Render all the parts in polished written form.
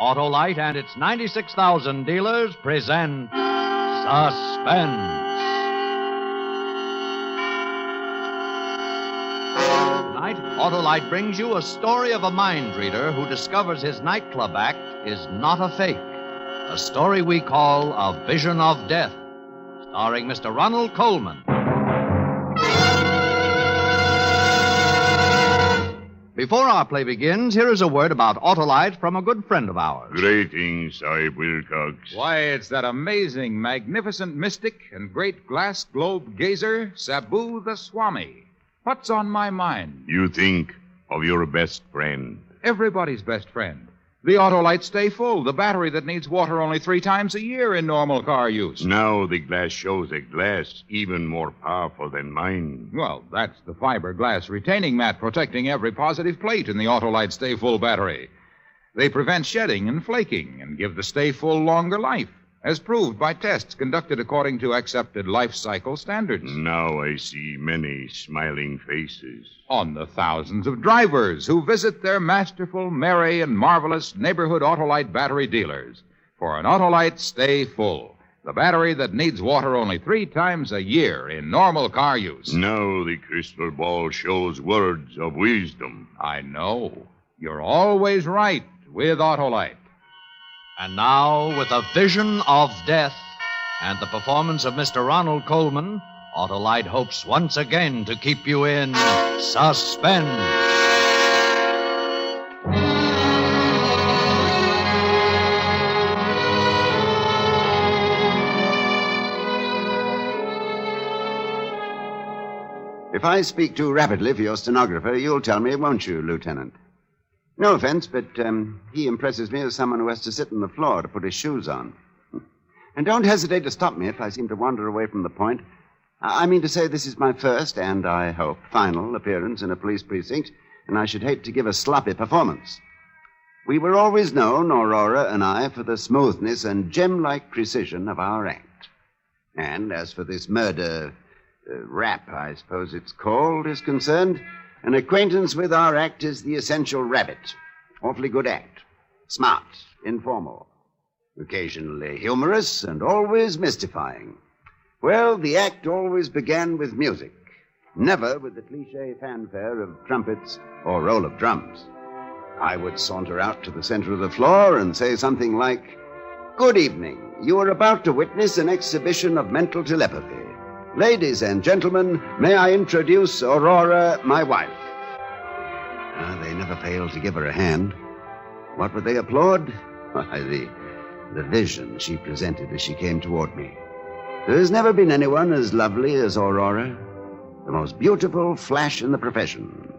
Autolite and its 96,000 dealers present Suspense. Tonight, Autolite brings you a story of a mind reader who discovers his nightclub act is not a fake. A story we call A Vision of Death, starring Mr. Ronald Colman. Before our play begins, here is a word about Autolite from a good friend of ours. Greetings, Sahib Wilcox. Why, it's that amazing, magnificent mystic and great glass globe gazer, Sabu the Swami. What's on my mind? You think of your best friend. Everybody's best friend. The Autolite Stay Full, the battery that needs water only 3 times a year in normal car use. Now the glass shows a glass even more powerful than mine. Well, that's the fiberglass retaining mat protecting every positive plate in the Autolite Stay Full battery. They prevent shedding and flaking and give the Stay Full longer life, as proved by tests conducted according to accepted life cycle standards. Now I see many smiling faces. On the thousands of drivers who visit their masterful, merry, and marvelous neighborhood Autolite battery dealers for an Autolite Stay Full, the battery that needs water only 3 times a year in normal car use. Now the crystal ball shows words of wisdom. I know. You're always right with Autolite. And now, with A Vision of Death and the performance of Mr. Ronald Colman, Autolite hopes once again to keep you in suspense. If I speak too rapidly for your stenographer, you'll tell me, won't you, Lieutenant? No offense, but he impresses me as someone who has to sit on the floor to put his shoes on. And don't hesitate to stop me if I seem to wander away from the point. I mean to say this is my first, and I hope, final appearance in a police precinct, and I should hate to give a sloppy performance. We were always known, Aurora and I, for the smoothness and gem-like precision of our act. And as for this murder rap, I suppose it's called, is concerned, an acquaintance with our act is the essential rabbit. Awfully good act. Smart, informal, occasionally humorous, and always mystifying. Well, the act always began with music, never with the cliché fanfare of trumpets or roll of drums. I would saunter out to the center of the floor and say something like, "Good evening. You are about to witness an exhibition of mental telepathy. Ladies and gentlemen, may I introduce Aurora, my wife." They never failed to give her a hand. What would they applaud? Why, the vision she presented as she came toward me. There has never been anyone as lovely as Aurora, the most beautiful flash in the profession.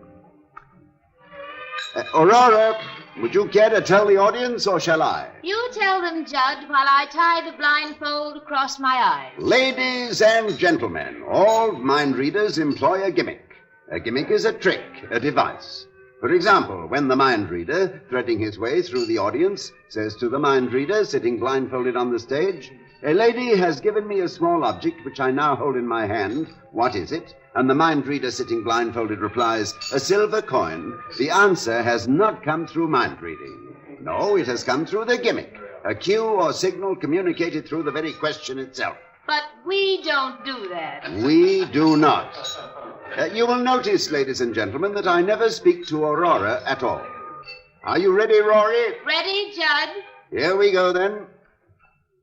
Aurora, would you care to tell the audience, or shall I? You tell them, Jud, while I tie the blindfold across my eyes. Ladies and gentlemen, all mind readers employ a gimmick. A gimmick is a trick, a device. For example, when the mind reader, threading his way through the audience, says to the mind reader sitting blindfolded on the stage, "A lady has given me a small object which I now hold in my hand. What is it?" And the mind reader sitting blindfolded replies, "A silver coin." The answer has not come through mind reading. No, it has come through the gimmick, a cue or signal communicated through the very question itself. But we don't do that. We do not. You will notice, ladies and gentlemen, that I never speak to Aurora at all. Are you ready, Rory? Ready, Jud? Here we go, then.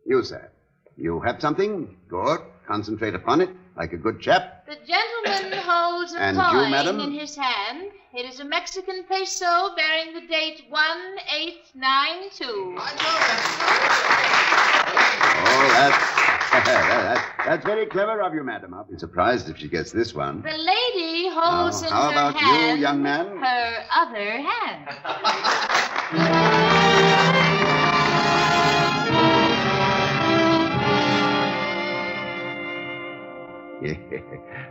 You, sir. You have something? Good. Concentrate upon it, like a good chap. The gentleman holds a And coin you, madam? in his hand. It is a Mexican peso bearing the date 1892. Oh, that's very clever of you, madam. I'll be surprised if she gets this one. The lady holds in how her about hand you, young man? her other hand.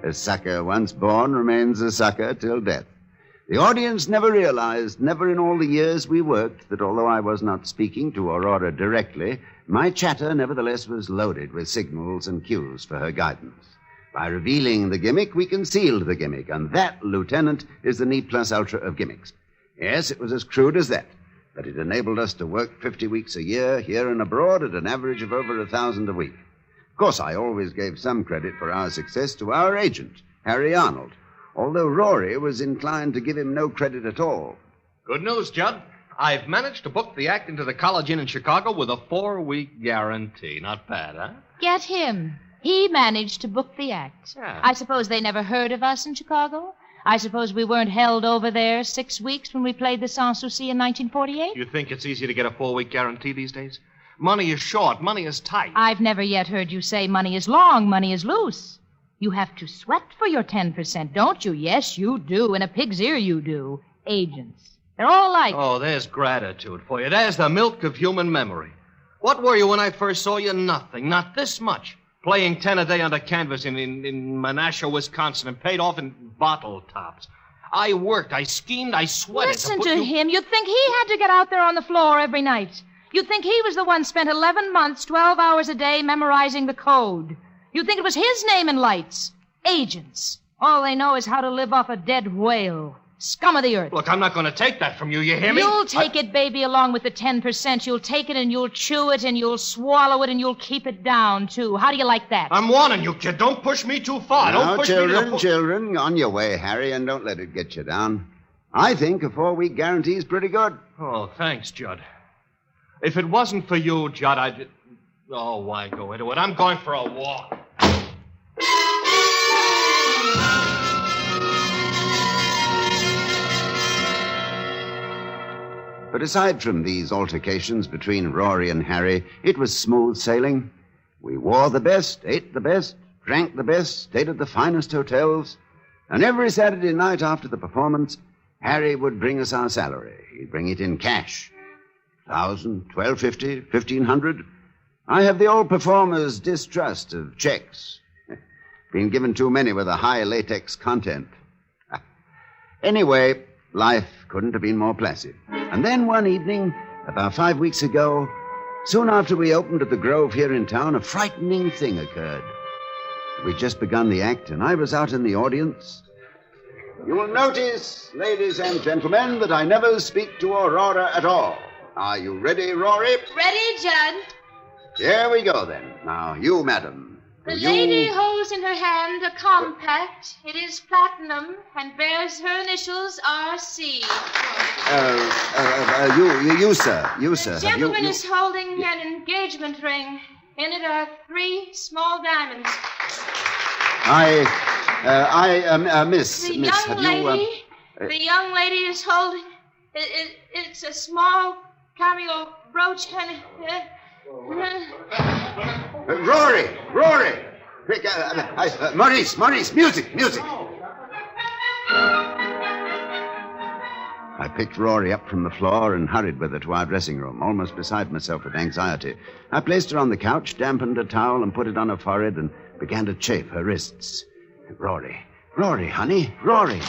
A sucker once born remains a sucker till death. The audience never realized, never in all the years we worked, that although I was not speaking to Aurora directly, my chatter nevertheless was loaded with signals and cues for her guidance. By revealing the gimmick, we concealed the gimmick, and that, Lieutenant, is the ne plus ultra of gimmicks. Yes, it was as crude as that. but it enabled us to work 50 weeks a year here and abroad at an average of over 1,000 a week. Of course, I always gave some credit for our success to our agent, Harry Arnold, although Rory was inclined to give him no credit at all. Good news, Jud. I've managed to book the act into the College Inn in Chicago with a 4-week guarantee. Not bad, huh? Get him. He managed to book the act. Yeah. I suppose they never heard of us in Chicago? I suppose we weren't held over there 6 weeks when we played the Sans Souci in 1948? You think it's easy to get a 4-week guarantee these days? Money is short. Money is tight. I've never yet heard you say money is long, money is loose. You have to sweat for your 10%, don't you? Yes, you do. In a pig's ear, you do. Agents. They're all like... Oh, there's gratitude for you. There's the milk of human memory. What were you when I first saw you? Nothing. Not this much. Playing 10 a day under canvas in Menasha, Wisconsin, and paid off in bottle tops. I worked, I schemed, I sweated. Listen to him. You'd think he had to get out there on the floor every night. You'd think he was the one spent 11 months, 12 hours a day memorizing the code. You'd think it was his name in lights. Agents. All they know is how to live off a dead whale. Scum of the earth. Look, I'm not going to take that from you, you hear me? You'll take it, baby, along with the 10%. You'll take it and you'll chew it and you'll swallow it and you'll keep it down, too. How do you like that? I'm warning you, kid. Don't push me too far. Don't push me to... Children, on your way, Harry, and don't let it get you down. I think a 4-week guarantee is pretty good. Oh, thanks, Jud. If it wasn't for you, Jud, I'd... Oh, why go into it? I'm going for a walk. But aside from these altercations between Rory and Harry, it was smooth sailing. We wore the best, ate the best, drank the best, stayed at the finest hotels. And every Saturday night after the performance, Harry would bring us our salary. He'd bring it in cash. $1,000, $1,250, $1,500. I have the old performer's distrust of checks. Been given too many with a high latex content. Anyway, life couldn't have been more placid. And then one evening, about 5 weeks ago, soon after we opened at the Grove here in town, a frightening thing occurred. We'd just begun the act, and I was out in the audience. You will notice, ladies and gentlemen, that I never speak to Aurora at all. Are you ready, Rory? Ready, Jud. Here we go, then. Now, you, madam. The lady holds in her hand a compact. It is platinum and bears her initials R.C. You, sir. The gentleman is holding an engagement ring. In it are 3 small diamonds. Miss. The Miss, young lady. The young lady is holding. It's a small cameo brooch and. Rory! Quick, Maurice, music! I picked Rory up from the floor and hurried with her to our dressing room, almost beside myself with anxiety. I placed her on the couch, dampened a towel, and put it on her forehead, and began to chafe her wrists. Rory, honey, Rory.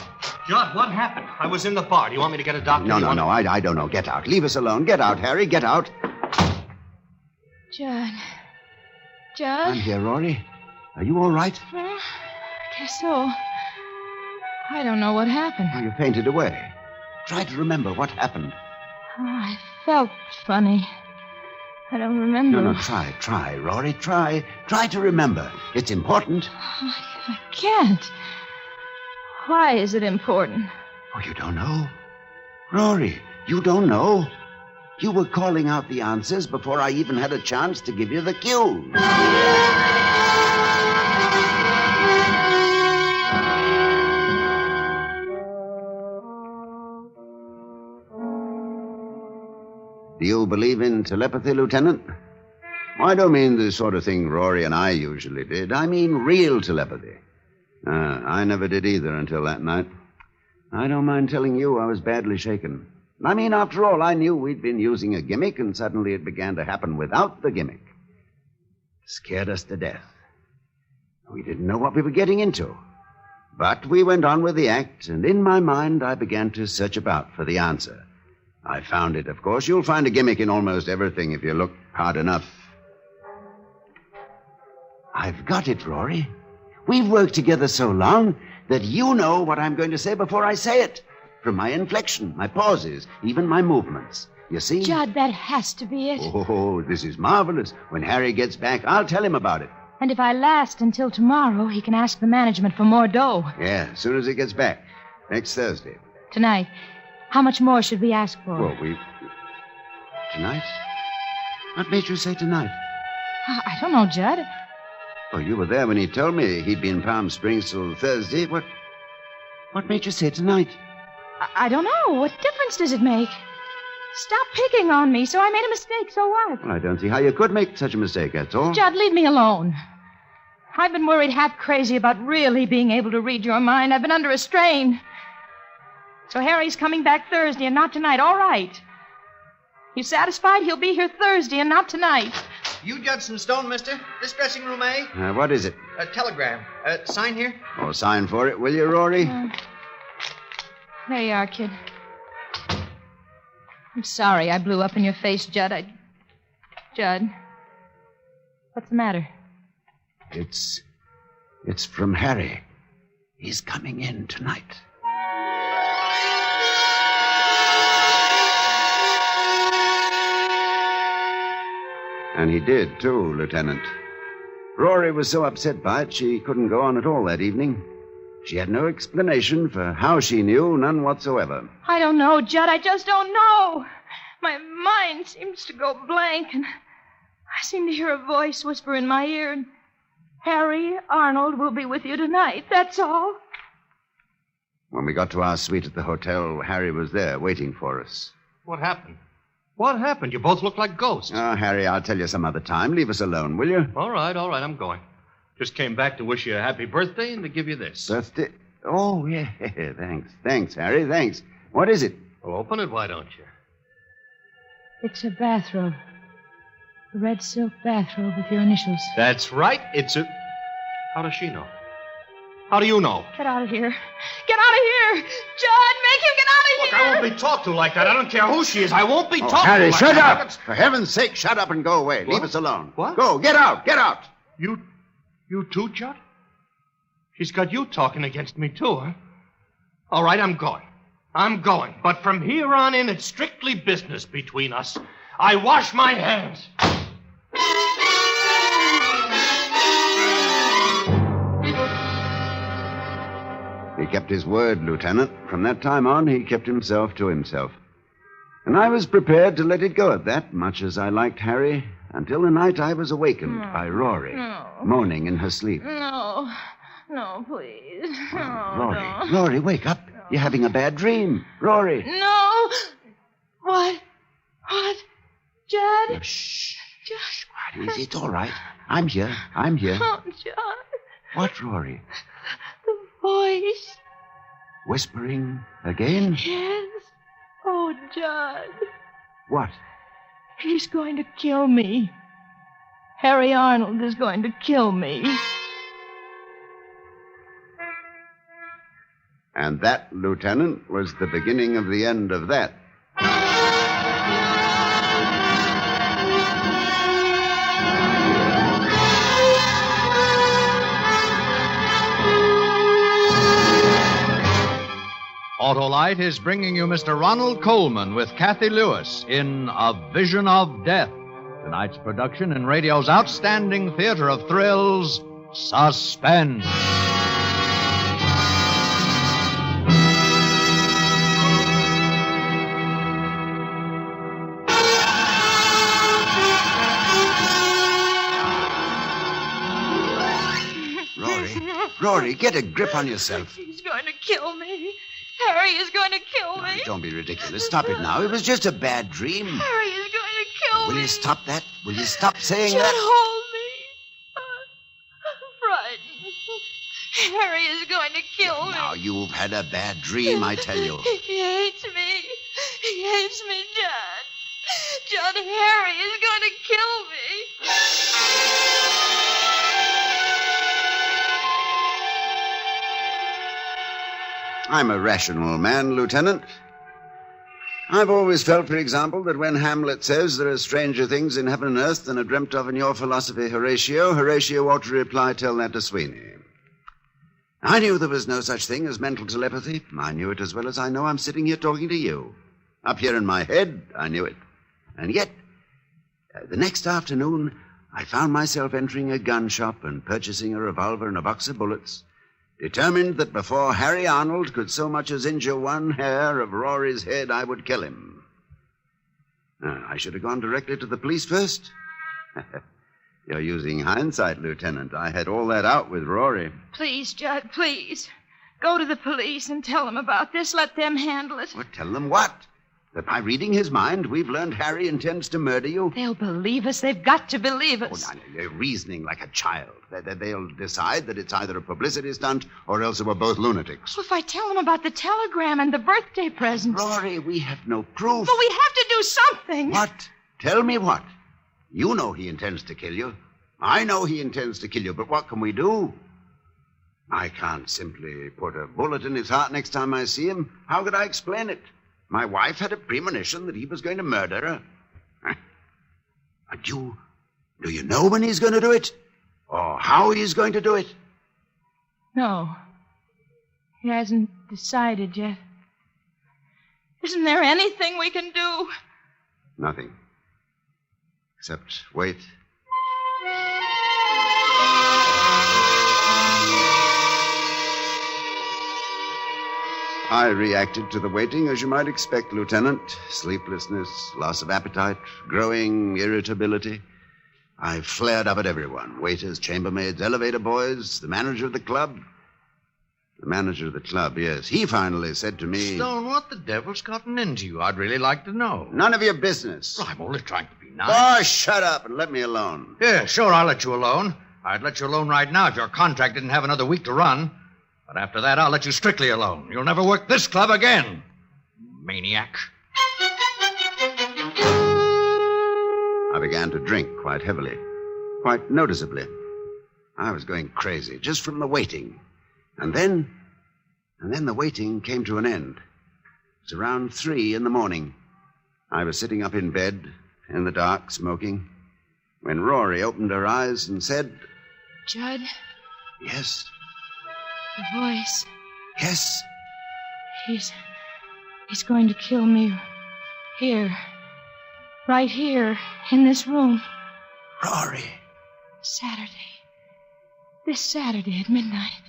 Jud, what happened? I was in the bar. Do you want me to get a doctor? No, I don't know. Get out. Leave us alone. Get out, Harry, get out. Jud? I'm here, Rory. Are you all right? I guess so. I don't know what happened. Oh, you fainted away. Try to remember what happened. Oh, I felt funny. I don't remember. No, try, Rory, try. Try to remember. It's important. I can't. Why is it important? Oh, you don't know? Rory, you don't know? You were calling out the answers before I even had a chance to give you the cue. Do you believe in telepathy, Lieutenant? I don't mean the sort of thing Rory and I usually did. I mean real telepathy. I never did either until that night. I don't mind telling you I was badly shaken. I mean, after all, I knew we'd been using a gimmick, and suddenly it began to happen without the gimmick. It scared us to death. We didn't know what we were getting into. But we went on with the act, and in my mind, I began to search about for the answer. I found it, of course. You'll find a gimmick in almost everything if you look hard enough. I've got it, Rory. We've worked together so long that you know what I'm going to say before I say it. From my inflection, my pauses, even my movements. You see? Jud, that has to be it. Oh, this is marvelous. When Harry gets back, I'll tell him about it. And if I last until tomorrow, he can ask the management for more dough. Yeah, as soon as he gets back. Next Thursday. Tonight. How much more should we ask for? Well, Tonight? What made you say tonight? I don't know, Jud. Oh, you were there when he told me he'd be in Palm Springs till Thursday. What made you say tonight? I don't know. What difference does it make? Stop picking on me. So I made a mistake. So what? Well, I don't see how you could make such a mistake, that's all. Jud, leave me alone. I've been worried half crazy about really being able to read your mind. I've been under a strain. So Harry's coming back Thursday and not tonight. All right. You satisfied? He'll be here Thursday and not tonight. You Jud Stone, mister? This dressing room, eh? What is it? A telegram. Sign here? Oh, sign for it, will you, Rory? There you are, kid. I'm sorry I blew up in your face, Jud. Jud. What's the matter? It's from Harry. He's coming in tonight. And he did, too, Lieutenant. Rory was so upset by it, she couldn't go on at all that evening. She had no explanation for how she knew, none whatsoever. I don't know, Jud. I just don't know. My mind seems to go blank, and I seem to hear a voice whisper in my ear, and Harry Arnold will be with you tonight, that's all. When we got to our suite at the hotel, Harry was there waiting for us. What happened? What happened? You both look like ghosts. Oh, Harry, I'll tell you some other time. Leave us alone, will you? All right, I'm going. Just came back to wish you a happy birthday and to give you this. Birthday? Oh, yeah, thanks. Thanks, Harry, thanks. What is it? Well, open it, why don't you? It's a bathrobe. A red silk bathrobe with your initials. That's right. It's a... How does she know? How do you know? Get out of here. Get out of here! Jud, make him get out of Look, here! I won't be talked to like that. I don't care who she is. I won't be talked to Harry, like shut that. up! For heaven's sake, shut up and go away. What? Leave us alone. What? Go, get out, get out! You too, Jud? She's got you talking against me, too, huh? All right, I'm going. I'm going. But from here on in, it's strictly business between us. I wash my hands. He kept his word, Lieutenant. From that time on, he kept himself to himself. And I was prepared to let it go at that, much as I liked Harry, until the night I was awakened by Rory, moaning in her sleep. No, please. No, Rory, wake up. You're having a bad dream. Rory. No. What? Jud? Shh. Jud. Quiet, easy. It's all right. I'm here. Oh, Jud. What, Rory? The voice. Whispering again? Yes. Oh, Jud. What? He's going to kill me. Harry Arnold is going to kill me. And that, Lieutenant, was the beginning of the end of that. Autolite is bringing you Mr. Ronald Colman with Kathy Lewis in A Vision of Death. Tonight's production in radio's outstanding theater of thrills, Suspense. Rory, get a grip on yourself. He's going to kill me. Harry is going to kill me. Don't be ridiculous. Stop it now. It was just a bad dream. Harry is going to kill me. Will you stop that? Will you stop saying Jud, that? hold me. I'm frightened. Harry is going to kill me. Now, you've had a bad dream, I tell you. He hates me. He hates me, Jud. Jud, Harry is going to kill me. I'm a rational man, Lieutenant. I've always felt, for example, that when Hamlet says there are stranger things in heaven and earth than are dreamt of in your philosophy, Horatio ought to reply, tell that to Sweeney. I knew there was no such thing as mental telepathy. I knew it as well as I know I'm sitting here talking to you. Up here in my head, I knew it. And yet, the next afternoon, I found myself entering a gun shop and purchasing a revolver and a box of bullets, determined that before Harry Arnold could so much as injure one hair of Rory's head, I would kill him. I should have gone directly to the police first. You're using hindsight, Lieutenant. I had all that out with Rory. Please, Jud, please. Go to the police and tell them about this. Let them handle it. Well, tell them what? That by reading his mind, we've learned Harry intends to murder you? They'll believe us. They've got to believe us. Oh, no, they're reasoning like a child. They'll decide that it's either a publicity stunt or else that we're both lunatics. Well, if I tell them about the telegram and the birthday presents... Rory, we have no proof. But we have to do something. What? Tell me what? You know he intends to kill you. I know he intends to kill you, but what can we do? I can't simply put a bullet in his heart next time I see him. How could I explain it? My wife had a premonition that he was going to murder her. Huh? Do you know when he's going to do it? Or how he's going to do it? No. He hasn't decided yet. Isn't there anything we can do? Nothing. Except wait. I reacted to the waiting as you might expect, Lieutenant. Sleeplessness, loss of appetite, growing irritability. I flared up at everyone. Waiters, chambermaids, elevator boys, the manager of the club. The manager of the club, yes. He finally said to me... Stone, what the devil's gotten into you? I'd really like to know. None of your business. Well, I'm only trying to be nice. Oh, shut up and let me alone. Yeah, sure, I'll let you alone. I'd let you alone right now if your contract didn't have another week to run. But after that, I'll let you strictly alone. You'll never work this club again. Maniac. I began to drink quite heavily, quite noticeably. I was going crazy just from the waiting. And then the waiting came to an end. It was around 3 a.m. I was sitting up in bed, in the dark, smoking, when Rory opened her eyes and said... Jud? Yes? The voice. Yes? He's going to kill me. Here. Right here, in this room. Rory. Saturday. This Saturday at midnight.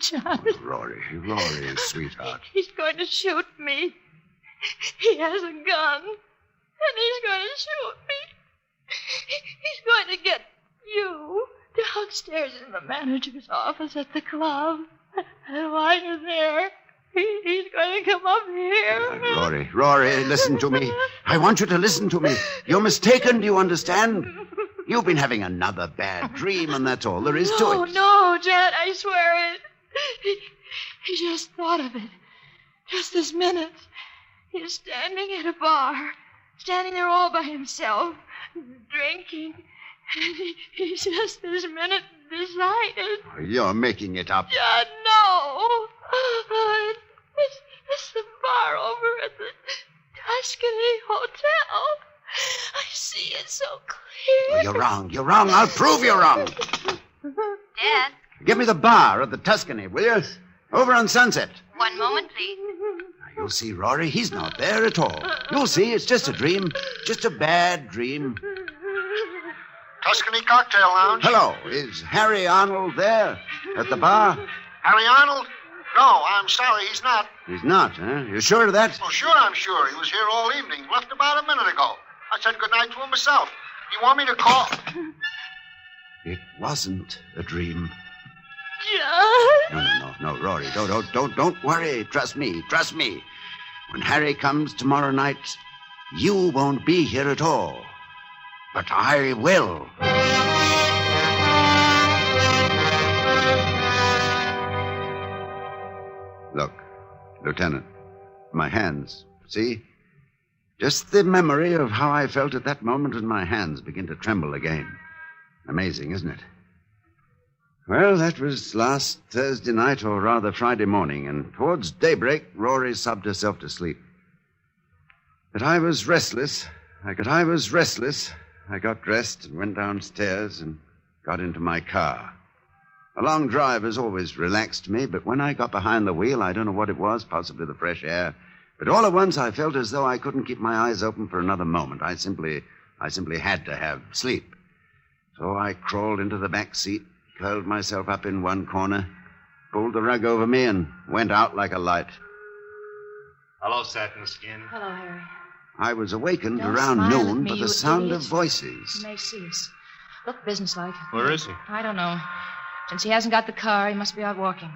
Jud. Rory, sweetheart. He's going to shoot me. He has a gun. And he's going to shoot me. He's going to get you downstairs in the manager's office at the club. And while you're there, he's going to come up here. Rory, listen to me. I want you to listen to me. You're mistaken, do you understand? You've been having another bad dream, and that's all there is to it. No, Jud, I swear it. He just thought of it. Just this minute. He's standing at a bar. Standing there all by himself. Drinking. And he just this minute decided. You're making it up. Jud, no. It's the bar over at the Tuscany Hotel. I see it so clear. Oh, you're wrong. I'll prove you're wrong. Dad? Give me the bar at the Tuscany, will you? Over on Sunset. One moment, please. You'll see, Rory, he's not there at all. You'll see, it's just a dream. Just a bad dream. Tuscany Cocktail Lounge. Hello, is Harry Arnold there at the bar? Harry Arnold? No, I'm sorry, he's not. He's not, huh? You sure of that? Oh, sure, I'm sure. He was here all evening. Left about a minute ago. I said goodnight to him myself. You want me to call? It wasn't a dream. Jud? No, Rory. Don't worry. Trust me. When Harry comes tomorrow night, you won't be here at all. But I will. Look, Lieutenant, my hands, see? Just the memory of how I felt at that moment when my hands begin to tremble again. Amazing, isn't it? Well, that was last Thursday night, or rather Friday morning, and towards daybreak, Rory sobbed herself to sleep. But I was restless. I got dressed and went downstairs and got into my car. A long drive has always relaxed me, but when I got behind the wheel, I don't know what it was, possibly the fresh air, But all at once I felt as though I couldn't keep my eyes open for another moment. I simply had to have sleep. So I crawled into the back seat, curled myself up in one corner, pulled the rug over me, and went out like a light. Hello, Satin Skin. Hello, Harry. I was awakened Don't around smile at noon me, by the you sound idiot. of voices. He may see us. Look businesslike. Where is he? I don't know. Since he hasn't got the car, he must be out walking.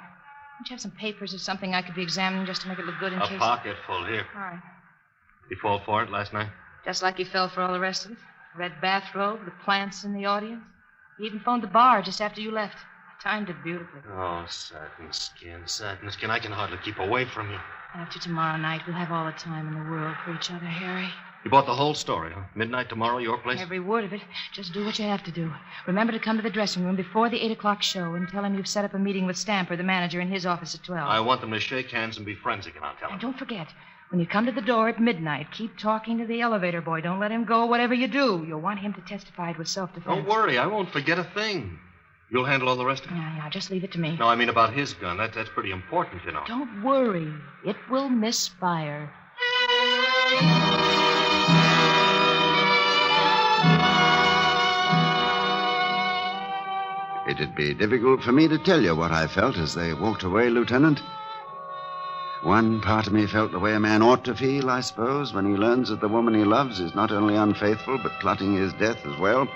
Don't you have some papers or something I could be examining just to make it look good in A case? pocket full here. All right. He fall for it last night? Just like he fell for all the rest of it. Red bathrobe, the plants in the audience. He even phoned the bar just after you left. Timed it beautifully. Oh, Satin Skin. I can hardly keep away from you. After tomorrow night, we'll have all the time in the world for each other, Harry. You bought the whole story, huh? Midnight tomorrow, your place? Every word of it. Just do what you have to do. Remember to come to the dressing room before the 8 o'clock show and tell him you've set up a meeting with Stamper, the manager, in his office at 12. I want them to shake hands and be friends again, I'll tell And them. don't forget, when you come to the door at midnight, keep talking to the elevator boy. Don't let him go, whatever you do. You'll want him to testify it was self-defense. Don't worry, I won't forget a thing. You'll handle all the rest of it? Yeah, just leave it to me. No, I mean about his gun. That's pretty important, you know. Don't worry. It will misfire. It'd be difficult for me to tell you what I felt as they walked away, Lieutenant. One part of me felt the way a man ought to feel, I suppose, when he learns that the woman he loves is not only unfaithful, but plotting his death as well.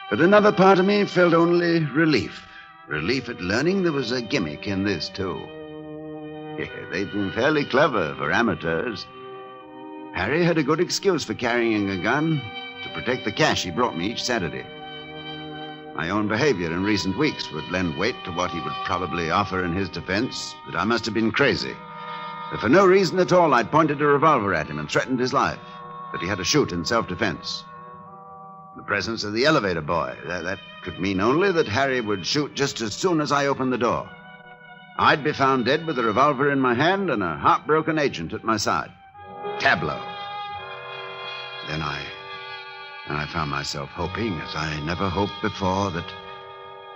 But another part of me felt only relief. Relief at learning there was a gimmick in this, too. Yeah, they'd been fairly clever for amateurs. Harry had a good excuse for carrying a gun to protect the cash he brought me each Saturday. My own behavior in recent weeks would lend weight to what he would probably offer in his defense, that I must have been crazy. That for no reason at all, I'd pointed a revolver at him and threatened his life, that he had to shoot in self-defense. The presence of the elevator boy, that could mean only that Harry would shoot just as soon as I opened the door. I'd be found dead with a revolver in my hand and a heartbroken agent at my side. Tableau. Then I found myself hoping, as I never hoped before, that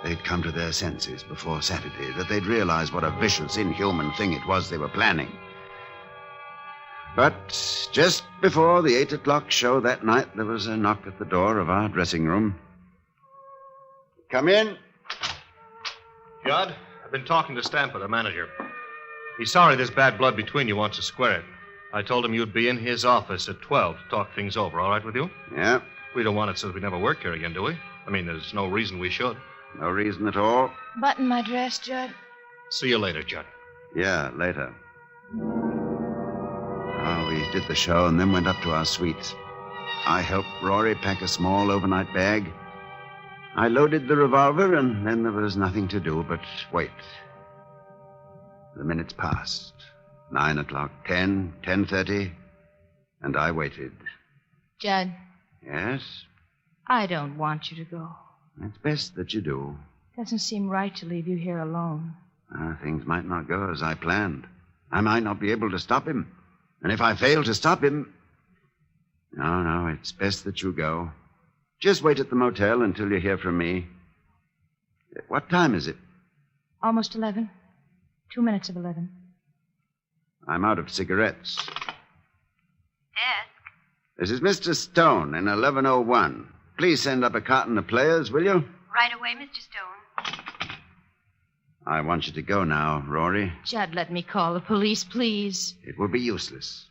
they'd come to their senses before Saturday, that they'd realize what a vicious, inhuman thing it was they were planning. But just before the 8 o'clock show that night, there was a knock at the door of our dressing room. Come in. Jud, I've been talking to Stamper, the manager. He's sorry there's bad blood between you, wants to square it. I told him you'd be in his office at 12 to talk things over. All right with you? Yeah, We don't want it so we never work here again, do we? I mean, there's no reason we should. no reason at all. Button my dress, Jud. See you later, Jud. Yeah, later. We did the show and then went up to our suites. I helped Rory pack a small overnight bag. I loaded the revolver, and then there was nothing to do but wait. The minutes passed. 9 o'clock, 10, 10:30, and I waited. Jud, Yes? I don't want you to go. It's best that you do. Doesn't seem right to leave you here alone. Things might not go as I planned. I might not be able to stop him. And if I fail to stop him... No, it's best that you go. Just wait at the motel until you hear from me. What time is it? Almost 11. 2 minutes of 11. I'm out of cigarettes. Desk. This is Mr. Stone in 1101. Please send up a carton of players, will you? Right away, Mr. Stone. I want you to go now, Rory. Jud, let me call the police, please. It will be useless.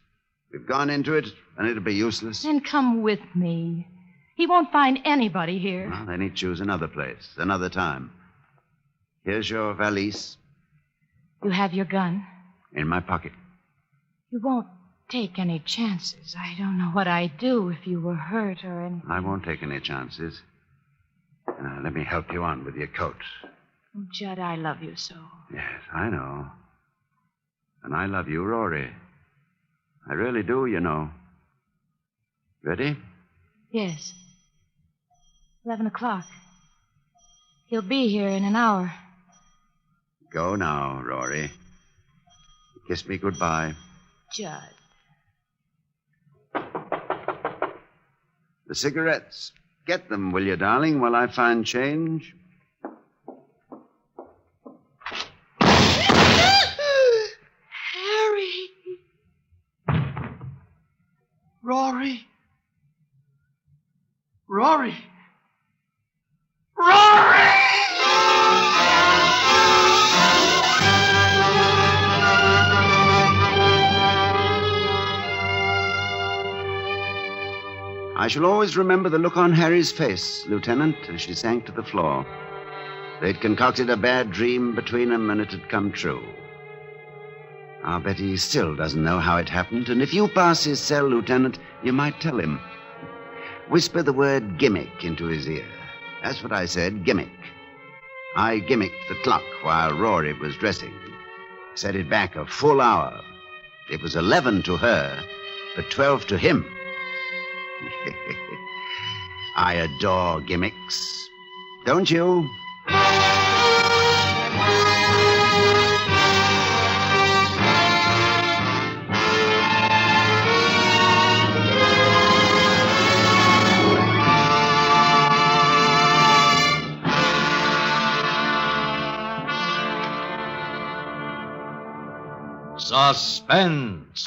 We've gone into it, and it'll be useless. Then come with me. He won't find anybody here. Well, then he'd choose another place, another time. Here's your valise. You have your gun. In my pocket. You won't take any chances. I don't know what I'd do if you were hurt or anything. I won't take any chances. Let me help you on with your coat. Oh, Jud, I love you so. Yes, I know. And I love you, Rory. I really do, you know. Ready? Yes. 11 o'clock. He'll be here in an hour. Go now, Rory. Kiss me goodbye. Jud. The cigarettes. Get them, will you, darling, while I find change? Harry. Rory? Rory! Rory! I shall always remember the look on Harry's face, Lieutenant, as she sank to the floor. They'd concocted a bad dream between them, and it had come true. I'll bet he still doesn't know how it happened, and if you pass his cell, Lieutenant, you might tell him. Whisper the word gimmick into his ear. That's what I said, gimmick. I gimmicked the clock while Rory was dressing. Set it back a full hour. It was 11 to her, but 12 to him. I adore gimmicks. Don't you? Suspense.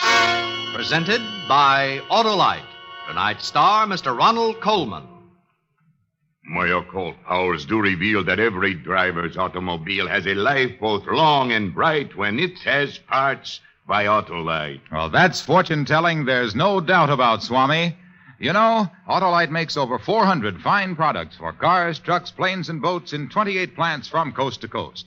Presented by Autolite. Tonight's star, Mr. Ronald Colman. My occult powers do reveal that every driver's automobile has a life both long and bright when it has parts by Autolite. Well, that's fortune-telling there's no doubt about, Swami. You know, Autolite makes over 400 fine products for cars, trucks, planes, and boats in 28 plants from coast to coast.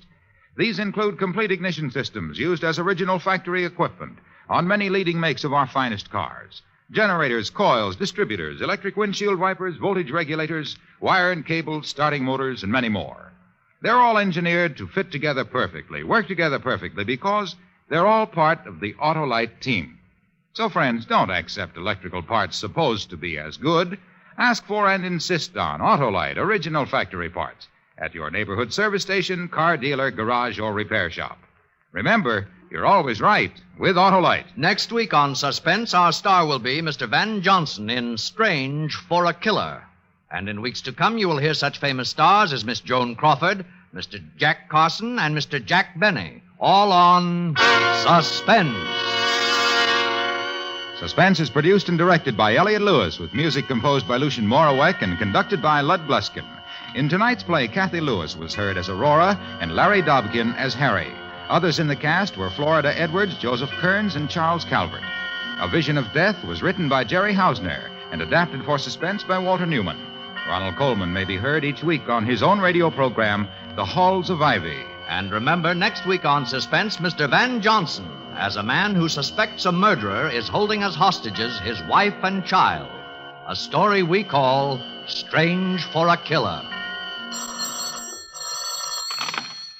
These include complete ignition systems used as original factory equipment on many leading makes of our finest cars. Generators, coils, distributors, electric windshield wipers, voltage regulators, wire and cable, starting motors, and many more. They're all engineered to fit together perfectly, work together perfectly, because they're all part of the Autolite team. So, friends, don't accept electrical parts supposed to be as good. Ask for and insist on Autolite original factory parts at your neighborhood service station, car dealer, garage, or repair shop. Remember, you're always right with Autolite. Next week on Suspense, our star will be Mr. Van Johnson in Strange for a Killer. And in weeks to come, you will hear such famous stars as Miss Joan Crawford, Mr. Jack Carson, and Mr. Jack Benny, all on Suspense. Suspense is produced and directed by Elliot Lewis, with music composed by Lucien Morawek and conducted by Lud Bluskin. In tonight's play, Kathy Lewis was heard as Aurora and Larry Dobkin as Harry. Others in the cast were Florida Edwards, Joseph Kearns, and Charles Calvert. A Vision of Death was written by Jerry Hausner and adapted for Suspense by Walter Newman. Ronald Colman may be heard each week on his own radio program, The Halls of Ivy. And remember, next week on Suspense, Mr. Van Johnson, as a man who suspects a murderer is holding as hostages his wife and child. A story we call Strange for a Killer.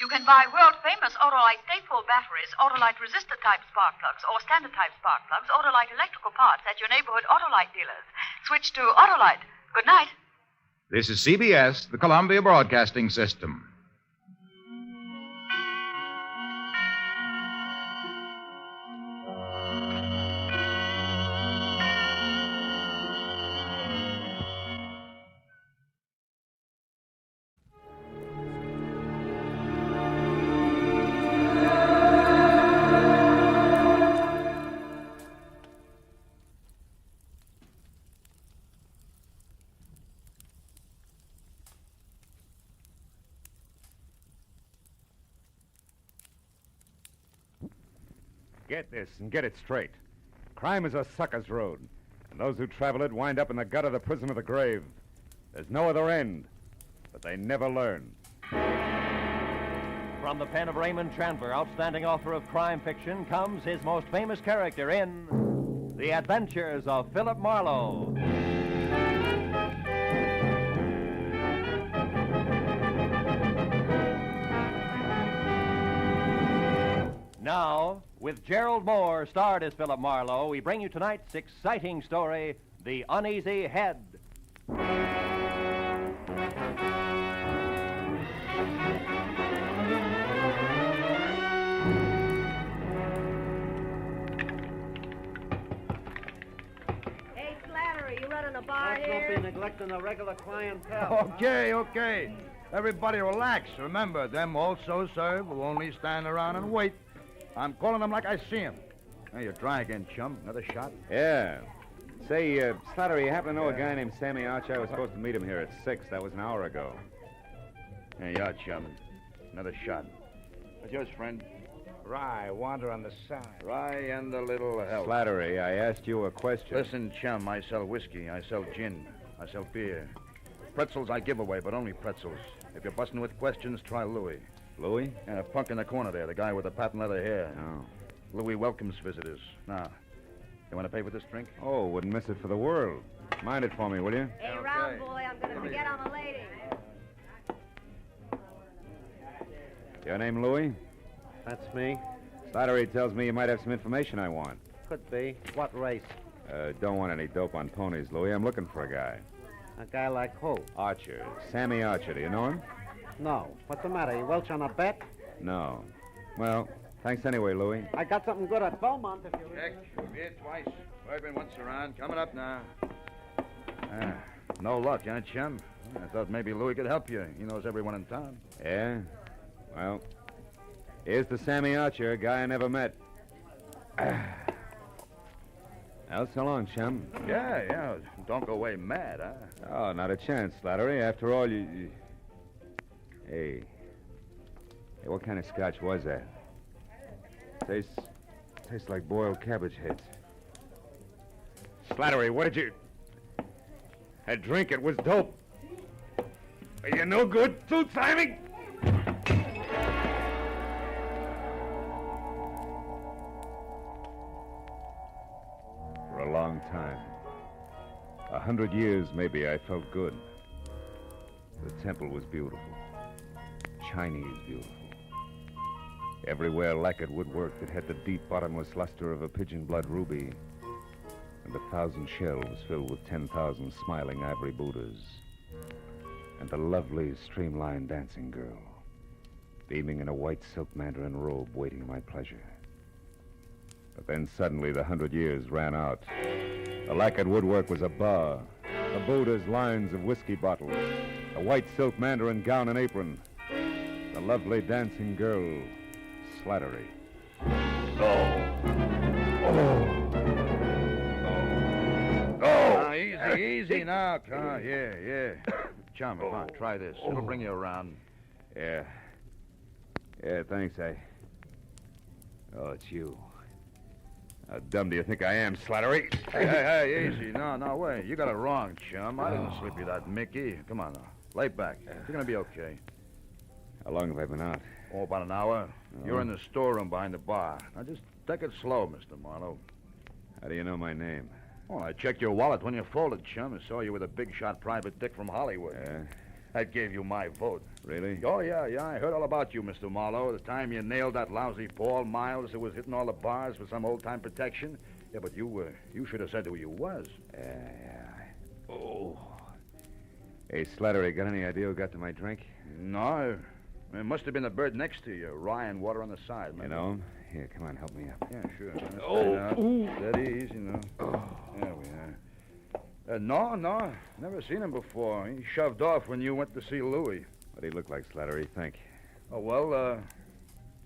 You can buy world-famous Autolite stateful batteries, Autolite resistor-type spark plugs, or standard-type spark plugs, Autolite electrical parts at your neighborhood Autolite dealers. Switch to Autolite. Good night. This is CBS, the Columbia Broadcasting System. Get this and get it straight. Crime is a sucker's road, and those who travel it wind up in the gut of the prison of the grave. There's no other end, but they never learn. From the pen of Raymond Chandler, outstanding author of crime fiction, comes his most famous character in The Adventures of Philip Marlowe. Now, with Gerald Moore, starred as Philip Marlowe, we bring you tonight's exciting story, The Uneasy Head. Hey, Slattery, you running a bar Let's here? don't be neglecting the regular clientele. Okay. Everybody relax. Remember, them also serve will only stand around and wait. I'm calling them like I see them. Hey, you try again, chum. Another shot? Yeah. Say, Slattery, you happen to know a guy named Sammy Archer? I was supposed to meet him here at 6. That was an hour ago. Hey, yeah, chum. Another shot. What's yours, friend? Rye, wander on the side. Rye and a little help. Slattery, I asked you a question. Listen, chum, I sell whiskey. I sell gin. I sell beer. Pretzels I give away, but only pretzels. If you're busting with questions, try Louis. Louis? And a punk in the corner there, the guy with the patent leather hair. Oh. Louis welcomes visitors. Now, you want to pay for this drink? Oh, wouldn't miss it for the world. Mind it for me, will you? Hey, round boy, I'm going to forget I'm a lady. Your name Louis? That's me. Slattery tells me you might have some information I want. Could be. What race? Don't want any dope on ponies, Louis. I'm looking for a guy. A guy like who? Archer. Sammy Archer. Do you know him? No. What's the matter? You welch on a bet? No. Well, thanks anyway, Louis. I got something good at Beaumont if you... Check. Beer twice. Bourbon once around. Coming up now. No luck, huh, chum? I thought maybe Louis could help you. He knows everyone in town. Yeah? Well, here's the Sammy Archer, a guy I never met. Well, so long, chum. Yeah. Don't go away mad, huh? Oh, not a chance, Slattery. After all, you... Hey, what kind of scotch was that? Tastes like boiled cabbage heads. Slattery, what did you... I drink it was dope. Are you no good, too, Simon? For a long time, 100 years maybe, I felt good. The temple was beautiful. Chinese beautiful. Everywhere lacquered woodwork that had the deep bottomless luster of a pigeon blood ruby, and 1,000 shelves filled with 10,000 smiling ivory Buddhas, and a lovely streamlined dancing girl, beaming in a white silk mandarin robe, waiting my pleasure. But then suddenly the 100 years ran out. The lacquered woodwork was a bar, the Buddha's lines of whiskey bottles, a white silk mandarin gown and apron, the lovely dancing girl, Slattery. Easy now, Carl. Yeah. Chum, come on, try this. It'll bring you around. Yeah, thanks, Oh, it's you. How dumb do you think I am, Slattery? Hey, easy. No way. You got it wrong, chum. I didn't slip you that Mickey. Come on now. Lay back. You're going to be okay. How long have I been out? Oh, about an hour. Oh. You're in the storeroom behind the bar. Now, just take it slow, Mr. Marlowe. How do you know my name? Oh, I checked your wallet when you folded, chum, and saw you with a big-shot private dick from Hollywood. Yeah? That gave you my vote. Really? Oh, yeah. I heard all about you, Mr. Marlowe. The time you nailed that lousy Paul Miles who was hitting all the bars for some old-time protection. Yeah, but you should have said who you was. Yeah. Oh. Hey, Slattery, got any idea who got to my drink? No. It must have been the bird next to you. Rye and water on the side, man. You know him? Here, come on, help me up. Yeah, sure. Oh. Steady, easy now. Oh. There we are. No. Never seen him before. He shoved off when you went to see Louis. What'd he look like, Slattery, think? Oh, well,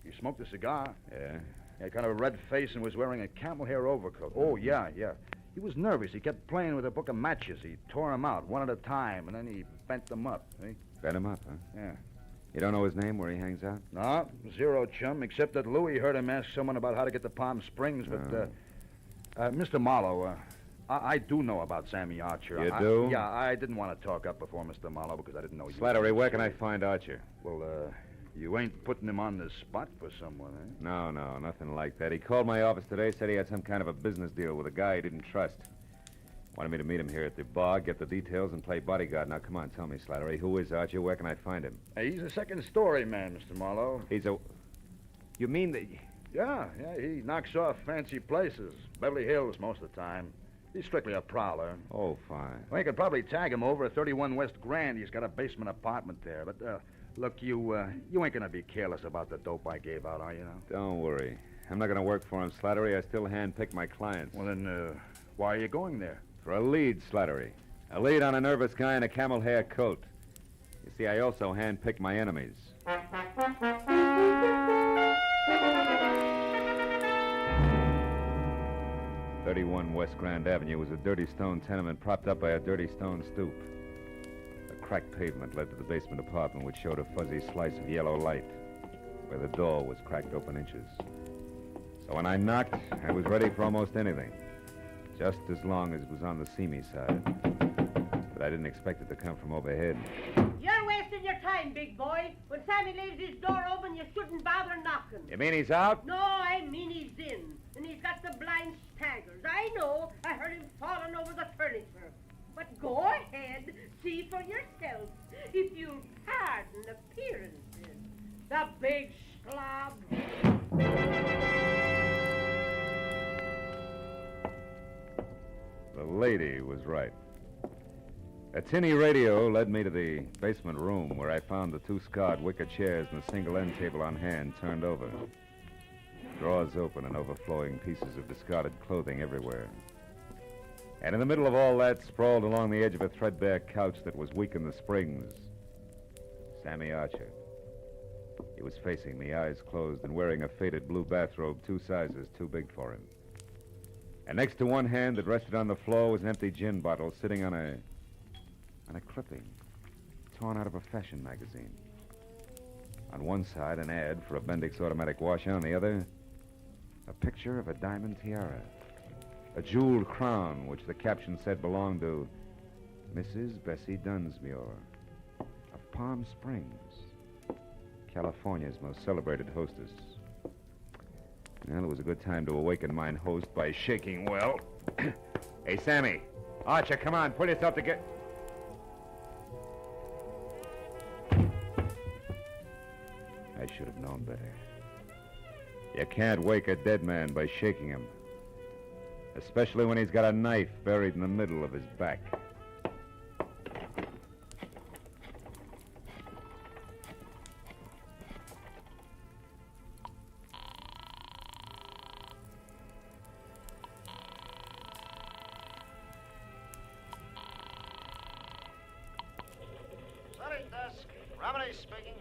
he smoked a cigar. Yeah? He had kind of a red face and was wearing a camel hair overcoat. Oh, yeah. He was nervous. He kept playing with a book of matches. He tore them out one at a time, and then he bent them up. See? Bent him up, huh? Yeah. You don't know his name, where he hangs out? No, zero, chum, except that Louis heard him ask someone about how to get to Palm Springs, but, Mr. Marlowe, I do know about Sammy Archer. You do? Yeah, I didn't want to talk up before Mr. Marlowe because I didn't know you... Slattery, where can I find Archer? Well, you ain't putting him on the spot for someone, eh? No, nothing like that. He called my office today, said he had some kind of a business deal with a guy he didn't trust. Wanted me to meet him here at the bar, get the details, and play bodyguard. Now, come on, tell me, Slattery, who is Archer? Where can I find him? He's a second-story man, Mr. Marlowe. He's a... You mean that... Yeah, he knocks off fancy places. Beverly Hills most of the time. He's strictly a prowler. Oh, fine. Well, you could probably tag him over at 31 West Grand. He's got a basement apartment there. But, look, you ain't going to be careless about the dope I gave out, are you now? Don't worry. I'm not going to work for him, Slattery. I still handpick my clients. Well, then, why are you going there? For a lead, Slattery. A lead on a nervous guy in a camel hair coat. You see, I also handpick my enemies. 31 West Grand Avenue was a dirty stone tenement propped up by a dirty stone stoop. A cracked pavement led to the basement apartment, which showed a fuzzy slice of yellow light, where the door was cracked open inches. So when I knocked, I was ready for almost anything, just as long as it was on the see-me side. But I didn't expect it to come from overhead. You're wasting your time, big boy. When Sammy leaves his door open, you shouldn't bother knocking. You mean he's out? No, I mean he's in. And he's got the blind staggers. I know. I heard him falling over the furniture. But go ahead. See for yourself. If you'll pardon appearances. The big slob. The lady was right. A tinny radio led me to the basement room, where I found the two scarred wicker chairs and a single end table on hand turned over. Drawers open and overflowing pieces of discarded clothing everywhere. And in the middle of all that, sprawled along the edge of a threadbare couch that was weak in the springs, Sammy Archer. He was facing me, eyes closed, and wearing a faded blue bathrobe 2 sizes too big for him. And next to one hand that rested on the floor was an empty gin bottle sitting on a clipping torn out of a fashion magazine. On one side, an ad for a Bendix automatic washer. On the other, a picture of a diamond tiara, a jeweled crown, which the caption said belonged to Mrs. Bessie Dunsmuir of Palm Springs, California's most celebrated hostess. Well, it was a good time to awaken mine host by shaking well. Hey, Sammy. Archer, come on, pull yourself together. I should have known better. You can't wake a dead man by shaking him, especially when he's got a knife buried in the middle of his back.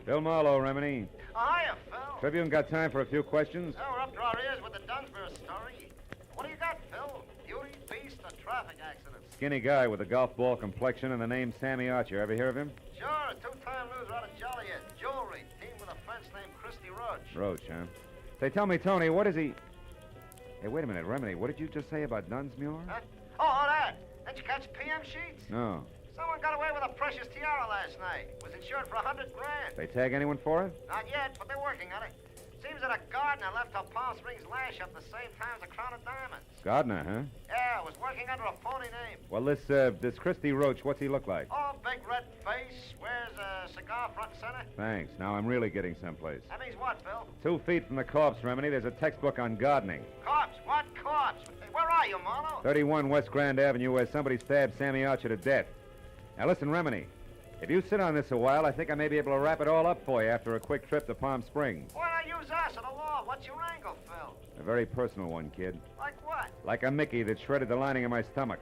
Bill Marlowe, Remini. Oh, hiya, Phil. Tribune got time for a few questions? Oh, we're up to our ears with the Dunsmuir story. What do you got, Phil? Beauty, beast, or traffic accident? Skinny guy with a golf ball complexion and the name Sammy Archer. Ever hear of him? Sure, a 2-time loser out of Joliet. Jewelry, team with a fence named Christy Roach. Roach, huh? Say, tell me, Tony, what is he... Hey, wait a minute, Remini. What did you just say about Dunsmuir? Huh? Oh, that. Didn't you catch PM sheets? No. Someone got away with a precious tiara last night. Was insured for $100,000. They tag anyone for it? Not yet, but they're working on it. Seems that a gardener left her Palm Springs lash up the same time as a crown of diamonds. Gardner, huh? Yeah, was working under a phony name. Well, this Christy Roach, what's he look like? Oh, big red face, wears a cigar front and center. Thanks. Now I'm really getting someplace. That means what, Phil? 2 feet from the corpse, Remini, there's a textbook on gardening. Corpse? What corpse? Where are you, Marlowe? 31 West Grand Avenue, where somebody stabbed Sammy Archer to death. Now listen, Remini. If you sit on this a while, I think I may be able to wrap it all up for you after a quick trip to Palm Springs. Why not use us or the law? What's your angle, Phil? A very personal one, kid. Like what? Like a Mickey that shredded the lining of my stomach.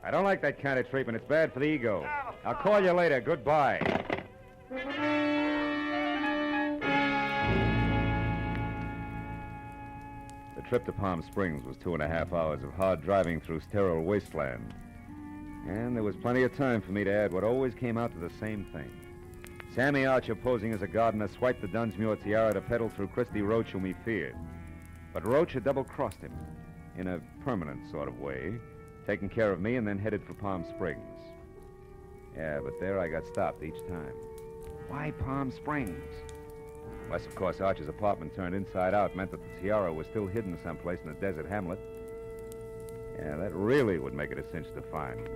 I don't like that kind of treatment. It's bad for the ego. I'll call you later. Goodbye. The trip to Palm Springs was 2.5 hours of hard driving through sterile wasteland. And there was plenty of time for me to add what always came out to the same thing. Sammy Archer, posing as a gardener, swiped the Dunsmuir tiara to peddle through Christy Roach, whom he feared. But Roach had double-crossed him, in a permanent sort of way, taken care of me and then headed for Palm Springs. Yeah, but there I got stopped each time. Why Palm Springs? Unless, of course, Archer's apartment turned inside out meant that the tiara was still hidden someplace in a desert hamlet. Yeah, that really would make it a cinch to find.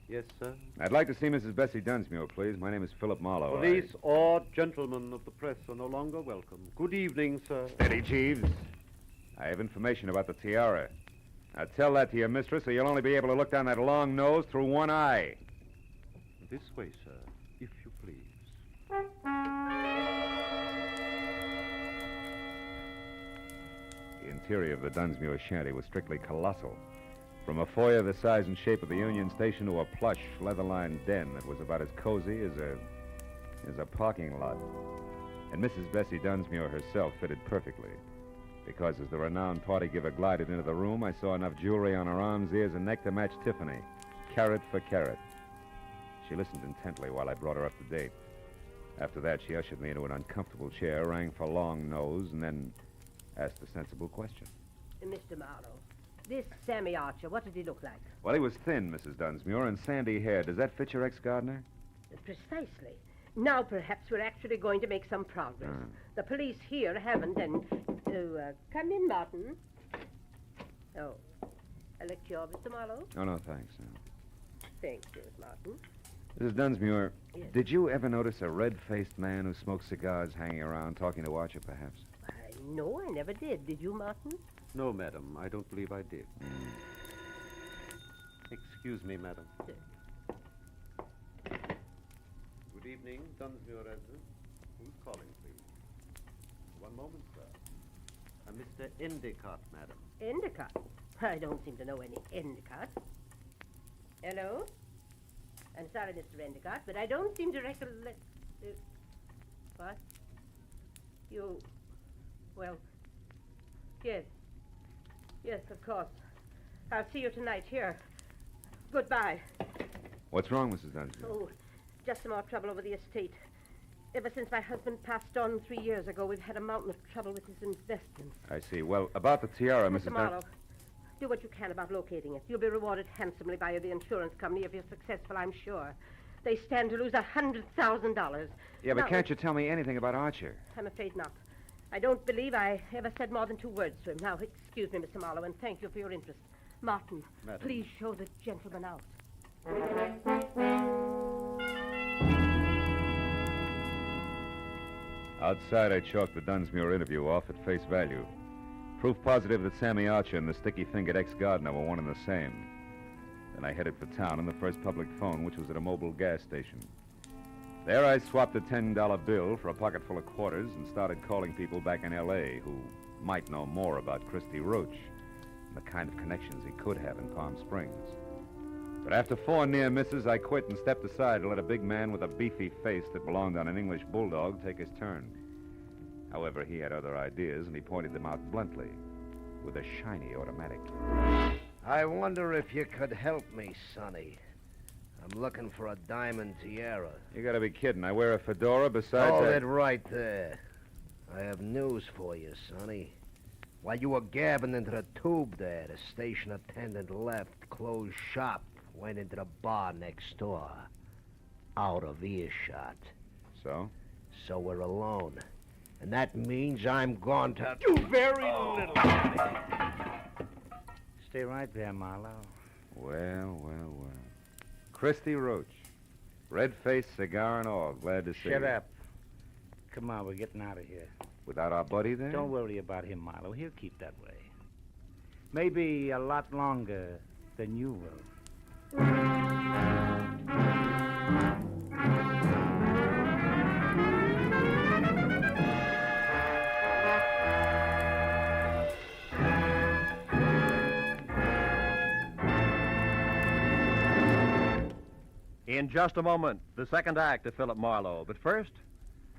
Yes, sir? I'd like to see Mrs. Bessie Dunsmuir, please. My name is Philip Marlowe. Police or gentlemen of the press are no longer welcome. Good evening, sir. Steady, Jeeves. I have information about the tiara. Now tell that to your mistress, or you'll only be able to look down that long nose through one eye. This way, sir, if you please. The interior of the Dunsmuir shanty was strictly colossal. From a foyer the size and shape of the Union Station to a plush, leather-lined den that was about as cozy as a parking lot. And Mrs. Bessie Dunsmuir herself fitted perfectly. Because as the renowned party giver glided into the room, I saw enough jewelry on her arms, ears, and neck to match Tiffany, carat for carat. She listened intently while I brought her up to date. After that, she ushered me into an uncomfortable chair, rang for Long Nose, and then asked a sensible question. Mr. Marlowe, this Sammy Archer, what did he look like? Well, he was thin, Mrs. Dunsmuir, and sandy hair. Does that fit your ex-gardener? Precisely. Now perhaps we're actually going to make some progress. The police here haven't, and... come in, Martin. Oh, a lecture, Mr. Marlowe? Oh, no, thanks. No. Thank you, Martin. Mrs. Dunsmuir, Yes. Did you ever notice a red-faced man who smoked cigars hanging around, talking to Archer, perhaps? No, I never did. Did you, Martin? No, madam, I don't believe I did. Excuse me, madam. Good evening, Dunsmuir residence. Who's calling, please? One moment, sir. Mr. Endicott, madam. Endicott? I don't seem to know any Endicott. Hello? I'm sorry, Mr. Endicott, but I don't seem to recollect... what? You... Well... Yes. Yes, of course. I'll see you tonight here. Goodbye. What's wrong, Mrs. Dunsmuir? Oh, just some more trouble over the estate. Ever since my husband passed on 3 years ago, we've had a mountain of trouble with his investments. I see. Well, about the tiara, Mrs. Mr. Marlowe, do what you can about locating it. You'll be rewarded handsomely by the insurance company if you're successful, I'm sure. They stand to lose $100,000. Yeah, but Now, can't you tell me anything about Archer? I'm afraid not. I don't believe I ever said more than 2 words to him. Now, excuse me, Mr. Marlowe, and thank you for your interest. Martin, Madam. please show the gentleman out. Outside, I chalked the Dunsmuir interview off at face value. Proof positive that Sammy Archer and the sticky-fingered ex-gardener were one and the same. Then I headed for town on the first public phone, which was at a mobile gas station. There I swapped a $10 bill for a pocket full of quarters and started calling people back in L.A. who might know more about Christy Roach and the kind of connections he could have in Palm Springs. But after 4 near misses, I quit and stepped aside to let a big man with a beefy face that belonged on an English bulldog take his turn. However, he had other ideas, and he pointed them out bluntly with a shiny automatic. I wonder if you could help me, Sonny. I'm looking for a diamond tiara. You gotta be kidding. I wear a fedora besides Hold that... it right there. I have news for you, Sonny. While you were gabbing into the tube there, the station attendant left, closed shop, went into the bar next door. Out of earshot. So? So we're alone. And that means I'm going to do very little. Stay right there, Marlowe. Well. Christy Roach. Red-faced, cigar and all. Glad to see you. Shut up. Come on, we're getting out of here. Without our buddy there? Don't worry about him, Marlowe. He'll keep that way. Maybe a lot longer than you will. In just a moment, the second act of Philip Marlowe. But first,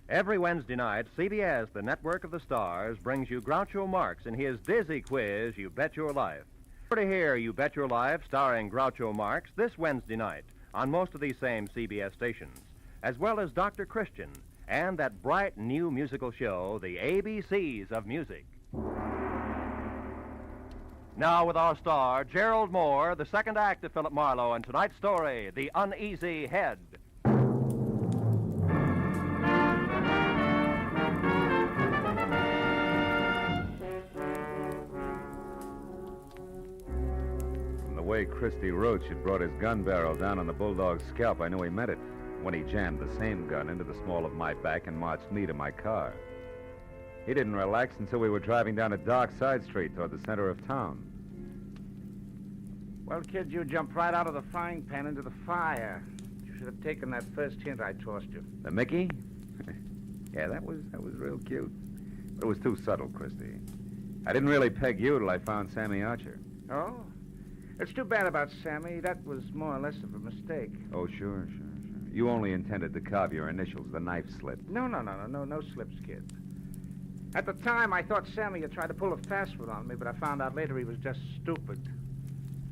every Wednesday night, CBS, the network of the stars, brings you Groucho Marx in his dizzy quiz, You Bet Your Life. To hear You Bet Your Life starring Groucho Marx this Wednesday night on most of these same CBS stations, as well as Dr. Christian and that bright new musical show, The ABCs of Music. Now with our star, Gerald Moore, the second act of Philip Marlowe, and tonight's story, The Uneasy Head. From the way Christy Roach had brought his gun barrel down on the bulldog's scalp, I knew he meant it when he jammed the same gun into the small of my back and marched me to my car. He didn't relax until we were driving down a dark side street toward the center of town. Well, kid, you jumped right out of the frying pan into the fire. You should have taken that first hint I tossed you. The Mickey? Yeah, that was real cute. But it was too subtle, Christy. I didn't really peg you till I found Sammy Archer. Oh? It's too bad about Sammy. That was more or less of a mistake. Oh, sure. You only intended to carve your initials. The knife slipped. No slips, kid. At the time, I thought Sammy had tried to pull a fast one on me, but I found out later he was just stupid.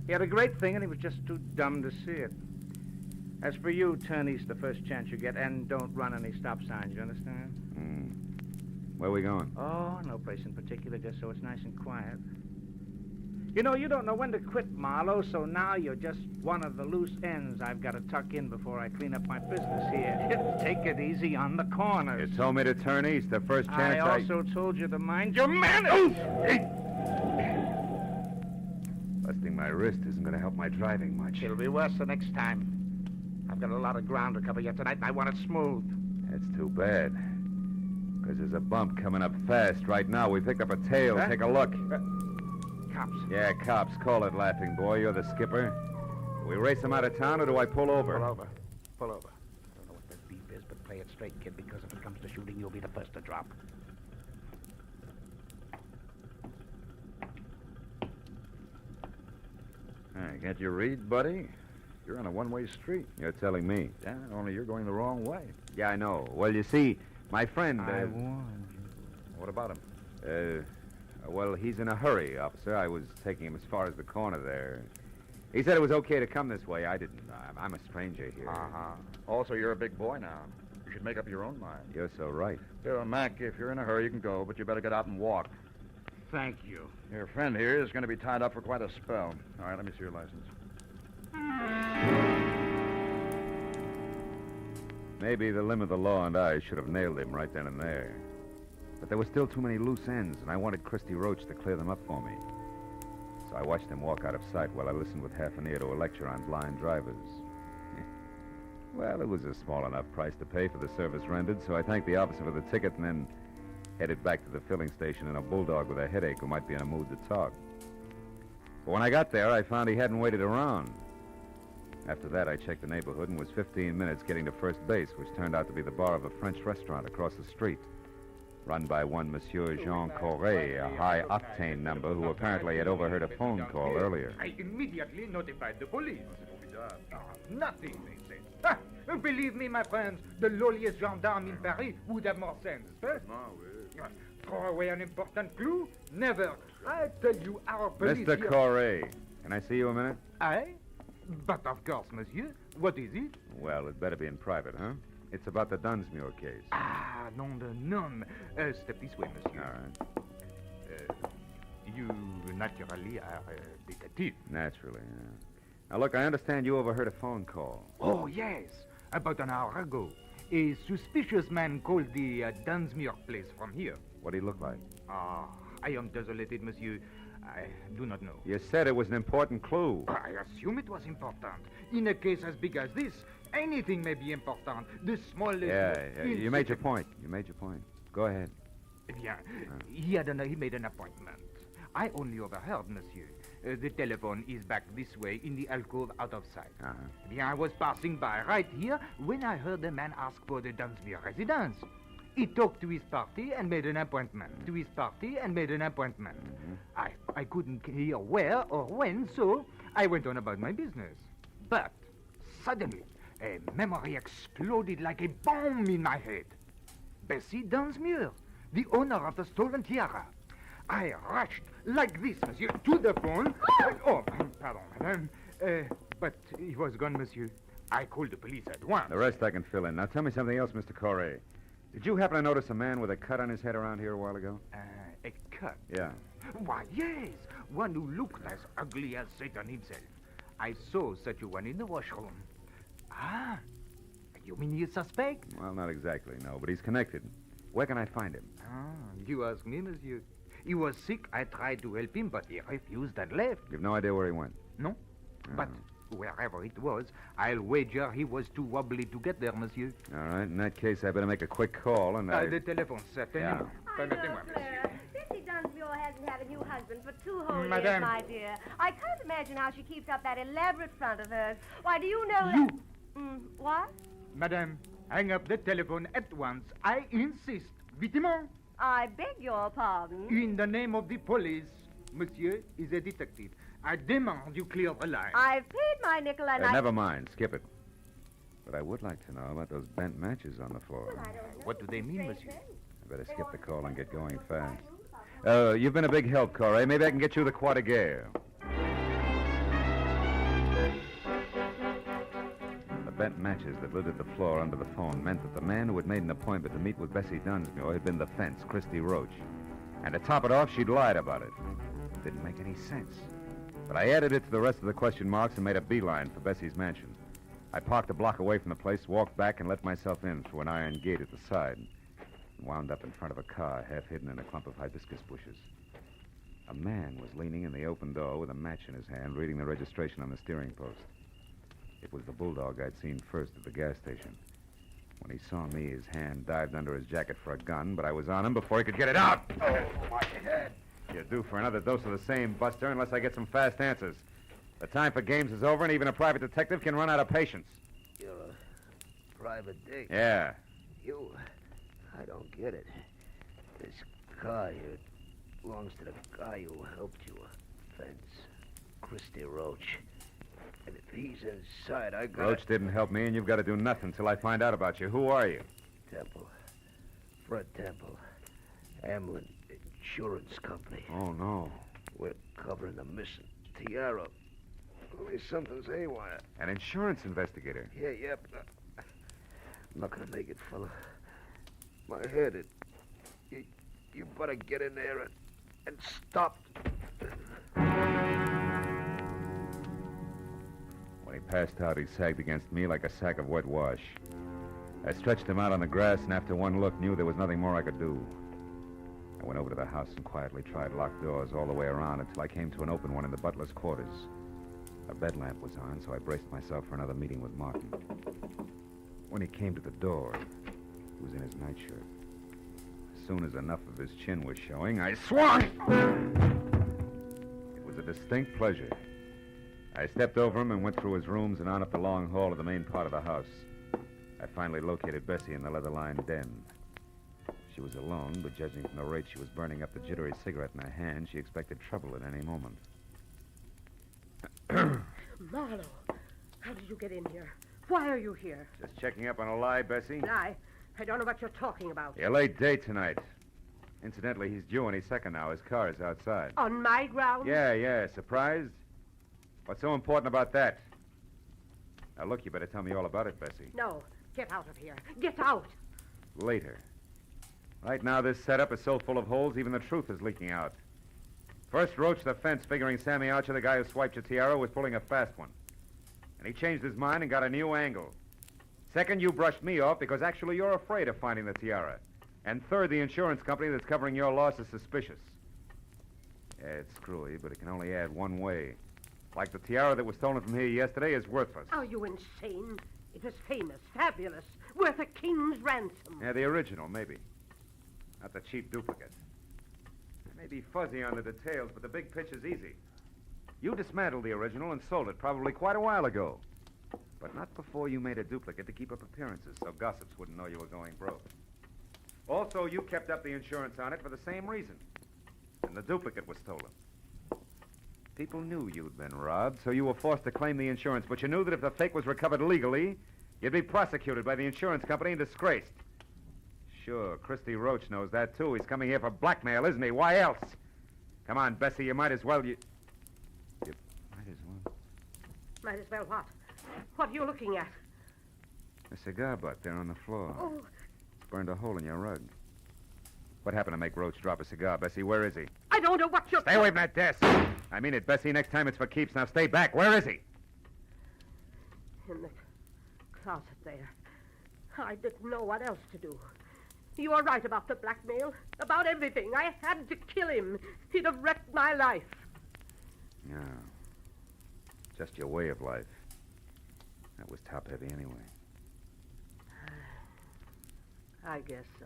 He had a great thing, and he was just too dumb to see it. As for you, turn east the first chance you get, and don't run any stop signs, you understand? Where are we going? Oh, no place in particular, just so it's nice and quiet. You know, you don't know when to quit, Marlowe, so now you're just one of the loose ends I've got to tuck in before I clean up my business here. Take it easy on the corners. You told me to turn east the first chance I also told you to mind your manners. Busting my wrist isn't going to help my driving much. It'll be worse the next time. I've got a lot of ground to cover yet tonight, and I want it smooth. That's too bad. Because there's a bump coming up fast right now. We picked up a tail. Huh? Take a look. Cops. Yeah, cops. Call it, laughing boy. You're the skipper. Do we race them out of town, or do I pull over? Pull over. I don't know what the beef is, but play it straight, kid, because if it comes to shooting, you'll be the first to drop. I got your read, buddy. You're on a one-way street. You're telling me. Yeah, only you're going the wrong way. Yeah, I know. Well, you see, my friend... I warned you. What about him? Well, he's in a hurry, officer. I was taking him as far as the corner there. He said it was okay to come this way. I didn't. I'm a stranger here. Uh-huh. Also, you're a big boy now. You should make up your own mind. You're so right. Here, Mac, if you're in a hurry, you can go, but you better get out and walk. Thank you. Your friend here is going to be tied up for quite a spell. All right, let me see your license. Maybe the limb of the law and I should have nailed him right then and there. But there were still too many loose ends, and I wanted Christy Roach to clear them up for me. So I watched him walk out of sight while I listened with half an ear to a lecture on blind drivers. Well, it was a small enough price to pay for the service rendered, so I thanked the officer for the ticket and then headed back to the filling station in a bulldog with a headache who might be in a mood to talk. But when I got there, I found he hadn't waited around. After that, I checked the neighborhood and was 15 minutes getting to first base, which turned out to be the bar of a French restaurant across the street, run by one Monsieur Jean Corret, a high-octane number who apparently had overheard a phone call earlier. I immediately notified the police. Nothing, they said. Believe me, my friends, the lowliest gendarme in Paris would have more sense. Throw away an important clue? Never. I tell you, our police... Mr. Corret, can I see you a minute? Aye? But of course, monsieur. What is it? Well, it better be in private, huh? It's about the Dunsmuir case. Ah, nom de nom. Step this way, monsieur. All right. You naturally are a detective. Naturally, yeah. Now, look, I understand you overheard a phone call. Oh, yes. About an hour ago. A suspicious man called the Dunsmuir place from here. What did he look like? I am desolated, monsieur. I do not know. You said it was an important clue. I assume it was important. In a case as big as this, anything may be important. The smallest... Yeah. You made your point. Go ahead. Bien. He made an appointment. I only overheard, monsieur. The telephone is back this way in the alcove out of sight. Bien, I was passing by right here when I heard the man ask for the Dunsmuir residence. He talked to his party and made an appointment. I couldn't hear where or when, so I went on about my business. But suddenly, a memory exploded like a bomb in my head. Bessie Dunsmuir, the owner of the stolen tiara. I rushed like this, monsieur, to the phone. Pardon, madame. But he was gone, monsieur. I called the police at once. The rest I can fill in. Now, tell me something else, Mr. Corret. Did you happen to notice a man with a cut on his head around here a while ago? A cut? Yeah. Why, yes. One who looked as ugly as Satan himself. I saw such a one in the washroom. Ah, you mean he's suspect? Well, not exactly, no, but he's connected. Where can I find him? You ask me, monsieur. He was sick. I tried to help him, but he refused and left. You've no idea where he went? No. But wherever it was, I'll wager he was too wobbly to get there, monsieur. All right. In that case, I better make a quick call and The telephone, certainly. Permettez-moi, monsieur. Bessie Dunsmuir hasn't had a new husband for 2 whole years, Madame. my dear. I can't imagine how she keeps up that elaborate front of hers. Why, do you know that... what? Madame, hang up the telephone at once. I insist. Vitement. I beg your pardon. In the name of the police, monsieur is a detective. I demand you clear the line. I've paid my nickel and I... Never mind. Skip it. But I would like to know about those bent matches on the floor. What do they mean, monsieur? I better skip the call and get going fast. You've been a big help, Corey. Maybe I can get you the Croix de Guerre. The bent matches that littered the floor under the phone meant that the man who had made an appointment to meet with Bessie Dunsmuir had been the fence, Christy Roach. And to top it off, she'd lied about it. It didn't make any sense. But I added it to the rest of the question marks and made a beeline for Bessie's mansion. I parked a block away from the place, walked back, and let myself in through an iron gate at the side, and wound up in front of a car, half hidden in a clump of hibiscus bushes. A man was leaning in the open door with a match in his hand, reading the registration on the steering post. It was the bulldog I'd seen first at the gas station. When he saw me, his hand dived under his jacket for a gun, but I was on him before he could get it out. Oh, my head. You're due for another dose of the same, Buster, unless I get some fast answers. The time for games is over, and even a private detective can run out of patience. You're a private dick. Yeah. You... I don't get it. This car here belongs to the guy who helped you. Fence. Christy Roach. And if he's inside, I got... Roach didn't help me, and you've got to do nothing till I find out about you. Who are you? Temple. Fred Temple. Hamlin Insurance Company. Oh, no. We're covering the missing tiara. Only something's haywire. An insurance investigator? Yeah, but I'm not going to make it, fella. My head, you better get in there and stop. When he passed out, he sagged against me like a sack of wet wash. I stretched him out on the grass, and after one look, knew there was nothing more I could do. I went over to the house and quietly tried locked doors all the way around until I came to an open one in the butler's quarters. A bed lamp was on, so I braced myself for another meeting with Martin. When he came to the door, he was in his nightshirt. As soon as enough of his chin was showing, I swung! It was a distinct pleasure. I stepped over him and went through his rooms and on up the long hall to the main part of the house. I finally located Bessie in the leather-lined den. She was alone, but judging from the rate she was burning up the jittery cigarette in her hand, she expected trouble at any moment. Marlowe, how did you get in here? Why are you here? Just checking up on a lie, Bessie? I don't know what you're talking about. Your late date tonight. Incidentally, he's due any second now. His car is outside. On my ground? Yeah. Surprised? What's so important about that? Now, look, you better tell me all about it, Bessie. No. Get out of here. Get out. Later. Right now, this setup is so full of holes, even the truth is leaking out. First, Roach the fence, figuring Sammy Archer, the guy who swiped your tiara, was pulling a fast one. And he changed his mind and got a new angle. Second, you brushed me off because actually you're afraid of finding the tiara. And third, the insurance company that's covering your loss is suspicious. Yeah, it's screwy, but it can only add one way. Like the tiara that was stolen from here yesterday is worthless. Are you insane? It was famous, fabulous, worth a king's ransom. Yeah, the original, maybe. Not the cheap duplicate. It may be fuzzy on the details, but the big picture's easy. You dismantled the original and sold it probably quite a while ago. But not before you made a duplicate to keep up appearances so gossips wouldn't know you were going broke. Also, you kept up the insurance on it for the same reason. And the duplicate was stolen. People knew you'd been robbed, so you were forced to claim the insurance, but you knew that if the fake was recovered legally, you'd be prosecuted by the insurance company and disgraced. Sure, Christy Roach knows that, too. He's coming here for blackmail, isn't he? Why else? Come on, Bessie, you might as well... You might as well... Might as well what? What are you looking at? A cigar butt there on the floor. Oh. It's burned a hole in your rug. What happened to make Roach drop a cigar, Bessie? Where is he? I don't know what you're... Stay away from that desk. I mean it, Bessie. Next time it's for keeps. Now stay back. Where is he? In the closet there. I didn't know what else to do. You are right about the blackmail. About everything. I had to kill him. He'd have wrecked my life. Yeah. Just your way of life. That was top-heavy anyway. I guess so.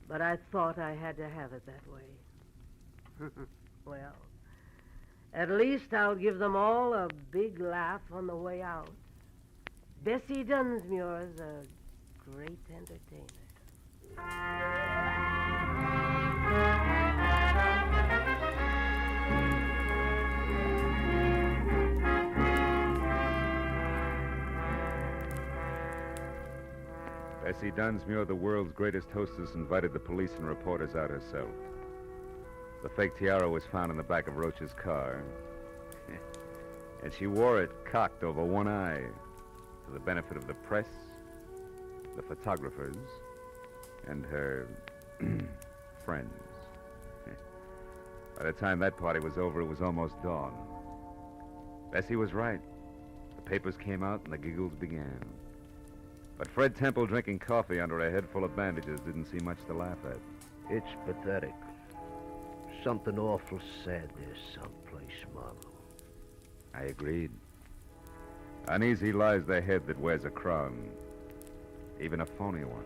But I thought I had to have it that way. Well, at least I'll give them all a big laugh on the way out. Bessie Dunsmuir's a great entertainer. Bessie Dunsmuir, the world's greatest hostess, invited the police and reporters out herself. The fake tiara was found in the back of Roach's car. And she wore it cocked over one eye for the benefit of the press, the photographers, and her friends. By the time that party was over, it was almost dawn. Bessie was right. The papers came out and the giggles began. But Fred Temple drinking coffee under a head full of bandages didn't see much to laugh at. It's pathetic. Something awful sad there someplace, Marlowe. I agreed. Uneasy lies the head that wears a crown, even a phony one.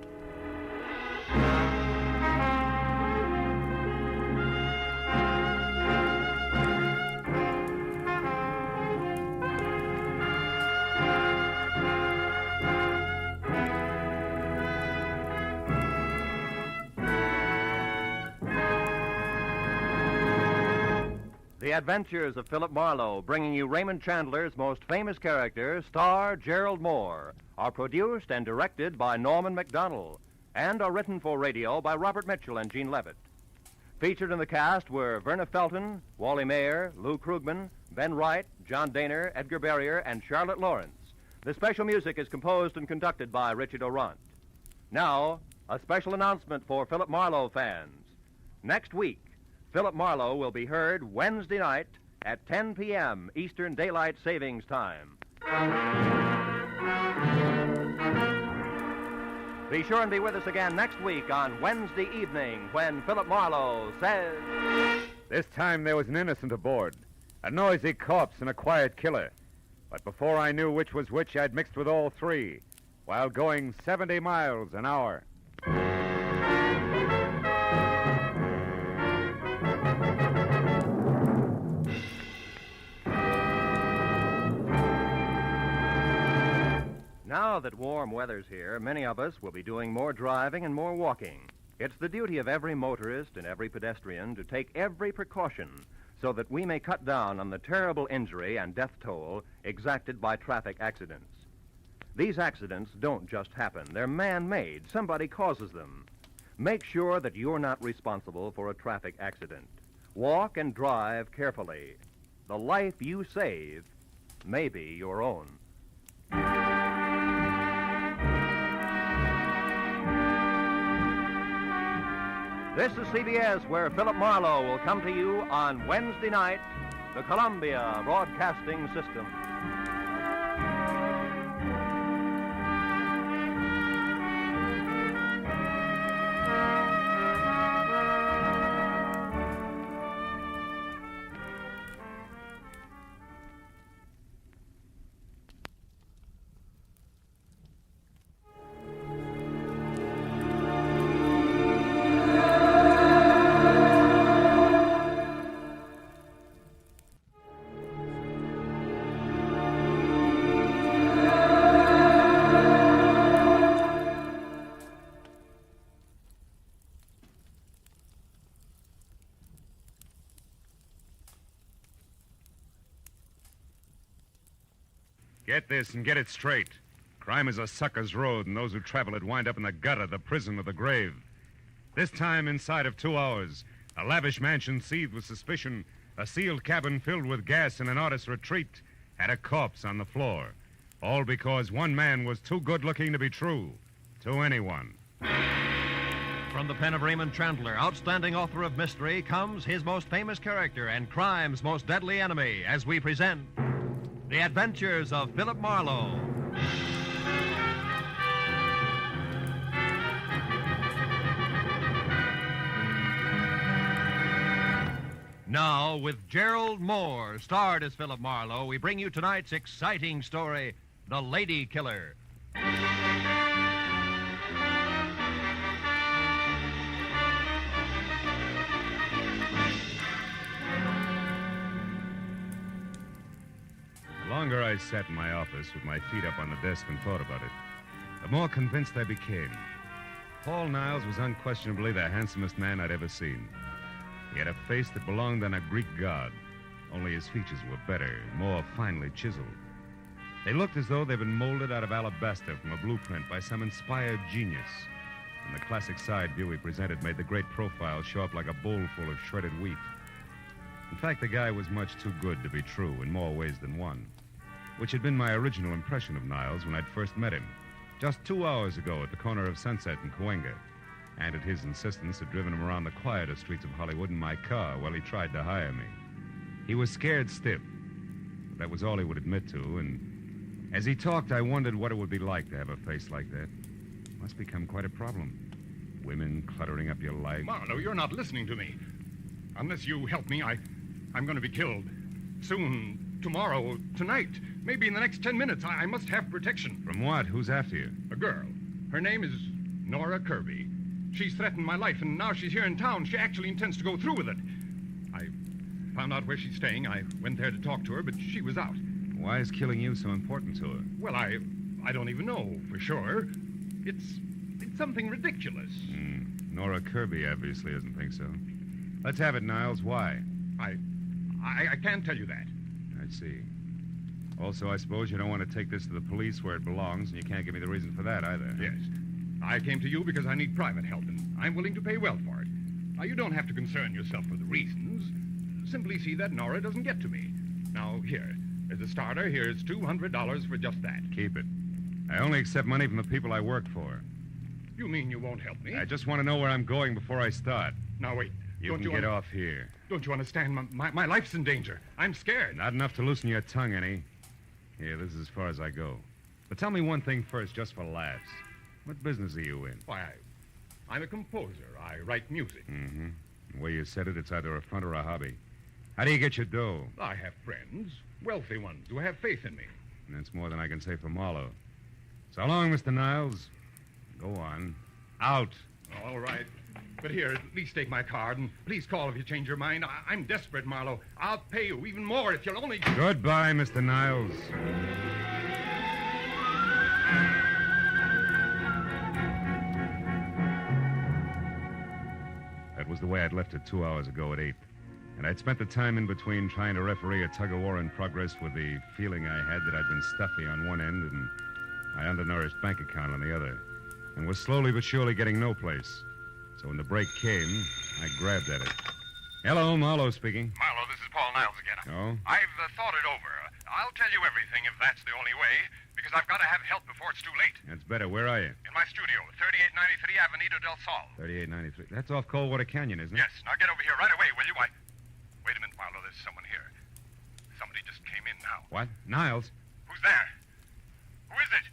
The Adventures of Philip Marlowe, bringing you Raymond Chandler's most famous character, star Gerald Moore, are produced and directed by Norman MacDonald and are written for radio by Robert Mitchell and Gene Levitt. Featured in the cast were Verna Felton, Wally Mayer, Lou Krugman, Ben Wright, John Daner, Edgar Barrier, and Charlotte Lawrence. The special music is composed and conducted by Richard Orant. Now, a special announcement for Philip Marlowe fans. Next week, Philip Marlowe will be heard Wednesday night at 10 p.m. Eastern Daylight Savings Time. Be sure and be with us again next week on Wednesday evening when Philip Marlowe says... This time there was an innocent aboard, a noisy corpse and a quiet killer. But before I knew which was which, I'd mixed with all three while going 70 miles an hour. Now that warm weather's here, many of us will be doing more driving and more walking. It's the duty of every motorist and every pedestrian to take every precaution so that we may cut down on the terrible injury and death toll exacted by traffic accidents. These accidents don't just happen. They're man-made. Somebody causes them. Make sure that you're not responsible for a traffic accident. Walk and drive carefully. The life you save may be your own. This is CBS, where Philip Marlowe will come to you on Wednesday night, the Columbia Broadcasting System. Get this and get it straight. Crime is a sucker's road, and those who travel it wind up in the gutter, the prison, or the grave. This time, inside of 2 hours, a lavish mansion seethed with suspicion, a sealed cabin filled with gas, and an artist's retreat had a corpse on the floor. All because one man was too good-looking to be true to anyone. From the pen of Raymond Chandler, outstanding author of mystery, comes his most famous character and crime's most deadly enemy, as we present The Adventures of Philip Marlowe. Now, with Gerald Moore, starred as Philip Marlowe, we bring you tonight's exciting story, The Lady Killer. The longer I sat in my office with my feet up on the desk and thought about it, the more convinced I became. Paul Niles was unquestionably the handsomest man I'd ever seen. He had a face that belonged on a Greek god, only his features were better, more finely chiseled. They looked as though they'd been molded out of alabaster from a blueprint by some inspired genius. And the classic side view he presented made the great profile show up like a bowl full of shredded wheat. In fact, the guy was much too good to be true in more ways than one, which had been my original impression of Niles when I'd first met him, just 2 hours ago at the corner of Sunset and Cahuenga, and at his insistence had driven him around the quieter streets of Hollywood in my car while he tried to hire me. He was scared stiff, but that was all he would admit to, and as he talked, I wondered what it would be like to have a face like that. Must become quite a problem. Women cluttering up your life. Marlowe, you're not listening to me. Unless you help me, I'm going to be killed. Soon, tomorrow, tonight, maybe in the next 10 minutes. I must have protection. From what? Who's after you? A girl. Her name is Nora Kirby. She's threatened my life, and now she's here in town. She actually intends to go through with it. I found out where she's staying. I went there to talk to her, but she was out. Why is killing you so important to her? Well, I don't even know for sure. It's something ridiculous. Nora Kirby obviously doesn't think so. Let's have it, Niles. Why? I can't tell you that. I see. Also, I suppose you don't want to take this to the police where it belongs, and you can't give me the reason for that either. Yes. I came to you because I need private help, and I'm willing to pay well for it. Now, you don't have to concern yourself with the reasons. Simply see that Nora doesn't get to me. Now, here, as a starter, here's $200 for just that. Keep it. I only accept money from the people I work for. You mean you won't help me? I just want to know where I'm going before I start. Now, wait. You can get off here. Don't you understand? My life's in danger. I'm scared. Not enough to loosen your tongue any. Here, this is as far as I go. But tell me one thing first, just for laughs. What business are you in? Why, I'm a composer. I write music. Mm-hmm. The way you said it, it's either a front or a hobby. How do you get your dough? I have friends, wealthy ones, who have faith in me. And that's more than I can say for Marlowe. So long, Mr. Niles. Go on. Out. All right. But here, at least take my card, and please call if you change your mind. I'm desperate, Marlowe. I'll pay you even more if you'll only... Goodbye, Mr. Niles. That was the way I'd left it 2 hours ago at 8. And I'd spent the time in between trying to referee a tug-of-war in progress with the feeling I had that I'd been stuffy on one end and my undernourished bank account on the other, and was slowly but surely getting no place. So when the break came, I grabbed at it. Hello, Marlowe speaking. Marlowe, this is Paul Niles again. Oh? I've thought it over. I'll tell you everything if that's the only way, because I've got to have help before it's too late. That's better. Where are you? In my studio, 3893 Avenida del Sol. 3893. That's off Coldwater Canyon, isn't it? Yes. Now get over here right away, will you? Wait a minute, Marlowe. There's someone here. Somebody just came in now. What? Niles? Who's there? Who is it?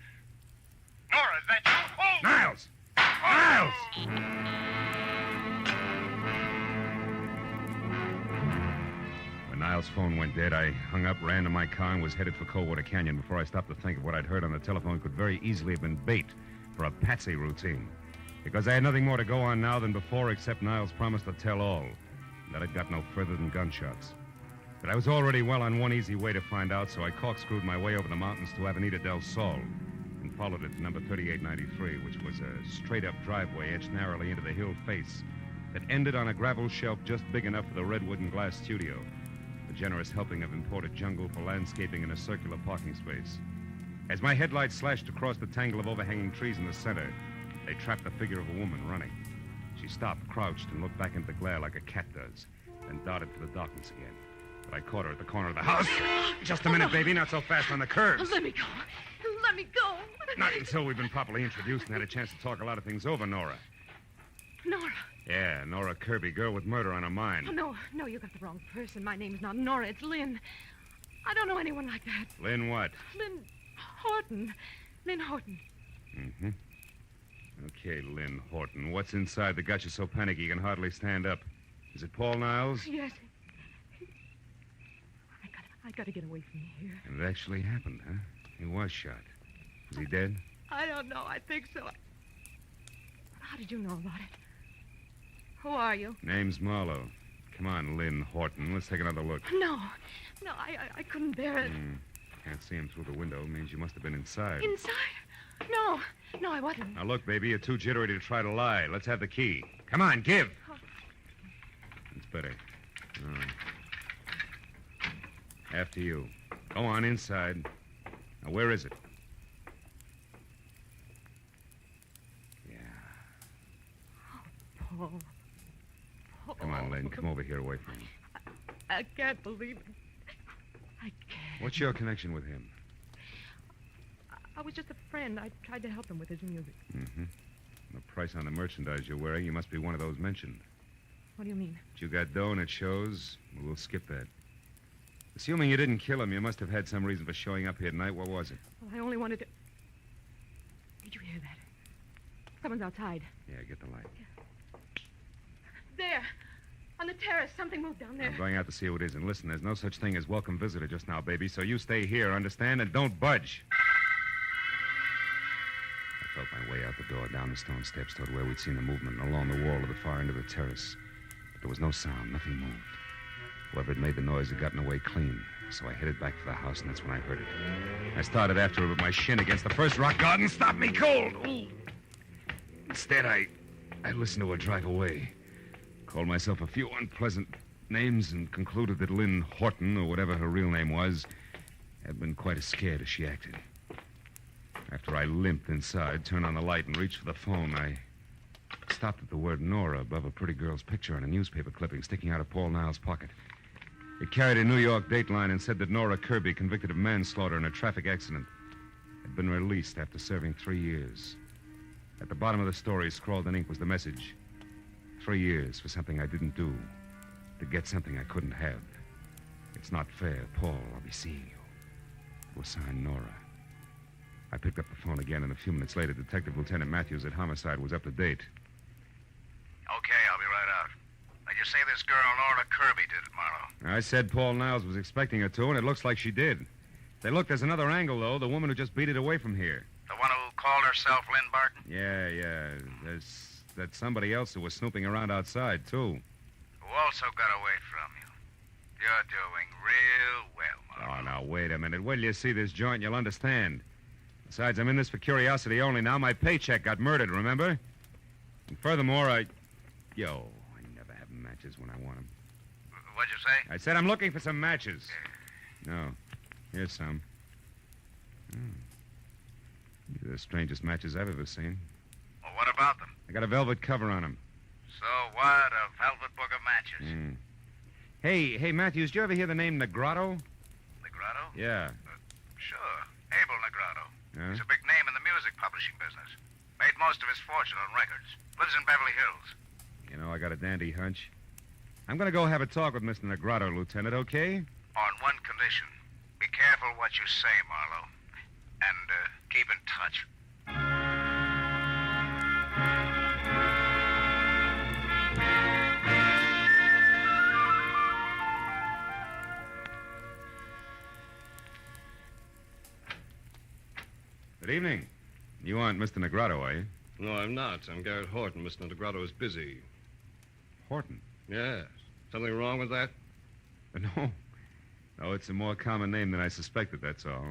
Nora, is that you? Oh! Niles! Niles! When Niles' phone went dead, I hung up, ran to my car, and was headed for Coldwater Canyon before I stopped to think of what I'd heard on the telephone could very easily have been bait for a patsy routine. Because I had nothing more to go on now than before except Niles' promise to tell all. That had got no further than gunshots. But I was already well on one easy way to find out, so I corkscrewed my way over the mountains to Avenida del Sol and followed it to number 3893, which was a straight-up driveway etched narrowly into the hill face that ended on a gravel shelf just big enough for the redwood and glass studio, a generous helping of imported jungle for landscaping in a circular parking space. As my headlights slashed across the tangle of overhanging trees in the center, they trapped the figure of a woman running. She stopped, crouched, and looked back into the glare like a cat does, then darted for the darkness again. But I caught her at the corner of the house. Just a minute, baby, not so fast on the curves. Let me go. Let me go. Not until we've been properly introduced and had a chance to talk a lot of things over, Nora. Nora. Yeah, Nora Kirby, girl with murder on her mind. Oh, no, you got the wrong person. My name is not Nora, it's Lynn. I don't know anyone like that. Lynn what? Lynn Horton. Lynn Horton. Mm-hmm. Okay, Lynn Horton. What's inside that got you so panicky you can hardly stand up? Is it Paul Niles? Yes. I got to get away from here. And it actually happened, huh? He was shot. Is he dead? I don't know. I think so. How did you know about it? Who are you? Name's Marlowe. Come on, Lynn Horton. Let's take another look. No, I couldn't bear it. Can't see him through the window. Means you must have been inside. Inside? No, I wasn't. Now, look, baby, you're too jittery to try to lie. Let's have the key. Come on, give. It's better. After you. Go on, inside. Now, where is it? Yeah. Paul. Come on, Lynn. Come over here away from me. I can't believe it. I can't. What's your connection with him? I was just a friend. I tried to help him with his music. Mm-hmm. The price on the merchandise you're wearing, you must be one of those mentioned. What do you mean? But you got dough and it shows. Well, we'll skip that. Assuming you didn't kill him, you must have had some reason for showing up here tonight. What was it? Well, I only wanted to... Did you hear that? Someone's outside. Yeah, get the light. There. On the terrace. Something moved down there. I'm going out to see who it is. And listen, there's no such thing as welcome visitor just now, baby. So you stay here, understand? And don't budge. I felt my way out the door, down the stone steps toward where we'd seen the movement, and along the wall to the far end of the terrace. But there was no sound. Nothing moved. Whoever had made the noise had gotten away clean. So I headed back for the house, and that's when I heard it. I started after her with my shin against the first rock garden. Stopped me cold. Ooh. Instead, I listened to her drive away. Called myself a few unpleasant names and concluded that Lynn Horton, or whatever her real name was, had been quite as scared as she acted. After I limped inside, turned on the light, and reached for the phone, I stopped at the word Nora above a pretty girl's picture on a newspaper clipping sticking out of Paul Niles' pocket. It carried a New York dateline and said that Nora Kirby, convicted of manslaughter in a traffic accident, had been released after serving 3 years. At the bottom of the story, scrawled in ink, was the message: 3 years for something I didn't do, to get something I couldn't have. It's not fair, Paul. I'll be seeing you. It was signed Nora. I picked up the phone again, and a few minutes later, Detective Lieutenant Matthews at Homicide was up to date. Okay, I'll be right out. Now, you say this girl, Nora Kirby, did it, Marlowe. I said Paul Niles was expecting her to, and it looks like she did. Hey, look, there's another angle, though. The woman who just beat it away from here. The one who called herself Lynn Barton? Yeah. That's somebody else who was snooping around outside, too. Who also got away from you. You're doing real well, Marlowe. Oh, now, wait a minute. Wait till you see this joint, you'll understand. Besides, I'm in this for curiosity only now. My paycheck got murdered, remember? And furthermore, I never have matches when I want them. What'd you say? I said I'm looking for some matches. No. Here's some. These are the strangest matches I've ever seen. Well, what about them? I got a velvet cover on them. So what? A velvet book of matches. Hey, Matthews, did you ever hear the name Negrotto? Negrotto? Yeah. Sure. Abel Negrotto. Huh? He's a big name in the music publishing business. Made most of his fortune on records. Lives in Beverly Hills. You know, I got a dandy hunch. I'm going to go have a talk with Mr. Negrotto, Lieutenant, okay? On one condition. Be careful what you say, Marlowe. And keep in touch. Good evening. You aren't Mr. Negrotto, are you? No, I'm not. I'm Garrett Horton. Mr. Negrotto is busy. Horton? Yes. Something wrong with that? No. No, it's a more common name than I suspected, that's all.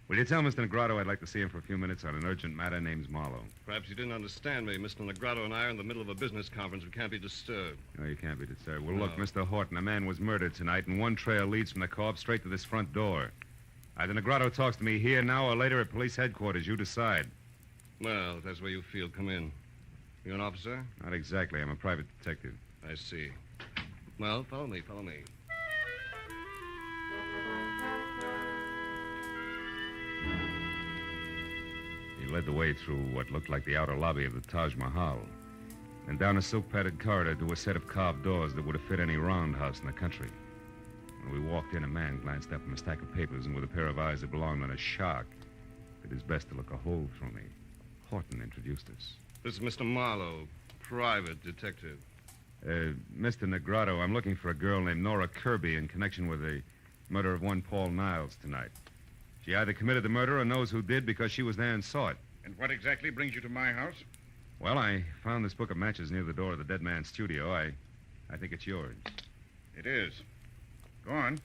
Will you tell Mr. Negrotto I'd like to see him for a few minutes on an urgent matter named Marlowe? Perhaps you didn't understand me. Mr. Negrotto and I are in the middle of a business conference. We can't be disturbed. No, you can't be disturbed. Well, look, Mr. Horton, a man was murdered tonight, and one trail leads from the corpse straight to this front door. Either Negrotto talks to me here now or later at police headquarters. You decide. Well, if that's where you feel, come in. You an officer? Not exactly. I'm a private detective. I see. Well, follow me. He led the way through what looked like the outer lobby of the Taj Mahal, and down a silk-padded corridor to a set of carved doors that would have fit any roundhouse in the country. When we walked in, a man glanced up from a stack of papers and with a pair of eyes that belonged on a shark, did his best to look a hole through me. Horton introduced us. This is Mr. Marlowe, private detective. Mr. Negrotto, I'm looking for a girl named Nora Kirby in connection with the murder of one Paul Niles tonight. She either committed the murder or knows who did because she was there and saw it. And what exactly brings you to my house? Well, I found this book of matches near the door of the dead man's studio. I think it's yours. It is. Go on.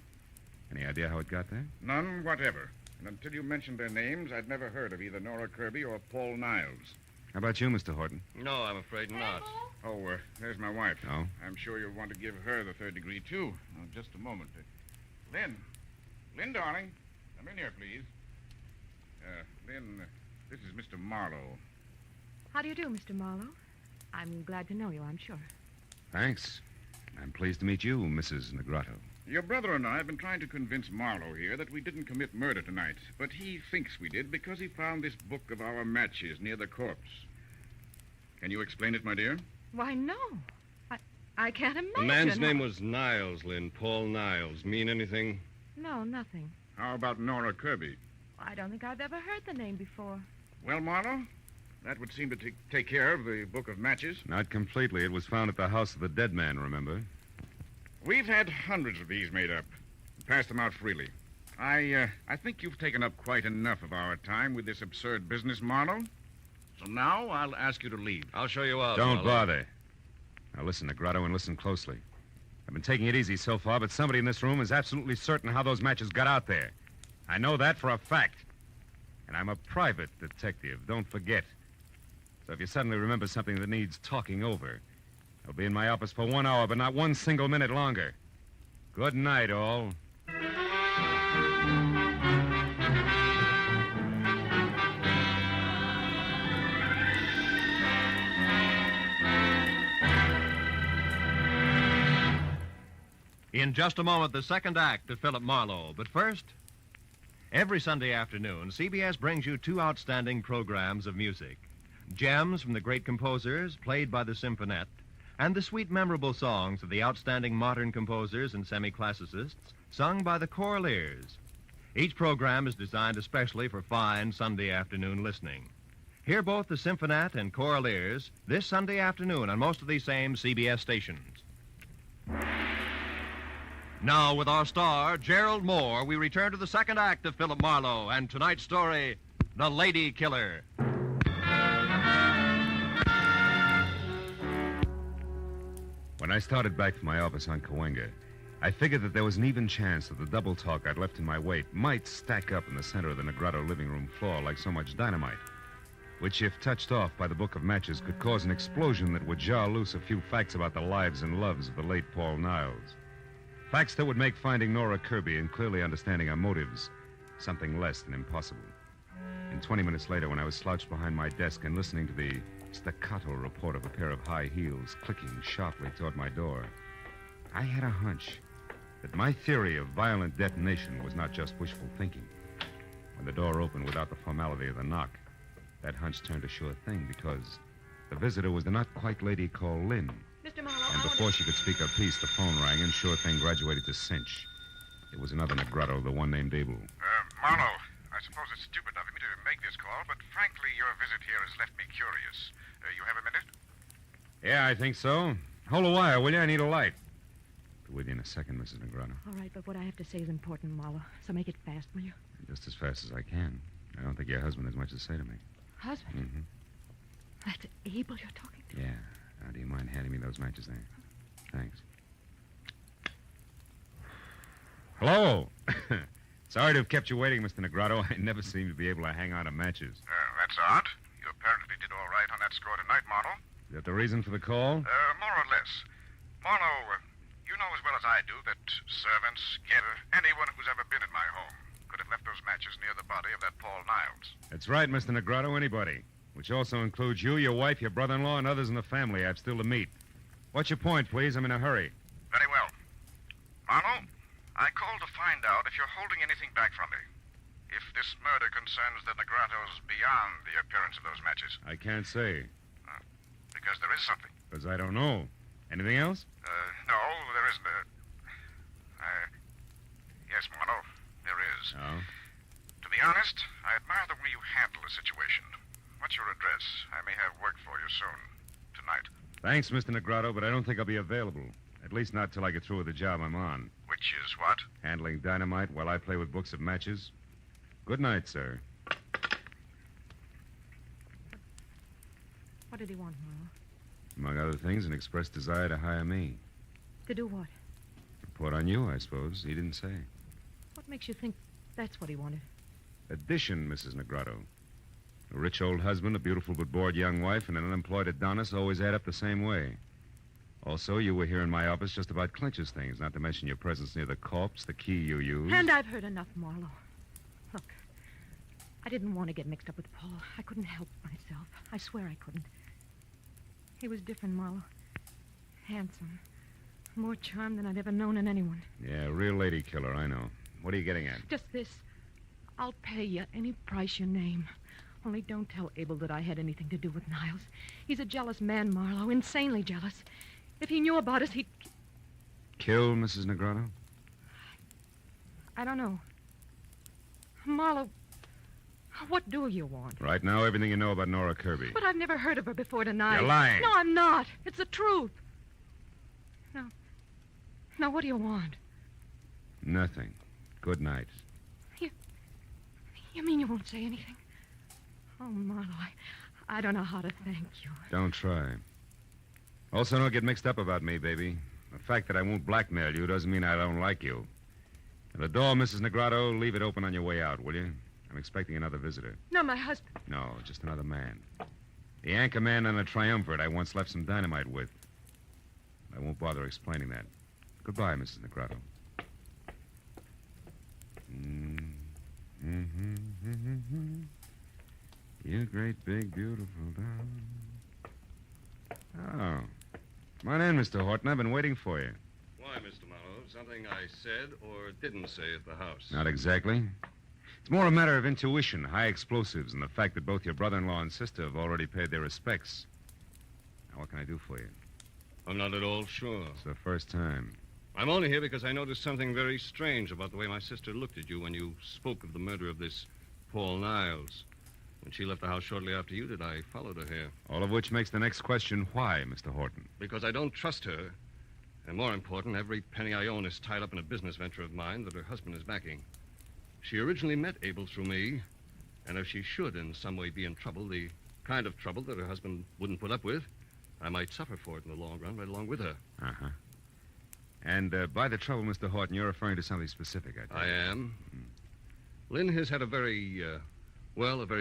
Any idea how it got there? None whatever. And until you mentioned their names, I'd never heard of either Nora Kirby or Paul Niles. How about you, Mr. Horton? No, I'm afraid not. Oh, there's my wife. Oh? I'm sure you'll want to give her the third degree, too. Now, just a moment. Lynn, darling, come in here, please. Lynn, this is Mr. Marlowe. How do you do, Mr. Marlowe? I'm glad to know you, I'm sure. Thanks. I'm pleased to meet you, Mrs. Negrato. Your brother and I have been trying to convince Marlowe here that we didn't commit murder tonight, but he thinks we did because he found this book of our matches near the corpse. Can you explain it, my dear? Why, no. I can't imagine. The man's name was Niles, Lynn. Paul Niles. Mean anything? No, nothing. How about Nora Kirby? I don't think I've ever heard the name before. Well, Marlowe, that would seem to take care of the book of matches. Not completely. It was found at the house of the dead man, remember? We've had hundreds of these made up. Passed them out freely. I think you've taken up quite enough of our time with this absurd business, Marlowe. So now I'll ask you to leave. I'll show you out. Don't bother. Now listen, Negrato, and listen closely. I've been taking it easy so far, but somebody in this room is absolutely certain how those matches got out there. I know that for a fact. And I'm a private detective, don't forget. So if you suddenly remember something that needs talking over, I'll be in my office for 1 hour, but not one single minute longer. Good night, all. In just a moment, the second act of Philip Marlowe. But first, every Sunday afternoon, CBS brings you 2 outstanding programs of music. Gems from the great composers, played by the Symphonette, and the sweet, memorable songs of the outstanding modern composers and semi-classicists, sung by the Choraleers. Each program is designed especially for fine Sunday afternoon listening. Hear both the Symphonette and Choraleers this Sunday afternoon on most of these same CBS stations. Now, with our star, Gerald Moore, we return to the second act of Philip Marlowe and tonight's story, The Lady Killer. When I started back from my office on Cahuenga, I figured that there was an even chance that the double talk I'd left in my wake might stack up in the center of the Negrato living room floor like so much dynamite, which, if touched off by the book of matches, could cause an explosion that would jar loose a few facts about the lives and loves of the late Paul Niles. Facts that would make finding Nora Kirby and clearly understanding her motives something less than impossible. And 20 minutes later, when I was slouched behind my desk and listening to the staccato report of a pair of high heels clicking sharply toward my door, I had a hunch that my theory of violent detonation was not just wishful thinking. When the door opened without the formality of the knock, that hunch turned a sure thing because the visitor was the not-quite lady called Lynn. Mr. Marlowe, And before she could speak her piece, the phone rang, and sure thing graduated to cinch. It was another Negrato, the one named Abel. Marlowe, I suppose it's stupid of me to make this call, but frankly, your visit here has left me curious. You have a minute? Yeah, I think so. Hold the wire, will you? I need a light. Be with you in a second, Mrs. Negrato. All right, but what I have to say is important, Marlowe. So make it fast, will you? Just as fast as I can. I don't think your husband has much to say to me. Husband? Mm-hmm. That's Abel you're talking to? Yeah. Now, do you mind handing me those matches there? Thanks. Hello. Sorry to have kept you waiting, Mr. Negrato. I never seem to be able to hang on to matches. That's odd. You apparently did all right on that score tonight, Marlowe. Is that the reason for the call? More or less. Marlowe, you know as well as I do that servants, anyone who's ever been in my home could have left those matches near the body of that Paul Niles. That's right, Mr. Negrato. Anybody. Which also includes you, your wife, your brother-in-law, and others in the family I've still to meet. What's your point, please? I'm in a hurry. Very well. Marlowe, I called to find out if you're holding anything back from me. If this murder concerns the Negratos beyond the appearance of those matches. I can't say. Because there is something. Because I don't know. Anything else? No, there isn't. Yes, Marlowe, there is. Oh? To be honest, I admire the way you handle the situation. What's your address? I may have work for you soon. Tonight. Thanks, Mr. Negrato, but I don't think I'll be available. At least not till I get through with the job I'm on. Which is what? Handling dynamite while I play with books of matches. Good night, sir. What did he want, Marlowe? Among other things, an express desire to hire me. To do what? Report on you, I suppose. He didn't say. What makes you think that's what he wanted? Addition, Mrs. Negrato. A rich old husband, a beautiful but bored young wife, and an unemployed Adonis always add up the same way. Also, you were here in my office just about clinches things, not to mention your presence near the corpse, the key you used. And I've heard enough, Marlowe. Look, I didn't want to get mixed up with Paul. I couldn't help myself. I swear I couldn't. He was different, Marlowe. Handsome. More charm than I'd ever known in anyone. Yeah, real lady killer, I know. What are you getting at? Just this. I'll pay you any price you name. Only don't tell Abel that I had anything to do with Niles. He's a jealous man, Marlowe. Insanely jealous. If he knew about us, he'd... Kill Mrs. Negrado? I don't know. Marlowe, what do you want? Right now, everything you know about Nora Kirby. But I've never heard of her before tonight. You're lying. No, I'm not. It's the truth. No. Now, what do you want? Nothing. Good night. You mean you won't say anything? Oh, Marlowe, I don't know how to thank you. Don't try. Also, don't get mixed up about me, baby. The fact that I won't blackmail you doesn't mean I don't like you. The door, Mrs. Negrado, leave it open on your way out, will you? I'm expecting another visitor. No, my husband. No, just another man. The anchor man on a triumvirate I once left some dynamite with. I won't bother explaining that. Goodbye, Mrs. Negrado. You great, big, beautiful dog. Oh. Come on in, Mr. Horton. I've been waiting for you. Why, Mr. Marlowe? Something I said or didn't say at the house? Not exactly. It's more a matter of intuition, high explosives, and the fact that both your brother-in-law and sister have already paid their respects. Now, what can I do for you? I'm not at all sure. It's the first time. I'm only here because I noticed something very strange about the way my sister looked at you when you spoke of the murder of this Paul Niles. When she left the house shortly after you did, I followed her here. All of which makes the next question, why, Mr. Horton? Because I don't trust her. And more important, every penny I own is tied up in a business venture of mine that her husband is backing. She originally met Abel through me, and if she should in some way be in trouble, the kind of trouble that her husband wouldn't put up with, I might suffer for it in the long run, right along with her. Uh-huh. And by the trouble, Mr. Horton, you're referring to something specific, I think. I am. Lynn has had a very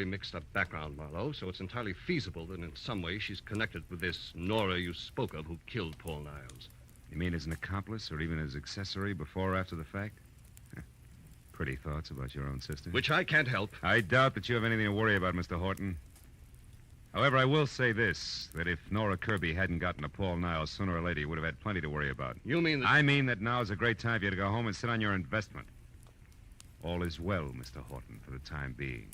mixed-up background, Marlowe, so it's entirely feasible that in some way she's connected with this Nora you spoke of who killed Paul Niles. You mean as an accomplice or even as accessory before or after the fact? Pretty thoughts about your own sister. Which I can't help. I doubt that you have anything to worry about, Mr. Horton. However, I will say this, that if Nora Kirby hadn't gotten to Paul Niles, sooner or later you would have had plenty to worry about. You mean that... I mean that now is a great time for you to go home and sit on your investment. All is well, Mr. Horton, for the time being.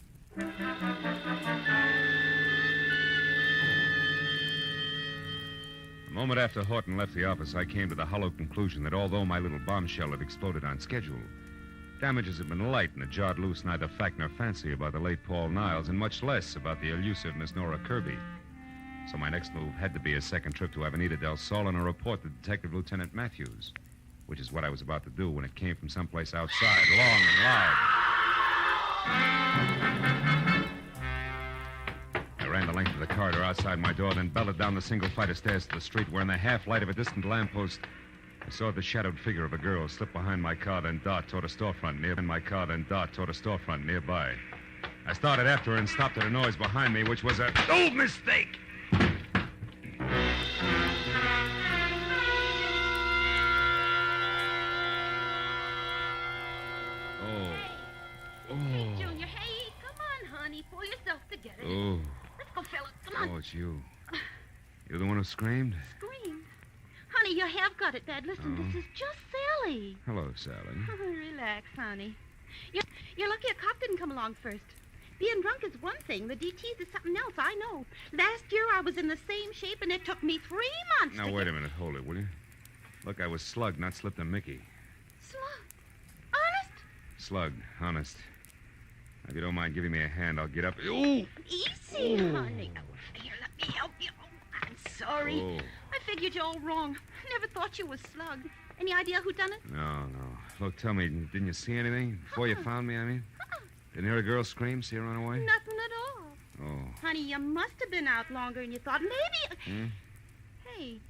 A moment after Horton left the office, I came to the hollow conclusion that although my little bombshell had exploded on schedule, damages had been light and had jarred loose neither fact nor fancy about the late Paul Niles and much less about the elusive Miss Nora Kirby. So my next move had to be a second trip to Avenida del Sol and a report to Detective Lieutenant Matthews, which is what I was about to do when it came from someplace outside, long and loud. I ran the length of the corridor outside my door, then belted down the single flight of stairs to the street where in the half-light of a distant lamppost, I saw the shadowed figure of a girl slip behind my car, then dart toward a storefront nearby. I started after her and stopped at a noise behind me, which was a... Oh, mistake! Junior, hey, come on, honey. Pull yourself together. Oh. Let's go, fellas. Come on. Oh, it's you. You're the one who screamed? Scream. Honey, you have got it bad. Listen, this is just Sally. Hello, Sally. Relax, honey. You're lucky a cop didn't come along first. Being drunk is one thing. The DTs is something else, I know. Last year I was in the same shape, and it took me 3 months Now, wait a minute. Hold it, will you? Look, I was slugged, not slipped a Mickey. Slugged? Honest? Slugged, honest. If you don't mind giving me a hand, I'll get up. Ooh! Easy, honey. Oh, here, let me help you. Oh, I'm sorry. Oh. I figured you all wrong. Never thought you was slugged. Any idea who done it? No. Look, tell me, didn't you see anything? Before you found me, I mean? Didn't hear a girl scream, see her run away? Nothing at all. Oh. Honey, you must have been out longer than you thought. Maybe... Hey,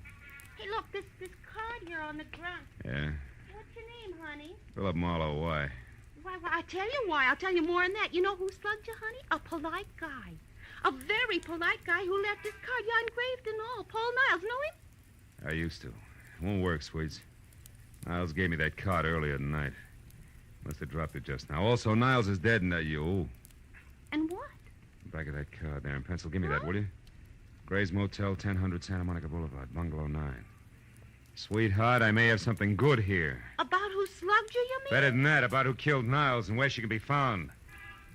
look, this card here on the ground. Yeah? What's your name, honey? Philip Marlowe, why? Why, I tell you why. I'll tell you more than that. You know who slugged you, honey? A polite guy. A very polite guy who left his card. Yeah, engraved and all. Paul Niles, know him? I used to. It won't work, Sweets. Niles gave me that card earlier tonight. Must have dropped it just now. Also, Niles is dead and you. And what? Back of that card there in pencil. Give me that, will you? Gray's Motel, 1000 Santa Monica Boulevard, Bungalow 9. Sweetheart, I may have something good here. About who slugged you, you mean? Better than that, about who killed Niles and where she can be found.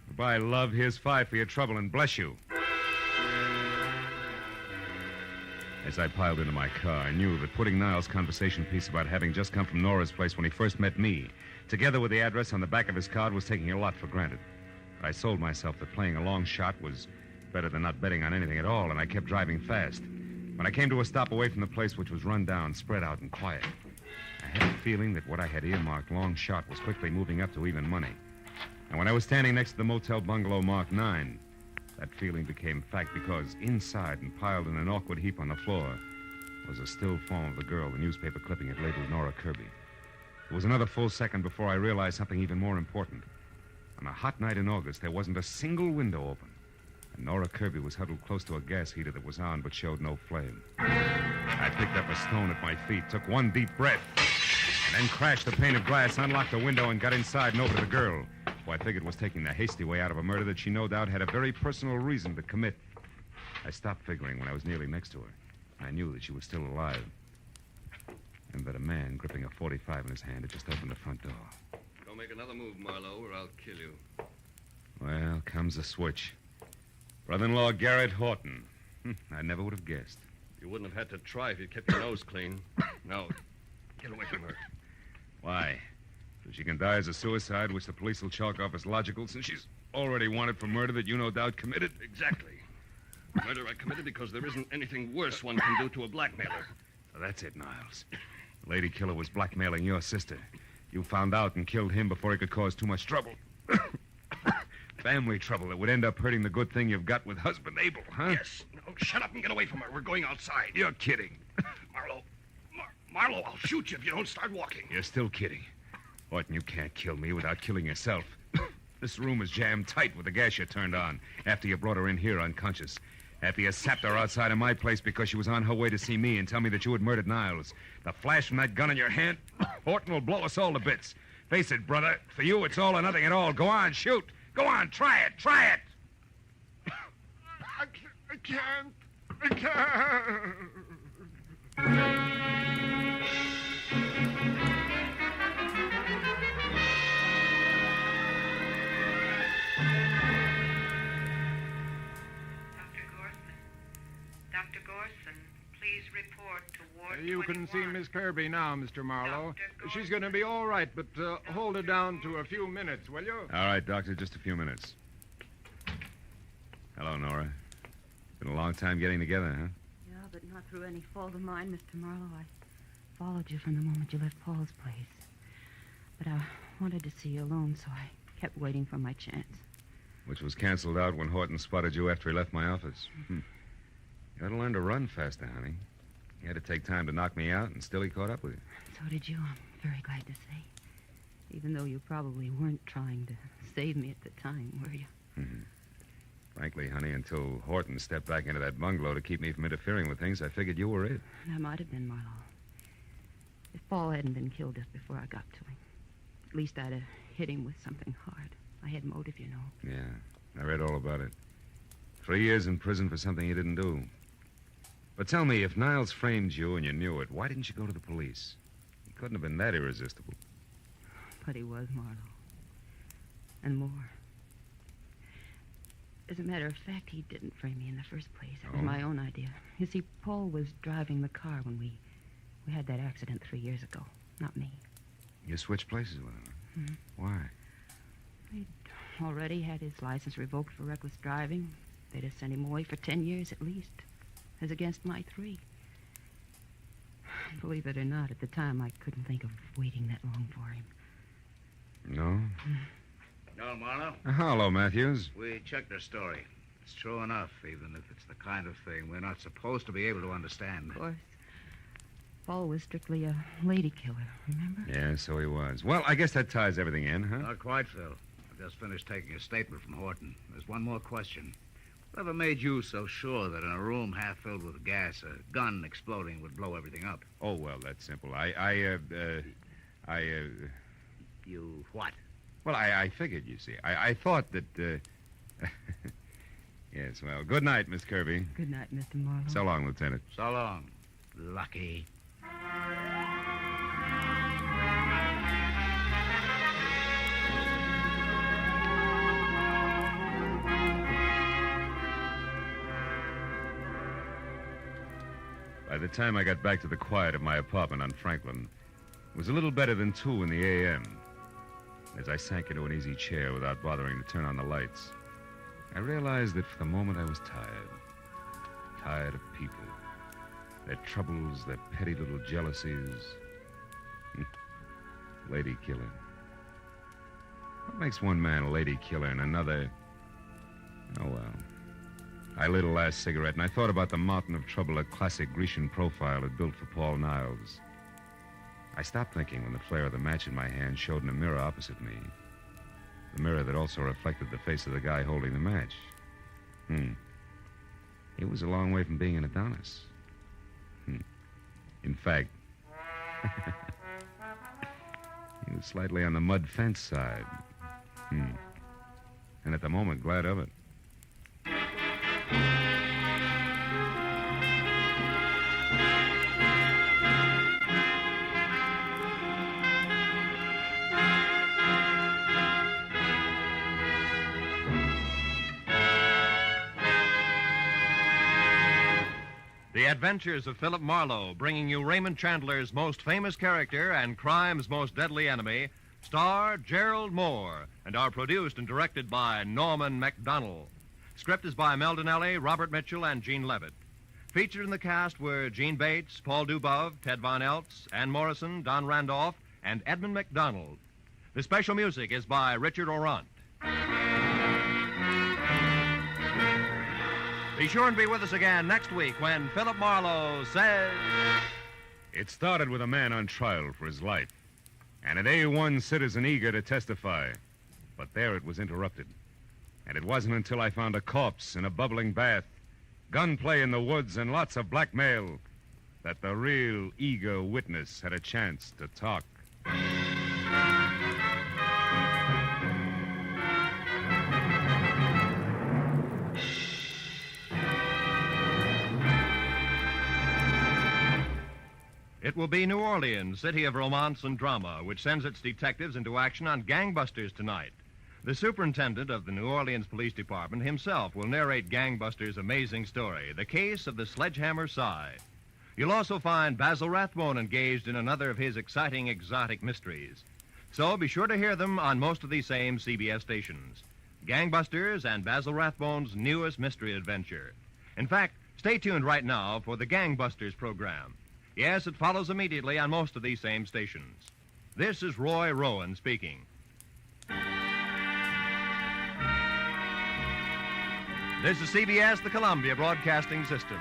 Goodbye, love. Here's 5 for your trouble, and bless you. As I piled into my car, I knew that putting Niles' conversation piece about having just come from Nora's place when he first met me, together with the address on the back of his card, was taking a lot for granted. I sold myself that playing a long shot was better than not betting on anything at all, and I kept driving fast. When I came to a stop away from the place, which was run down, spread out, and quiet, I had a feeling that what I had earmarked long shot was quickly moving up to even money. And when I was standing next to the motel bungalow marked 9, that feeling became fact because inside and piled in an awkward heap on the floor was a still form of the girl the newspaper clipping had labeled Nora Kirby. It was another full second before I realized something even more important. On a hot night in August, there wasn't a single window open. And Nora Kirby was huddled close to a gas heater that was on but showed no flame. I picked up a stone at my feet, took one deep breath, and then crashed the pane of glass, unlocked the window, and got inside and over to the girl, who I figured was taking the hasty way out of a murder that she no doubt had a very personal reason to commit. I stopped figuring when I was nearly next to her. I knew that she was still alive, and that a man gripping a .45 in his hand had just opened the front door. Don't make another move, Marlowe, or I'll kill you. Well, comes the switch. Brother-in-law Garrett Horton. I never would have guessed. You wouldn't have had to try if you kept your nose clean. No, get away from her. Why? So she can die as a suicide, which the police will chalk off as logical, since she's already wanted for murder that you no doubt committed? Exactly. Murder I committed because there isn't anything worse one can do to a blackmailer. So that's it, Niles. The lady killer was blackmailing your sister. You found out and killed him before he could cause too much trouble. Family trouble that would end up hurting the good thing you've got with husband Abel, huh? Yes. No, shut up and get away from her. We're going outside. You're kidding. Marlowe. Marlowe, I'll shoot you if you don't start walking. You're still kidding. Horton, you can't kill me without killing yourself. This room is jammed tight with the gas you turned on after you brought her in here unconscious. After you sapped her outside of my place because she was on her way to see me and tell me that you had murdered Niles. The flash from that gun in your hand, Horton will blow us all to bits. Face it, brother. For you, it's all or nothing at all. Go on, shoot. Go on, try it. Try it. I can't. I can't. Dr. Gorson, please report to Ward You can see Miss Kirby now, Mr. Marlowe. She's going to be all right, but hold her down to a few minutes, will you? All right, Doctor, just a few minutes. Hello, Nora. Been a long time getting together, huh? Yeah, but not through any fault of mine, Mr. Marlowe. I followed you from the moment you left Paul's place. But I wanted to see you alone, so I kept waiting for my chance. Which was canceled out when Horton spotted you after he left my office. You gotta learn to run faster, honey. He had to take time to knock me out, and still he caught up with you. So did you, I'm very glad to say. Even though you probably weren't trying to save me at the time, were you? Frankly, honey, until Horton stepped back into that bungalow to keep me from interfering with things, I figured you were it. That might have been Marlowe. If Paul hadn't been killed just before I got to him, at least I'd have hit him with something hard. I had motive, you know. Yeah, I read all about it. 3 years in prison for something you didn't do. But tell me, if Niles framed you and you knew it, why didn't you go to the police? He couldn't have been that irresistible. But he was, Marlowe. And more. As a matter of fact, he didn't frame me in the first place. It was my own idea. You see, Paul was driving the car when we had that accident 3 years ago. Not me. You switched places with him? Why? He'd already had his license revoked for reckless driving. They'd have sent him away for 10 years at least, as against my 3. Believe it or not, at the time, I couldn't think of waiting that long for him. No? No, Marlowe? Hello, Matthews. We checked her story. It's true enough, even if it's the kind of thing we're not supposed to be able to understand. Of course. Paul was strictly a lady killer, remember? Yeah, so he was. Well, I guess that ties everything in, huh? Not quite, Phil. I just finished taking a statement from Horton. There's one more question. Whatever made you so sure that in a room half filled with gas, a gun exploding would blow everything up? Oh, well, that's simple. You what? Well, I figured, you see. I thought that, Yes, well, good night, Miss Kirby. Good night, Mr. Marlowe. So long, Lieutenant. So long. Lucky. By the time I got back to the quiet of my apartment on Franklin, it was a little better than 2 in the a.m. As I sank into an easy chair without bothering to turn on the lights, I realized that for the moment I was tired. Tired of people. Their troubles, their petty little jealousies. Lady killer. What makes one man a lady killer and another... Oh, well. I lit a last cigarette, and I thought about the mountain of trouble a classic Grecian profile had built for Paul Niles. I stopped thinking when the flare of the match in my hand showed in a mirror opposite me. The mirror that also reflected the face of the guy holding the match. He was a long way from being an Adonis. In fact, he was slightly on the mud fence side. And at the moment, glad of it. The Adventures of Philip Marlowe, bringing you Raymond Chandler's most famous character and crime's most deadly enemy, star Gerald Moore, and are produced and directed by Norman MacDonald. Script is by Mel Donnelly, Robert Mitchell, and Gene Levitt. Featured in the cast were Gene Bates, Paul Dubov, Ted Von Eltz, Ann Morrison, Don Randolph, and Edmund MacDonald. The special music is by Richard Orant. Be sure and be with us again next week when Philip Marlowe says... It started with a man on trial for his life, and an A1 citizen eager to testify. But there it was interrupted. And it wasn't until I found a corpse in a bubbling bath, gunplay in the woods, and lots of blackmail that the real eager witness had a chance to talk. It will be New Orleans, city of romance and drama, which sends its detectives into action on gangbusters tonight. The superintendent of the New Orleans Police Department himself will narrate Gangbusters' amazing story, The Case of the Sledgehammer Sigh. You'll also find Basil Rathbone engaged in another of his exciting exotic mysteries. So be sure to hear them on most of these same CBS stations. Gangbusters and Basil Rathbone's newest mystery adventure. In fact, stay tuned right now for the Gangbusters program. Yes, it follows immediately on most of these same stations. This is Roy Rowan speaking. This is CBS, the Columbia Broadcasting System.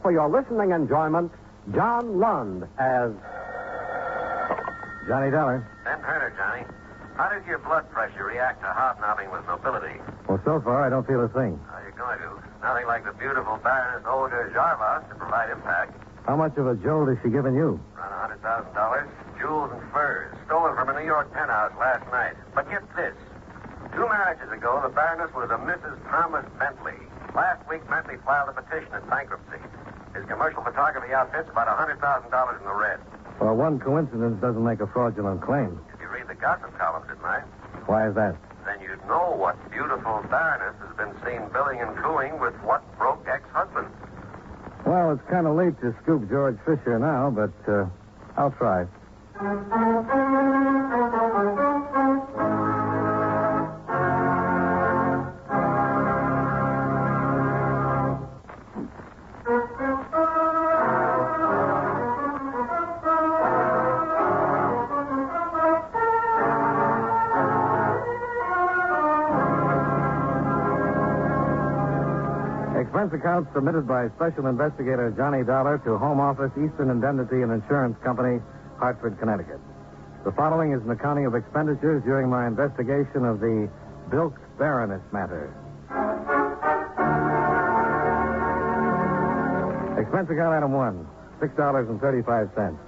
For your listening enjoyment, John Lund as Johnny Dollar. Ben Turner, Johnny. How does your blood pressure react to hobnobbing with nobility? Well, so far, I don't feel a thing. How are you going to? Nothing like the beautiful Baroness Older Jarvas to provide impact. How much of a jolt is she giving you? Around $100,000. Jewels and furs. Stolen from a New York penthouse last night. But get this. 2 marriages ago, the Baroness was a Mrs. Thomas Bentley. Last week, Bentley filed a petition in bankruptcy. His commercial photography outfit's about $100,000 in the red. Well, one coincidence doesn't make a fraudulent claim. If you read the gossip columns at night, Why is that? then you'd know what beautiful Baroness has been seen billing and cooing with what broke ex-husband. Well, it's kind of late to scoop George Fisher now, but I'll try. Expense account submitted by Special Investigator Johnny Dollar to Home Office, Eastern Indemnity and Insurance Company, Hartford, Connecticut. The following is an accounting of expenditures during my investigation of the Bilked Baroness matter. Expense account item 1, $6.35.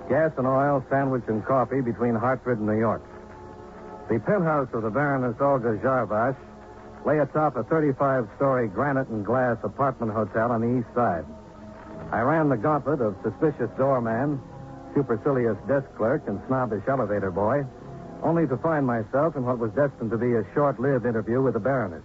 Gas and oil, sandwich, and coffee between Hartford and New York. The penthouse of the Baroness Olga Jarvash lay atop a 35-story granite and glass apartment hotel on the east side. I ran the gauntlet of suspicious doorman, supercilious desk clerk, and snobbish elevator boy, only to find myself in what was destined to be a short-lived interview with the Baroness.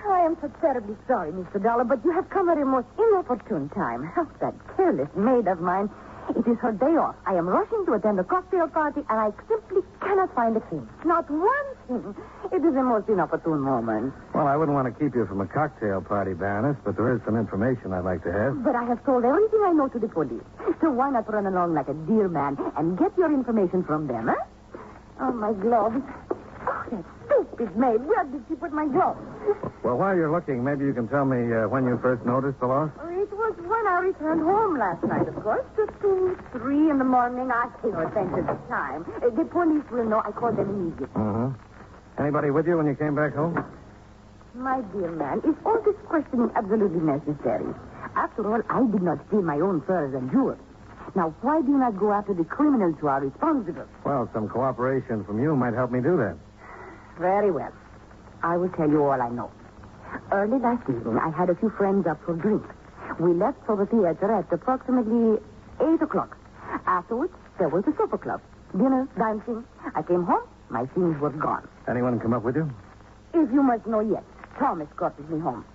I am so terribly sorry, Mr. Dollar, but you have come at a most inopportune time. Oh, that careless maid of mine. It is her day off. I am rushing to attend a cocktail party, and I simply cannot find a thing. Not one thing. It is a most inopportune moment. Well, I wouldn't want to keep you from a cocktail party, Baroness, but there is some information I'd like to have. But I have told everything I know to the police. So why not run along like a dear man and get your information from them, huh? Oh, my gloves. Oh, that stupid maid. Where did she put my gloves? Well, while you're looking, maybe you can tell me when you first noticed the loss? It was when I returned home last night, of course. Just 2, 3 in the morning. I paid no attention at the time. The police will know. I called them immediately. Mm-hmm. Anybody with you when you came back home? My dear man, is all this questioning absolutely necessary? After all, I did not steal my own furs and jewels. Now, why do you not go after the criminals who are responsible? Well, some cooperation from you might help me do that. Very well. I will tell you all I know. Early last evening, I had a few friends up for drinks. We left for the theater at approximately 8 o'clock. Afterwards, there was the supper club. Dinner, dancing. I came home. My things were gone. Anyone come up with you? If you must know yet, Thomas escorted me home.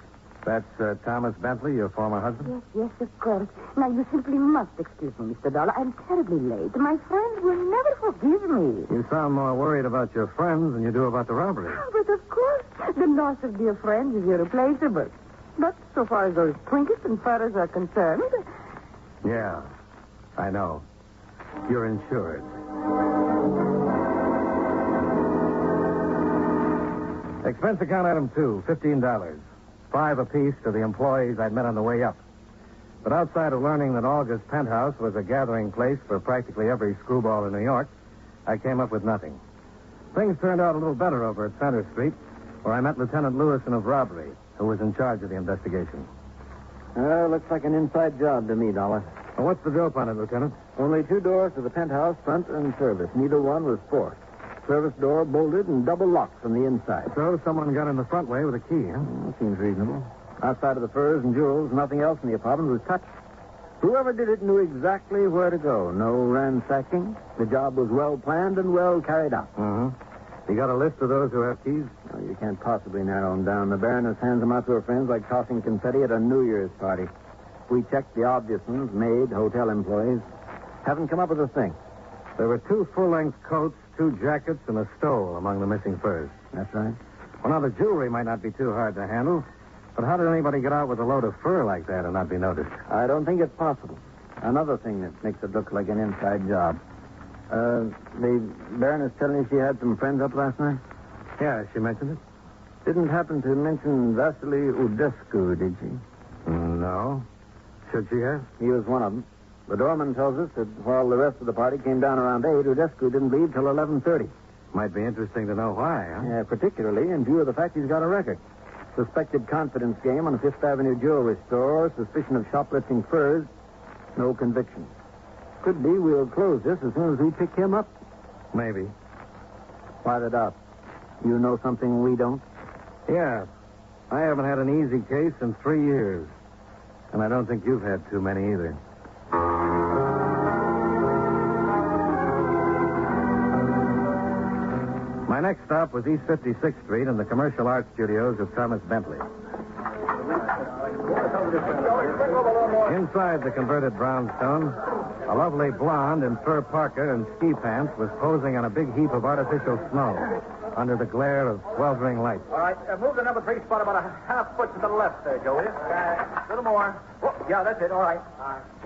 That's Thomas Bentley, your former husband? Yes, of course. Now, you simply must excuse me, Mr. Dollar. I'm terribly late. My friends will never forgive me. You sound more worried about your friends than you do about the robbery. But, of course, the loss of dear friends is irreplaceable. But so far as those trinkets and furs are concerned... Yeah, I know. You're insured. Expense account item 2, $15. 5 apiece to the employees I'd met on the way up. But outside of learning that Olga's penthouse was a gathering place for practically every screwball in New York, I came up with nothing. Things turned out a little better over at Center Street, where I met Lieutenant Lewison of robbery, who was in charge of the investigation. Looks like an inside job to me, Dollar. Well, what's the dope on it, Lieutenant? Only 2 doors to the penthouse, front and service. Neither one was forced. Service door bolted and double locked from the inside. So someone got in the front way with a key, huh? Seems reasonable. Outside of the furs and jewels, nothing else in the apartment was touched. Whoever did it knew exactly where to go. No ransacking. The job was well planned and well carried out. Mm-hmm. You got a list of those who have keys? No, you can't possibly narrow them down. The Baroness hands them out to her friends like tossing confetti at a New Year's party. We checked the obvious ones, maid, hotel employees. Haven't come up with a thing. There were 2 full-length coats, 2 jackets, and a stole among the missing furs. That's right. Well, now, the jewelry might not be too hard to handle, but how did anybody get out with a load of fur like that and not be noticed? I don't think it's possible. Another thing that makes it look like an inside job. The Baroness telling you she had some friends up last night? Yeah, she mentioned it. Didn't happen to mention Vasily Udescu, did she? No. Should she have? He was one of them. The doorman tells us that while the rest of the party came down around 8, Udescu didn't leave till 11:30. Might be interesting to know why, huh? Yeah, particularly in view of the fact he's got a record. Suspected confidence game on a Fifth Avenue jewelry store, suspicion of shoplifting furs, no conviction. Could be we'll close this as soon as we pick him up. Maybe. Why the doubt? You know something we don't? Yeah. I haven't had an easy case in 3 years. And I don't think you've had too many either. My next stop was East 56th Street in the commercial art studios of Thomas Bentley. Inside the converted brownstone, a lovely blonde in fur parka and ski pants was posing on a big heap of artificial snow under the glare of sweltering lights. All right, move the number 3 spot about a half foot to the left there, Joey. A little more. Oh, yeah, that's it. All right.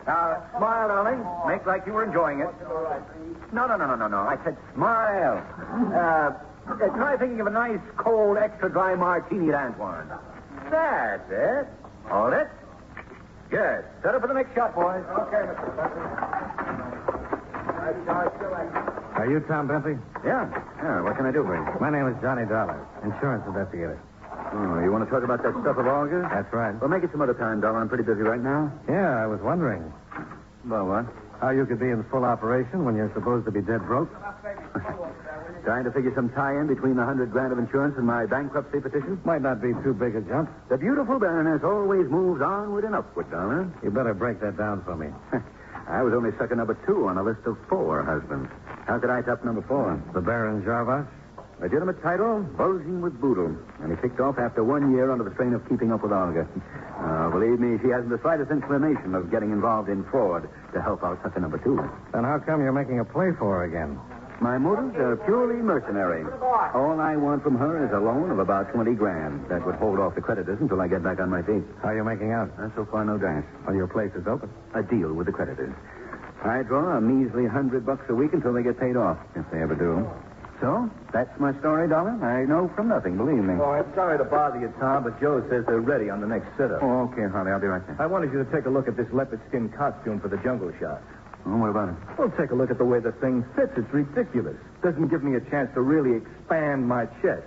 Now, smile, darling. Make like you were enjoying it. No. I said smile. Try thinking of a nice, cold, extra dry martini at Antoine. That's it. Hold it. Good. Set up for the next shot, boys. Okay, Mr. Are you Tom Bentley? Yeah. What can I do for you? My name is Johnny Dollar, insurance investigator. Oh, you want to talk about that stuff of Olga's? That's right. Well, make it some other time, Dollar. I'm pretty busy right now. Yeah, I was wondering About what? how you could be in full operation when you're supposed to be dead broke. Trying to figure some tie-in between the $100,000 of insurance and my bankruptcy petition? Might not be too big a jump. The beautiful Baroness always moves onward and upward, Dollar. You better break that down for me. I was only sucker number 2 on a list of 4 husbands. How could I top number 4? The Baron Jarvash? Legitimate title, bulging with boodle. And he kicked off after 1 year under the strain of keeping up with Olga. Believe me, she hasn't the slightest inclination of getting involved in fraud to help out sucker number 2. Then how come you're making a play for her again? My motives are purely mercenary. All I want from her is a loan of about $20,000 that would hold off the creditors until I get back on my feet. How are you making out? So far, no dash. Well, your place is open. A deal with the creditors. I draw a measly $100 a week until they get paid off, if they ever do. So, that's my story, Dollar. I know from nothing, believe me. Oh, I'm sorry to bother you, Tom, but Joe says they're ready on the next sit-up. Oh, okay, Harley. I'll be right there. I wanted you to take a look at this leopard skin costume for the jungle shot. Oh, what about it? Well, take a look at the way the thing fits. It's ridiculous. Doesn't give me a chance to really expand my chest.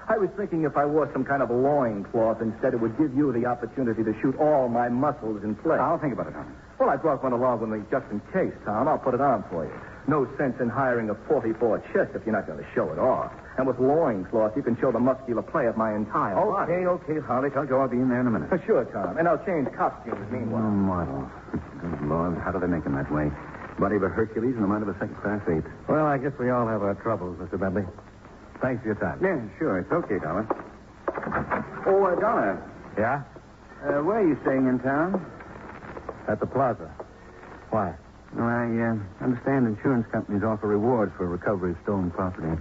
I was thinking if I wore some kind of loincloth instead, it would give you the opportunity to shoot all my muscles in place. I'll think about it, Harley. Well, I brought one along with me just in case, Tom. I'll put it on for you. No sense in hiring a 44 chest if you're not going to show it off. And with loincloth, you can show the muscular play of my entire body. Okay, Harley. Tell Joe I'll be in there in a minute. Sure, Tom. And I'll change costumes meanwhile. Model. Good Lord, how do they make them that way? Body of a Hercules and the mind of a second-class ape. Well, I guess we all have our troubles, Mr. Bentley. Thanks for your time. Yeah, sure. It's okay, Dollar. Oh, Dollar. Yeah? Where are you staying in town? At the plaza. Why? Well, I understand insurance companies offer rewards for recovery of stolen property.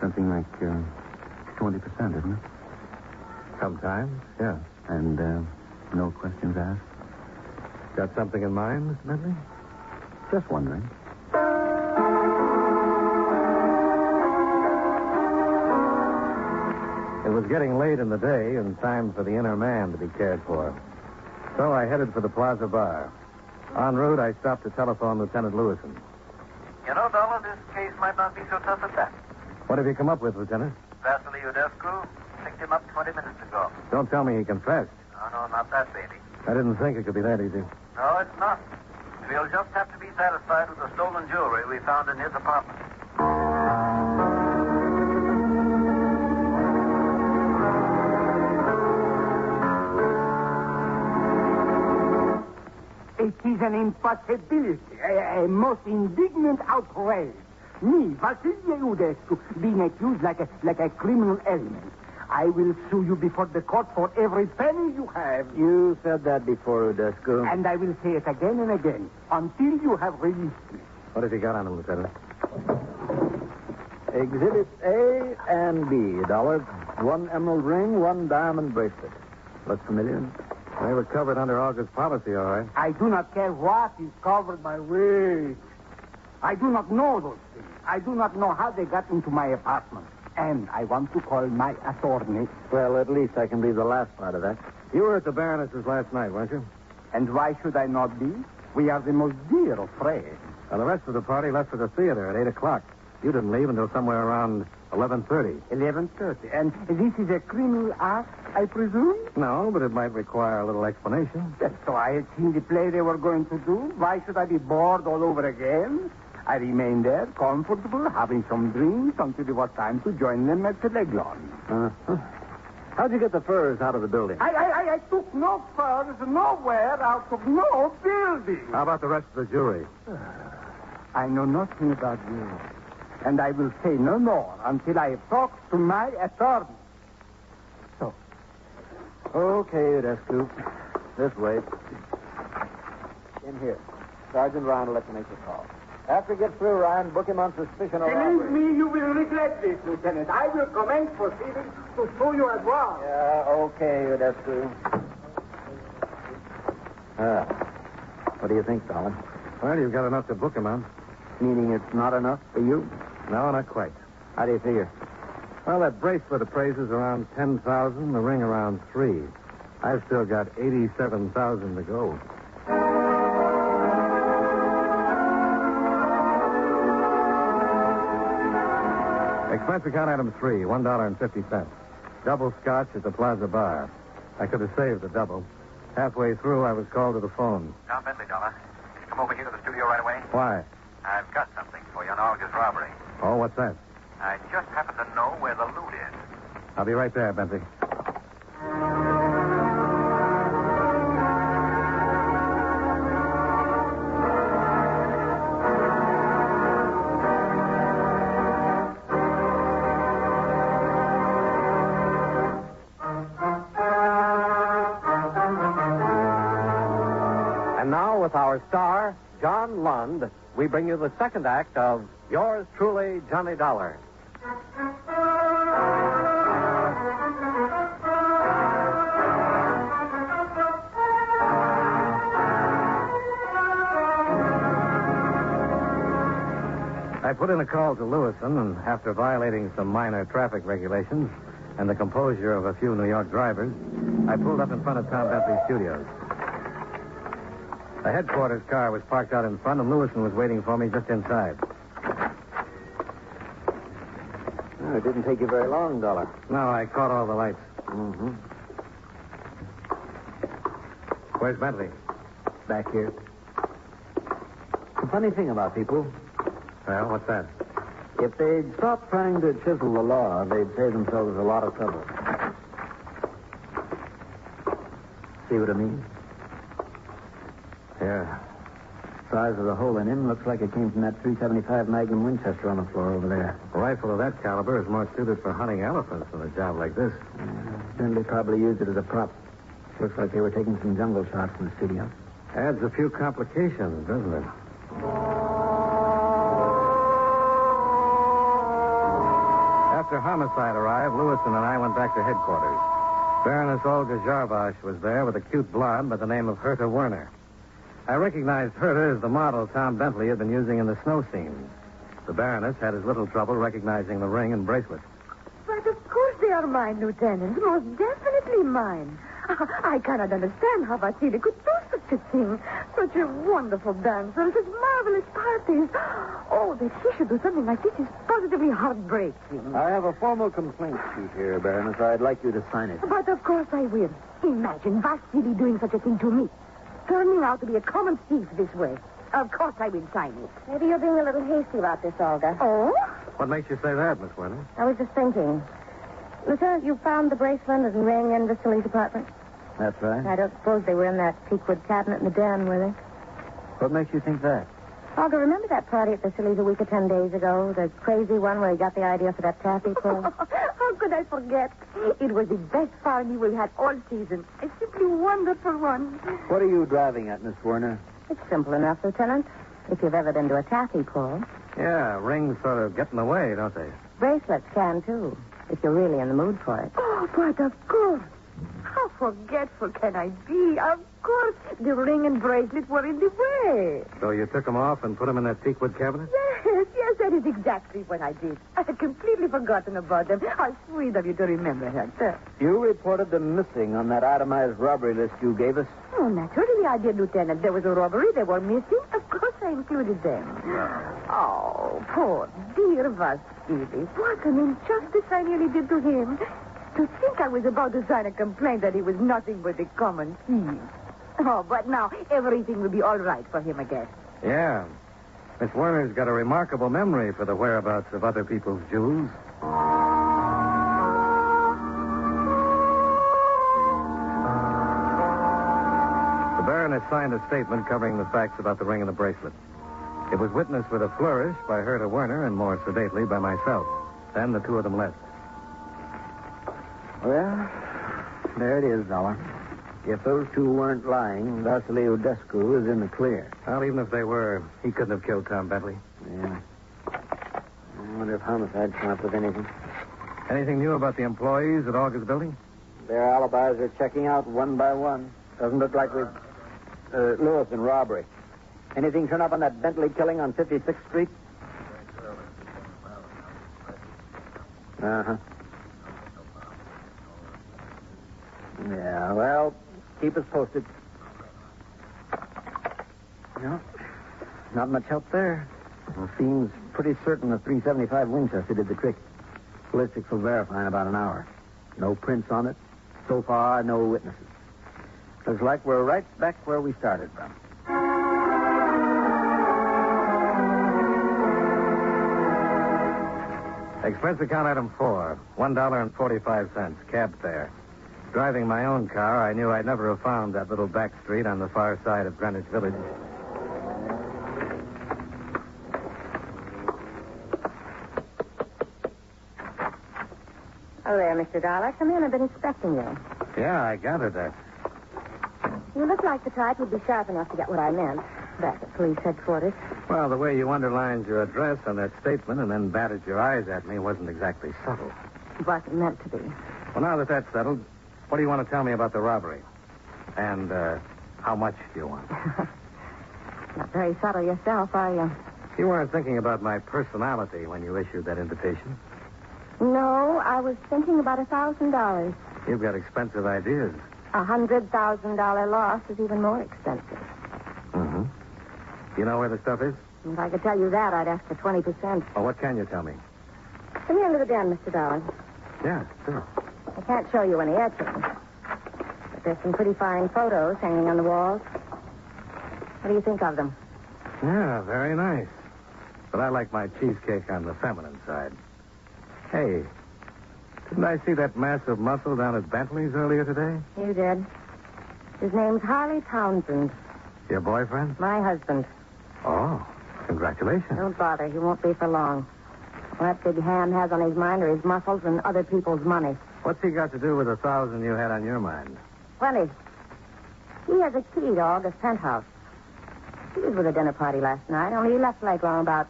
Something like 20%, isn't it? Sometimes, yeah. And no questions asked? Got something in mind, Mr. Bentley? Just wondering. It was getting late in the day and time for the inner man to be cared for. So I headed for the Plaza Bar. En route, I stopped to telephone Lieutenant Lewison. You know, Dollar, this case might not be so tough a task. What have you come up with, Lieutenant? Vasily Udescu picked him up 20 minutes ago. Don't tell me he confessed. No, not that, baby. I didn't think it could be that easy. No, it's not. We'll just have to be satisfied with the stolen jewelry we found in his apartment. It is an impossibility, a most indignant outrage. Me, Vasily Udescu, being accused like a criminal element. I will sue you before the court for every penny you have. You said that before, Udescu. And I will say it again and again until you have released me. What have you got on him, Lieutenant? Exhibits A and B, Dollar. 1 emerald ring, 1 diamond bracelet. Look familiar? They were covered under August policy, all right. I do not care what is covered by weight. I do not know those things. I do not know how they got into my apartment. And I want to call my attorney. Well, at least I can believe the last part of that. You were at the Baroness's last night, weren't you? And why should I not be? We are the most dear of friends. Well, the rest of the party left for the theater at 8 o'clock. You didn't leave until somewhere around 11:30. 11:30. And this is a criminal act, I presume? No, but it might require a little explanation. So I had seen the play they were going to do. Why should I be bored all over again? I remained there, comfortable, having some drinks until it was time to join them at the Leglon. How'd you get the furs out of the building? I took no furs nowhere out of no building. How about the rest of the jury? I know nothing about you. And I will say no more until I have talked to my attorney. So. Okay, Udescu. This way. In here. Sergeant Ryan will let you make the call. After he gets through, Ryan, book him on suspicion of robbery. Believe me, you will regret this, Lieutenant. I will commence proceedings to sue you as well. Yeah, okay, Udescu. What do you think, Dollar? Well, you've got enough to book him on. Meaning it's not enough for you? No, not quite. How do you figure? Well, that bracelet appraises around 10,000, the ring around 3. I've still got 87,000 to go. Expense account item 3, $1.50. Double scotch at the Plaza Bar. I could have saved the double. Halfway through, I was called to the phone. Tom Bentley, Dollar. Come over here to the studio right away. Why? I've got something for you on Olga's robbery. Oh, what's that? I just happen to know where the loot is. I'll be right there, Bentley. And now, with our star, John Lund, we bring you the second act of Yours Truly, Johnny Dollar. I put in a call to Lewison, and after violating some minor traffic regulations and the composure of a few New York drivers, I pulled up in front of Tom Bentley's studios. The headquarters car was parked out in front, and Lewison was waiting for me just inside. Oh, it didn't take you very long, Dollar. No, I caught all the lights. Mm-hmm. Where's Bentley? Back here. The funny thing about people, Well, what's that? if they'd stop trying to chisel the law, they'd save themselves a lot of trouble. See what I mean? Yeah. Size of the hole in him looks like it came from that .375 Magnum Winchester on the floor over there. A rifle of that caliber is more suited for hunting elephants than a job like this. Bentley probably used it as a prop. Looks like they were taking some jungle shots in the studio. Adds a few complications, doesn't it? After Homicide arrived, Lewison and I went back to headquarters. Baroness Olga Jarvash was there with a cute blonde by the name of Herta Werner. I recognized Herta as the model Tom Bentley had been using in the snow scenes. The Baroness had as little trouble recognizing the ring and bracelet. But of course they are mine, Lieutenant. Most definitely mine. I cannot understand how Vasily could do such a thing. Such a wonderful dancer, such marvelous parties. Oh, that he should do something like this is positively heartbreaking. I have a formal complaint sheet here, Baroness. I'd like you to sign it. But of course I will. Imagine Vasily doing such a thing to me. Turning out to be a common thief this way. Of course I will sign it. Maybe you're being a little hasty about this, Olga. Oh? What makes you say that, Miss Werner? I was just thinking. Lieutenant, you found the bracelet and ring in Vasily's apartment? That's right. I don't suppose they were in that teakwood cabinet in the den, were they? What makes you think that? Olga, remember that party at Vasily's a week or 10 days ago? The crazy one where he got the idea for that taffy pull? How could I forget? It was the best party we've had all season. A simply wonderful one. What are you driving at, Miss Werner? It's simple enough, Lieutenant. If you've ever been to a taffy pull. Yeah, rings sort of get in the way, don't they? Bracelets can, too, if you're really in the mood for it. Oh, but of course. How forgetful can I be? Of course, the ring and bracelet were in the way. So you took them off and put them in that teakwood cabinet? Yes, that is exactly what I did. I had completely forgotten about them. How sweet of you to remember that. You reported them missing on that itemized robbery list you gave us. Oh, naturally I did, Lieutenant. There was a robbery. They were missing. Of course I included them. Oh, poor dear Vasily. What an injustice I nearly did to him. To think I was about to sign a complaint that he was nothing but a common thief. Oh, but now everything will be all right for him again. Yeah. Miss Werner's got a remarkable memory for the whereabouts of other people's jewels. The Baroness signed a statement covering the facts about the ring and the bracelet. It was witnessed with a flourish by Herta Werner and more sedately by myself. Then the two of them left. Well, there it is, Dollar. If those two weren't lying, Vasily Odescu is in the clear. Well, even if they were, he couldn't have killed Tom Bentley. Yeah. I wonder if Homicide come up with anything. Anything new about the employees at Olga's building? Their alibis are checking out one by one. Doesn't look like we've... Lewis and robbery. Anything turn up on that Bentley killing on 56th Street? Uh-huh. Yeah, well, keep us posted. No, not much help there. It seems pretty certain the .375 Winchester did the trick. Ballistics will verify in about an hour. No prints on it. So far, no witnesses. Looks like we're right back where we started from. Expense account item 4, $1.45, cab fare. Driving my own car, I knew I'd never have found that little back street on the far side of Greenwich Village. Oh, there, Mr. Dollar. Come in. I've been expecting you. Yeah, I gathered that. You look like the type who'd be sharp enough to get what I meant. Back at police headquarters. Well, the way you underlined your address on that statement and then batted your eyes at me wasn't exactly subtle. It wasn't meant to be. Well, now that that's settled, what do you want to tell me about the robbery? And how much do you want? Not very subtle yourself, are you? You weren't thinking about my personality when you issued that invitation. No, I was thinking about $1,000. You've got expensive ideas. $100,000 loss is even more expensive. Mm-hmm. You know where the stuff is? If I could tell you that, I'd ask for 20%. Well, what can you tell me? Come here to the den, Mr. Dollar. Yeah, sure. I can't show you any etchings. But there's some pretty fine photos hanging on the walls. What do you think of them? Yeah, very nice. But I like my cheesecake on the feminine side. Hey, didn't I see that massive muscle down at Bentley's earlier today? You did. His name's Harley Townsend. Your boyfriend? My husband. Oh, congratulations. Don't bother. He won't be for long. What that big ham has on his mind are his muscles and other people's money. What's he got to do with 1,000 you had on your mind? Plenty. He has a key to August penthouse. He was with a dinner party last night, only he left like around about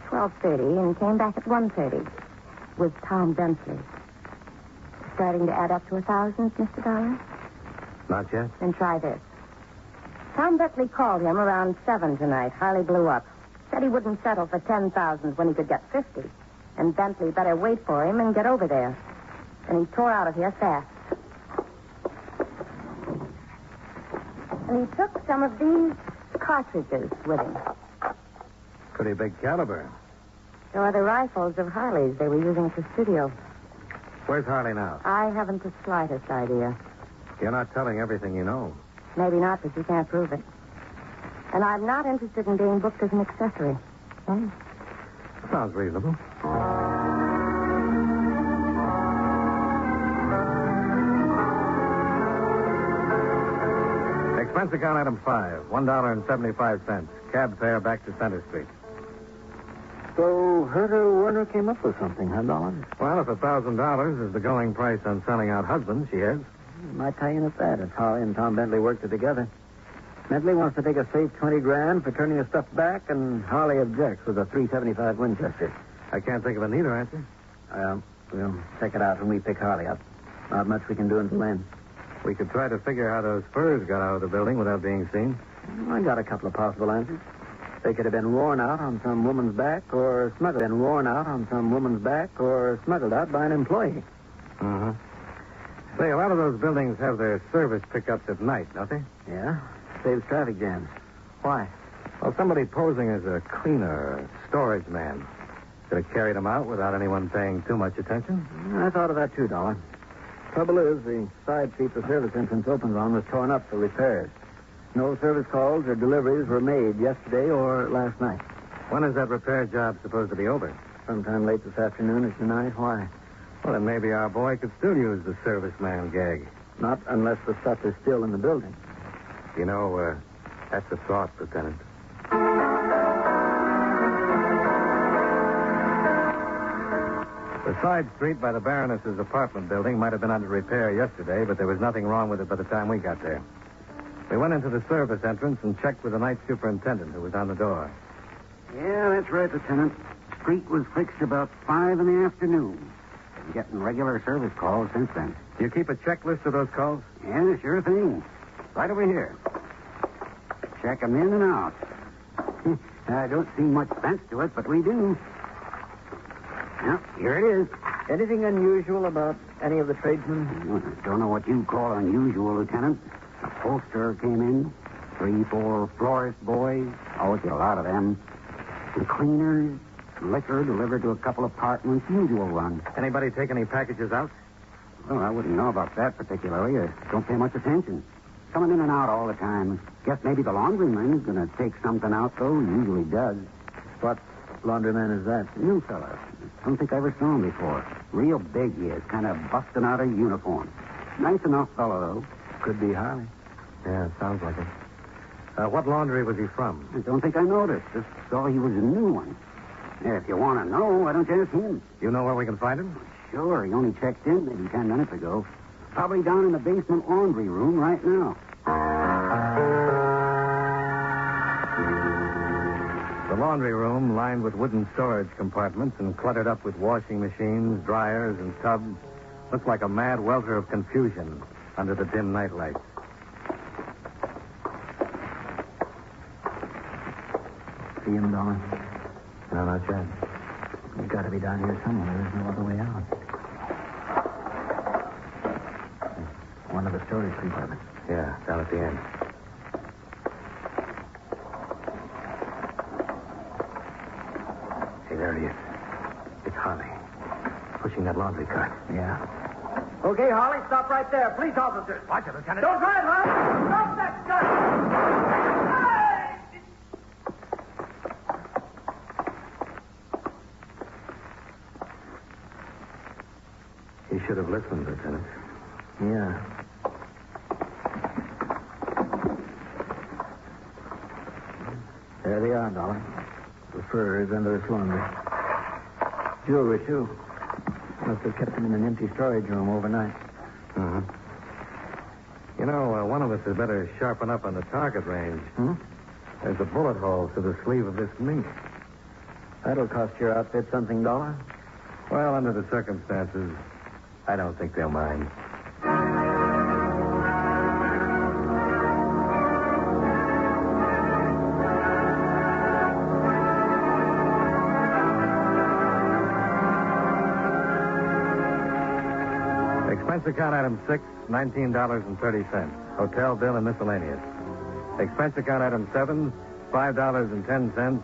12:30 and came back at 1:30 with Tom Bentley. Starting to add up to 1,000, Mr. Dollar? Not yet. Then try this. Tom Bentley called him around 7 tonight. Harley blew up. Said he wouldn't settle for 10,000 when he could get 50. And Bentley better wait for him and get over there. And he tore out of here fast. And he took some of these cartridges with him. Pretty big caliber. So are the rifles of Harley's they were using at the studio. Where's Harley now? I haven't the slightest idea. You're not telling everything you know. Maybe not, but you can't prove it. And I'm not interested in being booked as an accessory. Hmm? Sounds reasonable. Expense account item 5, $1.75. Cab fare back to Center Street. So Herta Werner came up with something, huh, Dollar? Well, if $1,000 is the going price on selling out husbands, she is. Might tie in at that if Harley and Tom Bentley worked it together. Bentley wants to take a safe $20,000 for turning his stuff back, and Harley objects with a .375 Winchester. I can't think of a neater answer. We'll check it out when we pick Harley up. Not much we can do until then. We could try to figure how those furs got out of the building without being seen. I got a couple of possible answers. They could have been worn out on some woman's back or smuggled out by an employee. Uh-huh. Say, a lot of those buildings have their service pickups at night, don't they? Yeah. Saves traffic jams. Why? Well, somebody posing as a cleaner or storage man could have carried them out without anyone paying too much attention. I thought of that too, Dollar. Trouble is, the side street the service entrance opens on was torn up for repairs. No service calls or deliveries were made yesterday or last night. When is that repair job supposed to be over? Sometime late this afternoon or tonight. Why? Well, then maybe our boy could still use the serviceman gag. Not unless the stuff is still in the building. You know, that's a thought, Lieutenant. The side street by the Baroness's apartment building might have been under repair yesterday, but there was nothing wrong with it by the time we got there. We went into the service entrance and checked with the night superintendent who was on the door. Yeah, that's right, Lieutenant. Street was fixed about 5 in the afternoon. Been getting regular service calls since then. Do you keep a checklist of those calls? Yeah, sure thing. Right over here. Check 'em in and out. I don't see much sense to it, but we do. Yep, here it is. Anything unusual about any of the tradesmen? Don't know what you call unusual, Lieutenant. A poster came in. 3, 4 florist boys. Always get a lot of them. And cleaners, Liquor delivered to a couple of apartments, usual run. Anybody take any packages out? Well, I wouldn't know about that particularly. I don't pay much attention. Coming in and out all the time. Guess maybe the laundryman's going to take something out, though. He usually does. What laundryman is that? New fella. Don't think I ever saw him before. Real big he is, kind of busting out of uniform. Nice enough fellow, though. Could be Harley. Yeah, sounds like it. What laundry was he from? I don't think I noticed. Just saw he was a new one. Yeah, if you want to know, why don't you ask him? You know where we can find him? Sure. He only checked in maybe 10 minutes ago. Probably down in the basement laundry room right now. The laundry room, lined with wooden storage compartments and cluttered up with washing machines, dryers, and tubs, looks like a mad welter of confusion under the dim night lights. See him, Dollar? No, not yet. He's got to be down here somewhere. There's no other way out. One of the storage compartments. Yeah, down at the end. Hey, there he is. It's Harley. Pushing that laundry cart. Yeah. Okay, Harley, stop right there. Police officers. Watch it, Lieutenant. Don't drive, Harley. Stop that gun. He should have listened, Lieutenant. Yeah. There they are, Dollar. The furs under this laundry. Jewelry, too. Must have kept them in an empty storage room overnight. Uh-huh. You know, one of us had better sharpen up on the target range. There's a bullet hole through the sleeve of this mink. That'll cost your outfit something, Dollar. Well, under the circumstances, I don't think they'll mind. Expense account item 6, $19.30. Hotel bill and miscellaneous. Expense account item 7, $5.10.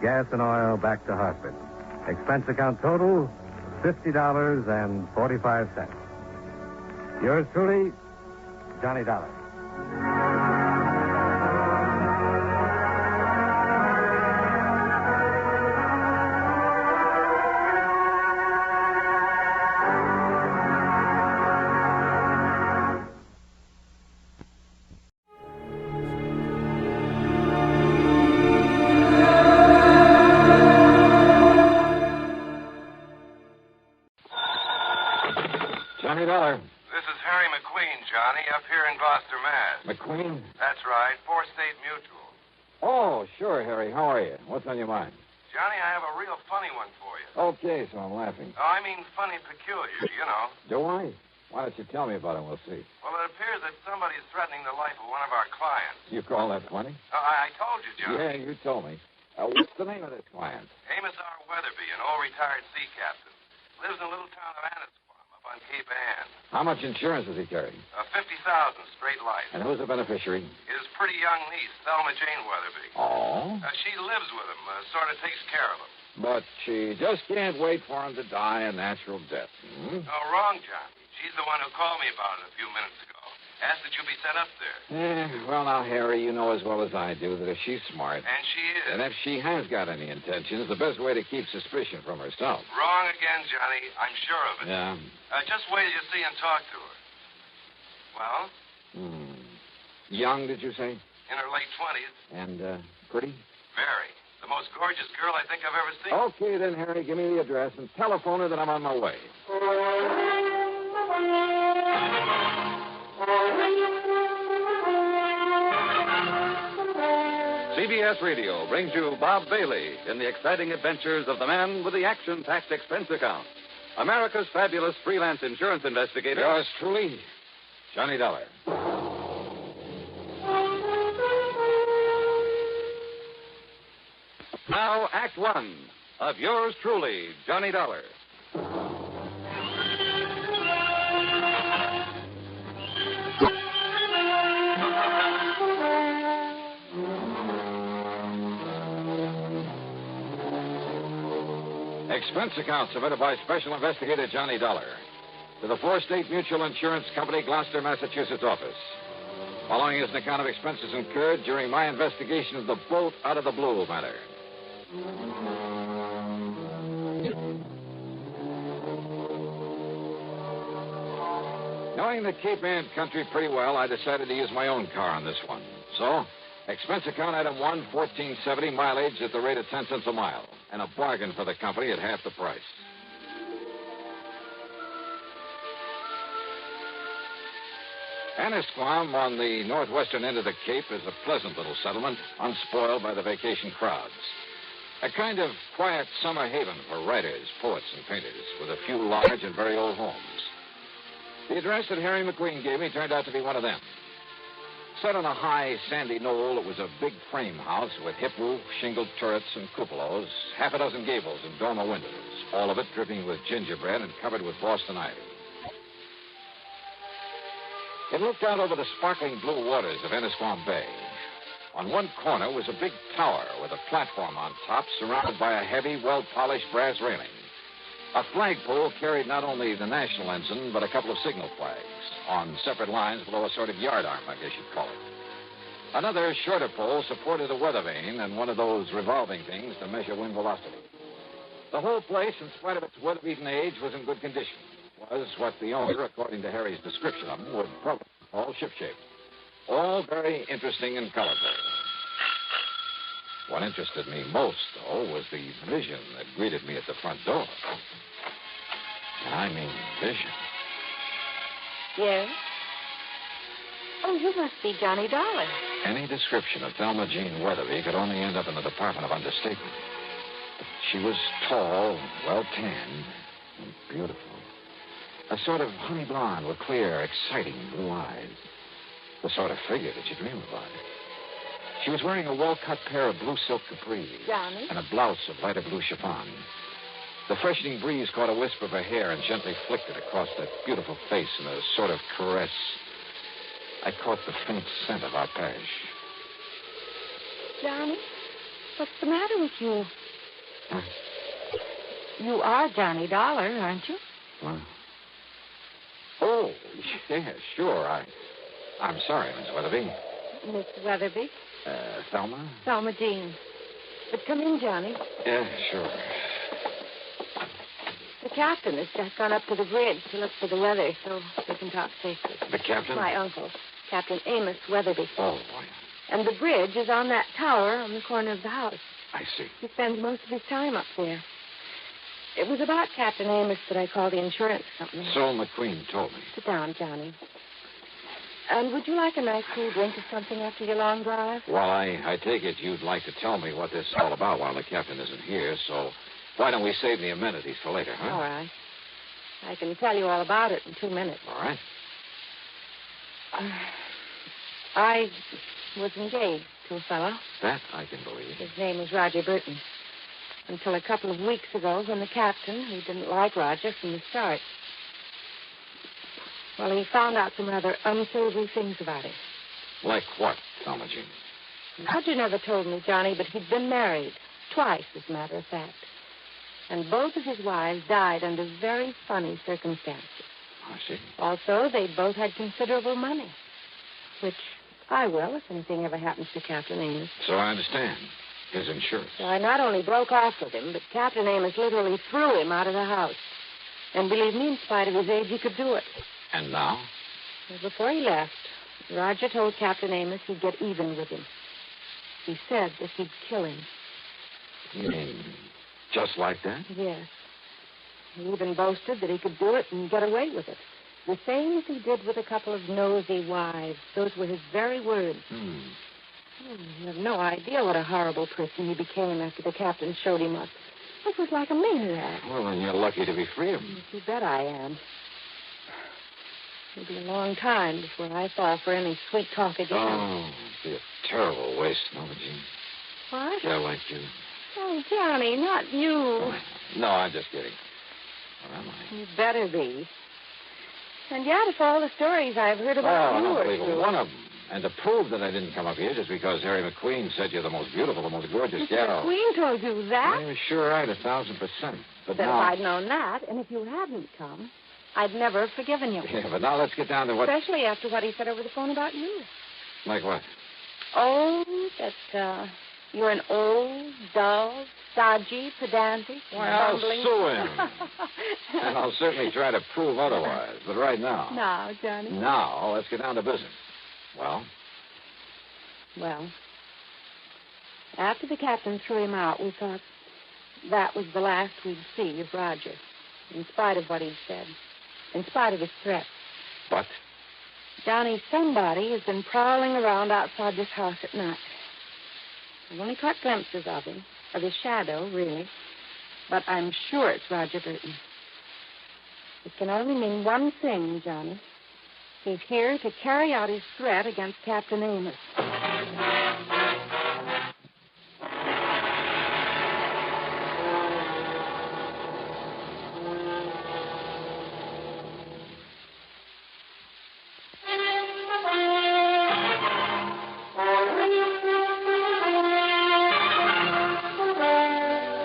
Gas and oil back to Hartford. Expense account total, $50.45. Yours truly, Johnny Dollar. Johnny Dollar. This is Harry McQueen, Johnny, up here in Gloucester, Mass. McQueen? That's right, 4 State Mutual. Oh, sure, Harry. How are you? What's on your mind? Johnny, I have a real funny one for you. Okay, so I'm laughing. Oh, I mean funny peculiar, you know. Do I? Why don't you tell me about it? We'll see. Well, it appears that somebody's threatening the life of one of our clients. You call that funny? I told you, Johnny. Yeah, you told me. What's the name of this client? Amos R. Weatherby, an old retired sea captain. Lives in a little town of Annisquam up on Cape Ann. How much insurance does he carry? $50,000 straight life. And who's the beneficiary? His pretty young niece, Thelma Jane Weatherby. Oh? She lives with him, sort of takes care of him. But she just can't wait for him to die a natural death. Oh, wrong, Johnny. She's the one who called me about it a few minutes ago. Asked that you be sent up there. Well, now, Harry, you know as well as I do that if she's smart... And she is. And if she has got any intentions, the best way to keep suspicion from herself. Wrong again, Johnny. I'm sure of it. Yeah. Just wait till you see and talk to her. Well? Young, did you say? In her late 20s. And, pretty? Very. The most gorgeous girl I think I've ever seen. Okay, then, Harry, give me the address and telephone her that I'm on my way. CBS Radio brings you Bob Bailey in the exciting adventures of the man with the action-packed expense account. America's fabulous freelance insurance investigator. Yours truly, Johnny Dollar. Now, Act One of yours truly, Johnny Dollar. Expense account submitted by Special Investigator Johnny Dollar to the Four State Mutual Insurance Company, Gloucester, Massachusetts office. Following is an account of expenses incurred during my investigation of the boat out of the blue matter. Knowing the Cape Ann country pretty well, I decided to use my own car on this one. So, expense account item 1, $14.70, mileage at the rate of 10 cents a mile, and a bargain for the company at half the price. Annisquam, on the northwestern end of the Cape, is a pleasant little settlement, unspoiled by the vacation crowds. A kind of quiet summer haven for writers, poets, and painters, with a few large and very old homes. The address that Harry McQueen gave me turned out to be one of them. Set on a high, sandy knoll, it was a big frame house with hip roof, shingled turrets, and cupolas, half a dozen gables and dormer windows, all of it dripping with gingerbread and covered with Boston ivy. It looked out over the sparkling blue waters of Annisquam Bay. On one corner was a big tower with a platform on top surrounded by a heavy, well-polished brass railing. A flagpole carried not only the national ensign, but a couple of signal flags on separate lines below a sort of yardarm, I guess you'd call it. Another shorter pole supported a weather vane and one of those revolving things to measure wind velocity. The whole place, in spite of its weather-beaten age, was in good condition. Was what the owner, according to Harry's description of them, would probably call shipshape. All very interesting and colorful. What interested me most, though, was the vision that greeted me at the front door. And I mean vision. Yes? Oh, you must be Johnny Dollar. Any description of Thelma Jean Weatherby could only end up in the Department of Understatement. She was tall, well-tanned, and beautiful. A sort of honey blonde with clear, exciting blue eyes. The sort of figure that you dream about. She was wearing a well-cut pair of blue silk capris. Johnny? And a blouse of lighter blue chiffon. The freshening breeze caught a wisp of her hair and gently flicked it across that beautiful face in a sort of caress. I caught the faint scent of arpege. Johnny, what's the matter with you? Huh? You are Johnny Dollar, aren't you? What? Oh, yeah, sure. I'm sorry, Miss Weatherby. Miss Weatherby? Thelma? Thelma Jean. But come in, Johnny. Yeah, sure. The captain has just gone up to the bridge to look for the weather so we can talk safely. The captain? My uncle, Captain Amos Weatherby. Oh, boy. And the bridge is on that tower on the corner of the house. I see. He spends most of his time up there. It was about Captain Amos that I called the insurance company. So McQueen told me. Sit down, Johnny. And would you like a nice cool drink or something after your long drive? Well, I take it you'd like to tell me what this is all about while the captain isn't here, so why don't we save the amenities for later, huh? All right. I can tell you all about it in 2 minutes. All right. I was engaged to a fellow. That I can believe. His name was Roger Burton. Until a couple of weeks ago when the captain, who didn't like Roger from the start, well, he found out some rather unsavory things about him. Like what, Thelma Jean? Roger never told me, Johnny, but he'd been married. Twice, as a matter of fact. And both of his wives died under very funny circumstances. I see. Also, they both had considerable money. Which I will if anything ever happens to Captain Amos. So I understand. His insurance. So I not only broke off with him, but Captain Amos literally threw him out of the house. And believe me, in spite of his age, he could do it. And now? Well, before he left, Roger told Captain Amos he'd get even with him. He said that he'd kill him. You mean just like that? Yes. He even boasted that he could do it and get away with it. The same as he did with a couple of nosy wives. Those were his very words. You have no idea what a horrible person he became after the captain showed him up. It was like a maniac. Well, then you're lucky to be free of him. You bet I am. It'll be a long time before I fall for any sweet talk again. Oh, it'd be a terrible waste, Thelma Jean. What? Yeah, like you. Oh, Johnny, not you. No, I'm just kidding. Or am I? You better be. And yet, if all the stories I've heard about you I don't are believe true. one of them. And to prove that I didn't come up here just because Harry McQueen said you're the most beautiful, the most gorgeous gal. Queen told you that. I'm sure right, 1,000%. But Then now... if I'd known that, and if you hadn't come, I'd never have forgiven you. Yeah, but now let's get down to what... Especially after what he said over the phone about you. Like what? Oh, that you're an old, dull, stodgy, pedantic, Why, I'll bumbling... sue him. And I'll certainly try to prove otherwise. But right now... Now, Johnny. Now, let's get down to business. Well? Well, after the captain threw him out, we thought that was the last we'd see of Roger, in spite of what he'd said, in spite of his threats. But? Johnny, somebody has been prowling around outside this house at night. I've only caught glimpses of him, of his shadow, really, but I'm sure it's Roger Burton. It can only mean one thing, Johnny. He's here to carry out his threat against Captain Amos.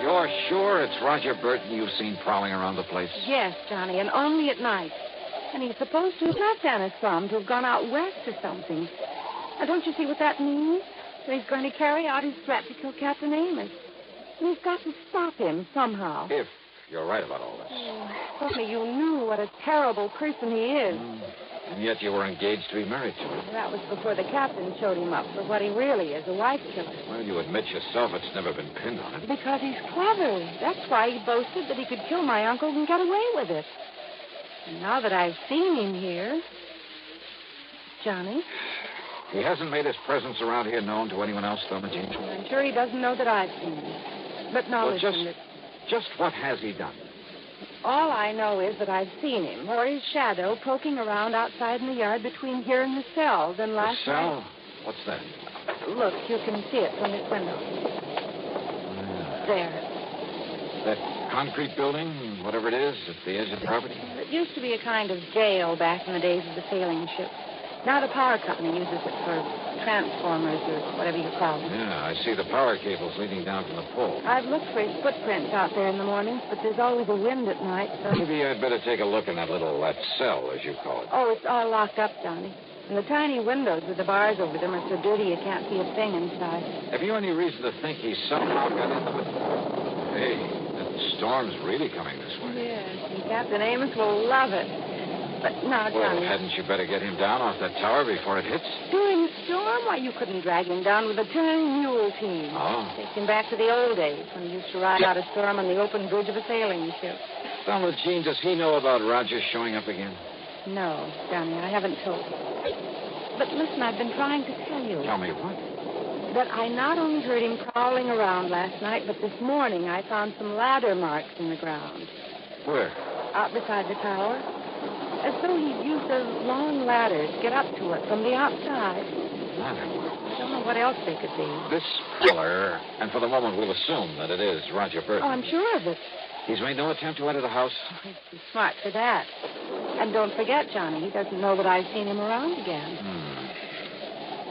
You're sure it's Roger Burton you've seen prowling around the place? Yes, Johnny, and only at night. And he's supposed to have left Anniscombe to have gone out west or something. Now, don't you see what that means? That he's going to carry out his threat to kill Captain Amos. And he's got to stop him somehow. If you're right about all this. Oh, if only you knew what a terrible person he is. And yet you were engaged to be married to him. That was before the captain showed him up for what he really is, a wife killer. Well, you admit yourself it's never been pinned on him. Because he's clever. That's why he boasted that he could kill my uncle and get away with it. And now that I've seen him here... Johnny? He hasn't made his presence around here known to anyone else, though, Jean? I'm sure he doesn't know that I've seen him. But now Well, listen... just what has he done? All I know is that I've seen him, or his shadow, poking around outside in the yard between here and the cell. Then last The cell? night... What's that? Look, you can see it from this window. There. That concrete building, whatever it is, at the edge of the property? It used to be a kind of jail back in the days of the sailing ship. Now the power company uses it for transformers or whatever you call them. Yeah, I see the power cables leading down from the pole. I've looked for his footprints out there in the mornings, but there's always a wind at night, so... Maybe I'd better take a look in that cell, as you call it. Oh, it's all locked up, Johnny. And the tiny windows with the bars over them are so dirty you can't see a thing inside. Have you any reason to think he somehow got into the... Hey, that storm's really coming this way. Yes, and Captain Amos will love it. But now, Well, Johnny... hadn't you better get him down off that tower before it hits? During the storm? Why, you couldn't drag him down with a turning mule team. Oh. Take him back to the old days when he used to ride out a storm on the open bridge of a sailing ship. Thelma Jean, does he know about Roger showing up again? No, Johnny, I haven't told him. But listen, I've been trying to tell you. Tell me what? That I not only heard him prowling around last night, but this morning I found some ladder marks in the ground. Where? Out beside the tower. As though he'd used a long ladder to get up to it from the outside. Ladder? I don't know what else they could be. This feller, and for the moment we'll assume that it is Roger Burton. Oh, I'm sure of it. He's made no attempt to enter the house? Oh, he's too smart for that. And don't forget, Johnny, he doesn't know that I've seen him around again.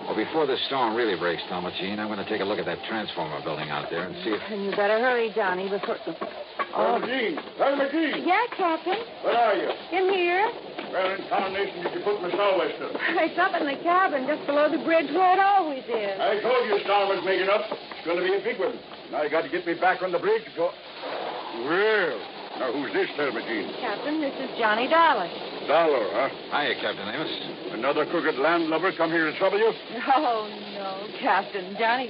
Well, before this storm really breaks, Thelma Jean, I'm going to take a look at that transformer building out there and see if... And you better hurry, Johnny, before... Thelma Jean! Thelma Jean! Yeah, Captain? Where are you? In here. Where in Carnation did you put my sou'wester? It's up in the cabin just below the bridge where it always is. I told you a storm was making up. It's going to be a big one. Now you got to get me back on the bridge. Well, now who's this, Thelma Jean? Captain, this is Johnny Dollar. Dollar, huh? Hiya, Captain Amos. Another crooked landlubber come here to trouble you? Oh, no, Captain. Johnny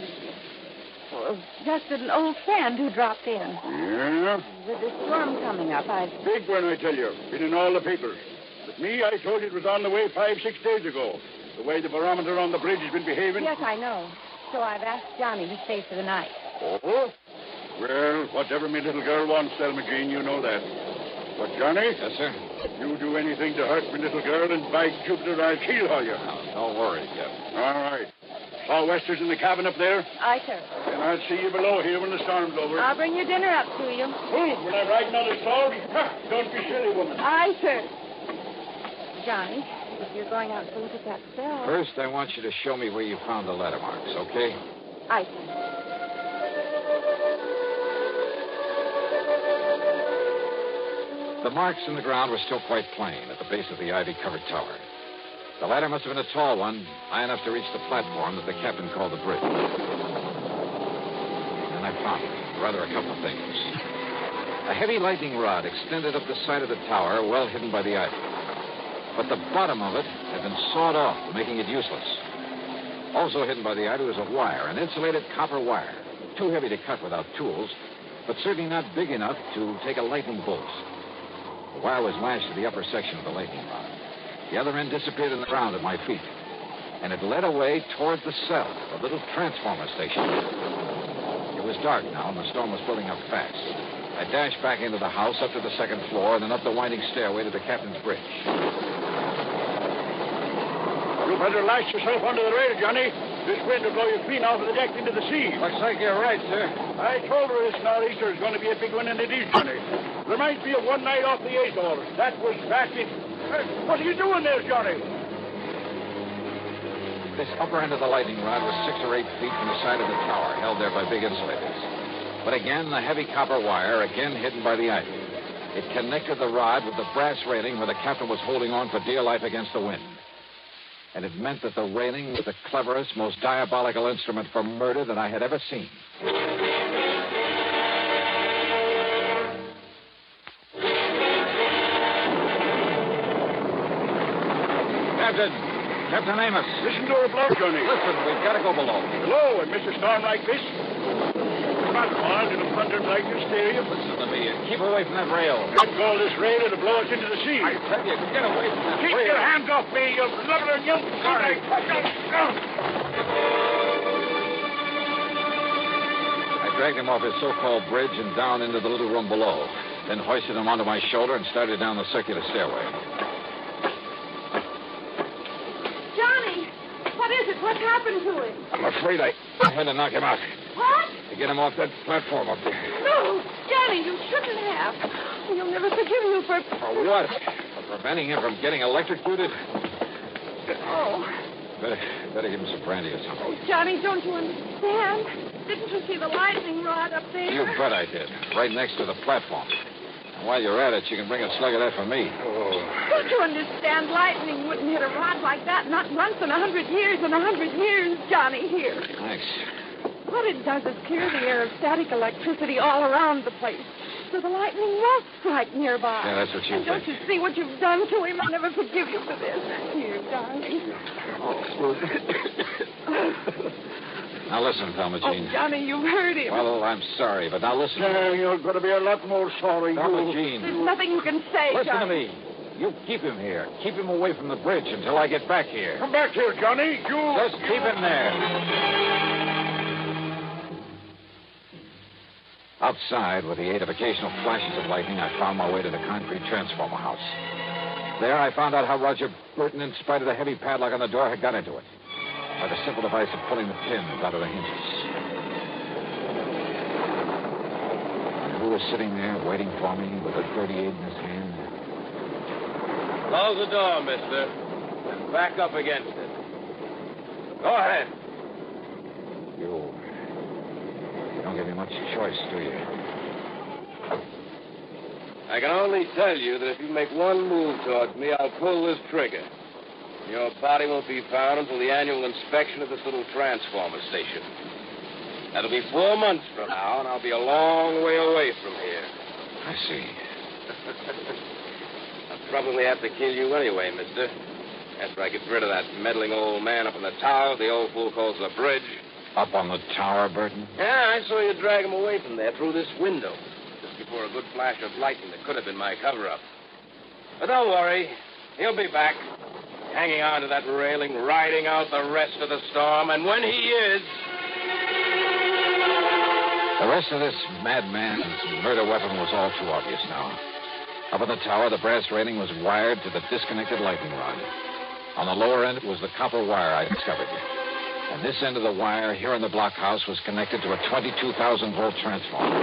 was just an old friend who dropped in. Yeah? With the storm coming up, Big one, I tell you. Been in all the papers. But me, I told you it was on the way 5-6 days ago. The way the barometer on the bridge has been behaving. Yes, I know. So I've asked Johnny to stay for the night. Oh? Well, whatever me little girl wants, Thelma Jean, you know that. But, Johnny? Yes, sir? You do anything to hurt me little girl, and by Jupiter, I'll kill her you. Don't worry, Captain. All right. Sou'westers in the cabin up there? Aye, sir. Then I'll see you below here when the storm's over. I'll bring your dinner up to you. Oh, when I'm riding on the storm? Don't be silly, woman. Aye, sir. Johnny, if you're going out to look at that cell. First, I want you to show me where you found the letter marks, okay? I see. The marks in the ground were still quite plain at the base of the ivy-covered tower. The ladder must have been a tall one, high enough to reach the platform that the captain called the bridge. And I found it. Rather, a couple of things. A heavy lightning rod extended up the side of the tower, well hidden by the ivy. But the bottom of it had been sawed off, making it useless. Also hidden by the ivy was a wire, an insulated copper wire. Too heavy to cut without tools, but certainly not big enough to take a lightning bolt. The wire was lashed to the upper section of the lightning rod. The other end disappeared in the ground at my feet, and it led away toward the cell, the little transformer station. It was dark now, and the storm was building up fast. I dashed back into the house, up to the second floor, and then up the winding stairway to the captain's bridge. You better lash yourself under the rail, Johnny. This wind will blow you clean off of the deck into the sea. Looks like you're right, sir. I told her this nor'easter is going to be a big one, and it is, Johnny. Reminds me of one night off the Azores. That was vastly... What are you doing there, Johnny? This upper end of the lightning rod was 6 or 8 feet from the side of the tower, held there by big insulators. But again, the heavy copper wire, again hidden by the ivy. It connected the rod with the brass railing where the captain was holding on for dear life against the wind. And it meant that the railing was the cleverest, most diabolical instrument for murder that I had ever seen. Captain Amos. Listen to her blow, Johnny. Listen, we've got to go below. Below, and Mr. Storm like this? Come on, Ronald, it'll thunder like hysteria. Listen to me. Keep away from that rail. Let go of this rail, it'll blow us into the sea. I tell you, get away from that rail. Keep your hands off me, you blubber, you... Sorry. I dragged him off his so-called bridge and down into the little room below. Then hoisted him onto my shoulder and started down the circular stairway. What happened to him? I'm afraid I had to knock him out. What? To get him off that platform up there. No, Johnny, you shouldn't have. He'll never forgive you for... For what? For preventing him from getting electrocuted? Oh. Better give him some brandy or something. Oh, Johnny, don't you understand? Didn't you see the lightning rod up there? You bet I did. Right next to the platform. And while you're at it, you can bring a slug of that for me. Oh. Don't you understand? Lightning wouldn't hit a rod like that, not once in 100 years. In 100 years, Johnny, here. Thanks. What it does is clear the air of static electricity all around the place. So the lightning won't strike nearby. Yeah, that's what you think. Don't you see what you've done to him? I'll never forgive you for this. Here, darling. Now listen, Thelma Jean. Oh, Johnny, you've hurt him. Well, I'm sorry, but now listen. You're going to be a lot more sorry. Thelma Jean. There's nothing you can say, Listen Johnny. to me. You keep him here. Keep him away from the bridge until I get back here. Come back here, Johnny. Just keep him there. Outside, with the aid of occasional flashes of lightning, I found my way to the concrete transformer house. There, I found out how Roger Burton, in spite of the heavy padlock on the door, had got into it. By the simple device of pulling the pins out of the hinges. And who was sitting there waiting for me with a .38 in his hand? Close the door, mister, and back up against it. Go ahead. You don't give me much choice, do you? I can only tell you that if you make one move towards me, I'll pull this trigger. Your body won't be found until the annual inspection of this little transformer station. That'll be 4 months from now, and I'll be a long way away from here. I see. I'll probably have to kill you anyway, mister. After I get rid of that meddling old man up on the tower the old fool calls the bridge. Up on the tower, Burton? Yeah, I saw you drag him away from there through this window. Just before a good flash of lightning that could have been my cover-up. But don't worry. He'll be back. Hanging on to that railing, riding out the rest of the storm. And when he is... The rest of this madman's murder weapon was all too obvious now. Up on the tower, the brass railing was wired to the disconnected lightning rod. On the lower end was the copper wire I discovered. And this end of the wire here in the blockhouse was connected to a 22,000-volt transformer.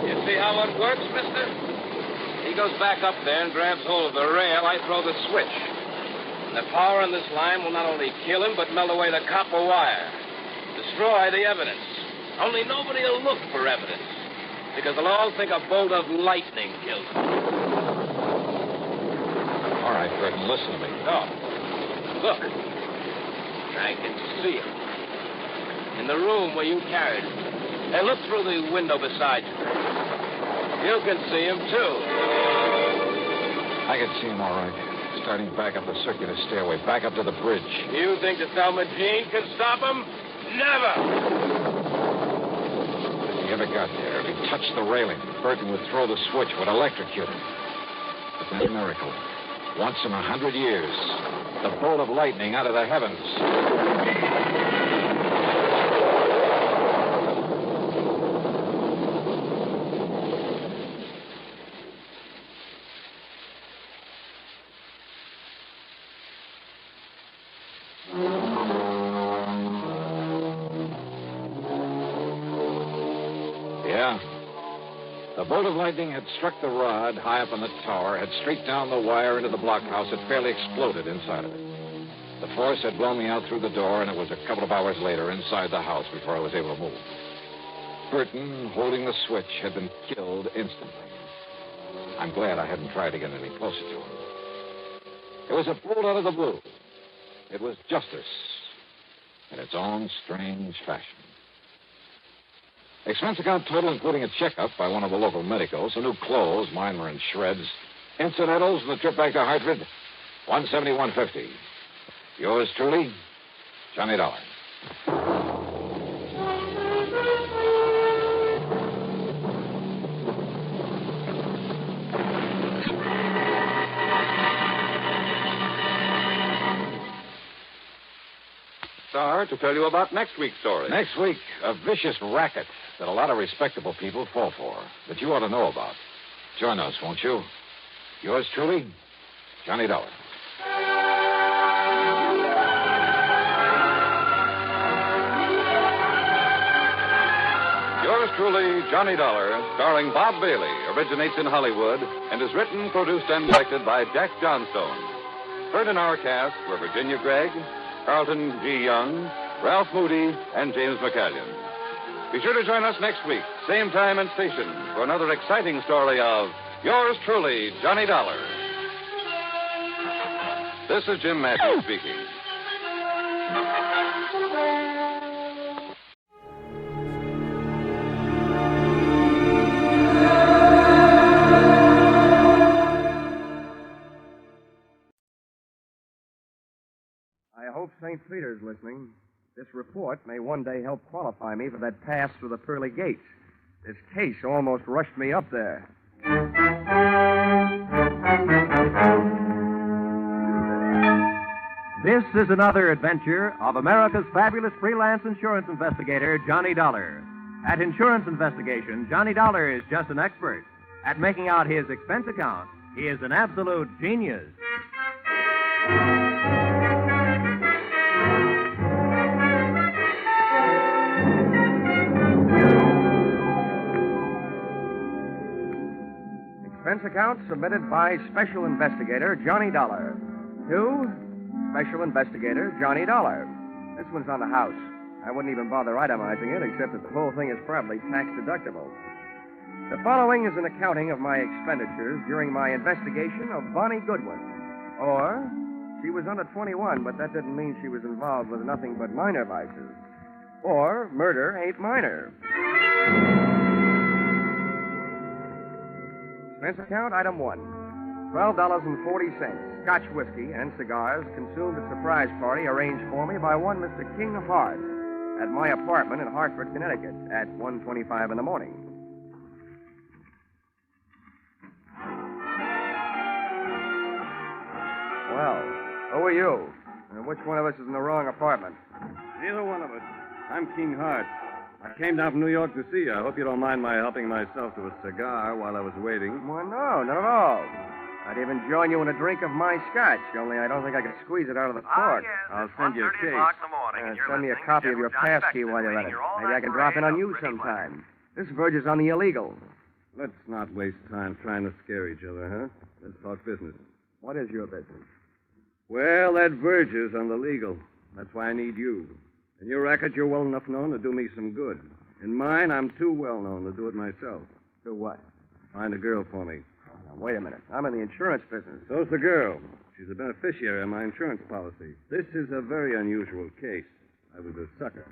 You see how it works, mister? He goes back up there and grabs hold of the rail, I throw the switch. And the power in this line will not only kill him, but melt away the copper wire. Destroy the evidence. Only nobody will look for evidence, because they'll all think a bolt of lightning killed him. All right, Burton, listen to me. Oh, look. I can see him. In the room where you carried him. Hey, look through the window beside you. You can see him, too. I can see him all right. Starting back up the circular stairway, back up to the bridge. You think the Thelma Jean can stop him? Never! If he ever got there, if he touched the railing, Burton would throw the switch, would electrocute him. But then a miracle. Once in 100 years, the bolt of lightning out of the heavens. Yeah. The bolt of lightning had struck the rod high up in the tower, had streaked down the wire into the blockhouse, had fairly exploded inside of it. The force had blown me out through the door, and it was a couple of hours later inside the house before I was able to move. Burton, holding the switch, had been killed instantly. I'm glad I hadn't tried to get any closer to him. It was a bolt out of the blue. It was justice in its own strange fashion. Expense account total, including a checkup by one of the local medicos, some new clothes, mine were in shreds, incidentals, and the trip back to Hartford, $171.50. Yours truly, Johnny Dollar. Star, to tell you about next week's story. Next week, a vicious racket that a lot of respectable people fall for, that you ought to know about. Join us, won't you? Yours truly, Johnny Dollar. Yours truly, Johnny Dollar, starring Bob Bailey, originates in Hollywood and is written, produced, and directed by Jack Johnstone. Heard in our cast were Virginia Gregg, Carlton G. Young, Ralph Moody, and James McCallion. Be sure to join us next week, same time and station, for another exciting story of Yours truly, Johnny Dollar. This is Jim Matthews speaking. I hope St. Peter's listening. This report may one day help qualify me for that pass through the pearly gates. This case almost rushed me up there. This is another adventure of America's fabulous freelance insurance investigator, Johnny Dollar. At insurance investigation, Johnny Dollar is just an expert. At making out his expense account, he is an absolute genius. Expense account submitted by Special Investigator Johnny Dollar. To Special Investigator Johnny Dollar. This one's on the house. I wouldn't even bother itemizing it, except that the whole thing is probably tax deductible. The following is an accounting of my expenditures during my investigation of Bonnie Goodwin. Or, she was under 21, but that didn't mean she was involved with nothing but minor vices. Or, murder ain't minor. Expense account, item 1. $12.40. Scotch whiskey and cigars consumed at surprise party arranged for me by one Mr. King Hart at my apartment in Hartford, Connecticut at 1:25 in the morning. Well, who are you? And which one of us is in the wrong apartment? Neither one of us. I'm King Hart. I came down from New York to see you. I hope you don't mind my helping myself to a cigar while I was waiting. Well, no, not at all. I'd even join you in a drink of my scotch, only I don't think I could squeeze it out of the cork. I'll send you a case. Send me a copy of your pass key while you're at it. Maybe I can drop in on you sometime. This verges on the illegal. Let's not waste time trying to scare each other, huh? Let's talk business. What is your business? Well, that verges on the legal. That's why I need you. In your racket, you're well enough known to do me some good. In mine, I'm too well known to do it myself. Do what? Find a girl for me. Now, wait a minute. I'm in the insurance business. So's the girl. She's a beneficiary of my insurance policy. This is a very unusual case. I was a sucker.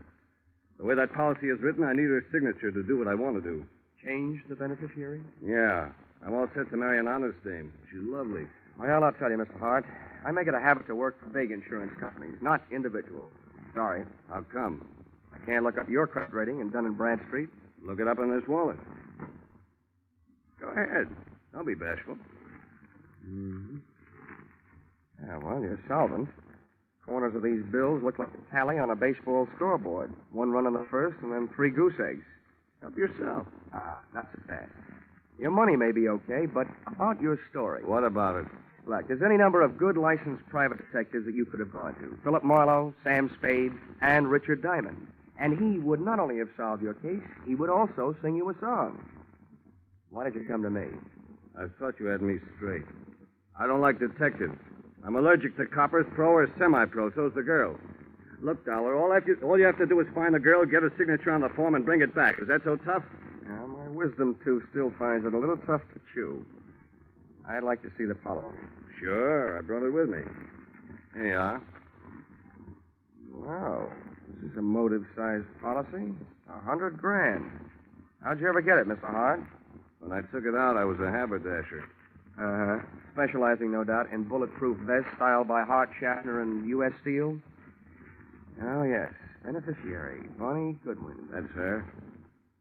The way that policy is written, I need her signature to do what I want to do. Change the beneficiary? Yeah. I'm all set to marry an honest dame. She's lovely. Well, I'll tell you, Mr. Hart. I make it a habit to work for big insurance companies, not individuals. Sorry. How come? I can't look up your credit rating in Dun & Bradstreet. Look it up in this wallet. Go ahead. Don't be bashful. Mm-hmm. Yeah, well, you're solvent. Corners of these bills look like a tally on a baseball scoreboard. 1 run in the first and then 3 goose eggs. Help yourself. Not so fast. Your money may be okay, but about your story. What about it? Look, there's any number of good licensed private detectives that you could have gone to. Philip Marlowe, Sam Spade, and Richard Diamond. And he would not only have solved your case, he would also sing you a song. Why did you come to me? I thought you had me straight. I don't like detectives. I'm allergic to coppers, pro or semi-pro. So's the girl. Look, Dollar, all you have to do is find the girl, get her signature on the form, and bring it back. Is that so tough? Yeah, my wisdom tooth still finds it a little tough to chew. I'd like to see the policy. Sure, I brought it with me. Here you are. Wow, this is a motive-sized policy. $100,000. How'd you ever get it, Mr. Hart? When I took it out, I was a haberdasher. Uh-huh. Specializing, no doubt, in bulletproof vests styled by Hart, Schaffner, and U.S. Steel? Oh, yes. Beneficiary, Bonnie Goodwin. That's her.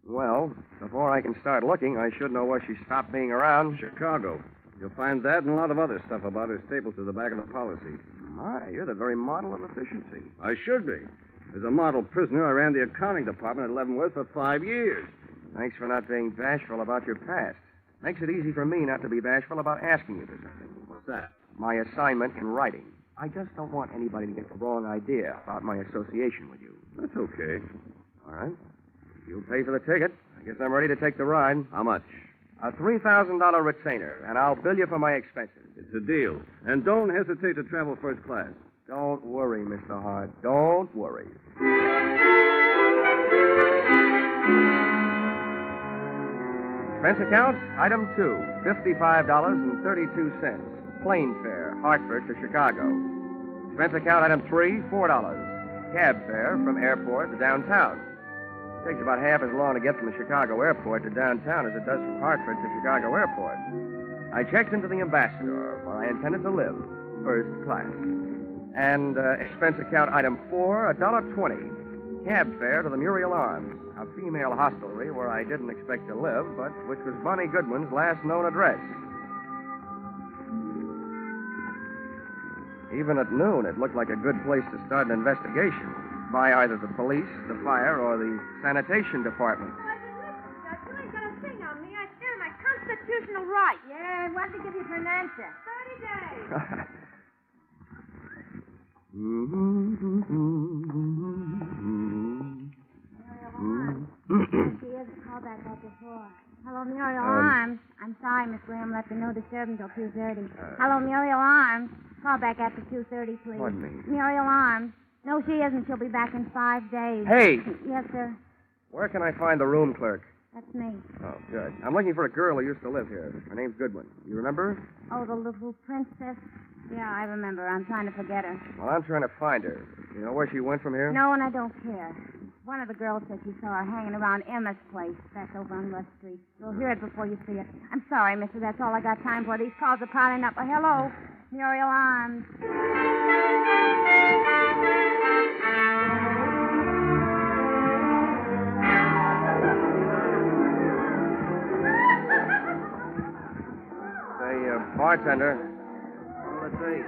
Well, before I can start looking, I should know where she stopped being around. Chicago. You'll find that and a lot of other stuff about her stapled to the back of the policy. My, you're the very model of efficiency. I should be. As a model prisoner, I ran the accounting department at Leavenworth for 5 years. Thanks for not being bashful about your past. Makes it easy for me not to be bashful about asking you for something. What's that? My assignment in writing. I just don't want anybody to get the wrong idea about my association with you. That's okay. All right. You'll pay for the ticket. I guess I'm ready to take the ride. How much? A $3,000 retainer, and I'll bill you for my expenses. It's a deal. And don't hesitate to travel first class. Don't worry, Mr. Hart. Don't worry. Expense account, item 2, $55.32. Plane fare, Hartford to Chicago. Expense account, item 3, $4. Cab fare from airport to downtown. It takes about half as long to get from the Chicago airport to downtown as it does from Hartford to Chicago airport. I checked into the Ambassador, where I intended to live, first class. And expense account, item 4, $1.20. Cab fare to the Muriel Arms, a female hostelry where I didn't expect to live, but which was Bonnie Goodwin's last known address. Even at noon, it looked like a good place to start an investigation by either the police, the fire, or the sanitation department. You ain't gonna sing on me. I stand my constitutional right. Yeah, when did they give you for an answer? 30 days. She hasn't called back after 4. Hello, Muriel Arms. I'm sorry, Miss Graham left a no disturb until 2:30. Hello, Muriel Arms. Call back after 2:30, please. Pardon me. Muriel Arms. No, she isn't. She'll be back in 5 days. Hey! Yes, sir. Where can I find the room clerk? That's me. Oh, good. I'm looking for a girl who used to live here. Her name's Goodwin. You remember her? Oh, the little princess. Yeah, I remember. I'm trying to forget her. Well, I'm trying to find her. You know where she went from here? No, and I don't care. One of the girls said she saw her hanging around Emma's place back over on West Street. You'll hear it before you see it. I'm sorry, mister. That's all I got time for. These calls are piling up. Hello, Muriel Arms. Say, bartender. Let's see.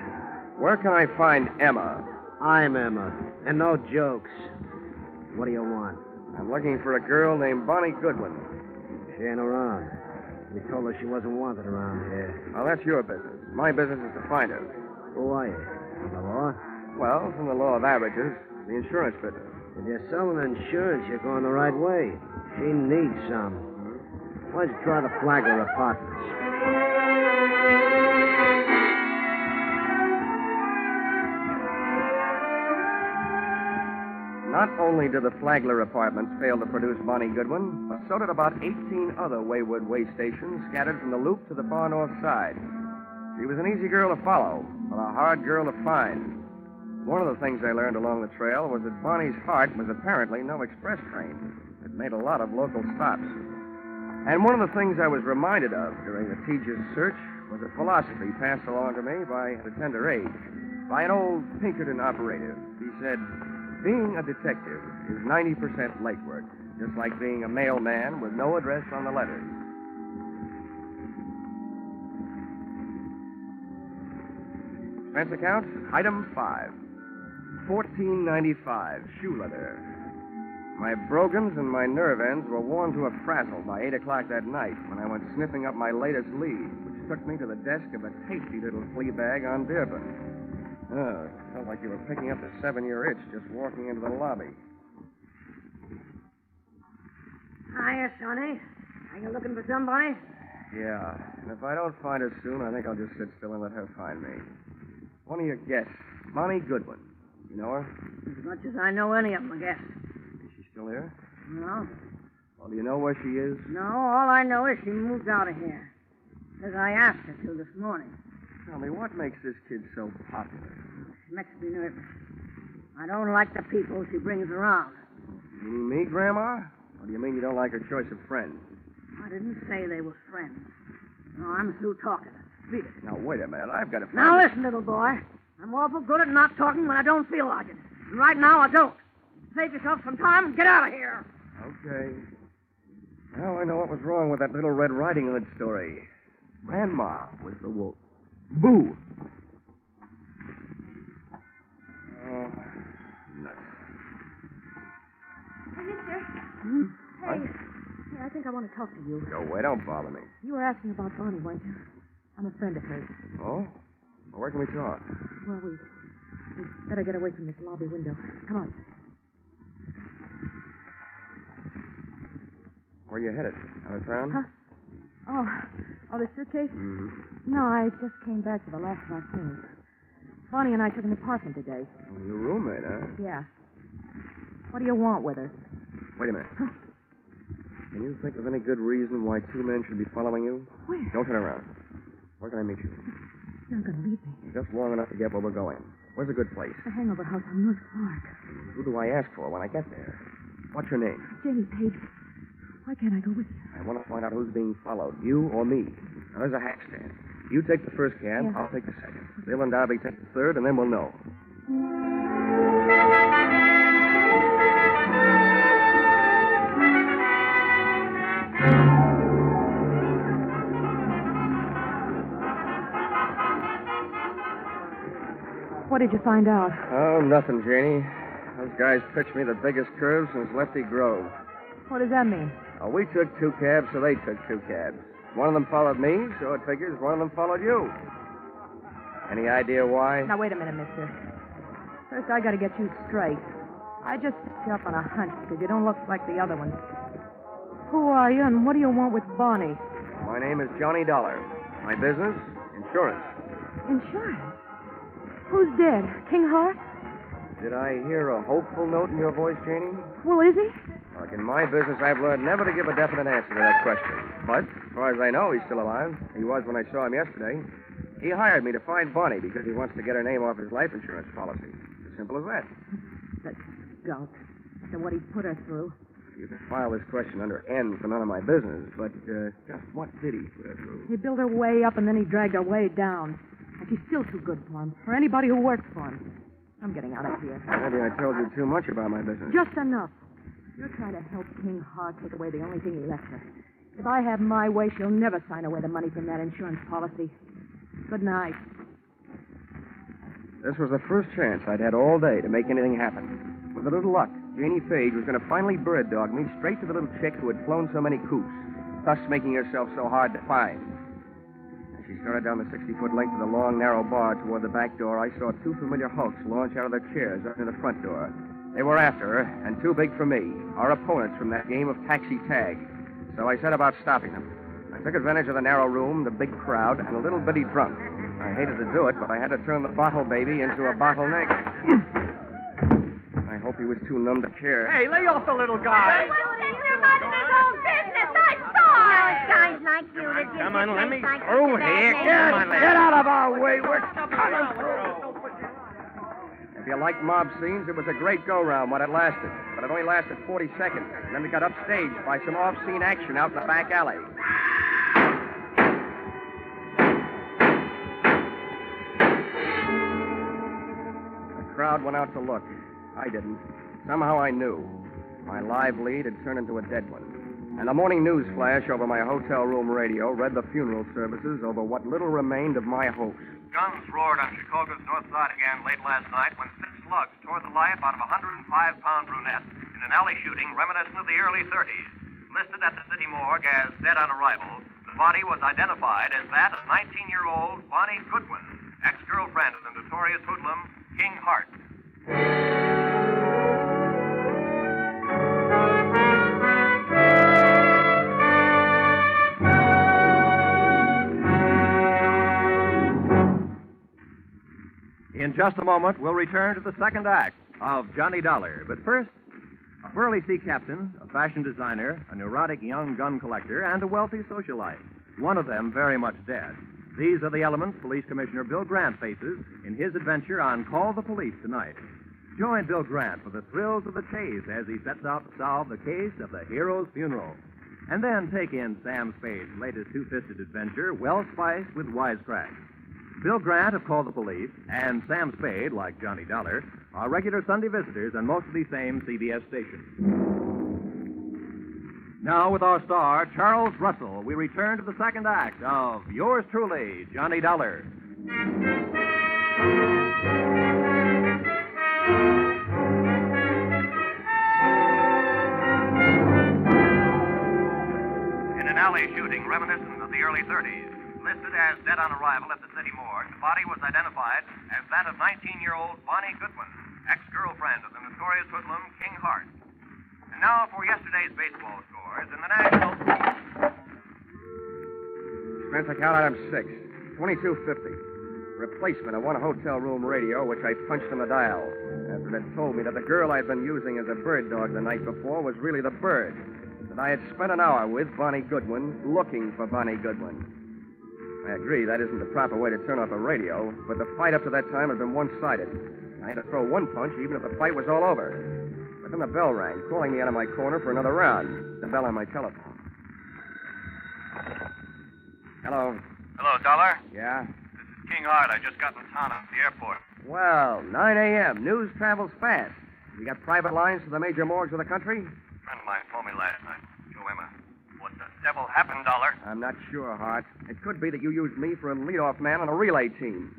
Where can I find Emma? I'm Emma, and no jokes. What do you want? I'm looking for a girl named Bonnie Goodwin. She ain't around. We told her she wasn't wanted around here. Well, that's your business. My business is to find her. Who are you? From the law? Well, from the law of averages, the insurance business. If you're selling insurance, you're going the right way. She needs some. Let's try the Flagler apartments. Not only did the Flagler apartments fail to produce Bonnie Goodwin, but so did about 18 other wayward way stations scattered from the loop to the far north side. She was an easy girl to follow, but a hard girl to find. One of the things I learned along the trail was that Bonnie's heart was apparently no express train. It made a lot of local stops. And one of the things I was reminded of during the tedious search was a philosophy passed along to me at a tender age by an old Pinkerton operative. He said, being a detective is 90% legwork, just like being a mailman with no address on the letters. Expense account, item 5. $14.95, shoe leather. My brogans and my nerve ends were worn to a frazzle by 8 o'clock that night when I went sniffing up my latest lead, which took me to the desk of a tasty little flea bag on Dearborn. Oh, it felt like you were picking up a 7-year itch just walking into the lobby. Hiya, Sonny. Are you looking for somebody? Yeah, and if I don't find her soon, I think I'll just sit still and let her find me. One of your guests, Bonnie Goodwin. You know her? As much as I know any of them, I guess. Is she still here? No. Well, do you know where she is? No, all I know is she moved out of here. As I asked her to this morning. Tell me, what makes this kid so popular? She makes me nervous. I don't like the people she brings around. You mean me, Grandma? Or do you mean you don't like her choice of friends? I didn't say they were friends. No, I'm through talking. Beat it. Now, wait a minute. I've got to find Now, listen, little boy. I'm awful good at not talking when I don't feel like it. And right now, I don't. Save yourself some time and get out of here. Okay. Now I know what was wrong with that little Red Riding Hood story. Grandma was the wolf. Boo! Oh, nuts. Hey, mister. What? Hey, I think I want to talk to you. Go away. Don't bother me. You were asking about Bonnie, weren't you? I'm a friend of hers. Oh? Well, where can we talk? Well, we better get away from this lobby window. Come on. Where are you headed? Out of town? Huh? Oh, the suitcase? Mm-hmm. No, I just came back for the last of our things. Bonnie and I took an apartment today. Oh, your roommate, huh? Yeah. What do you want with her? Wait a minute. Can you think of any good reason why 2 men should be following you? Where? Don't turn around. Where can I meet you? You're not going to leave me. Just long enough to get where we're going. Where's a good place? The hangover house on North Park. Who do I ask for when I get there? What's your name? Jenny Page. Why can't I go with you? I want to find out who's being followed, you or me. Now, there's a hack stand. You take the first cab, Yeah. I'll take the second. Bill and Darby take the third, and then we'll know. What did you find out? Oh, nothing, Janie. Those guys pitched me the biggest curve since Lefty Grove. What does that mean? Oh, we took 2 cabs, so they took 2 cabs. One of them followed me, so it figures one of them followed you. Any idea why? Now, wait a minute, mister. First, I got to get you straight. I just picked you up on a hunch because you don't look like the other ones. Who are you, and what do you want with Bonnie? My name is Johnny Dollar. My business, insurance. Insurance? Who's dead? King Hart? Did I hear a hopeful note in your voice, Janie? Well, is he? Like in my business, I've learned never to give a definite answer to that question. But, as far as I know, he's still alive. He was when I saw him yesterday. He hired me to find Bonnie because he wants to get her name off his life insurance policy. As simple as that. That skunk. After what he put her through. You can file this question under N for none of my business, but just what did he put her through? He built her way up, and then he dragged her way down. And she's still too good for him, for anybody who works for him. I'm getting out of here. Maybe I told you too much about my business. Just enough. You're trying to help King Hart take away the only thing he left her. If I have my way, she'll never sign away the money from that insurance policy. Good night. This was the first chance I'd had all day to make anything happen. With a little luck, Janie Page was going to finally bird dog me straight to the little chick who had flown so many coops, thus making herself so hard to find. As she started down the 60-foot length of the long, narrow bar toward the back door, I saw 2 familiar hulks launch out of their chairs up near the front door. They were after her, and too big for me, our opponents from that game of taxi tag. So I set about stopping them. I took advantage of the narrow room, the big crowd, and a little bitty drunk. I hated to do it, but I had to turn the bottle baby into a bottleneck. I hope he was too numb to care. Hey, lay off the little guy. You're about his own business. I saw it. Guys like you to do Come on, let me like through here. Get out of our way. We're coming through. If you like mob scenes, it was a great go-round when it lasted. But it only lasted 40 seconds. And then we got upstaged by some off-scene action out in the back alley. The crowd went out to look. I didn't. Somehow I knew. My live lead had turned into a dead one. And the morning news flash over my hotel room radio read the funeral services over what little remained of my hopes. Guns roared on Chicago's north side again late last night when 6 slugs tore the life out of a 105-pound brunette in an alley shooting reminiscent of the early 30s. Listed at the city morgue as dead on arrival, the body was identified as that of 19-year-old Bonnie Goodwin, ex-girlfriend of the notorious hoodlum King Hart. In just a moment, we'll return to the second act of Johnny Dollar. But first, a burly sea captain, a fashion designer, a neurotic young gun collector, and a wealthy socialite. One of them very much dead. These are the elements Police Commissioner Bill Grant faces in his adventure on Call the Police tonight. Join Bill Grant for the thrills of the chase as he sets out to solve the case of the hero's funeral. And then take in Sam Spade's latest two-fisted adventure, well spiced with wisecracks. Bill Grant of Call the Police and Sam Spade, like Johnny Dollar, are regular Sunday visitors on most of these same CBS stations. Now, with our star, Charles Russell, we return to the second act of yours truly, Johnny Dollar. In an alley shooting reminiscent of the early 30s, listed as dead on arrival at the city morgue, the body was identified as that of 19-year-old Bonnie Goodwin, ex-girlfriend of the notorious hoodlum King Hart. And now for yesterday's baseball scores in the National... Expense account item 6, $22.50. Replacement of one hotel room radio, which I punched on the dial. After it had told me that the girl I'd been using as a bird dog the night before was really the bird. That I had spent an hour with Bonnie Goodwin, looking for Bonnie Goodwin. I agree that isn't the proper way to turn off a radio, but the fight up to that time had been one-sided. I had to throw one punch even if the fight was all over. But then the bell rang, calling me out of my corner for another round. The bell on my telephone. Hello. Hello, Dollar. Yeah? This is King Hart. I just got in town at the airport. Well, 9 a.m. News travels fast. You got private lines to the major morgues of the country? A friend of mine phoned me last night. Joe Emma. What the devil happened, Dollar? I'm not sure, Hart. It could be that you used me for a leadoff man on a relay team.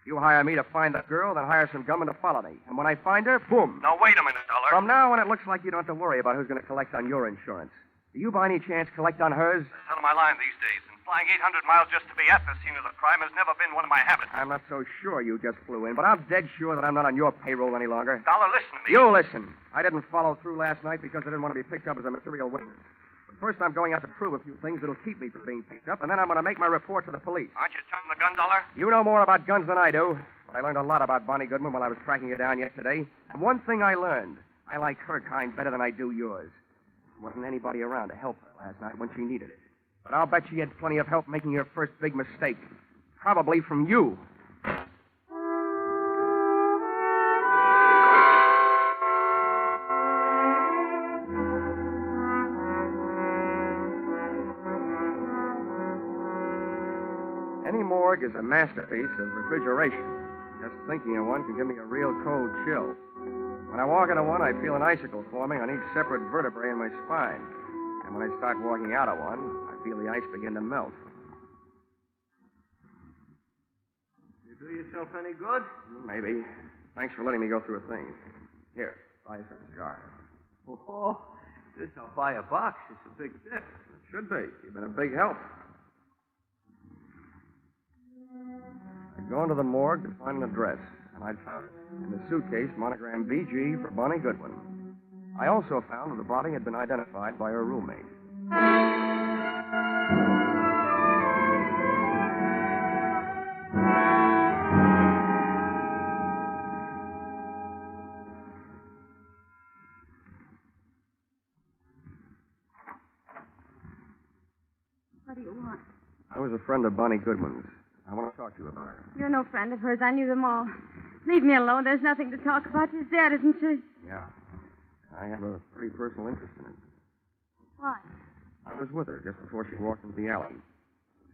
You hire me to find the girl, then hire some gunmen to follow me. And when I find her, boom. Now, wait a minute, Dollar. From now on, it looks like you don't have to worry about who's going to collect on your insurance. Do you, by any chance, collect on hers? That's out of my line these days. And flying 800 miles just to be at the scene of the crime has never been one of my habits. I'm not so sure you just flew in, but I'm dead sure that I'm not on your payroll any longer. Dollar, listen to me. You listen. I didn't follow through last night because I didn't want to be picked up as a material witness. First, I'm going out to prove a few things that'll keep me from being picked up, and then I'm going to make my report to the police. Aren't you jumping the gun, Dollar? You know more about guns than I do, but I learned a lot about Bonnie Goodwin while I was tracking her down yesterday. And one thing I learned, I like her kind better than I do yours. There wasn't anybody around to help her last night when she needed it. But I'll bet she had plenty of help making her first big mistake. Probably from you. Any morgue is a masterpiece of refrigeration. Just thinking of one can give me a real cold chill. When I walk into one, I feel an icicle forming on each separate vertebrae in my spine. And when I start walking out of one, I feel the ice begin to melt. You do yourself any good? Maybe. Thanks for letting me go through a thing. Here, buy you some cigars. Oh, this I'll buy a box. It's a big tip. It should be. You've been a big help. I'd gone to the morgue to find an address, and I'd found it. In the suitcase, monogrammed BG for Bonnie Goodwin. I also found that the body had been identified by her roommate. What do you want? I was a friend of Bonnie Goodwin's. I want to talk to you about her. You're no friend of hers. I knew them all. Leave me alone. There's nothing to talk about. She's dead, isn't she? Yeah. I have a pretty personal interest in it. Why? I was with her just before she walked into the alley.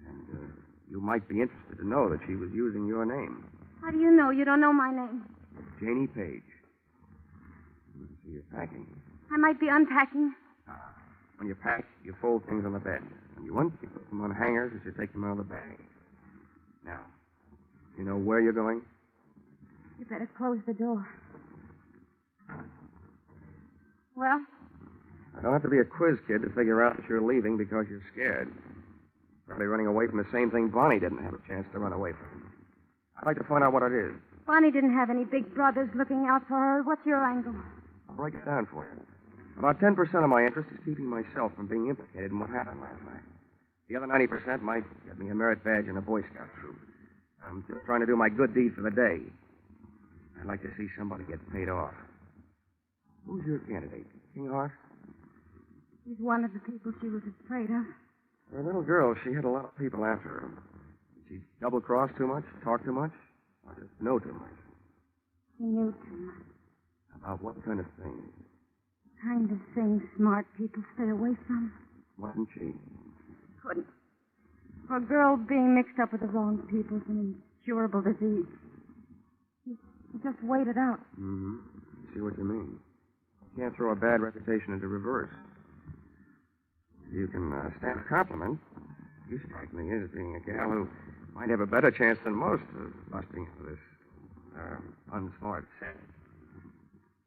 And you might be interested to know that she was using your name. How do you know? You don't know my name. Janie Page. So you're packing. I might be unpacking. When you pack, you fold things on the bed. When you want, you put them on hangers as you take them out of the bag. Now, you know where you're going? You better close the door. Well? I don't have to be a quiz kid to figure out that you're leaving because you're scared. Probably running away from the same thing Bonnie didn't have a chance to run away from. I'd like to find out what it is. Bonnie didn't have any big brothers looking out for her. What's your angle? I'll break it down for you. About 10% of my interest is keeping myself from being implicated in what happened last night. The other 90% might get me a merit badge in a Boy Scout troop. I'm just trying to do my good deed for the day. I'd like to see somebody get paid off. Who's your candidate? King Hart? He's one of the people she was afraid of. For a little girl, she had a lot of people after her. Did she double-cross too much, talk too much, or just know too much? She knew too much. About what kind of thing? The kind of thing smart people stay away from. Wasn't she? Couldn't. For a girl being mixed up with the wrong people's an incurable disease. She just waited out. Mm-hmm. I see what you mean. You can't throw a bad reputation into reverse. You can stand a compliment. You strike me as being a gal who might have a better chance than most of busting into this unsmart set.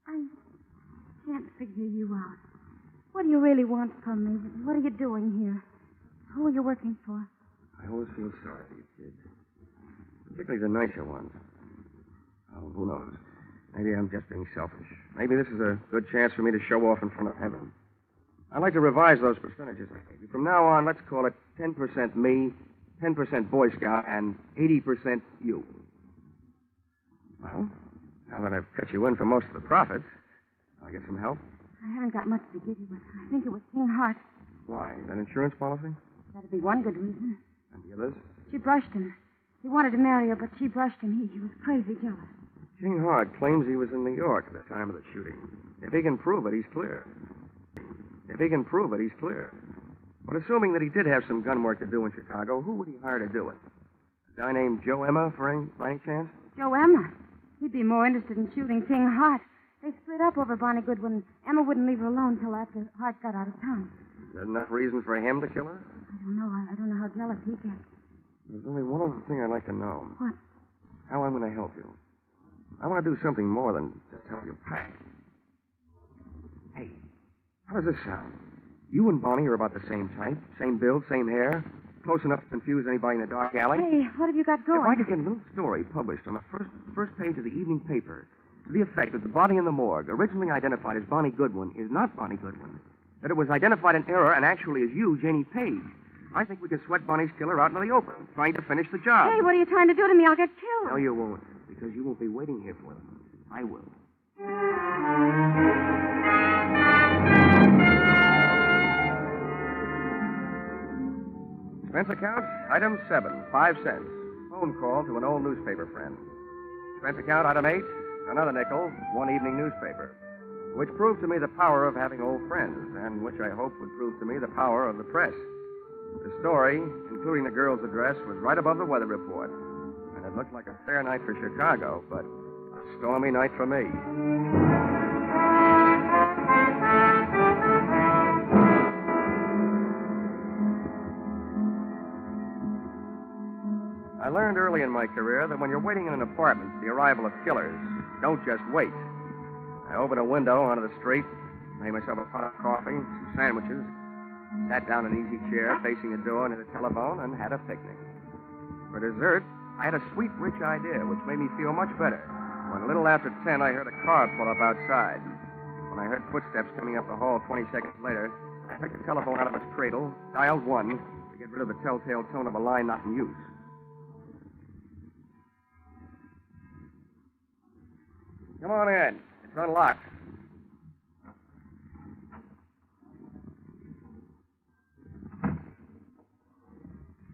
I can't figure you out. What do you really want from me? What are you doing here? Who are you working for? I always feel sorry for you, kid. Particularly the nicer ones. Oh, who knows? Maybe I'm just being selfish. Maybe this is a good chance for me to show off in front of heaven. I'd like to revise those percentages I gave you. From now on, let's call it 10% me, 10% Boy Scout, and 80% you. Well, now that I've cut you in for most of the profits, I'll get some help. I haven't got much to give you, but I think it was King Hart. Why? Is that insurance policy? That'd be one good reason. And the others? She brushed him. He wanted to marry her, but she brushed him. He was crazy jealous. King Hart claims he was in New York at the time of the shooting. If he can prove it, he's clear. But assuming that he did have some gun work to do in Chicago, who would he hire to do it? A guy named Joe Emma, by any chance? Joe Emma? He'd be more interested in shooting King Hart. They split up over Bonnie Goodwin. Emma wouldn't leave her alone till after Hart got out of town. Is there enough reason for him to kill her? I don't know. I don't know how jealous he gets. There's only one other thing I'd like to know. What? How I'm going to help you. I want to do something more than just help you pack. Hey, how does this sound? You and Bonnie are about the same type, same build, same hair, close enough to confuse anybody in a dark alley. Hey, what have you got going? If I could get a little story published on the first page of the evening paper to the effect that the body in the morgue, originally identified as Bonnie Goodwin, is not Bonnie Goodwin, that it was identified in error and actually is you, Janie Page, I think we could sweat Bonnie's killer out into the open, trying to finish the job. Hey, what are you trying to do to me? I'll get killed. No, you won't, because you won't be waiting here for them. I will. Expense account, item 7, 5 cents. Phone call to an old newspaper friend. Expense account, item 8, another nickel, one evening newspaper. Which proved to me the power of having old friends, and which I hope would prove to me the power of the press. The story, including the girl's address, was right above the weather report. And it looked like a fair night for Chicago, but a stormy night for me. I learned early in my career that when you're waiting in an apartment for the arrival of killers, don't just wait. I opened a window onto the street, made myself a pot of coffee, some sandwiches, sat down in an easy chair facing a door near the telephone, and had a picnic. For dessert, I had a sweet, rich idea, which made me feel much better. When a little after 10, I heard a car pull up outside. When I heard footsteps coming up the hall 20 seconds later, I took the telephone out of its cradle, dialed 1 to get rid of the telltale tone of a line not in use. Come on in. It's unlocked.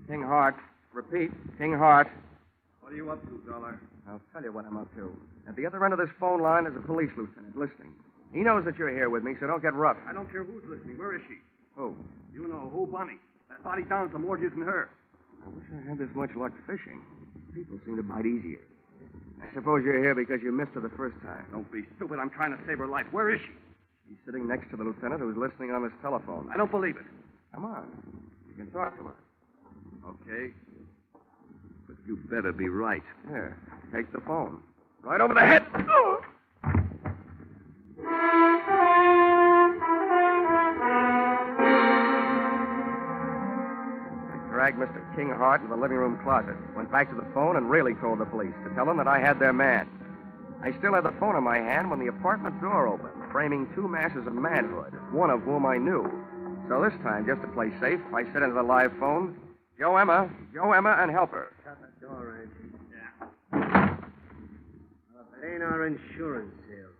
King Hart. Repeat, King Hart. What are you up to, Dollar? I'll tell you what I'm up to. At the other end of this phone line is a police lieutenant listening. He knows that you're here with me, so don't get rough. I don't care who's listening. Where is she? Who? You know who, Bonnie. That body down at the morgue isn't her. I wish I had this much luck fishing. People seem to bite easier. I suppose you're here because you missed her the first time. Don't be stupid. I'm trying to save her life. Where is she? She's sitting next to the lieutenant who's listening on his telephone. I don't believe it. Come on. You can talk to her. Okay. But you better be right. Here, take the phone. Right over the head. Oh! Dragged Mr. King Hart in the living room closet, went back to the phone and really called the police to tell them that I had their man. I still had the phone in my hand when the apartment door opened, framing two masses of manhood, one of whom I knew. So this time, just to play safe, I said into the live phone, Joe Emma, and help her. Shut the door, Angie. Yeah. It ain't our insurance sale.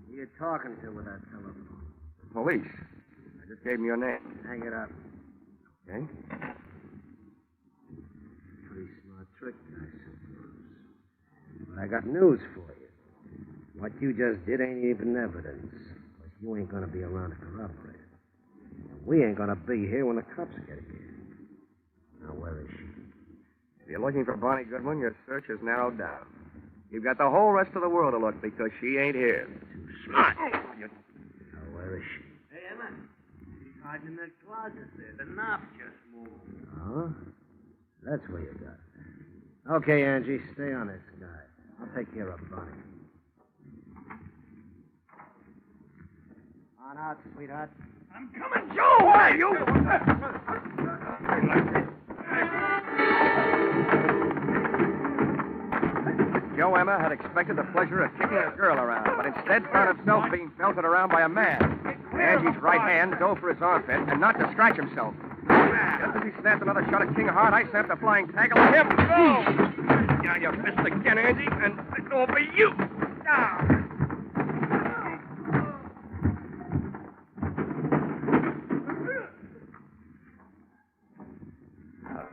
Who you talking to with that telephone? Police. I just gave them your name. Hang it up. Okay. Pretty smart trick, I suppose. But I got news for you. What you just did ain't even evidence. Because you ain't going to be around to corroborate it. And we ain't going to be here when the cops get here. Now, where is she? If you're looking for Bonnie Goodwin, your search is narrowed down. You've got the whole rest of the world to look because she ain't here. Too smart. Now, where is she? Hey, Emma. She's hiding in that closet there. The knob just moved. Oh? That's where you got it. Okay, Angie, stay on this guy. I'll take care of Bonnie. On out, sweetheart. I'm coming, Joe! Why, you? Joe Emma had expected the pleasure of kicking a girl around, but instead found himself being belted around by a man. Angie's right hand dove for his armpit and not to scratch himself. Just as he snapped another shot at King Hart, I snapped a flying tackle at him. Go! Down your fist again, Angie, and it's over you. Down.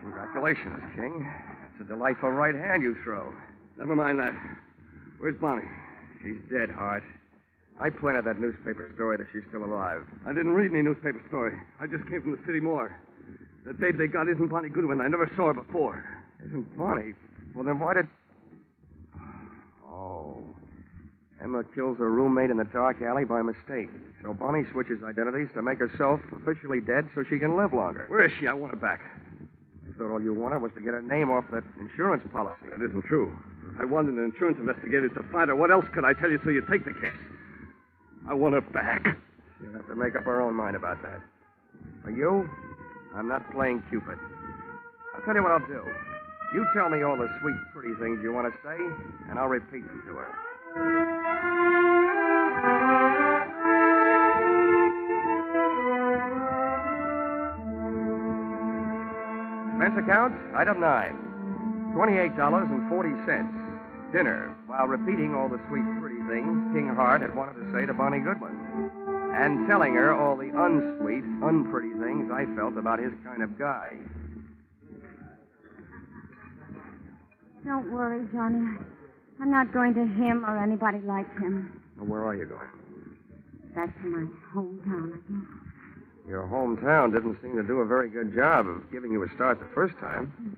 Congratulations, King. It's a delightful right hand you throw. Never mind that. Where's Bonnie? She's dead, Hart. I planted that newspaper story that she's still alive. I didn't read any newspaper story. I just came from the city morgue. The babe they got isn't Bonnie Goodwin. I never saw her before. Isn't Bonnie? Well, then why did... Oh. Emma kills her roommate in the dark alley by mistake. So Bonnie switches identities to make herself officially dead so she can live longer. Where is she? I want her back. I thought all you wanted was to get her name off that insurance policy. That isn't true. I wanted an insurance investigator to find her. What else could I tell you so you take the case? I want her back. You'll have to make up her own mind about that. For you, I'm not playing Cupid. I'll tell you what I'll do. You tell me all the sweet, pretty things you want to say, and I'll repeat them to her. Expense account, item 9. $28.40. Dinner, while repeating all the sweet, pretty things King Hart had wanted to say to Bonnie Goodwin. And telling her all the unsweet, unpretty things I felt about his kind of guy. Don't worry, Johnny. I'm not going to him or anybody like him. Well, where are you going? Back to my hometown, I guess. Your hometown didn't seem to do a very good job of giving you a start the first time.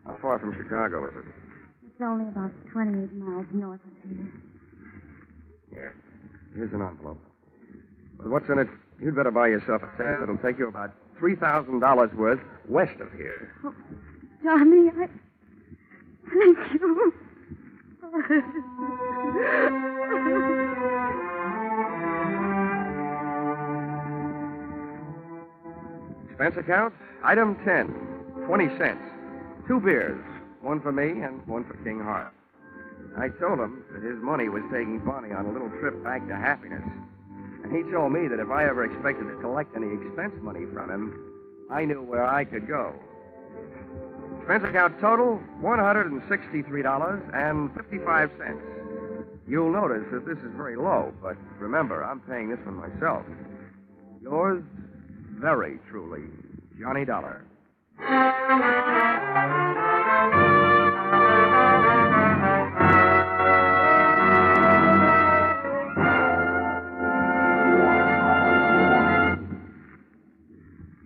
How far from Chicago is it? It's only about 28 miles north of here. Here. Here's an envelope. With what's in it, you'd better buy yourself a ticket that'll take you about $3,000 worth west of here. Oh, Johnny, Thank you. Expense account, item 10, 20 cents. 2 beers, one for me and one for King Hart. I told him that his money was taking Bonnie on a little trip back to happiness. And he told me that if I ever expected to collect any expense money from him, I knew where I could go. Expense account total, $163.55. You'll notice that this is very low, but remember, I'm paying this one myself. Yours, very truly, Johnny Dollar.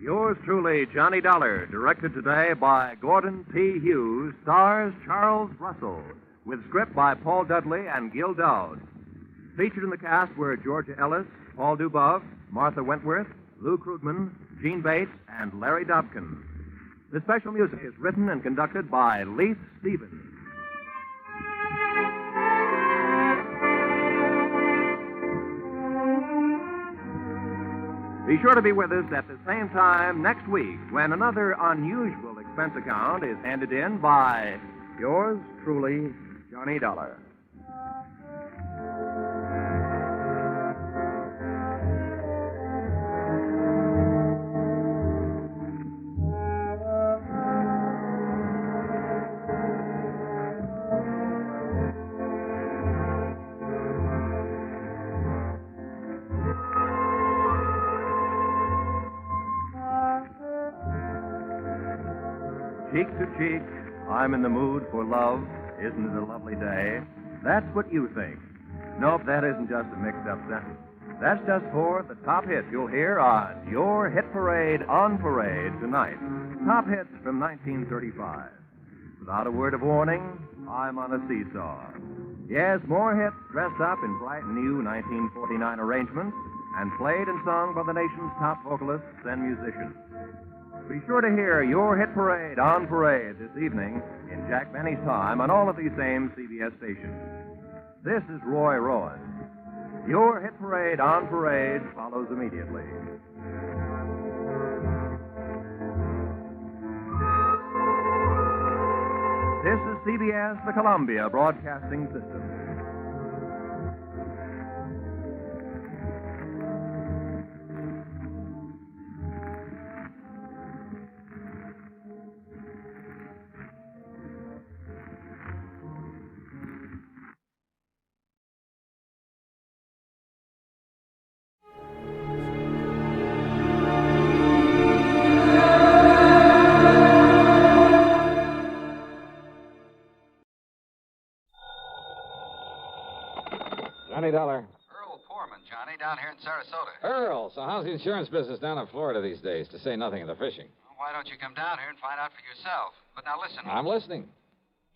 Yours truly, Johnny Dollar, directed today by Gordon T. Hughes, stars Charles Russell, with script by Paul Dudley and Gil Dowd. Featured in the cast were Georgia Ellis, Paul Dubov, Martha Wentworth, Lou Krugman, Gene Bates, and Larry Dobkin. The special music is written and conducted by Leith Stevens. Be sure to be with us at the same time next week when another unusual expense account is handed in by yours truly, Johnny Dollar. Cheek to cheek, I'm in the mood for love. Isn't it a lovely day? That's what you think. Nope, that isn't just a mixed-up sentence. That's just for the top hits you'll hear on your hit parade on parade tonight. Top hits from 1935. Without a word of warning, I'm on a seesaw. Yes, more hits dressed up in bright new 1949 arrangements and played and sung by the nation's top vocalists and musicians. Be sure to hear your hit parade on parade this evening in Jack Benny's time on all of these same CBS stations. This is Roy Rowan. Your hit parade on parade follows immediately. This is CBS, the Columbia Broadcasting System. $20. Earl Poorman, Johnny, down here in Sarasota. Earl, so how's the insurance business down in Florida these days, to say nothing of the fishing? Well, why don't you come down here and find out for yourself? But now listen. I'm listening.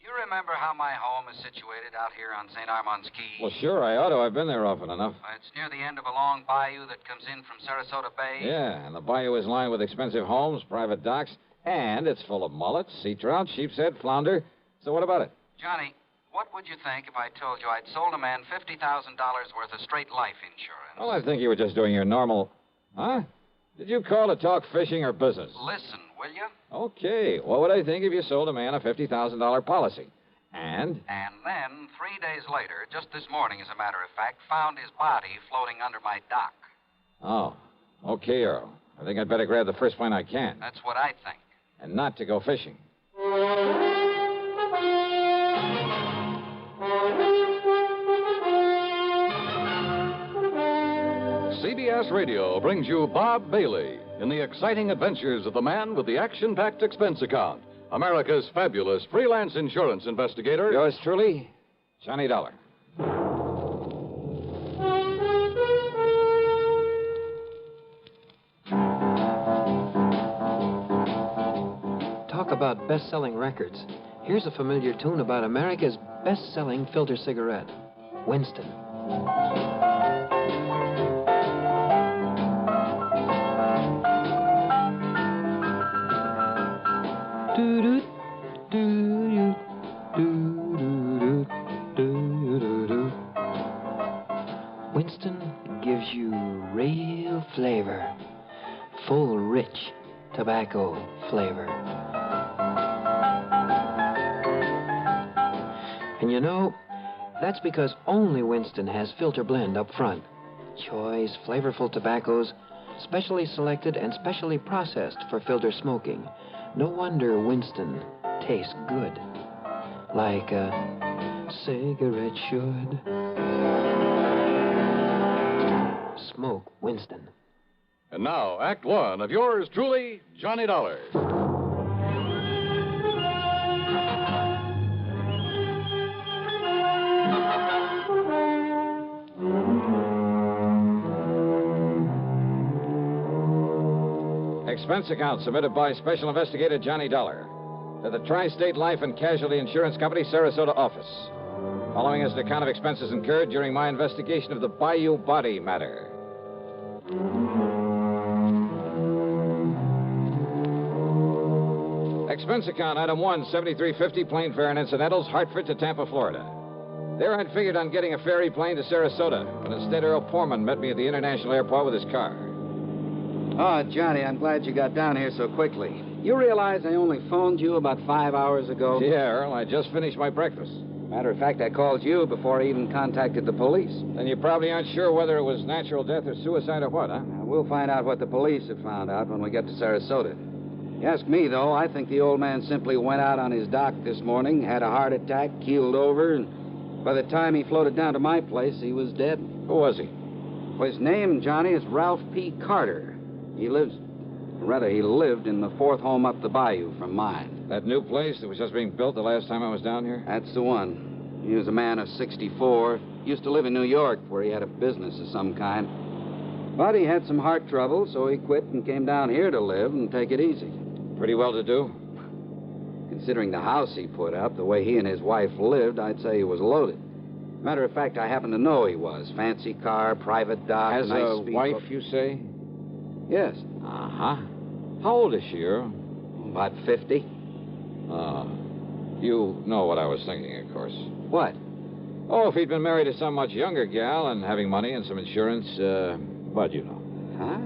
You remember how my home is situated out here on St. Armand's Key? Well, sure, I ought to. I've been there often enough. It's near the end of a long bayou that comes in from Sarasota Bay. Yeah, and the bayou is lined with expensive homes, private docks, and it's full of mullets, sea trout, sheepshead, flounder. So what about it? Johnny, what would you think if I told you I'd sold a man $50,000 worth of straight life insurance? Well, I think you were just doing your normal... Huh? Did you call to talk fishing or business? Listen, will you? Okay. What would I think if you sold a man a $50,000 policy? And? And then, 3 days later, just this morning, as a matter of fact, found his body floating under my dock. Oh. Okay, Earl. I think I'd better grab the first plane I can. That's what I think. And not to go fishing. CBS Radio brings you Bob Bailey in the exciting adventures of the man with the action-packed expense account, America's fabulous freelance insurance investigator. Yours truly, Johnny Dollar. Talk about best-selling records. Here's a familiar tune about America's best-selling filter cigarette, Winston. Winston gives you real flavor, full, rich tobacco flavor. And you know, that's because only Winston has filter blend up front. choice, flavorful tobaccos, specially selected and specially processed for filter smoking. No wonder Winston tastes good. Like a cigarette should. Smoke Winston. And now, Act One of yours truly, Johnny Dollar. Expense account submitted by Special Investigator Johnny Dollar to the Tri-State Life and Casualty Insurance Company, Sarasota office. Following is an account of expenses incurred during my investigation of the Bayou body matter. Expense account, item 1, $73.50, plane fare and incidentals, Hartford to Tampa, Florida. There I'd figured on getting a ferry plane to Sarasota, but instead Earl Portman met me at the international airport with his car. Oh, Johnny, I'm glad you got down here so quickly. You realize I only phoned you about 5 hours ago? Yeah, Earl, I just finished my breakfast. Matter of fact, I called you before I even contacted the police. Then you probably aren't sure whether it was natural death or suicide or what, huh? Now, we'll find out what the police have found out when we get to Sarasota. You ask me, though, I think the old man simply went out on his dock this morning, had a heart attack, keeled over, and by the time he floated down to my place, he was dead. Who was he? Well, his name, Johnny, is Ralph P. Carter. He lived in the fourth home up the bayou from mine. That new place that was just being built the last time I was down here? That's the one. He was a man of 64. Used to live in New York, where he had a business of some kind. But he had some heart trouble, so he quit and came down here to live and take it easy. Pretty well to do? Considering the house he put up, the way he and his wife lived, I'd say he was loaded. Matter of fact, I happen to know he was. Fancy car, private dock, Has nice a speedboat. wife, you say? Yes. Uh-huh. How old is she, Earl? About 50. You know what I was thinking, of course. What? Oh, if he'd been married to some much younger gal and having money and some insurance, but you know. Huh?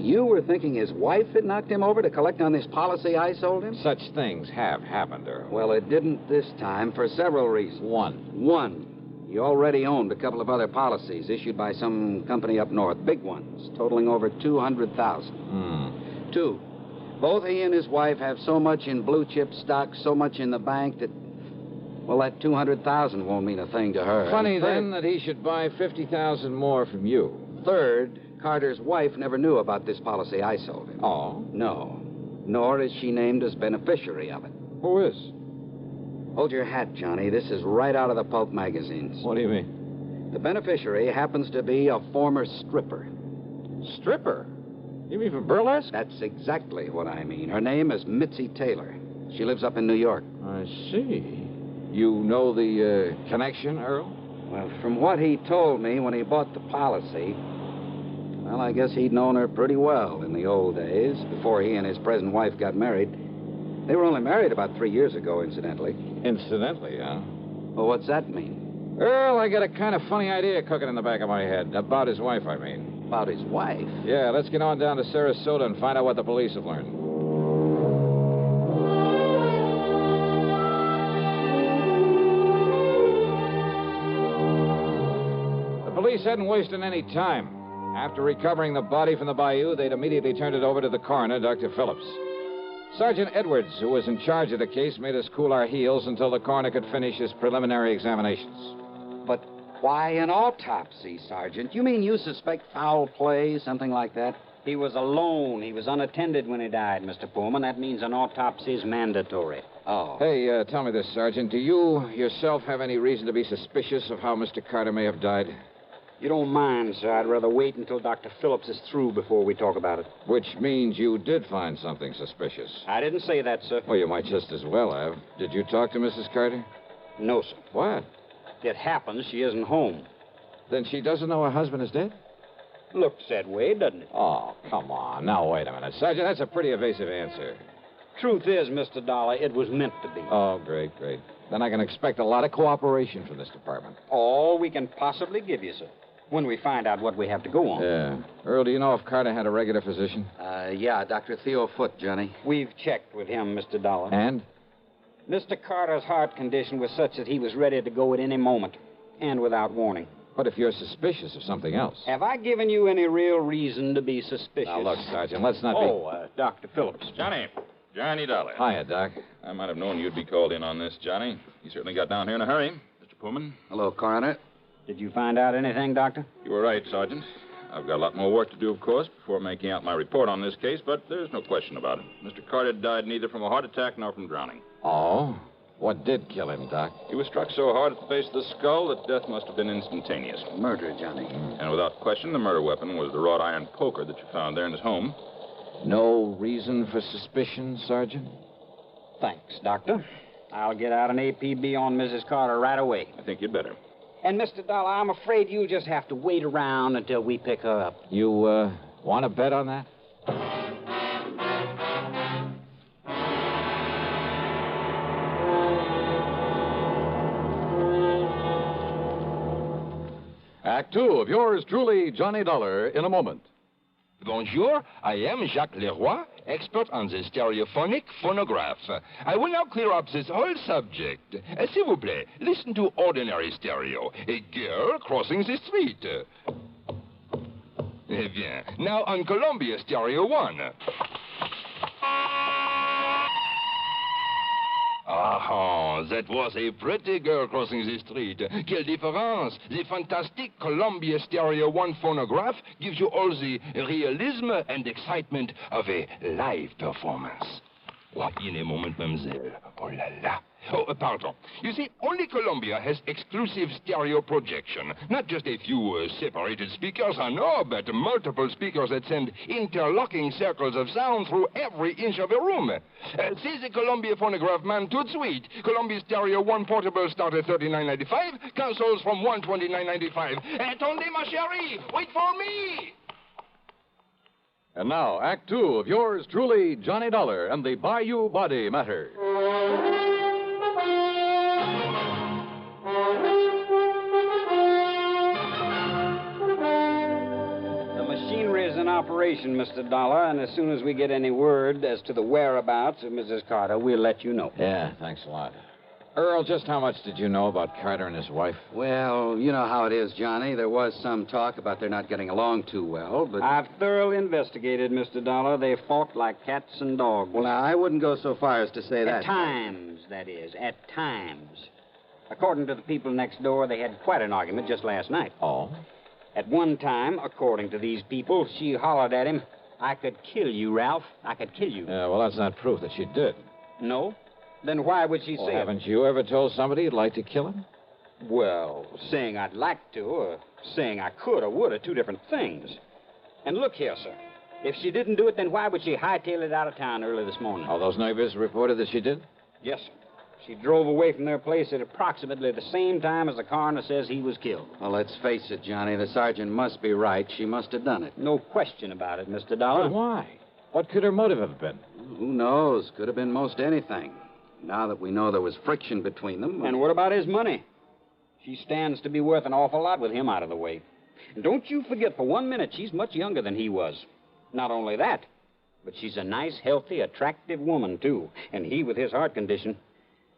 You were thinking his wife had knocked him over to collect on this policy I sold him? Such things have happened, Earl. Well, it didn't this time for several reasons. One. He already owned a couple of other policies issued by some company up north, big ones, totaling over $200,000. 2. Both he and his wife have so much in blue chip stock, so much in the bank that, well, that $200,000 won't mean a thing to her. Funny, then, that he should buy $50,000 more from you. Third, Carter's wife never knew about this policy I sold him. Oh? No. Nor is she named as beneficiary of it. Who is? Hold your hat, Johnny. This is right out of the pulp magazines. What do you mean? The beneficiary happens to be a former stripper. Stripper? You mean from burlesque? That's exactly what I mean. Her name is Mitzi Taylor. She lives up in New York. I see. You know the connection, Earl? Well, from what he told me when he bought the policy, well, I guess he'd known her pretty well in the old days, before he and his present wife got married. They were only married about 3 years ago, incidentally. Incidentally, huh? Well, what's that mean? Earl, I got a kind of funny idea cooking in the back of my head. About his wife, I mean. About his wife? Yeah, let's get on down to Sarasota and find out what the police have learned. The police hadn't wasted any time. After recovering the body from the bayou, they'd immediately turned it over to the coroner, Dr. Phillips. Sergeant Edwards, who was in charge of the case, made us cool our heels until the coroner could finish his preliminary examinations. But why an autopsy, Sergeant? You mean you suspect foul play, something like that? He was alone. He was unattended when he died, Mr. Pullman. That means an autopsy is mandatory. Oh. Hey, tell me this, Sergeant. Do you yourself have any reason to be suspicious of how Mr. Carter may have died? You don't mind, sir. I'd rather wait until Dr. Phillips is through before we talk about it. Which means you did find something suspicious. I didn't say that, sir. Well, you might just as well have. Did you talk to Mrs. Carter? No, sir. What? It happens she isn't home. Then she doesn't know her husband is dead? Looks that way, doesn't it? Oh, come on. Now, wait a minute. Sergeant, that's a pretty evasive answer. Truth is, Mr. Dollar, it was meant to be. Oh, great. Then I can expect a lot of cooperation from this department. All we can possibly give you, sir. When we find out what we have to go on. Yeah. Earl, do you know if Carter had a regular physician? Yeah, Dr. Theo Foote, Johnny. We've checked with him, Mr. Dollar. And? Mr. Carter's heart condition was such that he was ready to go at any moment, and without warning. What if you're suspicious of something else? Have I given you any real reason to be suspicious? Now, look, Sergeant, let's not be... Dr. Phillips. Johnny Dollar. Hiya, Doc. I might have known you'd be called in on this, Johnny. You certainly got down here in a hurry. Mr. Pullman. Hello, Coroner. Did you find out anything, Doctor? You were right, Sergeant. I've got a lot more work to do, of course, before making out my report on this case, but there's no question about it. Mr. Carter died neither from a heart attack nor from drowning. Oh? What did kill him, Doc? He was struck so hard at the base of the skull that death must have been instantaneous. Murder, Johnny. And without question, the murder weapon was the wrought iron poker that you found there in his home. No reason for suspicion, Sergeant? Thanks, Doctor. I'll get out an APB on Mrs. Carter right away. I think you'd better. And, Mr. Dollar, I'm afraid you'll just have to wait around until we pick her up. You, want to bet on that? Act 2 of yours truly, Johnny Dollar, in a moment. Bonjour, I am Jacques Leroy, expert on the stereophonic phonograph. I will now clear up this whole subject. S'il vous plaît, listen to ordinary stereo. A girl crossing the street. Eh bien, now on Columbia Stereo 1. Ah, that was a pretty girl crossing the street. Quelle différence! The fantastic Columbia Stereo 1 phonograph gives you all the realism and excitement of a live performance. Oh, in a moment, mademoiselle. Oh la la. Oh, pardon. You see, only Columbia has exclusive stereo projection. Not just a few separated speakers, no, but multiple speakers that send interlocking circles of sound through every inch of a room. See the Columbia phonograph, man, tout de suite. Columbia Stereo 1 portable start at $39.95. Consoles from $129.95. Attendez, ma chérie! Wait for me! And now, Act 2 of yours truly, Johnny Dollar and the Bayou Body Matter. The machinery is in operation, Mr. Dollar, and as soon as we get any word as to the whereabouts of Mrs. Carter, we'll let you know. Yeah, thanks a lot. Earl, just how much did you know about Carter and his wife? Well, you know how it is, Johnny. There was some talk about their not getting along too well, but... I've thoroughly investigated, Mr. Dollar. They fought like cats and dogs. Well, now, I wouldn't go so far as to say that. At times, that is. At times. According to the people next door, they had quite an argument just last night. Oh? At one time, according to these people, she hollered at him, "I could kill you, Ralph. I could kill you." Yeah, well, that's not proof that she did. No? Then why would she Well, say it? haven't you ever told somebody you'd like to kill him? Well, saying I'd like to, or saying I could or would are two different things. And look here, sir. If she didn't do it, then why would she hightail it out of town early this morning? All those neighbors reported that she did? Yes, sir. She drove away from their place at approximately the same time as the coroner says he was killed. Well, let's face it, Johnny. The sergeant must be right. She must have done it. No question about it, Mr. Dollar. But why? What could her motive have been? Who knows? Could have been most anything. Now that we know there was friction between them... And what about his money? She stands to be worth an awful lot with him out of the way. And don't you forget for 1 minute she's much younger than he was. Not only that, but she's a nice, healthy, attractive woman, too. And he, with his heart condition,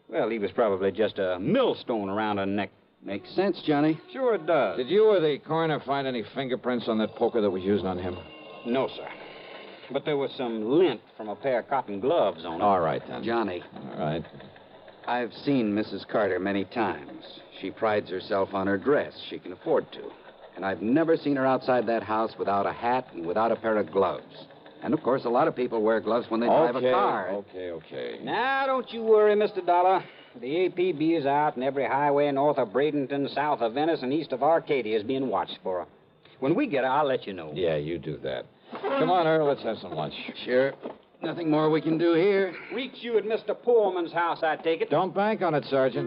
well, he was probably just a millstone around her neck. Makes sense, Johnny. Sure it does. Did you or the coroner find any fingerprints on that poker that was used on him? No, sir. But there was some lint from a pair of cotton gloves on it. All right, then. Johnny. All right. I've seen Mrs. Carter many times. She prides herself on her dress. She can afford to. And I've never seen her outside that house without a hat and without a pair of gloves. And, of course, a lot of people wear gloves when they drive a car. Okay. Now, don't you worry, Mr. Dollar. The APB is out, and every highway north of Bradenton, south of Venice, and east of Arcadia is being watched for her. When we get her, I'll let you know. Yeah, you do that. Come on, Earl, let's have some lunch. Sure. Nothing more we can do here. Reach you at Mr. Pullman's house, I take it. Don't bank on it, Sergeant.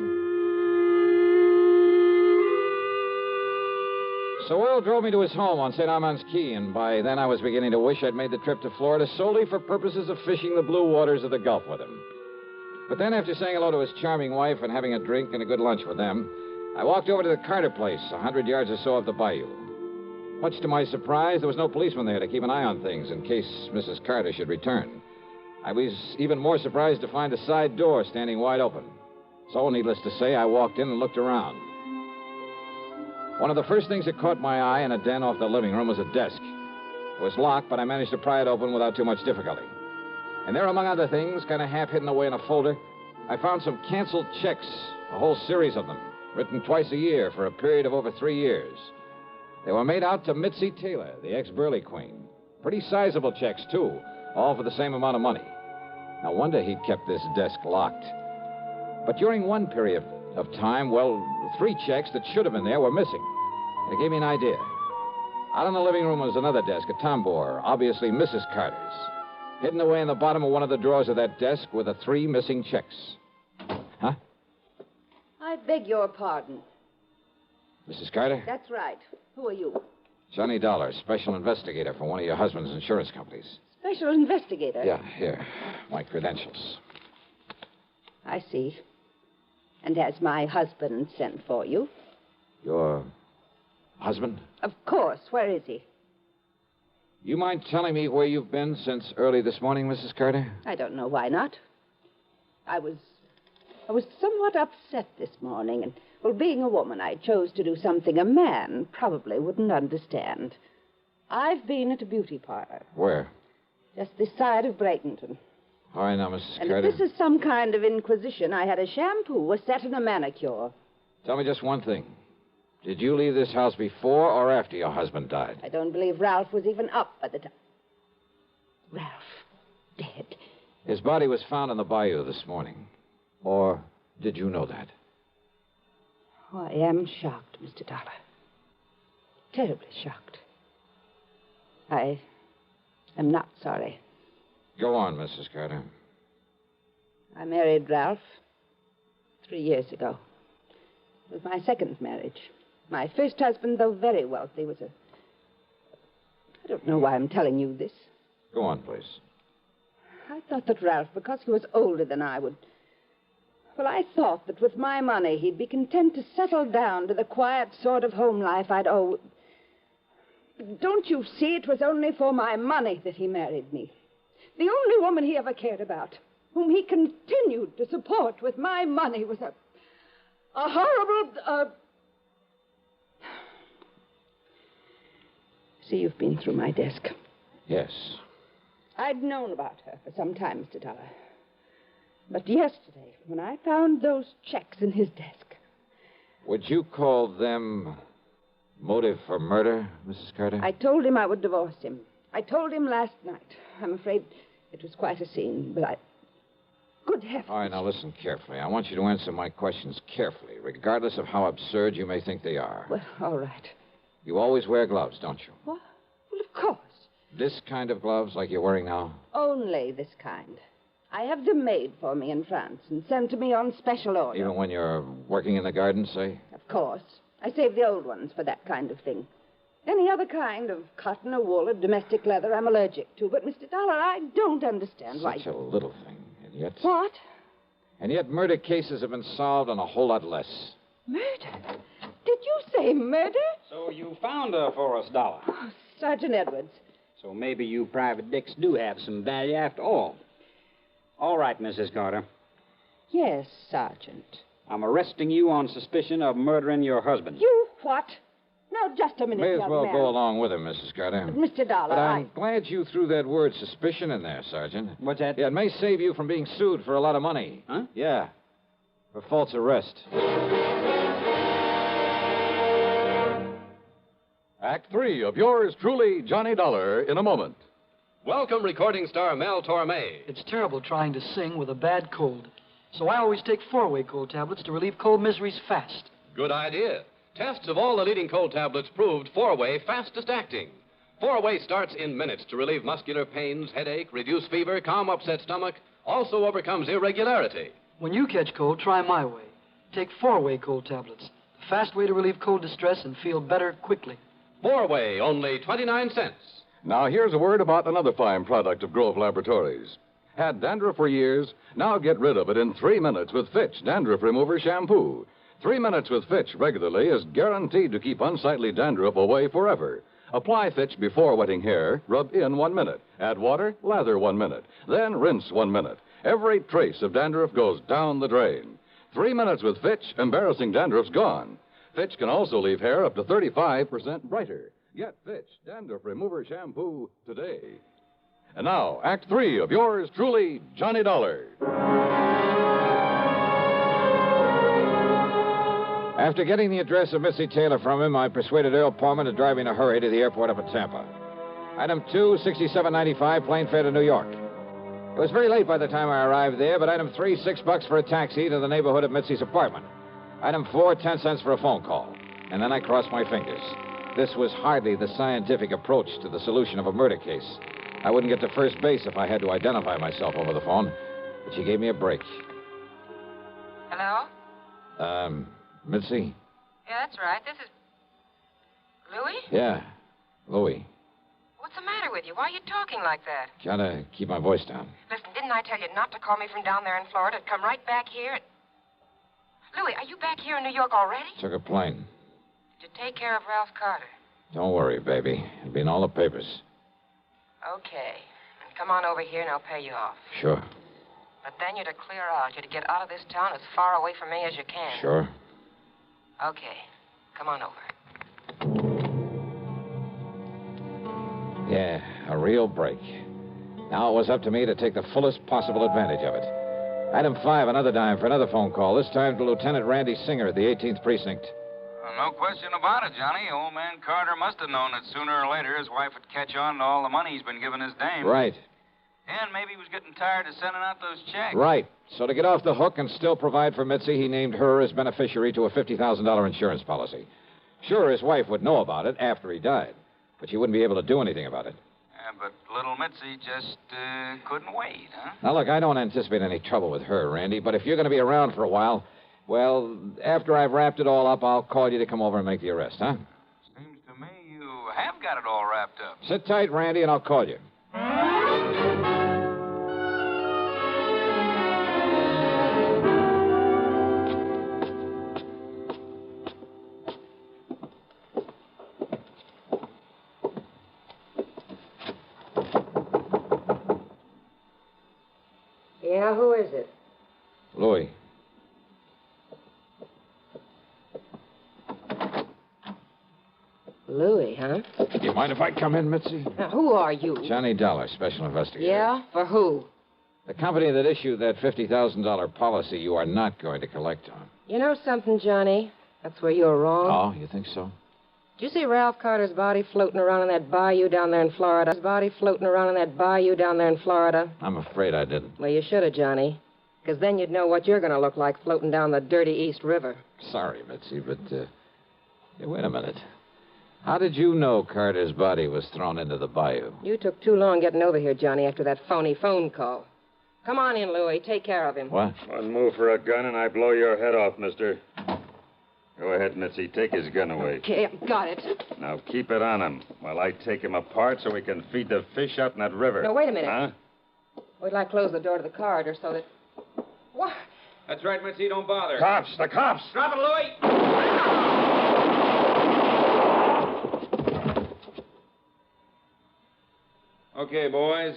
So Earl drove me to his home on St. Armand's Key, and by then I was beginning to wish I'd made the trip to Florida solely for purposes of fishing the blue waters of the Gulf with him. But then, after saying hello to his charming wife and having a drink and a good lunch with them, I walked over to the Carter place, 100 yards or so up the bayou. Much to my surprise, there was no policeman there to keep an eye on things in case Mrs. Carter should return. I was even more surprised to find the side door standing wide open. So, needless to say, I walked in and looked around. One of the first things that caught my eye in a den off the living room was a desk. It was locked, but I managed to pry it open without too much difficulty. And there, among other things, kind of half hidden away in a folder, I found some canceled checks, a whole series of them, written twice a year for a period of over 3 years. They were made out to Mitzi Taylor, the ex-Burley Queen. Pretty sizable checks, too, all for the same amount of money. No wonder he'd kept this desk locked. But during one period of time, well, 3 checks that should have been there were missing. And it gave me an idea. Out in the living room was another desk, a tambour, obviously Mrs. Carter's. Hidden away in the bottom of one of the drawers of that desk were the 3 missing checks. Huh? I beg your pardon. Mrs. Carter? That's right. Who are you? Johnny Dollar, special investigator for one of your husband's insurance companies. Special investigator? Yeah, here. My credentials. I see. And has my husband sent for you? Your husband? Of course. Where is he? You mind telling me where you've been since early this morning, Mrs. Carter? I don't know why not. I was somewhat upset this morning, and, well, being a woman, I chose to do something a man probably wouldn't understand. I've been at a beauty parlor. Where? Just this side of Bradenton. All right, now, Mrs. And Carter. if this is some kind of inquisition, I had a shampoo, a set, and a manicure. Tell me just one thing. Did you leave this house before or after your husband died? I don't believe Ralph was even up at the time. Ralph, dead. His body was found in the bayou this morning. Or did you know that? Oh, I am shocked, Mr. Dollar. Terribly shocked. I am not sorry. Go on, Mrs. Carter. I married Ralph 3 years ago. It was my second marriage. My first husband, though very wealthy, was I don't know why I'm telling you this. Go on, please. I thought that Ralph, because he was older than I would... Well, I thought that with my money, he'd be content to settle down to the quiet sort of home life I'd owe... Don't you see? It was only for my money that he married me. The only woman he ever cared about, whom he continued to support with my money, was a horrible... See, you've been through my desk. Yes. I'd known about her for some time, Mr. Dollar. But yesterday, when I found those checks in his desk... Would you call them motive for murder, Mrs. Carter? I told him I would divorce him. I told him last night. I'm afraid it was quite a scene, but I... Good heavens. All right, now listen carefully. I want you to answer my questions carefully, regardless of how absurd you may think they are. Well, all right. You always wear gloves, don't you? What? Well, of course. This kind of gloves, like you're wearing now? Only this kind. I have them made for me in France and sent to me on special order. Even when you're working in the garden, say? Of course. I save the old ones for that kind of thing. Any other kind of cotton or wool or domestic leather I'm allergic to. But, Mr. Dollar, I don't understand why... Such a little thing, and yet... What? And yet murder cases have been solved on a whole lot less. Murder? Did you say murder? So you found her for us, Dollar. Oh, Sergeant Edwards. So maybe you private dicks do have some value after all. All right, Mrs. Carter. Yes, Sergeant. I'm arresting you on suspicion of murdering your husband. You what? Now, just a minute, May as young well man. go along with him, Mrs. Carter. But, Mr. Dollar, But I'm glad you threw that word suspicion in there, Sergeant. What's that? Yeah, it may save you from being sued for a lot of money. Huh? Yeah. For false arrest. Act 3 of yours truly, Johnny Dollar, in a moment. Welcome, recording star Mel Torme. It's terrible trying to sing with a bad cold. So I always take 4-way cold tablets to relieve cold miseries fast. Good idea. Tests of all the leading cold tablets proved 4-way fastest acting. 4-way starts in minutes to relieve muscular pains, headache, reduce fever, calm upset stomach, also overcomes irregularity. When you catch cold, try my way. Take 4-way cold tablets. The fast way to relieve cold distress and feel better quickly. 4-way, only 29 cents. Now, here's a word about another fine product of Grove Laboratories. Had dandruff for years? Now get rid of it in 3 minutes with Fitch Dandruff Remover Shampoo. 3 minutes with Fitch regularly is guaranteed to keep unsightly dandruff away forever. Apply Fitch before wetting hair, rub in 1 minute. Add water, lather 1 minute. Then rinse 1 minute. Every trace of dandruff goes down the drain. 3 minutes with Fitch, embarrassing dandruff's gone. Fitch can also leave hair up to 35% brighter. Get Fitch Dandruff Remover Shampoo today. And now, Act 3 of yours truly, Johnny Dollar. After getting the address of Missy Taylor from him, I persuaded Earl Palmer to drive me in a hurry to the airport up at Tampa. Item 2, $67.95, plane fare to New York. It was very late by the time I arrived there, but item 3, $6 for a taxi to the neighborhood of Mitzi's apartment. Item 4, 10 cents for a phone call. And then I crossed my fingers. This was hardly the scientific approach to the solution of a murder case. I wouldn't get to first base if I had to identify myself over the phone, but she gave me a break. Hello? Mitzi? Yeah, that's right. This is... Louis? Yeah, Louis. What's the matter with you? Why are you talking like that? Gotta keep my voice down. Listen, didn't I tell you not to call me from down there in Florida? Come right back here. Louis, are you back here in New York already? Took a plane. Did you take care of Ralph Carter? Don't worry, baby. It'll be in all the papers. Okay. And come on over here and I'll pay you off. Sure. But then you're to clear out. You're to get out of this town as far away from me as you can. Sure. Okay. Come on over. Yeah, a real break. Now it was up to me to take the fullest possible advantage of it. Item 5, another dime for another phone call, this time to Lieutenant Randy Singer at the 18th Precinct. No question about it, Johnny. Old man Carter must have known that sooner or later his wife would catch on to all the money he's been giving his dame. Right. And maybe he was getting tired of sending out those checks. Right. So to get off the hook and still provide for Mitzi, he named her as beneficiary to a $50,000 insurance policy. Sure, his wife would know about it after he died, but she wouldn't be able to do anything about it. Yeah, but little Mitzi just couldn't wait, huh? Now, look, I don't anticipate any trouble with her, Randy, but if you're going to be around for a while, well, after I've wrapped it all up, I'll call you to come over and make the arrest, huh? Seems to me you have got it all wrapped up. Sit tight, Randy, and I'll call you. Yeah, who is it? Louis. Louis, huh? Do you mind if I come in, Mitzi? Now, who are you? Johnny Dollar, special investigator. Yeah? For who? The company that issued that $50,000 policy you are not going to collect on. You know something, Johnny? That's where you're wrong. Oh, you think so? Did you see Ralph Carter's body floating around in that bayou down there in Florida? His body floating around in that bayou down there in Florida? I'm afraid I didn't. Well, you should have, Johnny. Because then you'd know what you're going to look like floating down the dirty East River. Sorry, Mitzi, but, hey, wait a minute. How did you know Carter's body was thrown into the bayou? You took too long getting over here, Johnny, after that phony phone call. Come on in, Louis. Take care of him. What? One move for a gun and I blow your head off, mister. Go ahead, Mitzi. Take his gun away. Okay, I've got it. Now keep it on him while I take him apart so we can feed the fish out in that river. No, wait a minute. Huh? Wait till I close the door to the corridor so that... What? That's right, Mitzi. Don't bother. Cops! The cops! Drop it, Louis! Okay, boys.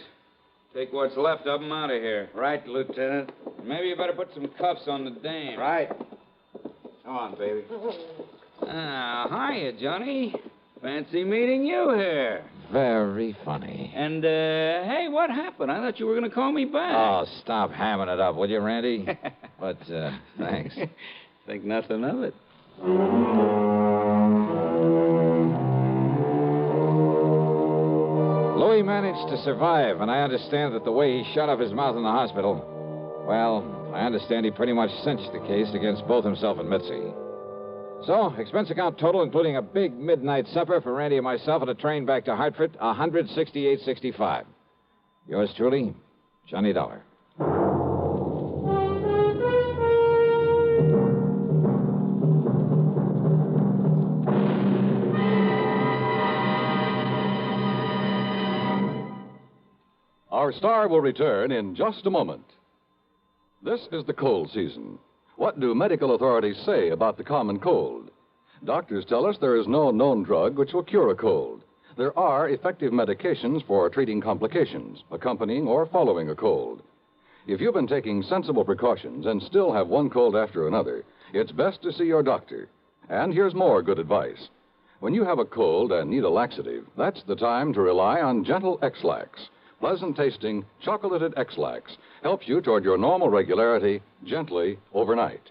Take what's left of them out of here. Right, Lieutenant. Maybe you better put some cuffs on the dame. Right. Come on, baby. Hiya, Johnny. Fancy meeting you here. Very funny. And, hey, what happened? I thought you were going to call me back. Oh, stop hamming it up, will you, Randy? But, thanks. Think nothing of it. Louis managed to survive, and I understand that the way he shut up his mouth in the hospital, well, I understand he pretty much cinched the case against both himself and Mitzi. So, expense account total, including a big midnight supper for Randy and myself and a train back to Hartford, $168.65. Yours truly, Johnny Dollar. Our star will return in just a moment. This is the cold season. What do medical authorities say about the common cold? Doctors tell us there is no known drug which will cure a cold. There are effective medications for treating complications, accompanying or following a cold. If you've been taking sensible precautions and still have one cold after another, it's best to see your doctor. And here's more good advice. When you have a cold and need a laxative, that's the time to rely on gentle X-Lax. Pleasant-tasting, chocolated X-Lax helps you toward your normal regularity gently overnight.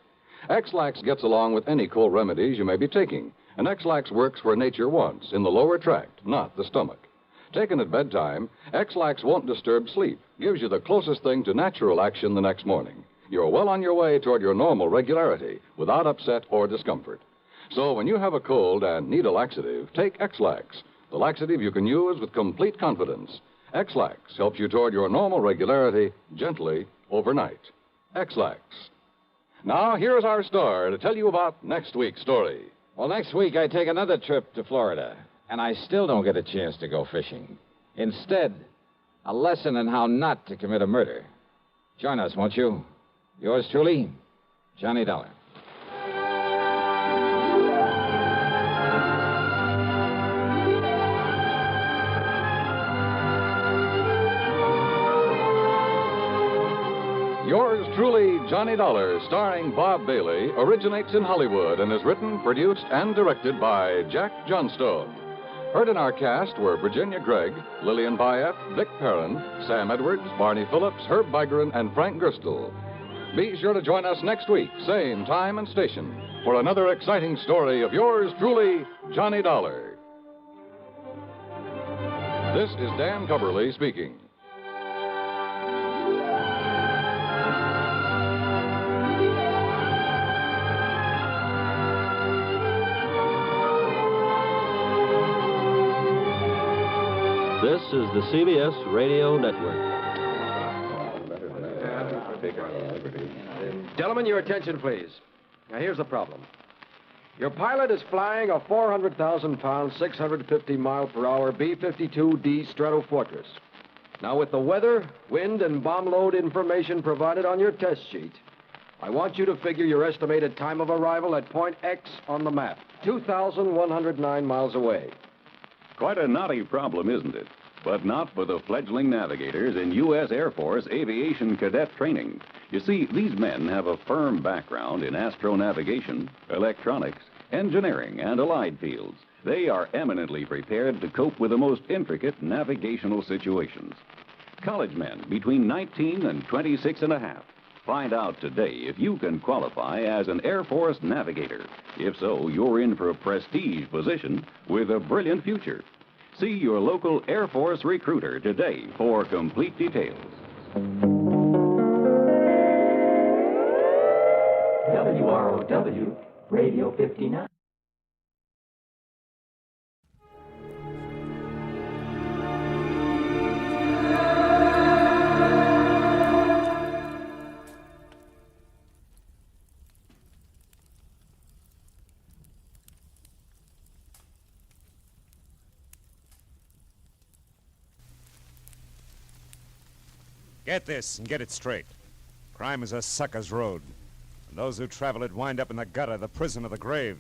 X-Lax gets along with any cold remedies you may be taking, and X-Lax works where nature wants, in the lower tract, not the stomach. Taken at bedtime, X-Lax won't disturb sleep, gives you the closest thing to natural action the next morning. You're well on your way toward your normal regularity, without upset or discomfort. So when you have a cold and need a laxative, take X-Lax, the laxative you can use with complete confidence. X-Lax helps you toward your normal regularity gently overnight. X-Lax. Now, here's our star to tell you about next week's story. Well, next week I take another trip to Florida, and I still don't get a chance to go fishing. Instead, a lesson in how not to commit a murder. Join us, won't you? Yours truly, Johnny Dollar. Yours truly, Johnny Dollar, starring Bob Bailey, originates in Hollywood and is written, produced, and directed by Jack Johnstone. Heard in our cast were Virginia Gregg, Lillian Bayet, Vic Perrin, Sam Edwards, Barney Phillips, Herb Vigran, and Frank Gerstle. Be sure to join us next week, same time and station, for another exciting story of yours truly, Johnny Dollar. This is Dan Cubberly speaking. This is the CBS Radio Network. Gentlemen, your attention, please. Now, here's the problem. Your pilot is flying a 400,000-pound, 650-mile-per-hour B-52D Stratofortress. Now, with the weather, wind, and bomb load information provided on your test sheet, I want you to figure your estimated time of arrival at point X on the map, 2,109 miles away. Quite a knotty problem, isn't it? But not for the fledgling navigators in U.S. Air Force aviation cadet training. You see, these men have a firm background in astronavigation, electronics, engineering, and allied fields. They are eminently prepared to cope with the most intricate navigational situations. College men between 19 and 26 and a half. Find out today if you can qualify as an Air Force navigator. If so, you're in for a prestige position with a brilliant future. See your local Air Force recruiter today for complete details. WROW, Radio 59. Get this and get it straight. Crime is a sucker's road. And those who travel it wind up in the gutter, the prison, or the grave.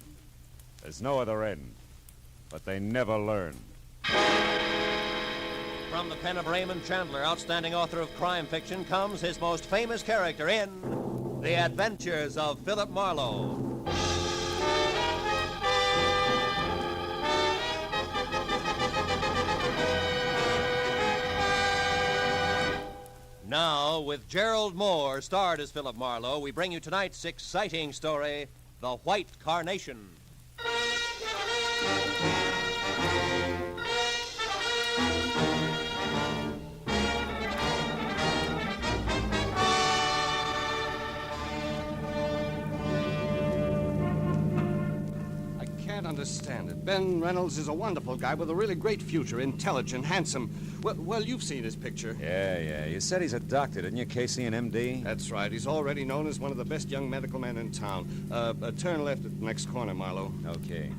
There's no other end. But they never learn. From the pen of Raymond Chandler, outstanding author of crime fiction, comes his most famous character in The Adventures of Philip Marlowe. Now, with Gerald Moore, starred as Philip Marlowe, we bring you tonight's exciting story, The White Carnation. Understand it. Ben Reynolds is a wonderful guy with a really great future, intelligent, handsome. Well, you've seen his picture. Yeah. You said he's a doctor, didn't you, Casey, an MD? That's right. He's already known as one of the best young medical men in town. Turn left at the next corner, Marlowe. Okay.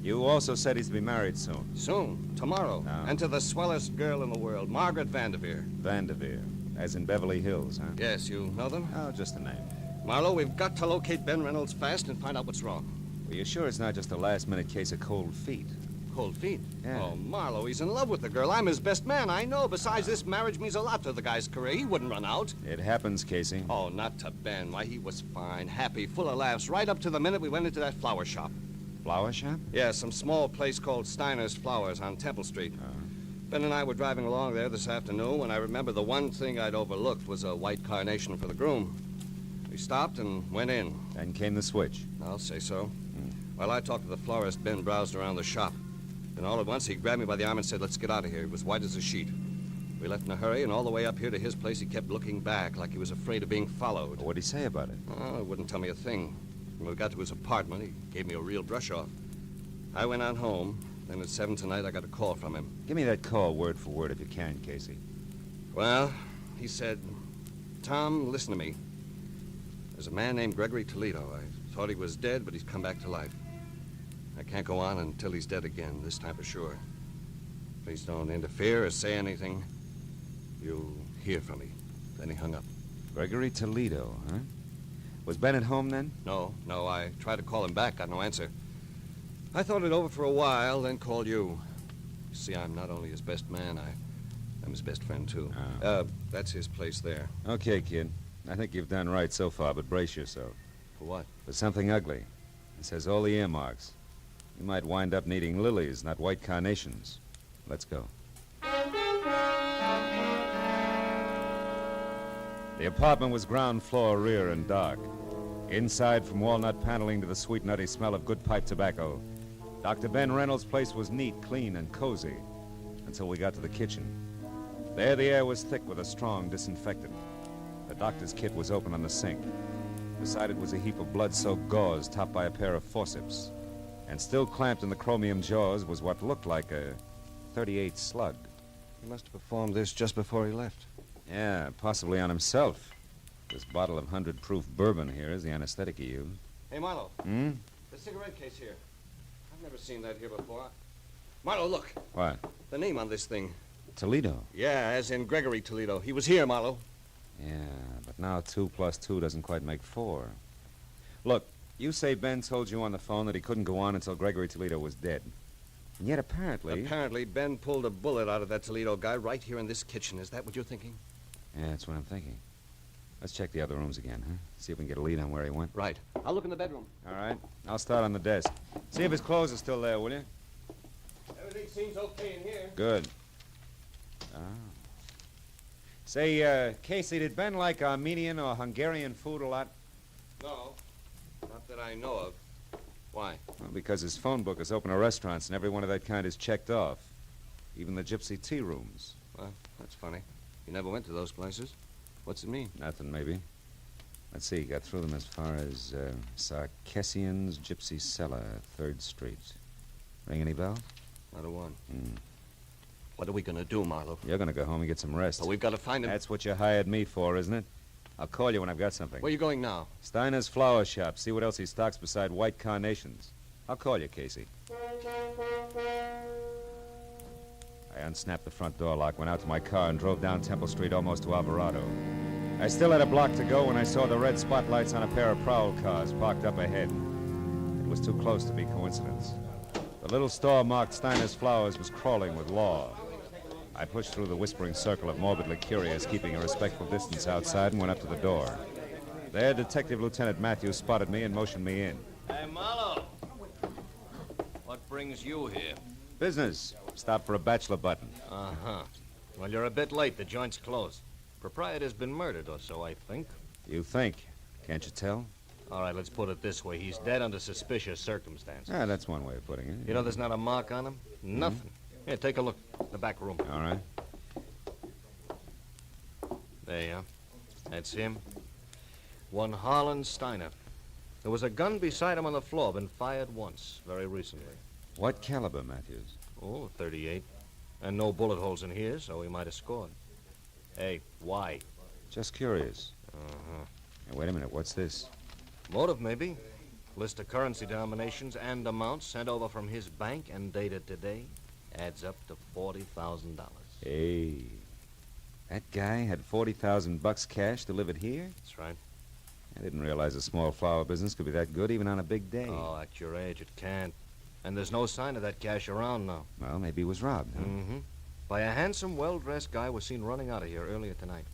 You also said he's to be married soon. Soon? Tomorrow. Oh. And to the swellest girl in the world, Margaret Vanderveer. Vanderveer. As in Beverly Hills, huh? Yes, you know them? Oh, just a name. Marlowe, we've got to locate Ben Reynolds fast and find out what's wrong. Well, you're sure it's not just a last-minute case of cold feet? Cold feet? Yeah. Oh, Marlowe, he's in love with the girl. I'm his best man, I know. Besides, this marriage means a lot to the guy's career. He wouldn't run out. It happens, Casey. Oh, not to Ben. Why, he was fine, happy, full of laughs, right up to the minute we went into that flower shop. Flower shop? Yeah, some small place called Steiner's Flowers on Temple Street. Ben and I were driving along there this afternoon when I remember the one thing I'd overlooked was a white carnation for the groom. We stopped and went in. Then came the switch. I'll say so. While I talked to the florist, Ben browsed around the shop. Then all at once, he grabbed me by the arm and said, "Let's get out of here." He was white as a sheet. We left in a hurry, and all the way up here to his place, he kept looking back like he was afraid of being followed. What'd he say about it? Oh, he wouldn't tell me a thing. When we got to his apartment, he gave me a real brush-off. I went on home. Then at 7 tonight, I got a call from him. Give me that call word for word if you can, Casey. Well, he said, "Tom, listen to me. There's a man named Gregory Toledo. I thought he was dead, but he's come back to life. I can't go on until he's dead again, this time for sure. Please don't interfere or say anything. You'll hear from me." Then he hung up. Gregory Toledo, huh? Was Ben at home then? No. I tried to call him back, got no answer. I thought it over for a while, then called you. You see, I'm not only his best man, I'm his best friend, too. That's his place there. Okay, kid. I think you've done right so far, but brace yourself. For what? For something ugly. It says all the earmarks. You might wind up needing lilies, not white carnations. Let's go. The apartment was ground floor, rear, and dark. Inside, from walnut paneling to the sweet, nutty smell of good pipe tobacco, Dr. Ben Reynolds' place was neat, clean, and cozy until we got to the kitchen. There, the air was thick with a strong disinfectant. The doctor's kit was open on the sink. Beside it was a heap of blood-soaked gauze topped by a pair of forceps. And still clamped in the chromium jaws was what looked like a .38 slug. He must have performed this just before he left. Yeah, possibly on himself. This bottle of 100-proof bourbon here is the anesthetic he used. Hey, Marlowe. Hmm? The cigarette case here. I've never seen that here before. Marlowe, look. What? The name on this thing. Toledo. Yeah, as in Gregory Toledo. He was here, Marlowe. Yeah, but now 2 + 2 doesn't quite make 4. Look, you say Ben told you on the phone that he couldn't go on until Gregory Toledo was dead. And yet apparently... Apparently, Ben pulled a bullet out of that Toledo guy right here in this kitchen. Is that what you're thinking? Yeah, that's what I'm thinking. Let's check the other rooms again, huh? See if we can get a lead on where he went. Right. I'll look in the bedroom. All right. I'll start on the desk. See if his clothes are still there, will you? Everything seems okay in here. Good. Oh. Say, Casey, did Ben like Armenian or Hungarian food a lot? No. Not that I know of. Why? Well, because his phone book is open to restaurants, and every one of that kind is checked off. Even the gypsy tea rooms. Well, that's funny. You never went to those places. What's it mean? Nothing, maybe. Let's see, got through them as far as Sarkessian's Gypsy Cellar, 3rd Street. Ring any bell? Not a one. What are we going to do, Marlowe? You're going to go home and get some rest. But we've got to find him. That's what you hired me for, isn't it? I'll call you when I've got something. Where are you going now? Steiner's Flower Shop. See what else he stocks beside white carnations. I'll call you, Casey. I unsnapped the front door lock, went out to my car, and drove down Temple Street almost to Alvarado. I still had a block to go when I saw the red spotlights on a pair of prowl cars parked up ahead. It was too close to be coincidence. The little store marked Steiner's Flowers was crawling with law. I pushed through the whispering circle of morbidly curious, keeping a respectful distance outside, and went up to the door. There, Detective Lieutenant Matthews spotted me and motioned me in. Hey, Marlowe. What brings you here? Business. Stop for a bachelor button. Uh-huh. Well, you're a bit late. The joint's closed. Proprietor's been murdered or so, I think. You think? Can't you tell? All right, let's put it this way. He's dead under suspicious circumstances. Ah, that's one way of putting it. You know there's not a mark on him? Nothing. Here, take a look. The back room. All right. There you are. That's him. One Harlan Steiner. There was a gun beside him on the floor, been fired once, very recently. What caliber, Matthews? Oh, 38. And no bullet holes in here, so he might have scored. Hey, why? Just curious. Uh-huh. Hey, wait a minute. What's this? Motive, maybe. List of currency denominations and amounts sent over from his bank and dated today. Adds up to $40,000. Hey. That guy had $40,000 cash delivered here? That's right. I didn't realize a small flower business could be that good even on a big day. Oh, at your age, it can't. And there's no sign of that cash around now. Well, maybe he was robbed, huh? Mm-hmm. By a handsome, well-dressed guy was seen running out of here earlier tonight.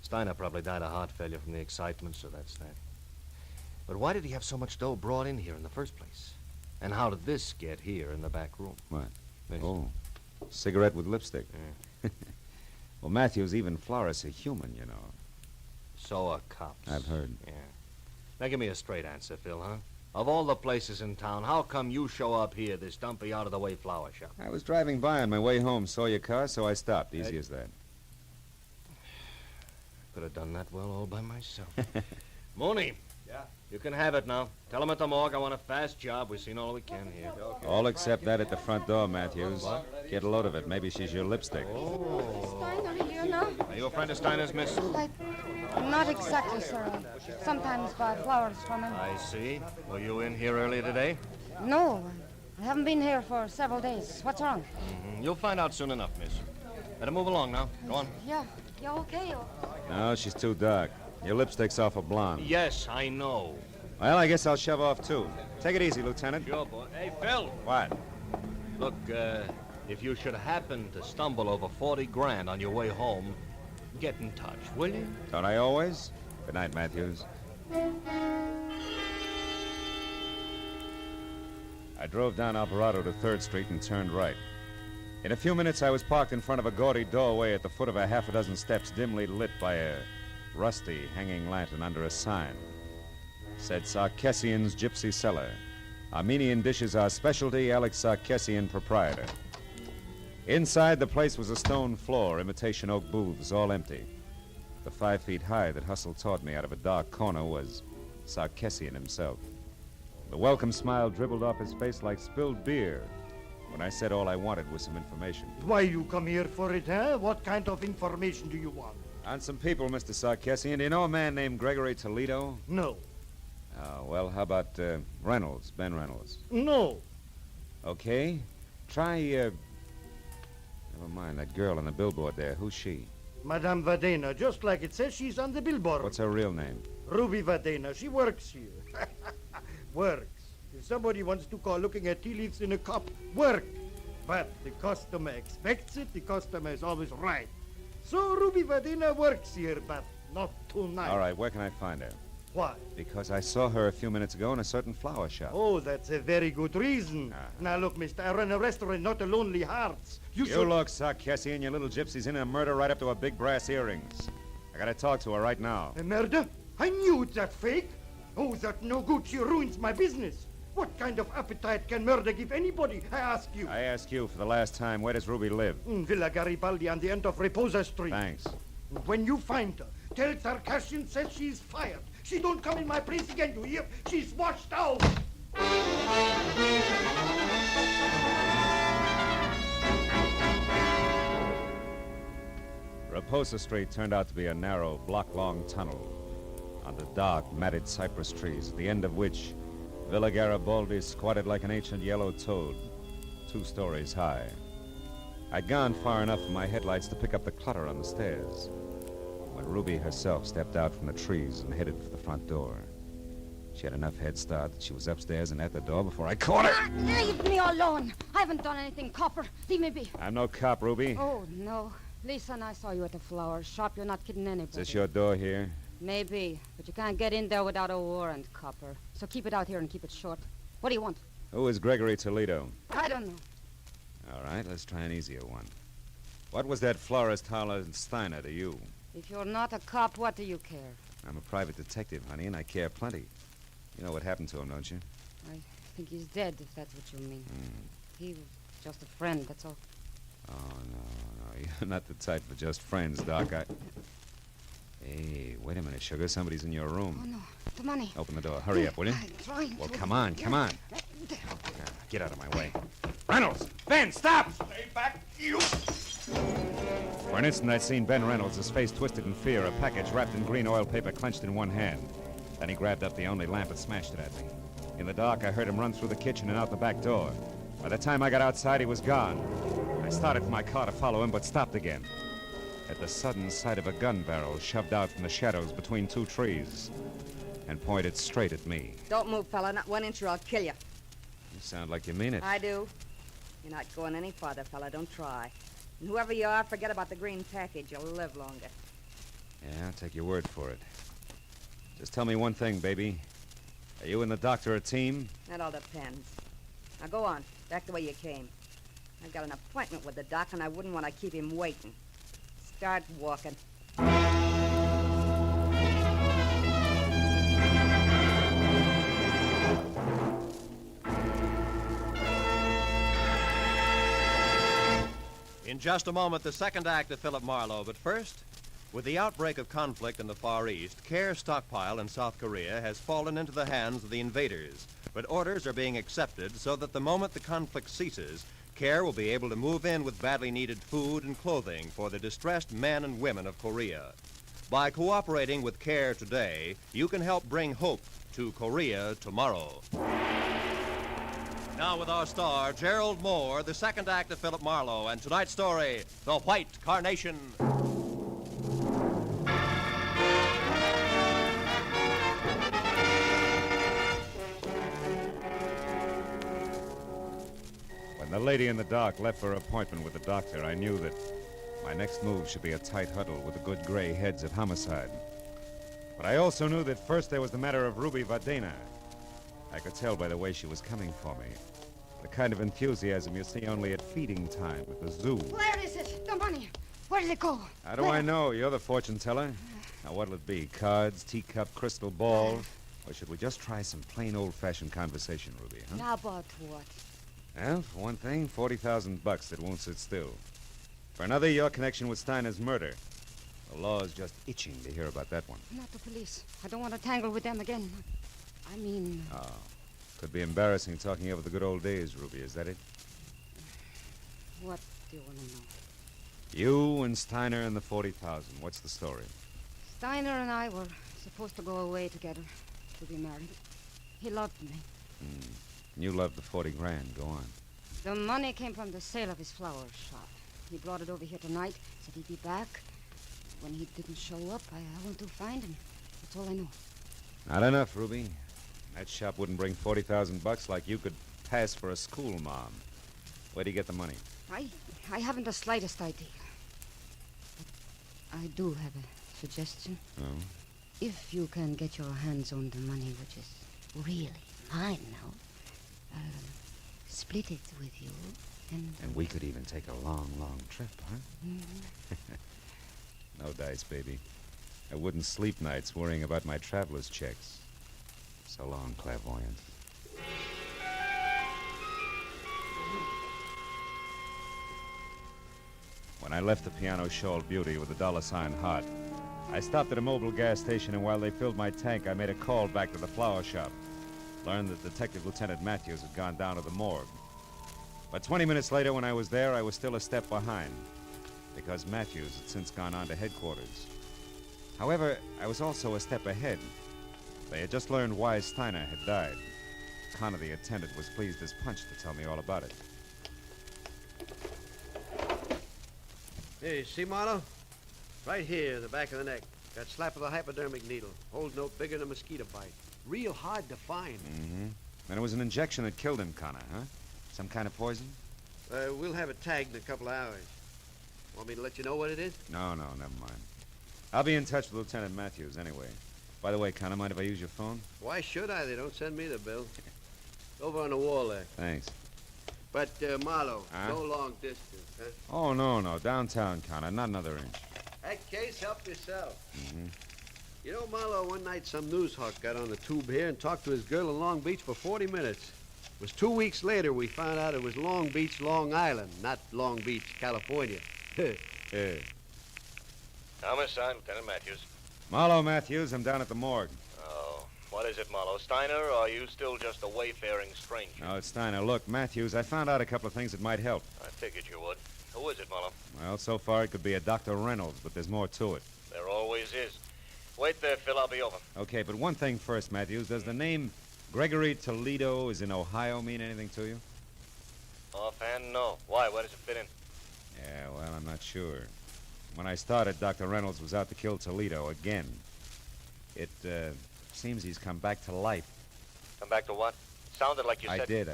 Steiner probably died of heart failure from the excitement, so that's that. But why did he have so much dough brought in here in the first place? And how did this get here in the back room? What? This. Oh, cigarette with lipstick. Yeah. Well, Matthews, even florists are human, you know. So are cops. I've heard. Yeah. Now give me a straight answer, Phil, huh? Of all the places in town, how come you show up here, this dumpy, out-of-the-way flower shop? I was driving by on my way home, saw your car, so I stopped. Easy as that. Could have done that well all by myself. Mooney. Yeah? You can have it now. Tell him at the morgue I want a fast job. We've seen all we can here. All except that at the front door, Matthews. Get a load of it. Maybe she's your lipstick. Steiner here now? Are you a friend of Steiner's, miss? Not exactly, sir. Sometimes buy flowers from him. I see. Were you in here earlier today? No, I haven't been here for several days. What's wrong? You'll find out soon enough, miss. Better move along now. Go on. Yeah, okay. No, she's too dark. Your lipstick's awful blonde. Yes, I know. Well, I guess I'll shove off, too. Take it easy, Lieutenant. Sure, boy. Hey, Phil. What? Look, if you should happen to stumble over 40 grand on your way home, get in touch, will you? Don't I always? Good night, Matthews. I drove down Alvarado to 3rd Street and turned right. In a few minutes, I was parked in front of a gaudy doorway at the foot of a half a dozen steps dimly lit by a rusty hanging lantern under a sign. It said Sarkessian's Gypsy Cellar. Armenian dishes are specialty, Alex Sarkessian, proprietor. Inside, the place was a stone floor, imitation oak booths, all empty. The 5 feet high that hustled toward me out of a dark corner was Sarkessian himself. The welcome smile dribbled off his face like spilled beer when I said all I wanted was some information. Why you come here for it, huh? What kind of information do you want? On some people, Mr. Sarkessian. Do you know a man named Gregory Toledo? No. Well, how about Reynolds, Ben Reynolds? No. Okay. Try, never mind, that girl on the billboard there. Who's she? Madame Vadena, just like it says, she's on the billboard. What's her real name? Ruby Vadena. She works here. Works. If somebody wants to call looking at tea leaves in a cup, work. But the customer expects it. The customer is always right. So Ruby Vadena works here, but not tonight. All right, where can I find her? Why? Because I saw her a few minutes ago in a certain flower shop. Oh, that's a very good reason. Now, look, mister, I run a restaurant, not a Lonely Hearts. You look, Sarkessian, you little gypsy's in a murder right up to her big brass earrings. I gotta talk to her right now. A murder? I knew it's that fake. Oh, that no good. She ruins my business. What kind of appetite can murder give anybody, I ask you? I ask you for the last time, where does Ruby live? Villa Garibaldi on the end of Reposa Street. Thanks. When you find her, tell Sarkessian says she's fired. She don't come in my place again, you hear? She's washed out. Reposa Street turned out to be a narrow, block-long tunnel under dark, matted cypress trees, at the end of which Villa Garibaldi squatted like an ancient yellow toad, 2 stories high. I'd gone far enough in my headlights to pick up the clutter on the stairs when Ruby herself stepped out from the trees and headed for the front door. She had enough head start that she was upstairs and at the door before I caught her. Leave me alone. I haven't done anything, copper. Leave me be. I'm no cop, Ruby. Oh, no. Lisa and I saw you at the flower shop. You're not kidding anybody. Is this your door here? Maybe, but you can't get in there without a warrant, copper. So keep it out here and keep it short. What do you want? Who is Gregory Toledo? I don't know. All right, let's try an easier one. What was that florist Harlan Steiner to you? If you're not a cop, what do you care? I'm a private detective, honey, and I care plenty. You know what happened to him, don't you? I think he's dead, if that's what you mean. He was just a friend, that's all. Oh, no. You're not the type for just friends, Doc. Hey, wait a minute, sugar. Somebody's in your room. Oh, no. The money. Open the door. Hurry up, will you? I'm trying Well, to. come on. Get out of my way. Reynolds! Ben, stop! Stay back, you! For an instant, I'd seen Ben Reynolds, his face twisted in fear, a package wrapped in green oil paper clenched in one hand. Then he grabbed up the only lamp and smashed it at me. In the dark, I heard him run through the kitchen and out the back door. By the time I got outside, he was gone. I started for my car to follow him, but stopped again at the sudden sight of a gun barrel shoved out from the shadows between 2 trees and pointed straight at me. Don't move, fella. Not 1 inch or I'll kill you. You sound like you mean it. I do. You're not going any farther, fella. Don't try. And whoever you are, forget about the green package. You'll live longer. Yeah, I'll take your word for it. Just tell me one thing, baby. Are you and the doctor a team? That all depends. Now go on. Back the way you came. I've got an appointment with the doc, and I wouldn't want to keep him waiting. Start walking. In just a moment, the second act of Philip Marlowe. But first, with the outbreak of conflict in the Far East, Care stockpile in South Korea has fallen into the hands of the invaders. But orders are being accepted so that the moment the conflict ceases, Care will be able to move in with badly needed food and clothing for the distressed men and women of Korea. By cooperating with Care today, you can help bring hope to Korea tomorrow. Now with our star, Gerald Moore, the second act of Philip Marlowe, and tonight's story, The White Carnation. When the lady in the dark left for her appointment with the doctor, I knew that my next move should be a tight huddle with the good gray heads of Homicide. But I also knew that first there was the matter of Ruby Vadena. I could tell by the way she was coming for me. The kind of enthusiasm you see only at feeding time at the zoo. Where is it? The money. Where did it go? How do I know? You're the fortune teller. Now, what'll it be? Cards, teacup, crystal ball? Or should we just try some plain old-fashioned conversation, Ruby, huh? Now about what? Well, for one thing, $40,000 that won't sit still. For another, your connection with Steiner's murder. The law is just itching to hear about that one. Not the police. I don't want to tangle with them again. I mean... Oh. Could be embarrassing talking over the good old days, Ruby. Is that it? What do you want to know? You and Steiner and the 40,000. What's the story? Steiner and I were supposed to go away together to be married. He loved me. You loved the 40 grand. Go on. The money came from the sale of his flower shop. He brought it over here tonight, said he'd be back. When he didn't show up, I went to find him. That's all I know. Not enough, Ruby. That shop wouldn't bring $40,000 like you could pass for a school mom. Where'd he get the money? I haven't the slightest idea. But I do have a suggestion. Oh? If you can get your hands on the money, which is really mine now, I'll split it with you, and... And we could even take a long, long trip, huh? Mm-hmm. No dice, baby. I wouldn't sleep nights worrying about my traveler's checks. So long, clairvoyant. When I left the piano-shawled beauty with a dollar-sign heart, I stopped at a mobile gas station, and while they filled my tank, I made a call back to the flower shop. Learned that Detective Lieutenant Matthews had gone down to the morgue. But 20 minutes later, when I was there, I was still a step behind, because Matthews had since gone on to headquarters. However, I was also a step ahead. They had just learned why Steiner had died. Connor, the attendant, was pleased as punch to tell me all about it. Hey, see, Marlowe? Right here, the back of the neck. Got slap of a hypodermic needle. Holes no bigger than a mosquito bite. Real hard to find. Mm-hmm. And it was an injection that killed him, Connor, huh? Some kind of poison? We'll have it tagged in a couple of hours. Want me to let you know what it is? No, never mind. I'll be in touch with Lieutenant Matthews anyway. By the way, Connor, mind if I use your phone? Why should I? They don't send me the bill. Over on the wall there. Thanks. But, Marlowe, no long distance, huh? Oh, no. Downtown, Connor. Not another inch. That case, help yourself. Mm-hmm. You know, Marlowe, one night some news hawk got on the tube here and talked to his girl in Long Beach for 40 minutes. It was 2 weeks later we found out it was Long Beach, Long Island, not Long Beach, California. Homicide, Lieutenant Matthews. Marlowe Matthews, I'm down at the morgue. Oh, what is it, Marlowe? Steiner, or are you still just a wayfaring stranger? No, it's Steiner. Look, Matthews, I found out a couple of things that might help. I figured you would. Who is it, Marlowe? Well, so far it could be a Dr. Reynolds, but there's more to it. There always is. Wait there, Phil. I'll be over. Okay, but one thing first, Matthews. Does the name Gregory Toledo is in Ohio mean anything to you? Offhand, no. Why? Where does it fit in? Yeah, well, I'm not sure. When I started, Dr. Reynolds was out to kill Toledo again. It seems he's come back to life. Come back to what? Sounded like you said... I did,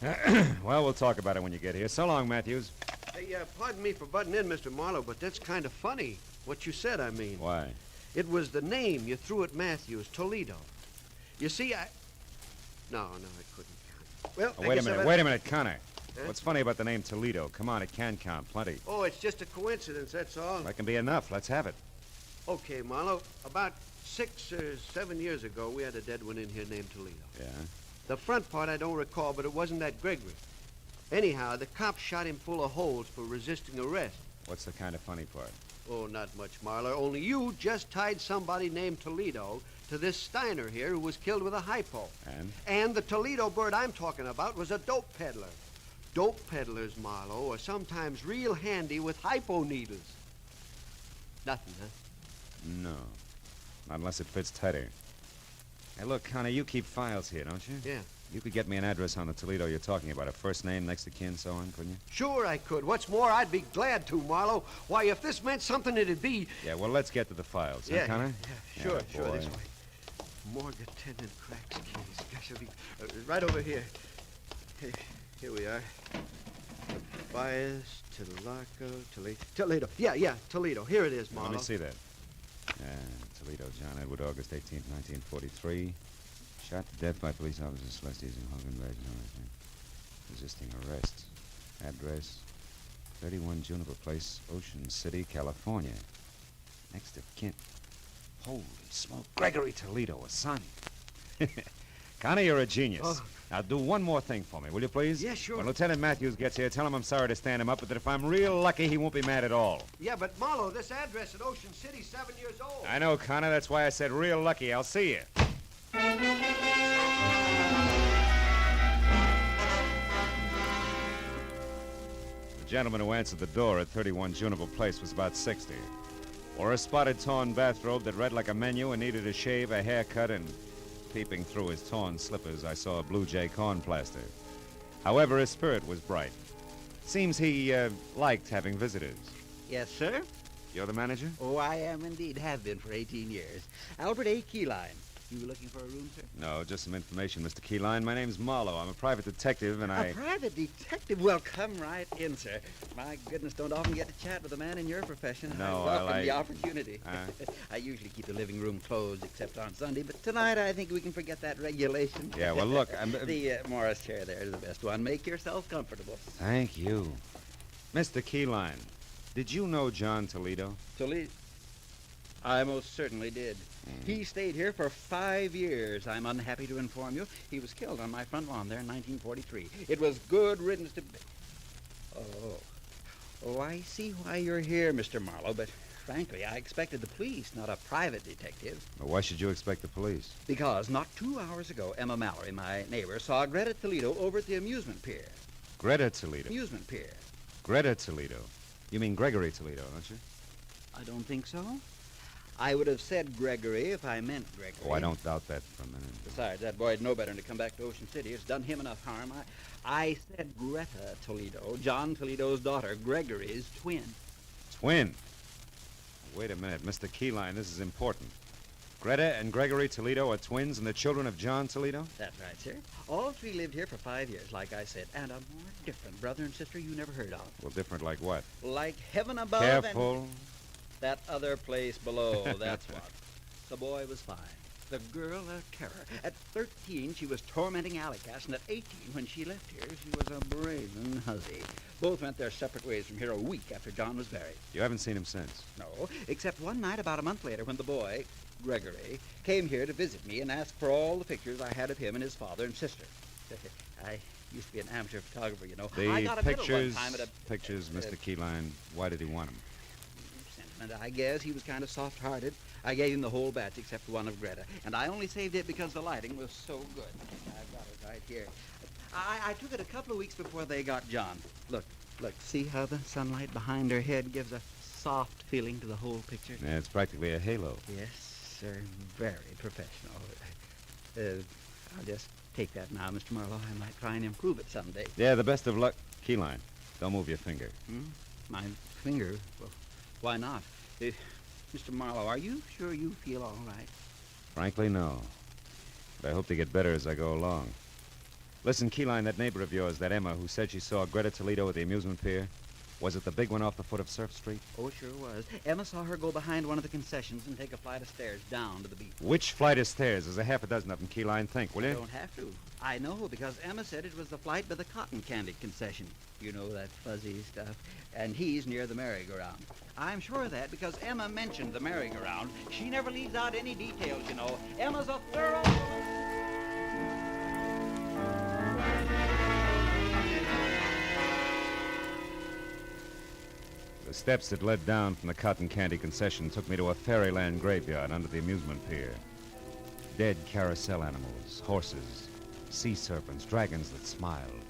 yeah. Well, we'll talk about it when you get here. So long, Matthews. Hey, pardon me for butting in, Mr. Marlowe, but that's kind of funny. What you said, I mean. Why? It was the name you threw at Matthews, Toledo. You see, No, I couldn't. Well, Oh, wait a minute, Connor. What's funny about the name Toledo? Come on, it can count plenty. Oh, it's just a coincidence, that's all. That can be enough. Let's have it. Okay, Marlowe. About 6 or 7 years ago, we had a dead one in here named Toledo. Yeah? The front part I don't recall, but it wasn't that Gregory. Anyhow, the cops shot him full of holes for resisting arrest. What's the kind of funny part? Oh, not much, Marlowe. Only you just tied somebody named Toledo to this Steiner here who was killed with a hypo. And? And the Toledo bird I'm talking about was a dope peddler. Dope peddlers, Marlowe, are sometimes real handy with hypo needles. Nothing, huh? No. Not unless it fits tighter. Hey, look, Connor, you keep files here, don't you? Yeah. You could get me an address on the Toledo you're talking about. A first name, next of kin, so on, couldn't you? Sure I could. What's more, I'd be glad to, Marlowe. Why, if this meant something, it'd be... Yeah, well, let's get to the files, Yeah, huh, Connor? yeah, sure, sure, this way. Morgue attendant cracks keys. Gosh, it'll be right over here. Here we are. Tobias, Toledo. Yeah, Toledo. Here it is, Marlowe. Let me see that. Toledo, John Edward, August 18th, 1943. Shot to death by police officers Celestes and Hogan. Resisting arrest. Address, 31 Juniper Place, Ocean City, California. Next of kin. Holy smoke. Gregory Toledo, a son. Connor, you're a genius. Oh. Now, do one more thing for me, will you please? Yeah, sure. When Lieutenant Matthews gets here, tell him I'm sorry to stand him up, but that if I'm real lucky, he won't be mad at all. Yeah, but Marlowe, this address at Ocean City's 7 years old. I know, Connor. That's why I said real lucky. I'll see you. The gentleman who answered the door at 31 Juniper Place was about 60. Wore a spotted torn bathrobe that read like a menu and needed a shave, a haircut, and peeping through his torn slippers, I saw a Blue Jay corn plaster. However, his spirit was bright. Seems he liked having visitors. Yes, sir? You're the manager? Oh, I am indeed. Have been for 18 years. Albert A. Keyline. You were looking for a room, sir? No, just some information, Mr. Keyline. My name's Marlowe. I'm a private detective, and A private detective? Well, come right in, sir. My goodness, don't often get to chat with a man in your profession. No, I welcome I the opportunity. I usually keep the living room closed except on Sunday, but tonight I think we can forget that regulation. Yeah, well, look, The Morris chair there is the best one. Make yourself comfortable. Thank you. Mr. Keyline, did you know John Toledo? Toledo? I most certainly did. He stayed here for 5 years. I'm unhappy to inform you. He was killed on my front lawn there in 1943. It was good riddance to... Oh, I see why you're here, Mr. Marlowe, but frankly, I expected the police, not a private detective. Well, why should you expect the police? Because not 2 hours ago, Emma Mallory, my neighbor, saw Greta Toledo over at the amusement pier. Greta Toledo? Amusement pier. Greta Toledo? You mean Gregory Toledo, don't you? I don't think so. I would have said Gregory if I meant Gregory. Oh, I don't doubt that for a minute. Besides, that boy'd know better than to come back to Ocean City. It's done him enough harm. I said Greta Toledo, John Toledo's daughter, Gregory's twin. Twin? Wait a minute, Mr. Keyline, this is important. Greta and Gregory Toledo are twins and the children of John Toledo? That's right, sir. All three lived here for 5 years, like I said, and a more different brother and sister you never heard of. Well, different like what? Like heaven above Careful. and that other place below, that's what. The boy was fine. The girl a terror. At 13, she was tormenting alley cats, and at 18, when she left here, she was a brazen hussy. Both went their separate ways from here a week after John was buried. You haven't seen him since? No, except one night about a month later when the boy, Gregory, came here to visit me and asked for all the pictures I had of him and his father and sister. I used to be an amateur photographer, you know. I got a pictures, medal one time at pictures, Mr. Keyline, why did he want them? Sentiment, I guess. He was kind of soft-hearted. I gave him the whole batch except one of Greta, and I only saved it because the lighting was so good. I've got it right here. I took it a couple of weeks before they got John. Look, see how the sunlight behind her head gives a soft feeling to the whole picture? Yeah, it's practically a halo. Yes, sir. Very professional. I'll just take that now, Mr. Marlowe. I might try and improve it someday. Yeah, the best of luck. Keyline, don't move your finger. My finger? Well, why not? Mr. Marlowe, are you sure you feel all right? Frankly, no. But I hope to get better as I go along. Listen, Keyline, that neighbor of yours, that Emma, who said she saw Greta Toledo at the amusement pier, Was it the big one off the foot of Surf Street? Oh, sure was. Emma saw her go behind one of the concessions and take a flight of stairs down to the beach. Which flight of stairs? There's a half a dozen of them, Keyline. Think, will you? You don't have to. I know, because Emma said it was the flight by the cotton candy concession. You know, that fuzzy stuff. And he's near the merry-go-round. I'm sure of that because Emma mentioned the merry-go-round. She never leaves out any details, you know. Emma's a thorough... The steps that led down from the cotton candy concession took me to a fairyland graveyard under the amusement pier. Dead carousel animals, horses, sea serpents, dragons that smiled,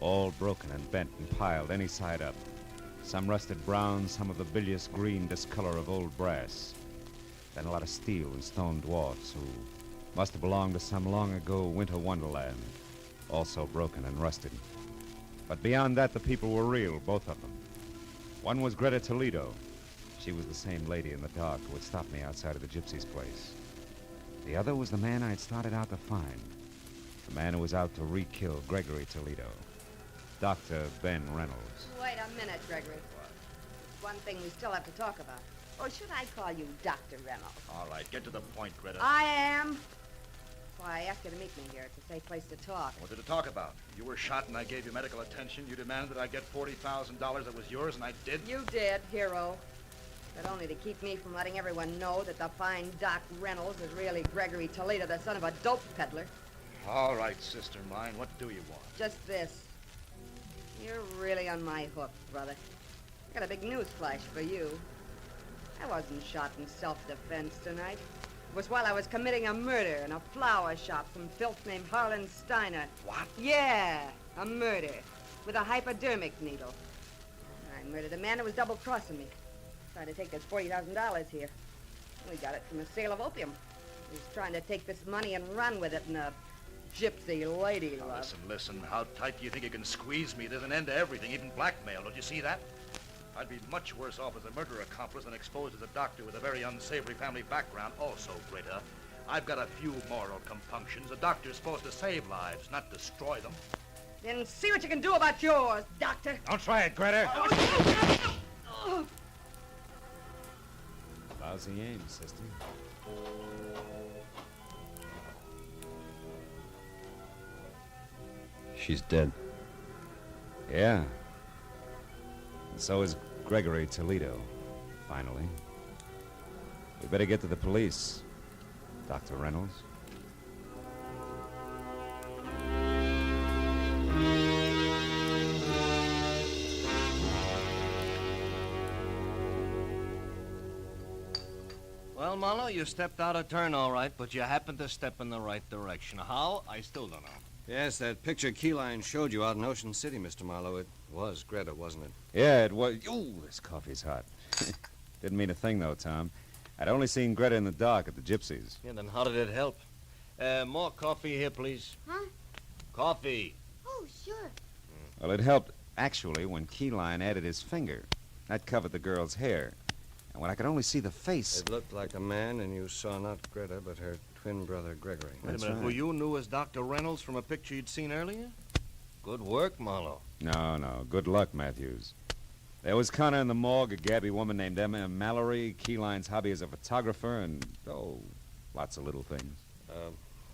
all broken and bent and piled any side up. Some rusted brown, some of the bilious green discolor of old brass. Then a lot of steel and stone dwarfs who must have belonged to some long ago winter wonderland, also broken and rusted. But beyond that, the people were real, both of them. One was Greta Toledo. She was the same lady in the dark who had stopped me outside of the gypsy's place. The other was the man I'd started out to find. The man who was out to re-kill Gregory Toledo. Dr. Ben Reynolds. Wait a minute, Gregory. One thing we still have to talk about. Or should I call you Dr. Reynolds? All right, get to the point, Greta. I am. Why, I asked you to meet me here. It's a safe place to talk. What did it talk about? You were shot and I gave you medical attention. You demanded that I get $40,000 that was yours, and I did. You did, hero. But only to keep me from letting everyone know that the fine Doc Reynolds is really Gregory Toledo, the son of a dope peddler. All right, sister mine. What do you want? Just this. You're really on my hook, brother. I got a big news flash for you. I wasn't shot in self-defense tonight. It was while I was committing a murder in a flower shop, some filth named Harlan Steiner. What? Yeah, a murder with a hypodermic needle. I murdered a man who was double-crossing me, trying to take this $40,000 here. We got it from a sale of opium. He was trying to take this money and run with it in a gypsy lady love. Listen. How tight do you think you can squeeze me? There's an end to everything, even blackmail. Don't you see that? I'd be much worse off as a murder accomplice than exposed as a doctor with a very unsavory family background. Also, Greta, I've got a few moral compunctions. A doctor's supposed to save lives, not destroy them. Then see what you can do about yours, Doctor. Don't try it, Greta. Lousy aim, sister. She's dead. Yeah. And so is Gregory Toledo, finally. We better get to the police, Dr. Reynolds. Well, Marlowe, you stepped out of turn all right, but you happened to step in the right direction. How? I still don't know. Yes, that picture Keyline showed you out in Ocean City, Mr. Marlowe. It was Greta, wasn't it? Yeah, it was. Ooh, this coffee's hot. Didn't mean a thing, though, Tom. I'd only seen Greta in the dark at the Gypsies. Yeah, then how did it help? More coffee here, please. Huh? Coffee. Oh, sure. Well, it helped, actually, when Keyline added his finger. That covered the girl's hair. And when I could only see the face... It looked like a man, and you saw not Greta, but her twin brother, Gregory. Wait a minute, right. who you knew as Dr. Reynolds from a picture you'd seen earlier? Good work, Marlowe. No. Good luck, Matthews. There was Connor in the morgue, a gabby woman named Emma Mallory, Keyline's hobby as a photographer, and, lots of little things.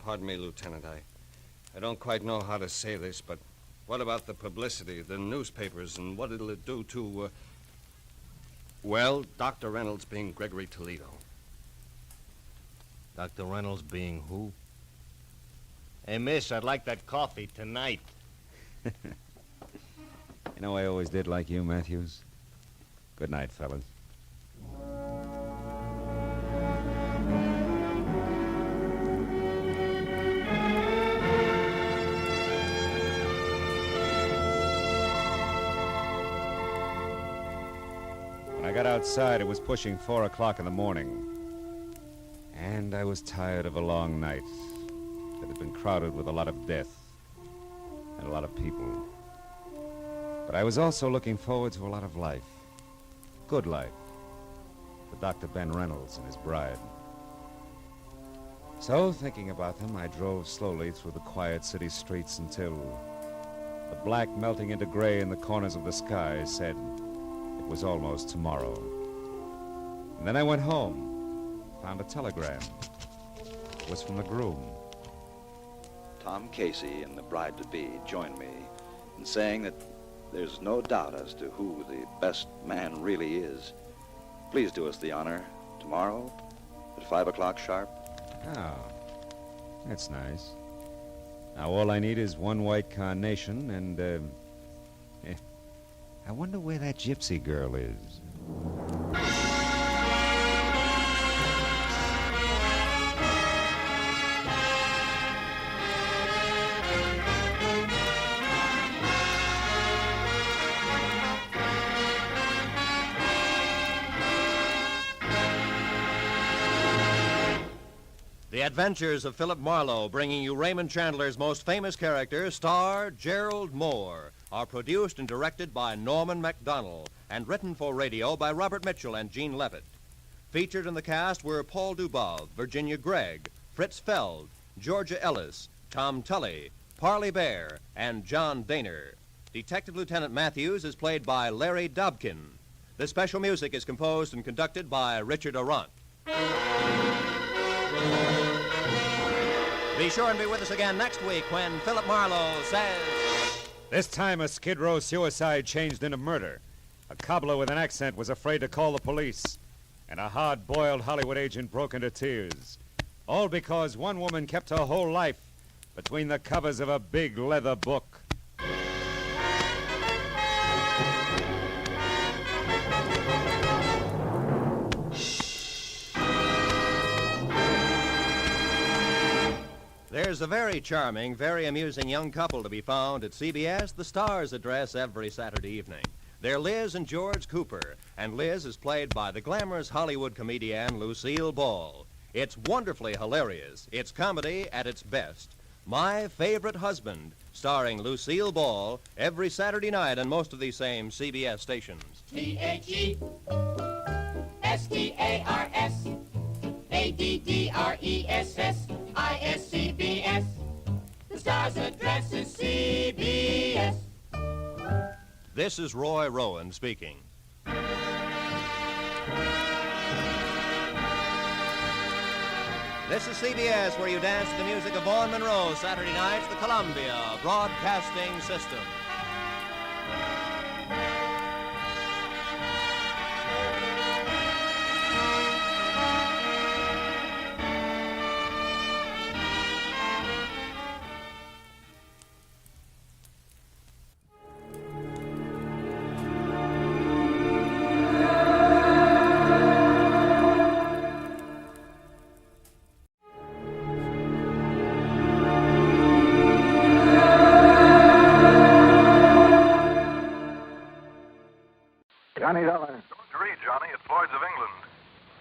Pardon me, Lieutenant. I don't quite know how to say this, but what about the publicity, the newspapers, and what it'll do to, well, Dr. Reynolds being Gregory Toledo. Dr. Reynolds being who? Hey, miss, I'd like that coffee tonight. You know, I always did like you, Matthews. Good night, fellas. When I got outside, it was pushing 4 o'clock in the morning. And I was tired of a long night that had been crowded with a lot of death and a lot of people. But I was also looking forward to a lot of life. Good life. For Dr. Ben Reynolds and his bride. So, thinking about them, I drove slowly through the quiet city streets until the black melting into gray in the corners of the sky said, It was almost tomorrow. And then I went home, found a telegram. It was from the groom. Tom Casey and the bride-to-be join me in saying that there's no doubt as to who the best man really is. Please do us the honor tomorrow at 5 o'clock sharp. Oh, that's nice. Now all I need is one white carnation and, I wonder where that gypsy girl is. The Adventures of Philip Marlowe, bringing you Raymond Chandler's most famous character, star Gerald Moore, are produced and directed by Norman MacDonald and written for radio by Robert Mitchell and Gene Levitt. Featured in the cast were Paul Dubov, Virginia Gregg, Fritz Feld, Georgia Ellis, Tom Tully, Parley Bear, and John Daner. Detective Lieutenant Matthews is played by Larry Dobkin. The special music is composed and conducted by Richard Arant. Be sure and be with us again next week when Philip Marlowe says... This time a Skid Row suicide changed into murder. A cobbler with an accent was afraid to call the police. And a hard-boiled Hollywood agent broke into tears. All because one woman kept her whole life between the covers of a big leather book. There's a very charming, very amusing young couple to be found at CBS, the Star's address every Saturday evening. They're Liz and George Cooper, and Liz is played by the glamorous Hollywood comedian Lucille Ball. It's wonderfully hilarious. It's comedy at its best. My Favorite Husband, starring Lucille Ball, every Saturday night on most of these same CBS stations. THESTARSADDRESSISCBS. The Star's address is CBS. This is Roy Rowan speaking. This is CBS, where you dance to the music of Vaughn Monroe, Saturday nights, the Columbia Broadcasting System. Johnny Dollar. George Reed, Johnny, at Floyd's of England.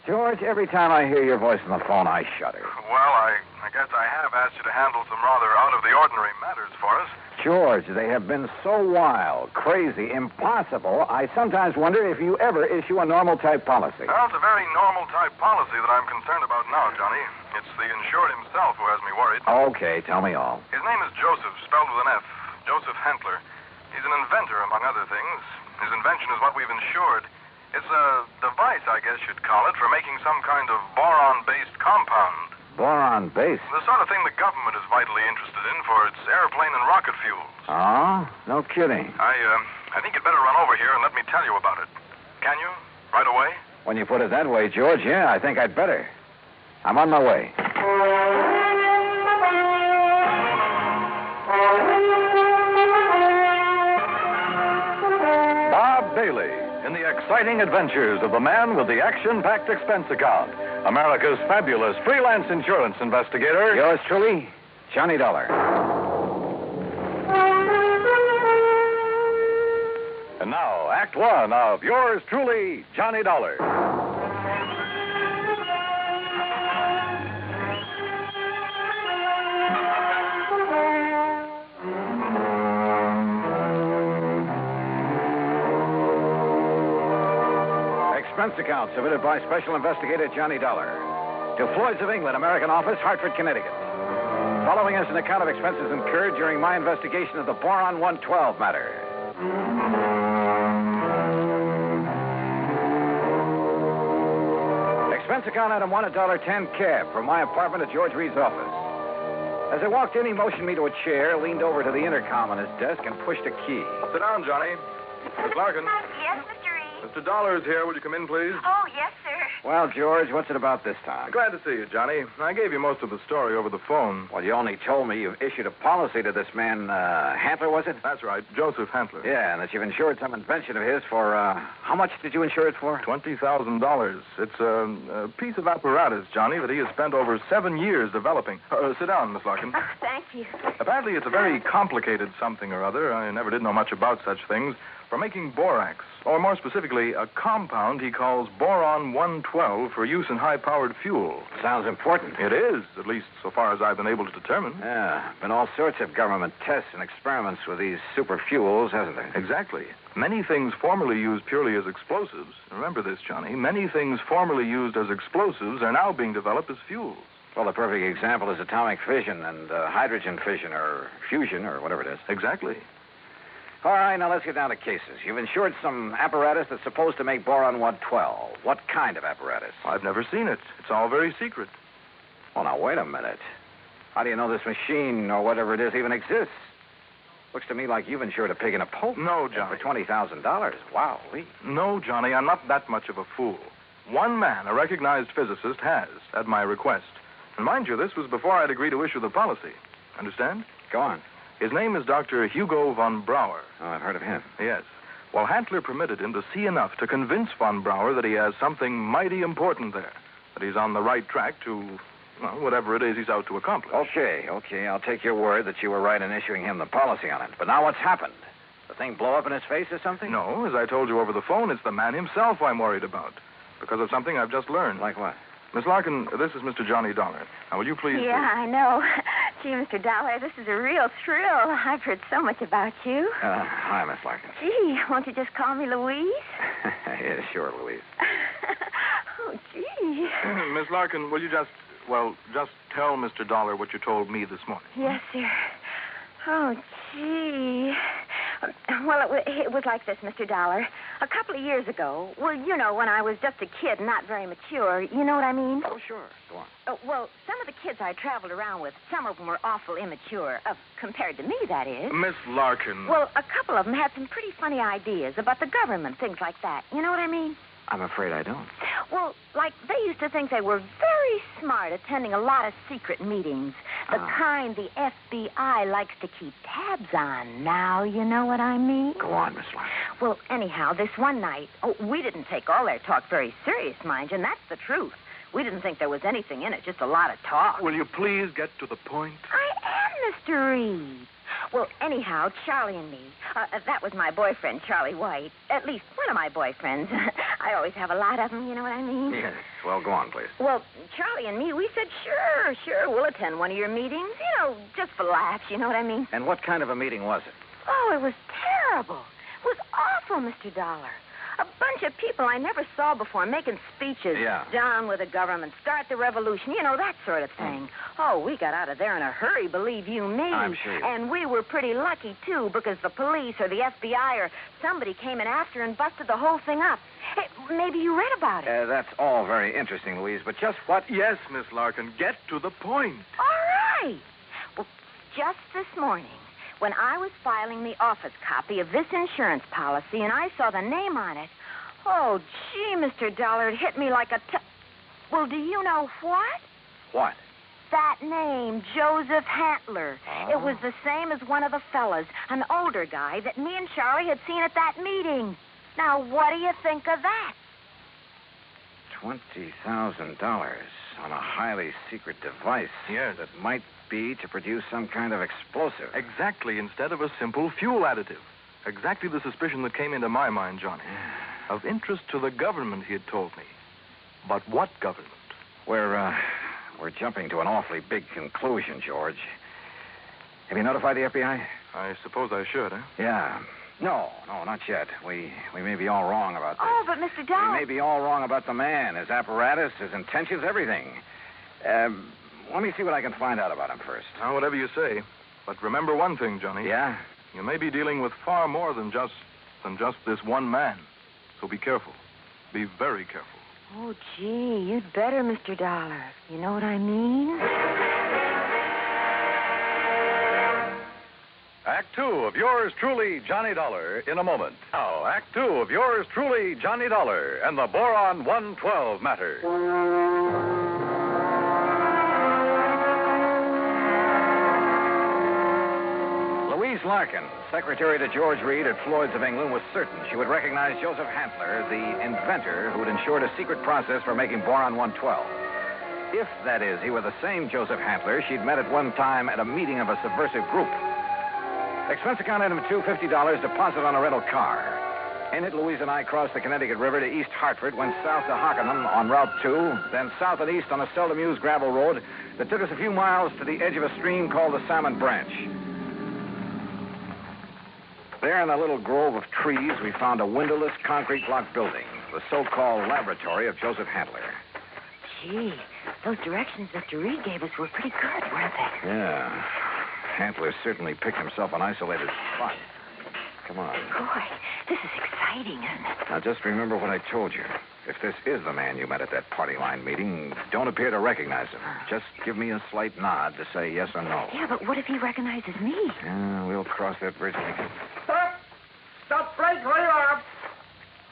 George, every time I hear your voice on the phone, I shudder. Well, I guess I have asked you to handle some rather out-of-the-ordinary matters for us. George, they have been so wild, crazy, impossible, I sometimes wonder if you ever issue a normal-type policy. Well, it's a very normal-type policy that I'm concerned about now, Johnny. It's the insured himself who has me worried. Okay, tell me all. His name is Joseph, spelled with an F. Joseph Hentler. He's an inventor, among other things. His invention is what we've insured. It's a device, I guess you'd call it, for making some kind of boron-based compound. Boron-based? The sort of thing the government is vitally interested in for its airplane and rocket fuels. Oh? No kidding. I think you'd better run over here and let me tell you about it. Can you? Right away? When you put it that way, George, yeah, I think I'd better. I'm on my way. Bob Bailey in the exciting adventures of the man with the action-packed expense account, America's fabulous freelance insurance investigator. Yours truly, Johnny Dollar. And now, Act One of yours truly, Johnny Dollar. Expense account submitted by Special Investigator Johnny Dollar to Floyd's of England, American Office, Hartford, Connecticut. Following is an account of expenses incurred during my investigation of the Boron 112 matter. Expense account item 1, $1.10 cab from my apartment to George Reed's office. As I walked in, he motioned me to a chair, leaned over to the intercom on his desk, and pushed a key. Sit down, Johnny. Miss Larkin. Yes, Mr. Reed. Mr. Dollar is here. Would you come in, please? Oh, yes, sir. Well, George, what's it about this time? Glad to see you, Johnny. I gave you most of the story over the phone. Well, you only told me you've issued a policy to this man, Hantler, was it? That's right, Joseph Hantler. Yeah, and that you've insured some invention of his for, how much did you insure it for? $20,000. It's a piece of apparatus, Johnny, that he has spent over 7 years developing. Sit down, Miss Larkin. Oh, thank you. Apparently, it's a very complicated something or other. I never did know much about such things. For making borax, or more specifically, a compound he calls Boron 112 for use in high-powered fuel. Sounds important. It is, at least so far as I've been able to determine. Yeah, been all sorts of government tests and experiments with these super fuels, hasn't there? Exactly. Many things formerly used purely as explosives, remember this, Johnny, many things formerly used as explosives are now being developed as fuels. Well, the perfect example is atomic fission and hydrogen fission or fusion or whatever it is. Exactly. All right, now let's get down to cases. You've insured some apparatus that's supposed to make boron 112. What kind of apparatus? I've never seen it. It's all very secret. Well, now, wait a minute. How do you know this machine or whatever it is even exists? Looks to me like you've insured a pig in a poke. No, Johnny. For $20,000. Wow. No, Johnny, I'm not that much of a fool. One man, a recognized physicist, has, at my request. And mind you, this was before I'd agreed to issue the policy. Understand? Go on. His name is Dr. Hugo von Brauer. Oh, I've heard of him. Yes. Well, Hantler permitted him to see enough to convince von Brauer that he has something mighty important there. That he's on the right track to, well, whatever it is he's out to accomplish. Okay. I'll take your word that you were right in issuing him the policy on it. But now what's happened? The thing blow up in his face or something? No, as I told you over the phone, it's the man himself I'm worried about. Because of something I've just learned. Like what? Miss Larkin, this is Mr. Johnny Dollar. Now, will you please... Yeah, I know. Gee, Mr. Dollar, this is a real thrill. I've heard so much about you. Hi, Miss Larkin. Gee, won't you just call me Louise? Yeah, sure, Louise. Oh, gee. Miss Larkin, will you just tell Mr. Dollar what you told me this morning? Yes, sir. Oh, gee. Well, it was like this, Mr. Dollar. A couple of years ago, well, you know, when I was just a kid, not very mature, you know what I mean? Oh, sure. Go on. Well, some of the kids I traveled around with, some of them were awful immature, compared to me, that is. Miss Larkin. Well, a couple of them had some pretty funny ideas about the government, things like that. You know what I mean? I'm afraid I don't. Well, like, they used to think they were very smart attending a lot of secret meetings. The kind the FBI likes to keep tabs on. Now, you know what I mean? Go on, Miss Larkin. Well, anyhow, this one night, we didn't take all their talk very serious, mind you, and that's the truth. We didn't think there was anything in it, just a lot of talk. Will you please get to the point? I am, Mr. Reed. Well, anyhow, Charlie and me, that was my boyfriend, Charlie White. At least one of my boyfriends. I always have a lot of them, you know what I mean? Yes. Well, go on, please. Well, Charlie and me, we said, sure, we'll attend one of your meetings. You know, just for laughs, you know what I mean? And what kind of a meeting was it? Oh, it was terrible. It was awful, Mr. Dollar. A bunch of people I never saw before making speeches. Yeah. Down with the government, start the revolution, you know, that sort of thing. Oh, we got out of there in a hurry, believe you me. I'm sure. And we were pretty lucky, too, because the police or the FBI or somebody came in after and busted the whole thing up. Hey, maybe you read about it. That's all very interesting, Louise, but just what... Yes, Miss Larkin, get to the point. All right. Well, just this morning, when I was filing the office copy of this insurance policy and I saw the name on it, oh, gee, Mr. Dollar, it hit me like a Well, do you know what? What? That name, Joseph Hantler. It was the same as one of the fellas, an older guy that me and Charlie had seen at that meeting. Now, what do you think of that? $20,000 on a highly secret device. Yes. That might be to produce some kind of explosive. Exactly, instead of a simple fuel additive. Exactly the suspicion that came into my mind, Johnny. Of interest to the government, he had told me. But what government? We're jumping to an awfully big conclusion, George. Have you notified the FBI? I suppose I should, eh? Yeah. No, not yet. We may be all wrong about this. Oh, but Mr. Dollar... We may be all wrong about the man, his apparatus, his intentions, everything. Let me see what I can find out about him first. Now, whatever you say. But remember one thing, Johnny. Yeah? You may be dealing with far more than just this one man. So be careful. Be very careful. Oh, gee, you'd better, Mr. Dollar. You know what I mean? Act 2 of yours truly, Johnny Dollar, in a moment. Now, Act 2 of yours truly, Johnny Dollar, and the Boron 112 matter. Louise Larkin, secretary to George Reed at Floyd's of England, was certain she would recognize Joseph Hantler, the inventor who had ensured a secret process for making Boron 112. If, that is, he were the same Joseph Hantler she'd met at one time at a meeting of a subversive group. Expense account item 2, $50, deposit on a rental car. In it, Louise and I crossed the Connecticut River to East Hartford, went south to Hockenham on Route 2, then south and east on a seldom used gravel road that took us a few miles to the edge of a stream called the Salmon Branch. There in a little grove of trees, we found a windowless concrete block building, the so-called laboratory of Joseph Hantler. Gee, those directions Mr. Reed gave us were pretty good, weren't they? Yeah. Hantler certainly picked himself an isolated spot. Come on. Boy, this is exciting, isn't it? Now, just remember what I told you. If this is the man you met at that party line meeting, don't appear to recognize him. Just give me a slight nod to say yes or no. Yeah, but what if he recognizes me? Yeah, we'll cross that bridge when we get... Stop! Stop right where you are!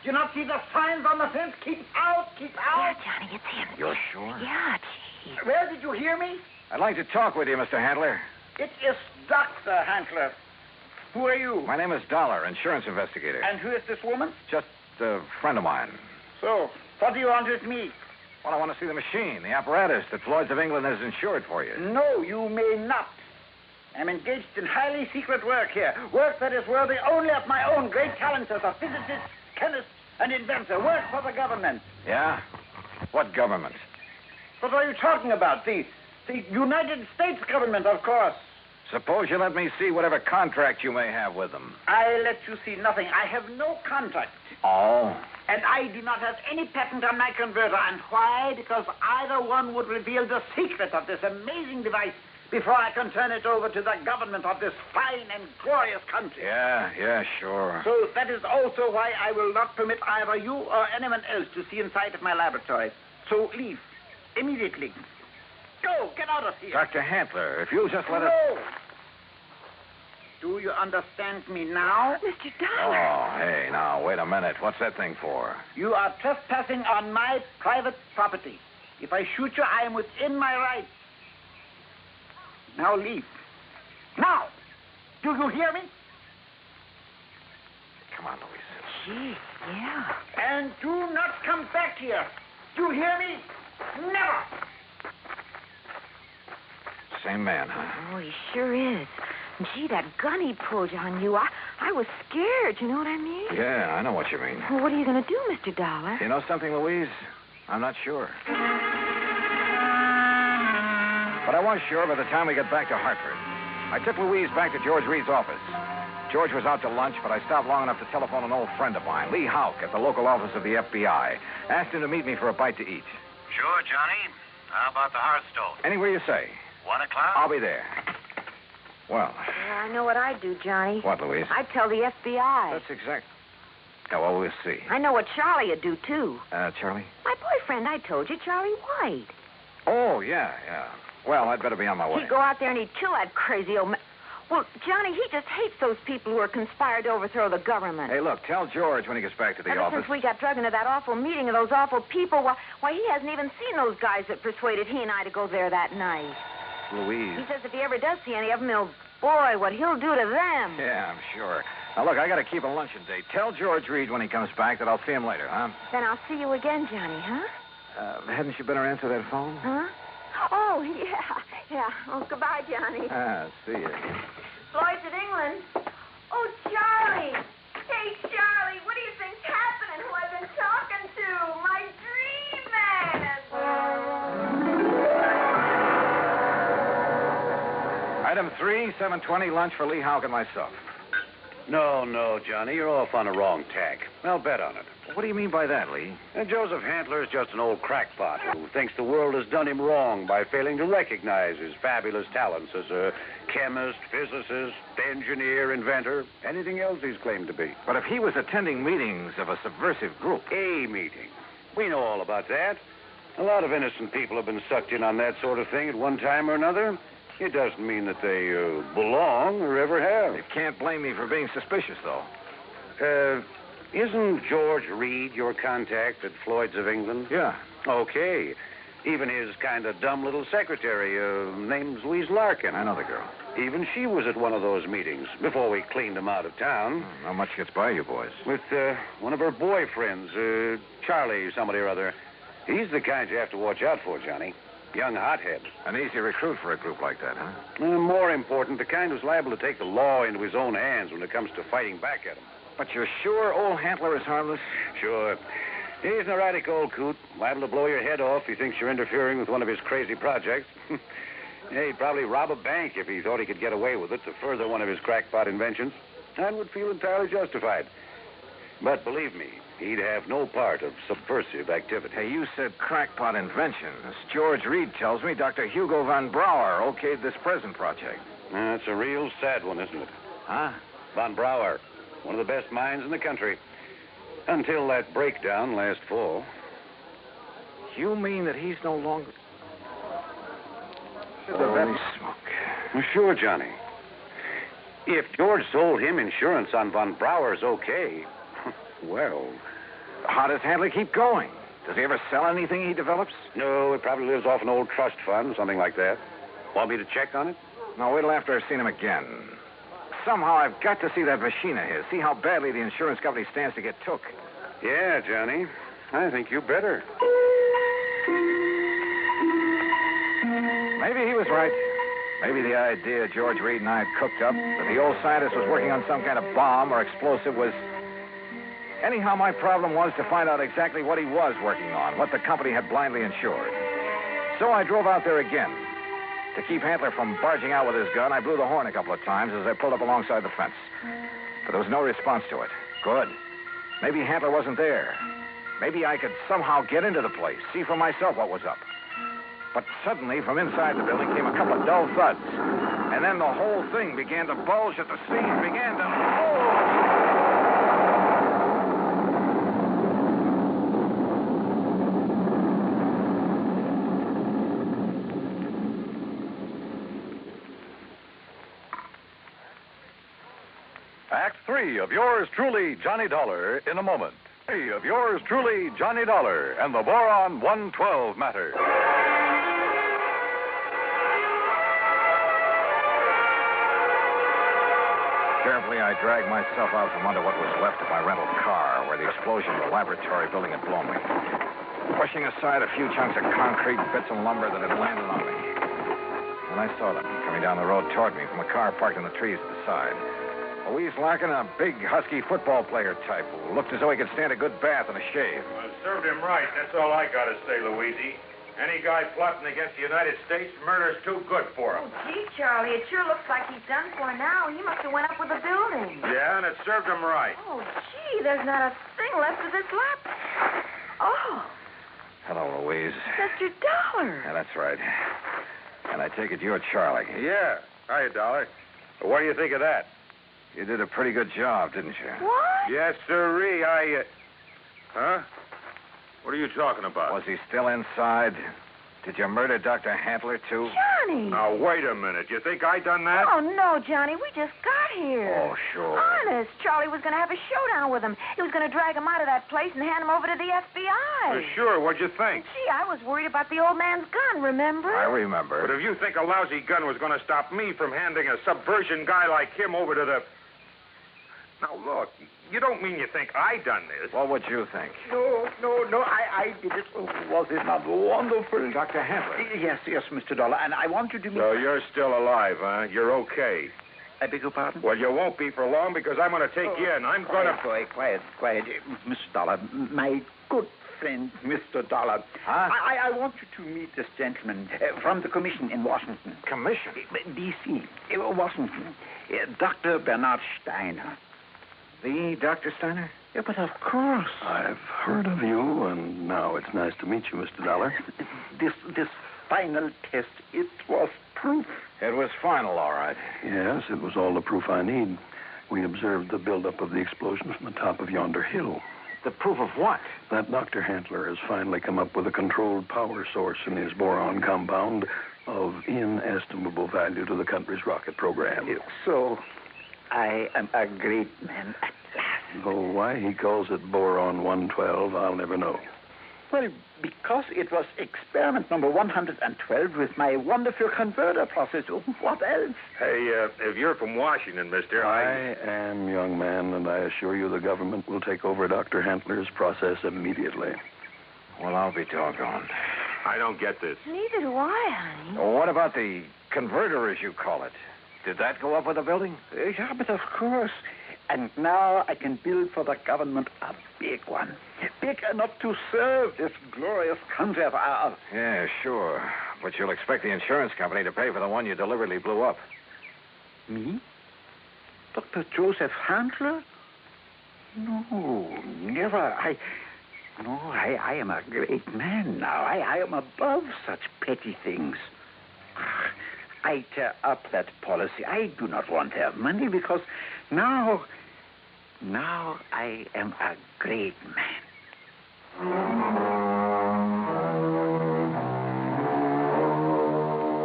Do you not see the signs on the fence? Keep out! Keep out! Yeah, Johnny, it's him. You're sure? Yeah, gee. Where did you hear me? I'd like to talk with you, Mr. Hantler. It is Dr. Hantler. Who are you? My name is Dollar, insurance investigator. And who is this woman? Just a friend of mine. So, what do you want with me? Well, I want to see the machine, the apparatus that Floyd's of England has insured for you. No, you may not. I'm engaged in highly secret work here. Work that is worthy only of my own great talents as a physicist, chemist, and inventor. Work for the government. Yeah? What government? What are you talking about? The United States government, of course. Suppose you let me see whatever contract you may have with them. I let you see nothing. I have no contract. Oh? And I do not have any patent on my converter. And why? Because either one would reveal the secret of this amazing device before I can turn it over to the government of this fine and glorious country. Yeah, sure. So that is also why I will not permit either you or anyone else to see inside of my laboratory. So leave. Immediately. Go, get out of here. Dr. Hantler, if you'll just let us... No. Do you understand me now? Mr. Dollar. Oh, hey, now, wait a minute. What's that thing for? You are trespassing on my private property. If I shoot you, I am within my rights. Now leave. Now! Do you hear me? Come on, Louise. Gee, yeah. And do not come back here. Do you hear me? Never! Same man, huh? Oh, he sure is. Gee, that gun he pulled on you, I was scared, you know what I mean? Yeah, I know what you mean. Well, what are you going to do, Mr. Dollar? You know something, Louise? I'm not sure. But I was sure by the time we got back to Hartford. I took Louise back to George Reed's office. George was out to lunch, but I stopped long enough to telephone an old friend of mine, Lee Houck, at the local office of the FBI. Asked him to meet me for a bite to eat. Sure, Johnny. How about the Hearthstone? Anywhere you say. 1 o'clock? I'll be there. Well. Yeah, I know what I'd do, Johnny. What, Louise? I'd tell the FBI. That's exact. Yeah, well, we'll see. I know what Charlie would do, too. Charlie? My boyfriend, I told you, Charlie White. Oh, yeah. Well, I'd better be on my way. He'd go out there and he'd kill that crazy old man. Well, Johnny, he just hates those people who are conspired to overthrow the government. Hey, look, tell George when he gets back to the Ever office. since we got drug into that awful meeting of those awful people, why, he hasn't even seen those guys that persuaded he and I to go there that night. Louise. He says if he ever does see any of them, boy, what he'll do to them. Yeah, I'm sure. Now, look, I got to keep a luncheon date. Tell George Reed when he comes back that I'll see him later, huh? Then I'll see you again, Johnny, huh? Hadn't you better answer that phone? Huh? Oh, yeah. Oh, goodbye, Johnny. See you. Floyd's of England. Oh, Charlie. Hey, Charlie, what do you think's happening? Who I've been talking to? My dream man. Item 3, 7:20, lunch for Lee Houck and myself. No, Johnny, you're off on the wrong tack. I'll bet on it. What do you mean by that, Lee? And Joseph Hantler's just an old crackpot who thinks the world has done him wrong by failing to recognize his fabulous talents as a chemist, physicist, engineer, inventor, anything else he's claimed to be. But if he was attending meetings of a subversive group... A meeting. We know all about that. A lot of innocent people have been sucked in on that sort of thing at one time or another. It doesn't mean that they belong or ever have. You can't blame me for being suspicious, though. Isn't George Reed your contact at Floyd's of England? Yeah. Okay. Even his kind of dumb little secretary, name's Louise Larkin. I know the girl. Even she was at one of those meetings before we cleaned him out of town. Not much gets by you boys. With one of her boyfriends, Charlie somebody or other. He's the kind you have to watch out for, Johnny. Young hothead. An easy recruit for a group like that, huh? More important, the kind who's liable to take the law into his own hands when it comes to fighting back at him. But you're sure old Hantler is harmless? Sure. He's an erratic old coot, liable to blow your head off if he thinks you're interfering with one of his crazy projects. Yeah, he'd probably rob a bank if he thought he could get away with it to further one of his crackpot inventions, and would feel entirely justified. But believe me, he'd have no part of subversive activity. Hey, you said crackpot inventions. George Reed tells me Dr. Hugo von Brauer okayed this present project. That's a real sad one, isn't it? Huh? Von Brauer, one of the best minds in the country. Until that breakdown last fall. You mean that he's no longer... Holy smoke. Well, sure, Johnny. If George sold him insurance on Von Brauer's okay, well... How does Handler keep going? Does he ever sell anything he develops? No, it probably lives off an old trust fund, something like that. Want me to check on it? No, wait till after I've seen him again. Somehow I've got to see that machine of his, see how badly the insurance company stands to get took. Yeah, Johnny. I think you better. Maybe he was right. Maybe the idea George Reed and I had cooked up, that the old scientist was working on some kind of bomb or explosive was... Anyhow, my problem was to find out exactly what he was working on, what the company had blindly insured. So I drove out there again. To keep Hantler from barging out with his gun, I blew the horn a couple of times as I pulled up alongside the fence. But there was no response to it. Good. Maybe Hantler wasn't there. Maybe I could somehow get into the place, see for myself what was up. But suddenly, from inside the building came a couple of dull thuds. And then the whole thing began to bulge at the seams, began to... Act 3 of yours truly, Johnny Dollar, in a moment. 3 of yours truly, Johnny Dollar, and the Boron 112 matter. Carefully, I dragged myself out from under what was left of my rental car, where the explosion of the laboratory building had blown me. Pushing aside a few chunks of concrete, bits of lumber that had landed on me. And I saw them coming down the road toward me from a car parked in the trees at the side. Louise Larkin, a big, husky football player type who looked as though he could stand a good bath and a shave. Well, served him right. That's all I got to say, Louisey. Any guy plotting against the United States, murder's too good for him. Oh, gee, Charlie, it sure looks like he's done for now. He must have went up with the building. Yeah, and it served him right. Oh, gee, there's not a thing left of this lap. Oh, Hello, Louise. Mr. Dollar. Yeah, that's right. And I take it you're Charlie. Yeah. Hiya, Dollar. What do you think of that? You did a pretty good job, didn't you? What? Yes, sirree. Huh? What are you talking about? Was he still inside? Did you murder Dr. Hantler, too? Johnny! Now, wait a minute. You think I done that? Oh, no, Johnny. We just got here. Oh, sure. Honest. Charlie was going to have a showdown with him. He was going to drag him out of that place and hand him over to the FBI. Sure. What'd you think? Gee, I was worried about the old man's gun, remember? I remember. But if you think a lousy gun was going to stop me from handing a subversion guy like him over to the... Now, look, you don't mean you think I done this. What would you think? No, I did it. Oh, was it not wonderful? Dr. Hantler? Yes, Mr. Dollar, and I want you to meet... So you're still alive, huh? You're okay. I beg your pardon? Well, you won't be for long because I'm going to take you in. I'm going to... Quiet. Mr. Dollar, my good friend, Mr. Dollar. Huh? I want you to meet this gentleman from the commission in Washington. Commission? D.C., Washington. Dr. Bernard Steiner. The Dr. Steiner? Yeah, but of course. I've heard of you, and now it's nice to meet you, Mr. Dollar. This final test, it was proof. It was final, all right. Yes, it was all the proof I need. We observed the buildup of the explosion from the top of yonder hill. The proof of what? That Dr. Handler has finally come up with a controlled power source in his boron compound of inestimable value to the country's rocket program. So, I am a great man at last. Though why he calls it Boron 112, I'll never know. Well, because it was experiment number 112 with my wonderful converter process. What else? Hey, if you're from Washington, mister, I am, young man, and I assure you the government will take over Dr. Handler's process immediately. Well, I'll be doggone. I don't get this. Neither do I, honey. Well, what about the converter, as you call it? Did that go up with the building? Yeah, but of course. And now I can build for the government a big one. Big enough to serve this glorious country of ours. Yeah, sure. But you'll expect the insurance company to pay for the one you deliberately blew up. Me? Dr. Joseph Handler? No, never. I am a great man now. I am above such petty things. I tear up that policy. I do not want their money because now I am a great man.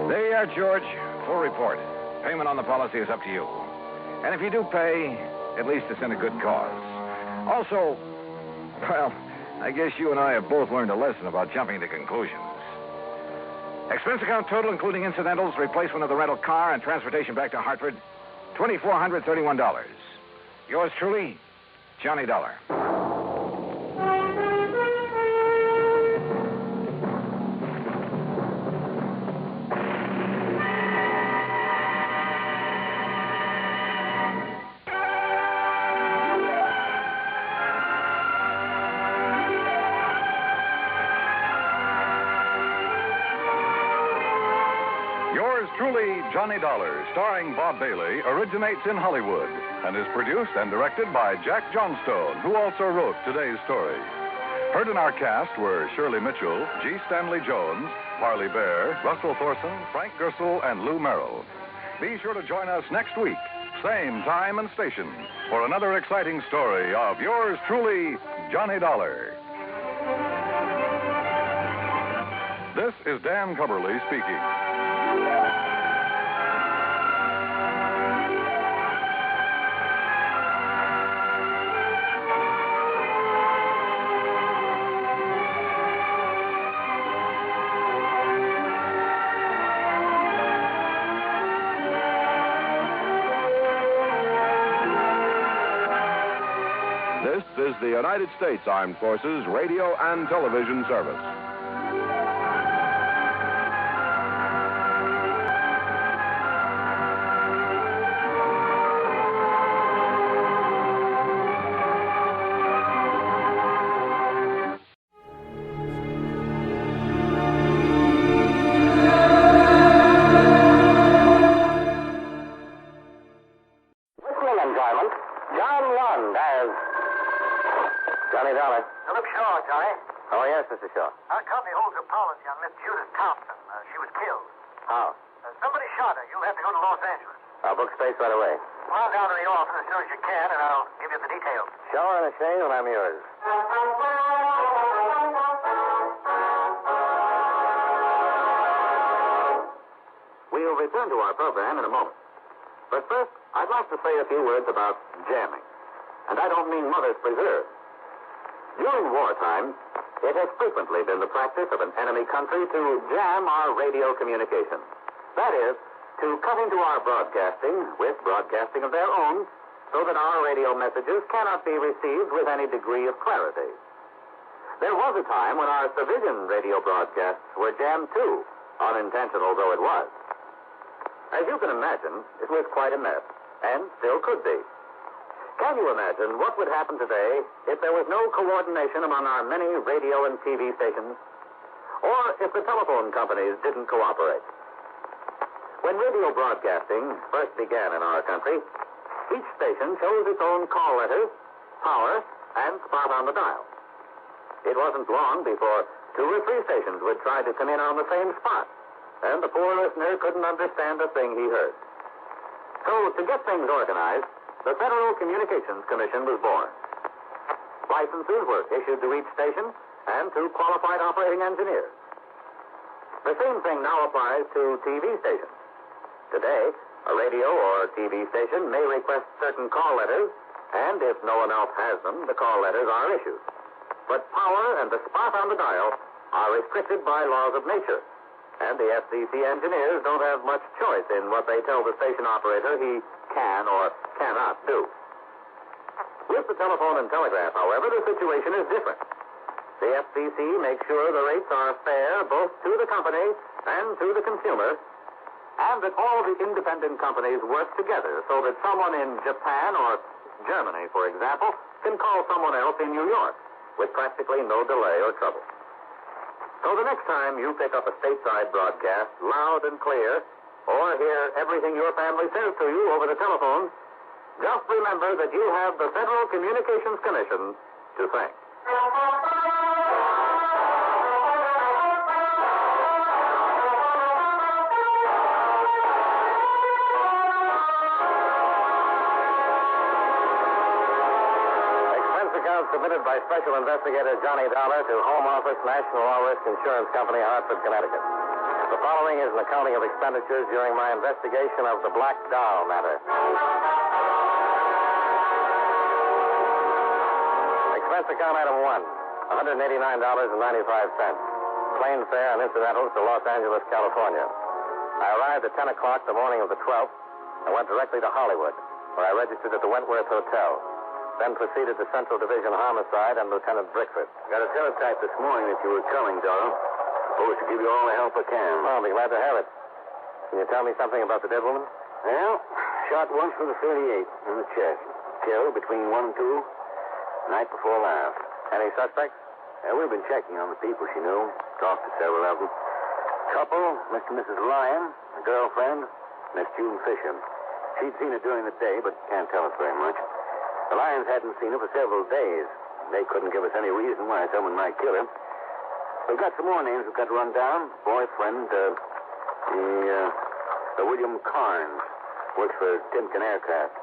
There you are, George. Full report. Payment on the policy is up to you. And if you do pay, at least it's in a good cause. Also, well, I guess you and I have both learned a lesson about jumping to conclusions. Expense account total, including incidentals, replacement of the rental car, and transportation back to Hartford, $2,431. Yours truly, Johnny Dollar. Truly, Johnny Dollar, starring Bob Bailey, originates in Hollywood and is produced and directed by Jack Johnstone, who also wrote today's story. Heard in our cast were Shirley Mitchell, G. Stanley Jones, Parley Bear, Russell Thorson, Frank Gersel, and Lou Merrill. Be sure to join us next week, same time and station, for another exciting story of yours truly, Johnny Dollar. This is Dan Cubberly speaking. This is the United States Armed Forces Radio and Television Service. Mr. Shaw? Our company holds a policy on Miss Judith Thompson. She was killed. How? Somebody shot her. You'll have to go to Los Angeles. I'll book space right away. Come on down to the office as soon as you can, and I'll give you the details. Shower and a shave, and I'm yours. We'll return to our program in a moment. But first, I'd like to say a few words about jamming. And I don't mean Mother's Preserve. During wartime, it has frequently been the practice of an enemy country to jam our radio communications. That is, to cut into our broadcasting with broadcasting of their own, so that our radio messages cannot be received with any degree of clarity. There was a time when our civilian radio broadcasts were jammed too, unintentional though it was. As you can imagine, it was quite a mess, and still could be. Can you imagine what would happen today if there was no coordination among our many radio and TV stations? Or if the telephone companies didn't cooperate? When radio broadcasting first began in our country, each station chose its own call letters, power, and spot on the dial. It wasn't long before 2 or 3 stations would try to come in on the same spot, and the poor listener couldn't understand a thing he heard. So, to get things organized, the Federal Communications Commission was born. Licenses were issued to each station and to qualified operating engineers. The same thing now applies to TV stations. Today, a radio or TV station may request certain call letters, and if no one else has them, the call letters are issued. But power and the spot on the dial are restricted by laws of nature, and the FCC engineers don't have much choice in what they tell the station operator he can or cannot do. With the telephone and telegraph, however, the situation is different. The FCC makes sure the rates are fair both to the company and to the consumer, and that all the independent companies work together so that someone in Japan or Germany, for example, can call someone else in New York with practically no delay or trouble. So the next time you pick up a stateside broadcast loud and clear, or hear everything your family says to you over the telephone, just remember that you have the Federal Communications Commission to thank. Submitted by Special Investigator Johnny Dollar to Home Office, National All-Risk Insurance Company, Hartford, Connecticut. The following is an accounting of expenditures during my investigation of the Black Doll matter. Expense account item 1, $189.95. Plane fare and incidentals to Los Angeles, California. I arrived at 10 o'clock the morning of the 12th and went directly to Hollywood, where I registered at the Wentworth Hotel. Then proceeded to Central Division Homicide and Lieutenant Brickford. Got a teletype this morning that you were coming, Dollar. Supposed to give you all the help I can. I'll be glad to have it. Can you tell me something about the dead woman? Well, shot once with a 38 in the chest. Killed between 1 and 2, night before last. Any suspects? We've been checking on the people she knew. Talked to several of them. Couple, Mr. and Mrs. Lyon, a girlfriend, Miss June Fisher. She'd seen her during the day, but can't tell us very much. The Lyons hadn't seen her for several days. They couldn't give us any reason why someone might kill her. We've got some more names we've got run down. Boyfriend, William Carnes. Works for Timken Aircraft.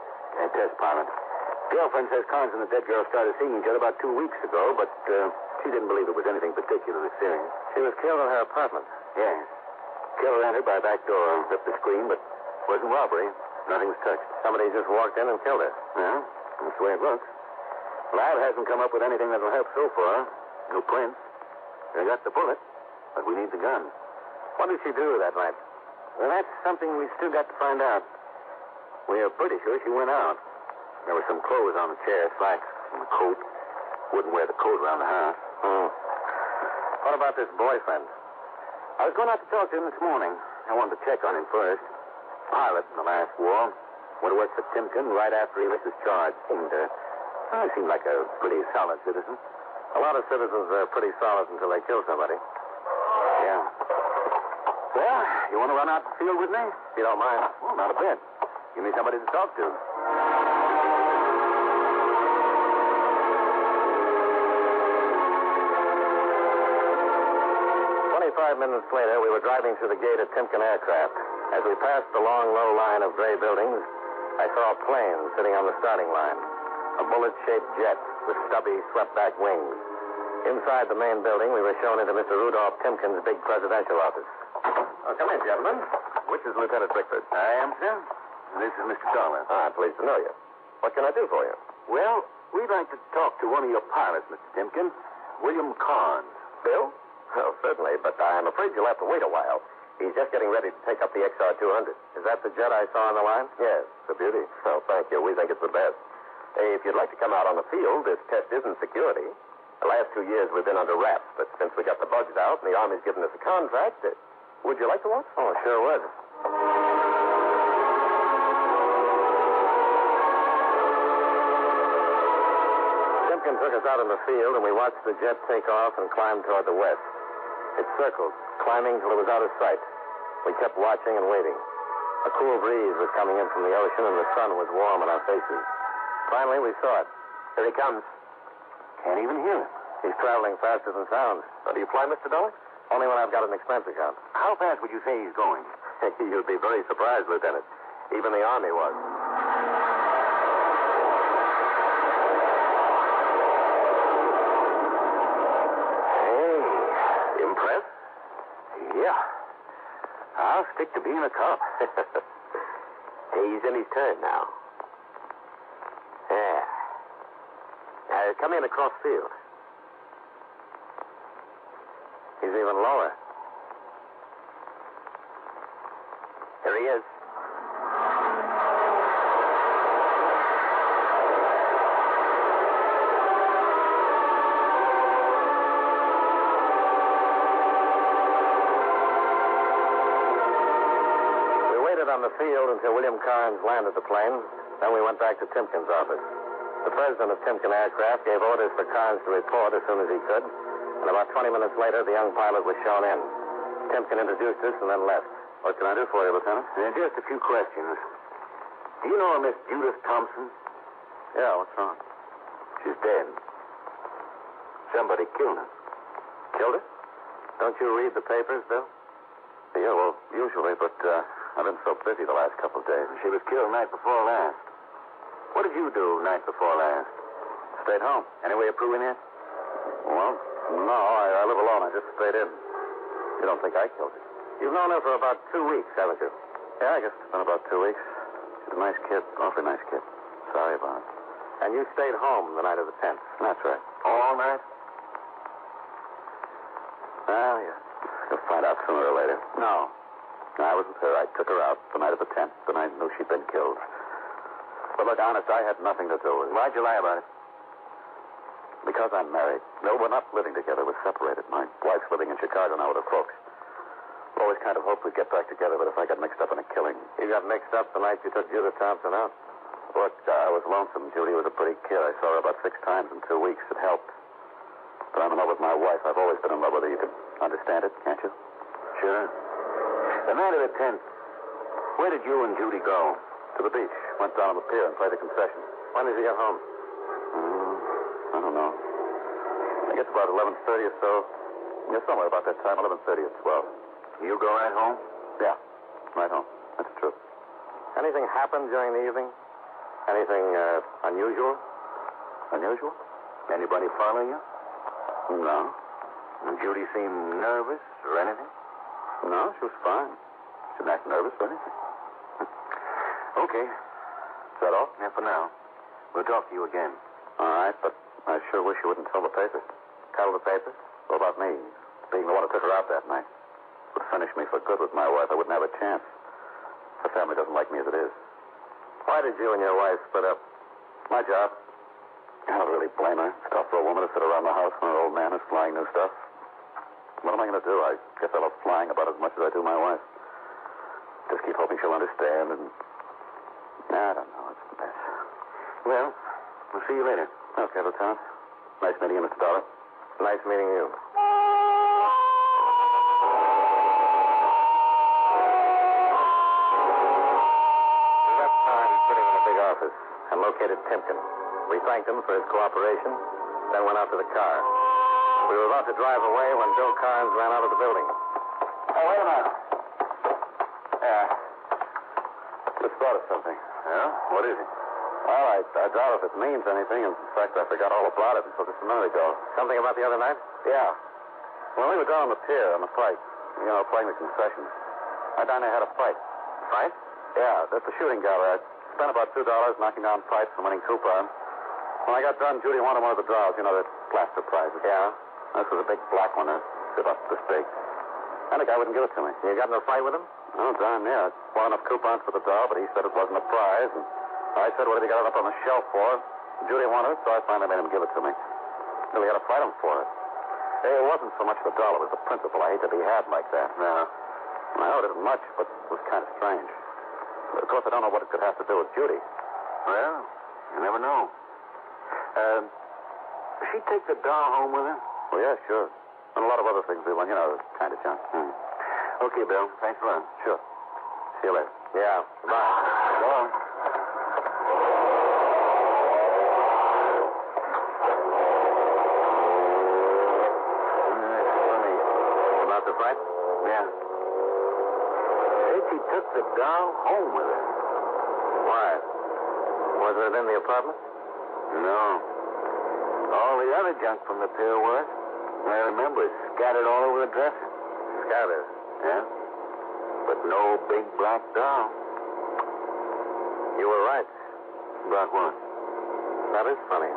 Test pilot. Girlfriend says Carnes and the dead girl started seeing each other about 2 weeks ago, but she didn't believe it was anything particularly serious. She was killed in her apartment? Yes. Killer entered by back door and ripped the screen, but wasn't robbery. Nothing was touched. Somebody just walked in and killed her? Yeah. That's the way it looks. Lab hasn't come up with anything that'll help so far. No prints. They got the bullet, but we need the gun. What did she do that night? Well, that's something we still got to find out. We are pretty sure she went out. There were some clothes on the chair, slacks and a coat. Wouldn't wear the coat around the house. What about this boyfriend? I was going out to talk to him this morning. I wanted to check on him first. Pilot in the last war. Went to work for Timken right after he was discharged. Seemed like a pretty solid citizen. A lot of citizens are pretty solid until they kill somebody. Yeah. Well, you want to run out the field with me? If you don't mind. Well, not a bit. Give me somebody to talk to. 25 minutes later, we were driving through the gate at Timken Aircraft. As we passed the long, low line of gray buildings, I saw a plane sitting on the starting line. A bullet-shaped jet with stubby, swept-back wings. Inside the main building, we were shown into Mr. Rudolph Timken's big presidential office. Come in, gentlemen. Which is Lieutenant Brickford? I am, sir. This is Mr. Dollar. I'm pleased to know you. What can I do for you? Well, we'd like to talk to one of your pilots, Mr. Timken. William Carnes. Bill? Oh, certainly, but I'm afraid you'll have to wait a while. He's just getting ready to take up the XR-200. Is that the jet I saw on the line? Yes, it's a beauty. Oh, thank you. We think it's the best. Hey, if you'd like to come out on the field, this test isn't security. The last 2 years we've been under wraps, but since we got the bugs out and the Army's given us a contract, would you like to watch? Oh, sure would. Timken took us out in the field, and we watched the jet take off and climb toward the west. It circled, climbing till it was out of sight. We kept watching and waiting. A cool breeze was coming in from the ocean, and the sun was warm on our faces. Finally, we saw it. Here he comes. Can't even hear him. He's traveling faster than sound. Do you fly, Mr. Dollar? Only when I've got an expense account. How fast would you say he's going? You'd be very surprised, Lieutenant. Even the Army was. stick to being a cop. He's in his turn now. Yeah. Come in across field. He's even lower. Here he is. On the field until William Carnes landed the plane. Then we went back to Timken's office. The president of Timken Aircraft gave orders for Carnes to report as soon as he could, and about 20 minutes later, the young pilot was shown in. Timken introduced us and then left. What can I do for you, Lieutenant? Just a few questions. Do you know a Miss Judith Thompson? Yeah, what's wrong? She's dead. Somebody killed her. Killed her? Don't you read the papers, Bill? Yeah, well, usually, but I've been so busy the last couple of days. She was killed night before last. What did you do night before last? Stayed home. Any way of proving it? Well, no, I live alone. I just stayed in. You don't think I killed her? You've known her for about 2 weeks, haven't you? Yeah, I guess it's been about 2 weeks. She's a nice kid. Awfully nice kid. Sorry about it. And you stayed home the night of the 10th? That's right. All night? Well, yeah. You'll find out sooner or later. No, I wasn't there. I took her out the night of the 10th, and I knew she'd been killed. But look, honest, I had nothing to do with it. Why'd you lie about it? Because I'm married. No, we're not living together. We're separated. My wife's living in Chicago now with her folks. Always kind of hoped we'd get back together, but if I got mixed up in a killing. You got mixed up the night you took Judith Thompson out? Look, I was lonesome. Judy was a pretty kid. I saw her about 6 times in 2 weeks. It helped. But I'm in love with my wife. I've always been in love with her. You can understand it, can't you? Sure. The night of the 10th, where did you and Judy go? To the beach. Went down on the pier and played the concession. When did you get home? I don't know. I guess about 11:30 or so. Yeah, somewhere about that time, 11:30 or 12. You go right home? Yeah, right home. That's true. Anything happened during the evening? Anything unusual? Unusual? Anybody following you? No. Did Judy seem nervous or anything? No, she was fine. She didn't act nervous or anything. Okay. Is that all? Yeah, for now. We'll talk to you again. All right, but I sure wish you wouldn't tell the papers. Tell the papers? What about me? Being the one who took her out that night. It would finish me for good with my wife. I wouldn't have a chance. Her family doesn't like me as it is. Why did you and your wife split up? My job. I don't really blame her. It's tough for a woman to sit around the house when her old man is flying new stuff. What am I going to do? I guess I love flying about as much as I do my wife. Just keep hoping she'll understand and... I don't know. It's a mess. Well, we'll see you later. Okay, Lieutenant. Nice meeting you, Mr. Dollar. Nice meeting you. We left Carnes sitting in a big office and located Timken. We thanked him for his cooperation, then went out to the car. We were about to drive away when Bill Carnes ran out of the building. Oh, wait a minute. Yeah. Just thought of something. Yeah? What is it? Well, I doubt if it means anything. In fact, I forgot all about it until just a minute ago. Something about the other night? Yeah. When we were down on the pier on the fight, playing the concessions, I down there had a fight. Fight? Yeah, that's the shooting gallery. I spent about $2 knocking down fights and winning coupons. When I got done, Judy wanted one of the dolls, the plaster prizes. Yeah. This was a big black one, about this big. And the guy wouldn't give it to me. You got in a fight with him? Oh, darn near. I bought enough coupons for the doll, but he said it wasn't a prize. And I said, what did he got it up on the shelf for? Judy wanted it, so I finally made him give it to me. Really had to fight him for it. Hey, it wasn't so much the doll, it was the principle. I hate to be had like that. No. I owed it much, but it was kind of strange. Of course, I don't know what it could have to do with Judy. Well, you never know. Does she take the doll home with her? Well, yeah, sure. And a lot of other things, the kind of junk. Okay, Bill. Thanks a lot. Sure. See you later. Yeah. Bye. Go on. Funny. About the fight? Yeah. Said she took the doll home with her. Why? Wasn't it in the apartment? No. All the other junk from the pier was. I remember it scattered all over the dresser. Scattered? Yeah. but no big black doll. You were right. About what? That is funny.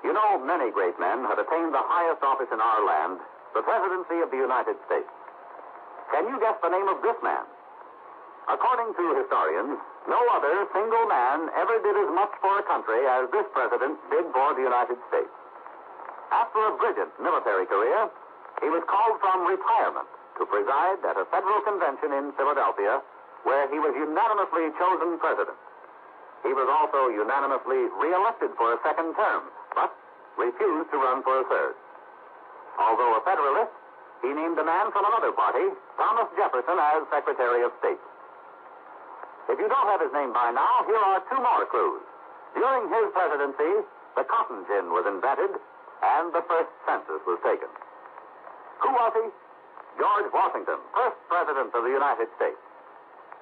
You know, many great men have attained the highest office in our land, the presidency of the United States. Can you guess the name of this man? According to historians, no other single man ever did as much for a country as this president did for the United States. After a brilliant military career, he was called from retirement to preside at a federal convention in Philadelphia, where he was unanimously chosen president. He was also unanimously reelected for a second term, but refused to run for a third. Although a Federalist, he named a man from another party, Thomas Jefferson, as Secretary of State. If you don't have his name by now, here are two more clues. During his presidency, the cotton gin was invented, and the first census was taken. Who was he? George Washington, first president of the United States.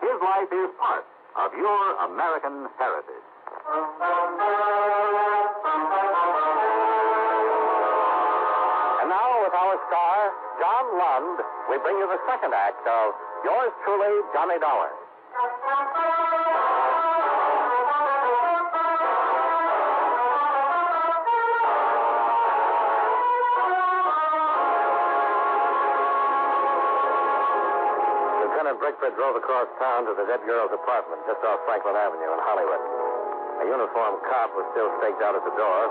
His life is part of your American heritage. And now, with our star, John Lund, we bring you the second act of Yours Truly, Johnny Dollar. Lieutenant Brickford drove across town to the dead girl's apartment just off Franklin Avenue in Hollywood. A uniformed cop was still staked out at the door.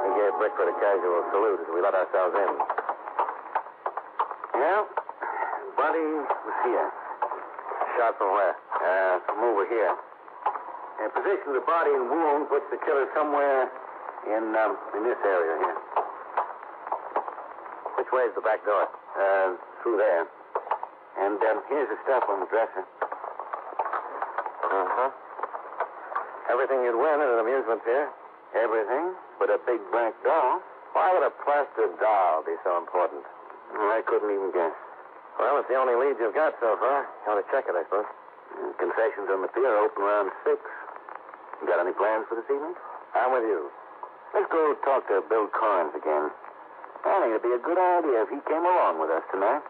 He gave Brickford a casual salute as we let ourselves in. Yeah, body was here. Shot from where? From over here. Position of the body and wound puts the killer somewhere in this area here. Which way is the back door? Through there. And here's the stuff on the dresser. Uh-huh. Everything you'd win at an amusement fair. Everything but a big black doll. Why would a plaster doll be so important? I couldn't even guess. Well, it's the only lead you've got so far. You want to check it, I suppose. Concessions on the pier open around 6. You got any plans for this evening? I'm with you. Let's go talk to Bill Carnes again. I think it'd be a good idea if he came along with us tonight.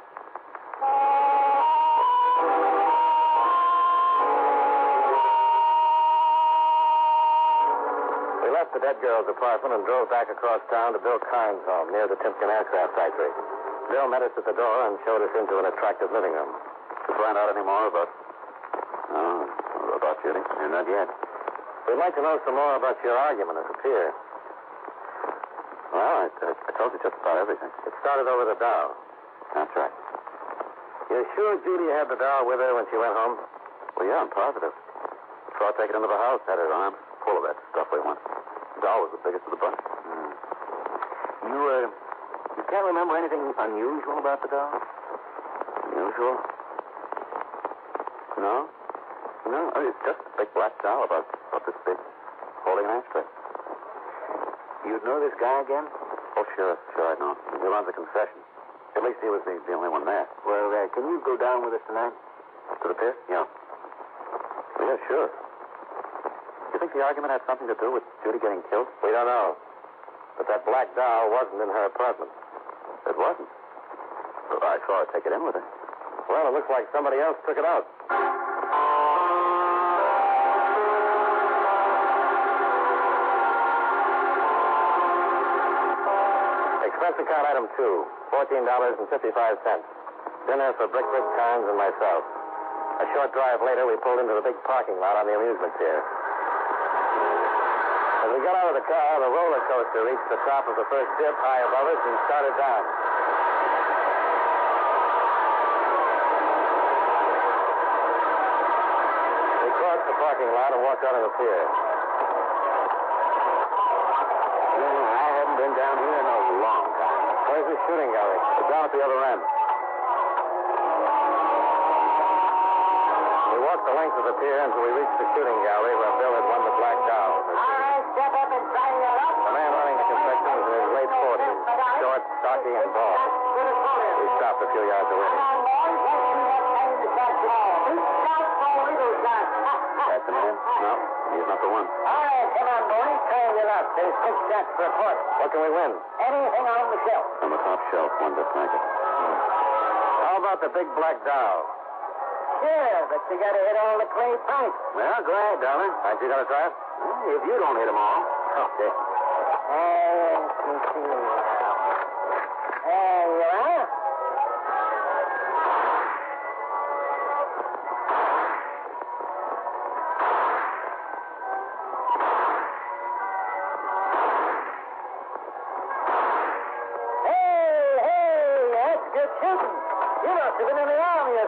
We left the dead girl's apartment and drove back across town to Bill Carnes' home near the Timpkin Aircraft Factory. Bill met us at the door and showed us into an attractive living room. To find out any more about Judy? Not yet. We'd like to know some more about your argument at the pier. Well, I told you just about everything. It started over the doll. That's right. You're sure Judy had the doll with her when she went home? Well, yeah, I'm positive. Saw her take it into the house, had her arm full of that stuff we want. The doll was the biggest of the bunch. You can't remember anything unusual about the doll? Unusual? No? No, it's just a big black doll about this big, holding an ashtray. You'd know this guy again? Oh, sure I know. He runs a concession. At least he was the only one there. Well, can you go down with us tonight? To the pier? Yeah. Yeah, sure. You think the argument had something to do with Judy getting killed? We don't know. But that black doll wasn't in her apartment. It wasn't? Well, I saw her take it in with her. Well, it looks like somebody else took it out. Expense account item 2, $14.55. Dinner for Brickford, Carnes, and myself. A short drive later, we pulled into the big parking lot on the amusement pier. As we got out of the car, the roller coaster reached the top of the first dip high above us and started down. We crossed the parking lot and walked out on the pier. I haven't been down here in a long time. Where's the shooting gallery? It's down at the other end. We walked the length of the pier until we reached the shooting gallery where Bill had won the black doll. All right, step up and sign it up. The man running the concession was in his late 40s, short, stocky, and bald. We stopped a few yards away. Come on, boys. Let's see what kind of That's the man? No, he's not the one. All right, come on, boys. Turn it up. There's 6 shots per quarter. What can we win? Anything on the shelf. On the top shelf, one to smack it. How about the big black doll? Sure, but you gotta hit all the clay pipes. Well, go ahead, darling. Aren't you going to try it? If you don't hit them all. Okay. There you are.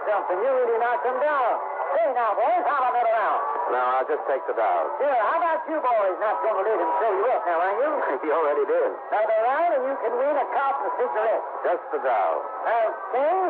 Something. You really knocked them down. Say now, boys, how about another round? No, I'll just take the doll. Sure, how about you boys not going to let him show you up now, are you? He already did. Another round and you can win a cop and cigarette. Just the doll. Okay.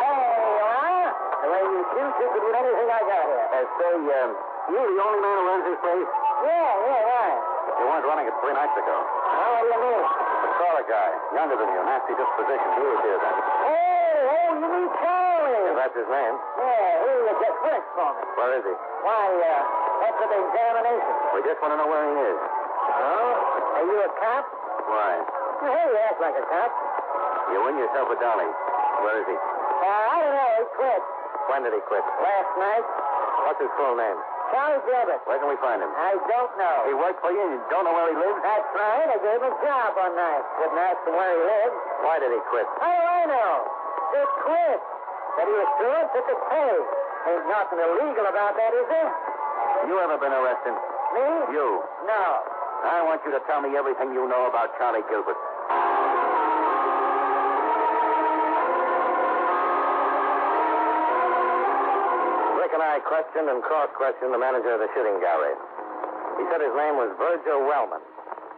There you are. The way you shoot, you could win anything I got here. Say, you the only man who runs this place? Yeah, right. You weren't running it 3 nights ago. Oh, what do you mean? The crawler guy, younger than you, nasty disposition. He was here then. Oh, you mean Charlie? If that's his name. Yeah, he just works for me. Where is he? Why, that's an examination. We just want to know where he is. Oh? Are you a cop? Why? Well, hey, you act like a cop. You win yourself a dolly. Where is he? I don't know. He quit. When did he quit? Last night. What's his full name? Charlie Gilbert. Where can we find him? I don't know. He worked for you and you don't know where he lives? That's right. I gave him a job one night. Didn't ask him where he lived. Why did he quit? How do I know? He quit. Said he was through and took his pay. Ain't nothing illegal about that, is there? You ever been arrested? Me? You. No. I want you to tell me everything you know about Charlie Gilbert. Rick and I questioned and cross-questioned the manager of the shooting gallery. He said his name was Virgil Wellman,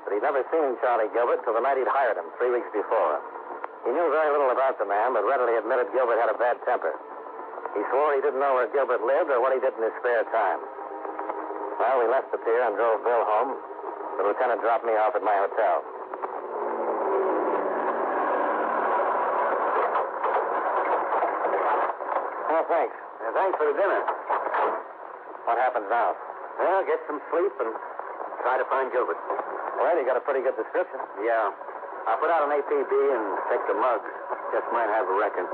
but he'd never seen Charlie Gilbert till the night he'd hired him 3 weeks before. He knew very little about the man, but readily admitted Gilbert had a bad temper. He swore he didn't know where Gilbert lived or what he did in his spare time. Well, we left the pier and drove Bill home. The lieutenant dropped me off at my hotel. Oh, thanks. Thanks for the dinner. What happens now? Well, get some sleep and try to find Gilbert. Well, you got a pretty good description. Yeah. I'll put out an APB and take the mugs. Just might have a record.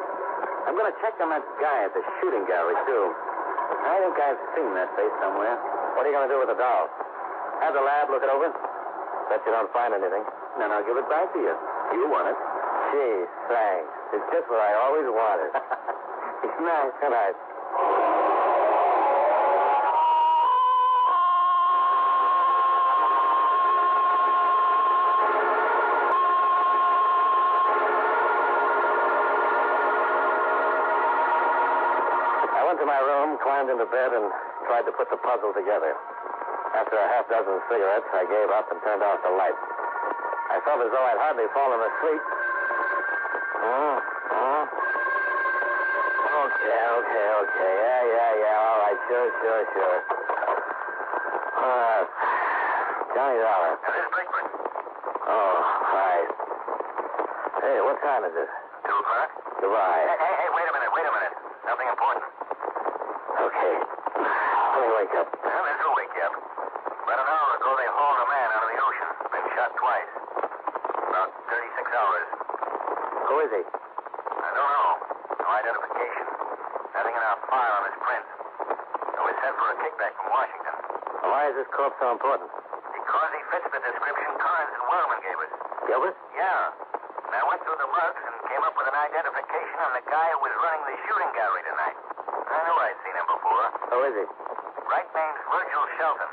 I'm going to check on that guy at the shooting gallery, too. I think I've seen that face somewhere. What are you going to do with the doll? Have the lab look it over? Bet you don't find anything. Then I'll give it back to you. You want it. Gee, thanks. It's just what I always wanted. It's nice. Good night. To my room, climbed into bed, and tried to put the puzzle together. After a half dozen cigarettes, I gave up and turned off the light. I felt as though I'd hardly fallen asleep. Okay. Yeah. All right, sure. Johnny Dollar. This is Blakeman. Oh, hi. Hey, what time is it? 2 o'clock? Goodbye. Hey, wait a minute. Nothing important. Okay. Let me wake up. Well, this will wake you up. About an hour ago, they hauled a man out of the ocean. Been shot twice. About 36 hours. Who is he? I don't know. No identification. Nothing in our file on his print. So we sent for a kickback from Washington. Why is this corpse so important? Because he fits the description Carnes and Wellman gave us. Gilbert? Yeah. And I went through the mugs and came up with an identification on the guy who was running the shooting gallery tonight. I knew I'd seen him before. Who is he? Right name's Virgil Shelton.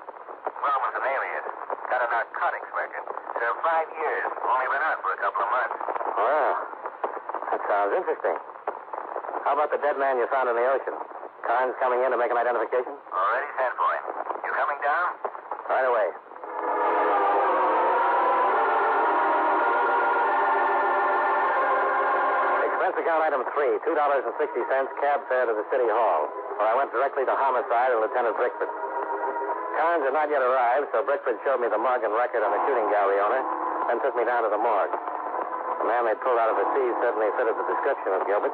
Wellman's an alias. Got a narcotics record. Served 5 years. Only been out for a couple of months. Well, that sounds interesting. How about the dead man you found in the ocean? Carnes coming in to make an identification? Already sent for him. You coming down? Right away. Expense account item 3, $2.60 cab fare to the City Hall, where I went directly to Homicide and Lieutenant Brickford. Carnes had not yet arrived, so Brickford showed me the mug and record on the shooting gallery owner, then took me down to the morgue. The man they pulled out of the sea certainly fitted the description of Gilbert.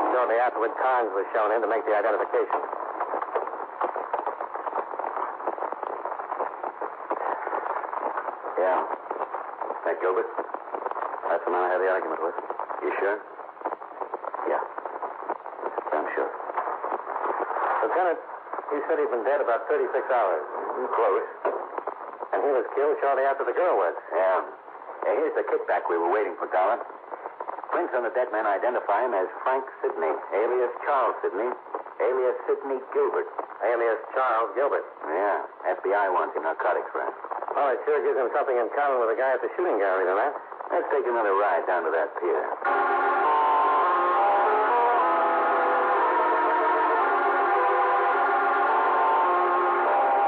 Shortly afterward, Carnes was shown in to make the identification. Yeah. That Gilbert? That's the man I had the argument with. You sure? Yeah. I'm sure. Lieutenant, he said he'd been dead about 36 hours. Close. And he was killed shortly after the girl was. Yeah. Here's the kickback we were waiting for, Dollar. Prints on the dead man identify him as Frank Sidney, alias Charles Sidney, alias Sidney Gilbert. Alias Charles Gilbert. Yeah. FBI wants him, narcotics friend. Well, it sure gives him something in common with the guy at the shooting gallery tonight. Let's take another ride down to that pier.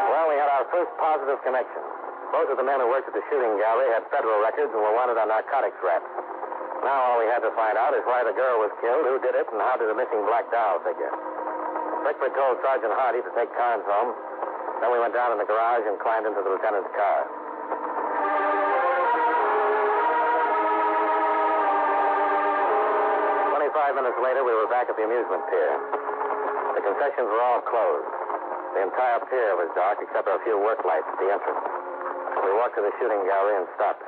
Well, we had our first positive connection. Both of the men who worked at the shooting gallery had federal records and were wanted on narcotics raps. Now all we had to find out is why the girl was killed, who did it, and how did the missing black doll figure. Bickford told Sergeant Hardy to take Carnes home. Then we went down in the garage and climbed into the lieutenant's car. 25 minutes later, we were back at the amusement pier. The concessions were all closed. The entire pier was dark except for a few work lights at the entrance. We walked to the shooting gallery and stopped.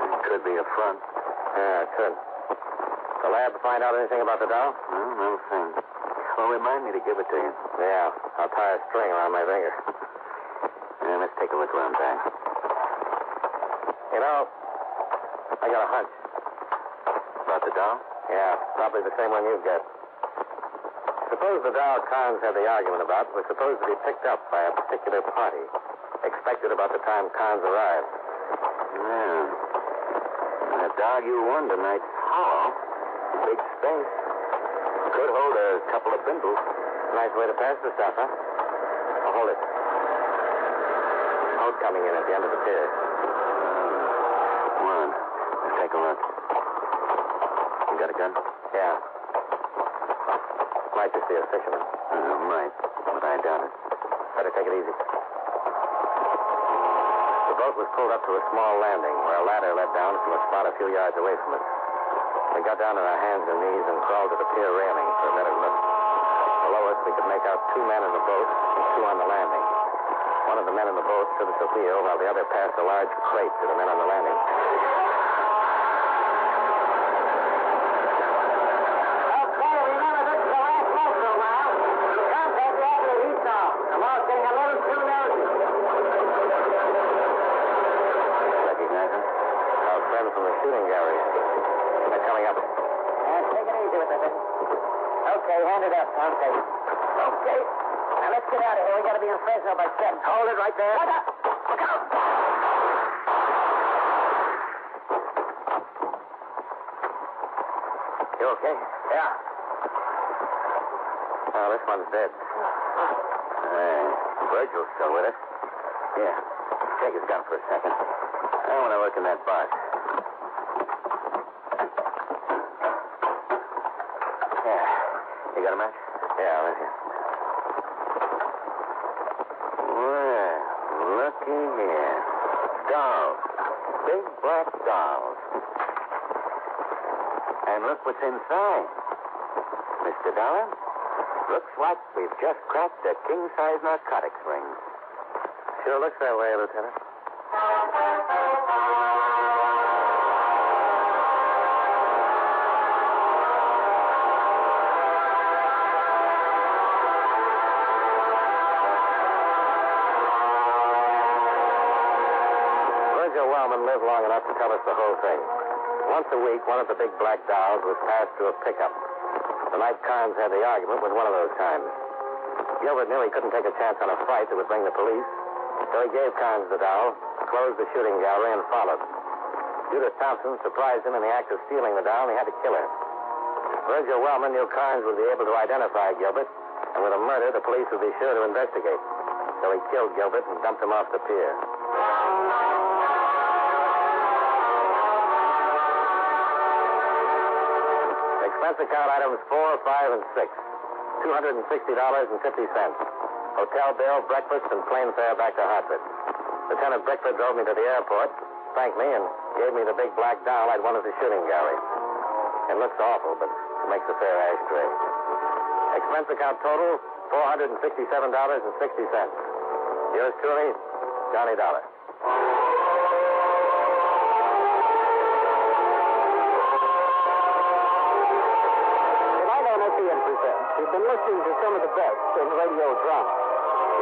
It could be a front. Yeah, it could. The lab find out anything about the doll? No thing. Well, remind me to give it to you. Yeah, I'll tie a string around my finger. Yeah, let's take a look around back. You know, I got a hunch. About the doll? Yeah, probably the same one you've got. Suppose the doll Carnes had the argument about was supposed to be picked up by a particular party, expected about the time Carnes arrived. Yeah. That dog you won tonight's hollow. Big space. Could hold a couple of bindles. Nice way to pass the stuff, huh? Oh, hold it. Boat coming in at the end of the pier. Come on. Let's take a look. You got a gun? Yeah. Might just be a fisherman. Might, but I doubt it. Better take it easy. The boat was pulled up to a small landing where a ladder led down from a spot a few yards away from us. We got down on our hands and knees and crawled to the pier railing for a better look. Below us, we could make out 2 men in the boat and 2 on the landing. One of the men in the boat stood at the wheel while the other passed a large crate to the men on the landing. Okay, remember this is the last boat for a while. Contact the other heat off. I'm all getting a little too nosy. Recognize him? Our friend from the shooting gallery. They're coming up. Take it easy with it. Okay, hand it up. Okay. Okay. Now let's get out of here. We gotta be in Fresno by 7. Hold it right there. Look up. Look out. You okay? Yeah. Oh, this one's dead. Virgil's still with us. Yeah. Take his gun for a second. I want to look in that box. Yeah. You got a match? Yeah, right here. Well, looky here. Dolls. Big black dolls. And look what's inside. Mr. Dollar, looks like we've just cracked a king-size narcotics ring. Sure looks that way, Lieutenant. Lived long enough to tell us the whole thing. Once a week, one of the big black dolls was passed to a pickup. The night Carnes had the argument was one of those times. Gilbert knew he couldn't take a chance on a fight that would bring the police, so he gave Carnes the doll, closed the shooting gallery, and followed. Judith Thompson surprised him in the act of stealing the doll, and he had to kill her. Virgil Wellman knew Carnes would be able to identify Gilbert, and with a murder, the police would be sure to investigate. So he killed Gilbert and dumped him off the pier. Expense account items 4, 5, and 6. $260.50. Hotel bill, breakfast, and plane fare back to Hartford. Lieutenant Bickford drove me to the airport, thanked me, and gave me the big black doll I'd won at the shooting gallery. It looks awful, but it makes a fair ashtray. Expense account total, $467.60. Yours truly, Johnny Dollar. You've been listening to some of the best in radio drama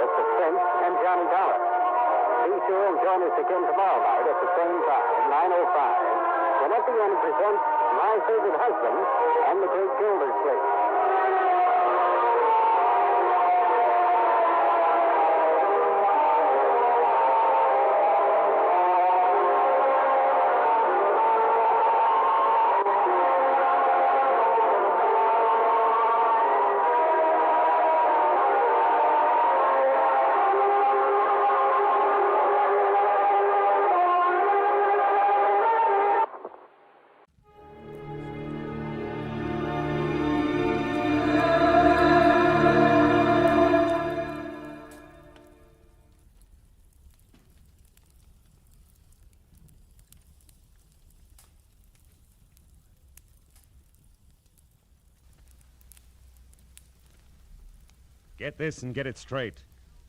with Suspense and Johnny Dollar. Be sure and join us again tomorrow night at the same time, 9:05, when FEN presents My Favorite Husband and the Great Gildersleeve. Get this and get it straight.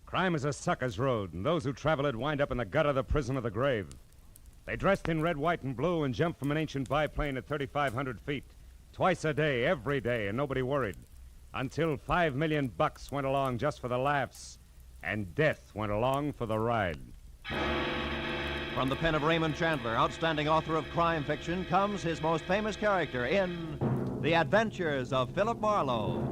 Crime is a sucker's road, and those who travel it wind up in the gutter, the prison, or the grave. They dressed in red, white, and blue and jumped from an ancient biplane at 3,500 feet. Twice a day, every day, and nobody worried. Until $5 million went along just for the laughs, and death went along for the ride. From the pen of Raymond Chandler, outstanding author of crime fiction, comes his most famous character in The Adventures of Philip Marlowe.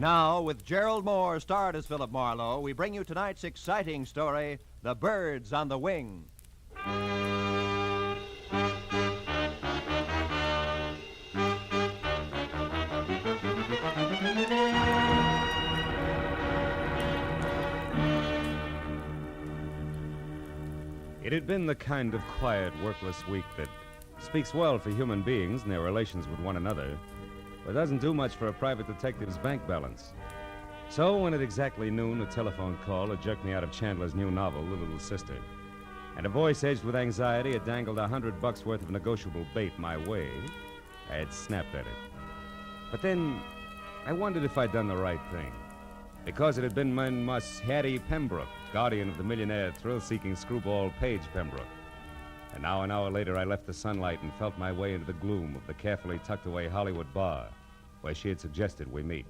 Now, with Gerald Moore starred as Philip Marlowe, we bring you tonight's exciting story, The Birds on the Wing. It had been the kind of quiet, workless week that speaks well for human beings and their relations with one another, but doesn't do much for a private detective's bank balance. So when at exactly noon, a telephone call had jerked me out of Chandler's new novel, The Little Sister, and a voice edged with anxiety had dangled $100 worth of negotiable bait my way, I had snapped at it. But then I wondered if I'd done the right thing, because it had been Miss Hattie Pembroke, guardian of the millionaire, thrill-seeking screwball Paige Pembroke. And now an hour later, I left the sunlight and felt my way into the gloom of the carefully tucked-away Hollywood bar, where she had suggested we meet.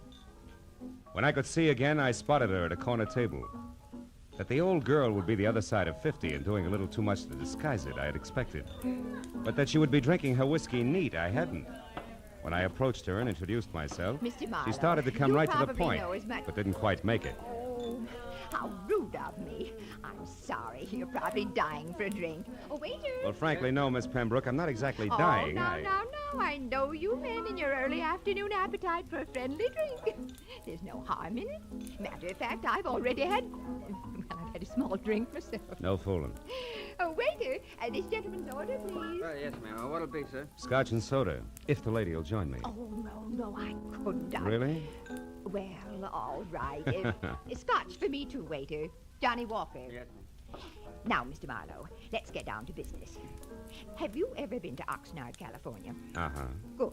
When I could see again, I spotted her at a corner table. That the old girl would be the other side of 50 and doing a little too much to disguise it, I had expected. But that she would be drinking her whiskey neat, I hadn't. When I approached her and introduced myself, Mr. Marlowe, she started to come right to the probably point, know as much- but didn't quite make it. Oh, how rude of me. I'm sorry. You're probably dying for a drink. Oh, waiter. Well, frankly, no, Miss Pembroke. I'm not exactly dying. Oh, no. I know you men in your early afternoon appetite for a friendly drink. There's no harm in it. Matter of fact, I've already had... Well, I've had a small drink myself. No fooling. Oh, waiter, this gentleman's order, please. Yes, ma'am. What'll be, sir? Scotch and soda, if the lady will join me. Oh, no, I couldn't. Really? Well, all right. Scotch for me too, waiter. Johnny Walker. Yes, Now, Mr. Marlowe, let's get down to business. Have you ever been to Oxnard, California? Uh-huh. Good,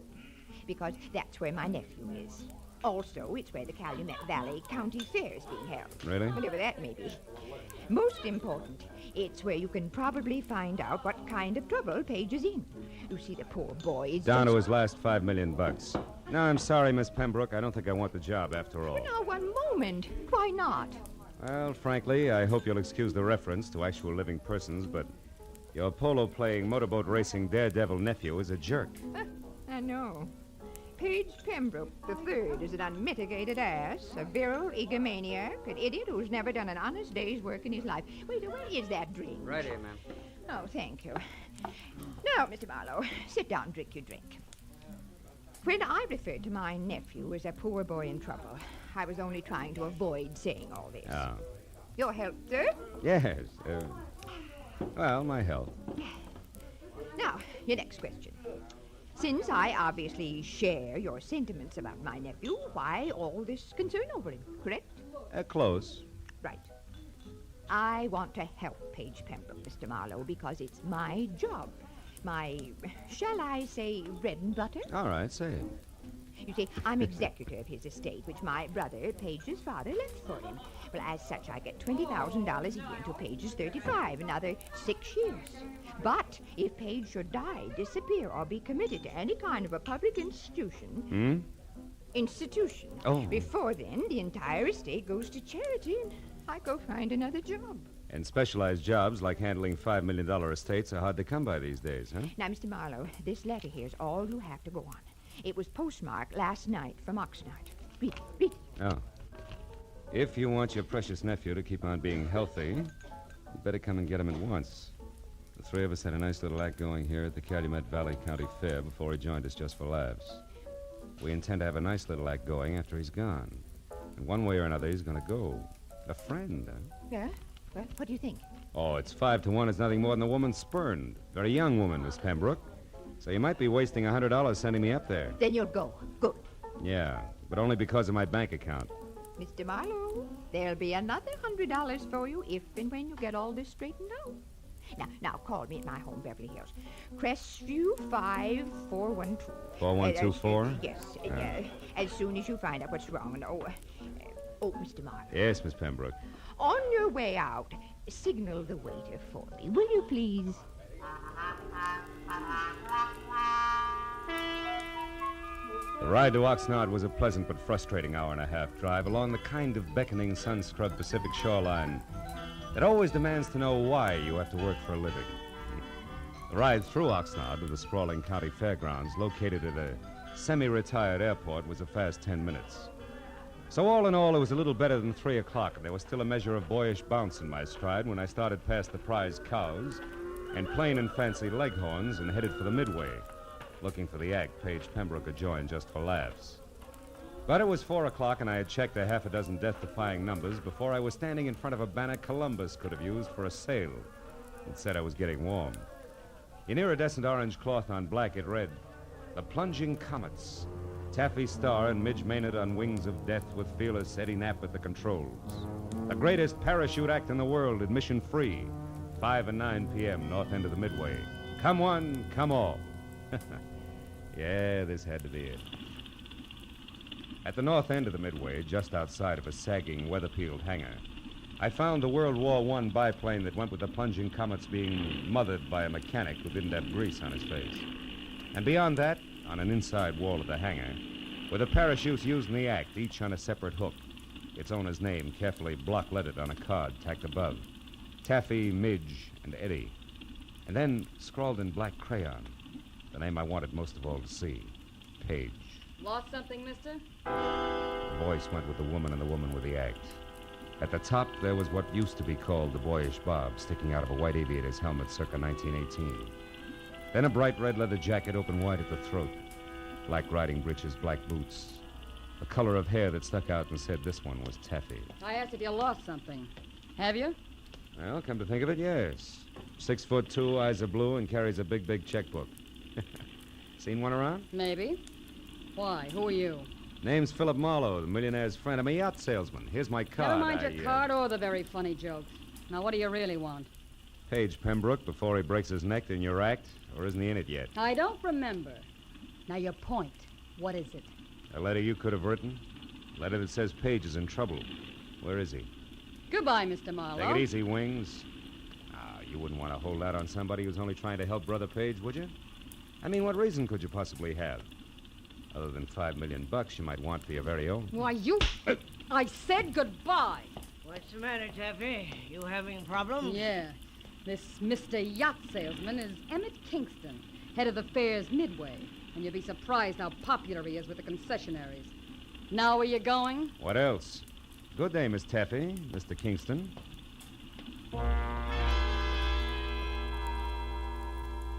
because that's where my nephew is. Also, it's where the Calumet Valley County Fair is being held. Really? Whatever that may be. Most important, it's where you can probably find out what kind of trouble Paige is in. You see, the poor boy is Down just... to his last $5 million. No, I'm sorry, Miss Pembroke. I don't think I want the job after all. Now, one moment. Why not? Well, frankly, I hope you'll excuse the reference to actual living persons, but your polo-playing, motorboat racing daredevil nephew is a jerk. I know. Paige Pembroke III is an unmitigated ass, a virile egomaniac, an idiot who's never done an honest day's work in his life. Wait, where is that drink? Right here, ma'am. Oh, thank you. Now, Mr. Marlowe, sit down and drink your drink. When I referred to my nephew as a poor boy in trouble, I was only trying to avoid saying all this. Oh. Your health, sir? Yes. Well, my health. Now, your next question. Since I obviously share your sentiments about my nephew, why all this concern over him, correct? Close. Right. I want to help Paige Pembroke, Mr. Marlowe, because it's my job. My, shall I say, bread and butter? All right, say it. You see, I'm executor of his estate, which my brother, Paige's father, left for him. Well, as such, I get $20,000 a year until Paige is 35, another 6 years. But if Paige should die, disappear, or be committed to any kind of a public institution... Oh. Before then, the entire estate goes to charity, and I go find another job. And specialized jobs like handling $5 million estates are hard to come by these days, huh? Now, Mr. Marlowe, this letter here's all you have to go on. It was postmarked last night from Oxnard. Read it, read it. Oh. If you want your precious nephew to keep on being healthy, you better come and get him at once. The three of us had a nice little act going here at the Calumet Valley County Fair before he joined us just for laughs. We intend to have a nice little act going after he's gone. And one way or another, he's going to go. A friend, huh? Yeah? Well, what do you think? Oh, it's 5 to 1. It's nothing more than the woman spurned. Very young woman, Miss Pembroke. So you might be wasting $100 sending me up there. Then you'll go. Good. Yeah, but only because of my bank account. Mr. Marlowe, there'll be another $100 for you if and when you get all this straightened out. Now, call me at my home, Beverly Hills. Crestview 5412. 4124? Yes. As soon as you find out what's wrong. And, Mr. Marlowe. Yes, Miss Pembroke. On your way out, signal the waiter for me, will you please? The ride to Oxnard was a pleasant but frustrating hour-and-a-half drive along the kind of beckoning, sun-scrubbed Pacific shoreline that always demands to know why you have to work for a living. The ride through Oxnard to the sprawling county fairgrounds located at a semi-retired airport was a fast 10 minutes. So all in all, it was a little better than 3 o'clock, and there was still a measure of boyish bounce in my stride when I started past the prize cows and plain and fancy leghorns and headed for the Midway, looking for the act Paige Pembroke had joined just for laughs. But it was 4 o'clock, and I had checked a half a dozen death-defying numbers before I was standing in front of a banner Columbus could have used for a sail. It said I was getting warm. In iridescent orange cloth on black, it read, "The Plunging Comets. Taffy Starr and Midge Maynard on wings of death with fearless Eddie Knapp at the controls. The greatest parachute act in the world, admission free. 5 and 9 p.m., north end of the Midway. Come one, come all." Yeah, this had to be it. At the north end of the Midway, just outside of a sagging, weather-peeled hangar, I found the World War I biplane that went with the Plunging Comets being mothered by a mechanic who didn't have grease on his face. And beyond that, on an inside wall of the hangar, were the parachutes used in the act, each on a separate hook, its owner's name carefully block-lettered on a card tacked above. Taffy, Midge, and Eddie. And then, scrawled in black crayon, the name I wanted most of all to see, Paige. Lost something, mister? The voice went with the woman and the woman with the act. At the top, there was what used to be called the boyish bob, sticking out of a white aviator's helmet circa 1918. Then a bright red leather jacket open wide at the throat, black riding breeches, black boots, a color of hair that stuck out and said this one was Taffy. I asked if you lost something. Have you? Well, come to think of it, yes. 6'2", eyes are blue, and carries a big, big checkbook. Seen one around? Maybe. Why? Who are you? Name's Philip Marlowe, the millionaire's friend. I'm a yacht salesman. Here's my card. Never mind your card or the very funny jokes. Now, what do you really want? Paige Pembroke before he breaks his neck in your act, or isn't he in it yet? I don't remember. Now, your point. What is it? A letter you could have written? A letter that says Paige is in trouble. Where is he? Goodbye, Mr. Marlowe. Take it easy, Wings. You wouldn't want to hold out on somebody who's only trying to help Brother Paige, would you? I mean, what reason could you possibly have? Other than $5 million you might want for your very own. Why, you... I said goodbye. What's the matter, Taffy? You having problems? Yeah. This Mr. Yacht Salesman is Emmett Kingston, head of the fair's Midway. And you'll be surprised how popular he is with the concessionaries. Now where you going? What else? Good day, Miss Taffy, Mr. Kingston.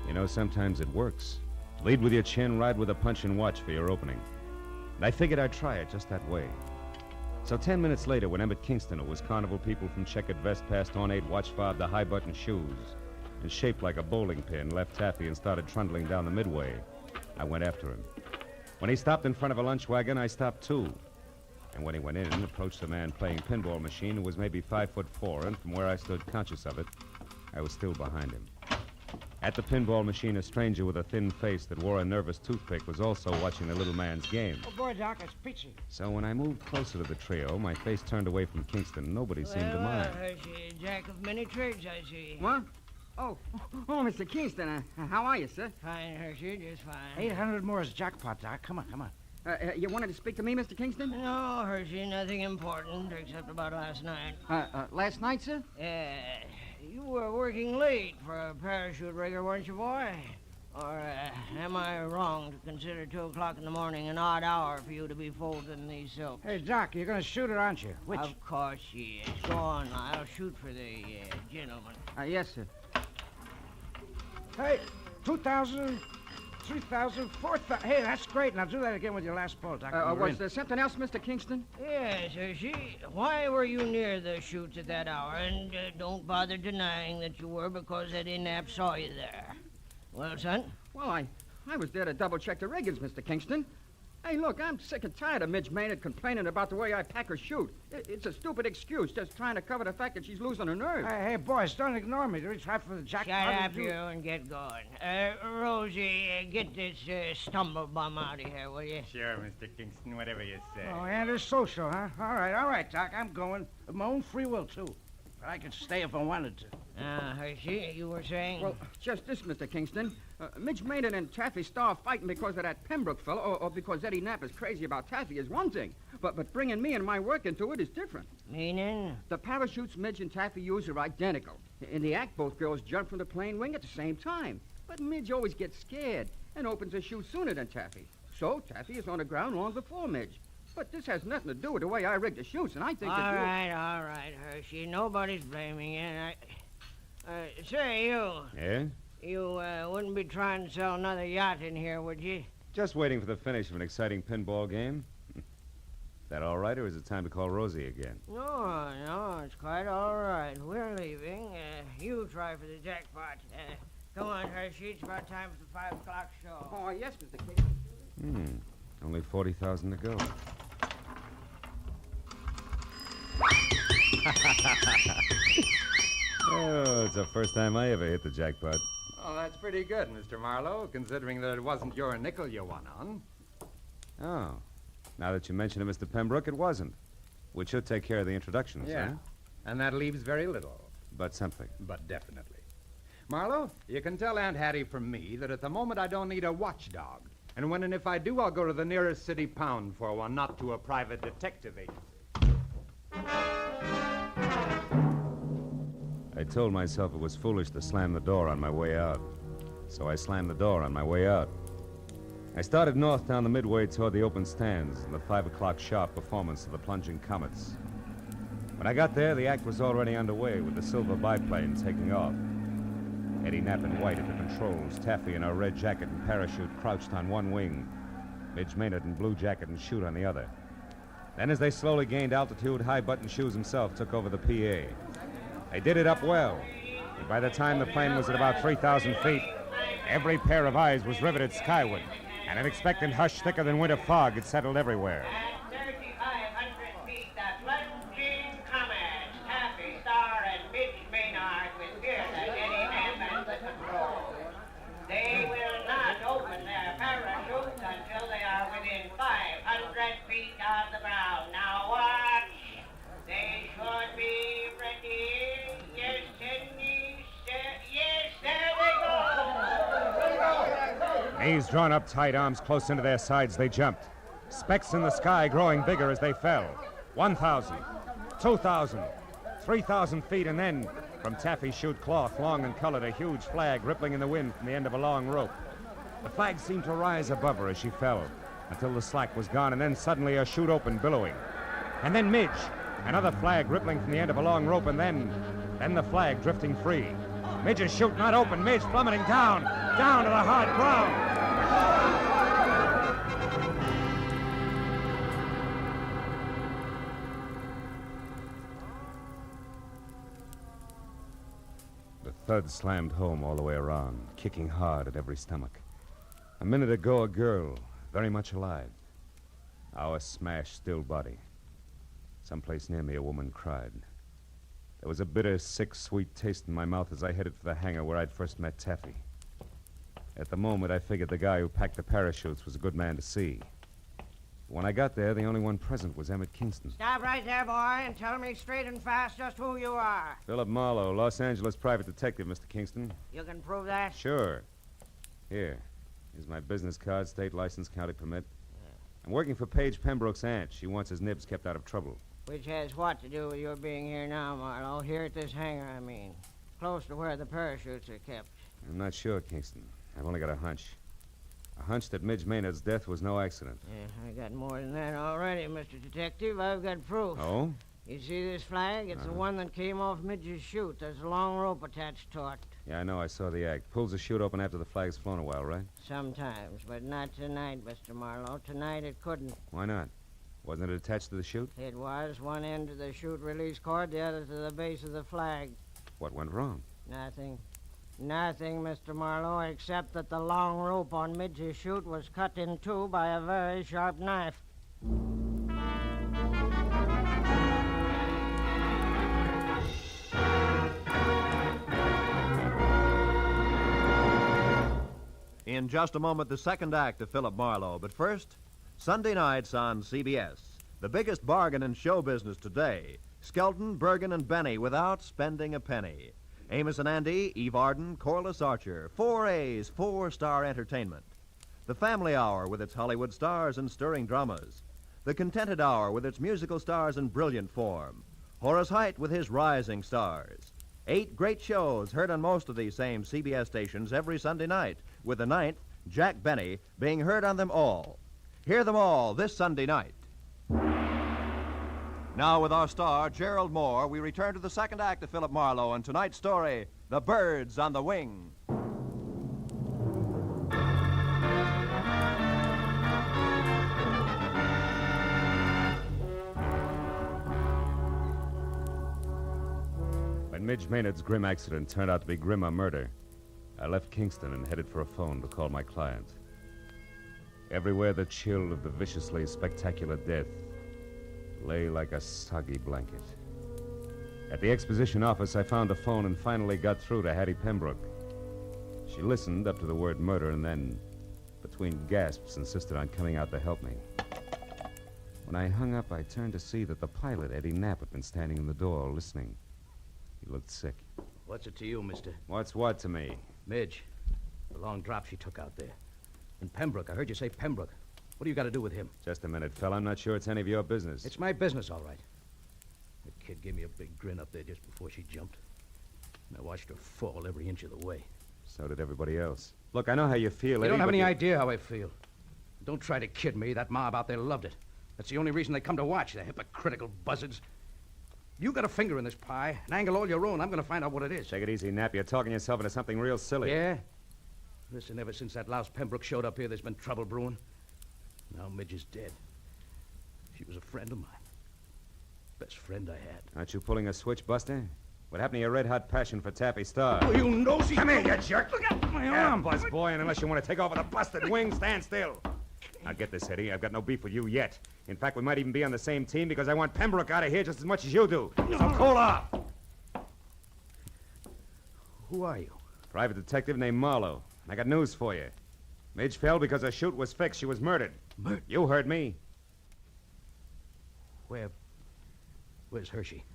You know, sometimes it works. Lead with your chin, ride with a punch and watch for your opening. And I figured I'd try it just that way. So 10 minutes later, when Emmett Kingston, who was carnival people from checkered vest past ornate watch fob to high-button shoes, and shaped like a bowling pin, left Taffy and started trundling down the Midway, I went after him. When he stopped in front of a lunch wagon, I stopped too. And when he went in, approached a man playing pinball machine who was maybe 5'4", and from where I stood conscious of it, I was still behind him. At the pinball machine, a stranger with a thin face that wore a nervous toothpick was also watching the little man's game. Oh, boy, Doc, it's peachy. So when I moved closer to the trio, my face turned away from Kingston. Nobody seemed to mind. Hershey, jack of many trades, I see. What? Oh, Mr. Kingston, how are you, sir? Fine, Hershey, just fine. 800 more is jackpot, Doc. Come on. You wanted to speak to me, Mr. Kingston? No, Hershey, nothing important except about last night. Last night, sir? You were working late for a parachute rigger, weren't you, boy? Or am I wrong to consider 2 o'clock in the morning an odd hour for you to be folding these silks? Hey, Doc, you're going to shoot it, aren't you? Which? Of course she is. Go on, I'll shoot for the gentleman. Yes, sir. Hey, 2,000, 3,000, 4,000. Hey, that's great. Now do that again with your last ball, Doc. Was there something else, Mr. Kingston? Yes, Hershey. Why were you near the chutes at that hour? And don't bother denying that you were, because Eddie Knapp saw you there. Well, son? Well, I was there to double-check the riggings, Mr. Kingston. Hey, look, I'm sick and tired of Midge Maynard complaining about the way I pack her chute. It's a stupid excuse, just trying to cover the fact that she's losing her nerve. Hey, boys, don't ignore me. Do we try for the jackpot? Shut up, you, and get going. Rosie, get this stumble bum out of here, will you? Sure, Mr. Kingston, whatever you say. Oh, antisocial, huh? All right, Doc, I'm going. Of my own free will, too. But I could stay if I wanted to. Hershey, you were saying? Well, just this, Mr. Kingston. Midge Maynard and Taffy Starr fighting because of that Pembroke fellow, or because Eddie Knapp is crazy about Taffy is one thing. But bringing me and my work into it is different. Meaning? The parachutes Midge and Taffy use are identical. In the act, both girls jump from the plane wing at the same time. But Midge always gets scared and opens her chute sooner than Taffy. So Taffy is on the ground long before Midge. But this has nothing to do with the way I rigged the chutes, and I think All right, Hershey. Nobody's blaming you. Say, you. Yeah? You wouldn't be trying to sell another yacht in here, would you? Just waiting for the finish of an exciting pinball game. That all right, or is it time to call Rosie again? No, it's quite all right. We're leaving. You try for the jackpot. Come on, Hershey. It's about time for the 5 o'clock show. Oh, yes, Mr. Kingston. Only 40,000 to go. Oh, it's the first time I ever hit the jackpot. Oh, that's pretty good, Mr. Marlowe, considering that it wasn't your nickel you won on. Oh. Now that you mention it, Mr. Pembroke, it wasn't. Which should take care of the introductions, Yeah. huh? And that leaves very little. But something. But definitely. Marlowe, you can tell Aunt Hattie from me that at the moment I don't need a watchdog. And when and if I do, I'll go to the nearest city pound for one, not to a private detective agency. I told myself it was foolish to slam the door on my way out. So I slammed the door on my way out. I started north down the midway toward the open stands and the 5 o'clock sharp performance of the plunging comets. When I got there, the act was already underway with the silver biplane taking off. Eddie Knapp in white at the controls, Taffy in her red jacket and parachute crouched on one wing, Midge Maynard in blue jacket and chute on the other. Then as they slowly gained altitude, High Button Shoes himself took over the PA. They did it up well, and by the time the plane was at about 3,000 feet, every pair of eyes was riveted skyward, and an expectant hush thicker than winter fog had settled everywhere. At 3,500 feet, the plunging comets, Taffy, Starr, and Midge Maynard with fearless Eddie Knapp at the controls. They will not open their parachutes until they are within 500 feet of the ground. Now watch. They should be ready. Yes, yes, there they go. Knees drawn up tight, arms close into their sides, they jumped. Specks in the sky growing bigger as they fell. 1,000, 2,000, 3,000 feet, and then, from Taffy's chute cloth, long and colored, a huge flag rippling in the wind from the end of a long rope. The flag seemed to rise above her as she fell, until the slack was gone, and then suddenly her chute opened, billowing. And then Midge, another flag rippling from the end of a long rope, and then the flag drifting free. Midge's chute not open, Midge plummeting down to the hard ground. The thud slammed home all the way around, kicking hard at every stomach. A minute ago, a girl, very much alive. Now a smashed, still body, Someplace near me, a woman cried. There was a bitter, sick, sweet taste in my mouth as I headed for the hangar where I'd first met Taffy. At the moment, I figured the guy who packed the parachutes was a good man to see. When I got there, the only one present was Emmett Kingston. Stop right there, boy, and tell me straight and fast just who you are. Philip Marlowe, Los Angeles private detective, Mr. Kingston. You can prove that? Sure. Here's my business card, state license, county permit. I'm working for Paige Pembroke's aunt. She wants his nibs kept out of trouble. Which has what to do with your being here now, Marlowe? Here at this hangar, I mean. Close to where the parachutes are kept. I'm not sure, Kingston. I've only got a hunch. A hunch that Midge Maynard's death was no accident. Yeah, I got more than that already, Mr. Detective. I've got proof. Oh? You see this flag? It's the one that came off Midge's chute. There's a long rope attached to it. Yeah, I know. I saw the act. Pulls the chute open after the flag's flown a while, right? Sometimes, but not tonight, Mr. Marlowe. Tonight it couldn't. Why not? Wasn't it attached to the chute? It was. One end to the chute release cord, the other to the base of the flag. What went wrong? Nothing. Nothing, Mr. Marlowe, except that the long rope on Midge's chute was cut in two by a very sharp knife. In just a moment, the second act of Philip Marlowe. But first, Sunday nights on CBS. The biggest bargain in show business today. Skelton, Bergen, and Benny without spending a penny. Amos and Andy, Eve Arden, Corliss Archer. 4 A's, 4-star entertainment. The Family Hour with its Hollywood stars and stirring dramas. The Contented Hour with its musical stars in brilliant form. Horace Height with his rising stars. 8 great shows heard on most of these same CBS stations every Sunday night, with the 9th, Jack Benny, being heard on them all. Hear them all this Sunday night. Now, with our star, Gerald Moore, we return to the second act of Philip Marlowe and tonight's story, The Birds on the Wing. When Midge Maynard's grim accident turned out to be grimmer murder, I left Kingston and headed for a phone to call my client. Everywhere the chill of the viciously spectacular death lay like a soggy blanket. At the exposition office, I found a phone and finally got through to Hattie Pembroke. She listened up to the word murder and then, between gasps, insisted on coming out to help me. When I hung up, I turned to see that the pilot, Eddie Knapp, had been standing in the door listening. He looked sick. What's it to you, mister? What's what to me? Midge. The long drop she took out there. And Pembroke. I heard you say Pembroke. What do you got to do with him? Just a minute, fella. I'm not sure it's any of your business. It's my business, all right. The kid gave me a big grin up there just before she jumped. And I watched her fall every inch of the way. So did everybody else. Look, I know how you feel, You Eddie, don't have but any idea how I feel. Don't try to kid me. That mob out there loved it. That's the only reason they come to watch, the hypocritical buzzards. You got a finger in this pie, an angle all your own. I'm going to find out what it is. Take it easy, Knapp. You're talking yourself into something real silly. Yeah? Listen, ever since that louse Pembroke showed up here, there's been trouble brewing. Now Midge is dead. She was a friend of mine. Best friend I had. Aren't you pulling a switch, Buster? What happened to your red-hot passion for Taffy Star? Oh, you nosy... Come here, you jerk! Look out my arm, Buzz boy, and unless you want to take off with a busted wing, stand still. Now get this, Eddie. I've got no beef with you yet. In fact, we might even be on the same team because I want Pembroke out of here just as much as you do. So cool off! Who are you? Private detective named Marlowe. I got news for you. Midge fell because her chute was fixed. She was murdered. Murdered? You heard me. Where's Hershey?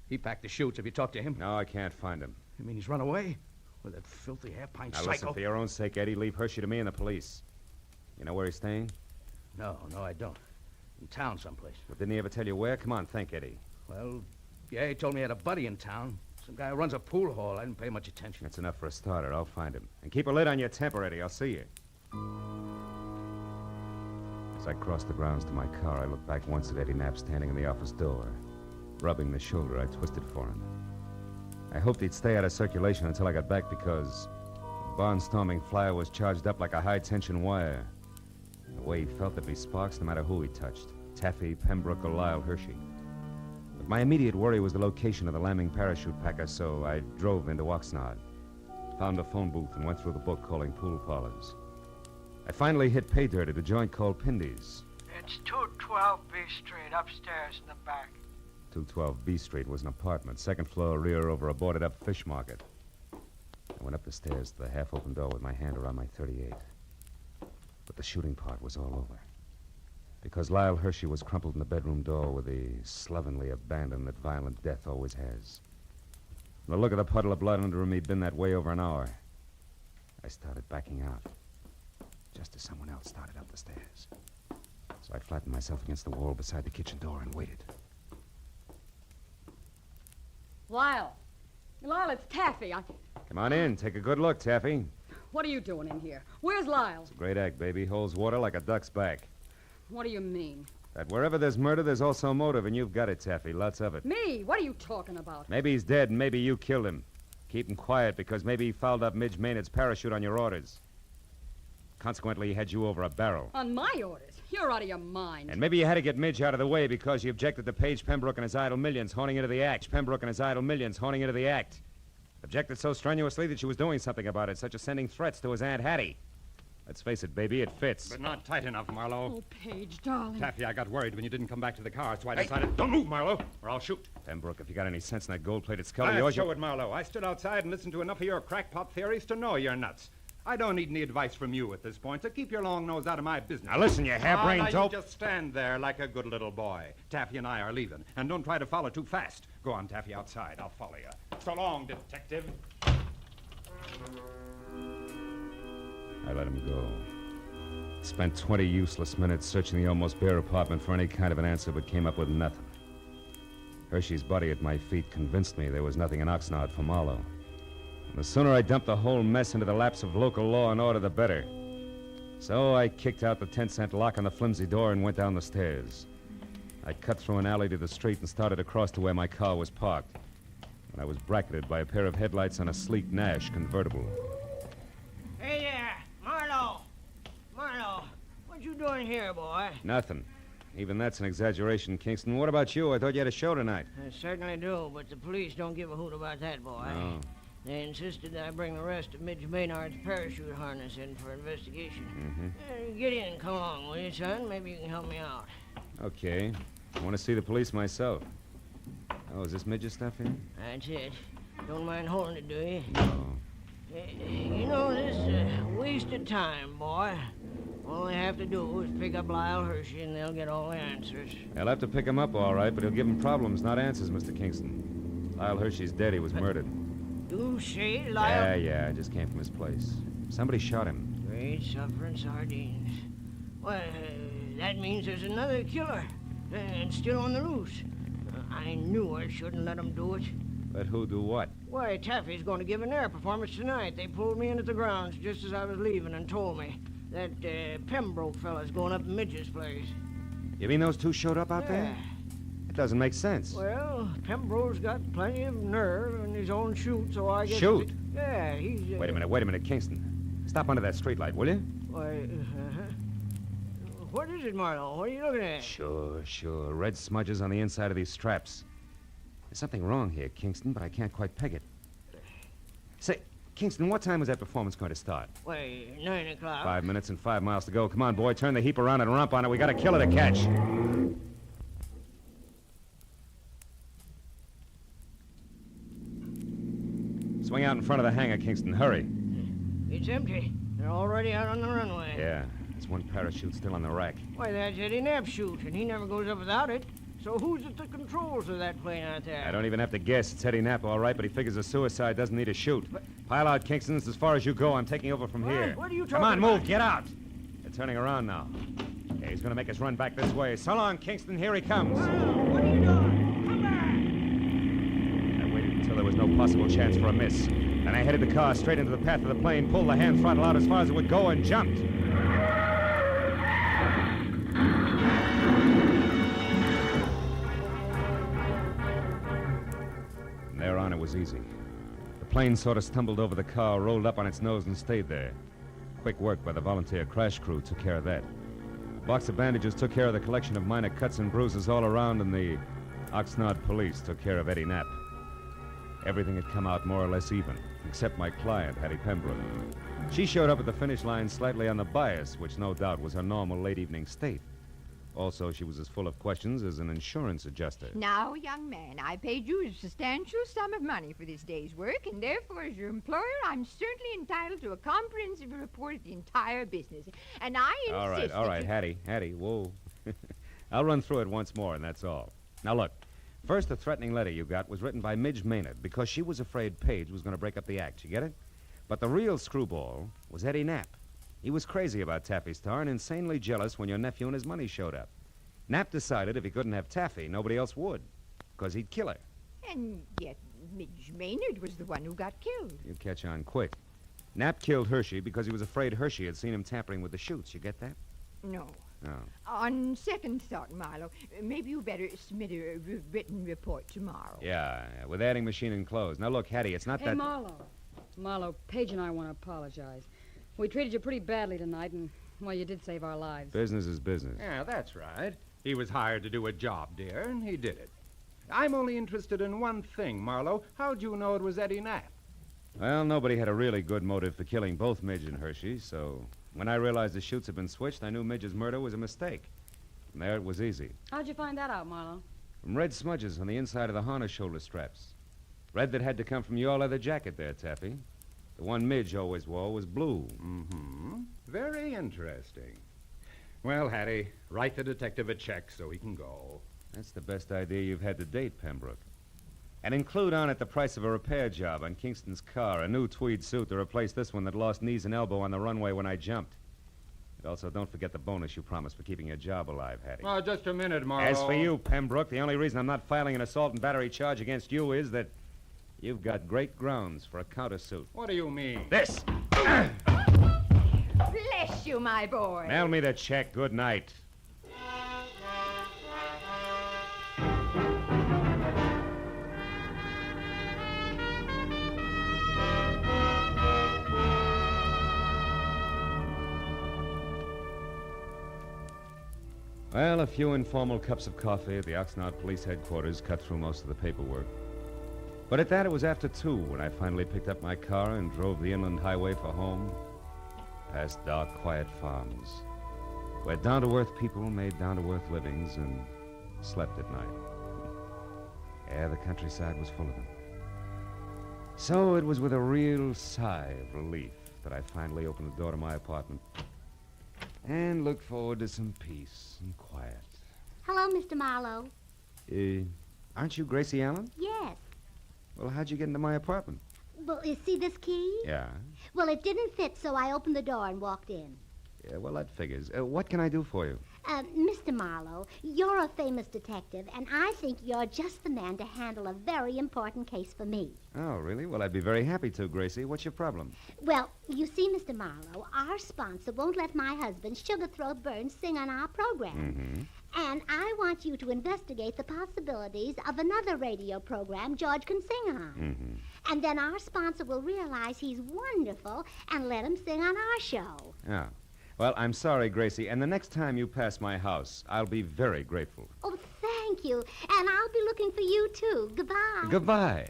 He packed the chutes. Have you talked to him? No, I can't find him. You mean he's run away? With that filthy half-pint Now psycho? listen, for your own sake, Eddie, leave Hershey to me and the police. You know where he's staying? No, I don't. In town someplace. Well, didn't he ever tell you where? Come on, think, Eddie. Well, yeah, he told me he had a buddy in town. Some guy who runs a pool hall. I didn't pay much attention. That's enough for a starter. I'll find him. And keep a lid on your temper, Eddie. I'll see you. As I crossed the grounds to my car, I looked back once at Eddie Knapp standing in the office door, rubbing the shoulder I twisted for him. I hoped he'd stay out of circulation until I got back because the barnstorming flyer was charged up like a high-tension wire. The way he felt there'd be sparks no matter who he touched, Taffy, Pembroke, or Lyle Hershey. But my immediate worry was the location of the lambing parachute packer, so I drove into Oxnard, found a phone booth, and went through the book calling pool parlors. I finally hit pay dirt at a joint called Pindy's. It's 212 B Street, upstairs in the back. 212 B Street was an apartment, second floor rear over a boarded-up fish market. I went up the stairs to the half-open door with my hand around my .38. But the shooting part was all over. Because Lyle Hershey was crumpled in the bedroom door with the slovenly abandon that violent death always has. From the look of the puddle of blood under him, he'd been that way over an hour. I started backing out, just as someone else started up the stairs. So I flattened myself against the wall beside the kitchen door and waited. Lyle, it's Taffy. Come on in. Take a good look, Taffy. What are you doing in here? Where's Lyle? It's a great act, baby. Holds water like a duck's back. What do you mean? That wherever there's murder, there's also motive, and you've got it, Taffy. Lots of it. Me? What are you talking about? Maybe he's dead, and maybe you killed him. Keep him quiet, because maybe he fouled up Midge Maynard's parachute on your orders. Consequently, he had you over a barrel. On my orders? You're out of your mind. And maybe you had to get Midge out of the way because you objected to Page Pembroke and his idle millions honing into the act. Pembroke and his idle millions honing into the act. Objected so strenuously that she was doing something about it, such as sending threats to his Aunt Hattie. Let's face it, baby, it fits. But not tight enough, Marlowe. Oh, Paige, darling. Taffy, I got worried when you didn't come back to the car, so I decided... Don't move, Marlowe, or I'll shoot. Pembroke, if you got any sense in that gold-plated skull of I'll yours... show it, Marlowe. I stood outside and listened to enough of your crackpot theories to know you're nuts. I don't need any advice from you at this point, so keep your long nose out of my business. Now listen, you harebrained dope. You just stand there like a good little boy. Taffy and I are leaving, and don't try to follow too fast. Go on, Taffy, outside. I'll follow you. So long, detective. I let him go. Spent 20 useless minutes searching the almost bare apartment for any kind of an answer, but came up with nothing. Hershey's body at my feet convinced me there was nothing in Oxnard for Marlowe. And the sooner I dumped the whole mess into the laps of local law and order, the better. So I kicked out the 10-cent lock on the flimsy door and went down the stairs. I cut through an alley to the street and started across to where my car was parked. And I was bracketed by a pair of headlights on a sleek Nash convertible. Hey there, Marlowe. Marlowe, what you doing here, boy? Nothing. Even that's an exaggeration, Kingston. What about you? I thought you had a show tonight. I certainly do, but the police don't give a hoot about that, boy. No. They insisted that I bring the rest of Midge Maynard's parachute harness in for investigation. Get in and come along, will you, son? Maybe you can help me out. Okay. I want to see the police myself. Oh, is this Midge's stuff here? That's it. Don't mind holding it, do you? No. You know, this wasted time, boy. All they have to do is pick up Lyle Hershey, and they'll get all the answers. They'll have to pick him up, all right, but he'll give them problems, not answers, Mr. Kingston. Lyle Hershey's dead. He was murdered. You say Lyle... Yeah, I just came from his place. Somebody shot him. Great suffering sardines. Well, that means there's another killer, and still on the loose. I knew I shouldn't let him do it. Let who do what? Why, Taffy's going to give an air performance tonight. They pulled me in at the grounds just as I was leaving and told me that Pembroke fella's going up to Midge's place. You mean those two showed up out there? It doesn't make sense. Well, Pembroke's got plenty of nerve in his own chute, so I guess... Shoot? Yeah, he's... Wait a minute, Kingston. Stop under that streetlight, will you? Why, What is it, Marlowe? What are you looking at? Sure. Red smudges on the inside of these straps. There's something wrong here, Kingston, but I can't quite peg it. Say, Kingston, what time was that performance going to start? Why, 9 o'clock. 5 minutes and 5 miles to go. Come on, boy, turn the heap around and romp on it. We got a killer to catch. Swing out in front of the hangar, Kingston. Hurry. It's empty. They're already out on the runway. Yeah, there's one parachute still on the rack. Why, that's Eddie Knapp's chute, and he never goes up without it. So who's at the controls of that plane out there? I don't even have to guess. It's Eddie Knapp, all right, but he figures a suicide doesn't need a chute. Pile out, Kingston. It's as far as you go. I'm taking over from here. What are you talking Come on, about? move. Get out. They're turning around now. Okay, he's going to make us run back this way. So long, Kingston. Here he comes. What are you doing? Come back! I waited until there was no possible chance for a miss. Then I headed the car straight into the path of the plane, pulled the hand throttle out as far as it would go, and jumped. From there on, it was easy. The plane sort of stumbled over the car, rolled up on its nose, and stayed there. Quick work by the volunteer crash crew took care of that. A box of bandages took care of the collection of minor cuts and bruises all around, and the Oxnard police took care of Eddie Knapp. Everything had come out more or less even, except my client, Hattie Pembroke. She showed up at the finish line slightly on the bias, which no doubt was her normal late evening state. Also, she was as full of questions as an insurance adjuster. Now, young man, I paid you a substantial sum of money for this day's work, and therefore, as your employer, I'm certainly entitled to a comprehensive report of the entire business. And I insist All right, Hattie, whoa. I'll run through it once more, and that's all. Now, look. First, the threatening letter you got was written by Midge Maynard because she was afraid Paige was going to break up the act. You get it? But the real screwball was Eddie Knapp. He was crazy about Taffy Star and insanely jealous when your nephew and his money showed up. Knapp decided if he couldn't have Taffy, nobody else would, because he'd kill her. And yet Midge Maynard was the one who got killed. You catch on quick. Knapp killed Hershey because he was afraid Hershey had seen him tampering with the chutes. You get that? No. No. On second thought, Marlowe, maybe you better submit a written report tomorrow. Yeah, with adding machine and clothes. Now, look, Hattie, it's not Hey, that... Marlowe, Paige and I want to apologize. We treated you pretty badly tonight, and, well, you did save our lives. Business is business. Yeah, That's right. He was hired to do a job, dear, and he did it. I'm only interested in one thing, Marlowe. How'd you know it was Eddie Knapp? Well, nobody had a really good motive for killing both Midge and Hershey, so when I realized the chutes had been switched, I knew Midge's murder was a mistake. And there it was easy. How'd you find that out, Marlowe? From red smudges on the inside of the harness shoulder straps. Red that had to come from your leather jacket there, Taffy. The one Midge always wore was blue. Mm-hmm. Very interesting. Well, Hattie, write the detective a check so he can go. That's the best idea you've had to date, Pembroke. And include on it the price of a repair job on Kingston's car, a new tweed suit to replace this one that lost knees and elbow on the runway when I jumped. And also, don't forget the bonus you promised for keeping your job alive, Hattie. Oh, just a minute, Marlowe. As for you, Pembroke, the only reason I'm not filing an assault and battery charge against you is that you've got great grounds for a countersuit. What do you mean? This! Bless you, my boy. Mail me the check. Good night. Well, a few informal cups of coffee at the Oxnard Police Headquarters cut through most of the paperwork. But at that, it was after 2 when I finally picked up my car and drove the inland highway for home, past dark, quiet farms, where down-to-earth people made down-to-earth livings and slept at night. Yeah, the countryside was full of them. So it was with a real sigh of relief that I finally opened the door to my apartment and looked forward to some peace and quiet. Hello, Mr. Marlowe. Aren't you Gracie Allen? Yes. Well, how'd you get into my apartment? Well, you see this key? Yeah. Well, it didn't fit, so I opened the door and walked in. Yeah, well, that figures. What can I do for you? Mr. Marlowe, you're a famous detective, and I think you're just the man to handle a very important case for me. Oh, really? Well, I'd be very happy to, Gracie. What's your problem? Well, you see, Mr. Marlowe, our sponsor won't let my husband, Sugar Throat Burns, sing on our program. Mm-hmm. And I want you to investigate the possibilities of another radio program George can sing on. Mm-hmm. And then our sponsor will realize he's wonderful and let him sing on our show. Oh. Well, I'm sorry, Gracie, and the next time you pass my house, I'll be very grateful. Oh, thank you. And I'll be looking for you, too. Goodbye. Goodbye.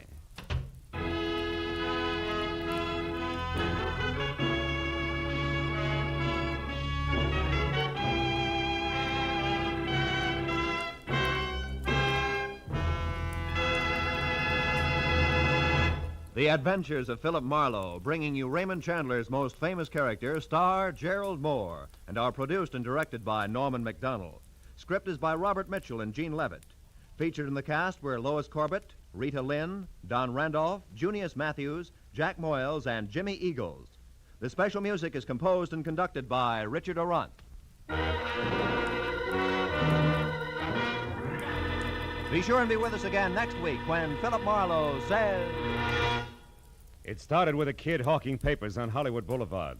The Adventures of Philip Marlowe, bringing you Raymond Chandler's most famous character, star Gerald Moore, and are produced and directed by Norman MacDonald. Script is by Robert Mitchell and Gene Levitt. Featured in the cast were Lois Corbett, Rita Lynn, Don Randolph, Junius Matthews, Jack Moyles, and Jimmy Eagles. The special music is composed and conducted by Richard Arant. Be sure and be with us again next week when Philip Marlowe says... It started with a kid hawking papers on Hollywood Boulevard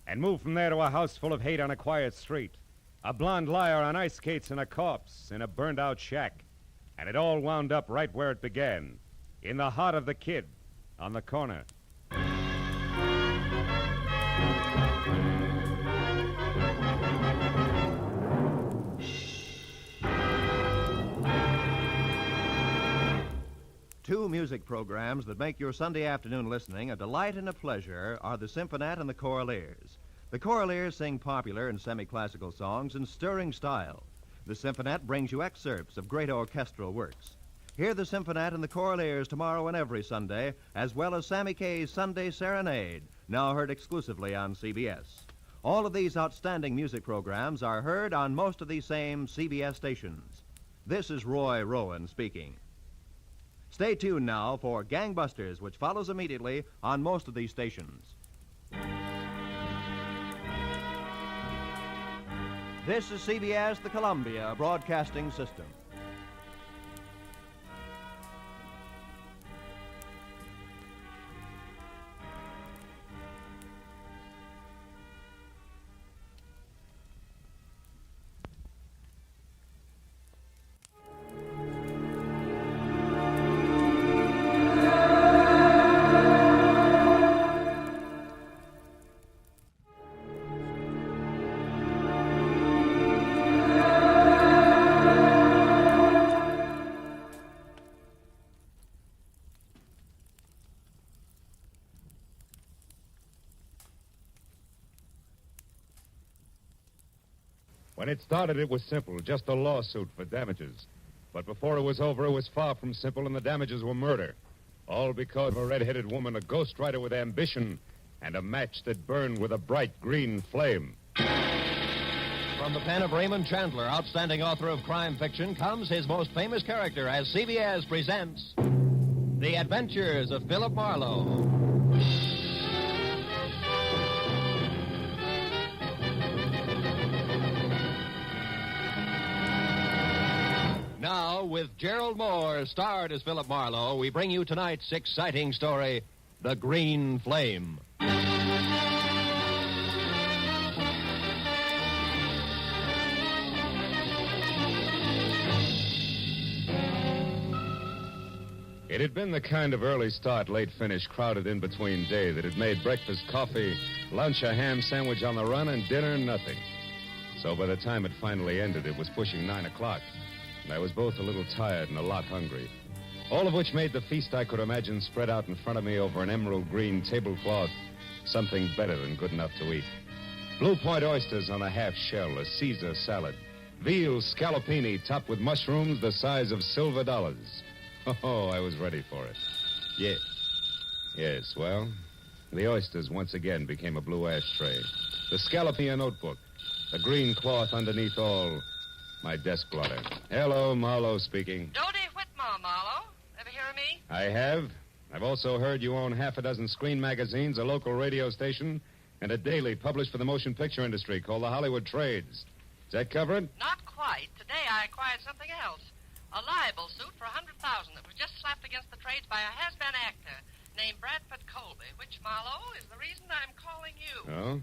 and moved from there to a house full of hate on a quiet street, a blonde liar on ice skates, and a corpse in a burned-out shack. And it all wound up right where it began, in the heart of the kid, on the corner. Two music programs that make your Sunday afternoon listening a delight and a pleasure are the Symphonette and the Choraleers. The Choraleers sing popular and semi-classical songs in stirring style. The Symphonette brings you excerpts of great orchestral works. Hear the Symphonette in the Choraliers tomorrow and every Sunday, as well as Sammy Kaye's Sunday Serenade, now heard exclusively on CBS. All of these outstanding music programs are heard on most of these same CBS stations. This is Roy Rowan speaking. Stay tuned now for Gangbusters, which follows immediately on most of these stations. This is CBS, the Columbia Broadcasting System. When it started, it was simple, just a lawsuit for damages. But before it was over, it was far from simple, and the damages were murder. All because of a red-headed woman, a ghostwriter with ambition, and a match that burned with a bright green flame. From the pen of Raymond Chandler, outstanding author of crime fiction, comes his most famous character as CBS presents The Adventures of Philip Marlowe. Now, with Gerald Moore starred as Philip Marlowe, we bring you tonight's exciting story, The Green Flame. It had been the kind of early start, late finish crowded in between day that had made breakfast coffee, lunch a ham sandwich on the run, and dinner nothing. So by the time it finally ended, it was pushing 9 o'clock. And I was both a little tired and a lot hungry. All of which made the feast I could imagine spread out in front of me over an emerald green tablecloth something better than good enough to eat. Blue Point oysters on a half shell, a Caesar salad, veal scallopini topped with mushrooms the size of silver dollars. Oh, I was ready for it. Yes, well, the oysters once again became a blue ashtray. The scallopini a notebook, the green cloth underneath all. My desk blotter. Hello, Marlowe speaking. Dodie Whitmore, Marlowe. Ever hear of me? I have. I've also heard you own half a dozen screen magazines, a local radio station, and a daily published for the motion picture industry called the Hollywood Trades. Does that cover it? Not quite. Today I acquired something else. A libel suit for $100,000 that was just slapped against the trades by a has-been actor named Bradford Colby, which, Marlowe, is the reason I'm calling you. Oh?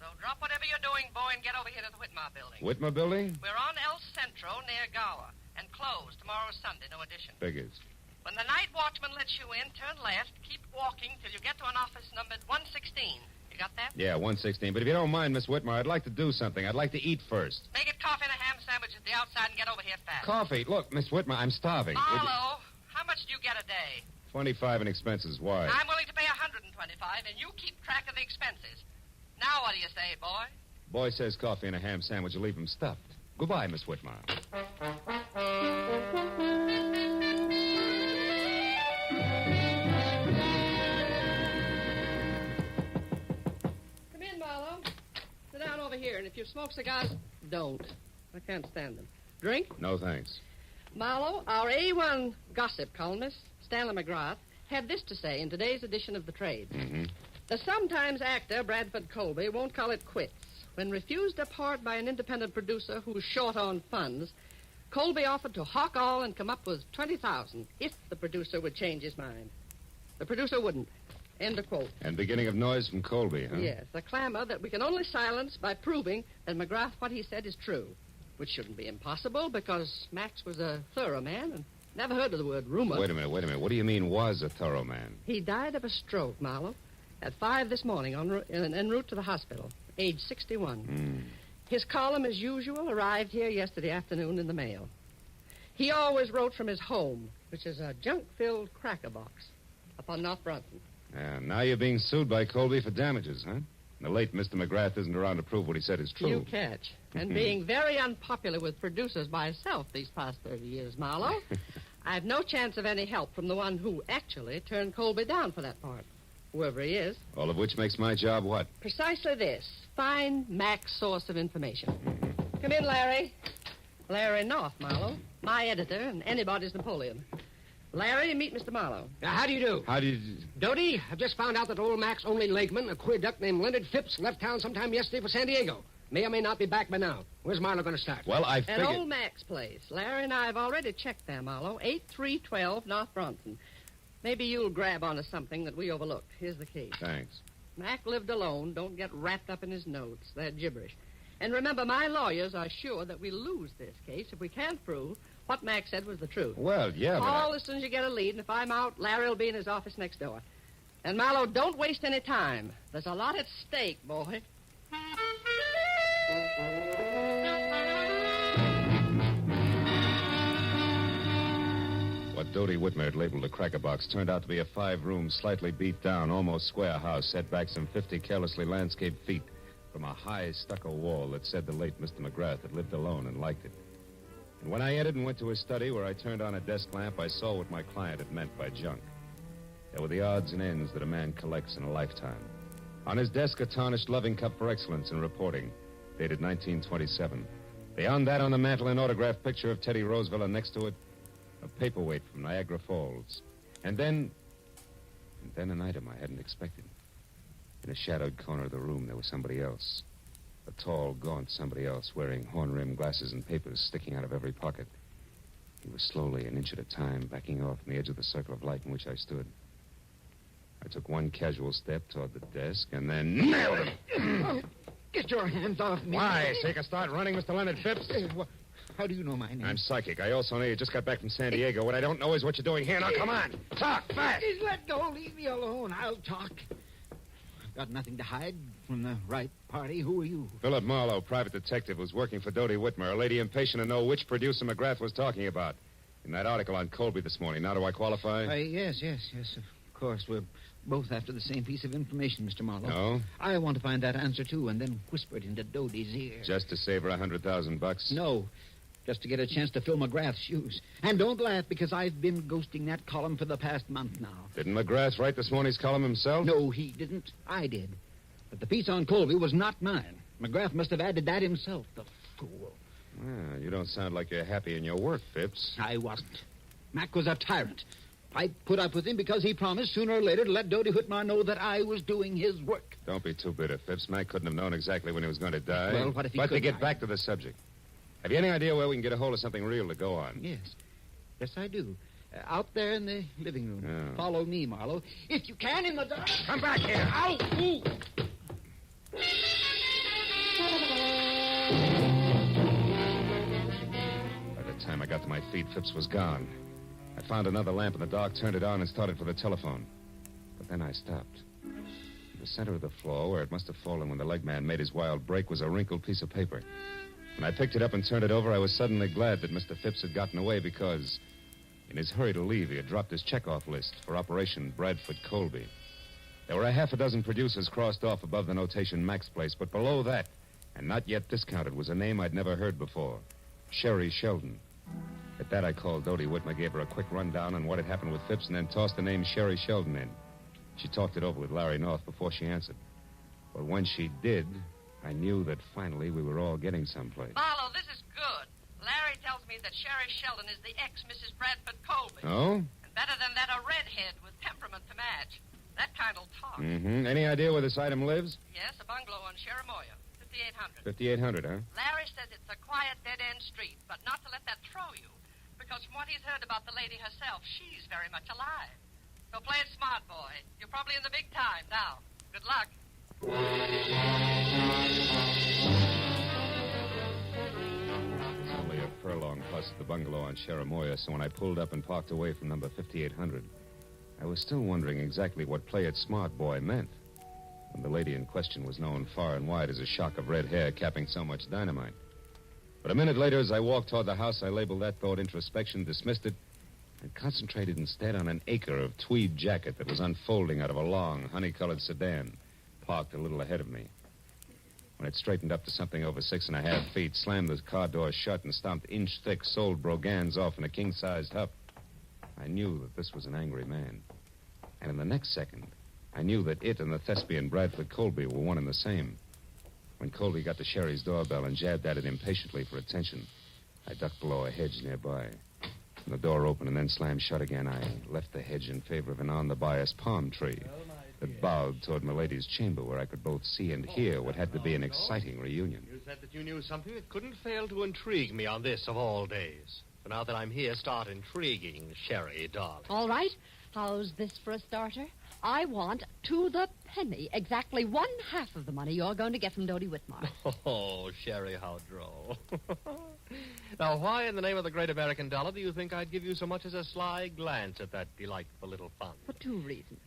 So drop whatever you're doing, boy, and get over here to the Whitmore building. Whitmore building? We're on El Centro near Gower, and closed. Tomorrow's Sunday, no addition. Figures. When the night watchman lets you in, turn left, keep walking till you get to an office numbered 116. You got that? Yeah, 116. But if you don't mind, Miss Whitmore, I'd like to do something. I'd like to eat first. Make it coffee and a ham sandwich at the outside and get over here fast. Coffee? Look, Miss Whitmore, I'm starving. Marlowe, how much do you get a day? 25 in expenses. Why? I'm willing to pay 125, and you keep track of the expenses. Now what do you say, boy? Boy says coffee and a ham sandwich will leave him stuffed. Goodbye, Miss Whitmore. Come in, Marlowe. Sit down over here, and if you smoke cigars, don't. I can't stand them. Drink? No, thanks. Marlowe, our A1 gossip columnist, Stanley McGrath, had this to say in today's edition of The Trade. Mm-hmm. The sometimes actor Bradford Colby won't call it quits. When refused a part by an independent producer who's short on funds, Colby offered to hawk all and come up with $20,000 if the producer would change his mind. The producer wouldn't. End of quote. And beginning of noise from Colby, huh? Yes, a clamor that we can only silence by proving that McGrath, what he said, is true, which shouldn't be impossible because Max was a thorough man and never heard of the word rumor. Wait a minute. What do you mean was a thorough man? He died of a stroke, Marlowe, at 5 this morning en route to the hospital, age 61. His column, as usual, arrived here yesterday afternoon in the mail. He always wrote from his home, which is a junk-filled cracker box up on North Brunton. Yeah, now you're being sued by Colby for damages, huh? And the late Mr. McGrath isn't around to prove what he said is true. You catch. And being very unpopular with producers myself these past 30 years, Marlowe, I've no chance of any help from the one who actually turned Colby down for that part, whoever he is. All of which makes my job what? Precisely this. Find Mac's source of information. Come in, Larry. Larry North, Marlowe. My editor and anybody's Napoleon. Larry, meet Mr. Marlowe. How do you do? How do you... Doty, I've just found out that old Mac's only legman, a queer duck named Leonard Phipps, left town sometime yesterday for San Diego. May or may not be back by now. Where's Marlowe going to start? Well, I At figured... old Mac's place. Larry and I have already checked there, Marlowe. 8312 North Bronson. Maybe you'll grab onto something that we overlooked. Here's the key. Thanks. Mac lived alone. Don't get wrapped up in his notes. They're gibberish. And remember, my lawyers are sure that we lose this case if we can't prove what Mac said was the truth. Well, yeah, Call as soon as you get a lead, and if I'm out, Larry will be in his office next door. And, Marlowe, don't waste any time. There's a lot at stake, boy. What Doty Whitmer had labeled a cracker box turned out to be a 5-room, slightly beat down, almost square house set back some 50 carelessly landscaped feet from a high stucco wall that said the late Mr. McGrath had lived alone and liked it. And when I entered and went to his study where I turned on a desk lamp, I saw what my client had meant by junk. There were the odds and ends that a man collects in a lifetime. On his desk, a tarnished loving cup for excellence in reporting, dated 1927. Beyond that, on the mantel, an autographed picture of Teddy Roosevelt, and next to it, a paperweight from Niagara Falls. And then an item I hadn't expected. In a shadowed corner of the room, there was somebody else. A tall, gaunt somebody else, wearing horn-rimmed glasses and papers sticking out of every pocket. He was slowly, an inch at a time, backing off from the edge of the circle of light in which I stood. I took one casual step toward the desk and then nailed him. Get your hands off me. Why? So you can start running, Mr. Leonard Phipps? How do you know my name? I'm psychic. I also know you just got back from San Diego. What I don't know is what you're doing here. Now, come on. Talk, fast. Let go. Leave me alone. I'll talk. I've got nothing to hide from the right party. Who are you? Philip Marlowe, private detective, was working for Doty Whitmer, a lady impatient to know which producer McGrath was talking about. In that article on Colby this morning. Now, do I qualify? Yes, of course. We're both after the same piece of information, Mr. Marlowe. No? I want to find that answer, too, and then whisper it into Doty's ear. Just to save her $100,000? No. Just to get a chance to fill McGrath's shoes. And don't laugh, because I've been ghosting that column for the past month now. Didn't McGrath write this morning's column himself? No, he didn't. I did. But the piece on Colby was not mine. McGrath must have added that himself, the fool. Well, you don't sound like you're happy in your work, Phipps. I wasn't. Mac was a tyrant. I put up with him because he promised sooner or later to let Doty Whitmer know that I was doing his work. Don't be too bitter, Phipps. Mac couldn't have known exactly when he was going to die. Well, what if he But could? to get back to the subject. Have you any idea where we can get a hold of something real to go on? Yes. Yes, I do. Out there in the living room. Yeah. Follow me, Marlowe. If you can, in the dark. Come back here. Ow! Ooh. By the time I got to my feet, Phipps was gone. I found another lamp in the dark, turned it on, and started for the telephone. But then I stopped. In the center of the floor, where it must have fallen when the leg man made his wild break, was a wrinkled piece of paper. When I picked it up and turned it over, I was suddenly glad that Mr. Phipps had gotten away because, in his hurry to leave, he had dropped his checkoff list for Operation Bradford Colby. There were a half a dozen producers crossed off above the notation Mac's Place, but below that, and not yet discounted, was a name I'd never heard before, Sherry Sheldon. At that, I called Doty Whitmer, gave her a quick rundown on what had happened with Phipps, and then tossed the name Sherry Sheldon in. She talked it over with Larry North before she answered. But when she did, I knew that finally we were all getting someplace. Marlowe, this is good. Larry tells me that Sherry Sheldon is the ex-Mrs. Bradford Colby. Oh? And better than that, a redhead with temperament to match. That kind'll talk. Mm-hmm. Any idea where this item lives? Yes, a bungalow on Sheramoya, 5800. 5800, huh? Larry says it's a quiet, dead-end street, but not to let that throw you. Because from what he's heard about the lady herself, she's very much alive. So play it smart, boy. You're probably in the big time now. Good luck. It's only a furlong plus at the bungalow on Sheramoya, so when I pulled up and parked away from number 5800, I was still wondering exactly what play it smart boy meant. When the lady in question was known far and wide as a shock of red hair capping so much dynamite. But a minute later, as I walked toward the house, I labeled that thought introspection, dismissed it, and concentrated instead on an acre of tweed jacket that was unfolding out of a long, honey-colored sedan, parked a little ahead of me. When it straightened up to something over 6.5 feet, slammed the car door shut and stomped inch-thick soled brogans off in a king-sized huff, I knew that this was an angry man. And in the next second, I knew that it and the thespian Bradford Colby were one and the same. When Colby got to Sherry's doorbell and jabbed at it impatiently for attention, I ducked below a hedge nearby. When the door opened and then slammed shut again, I left the hedge in favor of an on-the-bias palm tree that bowed toward Milady's chamber, where I could both see and hear what had to be an exciting reunion. You said that you knew something that couldn't fail to intrigue me on this of all days. So now that I'm here, start intriguing, Sherry, darling. All right. How's this for a starter? I want, to the penny, exactly 1/2 of the money you're going to get from Dodie Whitmore. Oh, Sherry, how droll. Now, why in the name of the great American dollar do you think I'd give you so much as a sly glance at that delightful little fund? For 2 reasons.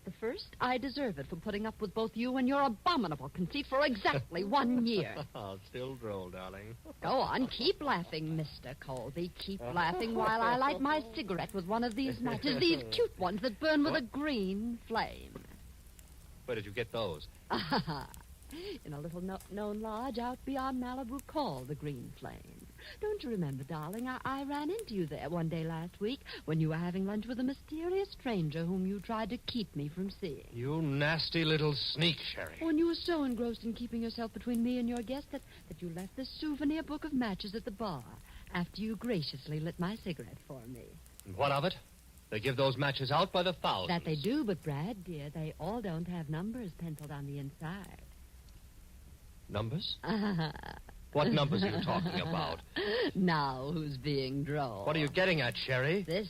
The first, I deserve it for putting up with both you and your abominable conceit for exactly 1 year. Still droll, darling. Go on, keep laughing, Mr. Colby. Keep laughing while I light my cigarette with one of these matches, these cute ones that burn with a green flame. Where did you get those? In a little known lodge out beyond Malibu called the Green Flame. Don't you remember, darling, I ran into you there one day last week when you were having lunch with a mysterious stranger whom you tried to keep me from seeing. You nasty little sneak, Sherry. When you were so engrossed in keeping yourself between me and your guest that you left this souvenir book of matches at the bar after you graciously lit my cigarette for me. And what of it? They give those matches out by the thousands. That they do, but, Brad, dear, they all don't have numbers penciled on the inside. Numbers? What numbers are you talking about? Now who's being droll? What are you getting at, Sherry? This.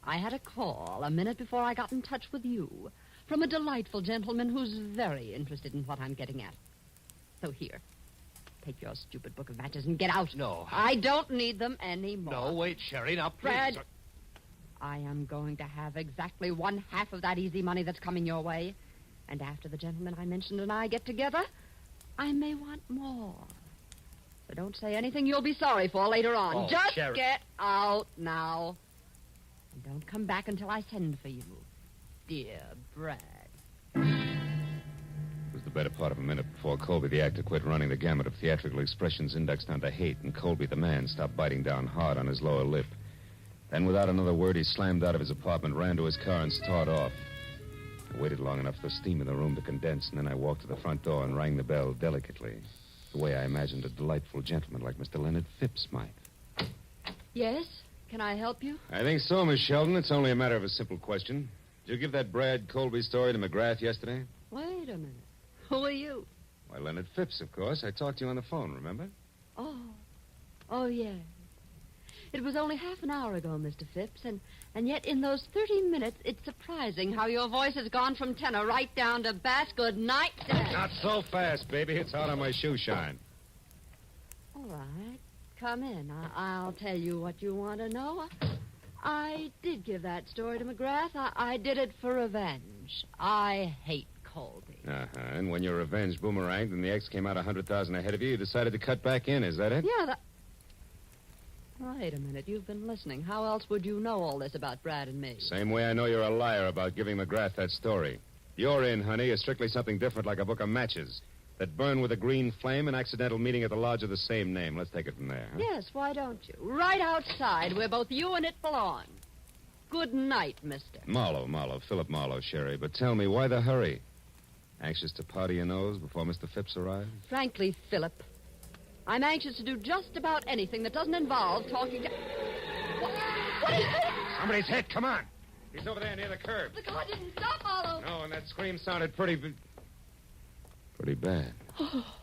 I had a call a minute before I got in touch with you from a delightful gentleman who's very interested in what I'm getting at. So here, take your stupid book of matches and get out. No. I don't need them anymore. No, wait, Sherry, now please. Brad, I am going to have exactly 1/2 of that easy money that's coming your way. And after the gentleman I mentioned and I get together, I may want more. So don't say anything you'll be sorry for later on. Oh, Just Sherry. get out now. And don't come back until I send for you. Dear Brad. It was the better part of a minute before Colby, the actor, quit running the gamut of theatrical expressions indexed onto hate, and Colby, the man, stopped biting down hard on his lower lip. Then, without another word, he slammed out of his apartment, ran to his car, and started off. I waited long enough for the steam in the room to condense, and then I walked to the front door and rang the bell delicately, the way I imagined a delightful gentleman like Mr. Leonard Phipps might. Yes? Can I help you? I think so, Miss Sheldon. It's only a matter of a simple question. Did you give that Brad Colby story to McGrath yesterday? Wait a minute. Who are you? Why, Leonard Phipps, of course. I talked to you on the phone, remember? Oh, yes. It was only half an hour ago, Mr. Phipps, and yet in those 30 minutes, it's surprising how your voice has gone from tenor right down to bass. Good night, sir. Not so fast, baby. It's out on my shoe shine. All right. Come in. I'll tell you what you want to know. I did give that story to McGrath. I did it for revenge. I hate Colby. And when your revenge boomeranged and the X came out 100,000 ahead of you, you decided to cut back in. Is that it? Yeah, Wait a minute. You've been listening. How else would you know all this about Brad and me? Same way I know you're a liar about giving McGrath that story. Your in, honey, is strictly something different, like a book of matches that burn with a green flame, an accidental meeting at the lodge of the same name. Let's take it from there. Huh? Yes, why don't you? Right outside, where both you and it belong. Good night, mister. Marlowe, Philip Marlowe, Sherry. But tell me, why the hurry? Anxious to powder your nose before Mr. Phipps arrives? Frankly, Philip, I'm anxious to do just about anything that doesn't involve talking to... What is it? Somebody's hit. Come on. He's over there near the curb. The car didn't stop, Marlowe. No, and that scream sounded pretty bad. Oh,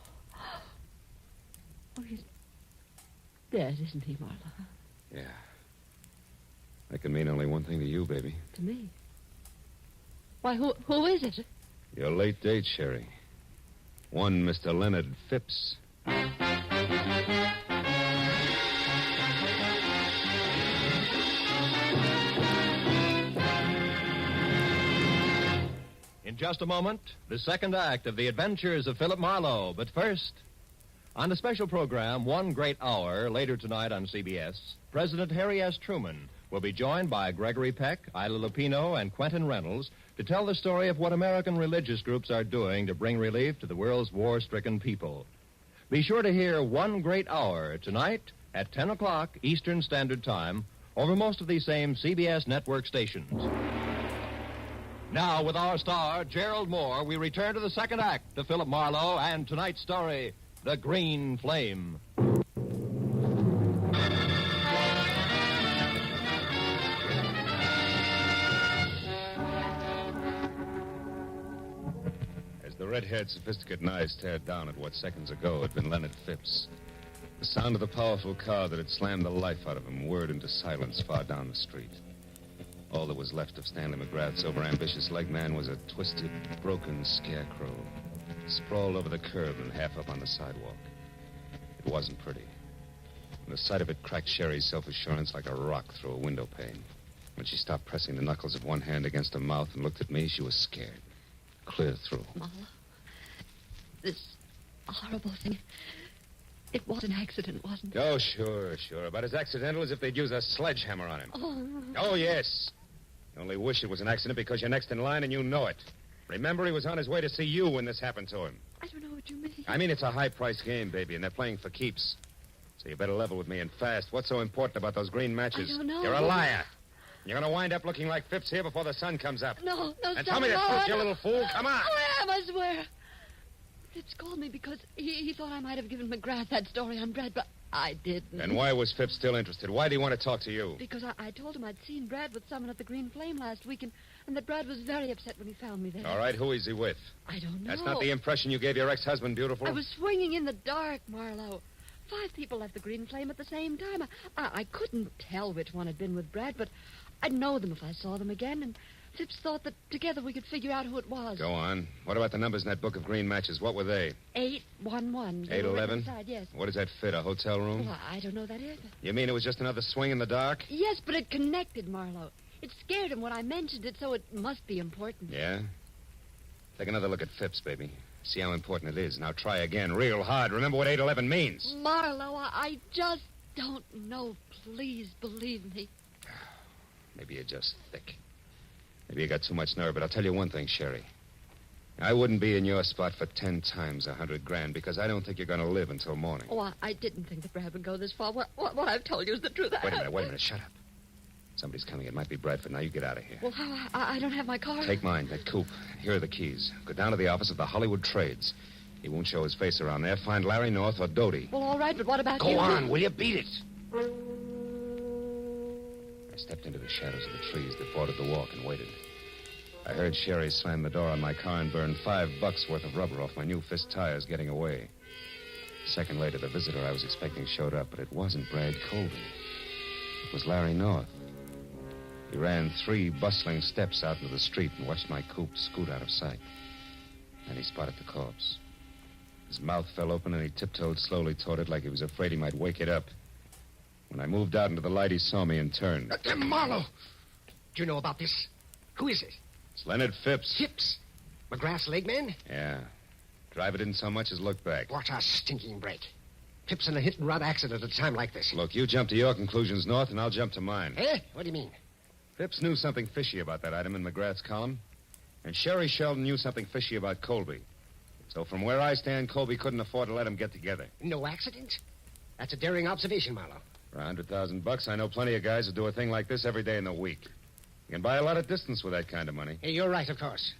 he's dead, isn't he, Marlowe? Yeah. That can mean only one thing to you, baby. To me? Why, who is it? Your late date, Sherry. One Mr. Leonard Phipps. In just a moment, the second act of The Adventures of Philip Marlowe. But first, on the special program, One Great Hour, later tonight on CBS, President Harry S. Truman We'll be joined by Gregory Peck, Ida Lupino, and Quentin Reynolds to tell the story of what American religious groups are doing to bring relief to the world's war-stricken people. Be sure to hear One Great Hour tonight at 10 o'clock Eastern Standard Time over most of these same CBS network stations. Now, with our star, Gerald Moore, we return to the second act of Philip Marlowe and tonight's story, The Green Flame. As the red-haired sophisticated eyes stared down at what seconds ago had been Leonard Phipps, the sound of the powerful car that had slammed the life out of him whirred into silence far down the street. All that was left of Stanley McGrath's overambitious leg man was a twisted, broken scarecrow, sprawled over the curb and half up on the sidewalk. It wasn't pretty. And the sight of it cracked Sherry's self-assurance like a rock through a window pane. When she stopped pressing the knuckles of one hand against her mouth and looked at me, she was scared. Clear through. Marlowe, this horrible thing, it was an accident, wasn't it? Oh, sure. About as accidental as if they'd use a sledgehammer on him. Oh, yes. You only wish it was an accident because you're next in line and you know it. Remember, he was on his way to see you when this happened to him. I don't know what you mean. I mean, it's a high-priced game, baby, and they're playing for keeps. So you better level with me and fast. What's so important about those green matches? I don't know. You're a liar. You're going to wind up looking like Phipps here before the sun comes up. No, And tell me the truth, you little fool. Come on. I am, I swear. Phipps called me because he thought I might have given McGrath that story on Brad, but I didn't. And why was Phipps still interested? Why did he want to talk to you? Because I told him I'd seen Brad with someone at the Green Flame last week, and that Brad was very upset when he found me there. All right, who is he with? I don't know. That's not the impression you gave your ex-husband, beautiful. I was swinging in the dark, Marlowe. 5 people left the Green Flame at the same time. I couldn't tell which one had been with Brad, but I'd know them if I saw them again, and Phipps thought that together we could figure out who it was. Go on. What about the numbers in that book of green matches? What were they? 811. 811? Yes. What does that fit, a hotel room? Well, I don't know that either. You mean it was just another swing in the dark? Yes, but it connected, Marlowe. It scared him when I mentioned it, so it must be important. Yeah? Take another look at Phipps, baby. See how important it is. Now try again, real hard. Remember what 811 means. Marlowe, I just don't know. Please believe me. Maybe you're just thick. Maybe you got too much nerve, but I'll tell you one thing, Sherry. I wouldn't be in your spot for 10 times $100,000 because I don't think you're going to live until morning. Oh, I didn't think that Brad would go this far. What I've told you is the truth. Wait a minute. Shut up. Somebody's coming. It might be Bradford. Now you get out of here. Well, I don't have my car. Take mine, that coupe. Here are the keys. Go down to the office of the Hollywood Trades. He won't show his face around there. Find Larry North or Doty. Well, all right, but what about you? Go on, will you? Beat it. I stepped into the shadows of the trees that bordered the walk and waited. I heard Sherry slam the door on my car and burn $5 worth of rubber off my new fist tires getting away. A second later, the visitor I was expecting showed up, but it wasn't Brad Colby. It was Larry North. He ran 3 bustling steps out into the street and watched my coupe scoot out of sight. Then he spotted the corpse. His mouth fell open and he tiptoed slowly toward it like he was afraid he might wake it up. When I moved out into the light, he saw me and turned. Marlowe! Do you know about this? Who is it? It's Leonard Phipps. Phipps? McGrath's leg man? Yeah. Driver didn't so much as look back. What a stinking break. Phipps in a hit-and-run accident at a time like this. Look, you jump to your conclusions, North, and I'll jump to mine. Eh? What do you mean? Phipps knew something fishy about that item in McGrath's column. And Sherry Sheldon knew something fishy about Colby. So from where I stand, Colby couldn't afford to let them get together. No accident? That's a daring observation, Marlowe. For $100,000, I know plenty of guys who do a thing like this every day in the week. You can buy a lot of distance with that kind of money. Hey, you're right, of course.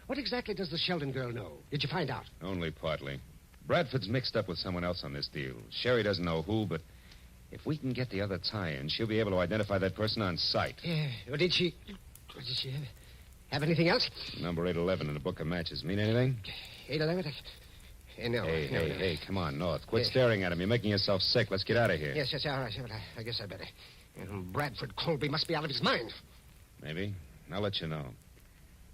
What exactly does the Sheldon girl know? Did you find out? Only partly. Bradford's mixed up with someone else on this deal. Sherry doesn't know who, but if we can get the other tie-in, she'll be able to identify that person on sight. Yeah. Well, did she have anything else? Number 811 in the book of matches. Mean anything? 811? No. Hey, come on, North. Quit staring at him. You're making yourself sick. Let's get out of here. Yes, all right. Well, I guess I'd better. Bradford Colby must be out of his mind. Maybe. I'll let you know.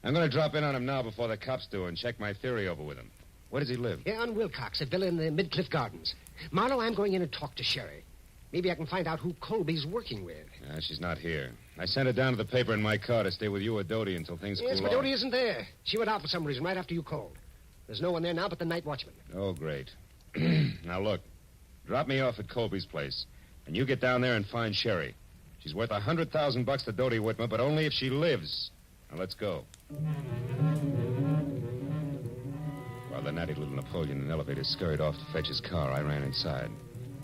I'm going to drop in on him now before the cops do and check my theory over with him. Where does he live? Yeah, on Wilcox, a villa in the Midcliff Gardens. Marlowe, I'm going in and talk to Sherry. Maybe I can find out who Colby's working with. She's not here. I sent her down to the paper in my car to stay with you or Doty until things cool off. Yes, but Doty isn't there. She went out for some reason right after you called. There's no one there now but the night watchman. Oh, great. Now, look. Drop me off at Colby's place. And you get down there and find Sherry. She's worth $100,000 to Dodie Whitmer, but only if she lives. Now, let's go. While the natty little Napoleon in elevator scurried off to fetch his car, I ran inside.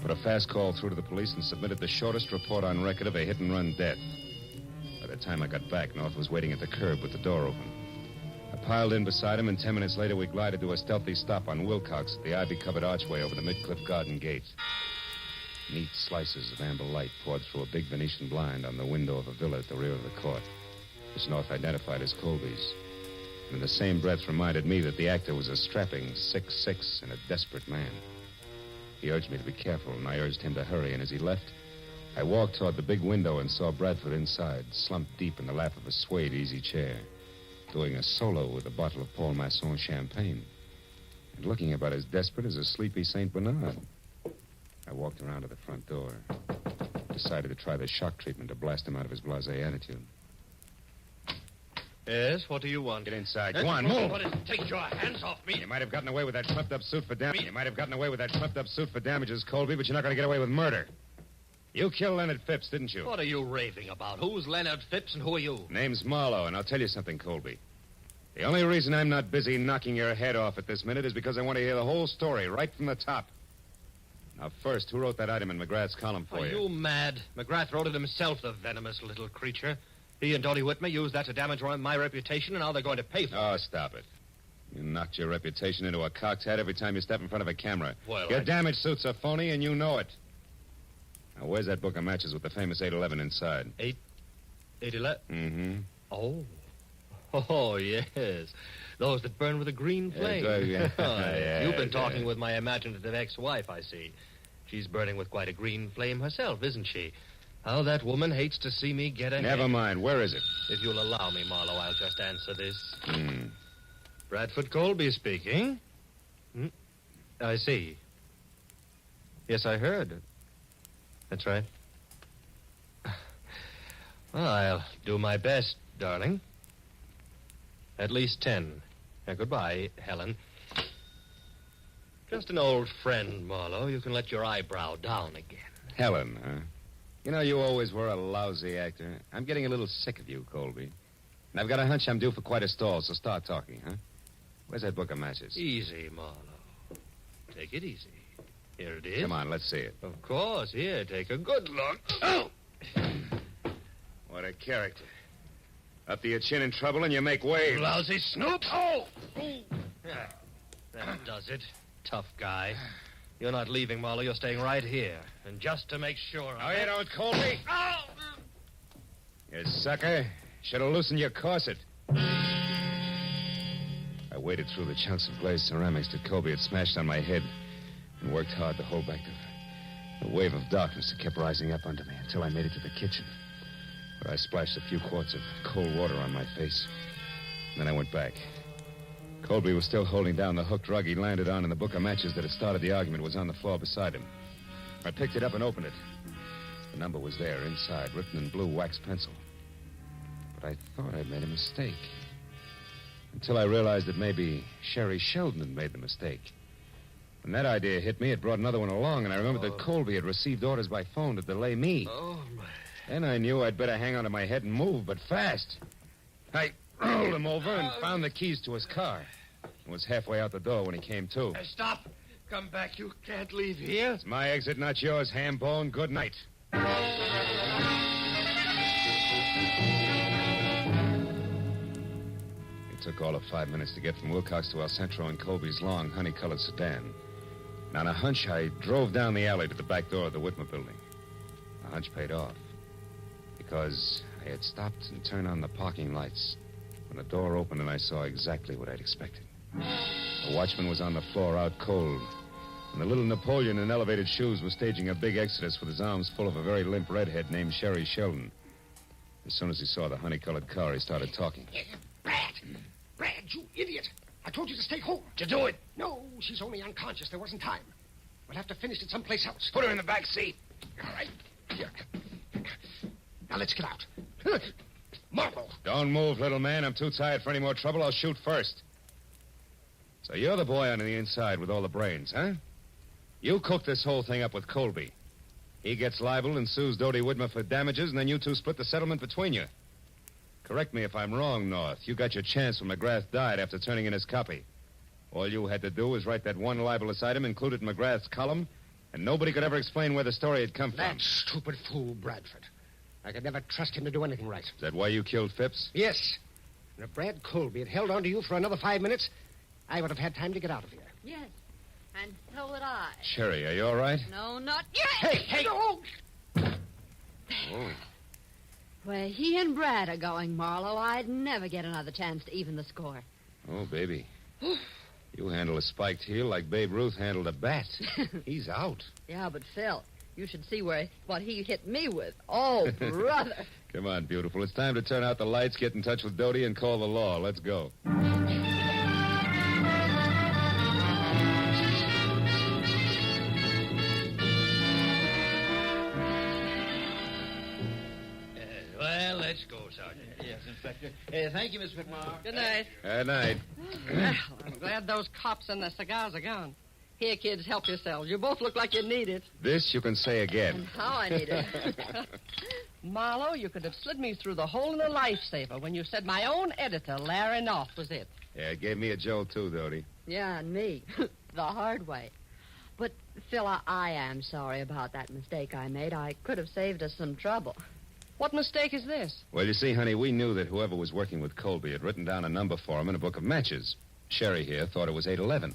Put a fast call through to the police and submitted the shortest report on record of a hit-and-run death. By the time I got back, North was waiting at the curb with the door open. I piled in beside him, and 10 minutes later we glided to a stealthy stop on Wilcox at the ivy-covered archway over the Midcliff Garden Gate. Neat slices of amber light poured through a big Venetian blind on the window of a villa at the rear of the court, which North identified as Colby's. And in the same breath reminded me that the actor was a strapping 6'6" and a desperate man. He urged me to be careful, and I urged him to hurry, and as he left, I walked toward the big window and saw Bradford inside, slumped deep in the lap of a suede easy chair, doing a solo with a bottle of Paul Masson champagne, and looking about as desperate as a sleepy St. Bernard. I walked around to the front door, decided to try the shock treatment to blast him out of his blasé attitude. Yes, what do you want? Get inside. Go on, move. Take your hands off me. You might have gotten away with that trumped-up suit for damages. Colby, but you're not going to get away with murder. You killed Leonard Phipps, didn't you? What are you raving about? Who's Leonard Phipps and who are you? Name's Marlowe, and I'll tell you something, Colby. The only reason I'm not busy knocking your head off at this minute is because I want to hear the whole story right from the top. Now, first, who wrote that item in McGrath's column for you? Are you mad? McGrath wrote it himself, the venomous little creature. He and Dodie Whitmer used that to damage my reputation, and now they're going to pay for it. Oh, stop it. You knocked your reputation into a cocked hat every time you step in front of a camera. Well, your damage suits are phony, and you know it. Now, where's that book of matches with the famous 811 inside? 811? Mm-hmm. Oh, yes. Those that burn with a green flame. You've been talking with my imaginative ex-wife, I see. She's burning with quite a green flame herself, isn't she? How that woman hates to see me get ahead. Never mind. Where is it? If you'll allow me, Marlowe, I'll just answer this. Bradford Colby speaking. I see. Yes, I heard. That's right. Well, I'll do my best, darling. At least 10. Now, goodbye, Helen. Just an old friend, Marlowe. You can let your eyebrow down again. Helen, huh? You know, you always were a lousy actor. I'm getting a little sick of you, Colby. And I've got a hunch I'm due for quite a stall, so start talking, huh? Where's that book of matches? Easy, Marlowe. Take it easy. Here it is. Come on, let's see it. Of course. Here, take a good look. Oh! What a character. Up to your chin in trouble and you make waves. Lousy snoop. Oh! Yeah, that does it. Tough guy. You're not leaving, Marlowe. You're staying right here. And just to make sure... Oh, you don't, Colby. Oh! You sucker. Should have loosened your corset. I waded through the chunks of glazed ceramics that Colby had smashed on my head and worked hard to hold back the wave of darkness that kept rising up under me until I made it to the kitchen, where I splashed a few quarts of cold water on my face. And then I went back. Colby was still holding down the hooked rug he landed on, and the book of matches that had started the argument was on the floor beside him. I picked it up and opened it. The number was there, inside, written in blue wax pencil. But I thought I'd made a mistake. Until I realized that maybe Sherry Sheldon had made the mistake. When that idea hit me, it brought another one along, and I remembered that Colby had received orders by phone to delay me. Oh, my... Then I knew I'd better hang onto my head and move, but fast. I rolled him over and found the keys to his car. And was halfway out the door when he came to. Stop. Come back. You can't leave here. It's my exit, not yours, ham-bone. Good night. It took all of 5 minutes to get from Wilcox to El Centro in Colby's long, honey-colored sedan. And on a hunch, I drove down the alley to the back door of the Whitmer building. The hunch paid off. Because I had stopped and turned on the parking lights when the door opened and I saw exactly what I'd expected. The watchman was on the floor out cold, and the little Napoleon in elevated shoes was staging a big exodus with his arms full of a very limp redhead named Sherry Sheldon. As soon as he saw the honey-colored car, he started talking. Brad, you idiot. I told you to stay home. Did you do it? No, she's only unconscious. There wasn't time. We'll have to finish it someplace else. Put her in the back seat. All right. Here. Now, let's get out. Marlowe. Don't move, little man. I'm too tired for any more trouble. I'll shoot first. So you're the boy on the inside with all the brains, huh? You cooked this whole thing up with Colby. He gets liable and sues Dodie Whitmer for damages, and then you two split the settlement between you. Correct me if I'm wrong, North. You got your chance when McGrath died after turning in his copy. All you had to do was write that one libelous item, include it in McGrath's column, and nobody could ever explain where the story had come from. That stupid fool, Bradford. I could never trust him to do anything right. Is that why you killed Phipps? Yes. And if Brad Colby had held on to you for another 5 minutes, I would have had time to get out of here. Yes, and so would I. Sherry, are you all right? No, not yet. Hey! No. Oh. Where he and Brad are going, Marlowe, I'd never get another chance to even the score. Oh, baby. You handle a spiked heel like Babe Ruth handled a bat. He's out. Yeah, but Phil, you should see what he hit me with. Oh, brother. Come on, beautiful. It's time to turn out the lights, get in touch with Dodie, and call the law. Let's go. Well, let's go, Sergeant. Yes, Inspector. Thank you, Miss Whitmore. Good night. Good night. Well, I'm glad those cops and the cigars are gone. Here, kids, help yourselves. You both look like you need it. This you can say again. How I need it. Marlowe, you could have slid me through the hole in the lifesaver when you said my own editor, Larry North, was it. Yeah, it gave me a jolt, too, Dodie. Yeah, and me. The hard way. But, Phil, I am sorry about that mistake I made. I could have saved us some trouble. What mistake is this? Well, you see, honey, we knew that whoever was working with Colby had written down a number for him in a book of matches. Sherry here thought it was 811.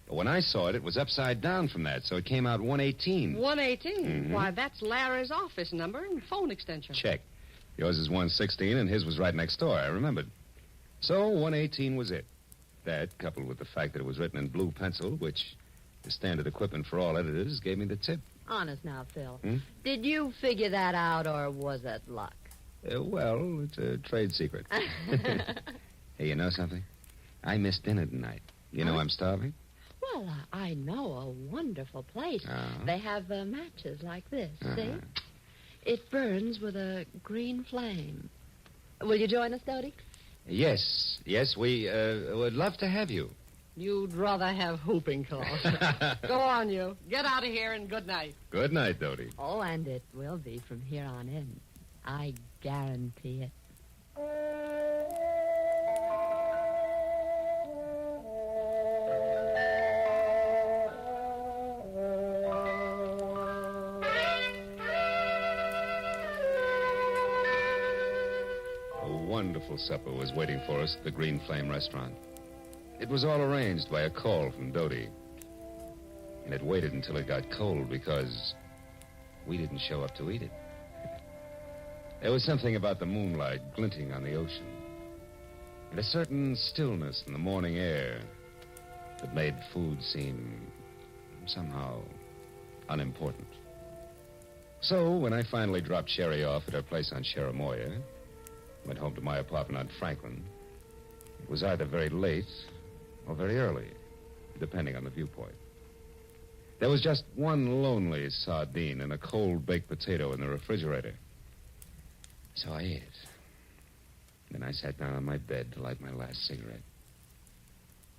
But when I saw it, it was upside down from that, so it came out 118. 118? Mm-hmm. Why, that's Larry's office number and phone extension. Check. Yours is 116, and his was right next door. I remembered. So 118 was it. That, coupled with the fact that it was written in blue pencil, which is standard equipment for all editors, gave me the tip. Honest now, Phil. Hmm? Did you figure that out, or was it luck? Well, it's a trade secret. Hey, you know something? I missed dinner tonight. You know I'm starving? Well, I know a wonderful place. Oh. They have matches like this, see? It burns with a green flame. Will you join us, Dodie? Yes, we would love to have you. You'd rather have whooping cough. Go on, you. Get out of here and good night. Good night, Dodie. Oh, and it will be from here on in. I guarantee it. A wonderful supper was waiting for us at the Green Flame restaurant. It was all arranged by a call from Dodie. And it waited until it got cold because we didn't show up to eat it. There was something about the moonlight glinting on the ocean and a certain stillness in the morning air that made food seem somehow unimportant. So when I finally dropped Sherry off at her place on Cherimoya, went home to my apartment on Franklin, it was either very late or very early, depending on the viewpoint. There was just one lonely sardine and a cold baked potato in the refrigerator. So I ate it. Then I sat down on my bed to light my last cigarette.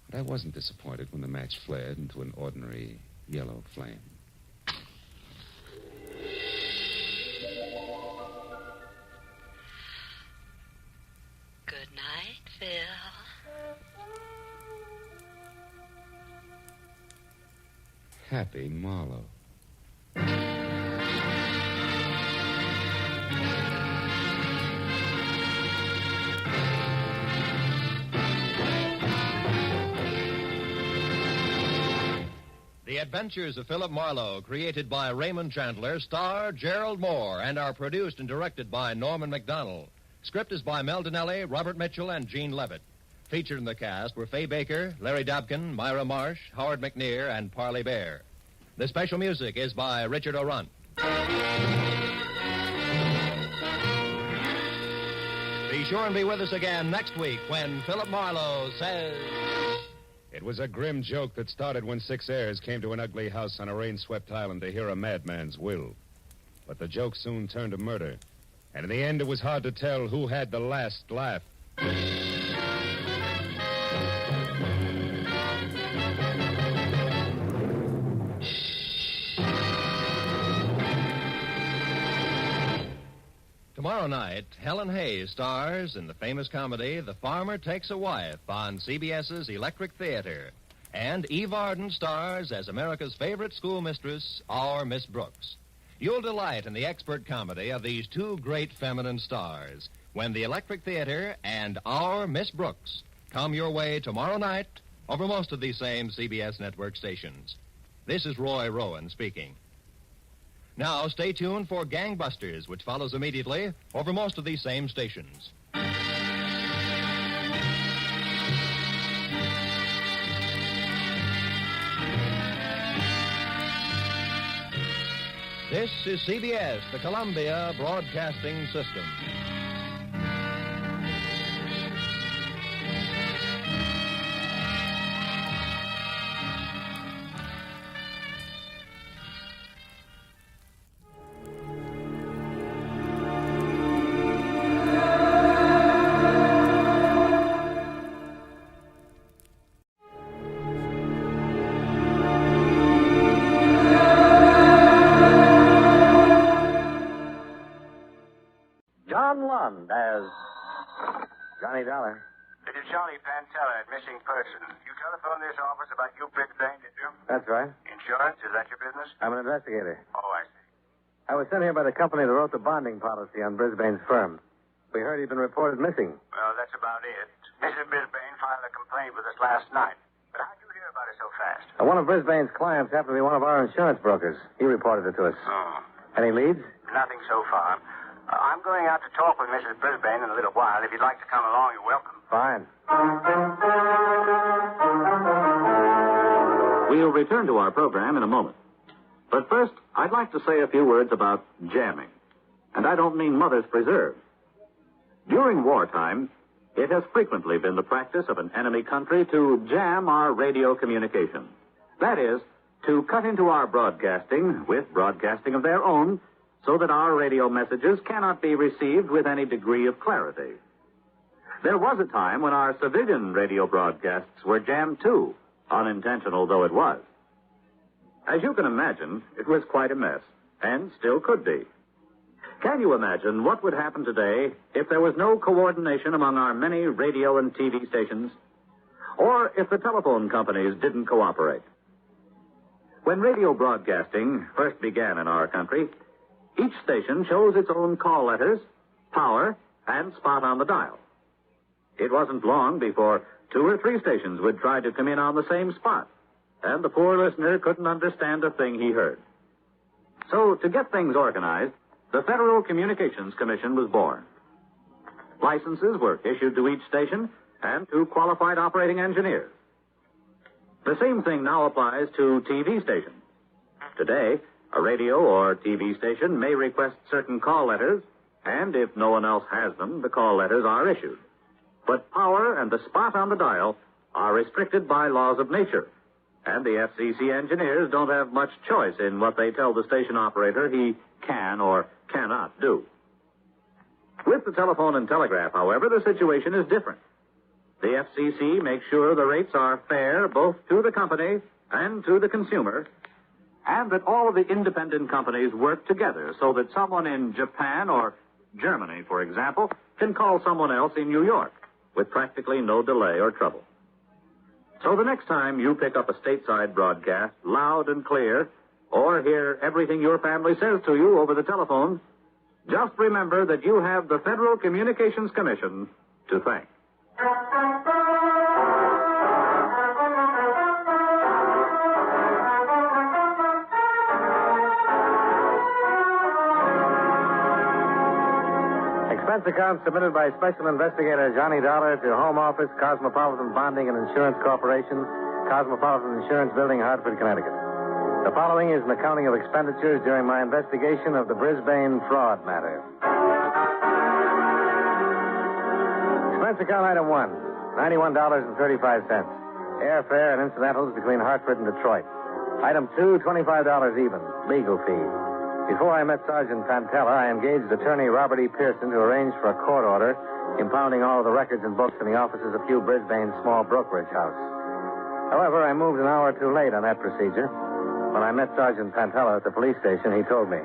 But I wasn't disappointed when the match flared into an ordinary yellow flame. Good night, Phil. Happy Marlowe. The Adventures of Philip Marlowe, created by Raymond Chandler, star Gerald Moore, and are produced and directed by Norman McDonald. Script is by Mel Donnelly, Robert Mitchell, and Gene Levitt. Featured in the cast were Fay Baker, Larry Dobkin, Myra Marsh, Howard McNear, and Parley Bear. The special music is by Richard O'Runt. Be sure and be with us again next week when Philip Marlowe says... It was a grim joke that started when 6 heirs came to an ugly house on a rain-swept island to hear a madman's will. But the joke soon turned to murder. And in the end, it was hard to tell who had the last laugh. Tomorrow night, Helen Hayes stars in the famous comedy The Farmer Takes a Wife on CBS's Electric Theater. And Eve Arden stars as America's favorite schoolmistress, our Miss Brooks. You'll delight in the expert comedy of these two great feminine stars when the Electric Theater and our Miss Brooks come your way tomorrow night over most of these same CBS network stations. This is Roy Rowan speaking. Now, stay tuned for Gangbusters, which follows immediately over most of these same stations. This is CBS, the Columbia Broadcasting System. As Johnny Dollar. This is Johnny Pantella at Missing Person. You telephoned this office about you, Brisbane, did you? That's right. Insurance? Is that your business? I'm an investigator. Oh, I see. I was sent here by the company that wrote the bonding policy on Brisbane's firm. We heard he'd been reported missing. Well, that's about it. Mrs. Brisbane filed a complaint with us last night. But how'd you hear about it so fast? One of Brisbane's clients happened to be one of our insurance brokers. He reported it to us. Oh. Any leads? Nothing so far. I'm going out to talk with Mrs. Brisbane in a little while. If you'd like to come along, you're welcome. Fine. We'll return to our program in a moment. But first, I'd like to say a few words about jamming. And I don't mean Mother's Preserve. During wartime, it has frequently been the practice of an enemy country to jam our radio communication. That is, to cut into our broadcasting with broadcasting of their own, so that our radio messages cannot be received with any degree of clarity. There was a time when our civilian radio broadcasts were jammed too, unintentional though it was. As you can imagine, it was quite a mess, and still could be. Can you imagine what would happen today if there was no coordination among our many radio and TV stations, or if the telephone companies didn't cooperate? When radio broadcasting first began in our country, each station chose its own call letters, power, and spot on the dial. It wasn't long before 2 or 3 stations would try to come in on the same spot, and the poor listener couldn't understand a thing he heard. So, to get things organized, the Federal Communications Commission was born. Licenses were issued to each station and to qualified operating engineers. The same thing now applies to TV stations. Today, a radio or TV station may request certain call letters, and if no one else has them, the call letters are issued. But power and the spot on the dial are restricted by laws of nature, and the FCC engineers don't have much choice in what they tell the station operator he can or cannot do. With the telephone and telegraph, however, the situation is different. The FCC makes sure the rates are fair both to the company and to the consumer, and that all of the independent companies work together so that someone in Japan or Germany, for example, can call someone else in New York with practically no delay or trouble. So the next time you pick up a stateside broadcast loud and clear, or hear everything your family says to you over the telephone, just remember that you have the Federal Communications Commission to thank. Expense account submitted by Special Investigator Johnny Dollar to Home Office, Cosmopolitan Bonding and Insurance Corporation, Cosmopolitan Insurance Building, Hartford, Connecticut. The following is an accounting of expenditures during my investigation of the Brisbane fraud matter. Expense account item 1, $91.35. Airfare and incidentals between Hartford and Detroit. Item 2, $25 even, legal fee. Before I met Sergeant Pantella, I engaged attorney Robert E. Pearson to arrange for a court order impounding all of the records and books in the offices of Hugh Brisbane's small brokerage house. However, I moved an hour too late on that procedure. When I met Sergeant Pantella at the police station, he told me,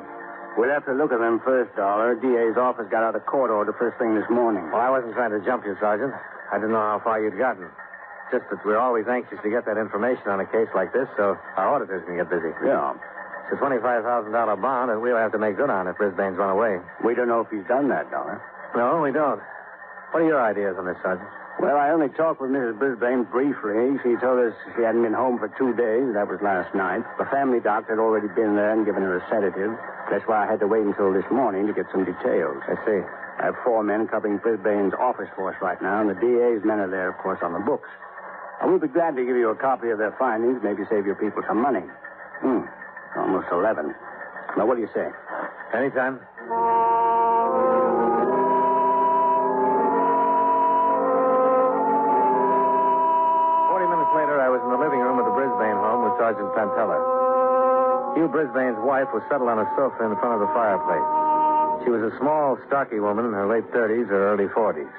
We'll have to look at them first, Dollar. DA's office got out a court order first thing this morning. Well, I wasn't trying to jump you, Sergeant. I didn't know how far you'd gotten. Just that we're always anxious to get that information on a case like this so our auditors can get busy. Yeah. It's a $25,000 bond that we'll have to make good on if Brisbane's run away. We don't know if he's done that, Dollar. No, we don't. What are your ideas on this, Sergeant? Well, I only talked with Mrs. Brisbane briefly. She told us she hadn't been home for 2 days. That was last night. The family doctor had already been there and given her a sedative. That's why I had to wait until this morning to get some details. I see. I have 4 men covering Brisbane's office force right now, and the DA's men are there, of course, on the books. I will be glad to give you a copy of their findings, maybe save your people some money. Almost 11. Now, what do you say? Anytime. 40 minutes later, I was in the living room of the Brisbane home with Sergeant Pantella. Hugh Brisbane's wife was settled on a sofa in front of the fireplace. She was a small, stocky woman in her late 30s or early 40s.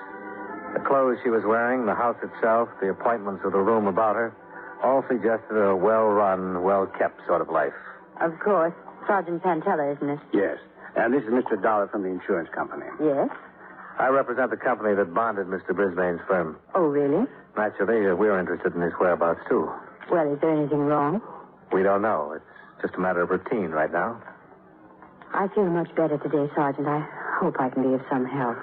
The clothes she was wearing, the house itself, the appointments of the room about her, all suggested a well-run, well-kept sort of life. Of course. Sergeant Pantella, isn't it? Yes. And this is Mr. Dollar from the insurance company. Yes? I represent the company that bonded Mr. Brisbane's firm. Oh, really? Naturally, we're interested in his whereabouts, too. Well, is there anything wrong? We don't know. It's just a matter of routine right now. I feel much better today, Sergeant. I hope I can be of some help.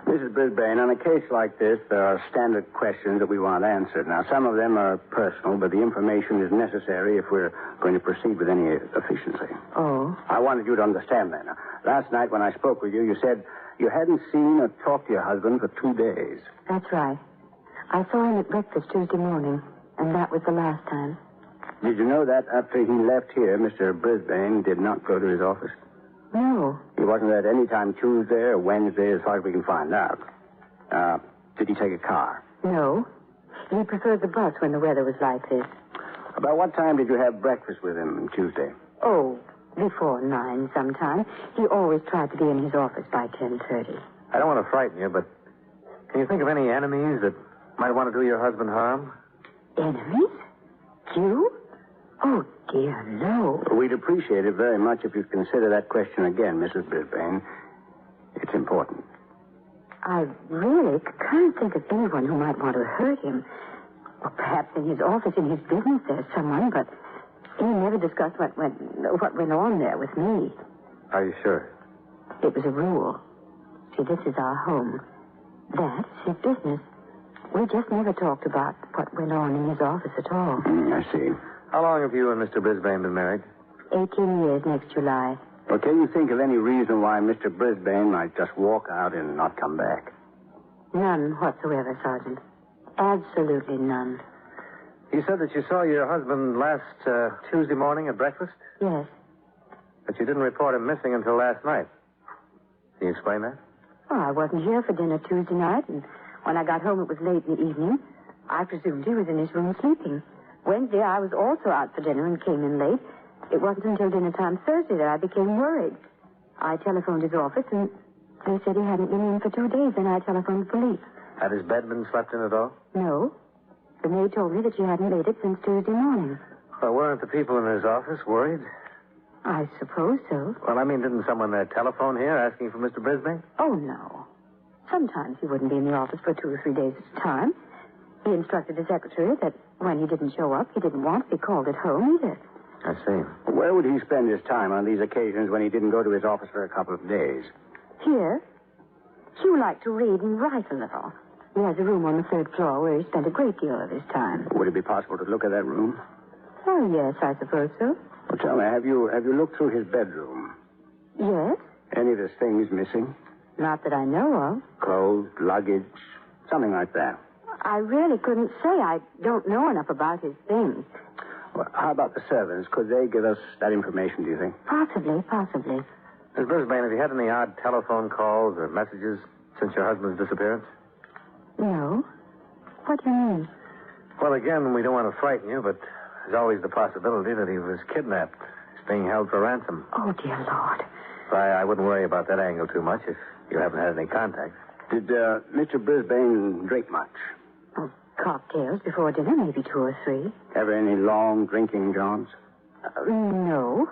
Mrs. Brisbane, on a case like this, there are standard questions that we want answered. Now, some of them are personal, but the information is necessary if we're going to proceed with any efficiency. Oh? I wanted you to understand that. Now, last night when I spoke with you, you said you hadn't seen or talked to your husband for 2 days. That's right. I saw him at breakfast Tuesday morning, and that was the last time. Did you know that after he left here, Mr. Brisbane did not go to his office? No. He wasn't there at any time Tuesday or Wednesday, as far as we can find out. Did he take a car? No. He preferred the bus when the weather was like this. About what time did you have breakfast with him Tuesday? Oh, before 9 sometime. He always tried to be in his office by 10:30. I don't want to frighten you, but can you think of any enemies that might want to do your husband harm? Enemies? You? Oh, dear, no. We'd appreciate it very much if you'd consider that question again, Mrs. Brisbane. It's important. I really can't think of anyone who might want to hurt him. Or perhaps in his office, in his business, there's someone, but he never discussed what went on there with me. Are you sure? It was a rule. See, this is our home. That's his business. We just never talked about what went on in his office at all. I see. How long have you and Mr. Brisbane been married? 18 years next July. Well, can you think of any reason why Mr. Brisbane might just walk out and not come back? None whatsoever, Sergeant. Absolutely none. You said that you saw your husband last Tuesday morning at breakfast? Yes. But you didn't report him missing until last night. Can you explain that? Well, I wasn't here for dinner Tuesday night, and when I got home it was late in the evening. I presumed he was in his room sleeping. Wednesday, I was also out for dinner and came in late. It wasn't until dinner time Thursday that I became worried. I telephoned his office, and they said he hadn't been in for 2 days, and I telephoned the police. Had his bed been slept in at all? No. The maid told me that she hadn't made it since Tuesday morning. Well, weren't the people in his office worried? I suppose so. Well, I mean, didn't someone telephone here asking for Mr. Brisbane? Oh, no. Sometimes he wouldn't be in the office for 2 or 3 days at a time. He instructed the secretary that when he didn't show up, he didn't want to be called at home either. I see. Where would he spend his time on these occasions when he didn't go to his office for a couple of days? Here. Hugh liked to read and write a little. He has a room on the 3rd floor where he spent a great deal of his time. Would it be possible to look at that room? Oh, yes, I suppose so. Well, tell me, have you looked through his bedroom? Yes. Any of his things missing? Not that I know of. Clothes, luggage, something like that. I really couldn't say. I don't know enough about his things. Well, how about the servants? Could they give us that information, do you think? Possibly. Miss Brisbane, have you had any odd telephone calls or messages since your husband's disappearance? No. What do you mean? Well, again, we don't want to frighten you, but there's always the possibility that he was kidnapped. He's being held for ransom. Oh, dear Lord. So I wouldn't worry about that angle too much if you haven't had any contact. Did Mr. Brisbane drink much? Oh, cocktails before dinner, maybe 2 or 3. Ever any long drinking jaunts? No.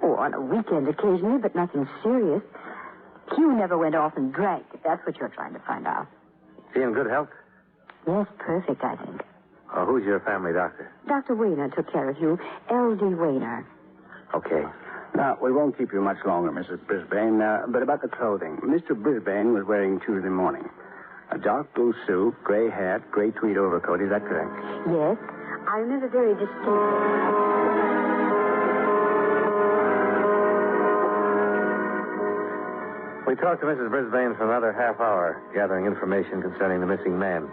Oh, on a weekend occasionally, but nothing serious. Hugh never went off and drank, if that's what you're trying to find out. Is he in good health? Yes, perfect, I think. Who's your family doctor? Dr. Wayner took care of you. L.D. Wayner. Okay. Now, we won't keep you much longer, Mrs. Brisbane, but about the clothing. Mr. Brisbane was wearing Tuesday morning a dark blue suit, gray hat, gray tweed overcoat. Is that correct? Yes. I remember very distinctly. We talked to Mrs. Brisbane for another half hour, gathering information concerning the missing man.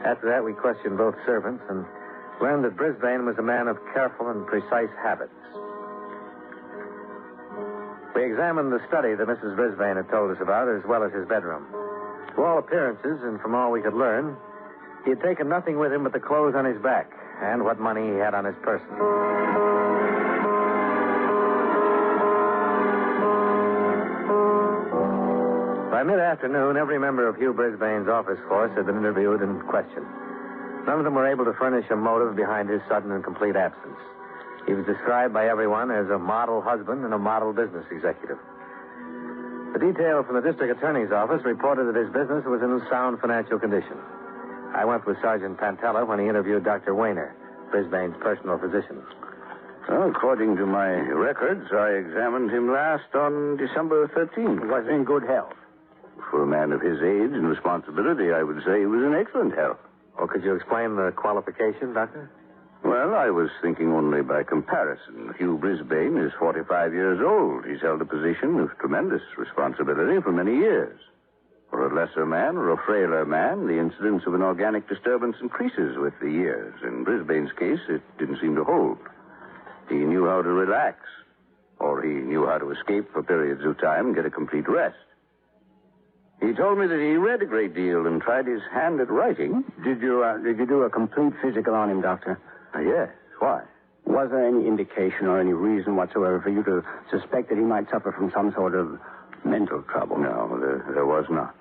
After that, we questioned both servants and learned that Brisbane was a man of careful and precise habits. We examined the study that Mrs. Brisbane had told us about, as well as his bedroom. To all appearances, and from all we could learn, he had taken nothing with him but the clothes on his back and what money he had on his person. By mid-afternoon, every member of Hugh Brisbane's office force had been interviewed and questioned. None of them were able to furnish a motive behind his sudden and complete absence. He was described by everyone as a model husband and a model business executive. The detail from the district attorney's office reported that his business was in sound financial condition. I went with Sergeant Pantella when he interviewed Dr. Wayner, Brisbane's personal physician. Well, according to my records, I examined him last on December 13th. He was in good health. For a man of his age and responsibility, I would say he was in excellent health. Oh, could you explain the qualification, Doctor? Well, I was thinking only by comparison. Hugh Brisbane is 45 years old. He's held a position of tremendous responsibility for many years. For a lesser man or a frailer man, the incidence of an organic disturbance increases with the years. In Brisbane's case, it didn't seem to hold. He knew how to relax, or he knew how to escape for periods of time and get a complete rest. He told me that he read a great deal and tried his hand at writing. Did you do a complete physical on him, Doctor? Yes. Why? Was there any indication or any reason whatsoever for you to suspect that he might suffer from some sort of mental trouble? No, there was not.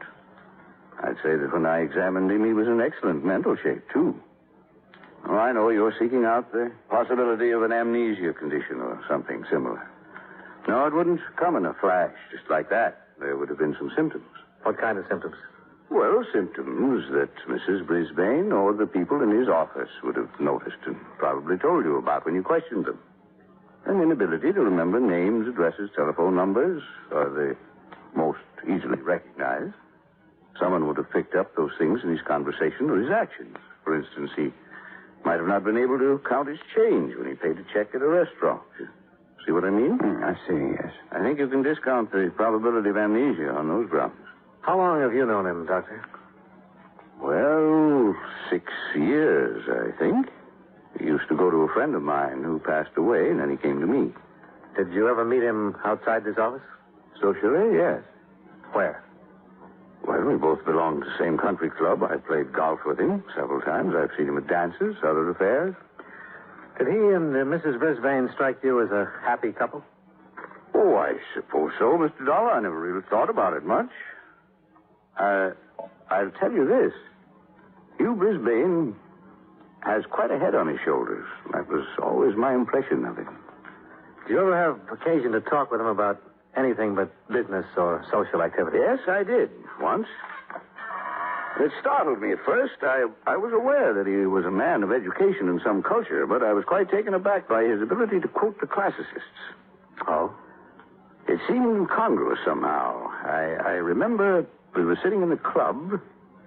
I'd say that when I examined him, he was in excellent mental shape, too. Oh, I know you're seeking out the possibility of an amnesia condition or something similar. No, it wouldn't come in a flash just like that. There would have been some symptoms. What kind of symptoms? Well, symptoms that Mrs. Brisbane or the people in his office would have noticed and probably told you about when you questioned them. An inability to remember names, addresses, telephone numbers are the most easily recognized. Someone would have picked up those things in his conversation or his actions. For instance, he might have not been able to count his change when he paid a check at a restaurant. See what I mean? I see, yes. I think you can discount the probability of amnesia on those grounds. How long have you known him, Doctor? Well, 6 years, I think. He used to go to a friend of mine who passed away, and then he came to me. Did you ever meet him outside this office? Socially, yes. Where? Well, we both belonged to the same country club. I played golf with him several times. I've seen him at dances, other affairs. Did he and Mrs. Brisbane strike you as a happy couple? Oh, I suppose so, Mr. Dollar. I never really thought about it much. I'll tell you this. Hugh Brisbane has quite a head on his shoulders. That was always my impression of him. Did you ever have occasion to talk with him about anything but business or social activity? Yes, I did, once. It startled me at first. I was aware that he was a man of education and some culture, but I was quite taken aback by his ability to quote the classicists. Oh? It seemed incongruous somehow. I remember we were sitting in the club.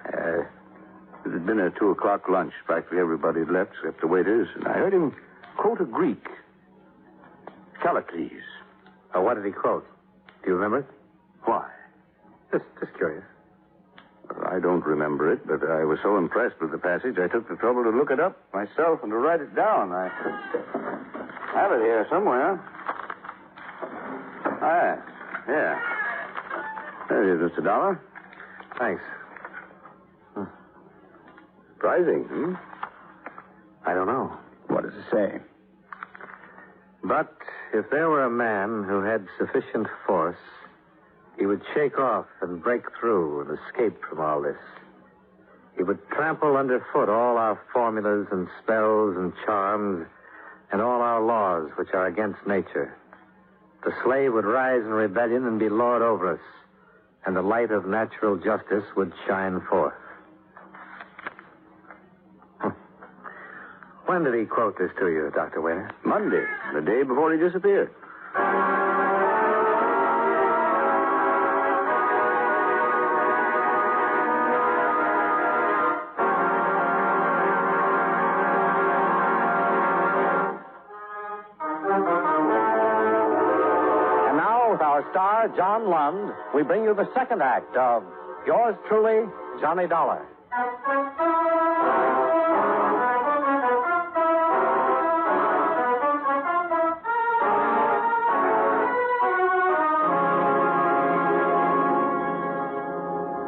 It had been a 2 o'clock lunch. Practically everybody had left except the waiters, and I heard him quote a Greek. Callicles. Oh, what did he quote? Do you remember it? Why? Just curious. I don't remember it, but I was so impressed with the passage, I took the trouble to look it up myself and to write it down. I have it here somewhere. Yeah. There it is, Mr. Dollar. Thanks. Surprising, I don't know. What does it say? But if there were a man who had sufficient force, he would shake off and break through and escape from all this. He would trample underfoot all our formulas and spells and charms and all our laws which are against nature. the slave would rise in rebellion and be lord over us, and the light of natural justice would shine forth. When did he quote this to you, Dr. Waiter? Monday, the day before he disappeared. And now, with our star, John Lund, we bring you the second act of Yours Truly, Johnny Dollar.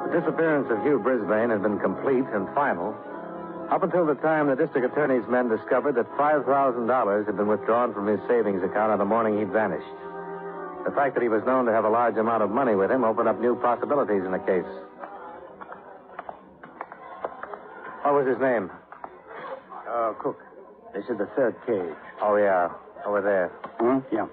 The disappearance of Hugh Brisbane had been complete and final up until the time the district attorney's men discovered that $5,000 had been withdrawn from his savings account on the morning he'd vanished. The fact that he was known to have a large amount of money with him opened up new possibilities in the case. What was his name? Cook. This is the third cage. Oh, yeah. Over there. Yeah.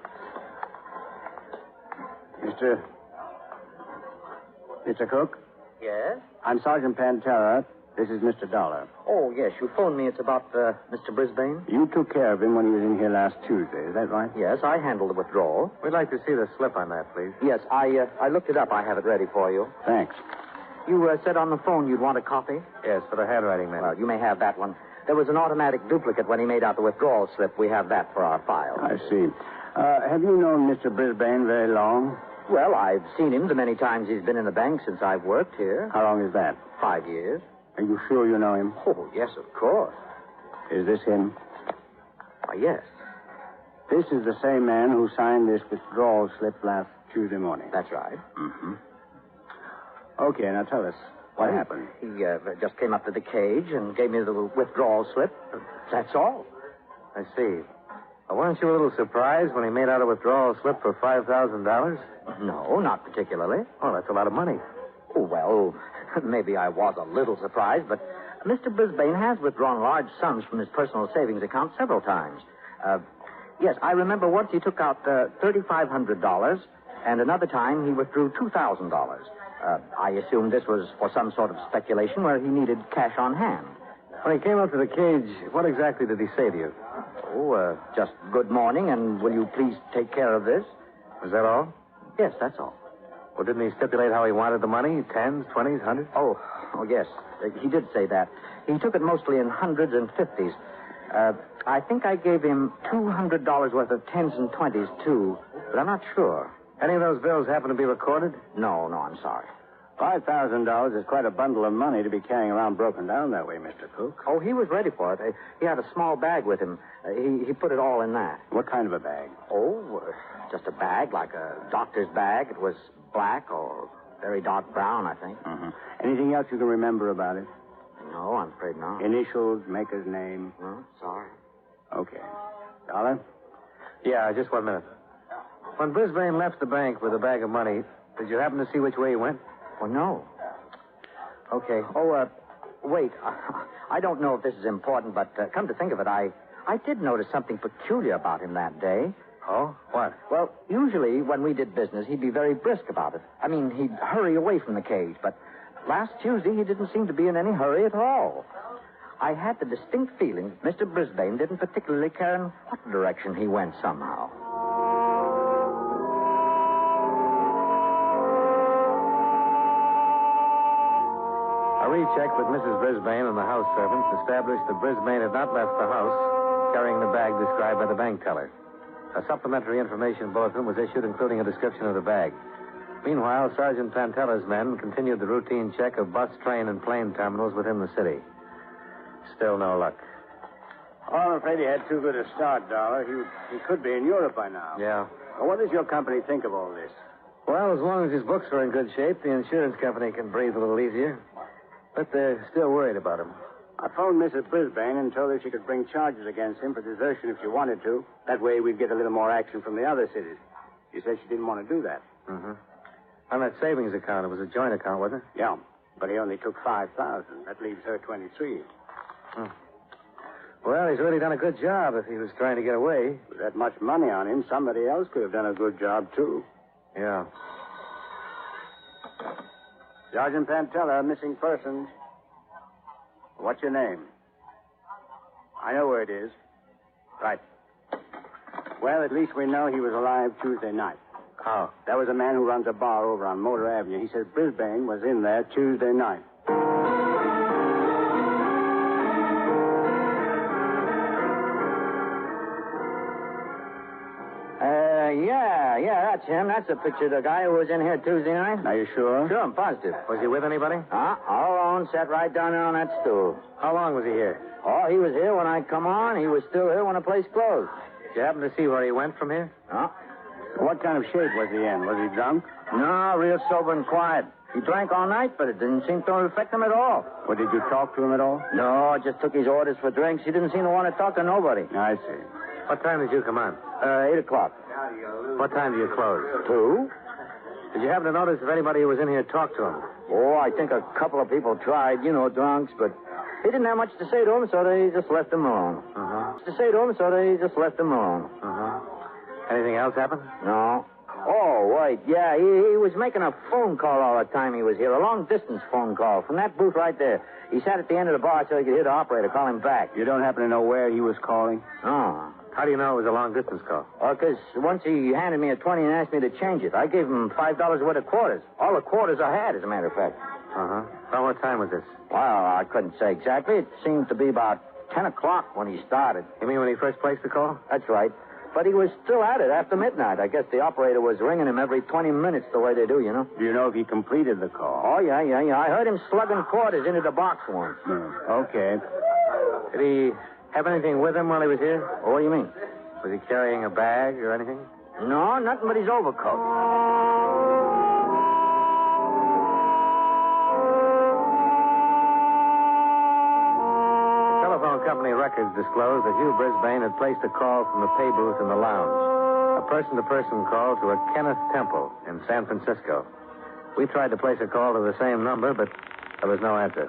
Mr. Cook? Yes? I'm Sergeant Pantera. This is Mr. Dollar. Oh, yes. You phoned me. It's about Mr. Brisbane? You took care of him when he was in here last Tuesday. Is that right? Yes, I handled the withdrawal. We'd like to see the slip on that, please. Yes, I looked it up. I have it ready for you. Thanks. You said on the phone you'd want a copy? Yes, for the handwriting man. Well, you may have that one. There was an automatic duplicate when he made out the withdrawal slip. We have that for our file. I see. Have you known Mr. Brisbane very long? Well, I've seen him the many times he's been in the bank since I've worked here. How long is that? 5 years. Are you sure you know him? Oh, yes, of course. Is this him? Why, yes. This is the same man who signed this withdrawal slip last Tuesday morning. That's right. Mm-hmm. Okay, now tell us. What happened? He just came up to the cage and gave me the withdrawal slip. That's all. I see. Weren't you a little surprised when he made out a withdrawal slip for $5,000? No, not particularly. Oh, that's a lot of money. Oh, well, maybe I was a little surprised, but Mr. Brisbane has withdrawn large sums from his personal savings account several times. Yes, I remember once he took out $3,500, and another time he withdrew $2,000. I assumed this was for some sort of speculation where he needed cash on hand. When he came up to the cage, what exactly did he say to you? Oh, just good morning, and will you please take care of this? Was that all? Yes, that's all. Well, didn't he stipulate how he wanted the money? Tens, 20s, hundreds? Oh, yes. He did say that. He took it mostly in hundreds and 50s. I think I gave him $200 worth of 10s and 20s, too, but I'm not sure. Any of those bills happen to be recorded? No, I'm sorry. $5,000 is quite a bundle of money to be carrying around broken down that way, Mr. Cook. Oh, he was ready for it. He had a small bag with him. He put it all in that. What kind of a bag? Oh, just a bag, like a doctor's bag. It was black or very dark brown, I think. Mm-hmm. Anything else you can remember about it? No, I'm afraid not. Initials, maker's name? No, sorry. Okay. Dollar? Yeah, just 1 minute. When Brisbane left the bank with a bag of money, did you happen to see which way he went? Oh, no. Okay. Oh, wait. I don't know if this is important, but come to think of it, I did notice something peculiar about him that day. Oh? What? Well, usually when we did business, he'd be very brisk about it. I mean, he'd hurry away from the cage, but last Tuesday he didn't seem to be in any hurry at all. I had the distinct feeling that Mr. Brisbane didn't particularly care in what direction he went somehow. A recheck with Mrs. Brisbane and the house servants established that Brisbane had not left the house carrying the bag described by the bank teller. A supplementary information bulletin was issued, including a description of the bag. Meanwhile, Sergeant Pantella's men continued the routine check of bus, train, and plane terminals within the city. Still no luck. Oh, I'm afraid he had too good a start, Dollar. He could be in Europe by now. Yeah. Well, what does your company think of all this? Well, as long as his books are in good shape, the insurance company can breathe a little easier. But they're still worried about him. I phoned Mrs. Brisbane and told her she could bring charges against him for desertion if she wanted to. That way we'd get a little more action from the other cities. She said she didn't want to do that. Mm-hmm. On that savings account, it was a joint account, wasn't it? Yeah, but he only took $5,000. That leaves her $23,000. Hmm. Well, he's really done a good job if he was trying to get away. With that much money on him, somebody else could have done a good job, too. Yeah. Sergeant Pantella, missing persons. What's your name? I know where it is. Right. Well, at least we know he was alive Tuesday night. How? That was a man who runs a bar over on Motor Avenue. He said Brisbane was in there Tuesday night. Yeah, that's him. That's the picture of the guy who was in here Tuesday night. Are you sure? Sure, I'm positive. Was he with anybody? All alone, sat right down there on that stool. How long was he here? Oh, he was here when I come on. He was still here when the place closed. Did you happen to see where he went from here? Huh? What kind of shape was he in? Was he drunk? No, real sober and quiet. He drank all night, but it didn't seem to affect him at all. Well, did you talk to him at all? No, I just took his orders for drinks. He didn't seem to want to talk to nobody. I see. What time did you come on? 8 o'clock. What time do you close? 2. Did you happen to notice if anybody who was in here talked to him? Oh, I think a couple of people tried, drunks, but he didn't have much to say to him, so they just left him alone. Anything else happen? No. Oh, wait, yeah, he was making a phone call all the time he was here, a long-distance phone call from that booth right there. He sat at the end of the bar so he could hear the operator call him back. You don't happen to know where he was calling? No. How do you know it was a long-distance call? Because once he handed me a 20 and asked me to change it. I gave him $5 worth of quarters. All the quarters I had, as a matter of fact. Well, what time was this? Well, I couldn't say exactly. It seemed to be about 10 o'clock when he started. You mean when he first placed the call? That's right. But he was still at it after midnight. I guess the operator was ringing him every 20 minutes the way they do, Do you know if he completed the call? Oh, yeah. I heard him slugging quarters into the box once. Okay. Did he have anything with him while he was here? Oh, what do you mean? Was he carrying a bag or anything? No, nothing but his overcoat. Telephone company records disclosed that Hugh Brisbane had placed a call from the pay booth in the lounge. A person-to-person call to a Kenneth Temple in San Francisco. We tried to place a call to the same number, but there was no answer.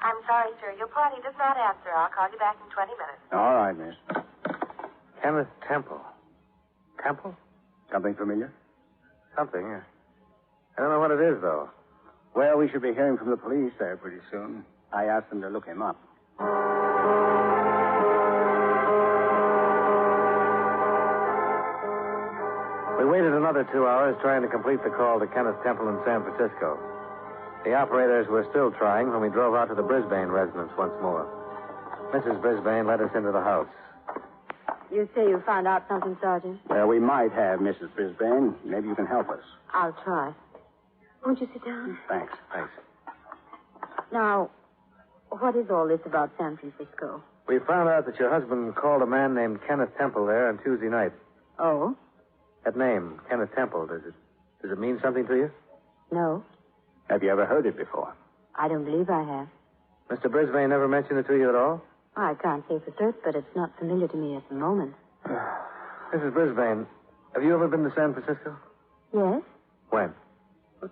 I'm sorry, sir. Your party does not answer. I'll call you back in 20 minutes. All right, miss. Kenneth Temple. Temple? Something familiar? Something, yeah. I don't know what it is, though. Well, we should be hearing from the police there pretty soon. I asked them to look him up. We waited another 2 hours trying to complete the call to Kenneth Temple in San Francisco. The operators were still trying when we drove out to the Brisbane residence once more. Mrs. Brisbane led us into the house. You say you found out something, Sergeant? Well, we might have, Mrs. Brisbane. Maybe you can help us. I'll try. Won't you sit down? Thanks. Now, what is all this about San Francisco? We found out that your husband called a man named Kenneth Temple there on Tuesday night. Oh? That name, Kenneth Temple, does it mean something to you? No. Have you ever heard it before? I don't believe I have. Mr. Brisbane never mentioned it to you at all? I can't say for certain, but it's not familiar to me at the moment. Mrs. Brisbane, have you ever been to San Francisco? Yes? When?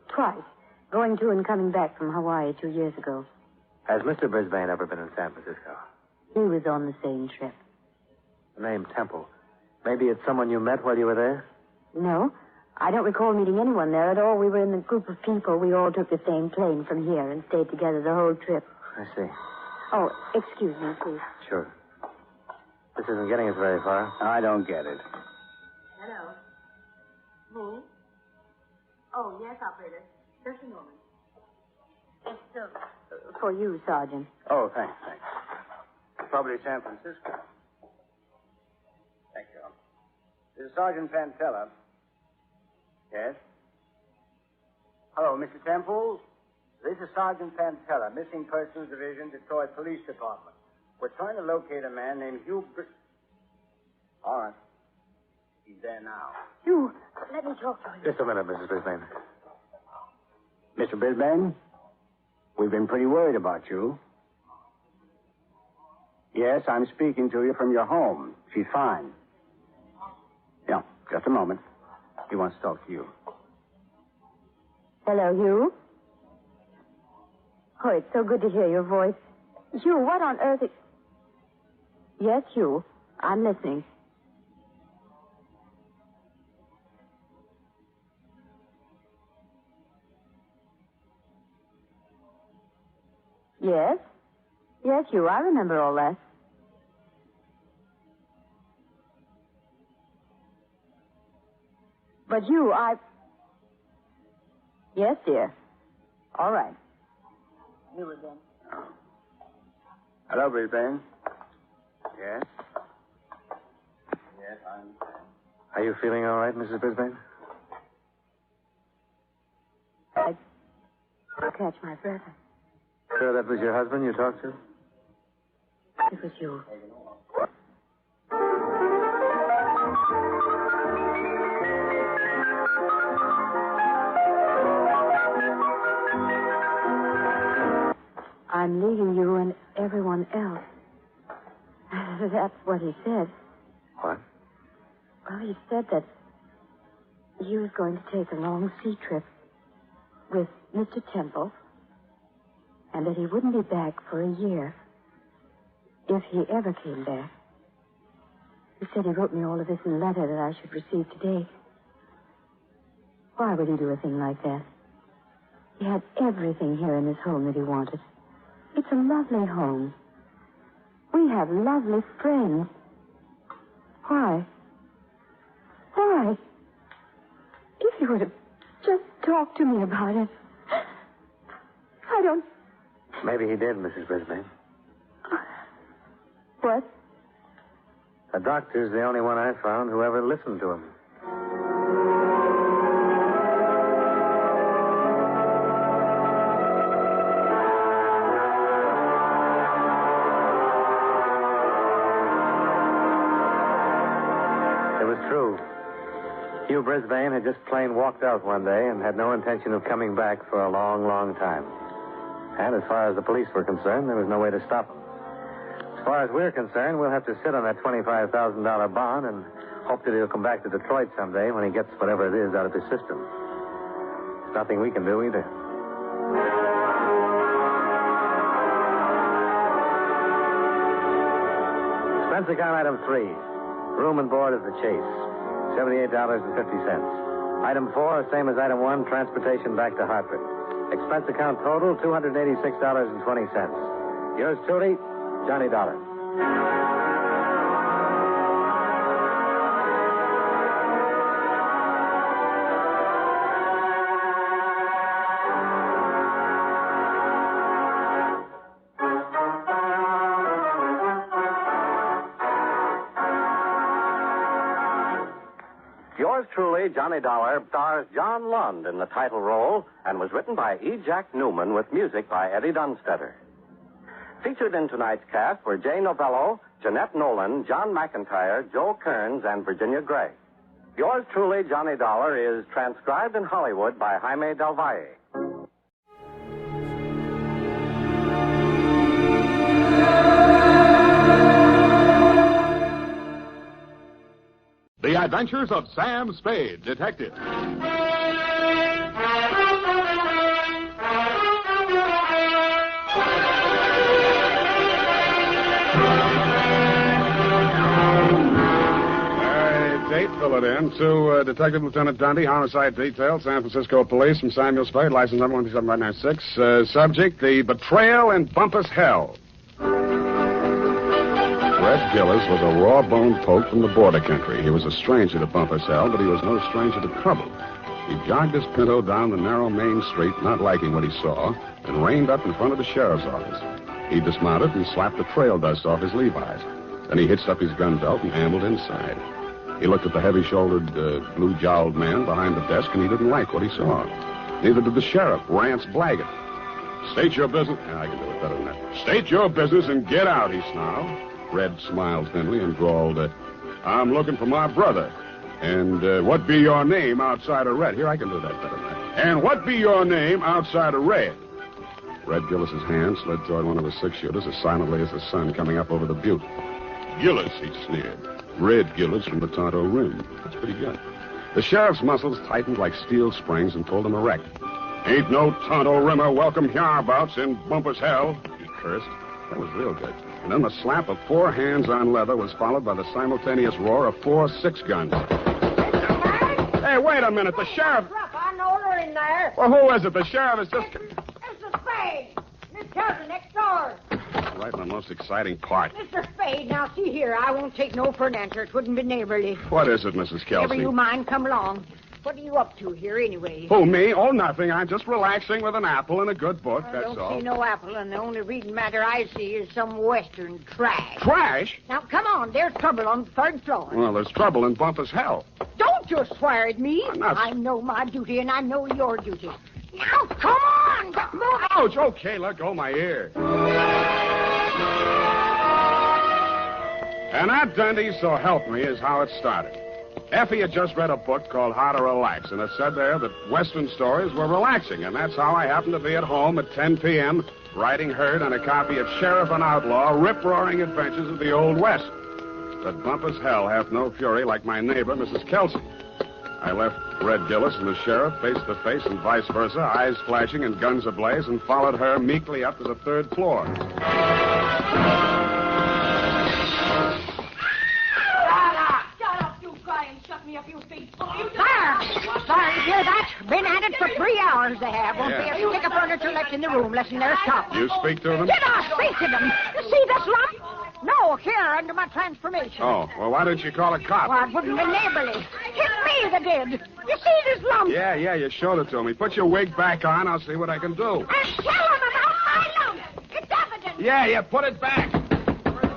Twice. Going to and coming back from Hawaii 2 years ago. Has Mr. Brisbane ever been in San Francisco? He was on the same trip. The name Temple. Maybe it's someone you met while you were there? No. I don't recall meeting anyone there at all. We were in a group of people. We all took the same plane from here and stayed together the whole trip. I see. Oh, excuse me, please. Sure. This isn't getting us very far. I don't get it. Hello. Me? Oh, yes, operator. Just a moment. It's for you, Sergeant. Oh, thanks. Probably San Francisco. Thank you. This is Sergeant Pantella. Yes? Hello, Mr. Temple. This is Sergeant Pantella, Missing Persons Division, Detroit Police Department. We're trying to locate a man named Hugh All right. He's there now. Hugh, let me talk to him. Just a minute, Mrs. Brisbane. Mr. Brisbane, we've been pretty worried about you. Yes, I'm speaking to you from your home. She's fine. Yeah, just a moment. He wants to talk to you. Hello, Hugh? Oh, it's so good to hear your voice. Hugh, what on earth... Yes, Hugh. I'm listening. Yes? Yes, Hugh, I remember all that. But Hugh, Yes, dear. All right. You again. Hello, Brisbane. Yes? Yes, I understand. Are you feeling all right, Mrs. Brisbane? I catch my breath. Sure that was your husband you talked to? It was you. I'm leaving you and everyone else. That's what he said. What? Well, he said that he was going to take a long sea trip with Mr. Temple, and that he wouldn't be back for a year, if he ever came back. He said he wrote me all of this in a letter that I should receive today. Why would he do a thing like that? He had everything here in this home that he wanted. It's a lovely home. We have lovely friends. Why? Why? If he would have just talked to me about it. I don't... Maybe he did, Mrs. Brisbane. What? The doctor's the only one I found who ever listened to him. It was true. Hugh Brisbane had just plain walked out one day and had no intention of coming back for a long, long time. And as far as the police were concerned, there was no way to stop him. As far as we're concerned, we'll have to sit on that $25,000 bond and hope that he'll come back to Detroit someday when he gets whatever it is out of his system. There's nothing we can do either. Expense account item 3. Room and board at the Chase. $78.50. Item 4, same as item 1, transportation back to Hartford. Expense account total, $286.20. Yours truly, Johnny Dollar. Yours truly, Johnny Dollar, stars John Lund in the title role and was written by E. Jack Newman with music by Eddie Dunstetter. Featured in tonight's cast were Jay Novello, Jeanette Nolan, John McIntyre, Joe Kearns, and Virginia Gray. Yours truly, Johnny Dollar, is transcribed in Hollywood by Jaime Del Valle. The Adventures of Sam Spade, Detective. Date, fill it in. To Detective Lieutenant Dundee, Homicide Detail, San Francisco Police, from Samuel Spade, license number 17596. Subject, the Betrayal in Bumpus Hell. Red Gillis was a raw-boned poke from the border country. He was a stranger to Bumpus Hell, but he was no stranger to trouble. He jogged his Pinto down the narrow main street, not liking what he saw, and reined up in front of the sheriff's office. He dismounted and slapped the trail dust off his Levi's. Then he hitched up his gun belt and ambled inside. He looked at the heavy-shouldered, blue-jowled man behind the desk, and he didn't like what he saw. Neither did the sheriff, Rance Blaggett. State your business... I can do it better than that. State your business and get out, he snarled. Red smiled thinly and drawled, I'm looking for my brother. And what be your name outside of Red? Here, I can do that better than that. And what be your name outside of Red? Red Gillis's hand slid toward one of his six-shooters as silently as the sun coming up over the butte. Gillis, he sneered. Red Gillis from the Tonto Rim. That's pretty good. The sheriff's muscles tightened like steel springs and pulled him erect. Ain't no tonto rimmer welcome hereabouts in Bumpus hell, he cursed. That was real good. And then the slap of 4 hands on leather was followed by the simultaneous roar of 4 6-guns. Hey, wait a minute. The sheriff... I know they're in there. Well, who is it? The sheriff is just... Mr. Spade. Miss Kelson next door. Right in the most exciting part. Mr. Spade, now see here. I won't take no for an answer. It wouldn't be neighborly. What is it, Mrs. Kelsey? Never you mind, come along. What are you up to here, anyway? Who, me? Oh, nothing. I'm just relaxing with an apple and a good book, that's all. I don't see no apple, and the only reading matter I see is some western trash. Trash? Now, come on. There's trouble on the 3rd floor. Well, there's trouble in Bumpus hell. Don't you swear at me. I'm not... I know my duty, and I know your duty. Now, come on. Get moving. Ouch. Okay, let go my ear. And that dandy, so help me, is how it started. Effie had just read a book called How to Relax, and it said there that Western stories were relaxing, and that's how I happened to be at home at 10 p.m., writing Herd on a copy of Sheriff and Outlaw, rip-roaring adventures of the Old West. But Bumpus hell hath no fury like my neighbor, Mrs. Kelsey. I left Red Gillis and the sheriff face to face and vice versa, eyes flashing and guns ablaze, and followed her meekly up to the 3rd floor. Up, you feet. There! Sorry to hear that. Been at it for 3 hours they have. Won't be a stick of furniture left in the room, less than their stop. You speak to them? Did I speak to them? You see this lump? No, here, under my transformation. Oh, well, why didn't you call a cop? Well, it wouldn't be neighborly. Hit me that did. You see this lump? Yeah, you showed it to me. Put your wig back on. I'll see what I can do. And tell them about my lump. It's evident. Yeah, put it back.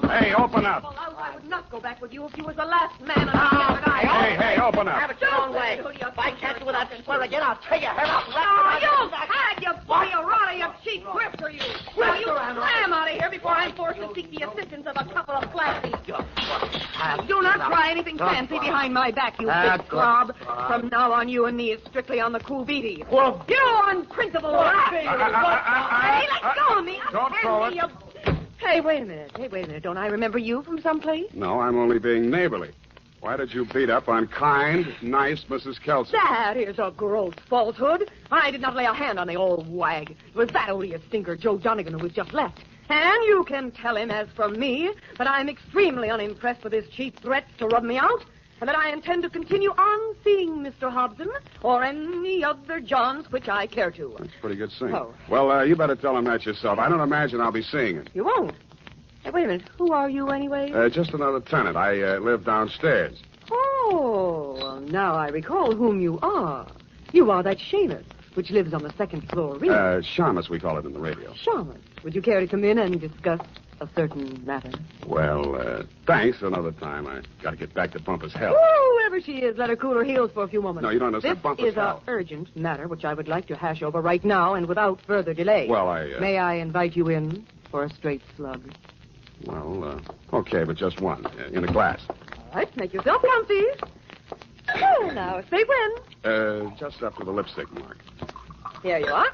Hey, open up. I would not go back with you if you was the last man on the Hey, open up. Have it your own way. If I catch you with that swear again, I'll take your head off. You had you boy, Aurora, you cheap grifter, you. Will you slam out of here before I'm forced to seek the assistance of a couple of flashy. Do not try anything fancy behind my back, you big slob. From now on, you and me is strictly on the cool beaty. Well, you unprincipled rat. Hey, let go of me. Don't throw it. Hey, wait a minute. Don't I remember you from someplace? No, I'm only being neighborly. Why did you beat up on kind, nice Mrs. Kelsey? That is a gross falsehood. I did not lay a hand on the old wag. It was that odious stinker, Joe Donegan, who was just left. And you can tell him, as from me, that I'm extremely unimpressed with his cheap threats to rub me out, and that I intend to continue on seeing Mr. Hobson or any other Johns which I care to. That's pretty good singing. Oh. Well, you better tell him that yourself. I don't imagine I'll be seeing him. You won't? Hey, wait a minute. Who are you, anyway? Just another tenant. I live downstairs. Oh, well, now I recall whom you are. You are that Seamus, which lives on the 2nd floor. Shamus, we call it in the radio. Shamus. Would you care to come in and discuss a certain matter? Well, thanks. Another time. I got to get back to Bumpus hell. Whoever she is, let her cool her heels for a few moments. No, you don't understand. Bumpus hell. This is an urgent matter which I would like to hash over right now and without further delay. Well, May I invite you in for a straight slug? Well, okay, but just one. In a glass. All right, make yourself comfy. Oh, now, say when. Just up to the lipstick mark. Here you are.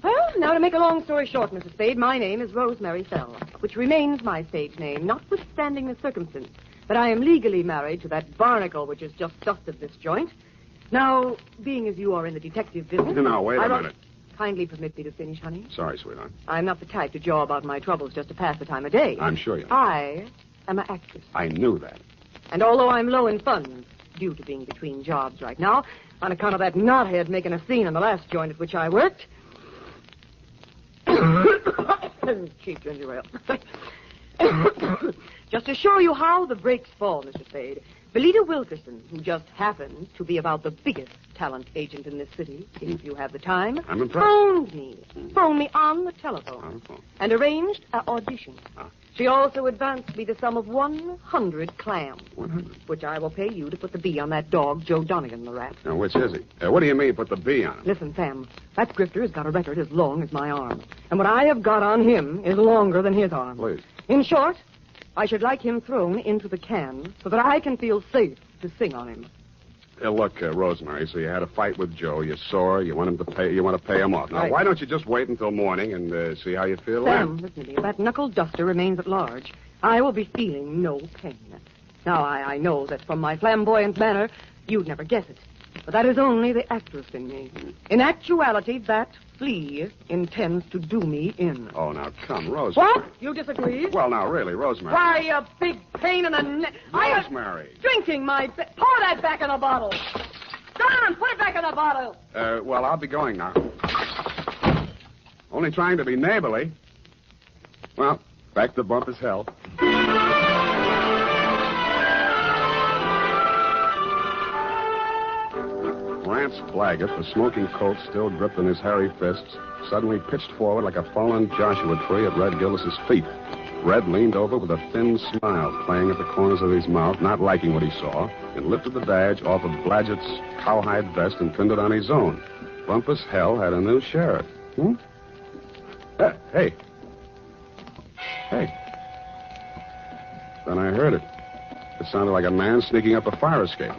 Well, now to make a long story short, Mrs. Spade, my name is Rosemary Fell, which remains my stage name, notwithstanding the circumstance. But I am legally married to that barnacle which has just dusted this joint. Now, being as you are in the detective business... No, wait a minute. Kindly permit me to finish, honey. Sorry, sweetheart. I'm not the type to jaw about my troubles just to pass the time of day. I'm sure you are. I am an actress. I knew that. And although I'm low in funds, due to being between jobs right now, on account of that knothead making a scene in the last joint at which I worked... Cheap ginger ale. Just to show you how the breaks fall, Mr. Spade, Belita Wilkerson, who just happens to be about the biggest talent agent in this city, if you have the time, I'm impressed. phoned me on the telephone, and arranged an audition. She also advanced me the sum of 100 clams, 100? Which I will pay you to put the B on that dog, Joe Donegan, the rat. Now, which is he? What do you mean, put the B on him? Listen, Sam, that grifter has got a record as long as my arm, and what I have got on him is longer than his arm. Please. In short, I should like him thrown into the can so that I can feel safe to sing on him. Look, Rosemary, so you had a fight with Joe. You're sore. You want to pay him off. Now, Right. Why don't you just wait until morning and see how you feel Sam, then? listen to me. If that knuckle duster remains at large, I will be feeling no pain. Now, I know that from my flamboyant manner, you'd never guess it. But that is only the actress in me. In actuality, that flea intends to do me in. Oh, now, come, Rosemary. What? You disagree? Well, now, really, Rosemary. Why, you big pain in the neck. Rosemary. Drinking my... Pour that back in the bottle. Don, put it back in the bottle. Well, I'll be going now. Only trying to be neighborly. Well, back to Bumpus hell. Rance Blaggett, the smoking Colt still gripped in his hairy fists, suddenly pitched forward like a fallen Joshua tree at Red Gillis's feet. Red leaned over with a thin smile playing at the corners of his mouth, not liking what he saw, and lifted the badge off of Blaggett's cowhide vest and pinned it on his own. Bumpus hell had a new sheriff. Hey. Then I heard it. It sounded like a man sneaking up a fire escape.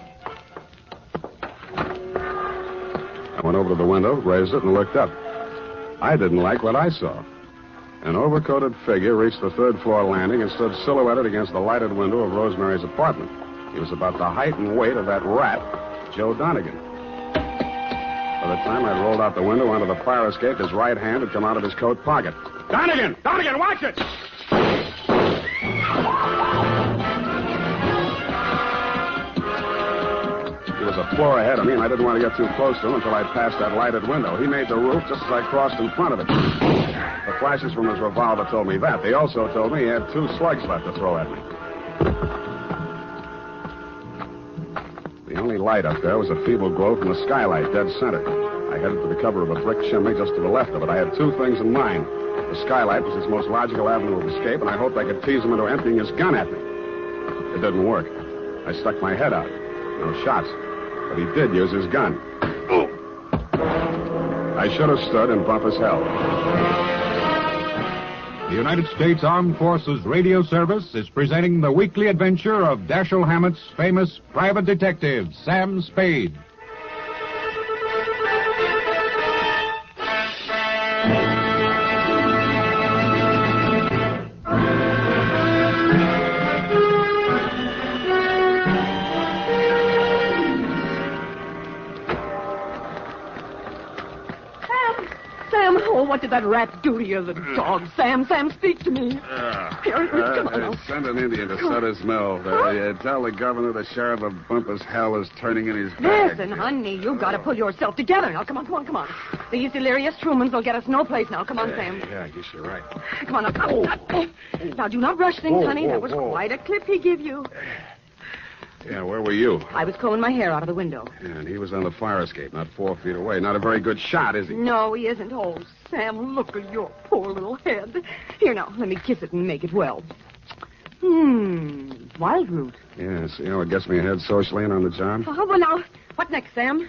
I went over to the window, raised it, and looked up. I didn't like what I saw. An overcoated figure reached the third-floor landing and stood silhouetted against the lighted window of Rosemary's apartment. He was about the height and weight of that rat, Joe Donegan. By the time I'd rolled out the window onto the fire escape, his right hand had come out of his coat pocket. Donegan! Donegan, watch it! He was a floor ahead of me, and I didn't want to get too close to him until I'd passed that lighted window. He made the roof just as I crossed in front of it. The flashes from his revolver told me that. They also told me he had 2 slugs left to throw at me. The only light up there was a feeble glow from the skylight, dead center. I headed for the cover of a brick chimney just to the left of it. I had 2 things in mind. The skylight was his most logical avenue of escape, and I hoped I could tease him into emptying his gun at me. It didn't work. I stuck my head out. No shots. But he did use his gun. I should have stood in Bumpus hell. The United States Armed Forces Radio Service is presenting the weekly adventure of Dashiell Hammett's famous private detective, Sam Spade. What did that rat do to you, the dog? Sam, speak to me. Here, come on. Send an Indian to Sutter's Mill. Tell the governor the sheriff of Bumpus hell is turning in his bag. Listen, honey, you've got to pull yourself together. Now, come on. These delirious Trumans will get us no place now. Come on, Sam. Yeah, I guess you're right. Come on, now, do not rush things, honey. That was quite a clip he gave you. Yeah, where were you? I was combing my hair out of the window. Yeah, and he was on the fire escape, not 4 feet away. Not a very good shot, is he? No, he isn't. Oh, Sam, look at your poor little head. Here, now, let me kiss it and make it well. Wild root. Yes, it gets me ahead socially and on the job. Oh, well, now, what next, Sam?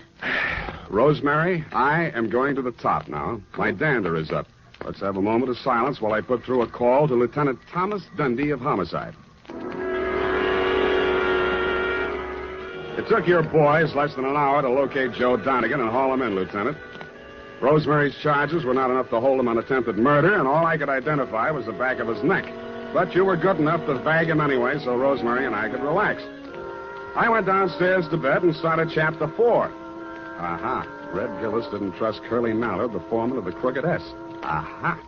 Rosemary, I am going to the top now. My dander is up. Let's have a moment of silence while I put through a call to Lieutenant Thomas Dundee of Homicide. It took your boys less than an hour to locate Joe Donegan and haul him in, Lieutenant. Rosemary's charges were not enough to hold him on attempted murder, and all I could identify was the back of his neck. But you were good enough to bag him anyway, so Rosemary and I could relax. I went downstairs to bed and started Chapter 4. Aha. Red Gillis didn't trust Curly Mallard, the foreman of the Crooked S. Aha.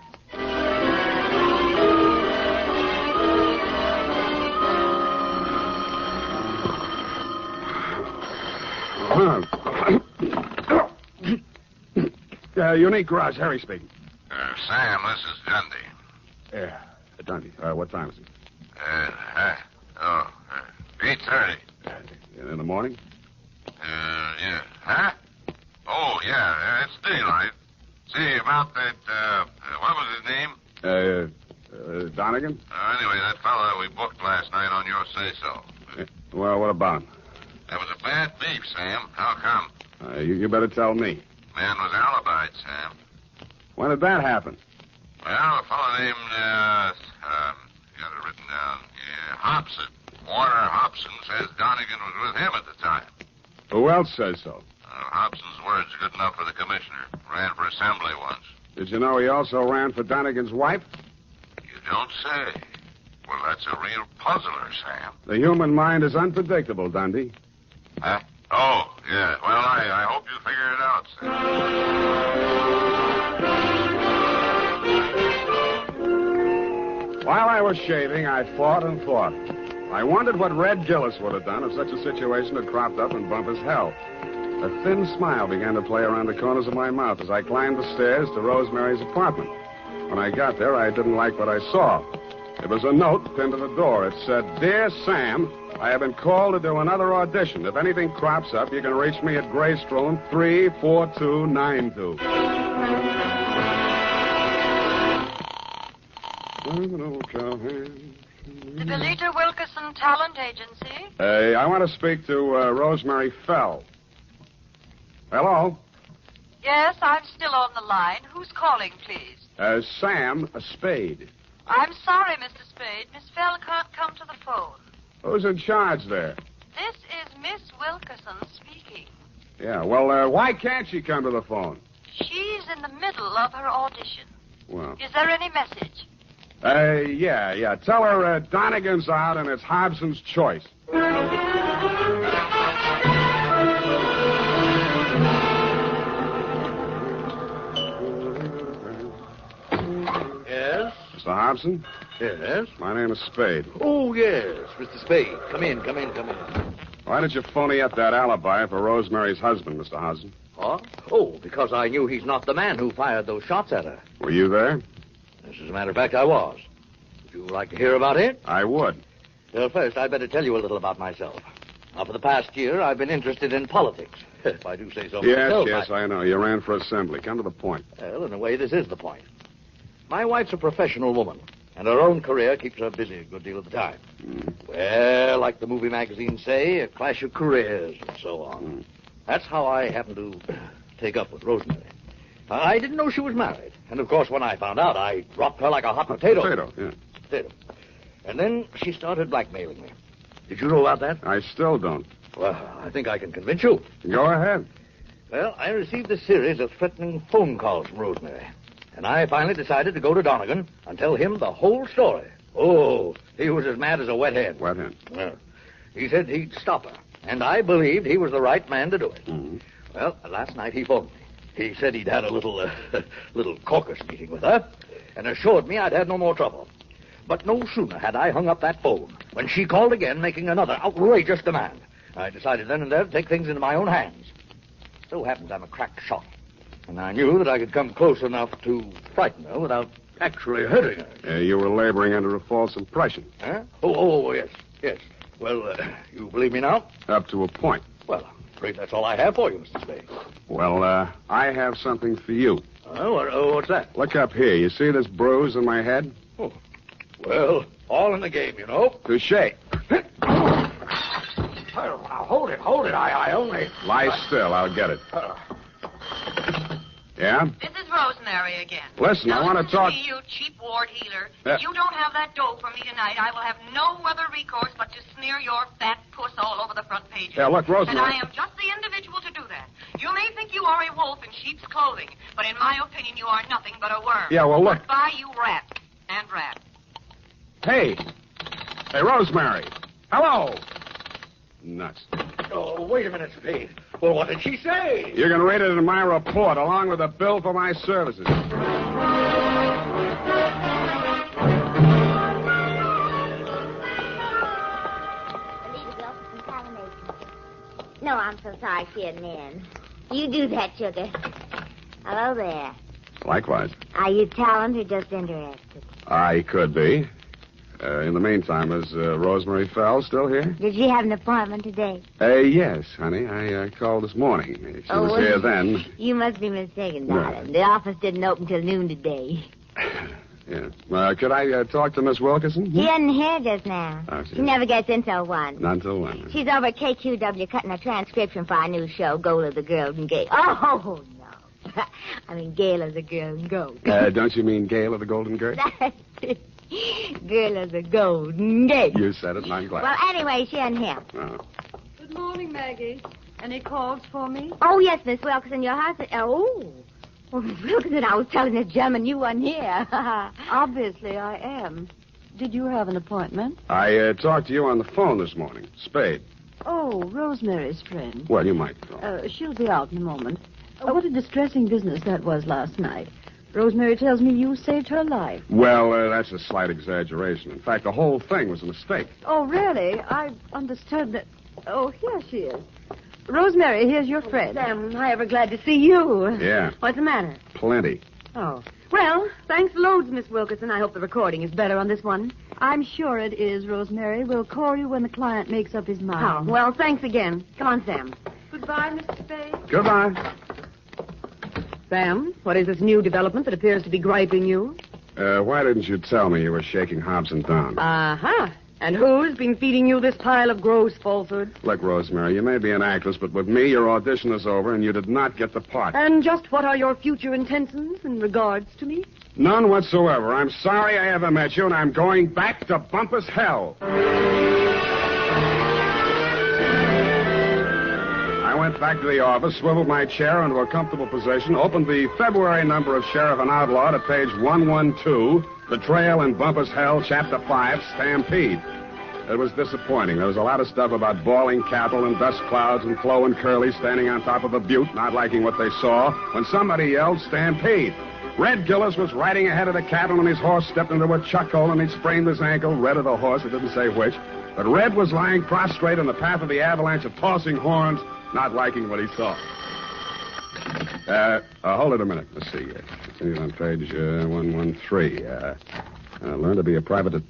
Unique Garage, Harry speaking. Sam, this is Dundee. Yeah, Dundee. What time is it? 8:30. In the morning? Yeah. Huh? Oh, yeah, it's daylight. See, about that, what was his name? Donegan? Anyway, that fellow that we booked last night on your say-so. Well, what about him? That was a bad beef, Sam. How come? You better tell me. Man was alibied, Sam. When did that happen? Well, a fellow named, got it written down. Yeah, Hobson. Warner Hobson says Donegan was with him at the time. Who else says so? Hobson's word's good enough for the commissioner. Ran for assembly once. Did you know he also ran for Donegan's wife? You don't say. Well, that's a real puzzler, Sam. The human mind is unpredictable, Dundee. Huh? Oh, yeah. Well, I hour shaving, I thought and thought. I wondered what Red Gillis would have done if such a situation had cropped up in Bumpus' hell. A thin smile began to play around the corners of my mouth as I climbed the stairs to Rosemary's apartment. When I got there, I didn't like what I saw. It was a note pinned to the door. It said, "Dear Sam, I have been called to do another audition. If anything crops up, you can reach me at Grace Room 34292. The Belita Wilkerson Talent Agency? I want to speak to Rosemary Fell. Hello? Yes, I'm still on the line. Who's calling, please? Sam Spade. I'm sorry, Mr. Spade. Miss Fell can't come to the phone. Who's in charge there? This is Miss Wilkerson speaking. Yeah, well, why can't she come to the phone? She's in the middle of her audition. Well. Is there any message? Yeah. Tell her Donegan's out and it's Hobson's choice. Yes? Mr. Hobson? Yes? My name is Spade. Oh, yes, Mr. Spade. Come in. Why did you phony up that alibi for Rosemary's husband, Mr. Hobson? Huh? Oh, because I knew he's not the man who fired those shots at her. Were you there? As a matter of fact, I was. Would you like to hear about it? I would. Well, first, I'd better tell you a little about myself. Now, for the past year, I've been interested in politics. If I do say so myself. Yes, I know. You ran for assembly. Come to the point. Well, in a way, this is the point. My wife's a professional woman, and her own career keeps her busy a good deal of the time. Well, like the movie magazines say, a clash of careers and so on. That's how I happened to take up with Rosemary. I didn't know she was married. And, of course, when I found out, I dropped her like a hot potato. Potato. And then she started blackmailing me. Did you know about that? I still don't. Well, I think I can convince you. Go ahead. Well, I received a series of threatening phone calls from Rosemary. And I finally decided to go to Donegan and tell him the whole story. Oh, he was as mad as a wet hen. Wet hen? Well, he said he'd stop her. And I believed he was the right man to do it. Well, last night he phoned me. He said he'd had a little caucus meeting with her and assured me I'd had no more trouble. But no sooner had I hung up that phone when she called again, making another outrageous demand. I decided then and there to take things into my own hands. So happens I'm a crack shot. And I knew that I could come close enough to frighten her without actually hurting her. You were laboring under a false impression. Huh? Oh, yes. Well, you believe me now? Up to a point. Well, I'm afraid that's all I have for you, Mr. Spade. Well, I have something for you. What's that? Look up here. You see this bruise in my head? Oh. Well, all in the game, you know. Touché. Hold it. I only... Lie still. I'll get it. Yeah? This is Rosemary again. Listen, I want to talk... you cheap ward healer. If you don't have that dough for me tonight, I will have no other recourse but to smear your fat puss all over the front page. Yeah, look, Rosemary... And I am just the individual to do that. You may think you are a wolf in sheep's clothing, but in my opinion, you are nothing but a worm. Yeah, well, look... Goodbye, you rat. And rat. Hey, Rosemary. Hello. Nuts. Oh, wait a minute, Spade. Well, what did she say? You're going to read it in my report, along with a bill for my services. No, I'm so sorry she isn't in. You do that, sugar. Hello there. Likewise. Are you talent or just interested? I could be. In the meantime, is Rosemary Fell still here? Did she have an appointment today? Yes, honey. I called this morning. She was here then. You must be mistaken, darling. The office didn't open till noon today. Yeah. Could I talk to Miss Wilkerson? She isn't here just now. Oh, she never gets in till 1. Not until 1. She's over at KQW cutting a transcription for our new show, Goal of the Golden Gate. Oh, no. I mean, Gale of the Golden Goat. Don't you mean Gale of the Golden Gate? That's it. Girl of the Golden Gate. You said it, and I'm glad. Well, anyway, she isn't here. Oh. Good morning, Maggie. Any calls for me? Oh, yes, Miss Wilkerson, your husband... Oh, Miss Wilkerson, I was telling this gentleman you weren't here. Obviously, I am. Did you have an appointment? I talked to you on the phone this morning. Spade. Oh, Rosemary's friend. Well, you might. She'll be out in a moment. What a distressing business that was last night. Rosemary tells me you saved her life. Well, that's a slight exaggeration. In fact, the whole thing was a mistake. Oh, really? I understood that... Oh, here she is. Rosemary, here's your friend. Sam, I ever glad to see you. Yeah. What's the matter? Plenty. Oh. Well, thanks loads, Miss Wilkerson. I hope the recording is better on this one. I'm sure it is, Rosemary. We'll call you when the client makes up his mind. Oh, well, thanks again. Come on, Sam. Goodbye, Mr. Spade. Goodbye. Sam, what is this new development that appears to be griping you? Why didn't you tell me you were shaking Hobson down? Uh-huh. And who's been feeding you this pile of gross falsehoods? Look, Rosemary, you may be an actress, but with me, your audition is over, and you did not get the part. And just what are your future intentions in regards to me? None whatsoever. I'm sorry I ever met you, and I'm going back to Bumpus hell. I went back to the office, swiveled my chair into a comfortable position, opened the February number of Sheriff and Outlaw to page 112, Betrayal in Bumpus Hell, Chapter 5, Stampede. It was disappointing. There was a lot of stuff about bawling cattle and dust clouds and Flo and Curly standing on top of a butte, not liking what they saw, when somebody yelled, Stampede. Red Gillis was riding ahead of the cattle, and his horse stepped into a chuck hole, and he'd sprained his ankle. Red or the horse, it didn't say which. But Red was lying prostrate in the path of the avalanche of tossing horns, not liking what he saw. Hold it a minute. Let's see. Continue on page 113. Learn to be a private...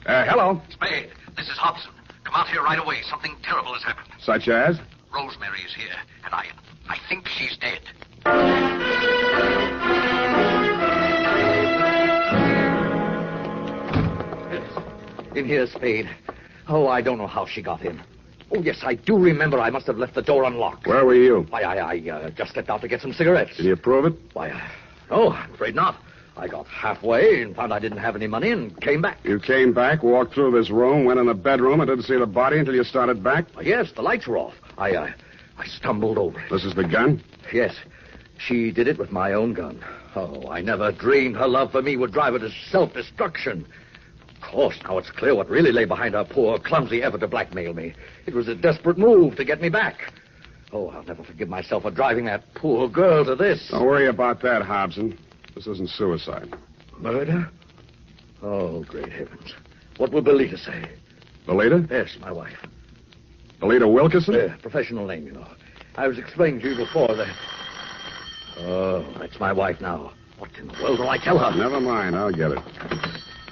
hello? Spade, this is Hobson. Come out here right away. Something terrible has happened. Such as? Rosemary is here, and I think she's dead. In here, Spade. Oh, I don't know how she got in. Oh, yes, I do remember I must have left the door unlocked. Where were you? Why, I just stepped out to get some cigarettes. Can you prove it? Why, no, I'm afraid not. I got halfway and found I didn't have any money and came back. You came back, walked through this room, went in the bedroom, and didn't see the body until you started back? Yes, the lights were off. I stumbled over it. This is the gun? Yes. She did it with my own gun. Oh, I never dreamed her love for me would drive her to self-destruction. Of course, now it's clear what really lay behind her poor, clumsy effort to blackmail me. It was a desperate move to get me back. Oh, I'll never forgive myself for driving that poor girl to this. Don't worry about that, Hobson. This isn't suicide. Murder? Oh, great heavens. What will Belita say? Belita? Yes, my wife. Belita Wilkerson? Professional name, you know. I was explaining to you before that... Oh, that's my wife now. What in the world will I tell her? Never mind. I'll get it.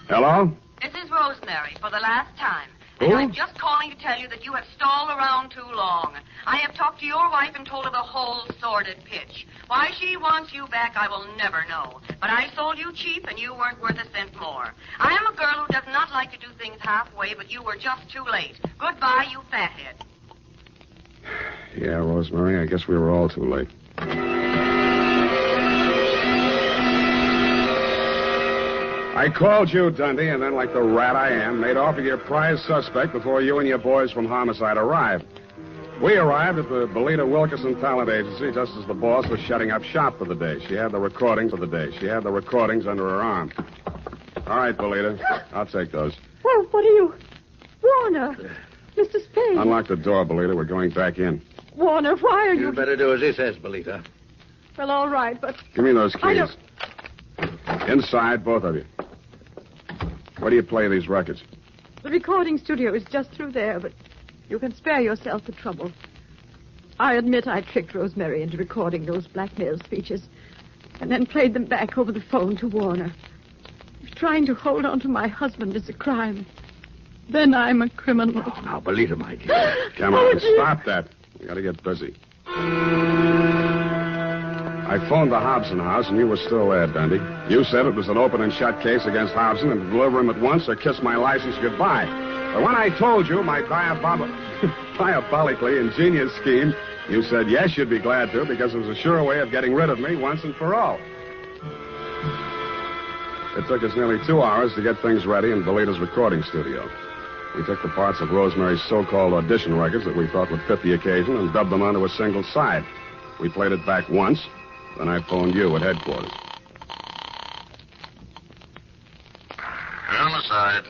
Hello? This is Rosemary for the last time. Who? And I'm just calling to tell you that you have stalled around too long. I have talked to your wife and told her the whole sordid pitch. Why she wants you back, I will never know. But I sold you cheap, and you weren't worth a cent more. I am a girl who does not like to do things halfway, but you were just too late. Goodbye, you fathead. Yeah, Rosemary, I guess we were all too late. I called you, Dundee, and then, like the rat I am, made off with your prize suspect before you and your boys from Homicide arrived. We arrived at the Belita Wilkerson Talent Agency just as the boss was shutting up shop for the day. She had the recordings under her arm. All right, Belita, I'll take those. Well, what are you... Warner! Mr. Spade! Unlock the door, Belita. We're going back in. Warner, why are you... You'd better do as he says, Belita. Well, all right, but... Give me those keys. I don't... Inside, both of you. Where do you play these records? The recording studio is just through there, but you can spare yourself the trouble. I admit I tricked Rosemary into recording those blackmail speeches and then played them back over the phone to Warner. If trying to hold on to my husband is a crime, then I'm a criminal. Oh, now, Belita, my dear. Come on, stop that. We gotta get busy. I phoned the Hobson house, and you were still there, Dundee. You said it was an open and shut case against Hobson, and to deliver him at once or kiss my license goodbye. But when I told you my diabolically ingenious scheme, you said yes, you'd be glad to, because it was a sure way of getting rid of me once and for all. It took us nearly 2 hours to get things ready in Belita's recording studio. We took the parts of Rosemary's so-called audition records that we thought would fit the occasion and dubbed them onto a single side. We played it back once. Then I phoned you at headquarters. Homicide.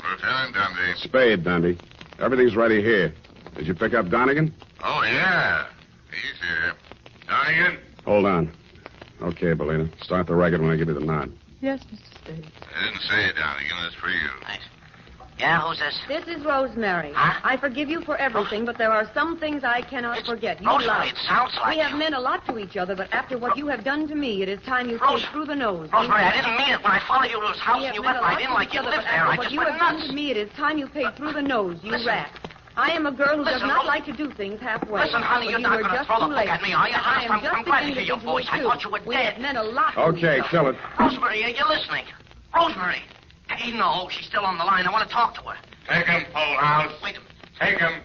Lieutenant Dundee. Spade, Dundee. Everything's ready here. Did you pick up Donegan? Oh, yeah. He's here. Donegan? Hold on. Okay, Belina. Start the record when I give you the nod. Yes, Mr. Spade. I didn't say it, Donegan. That's for you. Thanks. Yeah, who's this? This is Rosemary. Huh? I forgive you for everything, but there are some things I cannot forget. You Rosemary, lied. it sounds like We have you. meant a lot to each other, but after what you have done to me, it is time you take through the nose. Rosemary, I didn't mean it. When I followed you to his house and you went right in like you lived there, I What just you went have done nuts. to me, it is time you paid through the nose, you rat. I am a girl who does Listen, not Rose- like to do things halfway. Listen, honey, But you're you not were going to just throw the too book late. at me, are you? I am just I'm glad to hear your individual, voice. I too. thought you were We dead. have meant a lot to each Okay, other. kill it. Rosemary, are you listening? Rosemary. Hey, no, she's still on the line. I want to talk to her. Take him, House. Wait a minute. Take him.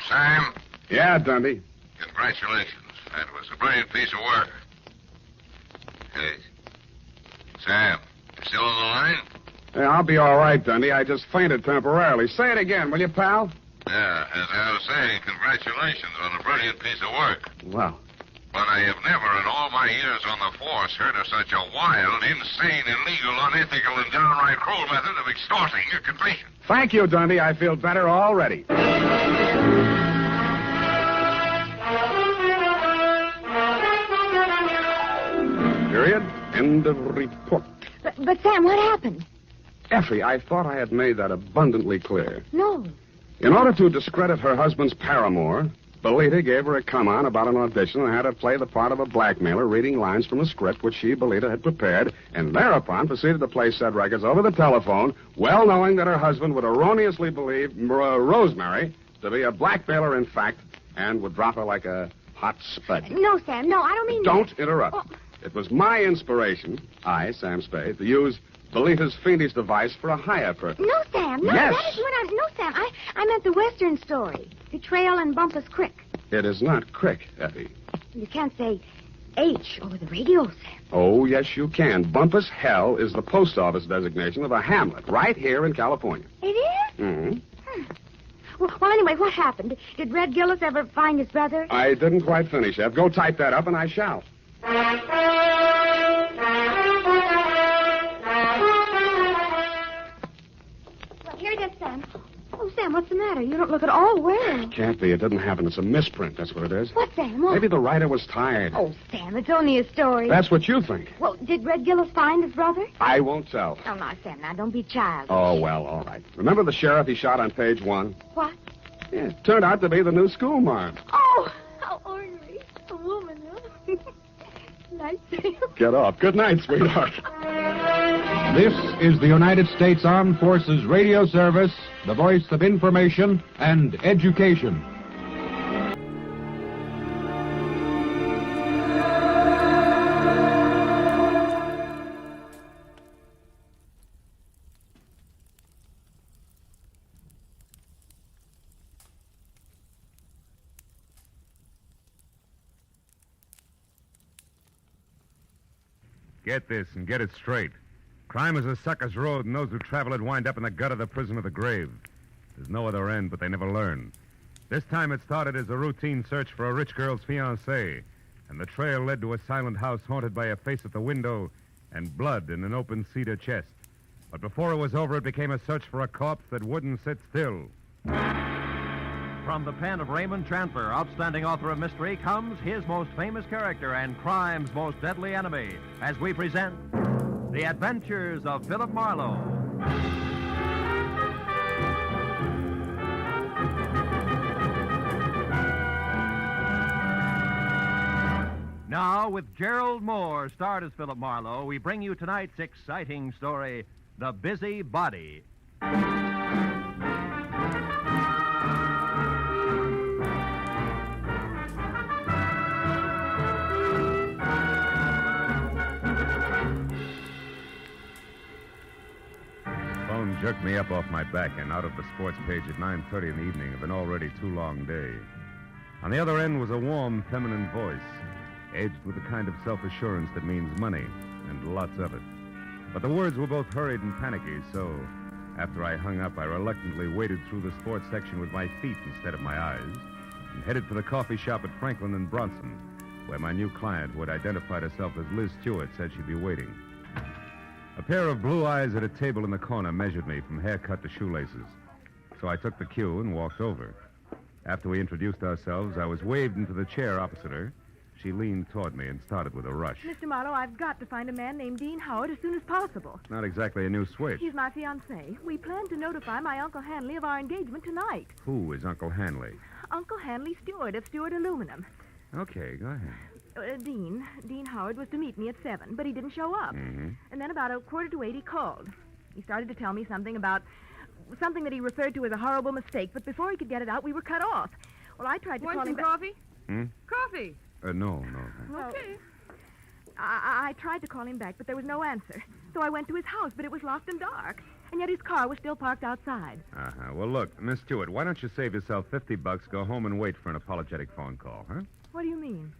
Sam, Yeah, Dundee. congratulations. That was a brilliant piece of work. Hey, Sam, you still on the line? Yeah, I'll be all right, Dundee. I just fainted temporarily. Say it again, will you, pal? Yeah, as I was saying, congratulations on a brilliant piece of work. Well, But I have never in all my years on the force heard of such a wild, insane, illegal, unethical, and downright cruel method of extorting your confession. thank you, Dundee. I feel better already. Period. End of report. But Sam, what happened? Effie, I thought I had made that abundantly clear. No. In order to discredit her husband's paramour, Belita gave her a come-on about an audition and had her play the part of a blackmailer reading lines from a script which she, Belita, had prepared, and thereupon proceeded to play said records over the telephone, well knowing that her husband would erroneously believe Rosemary to be a blackmailer in fact, and would drop her like a hot spud. No, Sam, no, I don't mean Don't that. interrupt. Oh. It was my inspiration, I, Sam Spade, to use Belita's fiendish device for a higher purpose. No, Sam, no, Yes. that is what No, Sam, I meant the Western story. Betrayal and Bumpus Creek. It is not Crick, Effie. You can't say H over the radio, Sam. Oh, yes, you can. Bumpus Hell is the post office designation of a hamlet right here in California. It is? Mm-hmm. Well, anyway, what happened? Did Red Gillis ever find his brother? I didn't quite finish, Ev. Go type that up, and I shall. Well, here it is, Sam. Oh, Sam, what's the matter? You don't look at all well. Can't be. It didn't happen. It's a misprint. That's what it is. What, Sam? What? Maybe the writer was tired. Oh, Sam, it's only a story. That's what you think. Well, did Red Gillis find his brother? I won't tell. Oh, now, Sam, now, don't be childish. Oh, well, all right. Remember the sheriff he shot on page 1? What? Yeah, it turned out to be the new schoolmarm. Oh, how ornery. A woman, huh? Night, Sam. Get up. Good night, sweetheart. This is the United States Armed Forces Radio Service, the voice of information and education. Get this and get it straight. Crime is a sucker's road, and those who travel it wind up in the gut of the prison of the grave. There's no other end, but they never learn. This time it started as a routine search for a rich girl's fiancé, and the trail led to a silent house haunted by a face at the window and blood in an open cedar chest. But before it was over, it became a search for a corpse that wouldn't sit still. From the pen of Raymond Chandler, outstanding author of mystery, comes his most famous character and crime's most deadly enemy, as we present The Adventures of Philip Marlowe. Now, with Gerald Moore starred as Philip Marlowe, we bring you tonight's exciting story, The Busy Body. Phone jerked me up off my back and out of the sports page at 9:30 in the evening of an already too long day. On the other end was a warm, feminine voice, edged with the kind of self-assurance that means money, and lots of it. But the words were both hurried and panicky, so after I hung up, I reluctantly waded through the sports section with my feet instead of my eyes and headed for the coffee shop at Franklin and Bronson, where my new client, who had identified herself as Liz Stewart, said she'd be waiting. A pair of blue eyes at a table in the corner measured me from haircut to shoelaces, so I took the cue and walked over. After we introduced ourselves, I was waved into the chair opposite her. She leaned toward me and started with a rush. Mr. Marlowe, I've got to find a man named Dean Howard as soon as possible. Not exactly a new switch. He's my fiancé. We plan to notify my Uncle Hanley of our engagement tonight. Who is Uncle Hanley? Uncle Hanley Stewart of Stewart Aluminum. Okay, go ahead. Dean Howard was to meet me at 7, but he didn't show up. Mm-hmm. And then about 7:45 he called. He started to tell me something that he referred to as a horrible mistake, but before he could get it out, we were cut off. Well, I tried to call him Want some coffee? Hmm? Coffee. No. Okay. I tried to call him back, but there was no answer. So I went to his house, but it was locked and dark. And yet his car was still parked outside. Uh-huh. Well, look, Miss Stewart, why don't you save yourself $50, go home and wait for an apologetic phone call, huh? What do you mean?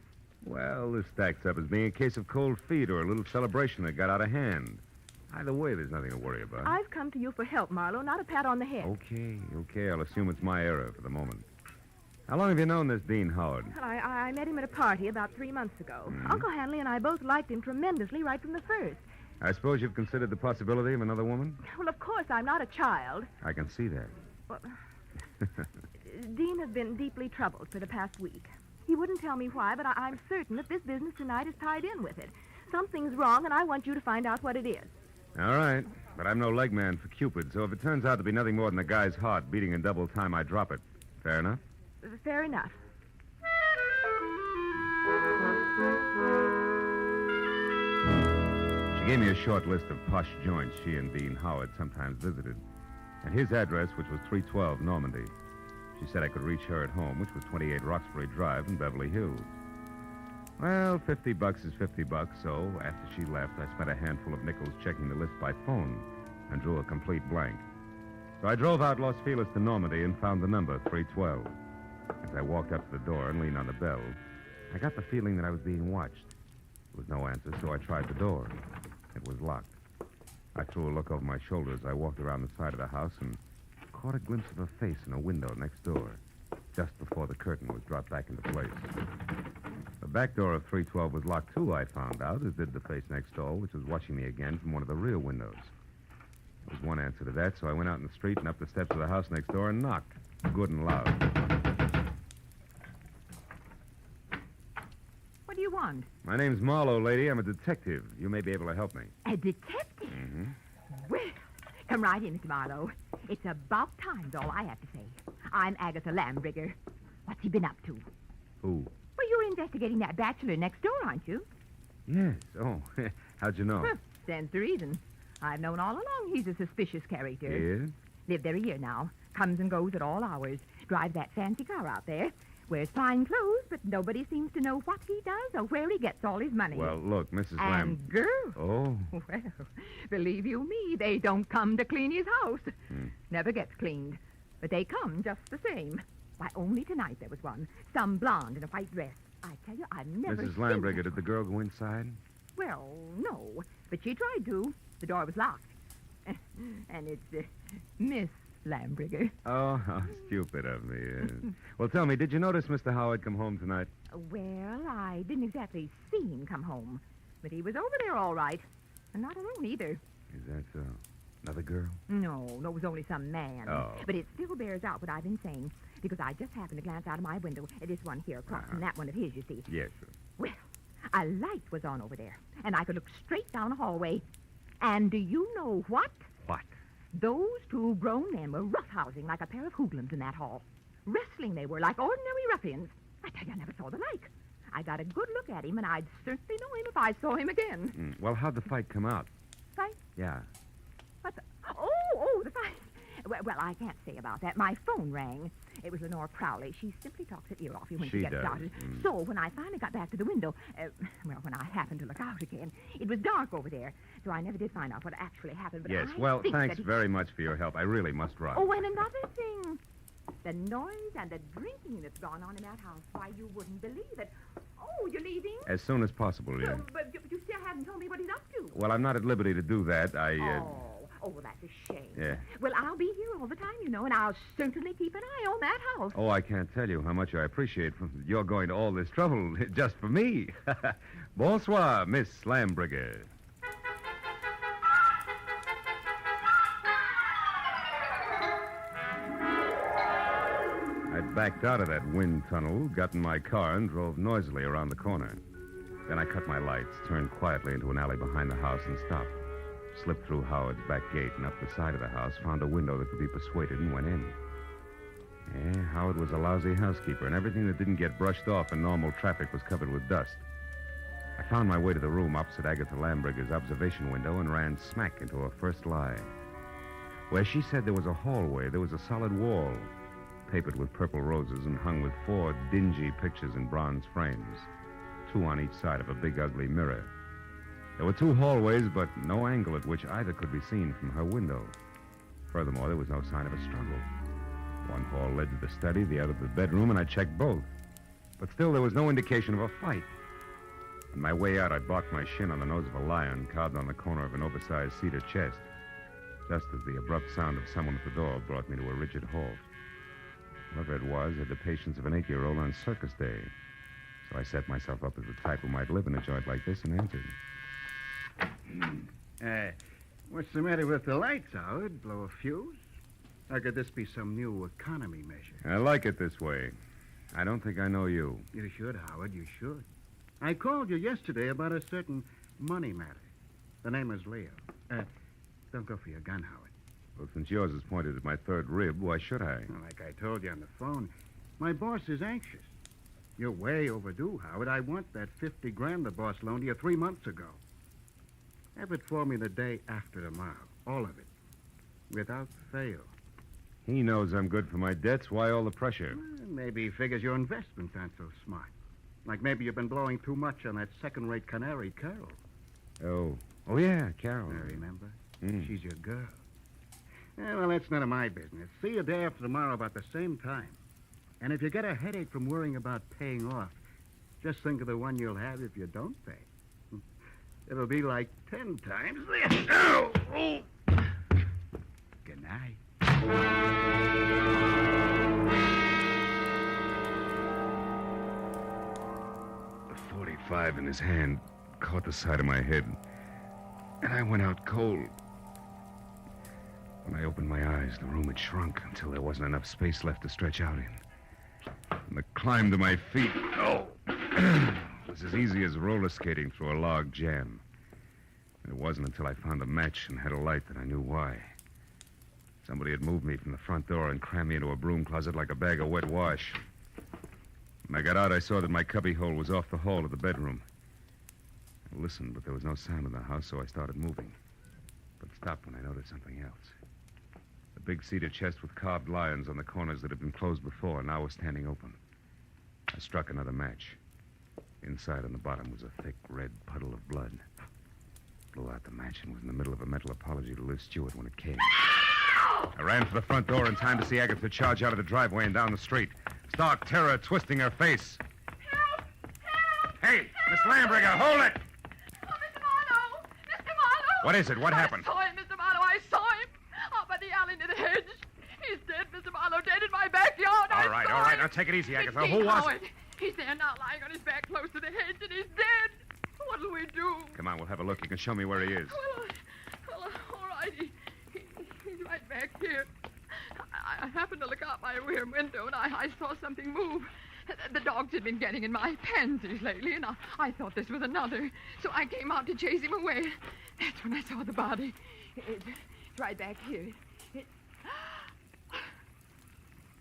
Well, this stacks up as being a case of cold feet or a little celebration that got out of hand. Either way, there's nothing to worry about. I've come to you for help, Marlowe, not a pat on the head. Okay. I'll assume it's my error for the moment. How long have you known this Dean Howard? Well, I met him at a party about 3 months ago. Mm-hmm. Uncle Hanley and I both liked him tremendously right from the first. I suppose you've considered the possibility of another woman? Well, of course, I'm not a child. I can see that. Well, Dean has been deeply troubled for the past week. He wouldn't tell me why, but I'm certain that this business tonight is tied in with it. Something's wrong, and I want you to find out what it is. All right, but I'm no leg man for Cupid, so if it turns out to be nothing more than a guy's heart beating in double time, I drop it. Fair enough? Fair enough. She gave me a short list of posh joints she and Dean Howard sometimes visited, and his address, which was 312 Normandy. She said I could reach her at home, which was 28 Roxbury Drive in Beverly Hills. Well, $50 is $50, so after she left, I spent a handful of nickels checking the list by phone and drew a complete blank. So I drove out Los Feliz to Normandy and found the number, 312. As I walked up to the door and leaned on the bell, I got the feeling that I was being watched. There was no answer, so I tried the door. It was locked. I threw a look over my shoulder as I walked around the side of the house and caught a glimpse of a face in a window next door, just before the curtain was dropped back into place. The back door of 312 was locked, too, I found out, as did the face next door, which was watching me again from one of the rear windows. There was one answer to that, so I went out in the street and up the steps of the house next door and knocked, good and loud. What do you want? My name's Marlowe, lady. I'm a detective. You may be able to help me. A detective? Mm-hmm. Well, come right in, Mr. Marlowe. It's about time's all I have to say. I'm Agatha Lambrigger. What's he been up to? Who? Well, you're investigating that bachelor next door, aren't you? Yes. Oh, how'd you know? Stands to reason. I've known all along he's a suspicious character. Yes? Lived there a year now. Comes and goes at all hours. Drives that fancy car out there. Wears fine clothes, but nobody seems to know what he does or where he gets all his money. Well, look, Mrs. And girls. Oh. Well, believe you me, they don't come to clean his house. Never gets cleaned. But they come just the same. Why, only tonight there was one. Some blonde in a white dress. I tell you, I've never Mrs. seen... Lambrigger, did the girl go inside? Well, no. But she tried to. The door was locked. And it's Miss Lambrigger. Oh, how stupid of me. Well, tell me, did you notice Mr. Howard come home tonight? Well, I didn't exactly see him come home. But he was over there all right. And not alone either. Is that so? Another girl? No, it was only some man. Oh. But it still bears out what I've been saying. Because I just happened to glance out of my window at this one here across from that one of his, you see. Yes, sir. Well, a light was on over there. And I could look straight down the hallway. And do you know what? What? Those two grown men were roughhousing like a pair of hoodlums in that hall. Wrestling they were, like ordinary ruffians. I tell you, I never saw the like. I got a good look at him, and I'd certainly know him if I saw him again. Well, how'd the fight come out? Fight? Yeah. What the... Oh, the fight. Well, I can't say about that. My phone rang. It was Lenore Crowley. She simply talks her ear off you when she gets does. started. So when I finally got back to the window, when I happened to look out again, it was dark over there. So I never did find out what actually happened. But Yes, I well, think thanks that very much for your help. I really must run. Oh, and another thing. The noise and the drinking that's gone on in that house. Why, you wouldn't believe it. Oh, you're leaving? As soon as possible, yeah. But you still haven't told me what he's up to. Well, I'm not at liberty to do that. Oh, well, that's a shame. Yeah. Well, I'll be here all the time, you know, and I'll certainly keep an eye on that house. Oh, I can't tell you how much I appreciate your going to all this trouble just for me. Bonsoir, Miss Lambrigger. I'd backed out of that wind tunnel, got in my car, and drove noisily around the corner. Then I cut my lights, turned quietly into an alley behind the house, and stopped. Slipped through Howard's back gate and up the side of the house, found a window that could be persuaded, and went in. Yeah, Howard was a lousy housekeeper, and everything that didn't get brushed off in normal traffic was covered with dust. I found my way to the room opposite Agatha Lambrigger's observation window and ran smack into her first lie. Where she said there was a hallway, there was a solid wall, papered with purple roses and hung with 4 dingy pictures in bronze frames, 2 on each side of a big, ugly mirror. There were 2 hallways, but no angle at which either could be seen from her window. Furthermore, there was no sign of a struggle. One hall led to the study, the other to the bedroom, and I checked both. But still, there was no indication of a fight. On my way out, I barked my shin on the nose of a lion carved on the corner of an oversized cedar chest, just as the abrupt sound of someone at the door brought me to a rigid halt. Whoever it was had the patience of an 8-year-old on circus day. So I set myself up as the type who might live in a joint like this and entered. What's the matter with the lights, Howard? Blow a fuse? Or could this be some new economy measure? I like it this way. I don't think I know you. You should, Howard, you should. I called you yesterday about a certain money matter. The name is Leo. Don't go for your gun, Howard. Well, since yours is pointed at my 3rd rib, why should I? Well, like I told you on the phone, my boss is anxious. You're way overdue, Howard. I want that $50,000 the boss loaned you 3 months ago. Have it for me the day after tomorrow. All of it. Without fail. He knows I'm good for my debts. Why all the pressure? Well, maybe he figures your investments aren't so smart. Like maybe you've been blowing too much on that second-rate canary, Carol. Oh, yeah, Carol. I remember. She's your girl. Yeah, well, that's none of my business. See you day after tomorrow about the same time. And if you get a headache from worrying about paying off, just think of the one you'll have if you don't pay. It'll be like 10 times this. Oh! Good night. The .45 in his hand caught the side of my head, and I went out cold. When I opened my eyes, the room had shrunk until there wasn't enough space left to stretch out in. And the climb to my feet, was as easy as roller skating through a log jam. It wasn't until I found a match and had a light that I knew why. Somebody had moved me from the front door and crammed me into a broom closet like a bag of wet wash. When I got out, I saw that my cubbyhole was off the hall to the bedroom. I listened, but there was no sound in the house, so I started moving. But stopped when I noticed something else. The big cedar chest with carved lions on the corners that had been closed before now was standing open. I struck another match. Inside on the bottom was a thick red puddle of blood. Blew out the match and was in the middle of a mental apology to Liz Stewart when it came. I ran for the front door in time to see Agatha charge out of the driveway and down the street. Stark terror twisting her face. Help! Help! Hey, Miss Lambrigger, hold it! Oh, Mr. Marlowe! Mr. Marlowe! What is it? What happened? I saw him, Mr. Marlowe. I saw him. Up by the alley near the hedge. He's dead, Mr. Marlowe. Dead in my backyard. All right. Now take it easy, Agatha. Who was it? He's there now, lying on his back close to the hedge, and he's dead. What'll we do? Come on, we'll have a look. You can show me where he is. Well, all right. He's right back here. I happened to look out my rear window, and I saw something move. The dogs had been getting in my pansies lately, and I thought this was another. So I came out to chase him away. That's when I saw the body. It's right back here.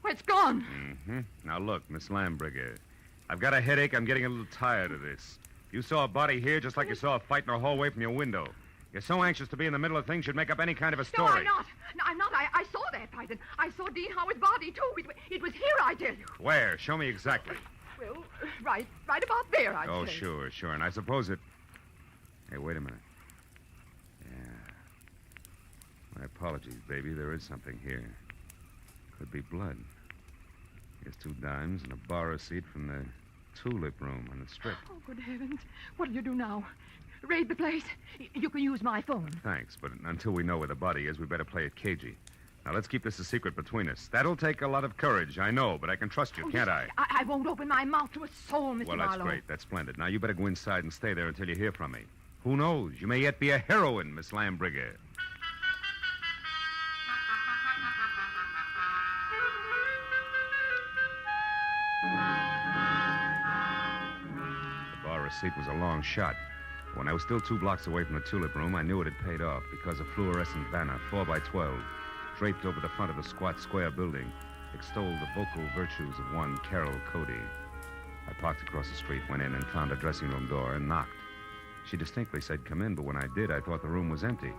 It's gone. Mm-hmm. Now, look, Miss Lambrigger. I've got a headache. I'm getting a little tired of this. You saw a body here just like you saw a fight in a hallway from your window. You're so anxious to be in the middle of things, you'd make up any kind of a story. No, I'm not. No, I'm not. I saw that fight, and I saw Dean Howard's body, too. It was here, I tell you. Where? Show me exactly. Well, right about there, I'd say. Oh, sure. And I suppose it... Hey, wait a minute. Yeah. My apologies, baby. There is something here. Could be blood. Here's 2 dimes and a bar receipt from the tulip room on the strip. Oh, good heavens. What'll you do now? Raid the place? You can use my phone. Thanks, but until we know where the body is, we better play it cagey. Now, let's keep this a secret between us. That'll take a lot of courage, I know, but I can trust you, can't I? I won't open my mouth to a soul, Mr. Well, Marlowe. that's great. That's splendid. Now, you better go inside and stay there until you hear from me. Who knows? You may yet be a heroine, Miss Lambrigger. seat was a long shot. When I was still 2 blocks away from the tulip room, I knew it had paid off because a fluorescent banner, 4x12, draped over the front of the squat square building, extolled the vocal virtues of one Carol Cody. I parked across the street, went in, and found a dressing room door and knocked. She distinctly said, "Come in," but when I did, I thought the room was empty,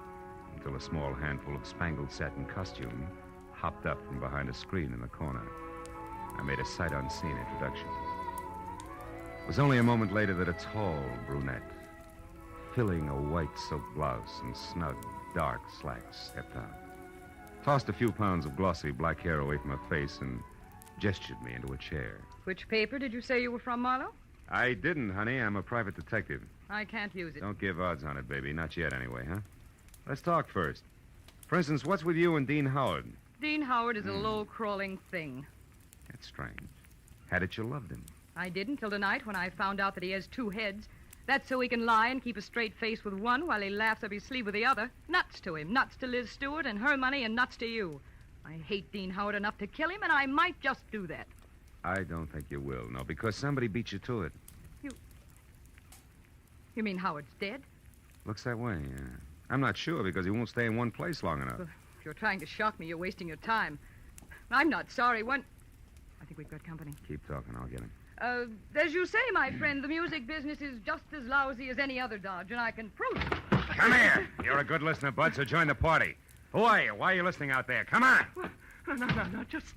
until a small handful of spangled satin costume hopped up from behind a screen in the corner. I made a sight-unseen introduction. It was only a moment later that a tall brunette, filling a white silk blouse and snug, dark slacks, stepped out, tossed a few pounds of glossy black hair away from her face, and gestured me into a chair. Which paper did you say you were from, Marlowe? I didn't, honey. I'm a private detective. I can't use it. Don't give odds on it, baby. Not yet, anyway, huh? Let's talk first. For instance, what's with you and Dean Howard? Dean Howard is a low-crawling thing. That's strange. Had it you loved him? I did until tonight when I found out that he has 2 heads. That's so he can lie and keep a straight face with one while he laughs up his sleeve with the other. Nuts to him. Nuts to Liz Stewart and her money, and nuts to you. I hate Dean Howard enough to kill him, and I might just do that. I don't think you will, no, because somebody beat you to it. You mean Howard's dead? Looks that way, yeah. I'm not sure because he won't stay in one place long enough. Well, if you're trying to shock me, you're wasting your time. I'm not sorry. I think we've got company. Keep talking. I'll get him. As you say, my friend, the music business is just as lousy as any other dodge, and I can prove it. Come here. You're a good listener, Bud, so join the party. Who are you? Why are you listening out there? Come on. No.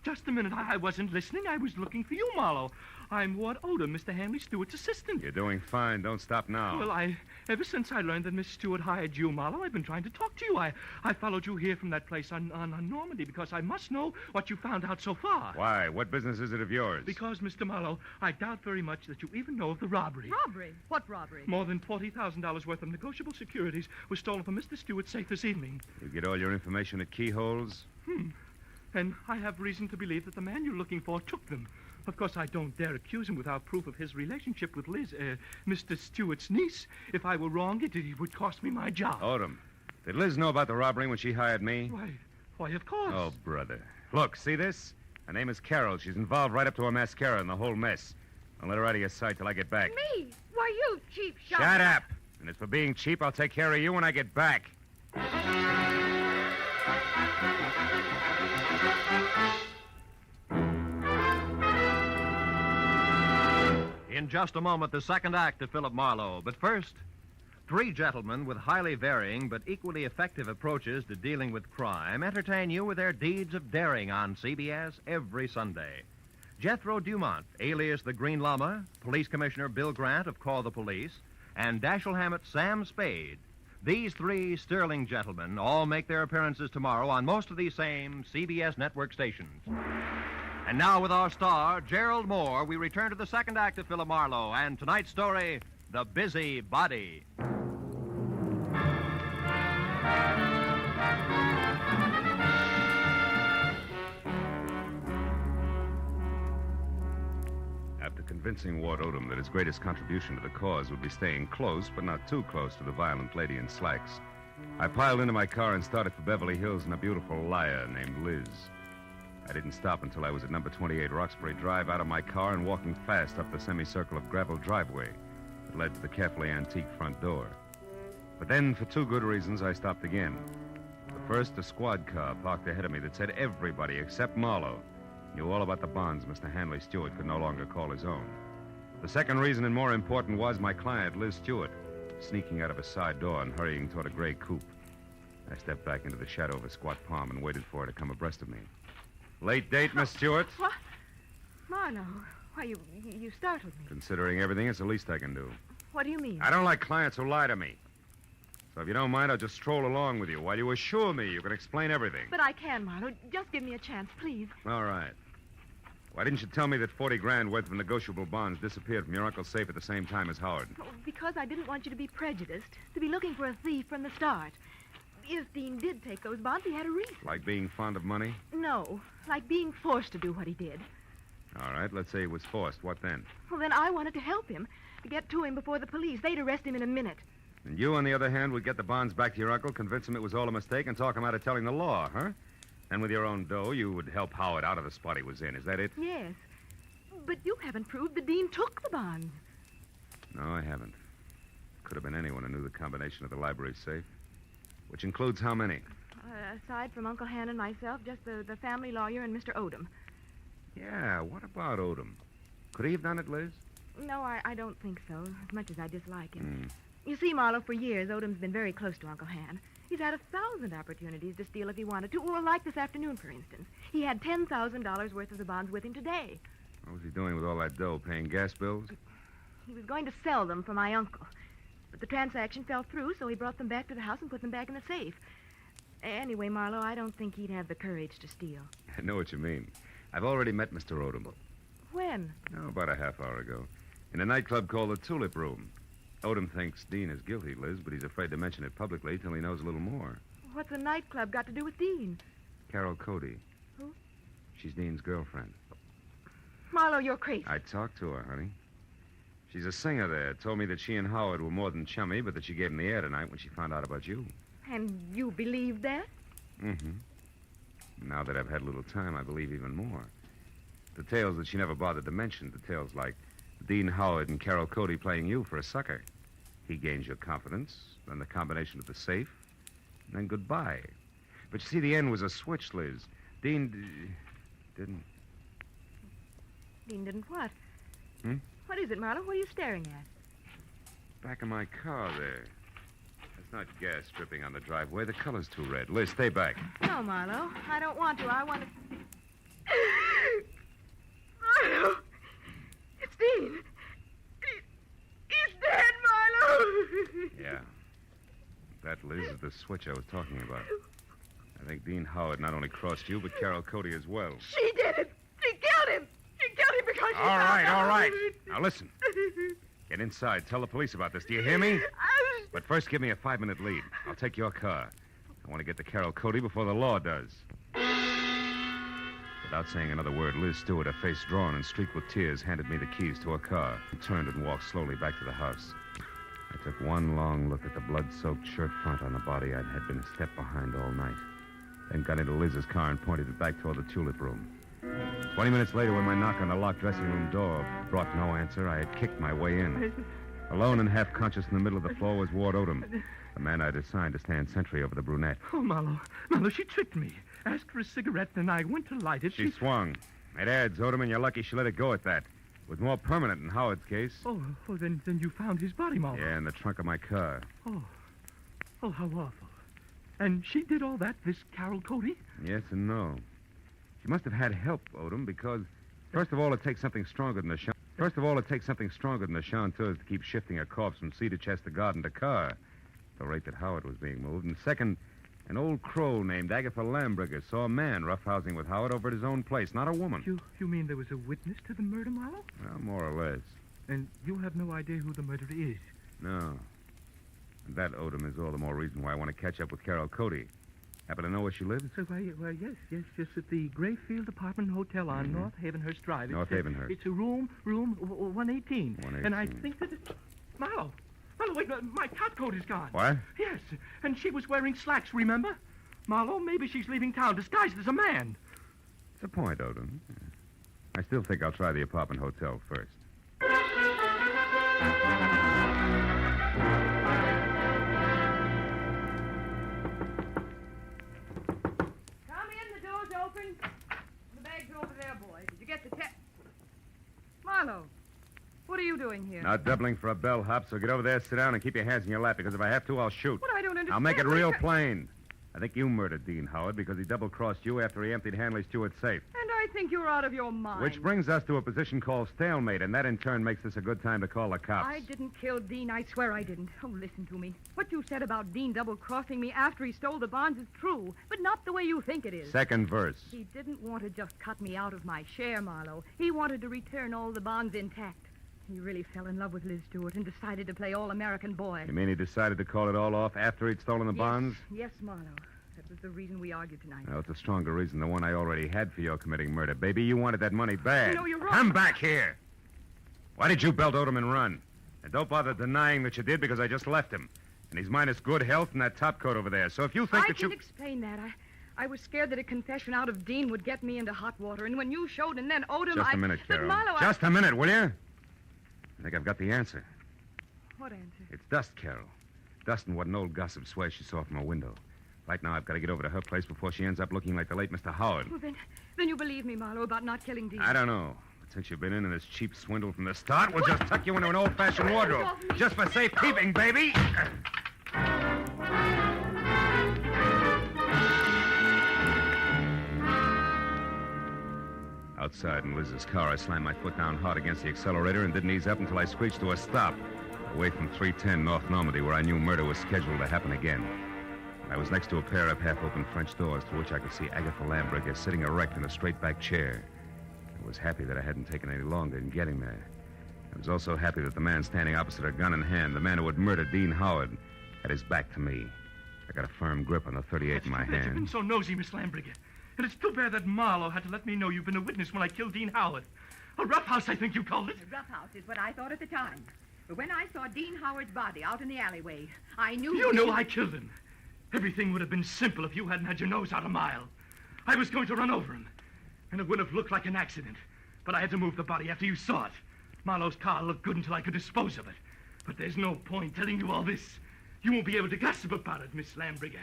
Just a minute. I wasn't listening. I was looking for you, Marlowe. I'm Ward Odom, Mr. Hanley Stewart's assistant. You're doing fine. Don't stop now. Well, ever since I learned that Miss Stewart hired you, Marlowe, I've been trying to talk to you. I followed you here from that place on Normandy because I must know what you found out so far. Why? What business is it of yours? Because, Mr. Marlowe, I doubt very much that you even know of the robbery. Robbery? What robbery? More than $40,000 worth of negotiable securities was stolen from Mr. Stewart's safe this evening. You get all your information at keyholes? And I have reason to believe that the man you're looking for took them. Of course, I don't dare accuse him without proof of his relationship with Liz, Mr. Stewart's niece. If I were wrong, it would cost me my job. Odom, did Liz know about the robbery when she hired me? Why, of course. Oh, brother. Look, see this? Her name is Carol. She's involved right up to her mascara in the whole mess. Don't let her out of your sight till I get back. Me? Why, you cheap shot. Shut up. And as for being cheap, I'll take care of you when I get back. In just a moment, the second act of Philip Marlowe. But first, 3 gentlemen with highly varying but equally effective approaches to dealing with crime entertain you with their deeds of daring on CBS every Sunday. Jethro Dumont, alias the Green Llama, Police Commissioner Bill Grant of Call the Police, and Dashiell Hammett's Sam Spade. These 3 sterling gentlemen all make their appearances tomorrow on most of these same CBS network stations. And now with our star, Gerald Moore, we return to the second act of Philip Marlowe and tonight's story, The Busy Body. After convincing Ward Odom that his greatest contribution to the cause would be staying close, but not too close to the violent lady in slacks, I piled into my car and started for Beverly Hills in a beautiful liar named Liz. I didn't stop until I was at number 28 Roxbury Drive, out of my car and walking fast up the semicircle of gravel driveway that led to the carefully antique front door. But then, for 2 good reasons, I stopped again. The first, a squad car parked ahead of me that said everybody except Marlowe knew all about the bonds Mr. Hanley Stewart could no longer call his own. The second reason, and more important, was my client, Liz Stewart, sneaking out of a side door and hurrying toward a gray coupe. I stepped back into the shadow of a squat palm and waited for her to come abreast of me. Late date, Miss Stewart? What? Marlowe, why, you startled me. Considering everything, it's the least I can do. What do you mean? I don't like clients who lie to me. So if you don't mind, I'll just stroll along with you while you assure me you can explain everything. But I can, Marlowe. Just give me a chance, please. All right. Why didn't you tell me that 40 grand worth of negotiable bonds disappeared from your uncle's safe at the same time as Howard? Oh, because I didn't want you to be prejudiced, to be looking for a thief from the start. If Dean did take those bonds, he had a reason. Like being fond of money? No, like being forced to do what he did. All right, let's say he was forced. What then? Well, then I wanted to help him, to get to him before the police. They'd arrest him in a minute. And you, on the other hand, would get the bonds back to your uncle, convince him it was all a mistake, and talk him out of telling the law, huh? And with your own dough, you would help Howard out of the spot he was in. Is that it? Yes. But you haven't proved that Dean took the bonds. No, I haven't. Could have been anyone who knew the combination of the library safe. Which includes how many? Aside from Uncle Han and myself, just the family lawyer and Mr. Odom. Yeah, what about Odom? Could he have done it, Liz? No, I don't think so, as much as I dislike him. You see, Marlowe, for years, Odom's been very close to Uncle Han. He's had 1,000 opportunities to steal if he wanted to. Well, like this afternoon, for instance. He had $10,000 worth of the bonds with him today. What was he doing with all that dough? Paying gas bills? He was going to sell them for my uncle. But the transaction fell through, so he brought them back to the house and put them back in the safe. Anyway, Marlowe, I don't think he'd have the courage to steal. I know what you mean. I've already met Mr. Odom. When? Oh, about a half hour ago. In a nightclub called the Tulip Room. Odom thinks Dean is guilty, Liz, but he's afraid to mention it publicly till he knows a little more. What's a nightclub got to do with Dean? Carol Cody. Who? She's Dean's girlfriend. Marlowe, you're crazy. I talked to her, honey. She's a singer there. Told me that she and Howard were more than chummy, but that she gave him the air tonight when she found out about you. And you believe that? Mm-hmm. Now that I've had a little time, I believe even more. Details that she never bothered to mention. Details like Dean Howard and Carol Cody playing you for a sucker. He gains your confidence, then the combination of the safe, and then goodbye. But you see, the end was a switch, Liz. Dean didn't. Dean didn't what? Hmm? What is it, Marlowe? What are you staring at? Back of my car there. That's not gas dripping on the driveway. The color's too red. Liz, stay back. No, Marlowe. I don't want to. I want to... Marlowe! It's Dean. He's dead, Marlowe! Yeah. That, Liz, is the switch I was talking about. I think Dean Howard not only crossed you, but Carol Cody as well. She did it. She killed him. She killed him because she All right, found all out. right. Now listen. Get inside. Tell the police about this. Do you hear me? But first, give me a 5-minute lead. I'll take your car. I want to get to Carol Cody before the law does. Without saying another word, Liz Stewart, her face drawn and streaked with tears, handed me the keys to her car and turned and walked slowly back to the house. I took one long look at the blood-soaked shirt front on the body I had been a step behind all night. Then got into Liz's car and pointed it back toward the Tulip Room. 20 minutes later, when my knock on the locked dressing room door brought no answer, I had kicked my way in. Alone and half-conscious in the middle of the floor was Ward Odom, the man I'd assigned to stand sentry over the brunette. Oh, Marlowe. Marlowe, she tricked me. Asked for a cigarette, and I went to light it. She swung. It adds, Odom, and you're lucky she let it go at that. It was more permanent in Howard's case. Oh, then you found his body, Marlowe. Yeah, in the trunk of my car. Oh, how awful. And she did all that, this Carol Cody? Yes and no. She must have had help, Odom, because, first of all, it takes something stronger than a chanteuse to keep shifting a corpse from cedar chest to garden to car, at the rate that Howard was being moved. And second, an old crow named Agatha Lambriger saw a man roughhousing with Howard over at his own place, not a woman. You mean there was a witness to the murder, Marlowe? Well, more or less. And you have no idea who the murderer is? No. And that, Odom, is all the more reason why I want to catch up with Carol Cody. Happen to know where she lives? Why, yes, at the Grayfield Apartment Hotel on North Havenhurst Drive. North Havenhurst. It's a room 118. 118. And I think that it's... Marlowe, wait, my top coat is gone. What? Yes, and she was wearing slacks, remember? Marlowe, maybe she's leaving town disguised as a man. It's a point, Odom. I still think I'll try the apartment hotel first. Marlowe, what are you doing here? Not doubling for a bellhop, so get over there, sit down, and keep your hands in your lap, because if I have to, I'll shoot. What? I don't understand. I'll make it real plain. I think you murdered Dean Howard because he double-crossed you after he emptied Hanley Stewart's safe. And I think you're out of your mind. Which brings us to a position called stalemate, and that in turn makes this a good time to call the cops. I didn't kill Dean. I swear I didn't. Oh, listen to me. What you said about Dean double-crossing me after he stole the bonds is true, but not the way you think it is. Second verse. He didn't want to just cut me out of my share, Marlowe. He wanted to return all the bonds intact. He really fell in love with Liz Stewart and decided to play all-American boy. You mean he decided to call it all off after he'd stolen the bonds? Yes, Marlowe. That was the reason we argued tonight. Well, it's a stronger reason than one I already had for your committing murder. Baby, you wanted that money bad. No, you're wrong. Come back here. Why did you belt Odom and run? And don't bother denying that you did, because I just left him. And he's minus good health and that top coat over there. So if you think that you... I can explain that. I was scared that a confession out of Dean would get me into hot water. And when you showed and then Odom, Just a minute, Carol. But Marlowe, Just a minute, will you? I think I've got the answer. What answer? It's Dust, Carol. Dust and what an old gossip swears she saw from her window. Right now, I've got to get over to her place before she ends up looking like the late Mr. Howard. Well, then you believe me, Marlowe, about not killing Dean. I don't know. But since you've been in this cheap swindle from the start, we'll just tuck you into an old-fashioned wardrobe. Just for safekeeping, baby. Outside in Liz's car, I slammed my foot down hard against the accelerator and didn't ease up until I screeched to a stop, away from 310 North Normandy, where I knew murder was scheduled to happen again. I was next to a pair of half-open French doors through which I could see Agatha Lambricker sitting erect in a straight-back chair. I was happy that I hadn't taken any longer in getting there. I was also happy that the man standing opposite her, gun in hand, the man who had murdered Dean Howard, had his back to me. I got a firm grip on the .38 in my hand. You've been so nosy, Miss Lambricker. And it's too bad that Marlowe had to let me know you've been a witness when I killed Dean Howard. A roughhouse, I think you called it. A roughhouse is what I thought at the time. But when I saw Dean Howard's body out in the alleyway, I knew... You knew I killed him. Everything would have been simple if you hadn't had your nose out a mile. I was going to run over him, and it would have looked like an accident. But I had to move the body after you saw it. Marlowe's car looked good until I could dispose of it. But there's no point telling you all this. You won't be able to gossip about it, Miss Lambricker.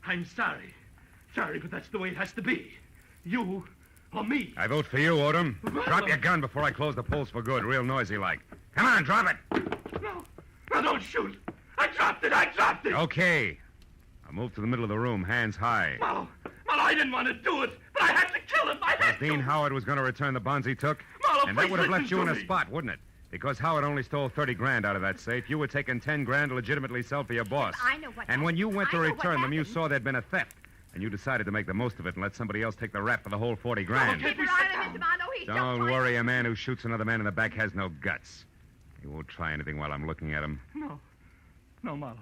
I'm sorry. Sorry, but that's the way it has to be. You or me. I vote for you, Odom. Drop your gun before I close the polls for good, real noisy like. Come on, drop it. No, don't shoot. I dropped it. Okay. I'll move to the middle of the room, hands high. Marlowe, I didn't want to do it, but I had to kill him. Dean Howard was going to return the bonds he took. Marlowe, and that would have left listen you in to a me. spot, wouldn't it? Because Howard only stole 30 grand out of that safe. You were taking 10 grand to legitimately sell for your boss. I know what And when you went to I know what return them, you happened. saw there'd been a theft. And you decided to make the most of it and let somebody else take the rap for the whole 40 grand. Keep your eye on Mr. Marlowe. He's just Don't trying- worry, a man who shoots another man in the back has no guts. He won't try anything while I'm looking at him. No, Marlowe.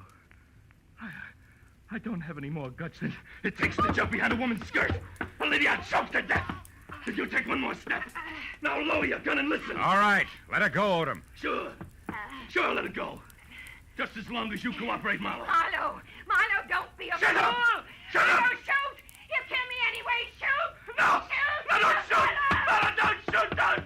I don't have any more guts than it takes to jump behind a woman's skirt. A lady I'd choke to death. If you take one more step. Now lower your gun and listen. All right, let her go, Odom. Sure, let it go. Just as long as you cooperate, Marlowe. Marlowe, don't be a Shut fool. up! Shut up! Don't shoot! You kill me anyway. Shoot! No! Shoot! No, don't shoot! Marlowe! No, don't shoot! Don't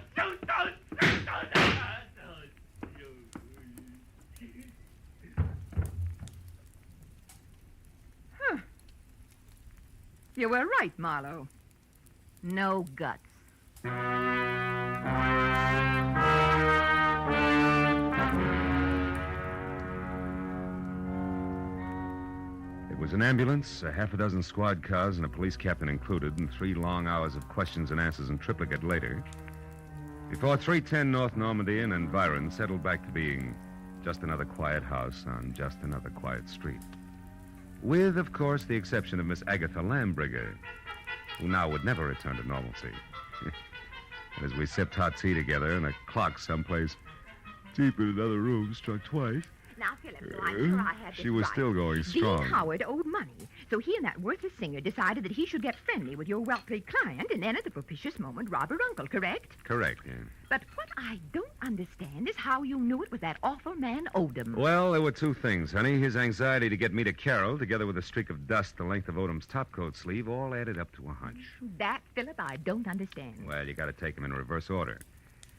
You were right, Marlowe. No guts. It was an ambulance, a half a dozen squad cars, and a police captain included, and 3 long hours of questions and answers in triplicate later, before 310 North Normandy and Byron settled back to being just another quiet house on just another quiet street. With, of course, the exception of Miss Agatha Lambricker, who now would never return to normalcy. And as we sipped hot tea together and a clock someplace deep in another room struck twice, Now, Philip, so I'm sure I had this she was right. still going strong. Dean Howard owed money, so he and that worthless singer decided that he should get friendly with your wealthy client and then at the propitious moment rob her uncle, correct? Correct, yeah. But what I don't understand is how you knew it was that awful man Odom. Well, there were 2 things, honey. His anxiety to get me to Carol, together with a streak of dust the length of Odom's topcoat sleeve, all added up to a hunch. That, Philip, I don't understand. Well, you got to take them in reverse order.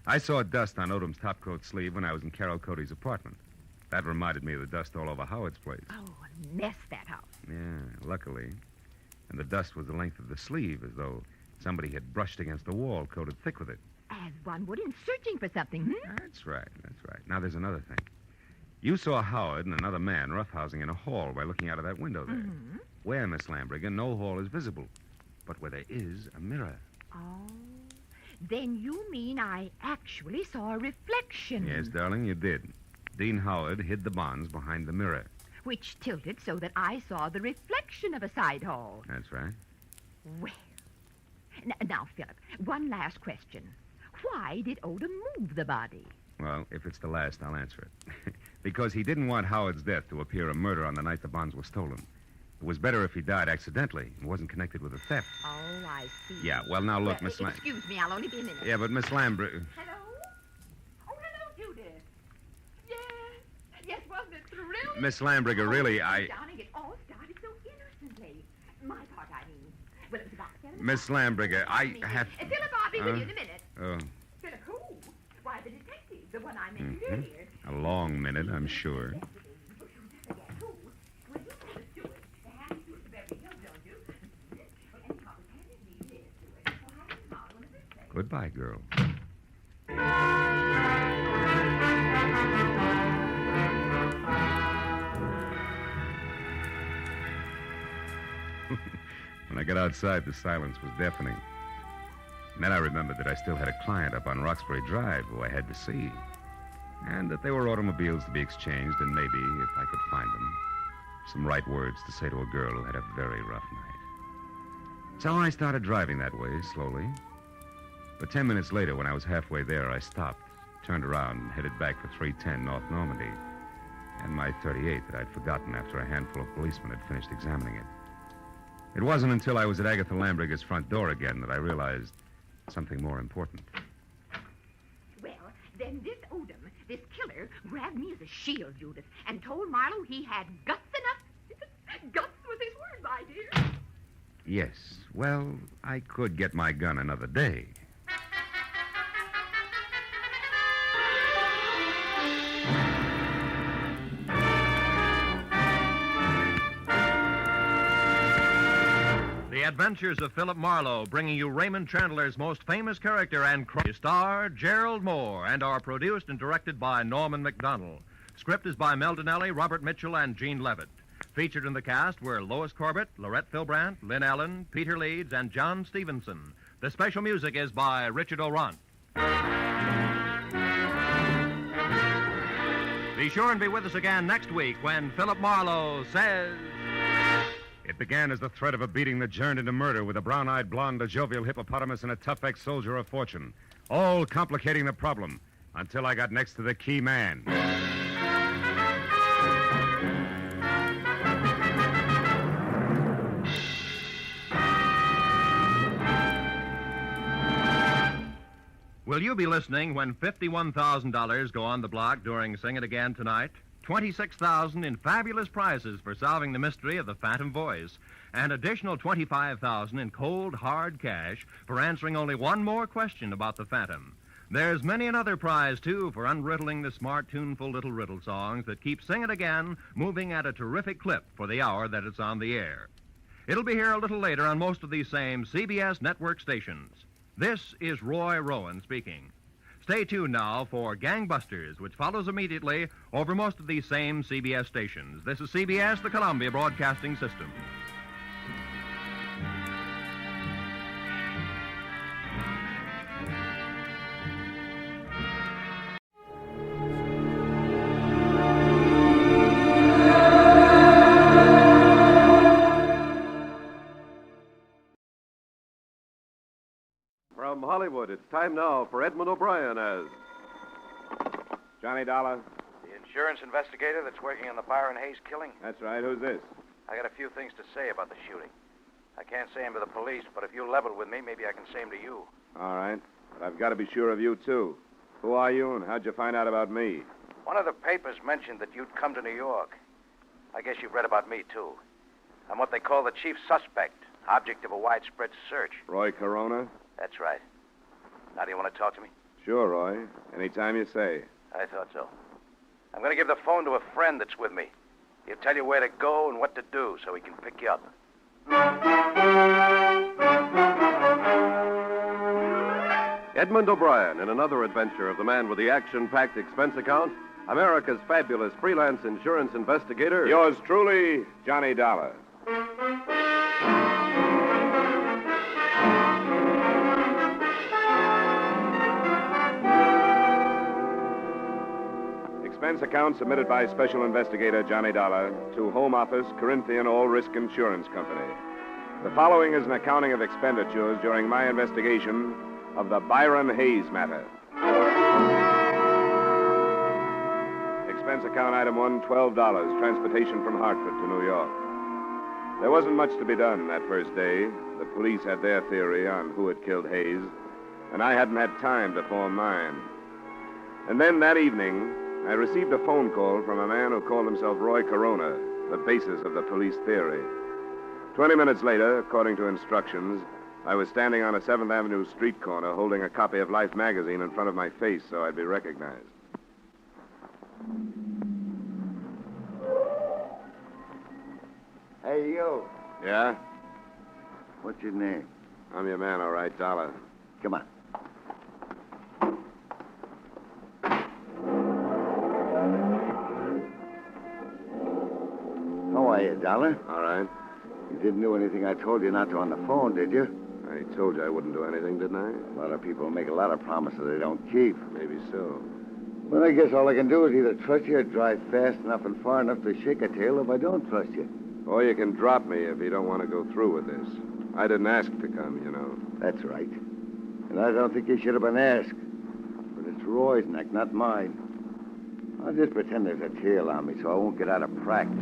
I saw dust on Odom's topcoat sleeve when I was in Carol Cody's apartment. That reminded me of the dust all over Howard's place. Oh, a mess, that house. Yeah, luckily. And the dust was the length of the sleeve, as though somebody had brushed against the wall, coated thick with it. As one would in searching for something, hmm? That's right. Now, there's another thing. You saw Howard and another man roughhousing in a hall by looking out of that window there. Mm-hmm. Where, Miss Lambricker, no hall is visible. But where there is a mirror. Oh, then you mean I actually saw a reflection. Yes, darling, you did. Dean Howard hid the bonds behind the mirror. Which tilted so that I saw the reflection of a side hall. That's right. Well, now, Philip, one last question. Why did Odom move the body? Well, if it's the last, I'll answer it. Because he didn't want Howard's death to appear a murder on the night the bonds were stolen. It was better if he died accidentally and wasn't connected with a theft. Oh, I see. Yeah, well, now look, Miss Lambricker. Excuse me, I'll only be a minute. Yeah, but Miss Lambricker... Hello? Oh, hello, Judith. Yes, wasn't it thrilling? Miss Lambricker, really, Darling, it all started so innocently. My part, I mean. Well, it was about 7 Miss Lambricker, I have... Philip, I'll be with you in a minute. Oh, Philip, who? Why, the detective, the one I mentioned mhm. earlier. Now, A long minute, I'm sure. Goodbye, girl. When I got outside, the silence was deafening. And then I remembered that I still had a client up on Roxbury Drive who I had to see. And that there were automobiles to be exchanged, and maybe, if I could find them, some right words to say to a girl who had a very rough night. So I started driving that way, slowly. But 10 minutes later, when I was halfway there, I stopped, turned around, and headed back for 310 North Normandy, and my .38 that I'd forgotten after a handful of policemen had finished examining it. It wasn't until I was at Agatha Lambriger's front door again that I realized something more important. Well, then this Odom, this killer, grabbed me as a shield, Judith, and told Marlowe he had guts enough. Guts was his word, my dear. Yes, well, I could get my gun another day. The Adventures of Philip Marlowe, bringing you Raymond Chandler's most famous character and star, Gerald Moore, and are produced and directed by Norman MacDonald. Script is by Mel Donnelly, Robert Mitchell, and Gene Levitt. Featured in the cast were Lois Corbett, Lorette Philbrandt, Lynn Allen, Peter Leeds, and John Stevenson. The special music is by Richard Orant. Be sure and be with us again next week when Philip Marlowe says... It began as the threat of a beating that turned into murder with a brown-eyed blonde, a jovial hippopotamus, and a tough ex-soldier of fortune, all complicating the problem until I got next to the key man. Will you be listening when $51,000 go on the block during Sing It Again tonight? $26,000 in fabulous prizes for solving the mystery of the Phantom Voice, and additional $25,000 in cold, hard cash for answering only one more question about the Phantom. There's many another prize, too, for unriddling the smart, tuneful little riddle songs that keep Sing It Again moving at a terrific clip for the hour that it's on the air. It'll be here a little later on most of these same CBS network stations. This is Roy Rowan speaking. Stay tuned now for Gangbusters, which follows immediately over most of these same CBS stations. This is CBS, the Columbia Broadcasting System. From Hollywood, it's time now for Edmund O'Brien as... Johnny Dollar? The insurance investigator that's working on the Byron Hayes killing? That's right. Who's this? I got a few things to say about the shooting. I can't say them to the police, but if you level with me, maybe I can say them to you. All right. But I've got to be sure of you, too. Who are you, and how'd you find out about me? One of the papers mentioned that you'd come to New York. I guess you've read about me, too. I'm what they call the chief suspect, object of a widespread search. Roy Corona? That's right. Now, do you want to talk to me? Sure, Roy. Anytime you say. I thought so. I'm going to give the phone to a friend that's with me. He'll tell you where to go and what to do so he can pick you up. Edmund O'Brien in another adventure of the man with the action-packed expense account, America's fabulous freelance insurance investigator... Yours truly, Johnny Dollar. Expense account submitted by Special Investigator Johnny Dollar to Home Office, Corinthian All Risk Insurance Company. The following is an accounting of expenditures during my investigation of the Byron Hayes matter. Expense account item 1, $12, transportation from Hartford to New York. There wasn't much to be done that first day. The police had their theory on who had killed Hayes, and I hadn't had time to form mine. And then that evening, I received a phone call from a man who called himself Roy Corona, the basis of the police theory. 20 minutes later, according to instructions, I was standing on a 7th Avenue street corner holding a copy of Life magazine in front of my face so I'd be recognized. Hey, you. Yeah? What's your name? I'm your man, all right, Dollar. Come on. How are you, Dollar? All right. You didn't do anything I told you not to on the phone, did you? I told you I wouldn't do anything, didn't I? A lot of people make a lot of promises they don't keep. Maybe so. Well, I guess all I can do is either trust you or drive fast enough and far enough to shake a tail if I don't trust you. Or you can drop me if you don't want to go through with this. I didn't ask to come, you know. That's right. And I don't think you should have been asked. But it's Roy's neck, not mine. I'll just pretend there's a tail on me so I won't get out of practice.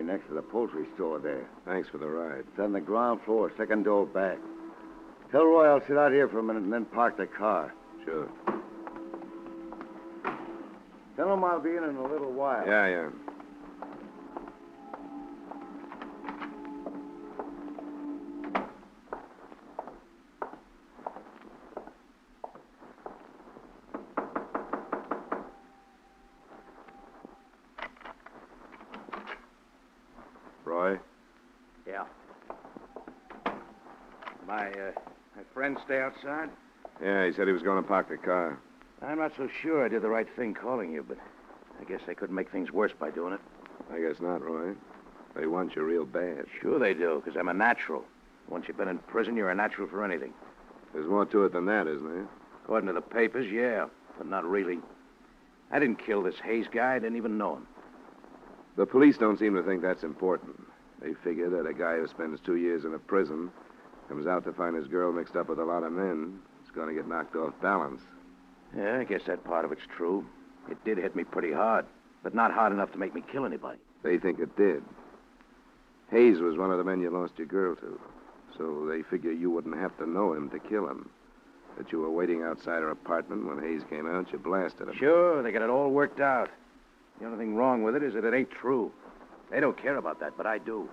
Next to the poultry store there. Thanks for the ride. It's on the ground floor, second door back. Tell Roy I'll sit out here for a minute and then park the car. Sure. Tell him I'll be in a little while. Yeah. Roy? Yeah. My friend stay outside? Yeah, he said he was going to park the car. I'm not so sure I did the right thing calling you, but I guess they couldn't make things worse by doing it. I guess not, Roy. They want you real bad. Sure they do, because I'm a natural. Once you've been in prison, you're a natural for anything. There's more to it than that, isn't there? According to the papers, yeah, but not really. I didn't kill this Hayes guy. I didn't even know him. The police don't seem to think that's important. They figure that a guy who spends 2 years in a prison comes out to find his girl mixed up with a lot of men is going to get knocked off balance. Yeah, I guess that part of it's true. It did hit me pretty hard, but not hard enough to make me kill anybody. They think it did. Hayes was one of the men you lost your girl to, so they figure you wouldn't have to know him to kill him. That you were waiting outside her apartment when Hayes came out, you blasted him. Sure, they got it all worked out. The only thing wrong with it is that it ain't true. They don't care about that, but I do.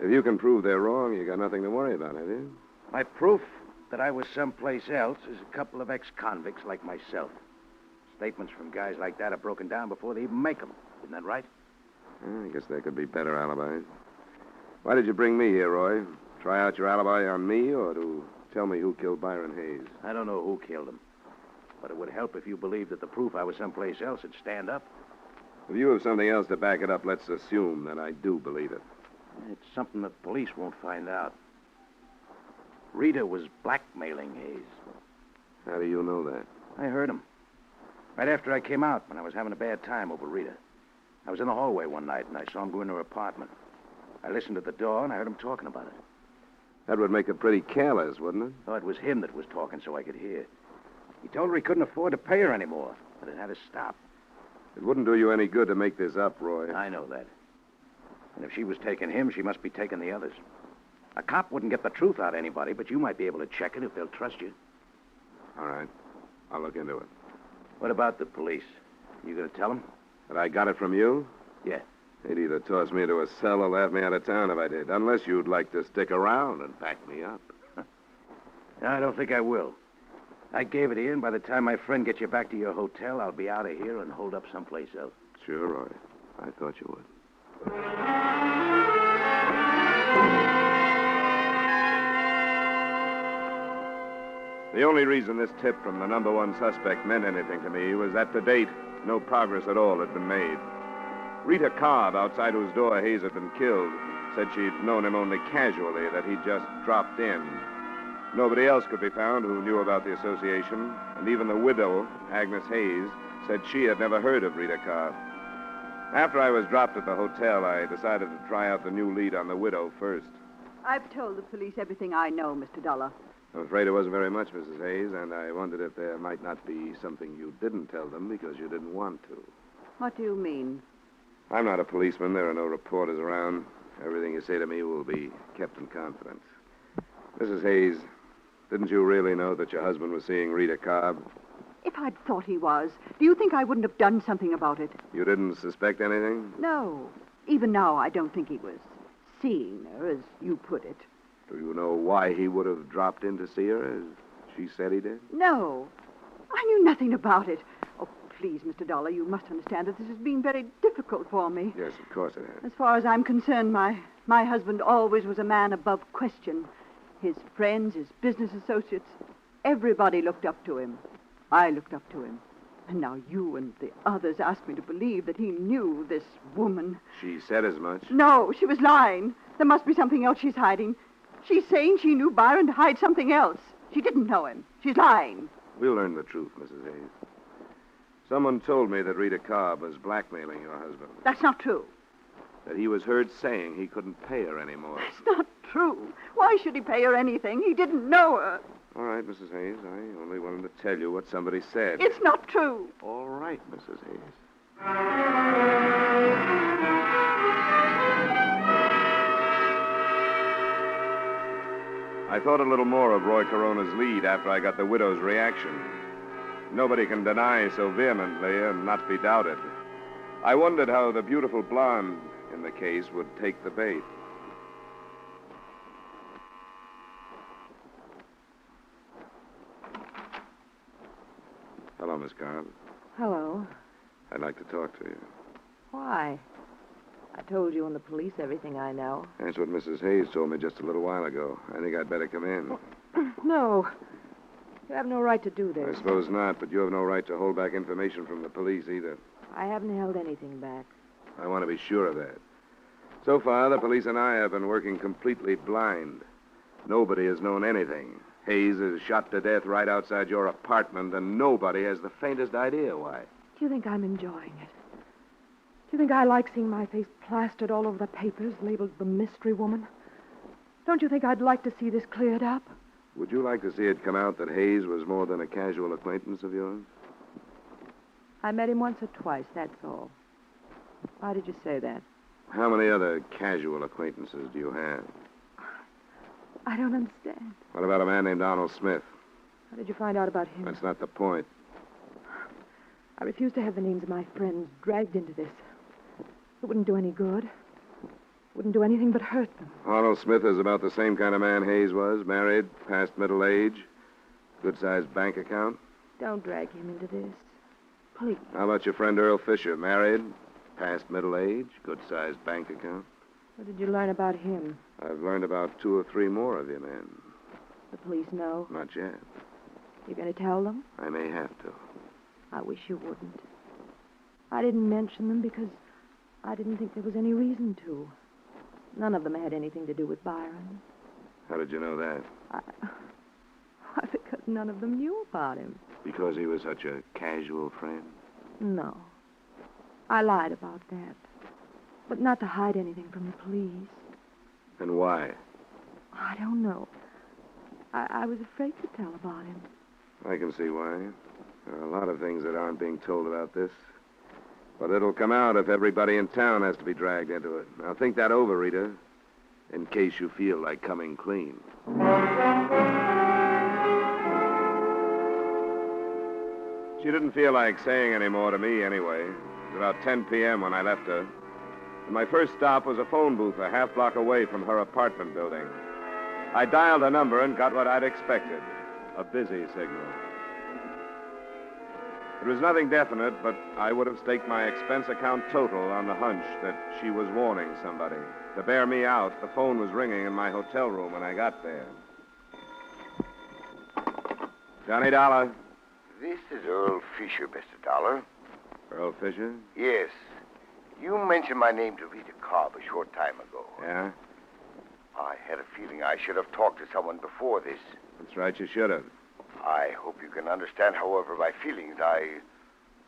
If you can prove they're wrong, you got nothing to worry about, have you? My proof that I was someplace else is a couple of ex-convicts like myself. Statements from guys like that are broken down before they even make them. Isn't that right? I guess there could be better alibis. Why did you bring me here, Roy? Try out your alibi on me or to tell me who killed Byron Hayes? I don't know who killed him. But it would help if you believed that the proof I was someplace else would stand up. If you have something else to back it up, let's assume that I do believe it. It's something the police won't find out. Rita was blackmailing Hayes. How do you know that? I heard him. Right after I came out, when I was having a bad time over Rita. I was in the hallway one night, and I saw him go into her apartment. I listened at the door, and I heard him talking about it. That would make it pretty careless, wouldn't it? Oh, it was him that was talking so I could hear. He told her he couldn't afford to pay her anymore, but it had to stop. It wouldn't do you any good to make this up, Roy. I know that. And if she was taking him, she must be taking the others. A cop wouldn't get the truth out of anybody, but you might be able to check it if they'll trust you. All right. I'll look into it. What about the police? You gonna tell them? That I got it from you? Yeah. They'd either toss me into a cell or laugh me out of town if I did. Unless you'd like to stick around and back me up. I don't think I will. I gave it to you, and by the time my friend gets you back to your hotel, I'll be out of here and holed up someplace else. Sure, Roy. I thought you would. The only reason this tip from the number one suspect meant anything to me was that to date, no progress at all had been made. Rita Cobb, outside whose door Hayes had been killed, said she'd known him only casually, that he'd just dropped in. Nobody else could be found who knew about the association, and even the widow, Agnes Hayes, said she had never heard of Rita Cobb. After I was dropped at the hotel, I decided to try out the new lead on the widow first. I've told the police everything I know, Mr. Dollar. I'm afraid it wasn't very much, Mrs. Hayes, and I wondered if there might not be something you didn't tell them because you didn't want to. What do you mean? I'm not a policeman. There are no reporters around. Everything you say to me will be kept in confidence. Mrs. Hayes, didn't you really know that your husband was seeing Rita Cobb? If I'd thought he was, do you think I wouldn't have done something about it? You didn't suspect anything? No. Even now, I don't think he was seeing her, as you put it. Do you know why he would have dropped in to see her, as she said he did? No. I knew nothing about it. Oh, please, Mr. Dollar, you must understand that this has been very difficult for me. Yes, of course it has. As far as I'm concerned, my husband always was a man above question. His friends, his business associates, everybody looked up to him. I looked up to him. And now you and the others ask me to believe that he knew this woman. She said as much. No, she was lying. There must be something else she's hiding. She's saying she knew Byron to hide something else. She didn't know him. She's lying. We'll learn the truth, Mrs. Hayes. Someone told me that Rita Cobb was blackmailing your husband. That's not true. That he was heard saying he couldn't pay her anymore. That's not true. Why should he pay her anything? He didn't know her. All right, Mrs. Hayes. I only wanted to tell you what somebody said. It's not true. All right, Mrs. Hayes. I thought a little more of Roy Corona's lead after I got the widow's reaction. Nobody can deny so vehemently and not be doubted. I wondered how the beautiful blonde in the case would take the bait. Hello, Miss Cobb. Hello. I'd like to talk to you. Why? I told you and the police everything I know. That's what Mrs. Hayes told me just a little while ago. I think I'd better come in. No. You have no right to do this. I suppose not, but you have no right to hold back information from the police either. I haven't held anything back. I want to be sure of that. So far, the police and I have been working completely blind. Nobody has known anything. Hayes is shot to death right outside your apartment, and nobody has the faintest idea why. Do you think I'm enjoying it? Do you think I like seeing my face plastered all over the papers, labeled the mystery woman? Don't you think I'd like to see this cleared up? Would you like to see it come out that Hayes was more than a casual acquaintance of yours? I met him once or twice, that's all. Why did you say that? How many other casual acquaintances do you have? I don't understand. What about a man named Arnold Smith? How did you find out about him? That's not the point. I refuse to have the names of my friends dragged into this. It wouldn't do any good. Wouldn't do anything but hurt them. Arnold Smith is about the same kind of man Hayes was. Married, past middle age, good-sized bank account. Don't drag him into this. Please. How about your friend Earl Fisher? Married, past middle age, good-sized bank account. What did you learn about him? I've learned about 2 or 3 more of you men. The police know? Not yet. You're going to tell them? I may have to. I wish you wouldn't. I didn't mention them because I didn't think there was any reason to. None of them had anything to do with Byron. How did you know that? Why, because none of them knew about him. Because he was such a casual friend? No. I lied about that. But not to hide anything from the police. And why? I don't know. I was afraid to tell about him. I can see why. There are a lot of things that aren't being told about this. But it'll come out if everybody in town has to be dragged into it. Now, think that over, Rita, in case you feel like coming clean. She didn't feel like saying any more to me anyway. It was about 10 p.m. when I left her. And my first stop was a phone booth a half block away from her apartment building. I dialed a number and got what I'd expected, a busy signal. It was nothing definite, but I would have staked my expense account total on the hunch that she was warning somebody. To bear me out, the phone was ringing in my hotel room when I got there. Johnny Dollar. This is Earl Fisher, Mr. Dollar. Earl Fisher? Yes. You mentioned my name to Rita Cobb a short time ago. Yeah? I had a feeling I should have talked to someone before this. That's right, you should have. I hope you can understand, however, my feelings. I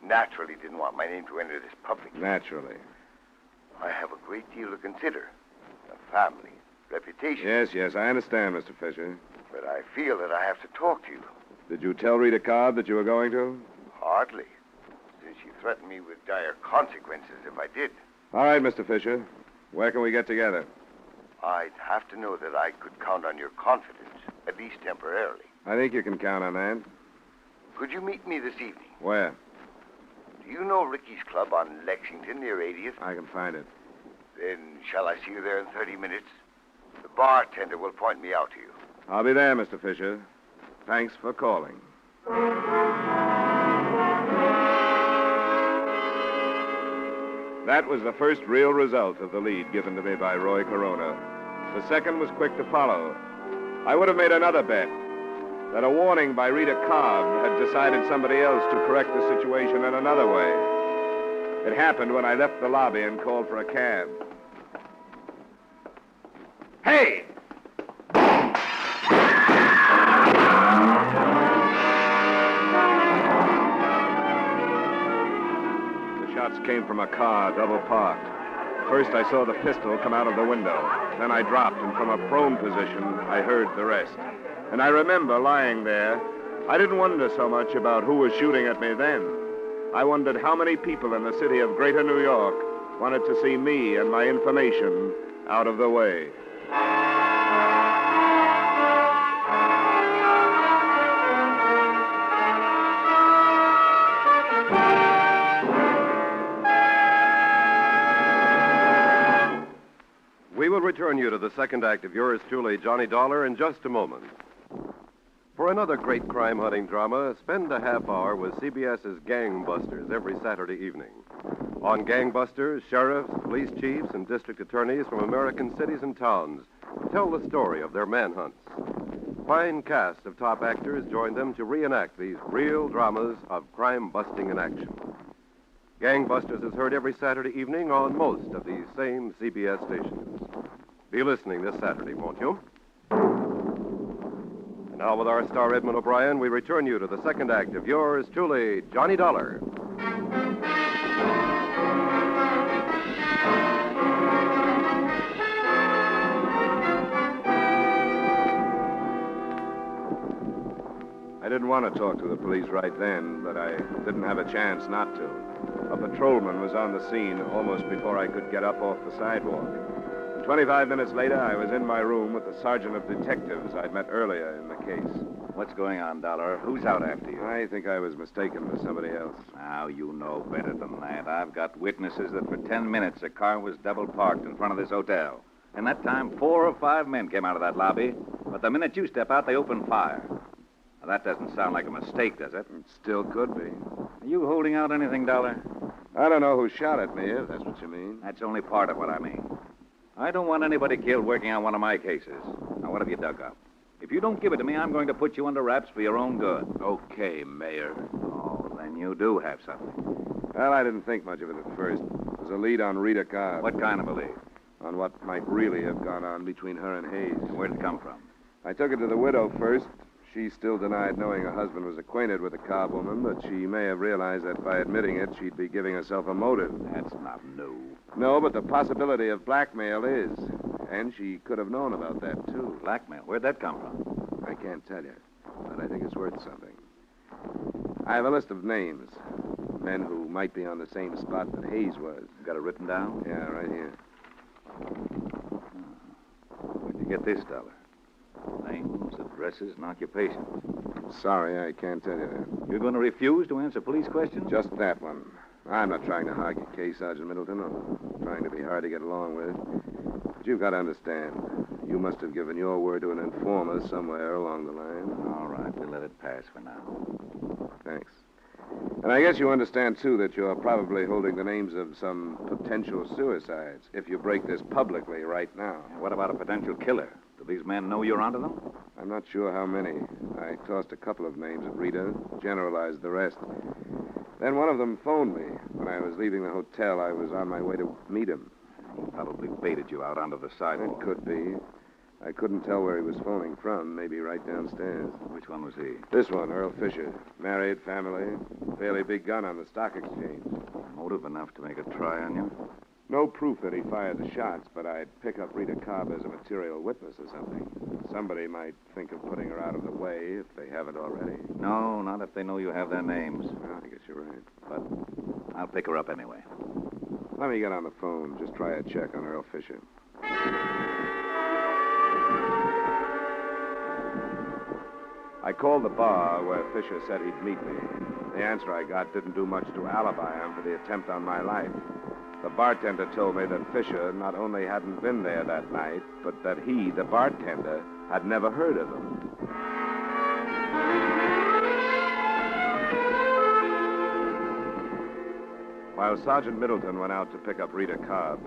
naturally didn't want my name to enter this publicly. Naturally. I have a great deal to consider. A family, reputation. Yes, I understand, Mr. Fisher. But I feel that I have to talk to you. Did you tell Rita Cobb that you were going to? Hardly, since she threatened me with dire consequences if I did. All right, Mr. Fisher. Where can we get together? I'd have to know that I could count on your confidence, at least temporarily. I think you can count on that. Could you meet me this evening? Where? Do you know Ricky's Club on Lexington near 80th? I can find it. Then shall I see you there in 30 minutes? The bartender will point me out to you. I'll be there, Mr. Fisher. Thanks for calling. That was the first real result of the lead given to me by Roy Corona. The second was quick to follow. I would have made another bet that a warning by Rita Cobb had decided somebody else to correct the situation in another way. It happened when I left the lobby and called for a cab. Hey! The shots came from a car, double parked. First, I saw the pistol come out of the window. Then I dropped, and from a prone position, I heard the rest. And I remember lying there. I didn't wonder so much about who was shooting at me then. I wondered how many people in the city of Greater New York wanted to see me and my information out of the way. We will return you to the second act of yours truly, Johnny Dollar, in just a moment. For another great crime-hunting drama, spend a half hour with CBS's Gangbusters every Saturday evening. On Gangbusters, sheriffs, police chiefs, and district attorneys from American cities and towns tell the story of their manhunts. Fine casts of top actors join them to reenact these real dramas of crime-busting in action. Gangbusters is heard every Saturday evening on most of these same CBS stations. Be listening this Saturday, won't you? And now, with our star Edmund O'Brien, we return you to the second act of yours truly, Johnny Dollar. I didn't want to talk to the police right then, but I didn't have a chance not to. A patrolman was on the scene almost before I could get up off the sidewalk. And 25 minutes later, I was in my room with the sergeant of detectives I'd met earlier in the case. What's going on, Dollar? Who's out after you? I think I was mistaken for somebody else. Now, you know better than that. I've got witnesses that for 10 minutes a car was double parked in front of this hotel. And that time, 4 or 5 men came out of that lobby. But the minute you step out, they open fire. Now, that doesn't sound like a mistake, does it? It still could be. Are you holding out anything, Dollar? I don't know who shot at me, if that's what you mean. That's only part of what I mean. I don't want anybody killed working on one of my cases. Now, what have you dug up? If you don't give it to me, I'm going to put you under wraps for your own good. Okay, Mayor. Oh, then you do have something. Well, I didn't think much of it at first. It was a lead on Rita Cobb. What kind of a lead? On what might really have gone on between her and Hayes. And where'd it come from? I took it to the widow first. She still denied knowing her husband was acquainted with the Cobb woman, but she may have realized that by admitting it, she'd be giving herself a motive. That's not new. No, but the possibility of blackmail is. And she could have known about that, too. Blackmail? Where'd that come from? I can't tell you, but I think it's worth something. I have a list of names. Men who might be on the same spot that Hayes was. Got it written down? Yeah, right here. Where'd you get this, Dollar? Names, addresses, and occupations. Sorry, I can't tell you that. You're going to refuse to answer police questions? Just that one. I'm not trying to hog your case, Sergeant Middleton. I'm trying to be hard to get along with. But you've got to understand. You must have given your word to an informer somewhere along the line. All right, we'll let it pass for now. Thanks. And I guess you understand, too, that you're probably holding the names of some potential suicides if you break this publicly right now. What about a potential killer? Do these men know you're onto them? I'm not sure how many. I tossed a couple of names at Rita, generalized the rest. Then one of them phoned me. When I was leaving the hotel, I was on my way to meet him. He probably baited you out onto the sidewalk. It could be. I couldn't tell where he was phoning from. Maybe right downstairs. Which one was he? This one, Earl Fisher. Married, family, fairly big gun on the stock exchange. Motive enough to make a try on you? No proof that he fired the shots, but I'd pick up Rita Cobb as a material witness or something. Somebody might think of putting her out of the way if they haven't already. No, not if they know you have their names. Well, I guess you're right. But I'll pick her up anyway. Let me get on the phone. Just try a check on Earl Fisher. I I called the bar where Fisher said he'd meet me. The answer I got didn't do much to alibi him for the attempt on my life. The bartender told me that Fisher not only hadn't been there that night, but that he, the bartender, had never heard of him. While Sergeant Middleton went out to pick up Rita Cobb,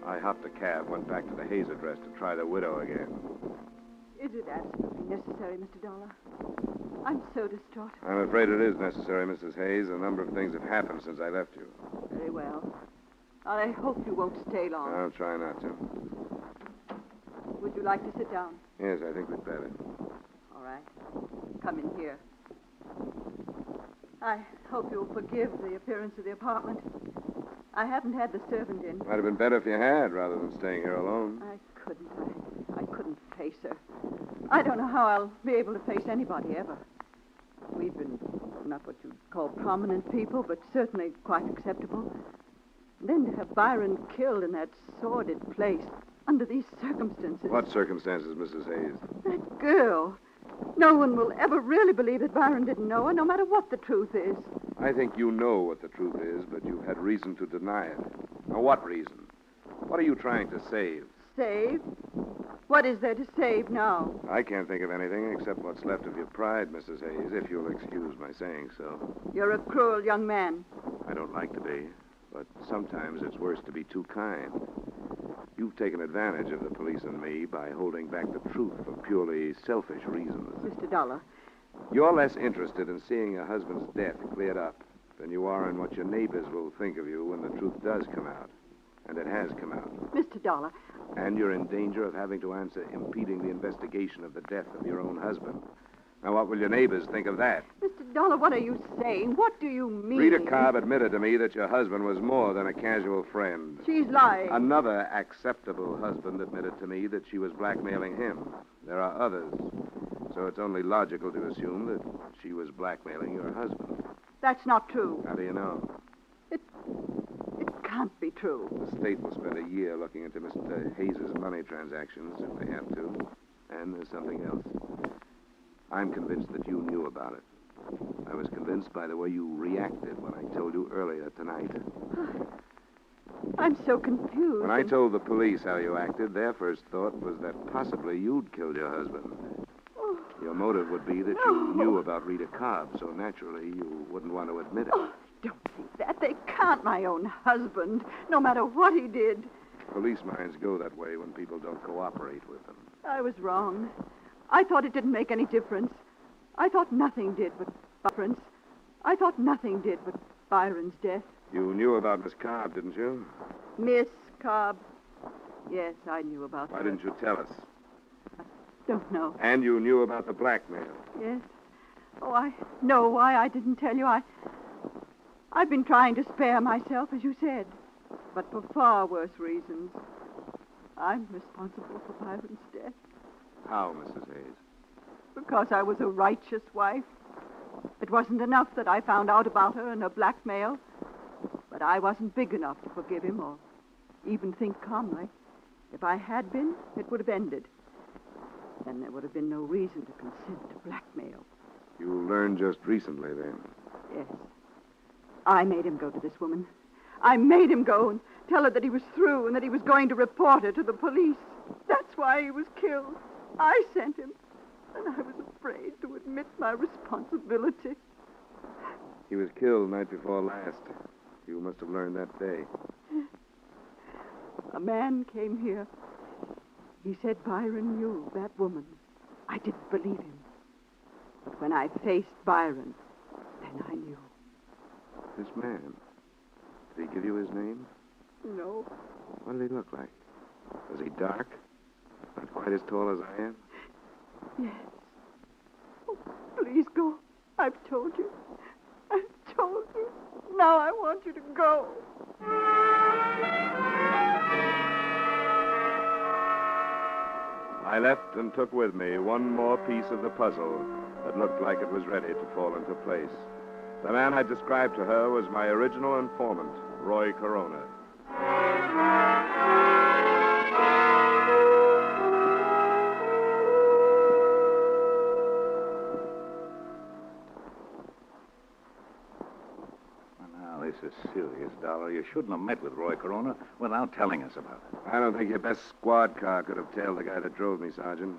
I hopped a cab, went back to the Hayes address to try the widow again. Is it absolutely necessary, Mr. Dollar? I'm so distraught. I'm afraid it is necessary, Mrs. Hayes. A number of things have happened since I left you. Very well. I hope you won't stay long. I'll try not to. Would you like to sit down? Yes, I think we'd better. All right. Come in here. I hope you'll forgive the appearance of the apartment. I haven't had the servant in. Might have been better if you had, rather than staying here alone. I couldn't face her. I don't know how I'll be able to face anybody ever. We've been not what you'd call prominent people, but certainly quite acceptable. And then to have Byron killed in that sordid place under these circumstances. What circumstances, Mrs. Hayes? That girl. No one will ever really believe that Byron didn't know her, no matter what the truth is. I think you know what the truth is, but you've had reason to deny it. Now, what reason? What are you trying to save? Save? What is there to save now? I can't think of anything except what's left of your pride, Mrs. Hayes, if you'll excuse my saying so. You're a cruel young man. I don't like to be, but sometimes it's worse to be too kind. You've taken advantage of the police and me by holding back the truth for purely selfish reasons. Mr. Dollar. You're less interested in seeing your husband's death cleared up than you are in what your neighbors will think of you when the truth does come out. And it has come out. Mr. Dollar. And you're in danger of having to answer impeding the investigation of the death of your own husband. Now, what will your neighbors think of that? Mr. Dollar, what are you saying? What do you mean? Rita Cobb admitted to me that your husband was more than a casual friend. She's lying. Another acceptable husband admitted to me that she was blackmailing him. There are others. So it's only logical to assume that she was blackmailing your husband. That's not true. How do you know? It can't be true. The state will spend a year looking into Mr. Hayes' money transactions if they have to. And there's something else. I'm convinced that you knew about it. I was convinced by the way you reacted when I told you earlier tonight. I'm so confused. When I told the police how you acted, their first thought was that possibly you'd killed your husband. Oh. Your motive would be that you knew about Rita Cobb, so naturally you wouldn't want to admit it. Oh, don't think that. They can't, my own husband, no matter what he did. Police minds go that way when people don't cooperate with them. I was wrong. I thought it didn't make any difference. I thought nothing did but difference. I thought nothing did but Byron's death. You knew about Miss Cobb, didn't you? Miss Cobb. Yes, I knew about her. Why didn't you tell us? Don't know. And you knew about the blackmail. Yes. Oh, I know why I didn't tell you. I've been trying to spare myself, as you said, but for far worse reasons. I'm responsible for Byron's death. How, Mrs. Hayes? Because I was a righteous wife. It wasn't enough that I found out about her and her blackmail, but I wasn't big enough to forgive him or even think calmly. If I had been, it would have ended. Then there would have been no reason to consent to blackmail. You learned just recently, then? Yes. I made him go to this woman. I made him go and tell her that he was through and that he was going to report her to the police. That's why he was killed. I sent him, and I was afraid to admit my responsibility. He was killed night before last. You must have learned that day. A man came here. He said Byron knew that woman. I didn't believe him. But when I faced Byron, then I knew. This man, did he give you his name? No. What did he look like? Was he dark? Not quite as tall as I am? Yes. Oh, please go. I've told you. I've told you. Now I want you to go. I left and took with me one more piece of the puzzle that looked like it was ready to fall into place. The man I described to her was my original informant, Roy Corona. This is serious, Dollar. You shouldn't have met with Roy Corona without telling us about it. I don't think your best squad car could have tailed the guy that drove me, Sergeant.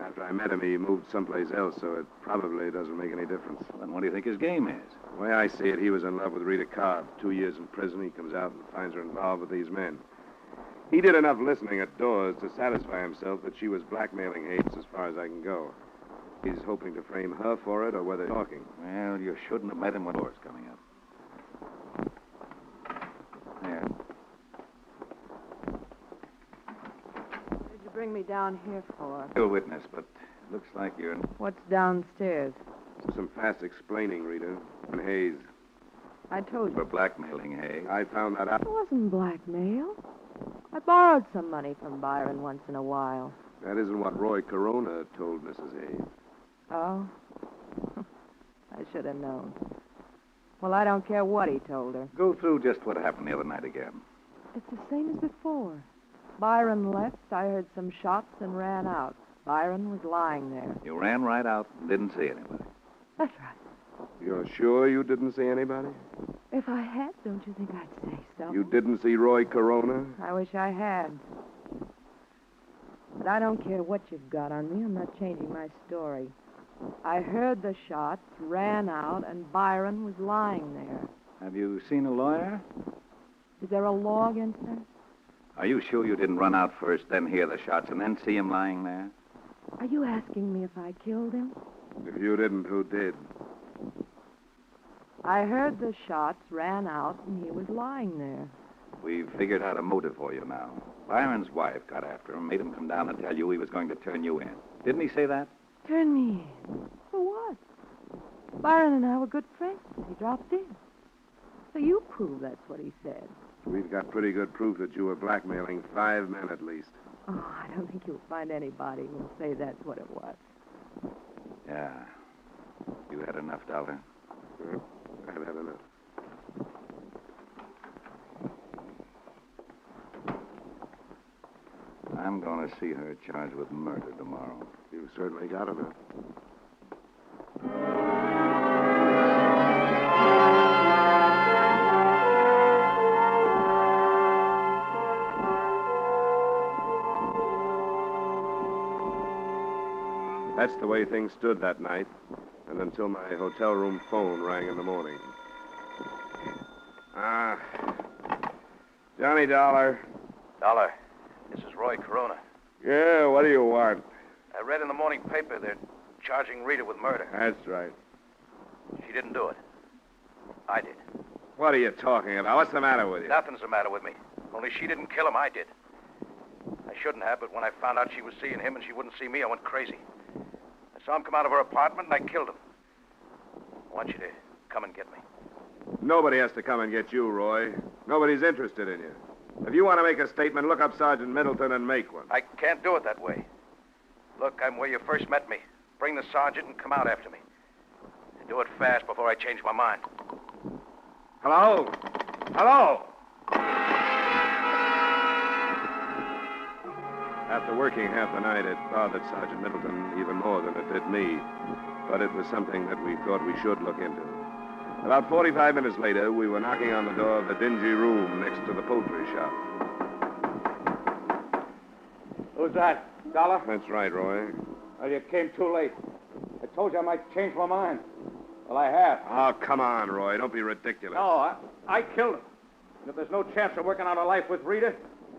After I met him, he moved someplace else, so it probably doesn't make any difference. Then what do you think his game is? The way I see it, he was in love with Rita Cobb. 2 years in prison, he comes out and finds her involved with these men. He did enough listening at doors to satisfy himself that she was blackmailing Hayes as far as I can go. He's hoping to frame her for it or whether talking. Well, you shouldn't have met him when doors coming up. There. What did you bring me down here for? You're a witness, but it looks like you're... What's downstairs? Some fast explaining, Rita. And Hayes. I told you. For blackmailing Hayes. I found that out. It wasn't blackmail. I borrowed some money from Byron once in a while. That isn't what Roy Corona told Mrs. Hayes. Oh? I should have known. Well, I don't care what he told her. Go through just what happened the other night again. It's the same as before. Byron left, I heard some shots and ran out. Byron was lying there. You ran right out and didn't see anybody. That's right. You're sure you didn't see anybody? If I had, don't you think I'd say so? You didn't see Roy Corona? I wish I had. But I don't care what you've got on me. I'm not changing my story. I heard the shots, ran out, and Byron was lying there. Have you seen a lawyer? Is there a law against that? Are you sure you didn't run out first, then hear the shots, and then see him lying there? Are you asking me if I killed him? If you didn't, who did? I heard the shots, ran out, and he was lying there. We've figured out a motive for you now. Byron's wife got after him, made him come down and tell you he was going to turn you in. Didn't he say that? Turn me in? For what? Byron and I were good friends. He dropped in. So you prove that's what he said. We've got pretty good proof that you were blackmailing 5 men at least. Oh, I don't think you'll find anybody who'll say that's what it was. Yeah. You had enough, Dollar? I've had enough. I'm going to see her charged with murder tomorrow. You've certainly got enough. That's the way things stood that night, and until my hotel room phone rang in the morning. Johnny Dollar. Dollar, this is Roy Corona. Yeah, what do you want? I read in the morning paper they're charging Rita with murder. That's right. She didn't do it. I did. What are you talking about? What's the matter with you? Nothing's the matter with me. Only she didn't kill him, I did. I shouldn't have, but when I found out she was seeing him and she wouldn't see me, I went crazy. I saw him come out of her apartment and I killed him. I want you to come and get me. Nobody has to come and get you, Roy. Nobody's interested in you. If you want to make a statement, look up Sergeant Middleton and make one. I can't do it that way. Look, I'm where you first met me. Bring the sergeant and come out after me. And do it fast before I change my mind. Hello? Hello? After working half the night, it bothered Sergeant Middleton even more than it did me. But it was something that we thought we should look into. About 45 minutes later, we were knocking on the door of the dingy room next to the poultry shop. Who's that? Dollar? That's right, Roy. Well, you came too late. I told you I might change my mind. Well, I have. Oh, come on, Roy. Don't be ridiculous. No, I killed him. And if there's no chance of working out a life with Rita,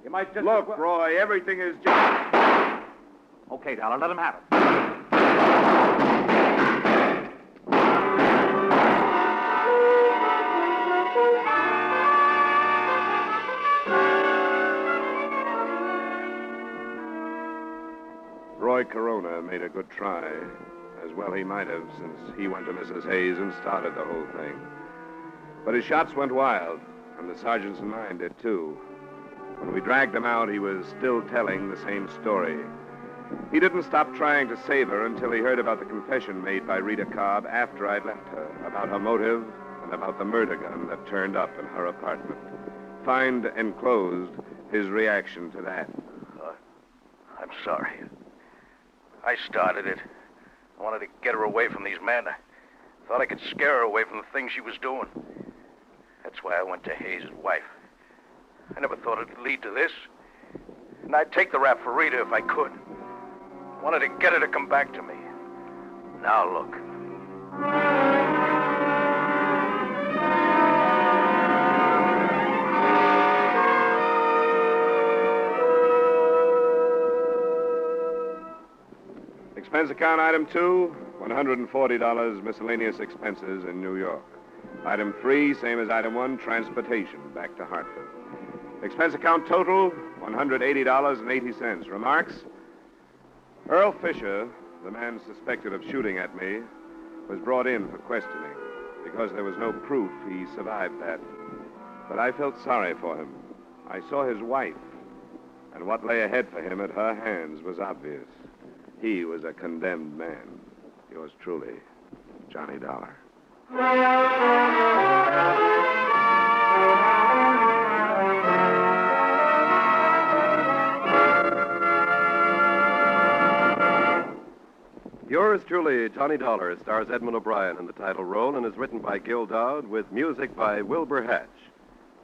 you might just... Look, Roy, everything is just... Okay, Dollar, let him have it. Roy Corona made a good try. As well he might have, since he went to Mrs. Hayes and started the whole thing. But his shots went wild, and the sergeant's mind did too. When we dragged him out, he was still telling the same story. He didn't stop trying to save her until he heard about the confession made by Rita Cobb after I'd left her, about her motive and about the murder gun that turned up in her apartment. Find enclosed his reaction to that. I'm sorry. I started it. I wanted to get her away from these men. I thought I could scare her away from the things she was doing. At That's why I went to Hayes' wife. I never thought it'd lead to this. And I'd take the rap for Rita if I could. Wanted to get her to come back to me. Now look. Expense account item 2, $140 miscellaneous expenses in New York. Item 3, same as item 1, transportation back to Hartford. Expense account total, $180.80. Remarks? Earl Fisher, the man suspected of shooting at me, was brought in for questioning. Because there was no proof, he survived that. But I felt sorry for him. I saw his wife, and what lay ahead for him at her hands was obvious. He was a condemned man. Yours truly, Johnny Dollar. Yours truly, Johnny Dollar, stars Edmund O'Brien in the title role and is written by Gil Dowd with music by Wilbur Hatch.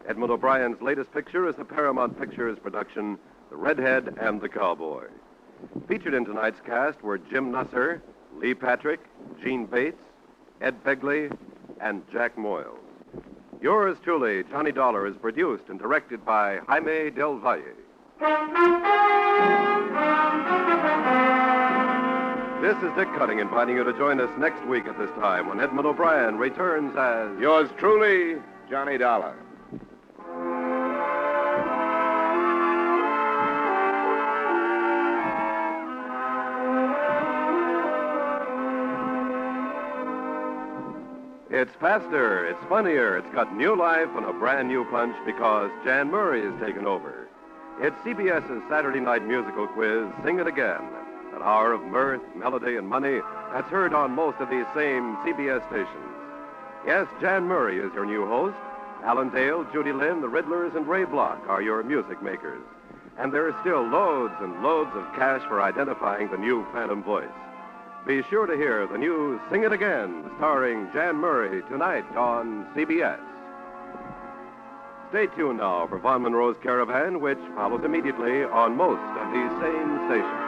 Edmund O'Brien's latest picture is the Paramount Pictures production, The Redhead and the Cowboy. Featured in tonight's cast were Jim Nusser, Lee Patrick, Gene Bates, Ed Begley, and Jack Moyles. Yours truly, Johnny Dollar, is produced and directed by Jaime Del Valle. This is Dick Cutting inviting you to join us next week at this time when Edmund O'Brien returns as... Yours truly, Johnny Dollar. It's faster, it's funnier, it's got new life and a brand new punch because Jan Murray has taken over. It's CBS's Saturday night musical quiz, Sing It Again, an hour of mirth, melody, and money that's heard on most of these same CBS stations. Yes, Jan Murray is your new host. Alan Dale, Judy Lynn, the Riddlers, and Ray Block are your music makers. And there are still loads and loads of cash for identifying the new Phantom voice. Be sure to hear the new Sing It Again, starring Jan Murray, tonight on CBS. Stay tuned now for Von Monroe's Caravan, which follows immediately on most of these same stations.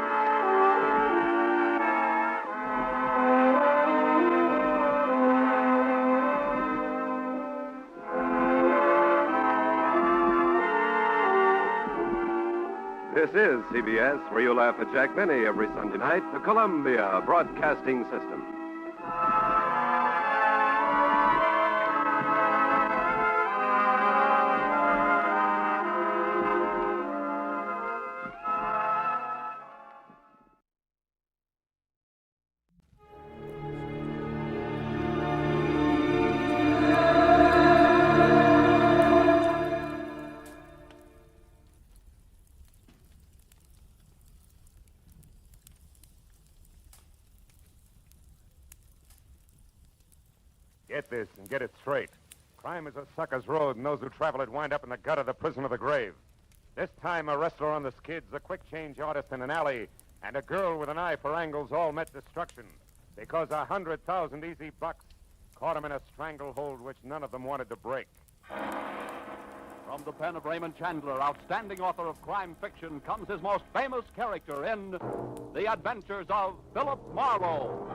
This is CBS, where you laugh at Jack Benny every Sunday night, the Columbia Broadcasting System. Get this and get it straight. Crime is a sucker's road, and those who travel it wind up in the gutter, the prison, or the grave. This time, a wrestler on the skids, a quick change artist in an alley, and a girl with an eye for angles all met destruction because 100,000 easy bucks caught them in a stranglehold which none of them wanted to break. From the pen of Raymond Chandler, outstanding author of crime fiction, comes his most famous character in The Adventures of Philip Marlowe.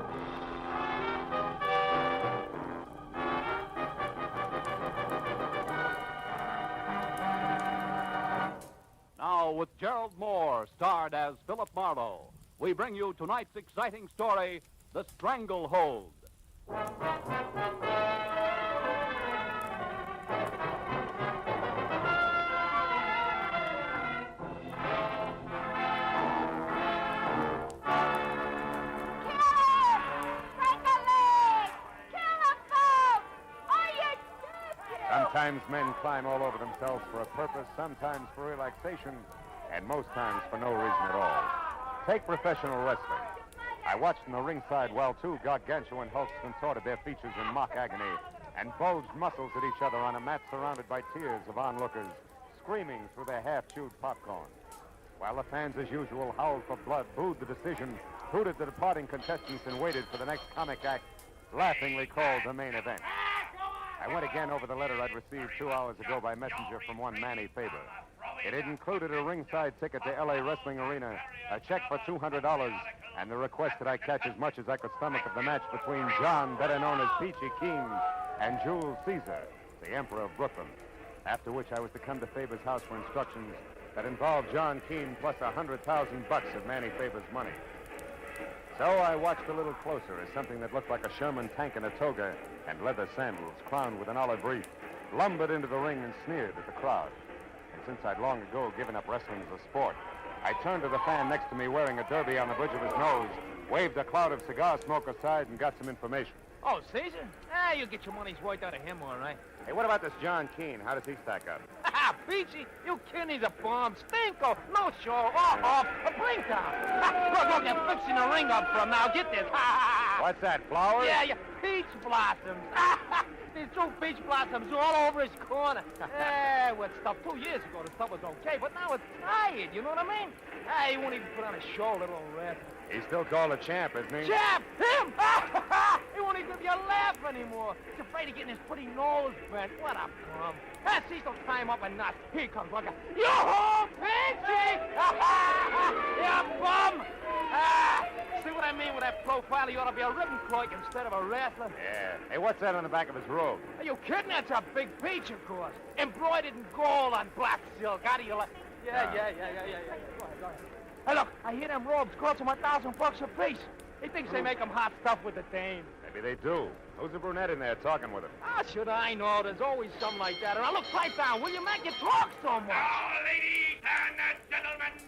Now, with Gerald Moore, starred as Philip Marlowe, we bring you tonight's exciting story, The Stranglehold. Sometimes men climb all over themselves for a purpose, sometimes for relaxation, and most times for no reason at all. Take professional wrestling. I watched in the ringside while two gargantuan hulks contorted their features in mock agony and bulged muscles at each other on a mat surrounded by tiers of onlookers, screaming through their half-chewed popcorn. While the fans, as usual, howled for blood, booed the decision, hooted the departing contestants, and waited for the next comic act, laughingly called the main event. I I went again over the letter I'd received 2 hours ago by messenger from one Manny Faber. It had included a ringside ticket to L.A. Wrestling Arena, a check for $200, and the request that I catch as much as I could stomach of the match between John, better known as Peachy Keen, and Jules Caesar, the Emperor of Brooklyn. After which I was to come to Faber's house for instructions that involved John Keene plus $100,000 of Manny Faber's money. So I watched a little closer as something that looked like a Sherman tank in a toga and leather sandals crowned with an olive wreath lumbered into the ring and sneered at the crowd. And since I'd long ago given up wrestling as a sport, I turned to the fan next to me wearing a derby on the bridge of his nose, waved a cloud of cigar smoke aside, and got some information. Oh, Caesar? You get your money's worth out of him, all right. Hey, what about this John Keene? How does he stack up? Ha! Peachy, you kidding? He's a bomb. Stinko. No show. Off. A blink down. Look, they're fixing the ring up for him now. Get this. What's that, flowers? Yeah, peach blossoms. There's 2 peach blossoms all over his corner. What stuff? 2 years ago, the stuff was okay, but now it's tired. You know what I mean? He won't even put on a show, little rest. He's still called a champ, isn't he? Champ! Him! He won't even give you a laugh anymore. He's afraid of getting his pretty nose bent. What a bum. See, don't tie him up a nut. Here he comes, look at Yo-ho, Peachy! You bum! See what I mean with that profile? He ought to be a ribbon clerk instead of a wrestler. Yeah. Hey, what's that on the back of his robe? Are you kidding? That's a big peach, of course. Embroidered in gold on black silk. How do you like... Yeah. Go ahead. Hey, look, I hear them robes cost him $1,000 a piece. He thinks they make him hot stuff with the dame. Maybe they do. Who's the brunette in there talking with him? Should I know? There's always something like that. Now, look, pipe down, will you, man? You talk so much. Now, ladies and gentlemen,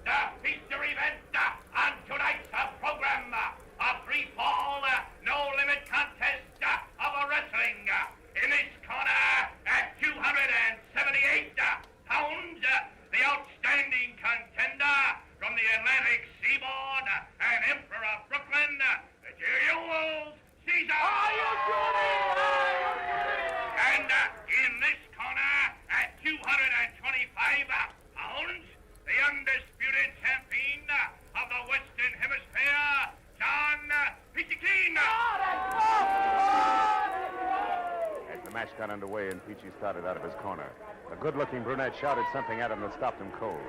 the feature event on tonight's program, a free-fall, no-limit contest of a wrestling. In this corner, at 278 pounds, the outstanding contender from the Atlantic Seaboard and Emperor of Brooklyn, Jules Caesar. And in this corner, at 225 pounds, the undisputed champion of the Western Hemisphere, John Peachy Keen. As the match got underway and Peachy started out of his corner, a good-looking brunette shouted something at him that stopped him cold.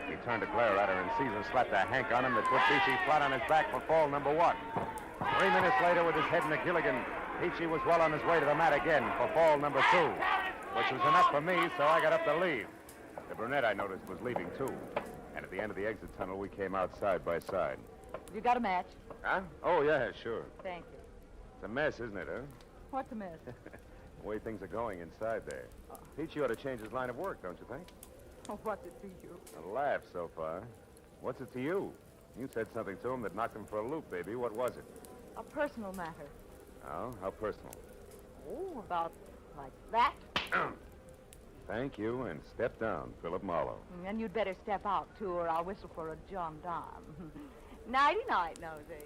He turned to glare at her, and Caesar slapped a hank on him that put Peachy flat on his back for fall number 1. 3 minutes later, with his head in a gilligan, Peachy was well on his way to the mat again for fall number 2, which was enough for me, so I got up to leave. The brunette, I noticed, was leaving, too. And at the end of the exit tunnel, we came out side by side. You got a match? Huh? Oh, yeah, sure. Thank you. It's a mess, isn't it, huh? What's a mess? The way things are going inside there. Peachy ought to change his line of work, don't you think? Oh, what's it to you? A laugh so far. What's it to you? You said something to him that knocked him for a loop, baby. What was it? A personal matter. Oh, how personal? Oh, about like that. Thank you, and step down, Philip Marlowe. And you'd better step out, too, or I'll whistle for a gendarme. Nighty-night, Nosy.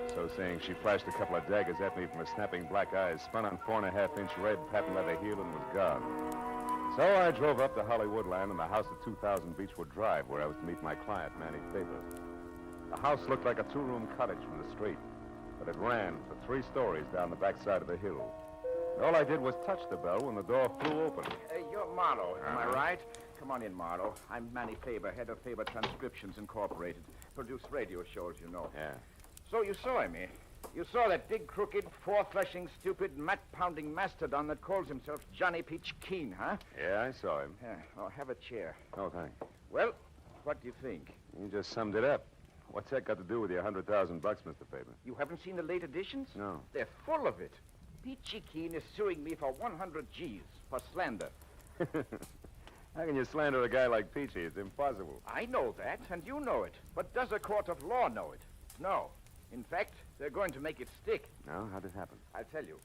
So saying, she flashed a couple of daggers at me from her snapping black eyes, spun on 4.5-inch red patent leather heel, and was gone. So I drove up to Hollywoodland and the house at 2000 Beechwood Drive, where I was to meet my client, Manny Faber. The house looked like a 2-room cottage from the street, but it ran for 3 stories down the backside of the hill. And all I did was touch the bell when the door flew open. You're Marlowe, am I right? Come on in, Marlowe. I'm Manny Faber, head of Faber Transcriptions Incorporated. Produce radio shows, you know. Yeah. So you saw him, eh? You saw that big, crooked, four-fleshing, stupid, mat-pounding mastodon that calls himself Johnny Peach Keen, huh? Yeah, I saw him. Yeah. Oh, have a chair. Oh, thanks. Well, what do you think? You just summed it up. What's that got to do with your $100,000, Mr. Faber? You haven't seen the late editions? No. They're full of it. Peachy Keen is suing me for 100 G's for slander. How can you slander a guy like Peachy? It's impossible. I know that, and you know it. But does a court of law know it? No. In fact, they're going to make it stick. No? How'd it happen? I'll tell you.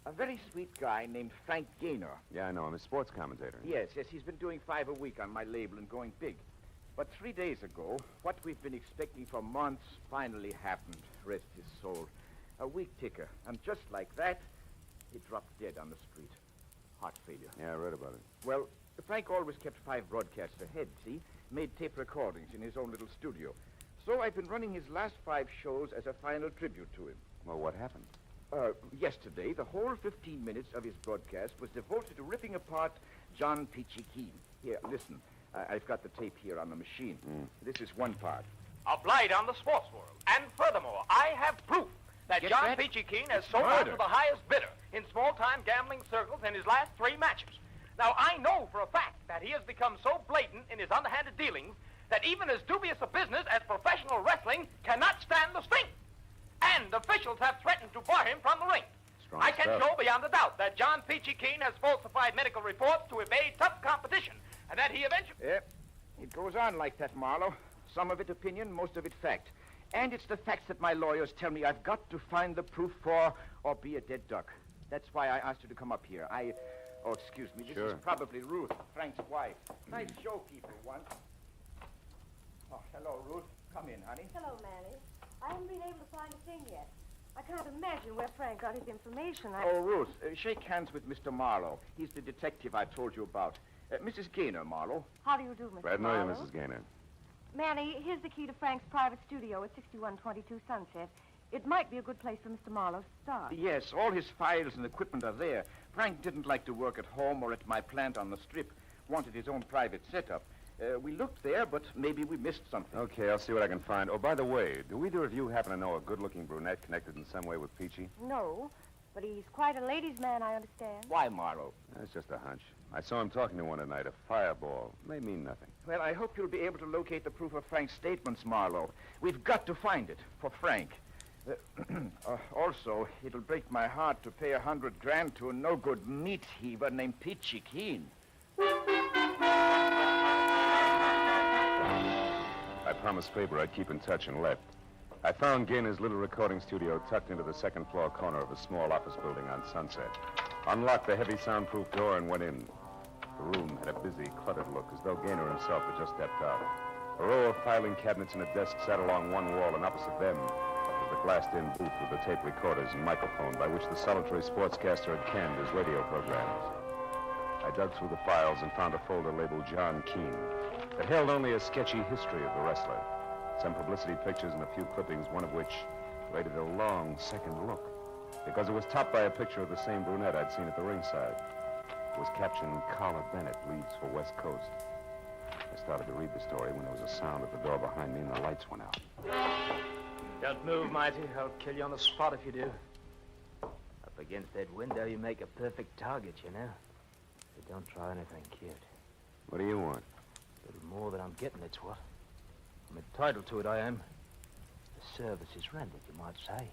A very sweet guy named Frank Gaynor. Yeah, I know him. A sports commentator. Yes, he's been doing 5 a week on my label and going big. But 3 days ago, what we've been expecting for months finally happened. Rest his soul. A week ticker. And just like that, he dropped dead on the street. Heart failure. Yeah, I read about it. Well, Frank always kept 5 broadcasts ahead, see? Made tape recordings in his own little studio. So I've been running his last 5 shows as a final tribute to him. Well, what happened? Yesterday, the whole 15 minutes of his broadcast was devoted to ripping apart John Peachy Keen. Here, listen. I've got the tape here on the machine. This is one part. A blight on the sports world. And furthermore, I have proof that Get John that? Peachy Keen has sold out to the highest bidder in small-time gambling circles in his last 3 matches. Now, I know for a fact that he has become so blatant in his underhanded dealings that even as dubious a business as professional wrestling cannot stand the stink. And officials have threatened to bar him from the ring. I can stuff. show beyond a doubt that John Peachy Keen has falsified medical reports to evade tough competition, and that he eventually... Yep. It goes on like that, Marlowe. Some of it opinion, most of it fact. And it's the facts that my lawyers tell me I've got to find the proof for or be a dead duck. That's why I asked you to come up here. Oh, excuse me. This is probably Ruth, Frank's wife. Nice show people once. Oh, hello, Ruth. Come in, honey. Hello, Manny. I haven't been able to find a thing yet. I can't imagine where Frank got his information. Oh, Ruth, shake hands with Mr. Marlowe. He's the detective I told you about. Mrs. Gaynor, Marlowe. How do you do, Mr. Glad to know you, Marlowe? Mrs. Gaynor. Manny, here's the key to Frank's private studio at 6122 Sunset. It might be a good place for Mr. Marlowe to start. Yes, all his files and equipment are there. Frank didn't like to work at home or at my plant on the strip. Wanted his own private setup. We looked there, but maybe we missed something. Okay, I'll see what I can find. Oh, by the way, do either of you happen to know a good-looking brunette connected in some way with Peachy? No, but he's quite a ladies' man, I understand. Why, Marlowe? That's just a hunch. I saw him talking to one tonight, a fireball. May mean nothing. Well, I hope you'll be able to locate the proof of Frank's statements, Marlowe. We've got to find it for Frank. Also, it'll break my heart to pay $100,000 to a no-good meat heaver named Peachy Keen. I promised Faber I'd keep in touch and left. I found Gaynor's little recording studio tucked into the second-floor corner of a small office building on Sunset. Unlocked the heavy soundproof door and went in. The room had a busy, cluttered look, as though Gaynor himself had just stepped out. A row of filing cabinets and a desk sat along one wall, and opposite them was the glassed-in booth with the tape recorders and microphone by which the solitary sportscaster had canned his radio programs. I dug through the files and found a folder labeled John Keen. It held only a sketchy history of the wrestler. Some publicity pictures and a few clippings, one of which rated a long second look, because it was topped by a picture of the same brunette I'd seen at the ringside. It was captioned, Carla Bennett leaves for West Coast. I started to read the story when there was a sound at the door behind me and the lights went out. Don't move, Mighty. I'll kill you on the spot if you do. Up against that window, you make a perfect target, you know. But don't try anything cute. What do you want? A little more than I'm getting, it's what. I'm entitled to it, I am. The service is rendered, you might say.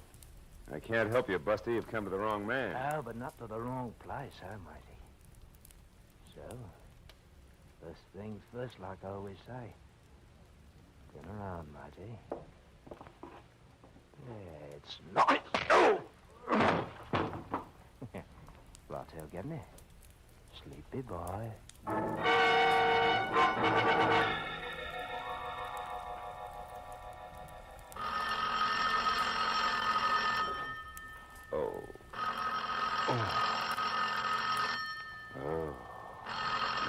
I can't help you, Busty. You've come to the wrong man. Oh, but not to the wrong place, Mighty? So, first things first, like I always say. Turn around, Mighty. Yeah, it's nice. Oh! Right-tail getting it. Sleepy boy. Oh.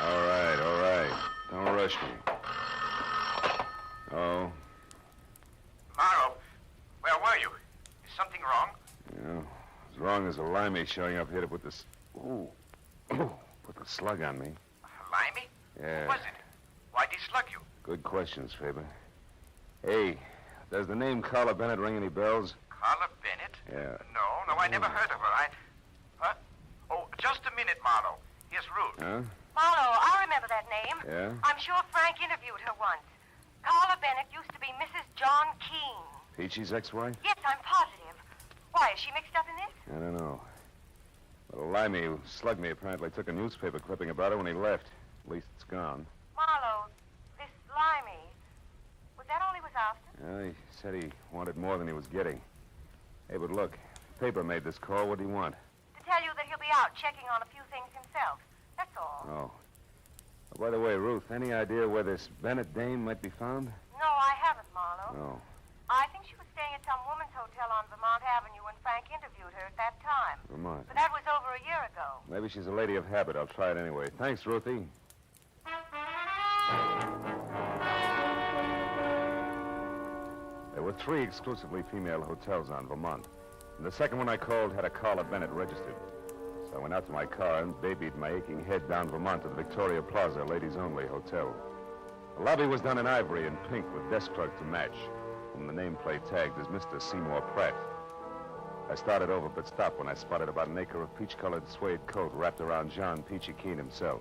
All right. Don't rush me. Oh. Marlowe, where were you? Is something wrong? Yeah. As wrong as a limey showing up here to put this... Ooh. Put the slug on me. Limey? Yeah. Who was it? Why'd he slug you? Good questions, Faber. Hey, does the name Carla Bennett ring any bells? Carla Bennett? Yeah. No, I never heard of her. Huh? Oh, just a minute, Marlowe. Here's Ruth. Huh? Marlowe, I remember that name. Yeah? I'm sure Frank interviewed her once. Carla Bennett used to be Mrs. John Keen. Peachy's ex-wife? Yes, I'm positive. Why, is she mixed up in this? I don't know. Little limey who slugged me apparently took a newspaper clipping about her when he left. At least it's gone. Marlowe, this limey, was that all he was after? Yeah, he said he wanted more than he was getting. Hey, but look, the paper made this call. What do you want? To tell you that he'll be out checking on a few things himself. That's all. Oh. Oh, by the way, Ruth, any idea where this Bennett dame might be found? No, I haven't, Marlowe. No. I think she was staying at some woman's hotel on Vermont Avenue when Frank interviewed her at that time. Vermont. But that was over a year ago. Maybe she's a lady of habit. I'll try it anyway. Thanks, Ruthie. There were 3 exclusively female hotels on Vermont. And the second one I called had a Carla Bennett registered. So I went out to my car and babied my aching head down Vermont to the Victoria Plaza Ladies Only Hotel. The lobby was done in ivory and pink with desk clerk to match, and the nameplate tagged as Mr. Seymour Pratt. I started over but stopped when I spotted about an acre of peach-colored suede coat wrapped around John Peachy Keen himself,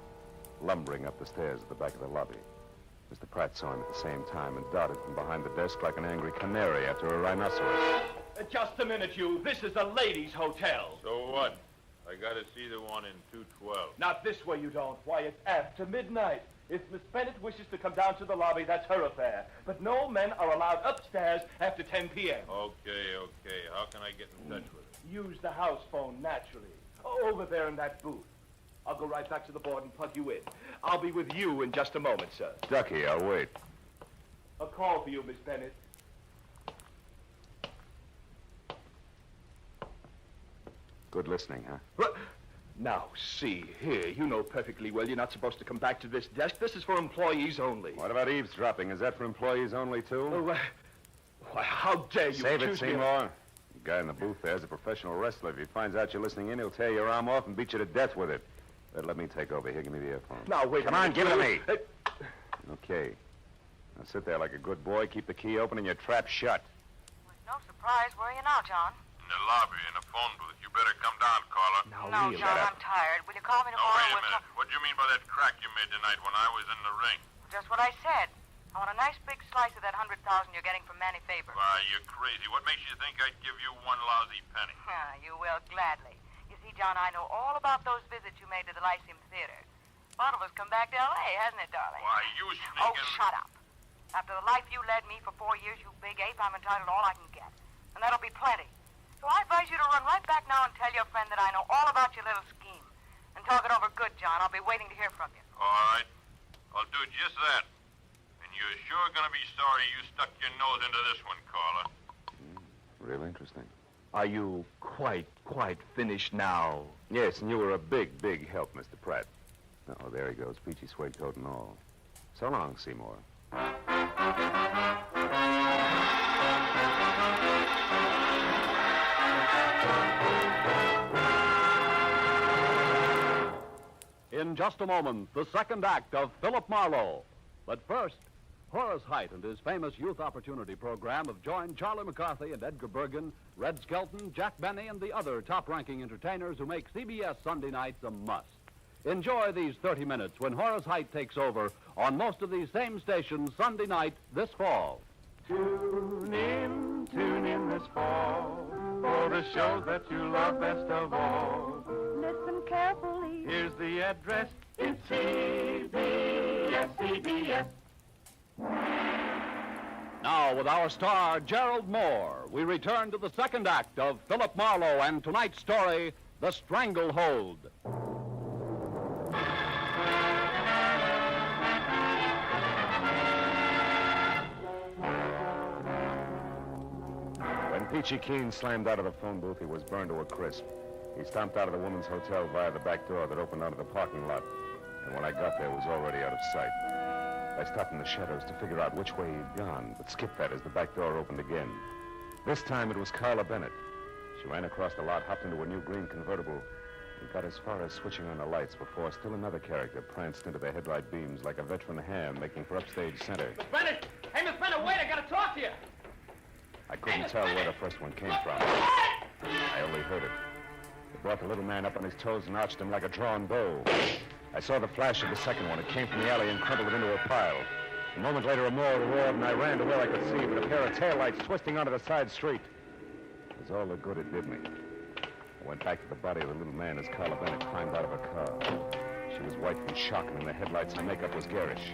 lumbering up the stairs at the back of the lobby. Mr. Pratt saw him at the same time and darted from behind the desk like an angry canary after a rhinoceros. Just a minute, you. This is a ladies' hotel. So what? I gotta see the one in 212. Not this way, you don't. Why, it's after midnight. If Miss Bennett wishes to come down to the lobby, that's her affair. But no men are allowed upstairs after 10 p.m. Okay. How can I get in touch with her? Use the house phone, naturally. Over there in that booth. I'll go right back to the board and plug you in. I'll be with you in just a moment, sir. Ducky, I'll wait. A call for you, Miss Bennett. Good listening, huh? What? Now, see here, you know perfectly well you're not supposed to come back to this desk. This is for employees only. What about eavesdropping? Is that for employees only, too? Oh, why, how dare you Save it, accuse me of- Seymour. The guy in the booth there is a professional wrestler. If he finds out you're listening in, he'll tear your arm off and beat you to death with it. Let me take over. Here, give me the earphone. Now, wait Come a on, minute. give it to me. Okay. Now sit there like a good boy, keep the key open and your trap shut. No surprise. Where are you now, John? In the lobby, in a phone booth. You better come down, Carla. No, John, I'm tired. Will you call me No, tomorrow? wait a minute. What do you mean by that crack you made tonight when I was in the ring? Just what I said. I want a nice big slice of that 100,000 you're getting from Manny Faber. Why, you're crazy. What makes you think I'd give you one lousy penny? You will, gladly. You see, John, I know all about those visits you made to the Lyceum Theater. One of us come back to L.A., hasn't it, darling? Why, you sneaking... Oh, shut up. After the life you led me for 4 years, you big ape, I'm entitled to all I can get. And that'll be plenty. So I advise you to run right back now and tell your friend that I know all about your little scheme. And talk it over good, John. I'll be waiting to hear from you. All right. I'll do just that. And you're sure gonna be sorry you stuck your nose into this one, Carla. Real interesting. Are you quite finished now? Yes, and you were a big help, Mr. Pratt. Oh, there he goes, peachy suede coat and all. So long, Seymour. In just a moment, the second act of Philip Marlowe. But first, Horace Height and his famous Youth Opportunity Program have joined Charlie McCarthy and Edgar Bergen, Red Skelton, Jack Benny, and the other top-ranking entertainers who make CBS Sunday nights a must. Enjoy these 30 minutes when Horace Height takes over on most of these same stations Sunday night this fall. Tune in this fall for the shows that you love best of all. Listen carefully. Here's the address. It's CBS. Now, with our star, Gerald Moore, we return to the second act of Philip Marlowe and tonight's story, The Stranglehold. When Peachy Keen slammed out of the phone booth, he was burned to a crisp. He stomped out of the woman's hotel via the back door that opened onto the parking lot. And when I got there, it was already out of sight. I stopped in the shadows to figure out which way he'd gone, but skipped that as the back door opened again. This time it was Carla Bennett. She ran across the lot, hopped into a new green convertible, and got as far as switching on the lights before still another character pranced into the headlight beams like a veteran ham making for upstage center. Miss Bennett! Hey, Miss Bennett, wait, I gotta talk to you. I couldn't tell where the first one came from. I only heard it. It brought the little man up on his toes and arched him like a drawn bow. I saw the flash of the second one. It came from the alley and crumpled it into a pile. A moment later, a more roared, and I ran to where I could see, but a pair of taillights twisting onto the side street. It was all the good it did me. I went back to the body of the little man as Carla Bennett climbed out of her car. She was white from shock, and in the headlights, her makeup was garish.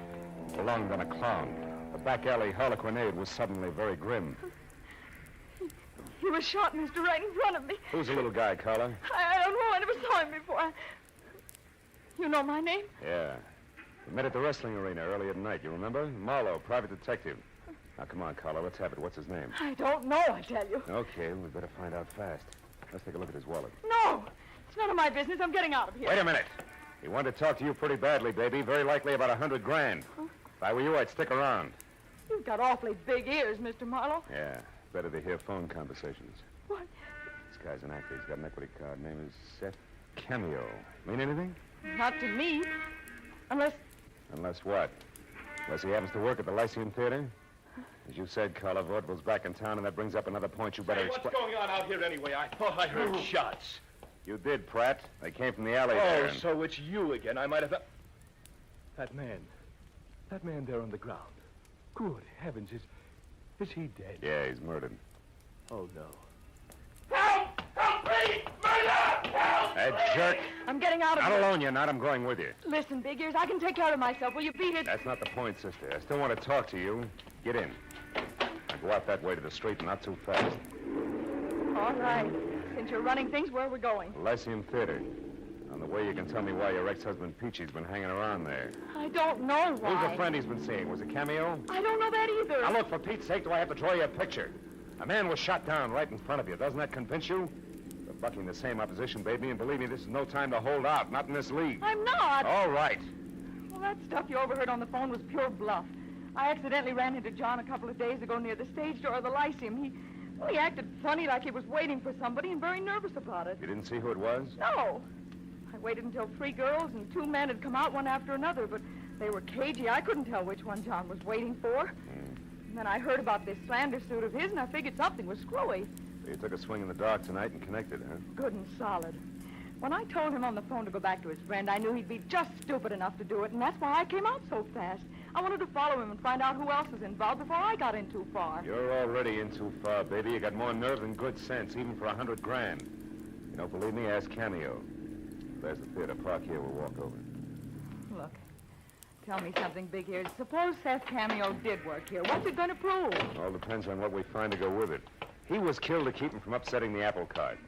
Belonged on a clown. The back alley harlequinade was suddenly very grim. He was shot, mister, right in front of me. Who's the little guy, Carla? I don't know. I never saw him before. You know my name? Yeah. We met at the wrestling arena earlier tonight, you remember? Marlowe, private detective. Now, come on, Carla, let's have it. What's his name? I don't know, I tell you. Okay, we'd better find out fast. Let's take a look at his wallet. No! It's none of my business. I'm getting out of here. Wait a minute. He wanted to talk to you pretty badly, baby. Very likely about $100 grand. Huh? If I were you, I'd stick around. You've got awfully big ears, Mr. Marlowe. Yeah, better to hear phone conversations. What? guy's an actor. He's got an equity card. Name is Seth Cameo. Mean anything? Not to me. Unless... Unless what? Unless he happens to work at the Lyceum Theater? As you said, Carla Vaudeville's back in town, and that brings up another point you better Hey, what's going on out here anyway? I thought I heard shots. You did, Pratt. They came from the alley Oh, there. so it's you again. I might have... That man. That man there on the ground. Good heavens, is he dead? Yeah, he's murdered. Oh, no. Help! Help me! Murder! Help! That jerk. I'm getting out of Not here. alone, you're not. I'm going with you. Listen, Big Ears, I can take care of myself. Will you beat it? That's not the point, sister. I still want to talk to you. Get in. Now go out that way to the street and not too fast. All right. Since you're running things, where are we going? The Lyceum Theater. On the way, you can tell me why your ex-husband Peachy's been hanging around there. I don't know why. Who's the friend he's been seeing? Was it Cameo? I don't know that either. Now, look, for Pete's sake, do I have to draw you a picture? A man was shot down right in front of you. Doesn't that convince you? You're bucking the same opposition, baby, and believe me, this is no time to hold out. Not in this league. I'm not. All right. Well, that stuff you overheard on the phone was pure bluff. I accidentally ran into John a couple of days ago near the stage door of the Lyceum. He acted funny, like he was waiting for somebody, and very nervous about it. You didn't see who it was? No. I waited until 3 girls and 2 men had come out one after another, but they were cagey. I couldn't tell which one John was waiting for. And then I heard about this slander suit of his, and I figured something was screwy. So you took a swing in the dark tonight and connected, huh? Good and solid. When I told him on the phone to go back to his friend, I knew he'd be just stupid enough to do it, and that's why I came out so fast. I wanted to follow him and find out who else was involved before I got in too far. You're already in too far, baby. You got more nerve than good sense, even for $100 grand. You don't believe me? Ask Cameo. There's the theater. Park here. We'll walk over. Look, tell me something, Big Ears. Suppose Seth Cameo did work here. What's it going to prove? All depends on what we find to go with it. He was killed to keep him from upsetting the apple cart.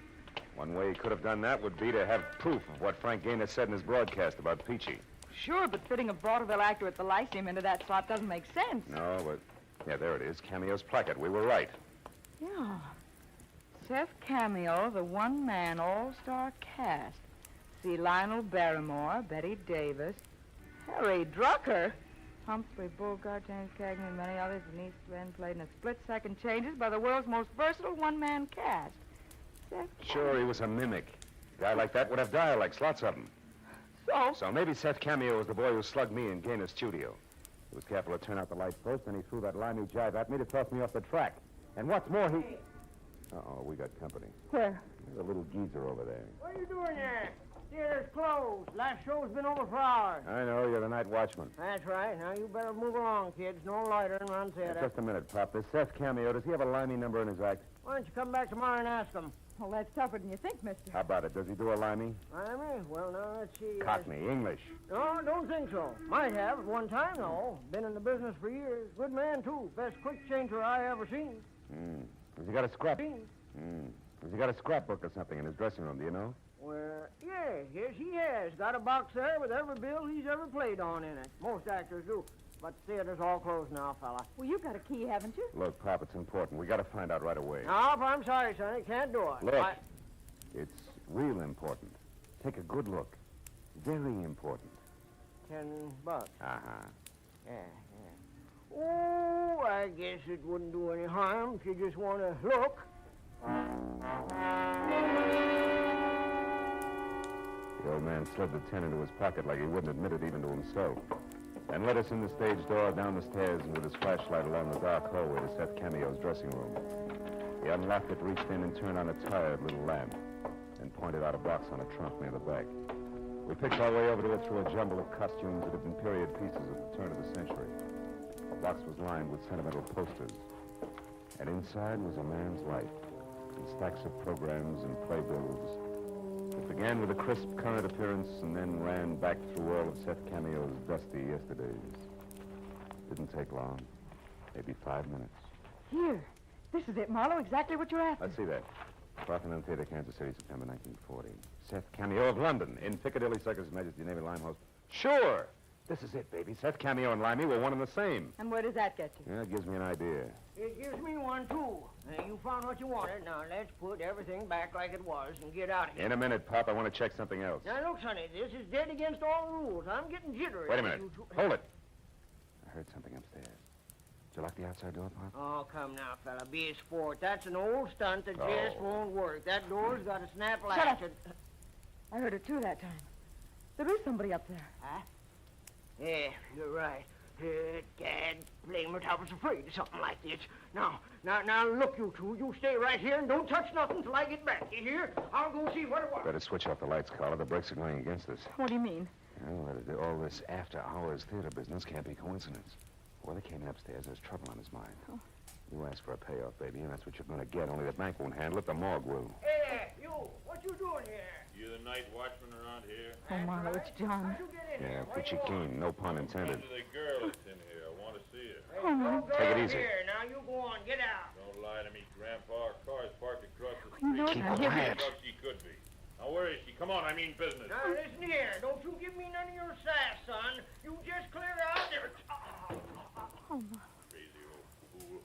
One way he could have done that would be to have proof of what Frank Gaynor said in his broadcast about Peachy. Sure, but fitting a vaudeville actor at the Lyceum into that slot doesn't make sense. No, but... Yeah, there it is. Cameo's placard. We were right. Yeah. Seth Cameo, the one-man all-star cast. See Lionel Barrymore, Betty Davis, Harry Drucker, Humphrey Bogart, James Cagney, and many others. Denise Glenn played in a split-second changes by the world's most versatile one-man cast. Seth Sure, he was a mimic. A guy like that would have dialects, lots of them. So maybe Seth Cameo was the boy who slugged me in Gaynor's studio. He was careful to turn out the lights first, then he threw that limey jive at me to toss me off the track. And what's more, he... Uh-oh, we got company. Where? There's a little geezer over there. What are you doing there? Theater's closed. Last show's been over for hours. I know, you're the night watchman. That's right. Now you better move along, kids. No lighter and run theater. Just a minute, Pop. This Seth Cameo, does he have a limey number in his act? Why don't you come back tomorrow and ask him? Well, that's tougher than you think, mister. How about it? Does he do a limey? Limey? Well, now, let's see. Cockney, English. No, don't think so. Might have at one time, though. Been in the business for years. Good man, too. Best quick changer I ever seen. Has he got a scrap? Has he got a scrapbook or something in his dressing room, do you know? Well, yes, he has. Got a box there with every bill he's ever played on in it. Most actors do. But the theater's all closed now, fella. Well, you've got a key, haven't you? Look, Pop, it's important. We got to find out right away. No, I'm sorry, Sonny. Can't do it. Look, it's real important. Take a good look. Very important. $10. Uh-huh. Yeah. Oh, I guess it wouldn't do any harm if you just want to look. The old man slid the 10 into his pocket like he wouldn't admit it even to himself. And led us in the stage door, down the stairs, and with his flashlight along the dark hallway to Seth Cameo's dressing room. He unlocked it, reached in, and turned on a tired little lamp, and pointed out a box on a trunk near the back. We picked our way over to it through a jumble of costumes that had been period pieces at the turn of the century. The box was lined with sentimental posters, and inside was a man's life, and stacks of programs and playbills. It began with a crisp current appearance and then ran back through all of Seth Cameo's dusty yesterdays. Didn't take long. Maybe 5 minutes. Here. This is it, Marlowe. Exactly what you're after. Let's see that. Parthenon Theater, Kansas City, September 1940. Seth Cameo of London, in Piccadilly Circus, Majesty Navy Limehouse. Sure! This is it, baby. Seth Cameo and Limey were one and the same. And where does that get you? Yeah, it gives me an idea. It gives me one, too. You found what you wanted. Now, let's put everything back like it was and get out of here. In a minute, Pop. I want to check something else. Now, look, Sonny, this is dead against all rules. I'm getting jittery. Wait a minute. Hold it. I heard something upstairs. you lock the outside door, Pop? Oh, come now, fella. Be a sport. That's an old stunt that just won't work. That door's got a snap latch. Shut up. I heard it too that time. There is somebody up there. Huh? Yeah, you're right. Dad, blame it, I was afraid of something like this. Now, look, you two. You stay right here and don't touch nothing till I get back. You hear? I'll go see what it was. Better switch off the lights, Carla. The brakes are going against us. What do you mean? Well, all this after-hours theater business can't be coincidence. Whoever came upstairs has trouble on his mind. Oh. You asked for a payoff, baby, and that's what you're going to get. Only the bank won't handle it. The morgue will. Hey, you. What you doing here? You the night watchman around here? Oh, Marlowe, it's John. Yeah, Pitchy Keen. No pun intended. The girl that's in here. I want to see her. Oh, my. Take it easy. Here, now you go on. Get out. Don't lie to me, Grandpa. Our car's parked across the You know street. it. Keep quiet. She could be. Now, where is she? Come on, I mean business. Now, listen here. Don't you give me none of your sass, son. You just clear out there. Oh, my. Crazy old fool.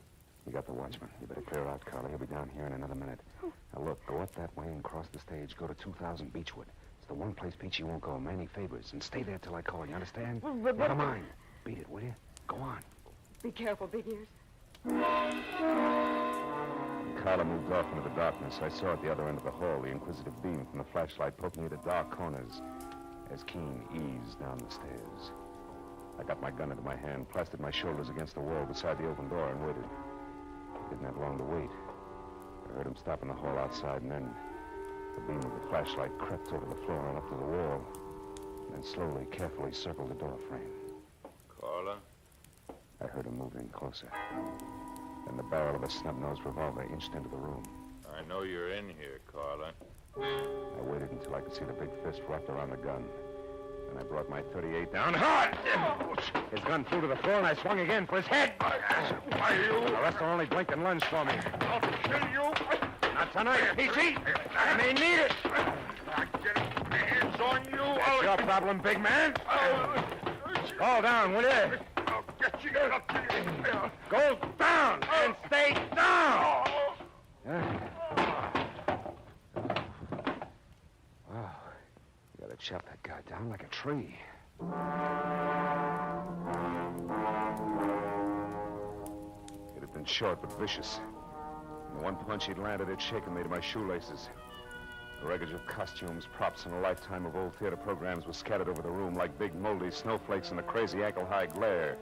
You got the watchman. You better clear out, Carla. He'll be down here in another minute. Now, look, go up that way and cross the stage. Go to 2000 Beechwood. It's the one place Peachy won't go. Manny favors. And stay there till I call. You understand? Well, Never mind. Beat it, will you? Go on. Be careful, Big Ears. Carla moved off into the darkness. I saw at the other end of the hall the inquisitive beam from the flashlight poking into dark corners as Keen eased down the stairs. I got my gun into my hand, plastered my shoulders against the wall beside the open door, and waited. Didn't have long to wait. I heard him stop in the hall outside, and then the beam of the flashlight crept over the floor and up to the wall, and then slowly, carefully circled the door frame. Carla? I heard him moving closer. Then the barrel of a snub-nosed revolver inched into the room. I know you're in here, Carla. I waited until I could see the big fist wrapped around the gun. Then I brought my .38 down hard. His gun flew to the floor, and I swung again for his head. Why, you? The rest only blinked and lunged for me. I'll kill you. Not tonight, Peachy. I may need it. I'm getting my hands on you. That's your problem, big man. Fall down, will you? I'll get you. I'll get you. Go down and stay down. Wow. You gotta chop that guy down like a tree. It had been short but vicious. And the one punch he'd landed had shaken me to my shoelaces. The wreckage of costumes, props, and a lifetime of old theater programs was scattered over the room like big moldy snowflakes in the crazy ankle-high glare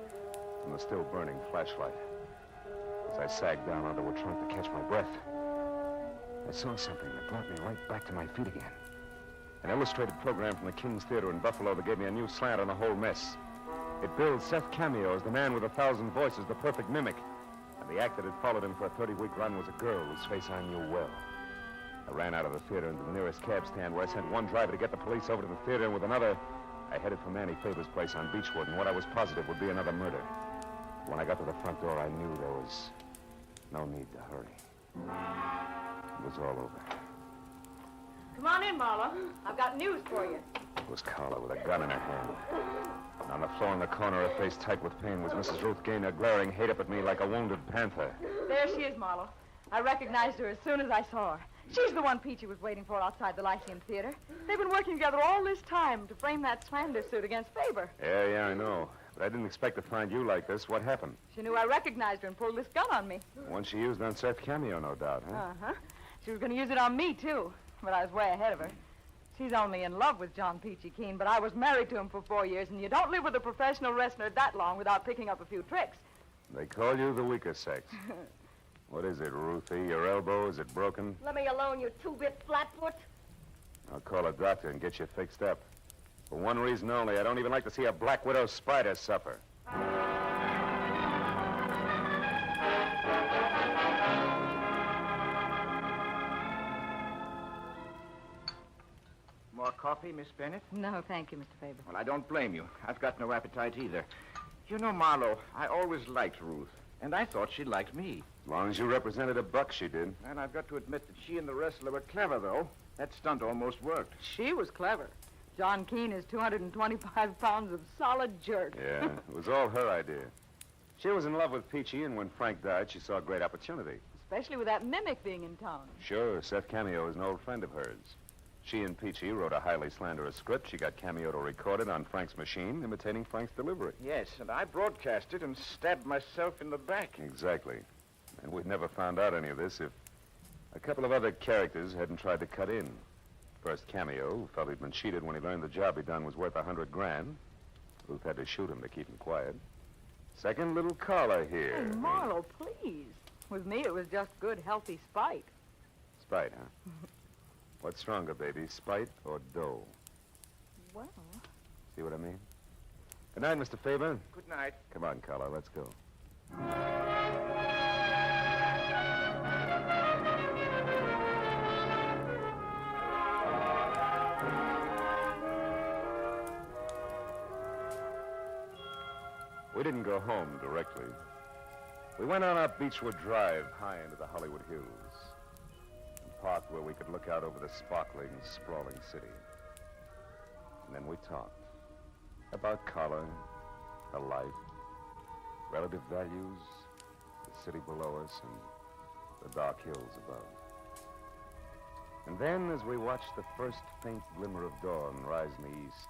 from the still burning flashlight. As I sagged down onto a trunk to catch my breath, I saw something that brought me right back to my feet again. An illustrated program from the King's Theater in Buffalo that gave me a new slant on the whole mess. It billed Seth Cameo as the man with 1,000 voices, the perfect mimic. And the act that had followed him for a 30-week run was a girl whose face I knew well. I ran out of the theater into the nearest cab stand where I sent one driver to get the police over to the theater, and with another, I headed for Manny Faber's place on Beechwood, and what I was positive would be another murder. When I got to the front door, I knew there was no need to hurry. It was all over. Come on in, Marlowe. I've got news for you. It was Carla with a gun in her hand. And on the floor in the corner, her face tight with pain, was Mrs. Ruth Gaynor, glaring hate up at me like a wounded panther. There she is, Marlowe. I recognized her as soon as I saw her. She's the one Peachy was waiting for outside the Lyceum Theater. They've been working together all this time to frame that slander suit against Faber. Yeah, I know. But I didn't expect to find you like this. What happened? She knew I recognized her and pulled this gun on me. One she used on Seth Cameo, no doubt, huh? Uh-huh. She was going to use it on me, too. But I was way ahead of her. She's only in love with John Peachy Keen, but I was married to him for 4 years, and you don't live with a professional wrestler that long without picking up a few tricks. They call you the weaker sex. What is it, Ruthie? Your elbow? Is it broken? Let me alone, you two-bit flatfoot. I'll call a doctor and get you fixed up. For one reason only, I don't even like to see a Black Widow spider suffer. More coffee, Miss Bennett? No, thank you, Mr. Faber. Well, I don't blame you. I've got no appetite either. You know, Marlowe, I always liked Ruth, and I thought she liked me. As long as you represented a buck, she did. And I've got to admit that she and the wrestler were clever, though. That stunt almost worked. She was clever. John Keen is 225 pounds of solid jerk. Yeah, it was all her idea. She was in love with Peachy, and when Frank died, she saw a great opportunity. Especially with that mimic being in town. Sure, Seth Cameo is an old friend of hers. She and Peachy wrote a highly slanderous script. She got cameoed or recorded on Frank's machine, imitating Frank's delivery. Yes, and I broadcast it and stabbed myself in the back. Exactly. And we'd never found out any of this if a couple of other characters hadn't tried to cut in. First cameo, who felt he'd been cheated when he learned the job he'd done was worth $100,000. Ruth had to shoot him to keep him quiet. Second, little Carla here. Oh, Marlowe, please. With me, it was just good, healthy spite. Spite, huh? What's stronger, baby, spite or dough? Well... See what I mean? Good night, Mr. Faber. Good night. Come on, Carla, let's go. We didn't go home directly. We went on up Beechwood Drive, high into the Hollywood Hills, and parked where we could look out over the sparkling, sprawling city. And then we talked about Carla, her life, relative values, the city below us, and the dark hills above. And then, as we watched the first faint glimmer of dawn rise in the east,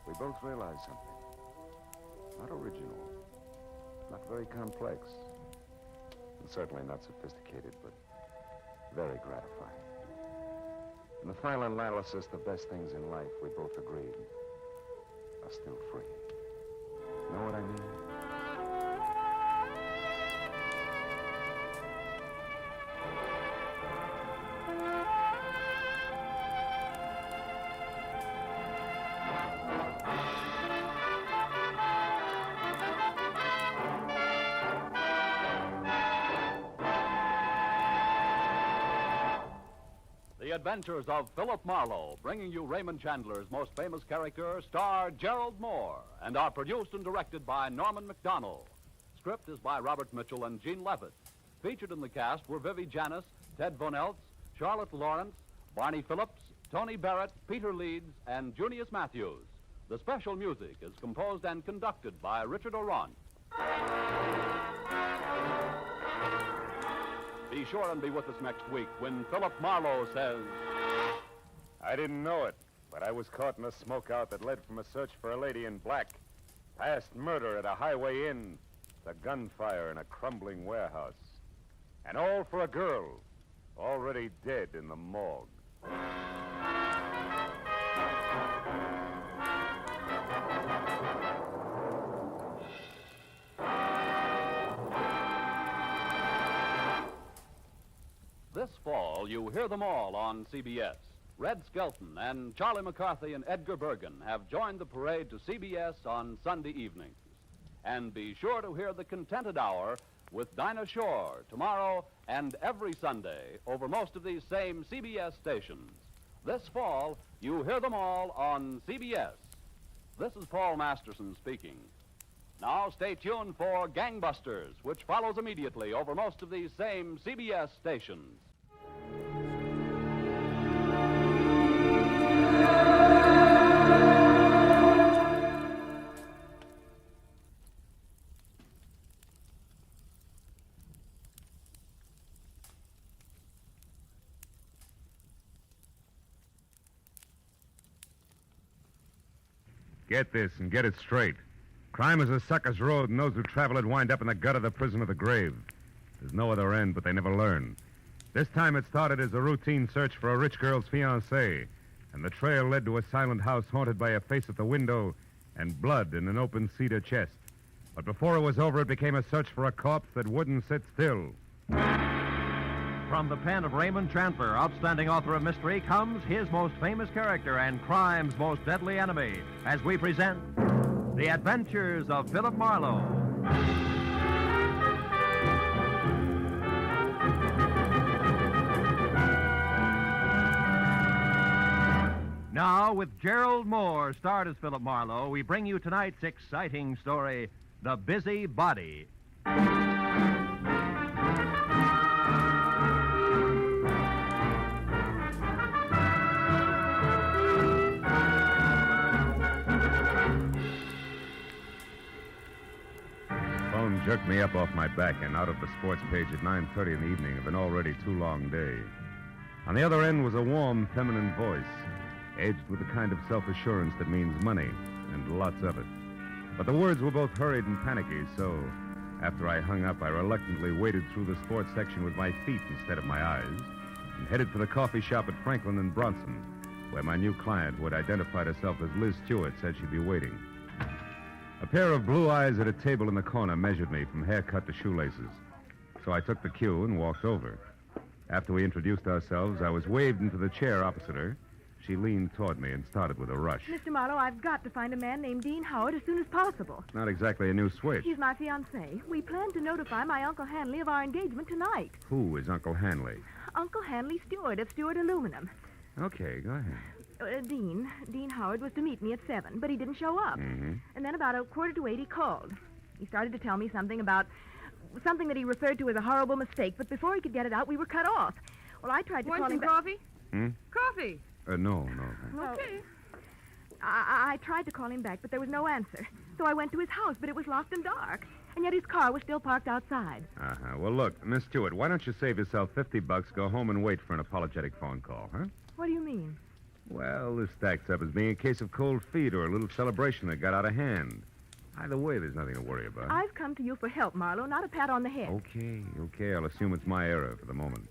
we both realized something. Not original, not very complex, and certainly not sophisticated, but very gratifying. In the final analysis, the best things in life, we both agreed, are still free. Know what I mean? The Adventures of Philip Marlowe, bringing you Raymond Chandler's most famous character, star Gerald Moore, and are produced and directed by Norman MacDonald. Script is by Robert Mitchell and Gene Levitt. Featured in the cast were Vivi Janis, Ted Von Eltz, Charlotte Lawrence, Barney Phillips, Tony Barrett, Peter Leeds, and Junius Matthews. The special music is composed and conducted by Richard Oron. Be sure and be with us next week when Philip Marlowe says... I didn't know it, but I was caught in a smokeout that led from a search for a lady in black, past murder at a highway inn, to gunfire in a crumbling warehouse. And all for a girl, already dead in the morgue. This fall, you hear them all on CBS. Red Skelton and Charlie McCarthy and Edgar Bergen have joined the parade to CBS on Sunday evenings. And be sure to hear the Contented Hour with Dinah Shore tomorrow and every Sunday over most of these same CBS stations. This fall, you hear them all on CBS. This is Paul Masterson speaking. Now stay tuned for Gangbusters, which follows immediately over most of these same CBS stations. Get this and get it straight. Crime is a sucker's road, and those who travel it wind up in the gut of the prison of the grave. There's no other end, but they never learn. This time it started as a routine search for a rich girl's fiancé, and the trail led to a silent house haunted by a face at the window and blood in an open cedar chest. But before it was over, it became a search for a corpse that wouldn't sit still. From the pen of Raymond Chandler, outstanding author of mystery, comes his most famous character and crime's most deadly enemy, as we present The Adventures of Philip Marlowe. Now, with Gerald Moore, starred as Philip Marlowe, we bring you tonight's exciting story, The Busy Body. Phone jerked me up off my back and out of the sports page at 9:30 in the evening of an already too long day. On the other end was a warm, feminine voice, edged with the kind of self-assurance that means money, and lots of it. But the words were both hurried and panicky, so after I hung up, I reluctantly waded through the sports section with my feet instead of my eyes and headed for the coffee shop at Franklin and Bronson, where my new client, who had identified herself as Liz Stewart, said she'd be waiting. A pair of blue eyes at a table in the corner measured me from haircut to shoelaces, so I took the cue and walked over. After we introduced ourselves, I was waved into the chair opposite her. She leaned toward me and started with a rush. Mr. Marlowe, I've got to find a man named Dean Howard as soon as possible. Not exactly a new switch. He's my fiancé. We plan to notify my Uncle Hanley of our engagement tonight. Who is Uncle Hanley? Uncle Hanley Stewart of Stewart Aluminum. Okay, go ahead. Dean Howard was to meet me at 7, but he didn't show up. Mm-hmm. And then about 7:45, he called. He started to tell me something that he referred to as a horrible mistake, but before he could get it out, we were cut off. Well, I tried to call him back. coffee? Hmm? Coffee. No. Okay. I tried to call him back, but there was no answer. So I went to his house, but it was locked and dark. And yet his car was still parked outside. Uh-huh. Well, look, Miss Stewart, why don't you save yourself $50, go home and wait for an apologetic phone call, huh? What do you mean? Well, this stacks up as being a case of cold feet or a little celebration that got out of hand. Either way, there's nothing to worry about. I've come to you for help, Marlowe, not a pat on the head. Okay. I'll assume it's my error for the moment.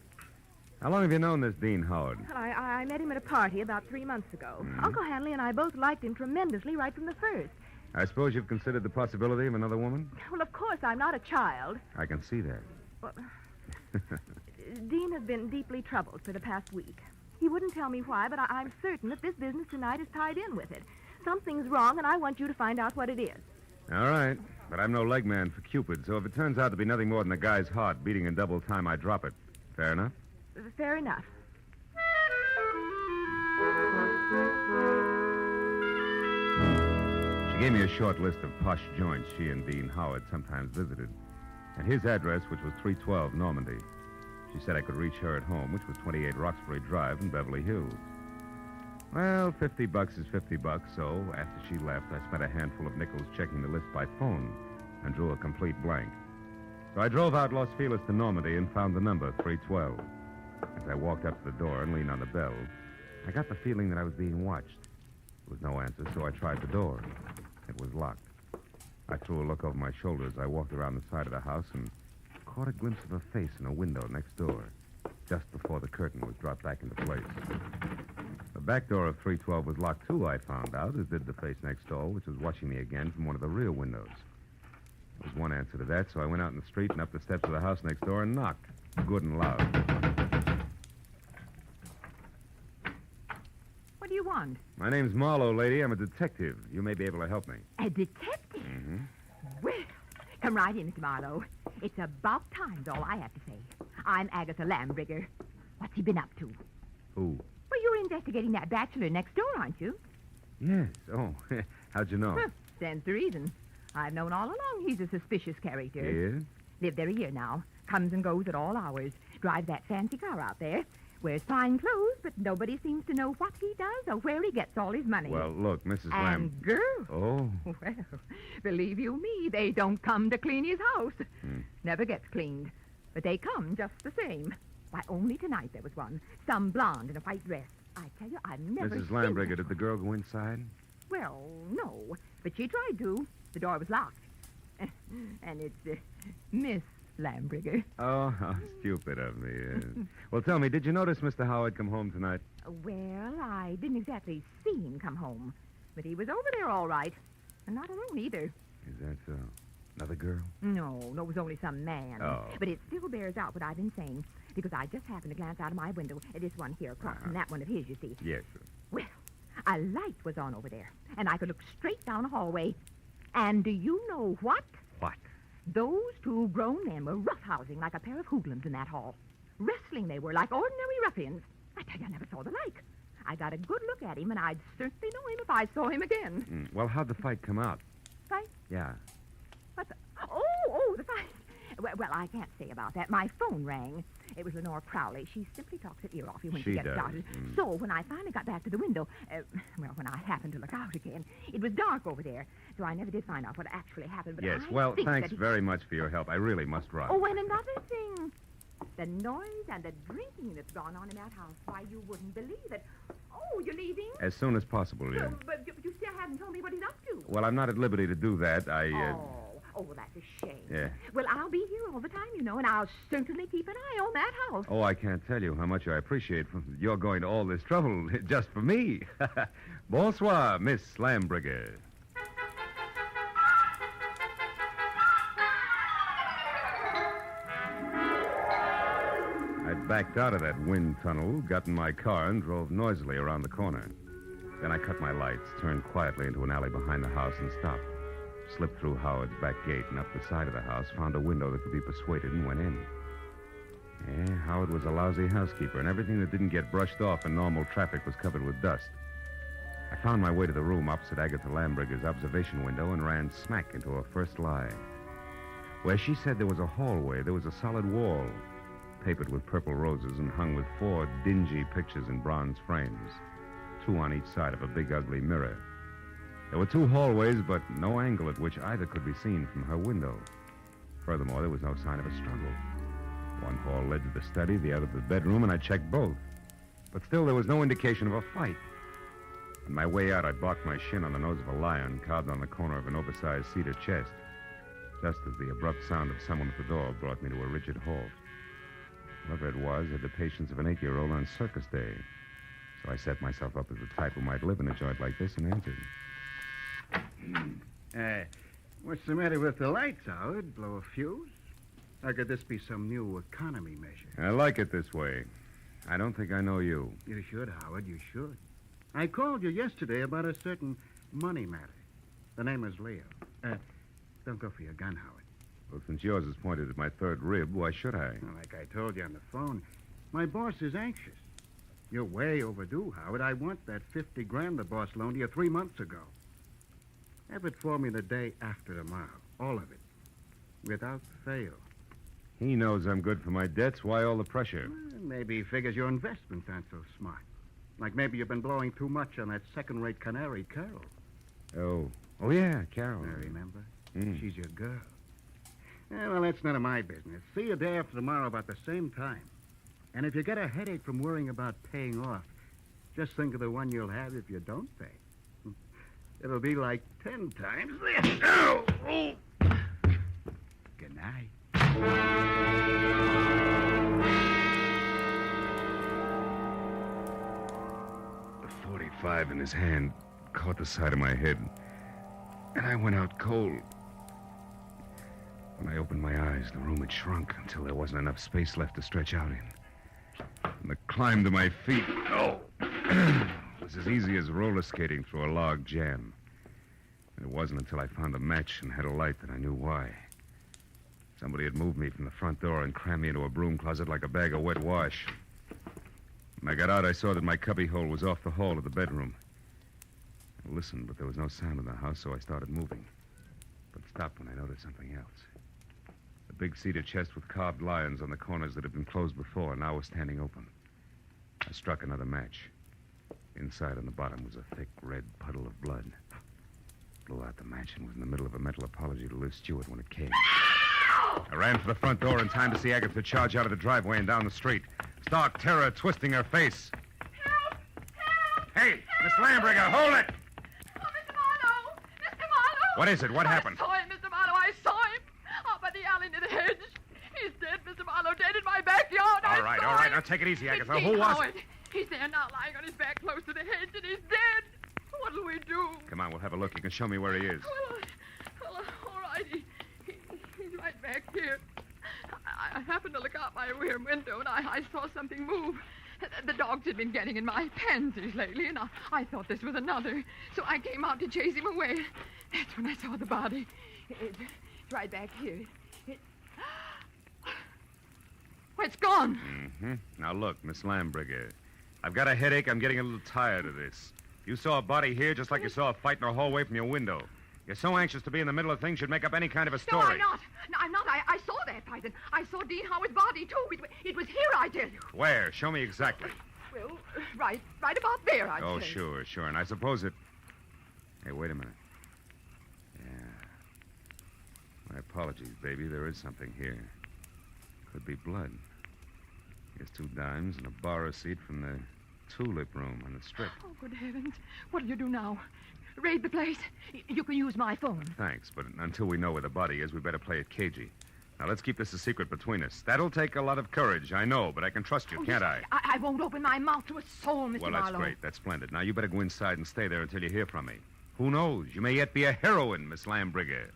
How long have you known this Dean Howard? Well, I met him at a party about 3 months ago. Mm-hmm. Uncle Hanley and I both liked him tremendously right from the first. I suppose you've considered the possibility of another woman? Well, of course, I'm not a child. I can see that. Well, Dean has been deeply troubled for the past week. He wouldn't tell me why, but I'm certain that this business tonight is tied in with it. Something's wrong, and I want you to find out what it is. All right, but I'm no leg man for Cupid, so if it turns out to be nothing more than a guy's heart beating in double time, I drop it. Fair enough? Fair enough. She gave me a short list of posh joints she and Dean Howard sometimes visited, and his address, which was 312 Normandy. She said I could reach her at home, which was 28 Roxbury Drive in Beverly Hills. Well, $50 is $50, so after she left, I spent a handful of nickels checking the list by phone and drew a complete blank. So I drove out Los Feliz to Normandy and found the number, 312. As I walked up to the door and leaned on the bell, I got the feeling that I was being watched. There was no answer, so I tried the door. It was locked. I threw a look over my shoulder as I walked around the side of the house and caught a glimpse of a face in a window next door, just before the curtain was dropped back into place. The back door of 312 was locked, too, I found out, as did the face next door, which was watching me again from one of the rear windows. There was one answer to that, so I went out in the street and up the steps of the house next door and knocked, good and loud. What do you want? My name's Marlowe, lady. I'm a detective. You may be able to help me. A detective? Mm-hmm. Well, come right in, Mr. Marlowe. It's about time's all I have to say. I'm Agatha Lambrigger. What's he been up to? Who? Well, you're investigating that bachelor next door, aren't you? Yes. Oh, how'd you know? Huh, stands to reason. I've known all along he's a suspicious character. He is? Lived there a year now. Comes and goes at all hours. Drives that fancy car out there. Wears fine clothes, but nobody seems to know what he does or where he gets all his money. Well, look, Mrs. And girls. Oh. Well, believe you me, they don't come to clean his house. Never gets cleaned. But they come just the same. Why, only tonight there was one. Some blonde in a white dress. I tell you, I've never Mrs. seen Lambrigger, did the girl go inside? Well, no. But she tried to. The door was locked. And it's Miss Lambrigger. Oh, how stupid of me. Well, tell me, did you notice Mr. Howard come home tonight? Well, I didn't exactly see him come home. But he was over there all right. And not alone either. Is that so? Another girl? No, it was only some man. Oh. But it still bears out what I've been saying. Because I just happened to glance out of my window at this one here across from that one of his, you see. Yes, sir. Well, a light was on over there. And I could look straight down a hallway. And do you know what? What? Those two grown men were roughhousing like a pair of hoodlums in that hall. Wrestling they were, like ordinary ruffians. I tell you, I never saw the like. I got a good look at him, and I'd certainly know him if I saw him again. Well, how'd the fight come out? Fight? Yeah. What the... Oh, the fight. Well, I can't say about that. My phone rang. It was Lenore Crowley. She simply talks her ear off you when she gets does. started. So when I finally got back to the window, when I happened to look out again, it was dark over there. So I never did find out what actually happened. But Yes, I well, think thanks that very much for your help. I really must run. Oh, and another thing. The noise and the drinking that's gone on in that house, why, you wouldn't believe it. Oh, you're leaving? As soon as possible, yeah. But you still haven't told me what he's up to. Well, I'm not at liberty to do that. Oh, well, that's a shame. Yeah. Well, I'll be here all the time, you know, and I'll certainly keep an eye on that house. Oh, I can't tell you how much I appreciate you're going to all this trouble just for me. Bonsoir, Miss Slambrigger. I backed out of that wind tunnel, got in my car, and drove noisily around the corner. Then I cut my lights, turned quietly into an alley behind the house, and stopped. Slipped through Howard's back gate and up the side of the house, found a window that could be persuaded, and went in. Yeah, Howard was a lousy housekeeper, and everything that didn't get brushed off in normal traffic was covered with dust. I found my way to the room opposite Agatha Lambrigger's observation window and ran smack into her first lie. Where she said there was a hallway, there was a solid wall, papered with purple roses and hung with 4 dingy pictures in bronze frames, 2 on each side of a big, ugly mirror. There were 2 hallways, but no angle at which either could be seen from her window. Furthermore, there was no sign of a struggle. One hall led to the study, the other to the bedroom, and I checked both. But still, there was no indication of a fight. On my way out, I barked my shin on the nose of a lion carved on the corner of an oversized cedar chest, just as the abrupt sound of someone at the door brought me to a rigid halt. Whoever it was had the patience of an 8-year-old on circus day. So I set myself up as the type who might live in a joint like this and answered. What's the matter with the lights, Howard? Blow a fuse? Or could this be some new economy measure? I like it this way. I don't think I know you. You should, Howard, you should. I called you yesterday about a certain money matter. The name is Leo. Don't go for your gun, Howard. Well, since yours is pointed at my third rib, why should I? Well, like I told you on the phone, my boss is anxious. You're way overdue, Howard. I want that $50,000 the boss loaned you 3 months ago. Have it for me the day after tomorrow. All of it. Without fail. He knows I'm good for my debts. Why all the pressure? Well, maybe he figures your investments aren't so smart. Like maybe you've been blowing too much on that second-rate canary, Carol. Oh, yeah, Carol. I remember. She's your girl. Yeah, well, that's none of my business. See you day after tomorrow about the same time. And if you get a headache from worrying about paying off, just think of the one you'll have if you don't pay. It'll be like 10 times this. Oh! Good night. The .45 in his hand caught the side of my head, and I went out cold. When I opened my eyes, the room had shrunk until there wasn't enough space left to stretch out in. And the climb to my feet, was as easy as roller skating through a log jam. And it wasn't until I found a match and had a light that I knew why. Somebody had moved me from the front door and crammed me into a broom closet like a bag of wet wash. When I got out, I saw that my cubbyhole was off the hall of the bedroom. I listened, but there was no sound in the house, so I started moving. But stopped when I noticed something else. The big cedar chest with carved lions on the corners that had been closed before now was standing open. I struck another match. Inside on the bottom was a thick red puddle of blood. Blew out the match and was in the middle of a mental apology to Liz Stewart when it came. I ran for the front door in time to see Agatha charge out of the driveway and down the street. Stark terror twisting her face. Help! Help! Hey, Miss Lambrigger, hold it! Oh, Mr. Marlowe! Mr. Marlowe! What is it? What happened? I saw him, Mr. Marlowe. I saw him. Up by the alley near the hedge. He's dead, Mr. Marlowe. Dead in my backyard. All right. Now take it easy, Agatha. Who was it? He's there now, lying on his back close to the hedge, and he's dead. What'll we do? Come on, we'll have a look. You can show me where he is. Well, all right. He's right back here. I happened to look out my rear window, and I saw something move. The dogs had been getting in my pansies lately, and I thought this was another. So I came out to chase him away. That's when I saw the body. It's right back here. It's gone. Mm-hmm. Now, look, Miss Lambrigger, I've got a headache. I'm getting a little tired of this. You saw a body here just like you saw a fight in a hallway from your window. You're so anxious to be in the middle of things, you'd make up any kind of a story. No, I'm not. No, I'm not. I saw that fight, and I saw Dean Howard's body, too. It was here, I tell you. Where? Show me exactly. Well, right about there, I'd Oh, say. sure. And I suppose it... Hey, wait a minute. Yeah. My apologies, baby. There is something here. Could be blood. Here's 2 dimes and a bar receipt from the tulip room on the strip. Oh, good heavens. What'll you do now? Raid the place? You can use my phone. Thanks, but until we know where the body is, we better play it cagey. Now, let's keep this a secret between us. That'll take a lot of courage, I know, but I can trust you, can't I? I won't open my mouth to a soul, Mr. Well, that's Marlowe. great. That's splendid. Now, you better go inside and stay there until you hear from me. Who knows? You may yet be a heroine, Miss Lambrigger.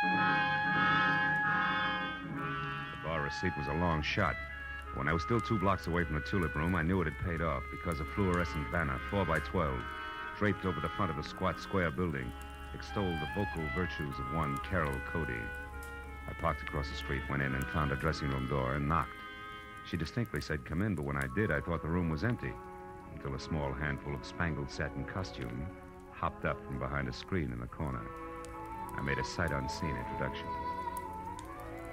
The bar receipt was a long shot. When I was still 2 blocks away from the tulip room, I knew it had paid off because a fluorescent banner, 4x12, draped over the front of the squat square building, extolled the vocal virtues of one Carol Cody. I parked across the street, went in, and found a dressing room door and knocked. She distinctly said, "Come in," but when I did, I thought the room was empty, until a small handful of spangled satin costume hopped up from behind a screen in the corner. I made a sight-unseen introduction.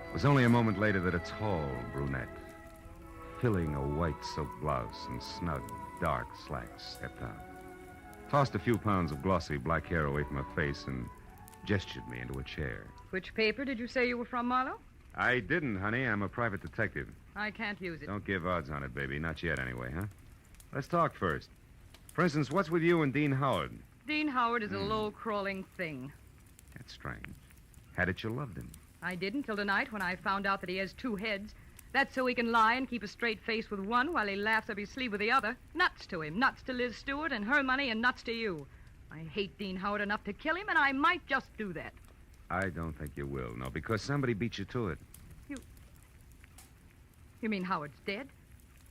It was only a moment later that a tall brunette, filling a white silk blouse and snug, dark slacks, stepped out, tossed a few pounds of glossy black hair away from her face, and gestured me into a chair. Which paper did you say you were from, Marlowe? I didn't, honey. I'm a private detective. I can't use it. Don't give odds on it, baby. Not yet, anyway, huh? Let's talk first. For instance, what's with you and Dean Howard? Dean Howard is a low-crawling thing. That's strange. Had it you loved him? I did until tonight when I found out that he has 2 heads. That's so he can lie and keep a straight face with one while he laughs up his sleeve with the other. Nuts to him. Nuts to Liz Stewart and her money, and nuts to you. I hate Dean Howard enough to kill him, and I might just do that. I don't think you will, no, because somebody beat you to it. You mean Howard's dead?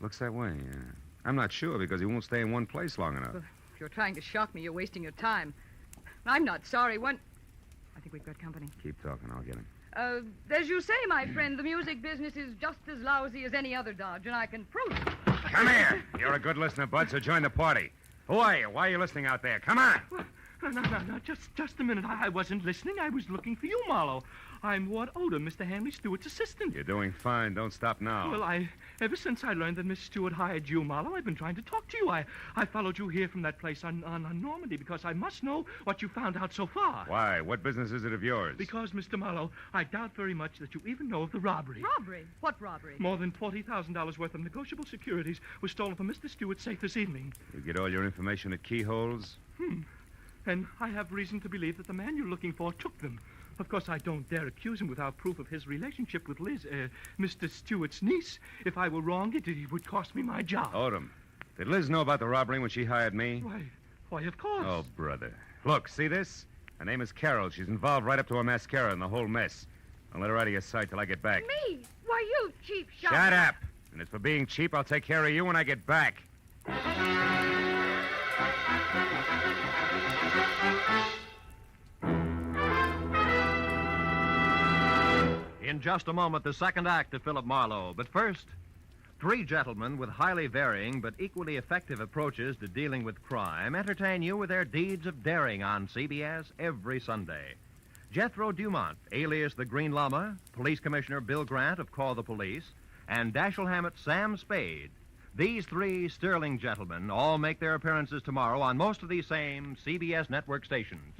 Looks that way, yeah. I'm not sure because he won't stay in one place long enough. Well, if you're trying to shock me, you're wasting your time. I'm not sorry. I think we've got company. Keep talking, I'll get him. As you say, my friend, the music business is just as lousy as any other dodge, and I can prove it. Come here. You're a good listener, Bud, so join the party. Who are you? Why are you listening out there? Come on. No. Just a minute. I wasn't listening. I was looking for you, Marlowe. I'm Ward Odom, Mr. Hanley Stewart's assistant. You're doing fine. Don't stop now. Well, ever since I learned that Miss Stewart hired you, Marlowe, I've been trying to talk to you. I followed you here from that place on Normandy because I must know what you found out so far. Why? What business is it of yours? Because, Mr. Marlowe, I doubt very much that you even know of the robbery. Robbery? What robbery? More than $40,000 worth of negotiable securities was stolen from Mr. Stewart's safe this evening. You get all your information at keyholes? And I have reason to believe that the man you're looking for took them. Of course, I don't dare accuse him without proof of his relationship with Liz, Mr. Stewart's niece. If I were wrong, it would cost me my job. Odom, did Liz know about the robbery when she hired me? Why, of course. Oh, brother. Look, see this? Her name is Carol. She's involved right up to her mascara in the whole mess. Don't let her out of your sight till I get back. Me? Why, you cheap shot. Shut up. And as for being cheap, I'll take care of you when I get back. In just a moment, the second act of Philip Marlowe. But first, 3 gentlemen with highly varying but equally effective approaches to dealing with crime entertain you with their deeds of daring on CBS every Sunday. Jethro Dumont, alias the Green Llama, Police Commissioner Bill Grant of Call the Police, and Dashiell Hammett's Sam Spade. These 3 sterling gentlemen all make their appearances tomorrow on most of these same CBS network stations.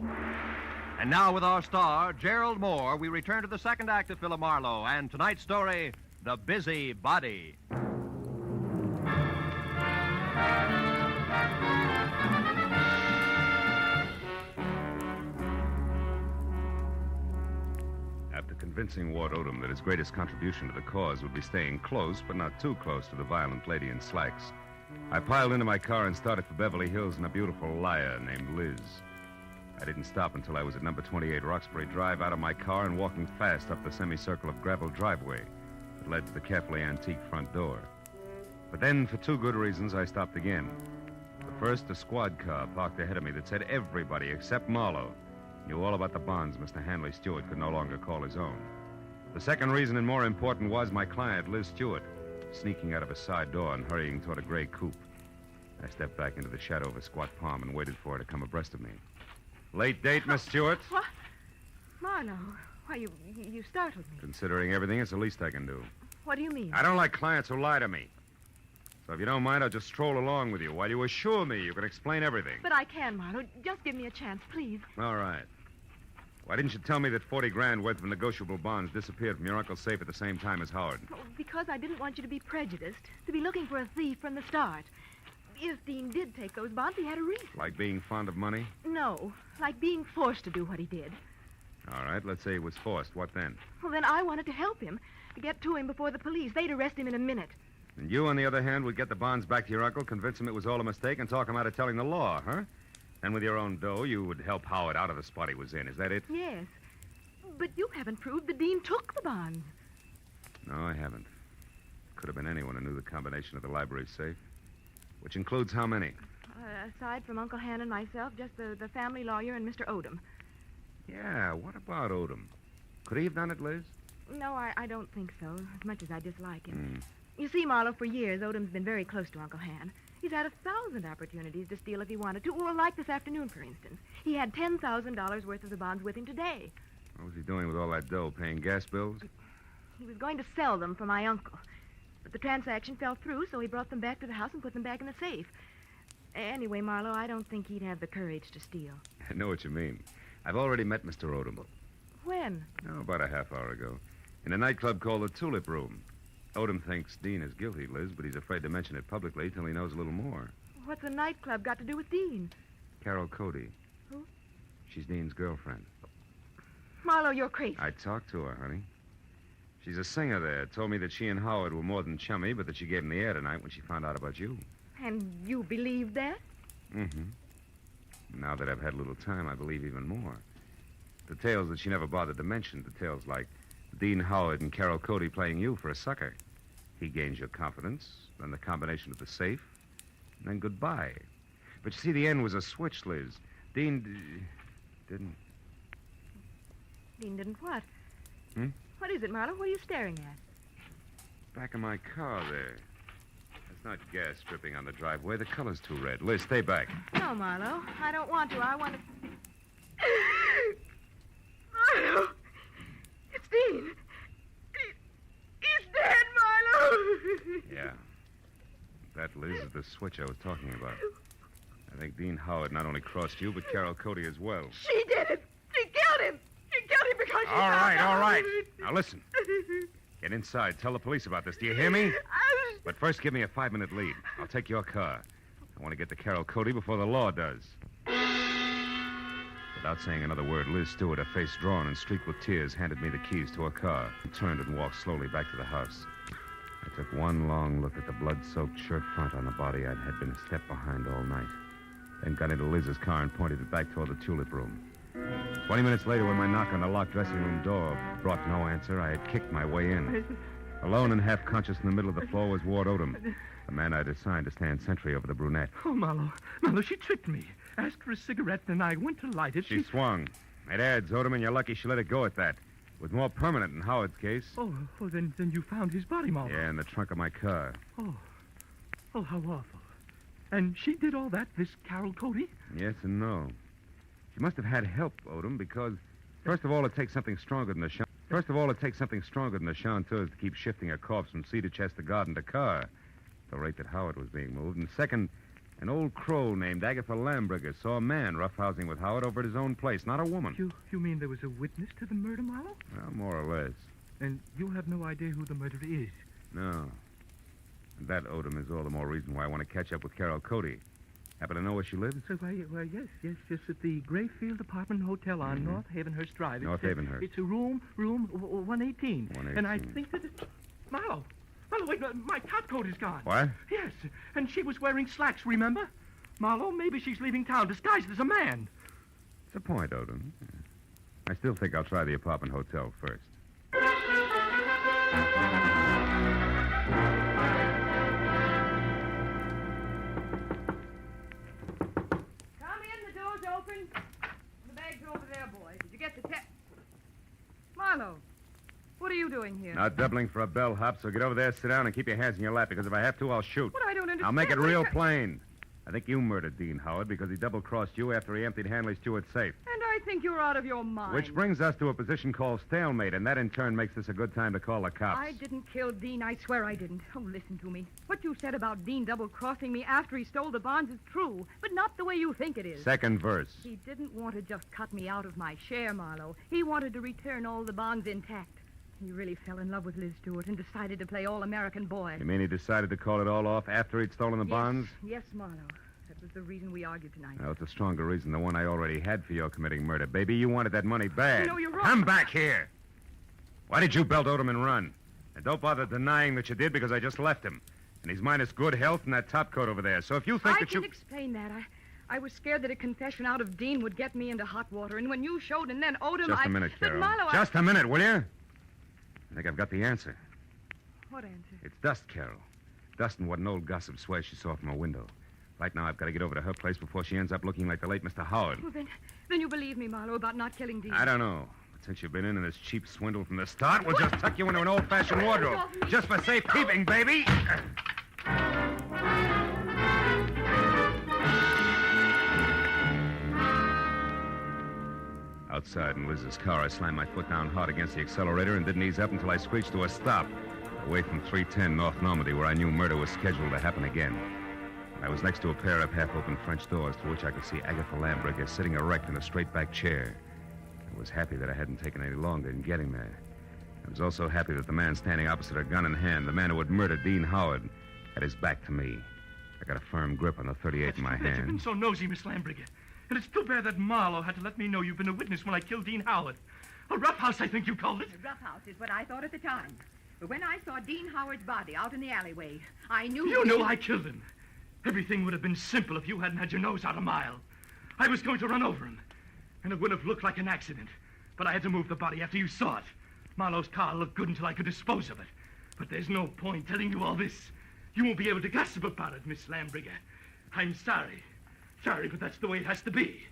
And now with our star, Gerald Moore, we return to the second act of Philip Marlowe and tonight's story, The Busy Body. After convincing Ward Odom that his greatest contribution to the cause would be staying close, but not too close to the violent lady in slacks, I piled into my car and started for Beverly Hills in a beautiful liar named Liz. I didn't stop until I was at number 28 Roxbury Drive, out of my car and walking fast up the semicircle of gravel driveway that led to the carefully antique front door. But then, for 2 good reasons, I stopped again. The first, a squad car parked ahead of me that said everybody except Marlowe knew all about the bonds Mr. Hanley Stewart could no longer call his own. The second reason, and more important, was my client, Liz Stewart, sneaking out of a side door and hurrying toward a gray coupe. I stepped back into the shadow of a squat palm and waited for her to come abreast of me. Late date, Miss Stewart? What? Marlowe, why, you startled me. Considering everything, it's the least I can do. What do you mean? I don't like clients who lie to me. So if you don't mind, I'll just stroll along with you while you assure me you can explain everything. But I can, Marlowe. Just give me a chance, please. All right. Why didn't you tell me that 40 grand worth of negotiable bonds disappeared from your uncle's safe at the same time as Howard? Oh, because I didn't want you to be prejudiced, to be looking for a thief from the start. If Dean did take those bonds, he had a reason. Like being fond of money? No, like being forced to do what he did. All right, let's say he was forced. What then? Well, then I wanted to help him, to get to him before the police. They'd arrest him in a minute. And you, on the other hand, would get the bonds back to your uncle, convince him it was all a mistake, and talk him out of telling the law, huh? Then with your own dough, you would help Howard out of the spot he was in. Is that it? Yes. But you haven't proved the Dean took the bonds. No, I haven't. Could have been anyone who knew the combination of the library safe. Which includes how many? Aside from Uncle Han and myself, just the family lawyer and Mr. Odom. Yeah, what about Odom? Could he have done it, Liz? No, I don't think so, as much as I dislike him. You see, Marlowe, for years, Odom's been very close to Uncle Han. He's had 1,000 opportunities to steal if he wanted to. Well, like this afternoon, for instance. He had $10,000 worth of the bonds with him today. What was he doing with all that dough? Paying gas bills? He was going to sell them for my uncle. But the transaction fell through, so he brought them back to the house and put them back in the safe. Anyway, Marlowe, I don't think he'd have the courage to steal. I know what you mean. I've already met Mr. Odom. When? Oh, about a half hour ago. In a nightclub called the Tulip Room. Odom thinks Dean is guilty, Liz, but he's afraid to mention it publicly till he knows a little more. What's a nightclub got to do with Dean? Carol Cody. Who? She's Dean's girlfriend. Marlowe, you're crazy. I talked to her, honey. She's a singer there. Told me that she and Howard were more than chummy, but that she gave him the air tonight when she found out about you. And you believe that? Mm-hmm. Now that I've had a little time, I believe even more. Details that she never bothered to mention. Details like Dean Howard and Carol Cody playing you for a sucker. He gains your confidence, then the combination of the safe, and then goodbye. But you see, the end was a switch, Liz. Dean didn't... Dean didn't what? Hmm? What is it, Marlowe? What are you staring at? Back of my car there. There's not gas dripping on the driveway. The color's too red. Liz, stay back. No, Marlowe. I don't want to. I want to... Marlowe! It's Dean. He's dead, Marlowe! Yeah. That, Liz, is the switch I was talking about. I think Dean Howard not only crossed you, but Carol Cody as well. She did it! She killed him! She killed him because she All right, found all out. right. Now, listen. Get inside. Tell the police about this. Do you hear me? But first, give me a 5-minute lead. I'll take your car. I want to get to Carol Cody before the law does. Without saying another word, Liz Stewart, her face drawn and streaked with tears, handed me the keys to her car and turned and walked slowly back to the house. I took one long look at the blood-soaked shirt front on the body I'd had been a step behind all night. Then got into Liz's car and pointed it back toward the tulip room. 20 minutes later, when my knock on the locked dressing room door brought no answer, I had kicked my way in. Alone and half-conscious in the middle of the floor was Ward Odom, the man I'd assigned to stand sentry over the brunette. Oh, Marlowe. Marlowe, she tricked me. Asked for a cigarette, and I went to light it. She swung. It adds, Odom, and you're lucky she let it go at that. It was more permanent in Howard's case. Oh, then you found his body, Marlowe. Yeah, in the trunk of my car. Oh, how awful. And she did all that, this Carol Cody? Yes and no. She must have had help, Odom, because, first of all, it takes something stronger than a chanteurs to keep shifting a corpse from cedar chest to garden to car, at the rate that Howard was being moved. And second, an old crow named Agatha Lambriger saw a man roughhousing with Howard over at his own place, not a woman. You mean there was a witness to the murder, Marlowe? Well, more or less. And you have no idea who the murderer is? No. And that, Odom, is all the more reason why I want to catch up with Carol Cody. Happen to know where she lives? Well, yes, at the Grayfield Apartment Hotel on North Havenhurst Drive. North Havenhurst. It's a room 118. 118. And I think that it's... Marlowe, wait, my top coat is gone. What? Yes, and she was wearing slacks, remember? Marlowe, maybe she's leaving town disguised as a man. It's a point, Odom. I still think I'll try the apartment hotel first. Open. The bag's over there, boys. Did you get the Marlowe, what are you doing here? Not doubling for a bellhop, so get over there, sit down, and keep your hands in your lap, because if I have to, I'll shoot. What? I don't understand. I'll make it real plain. I think you murdered Dean Howard because he double-crossed you after he emptied Hanley Stewart's safe. And I I think you're out of your mind. Which brings us to a position called stalemate, and that in turn makes this a good time to call the cops. I didn't kill Dean. I swear I didn't. Oh, listen to me. What you said about Dean double-crossing me after he stole the bonds is true, but not the way you think it is. Second verse. He didn't want to just cut me out of my share, Marlowe. He wanted to return all the bonds intact. He really fell in love with Liz Stewart and decided to play all-American boy. You mean he decided to call it all off after he'd stolen the bonds? Yes, Marlowe. That was the reason we argued tonight. Well, it's a stronger reason than the one I already had for your committing murder. Baby, you wanted that money bad. No, you're wrong. Come back here. Why did you belt Odom and run? And don't bother denying that you did because I just left him. And he's minus good health and that top coat over there. So if you think I can explain that. I was scared that a confession out of Dean would get me into hot water. And when you showed and then Odom, Just a minute, But Carol. Marlowe, Just a minute, will you? I think I've got the answer. What answer? It's Dust, Carol. Dust and what an old gossip swears she saw from her window. Right now, I've got to get over to her place before she ends up looking like the late Mr. Howard. Well, then you believe me, Marlowe, about not killing Dean. I don't know. But since you've been in this cheap swindle from the start, we'll just tuck you into an old-fashioned wardrobe. Just for safekeeping, baby. Outside in Liz's car, I slammed my foot down hard against the accelerator and didn't ease up until I screeched to a stop, away from 310 North Normandy, where I knew murder was scheduled to happen again. I was next to a pair of half-open French doors through which I could see Agatha Lambricker sitting erect in a straight-back chair. I was happy that I hadn't taken any longer in getting there. I was also happy that the man standing opposite her, gun in hand, the man who had murdered Dean Howard, had his back to me. I got a firm grip on the 38 in my You've hand. been so nosy, Miss Lambricker. And it's too bad that Marlowe had to let me know you've been a witness when I killed Dean Howard. A roughhouse, I think you called it. A roughhouse is what I thought at the time. But when I saw Dean Howard's body out in the alleyway, I knew... You knew I killed him. Everything would have been simple if you hadn't had your nose out a mile. I was going to run over him, and it would have looked like an accident. But I had to move the body after you saw it. Marlowe's car looked good until I could dispose of it. But there's no point telling you all this. You won't be able to gossip about it, Miss Lambricker. I'm sorry. Sorry, but that's the way it has to be.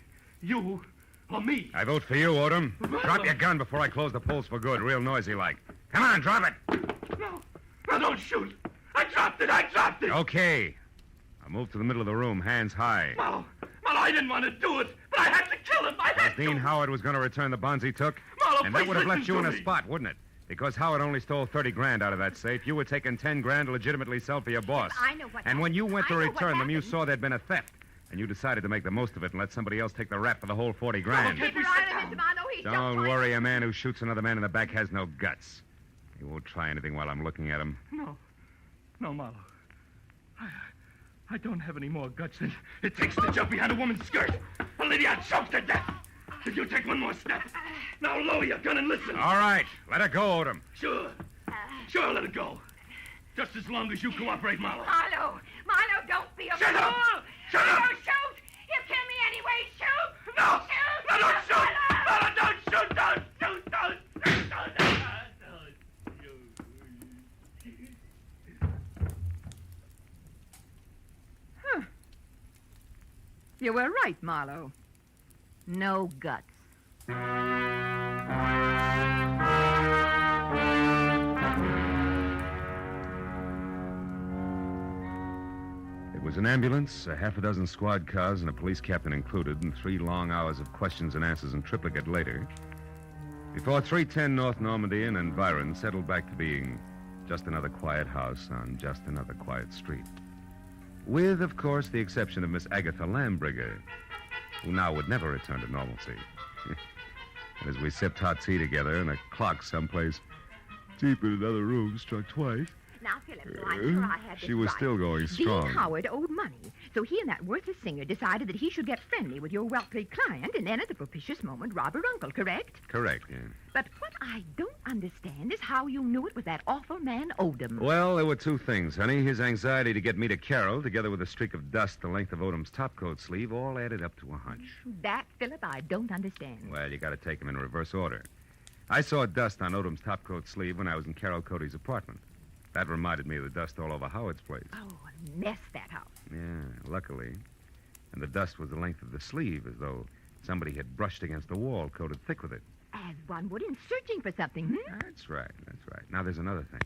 You or me. I vote for you, Odom. Drop your gun before I close the polls for good, real noisy like. Come on, drop it. No, don't shoot. I dropped it. Okay. I'll move to the middle of the room, hands high. Marlowe, I didn't want to do it, but I had to kill him. Dean Howard was going to return the bonds he took. Marlowe, and that please would have left listen you in to a me. spot, wouldn't it? Because Howard only stole 30 grand out of that safe. You were taking 10 grand to legitimately sell for your boss. I know what And when you went to I know what return them, you happened. saw there'd been a theft. And you decided to make the most of it and let somebody else take the rap for the whole 40 grand. Keep your eye on Mr. Marlowe. He's just Don't trying worry, a man who shoots another man in the back has no guts. He won't try anything while I'm looking at him. No, Marlowe. I don't have any more guts than it takes to jump behind a woman's skirt. A lady I choked to death. If you take one more step, now lower your gun and listen. All right, let her go, Odom. Sure, let it go. Just as long as you cooperate, Marlowe. Marlowe, don't be a Shut fool. up! Shut up! Don't shoot. He'll kill me anyway. Shoot. No! Shoot. No, don't shoot! Marlowe, don't shoot! Don't shoot! You were right, Marlowe. No guts. It was an ambulance, a half a dozen squad cars, and a police captain included, and 3 long hours of questions and answers in triplicate later, before 310 North Normandy and Byron settled back to being just another quiet house on just another quiet street. With, of course, the exception of Miss Agatha Lambricker, who now would never return to normalcy. And as we sipped hot tea together, and a clock someplace deep in another room struck twice, Now, Philip, so I'm sure I had this she was right. still going strong. Dean Howard owed money, so he and that worthless singer decided that he should get friendly with your wealthy client and then at the propitious moment rob her uncle, correct? Correct, yeah. But what I don't understand is how you knew it was that awful man Odom. Well, there were 2 things, honey. His anxiety to get me to Carol, together with a streak of dust the length of Odom's topcoat sleeve, all added up to a hunch. That, Philip, I don't understand. Well, you got to take them in reverse order. I saw dust on Odom's topcoat sleeve when I was in Carol Cody's apartment. That reminded me of the dust all over Howard's place. Oh, a mess, that house. Yeah, luckily. And the dust was the length of the sleeve, as though somebody had brushed against the wall, coated thick with it. As one would in searching for something, hmm? That's right. Now, there's another thing.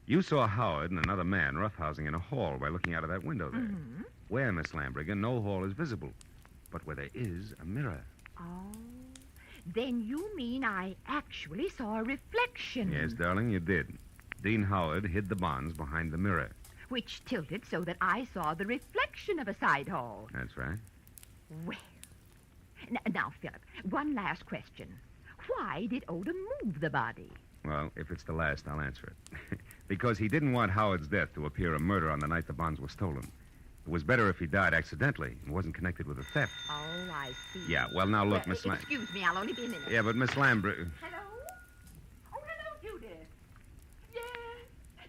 You saw Howard and another man roughhousing in a hall by looking out of that window there. Mm-hmm. Where, Miss Lambricker, no hall is visible, but where there is a mirror. Oh, then you mean I actually saw a reflection. Yes, darling, you did. Dean Howard hid the bonds behind the mirror. Which tilted so that I saw the reflection of a side hall. That's right. Well, now, Philip, one last question. Why did Odom move the body? Well, if it's the last, I'll answer it. Because he didn't want Howard's death to appear a murder on the night the bonds were stolen. It was better if he died accidentally and wasn't connected with a theft. Oh, I see. Yeah, well, now look, Miss Lam... Excuse me, I'll only be a minute. Yeah, but Miss Lambert... Hello? Oh, hello, Judith.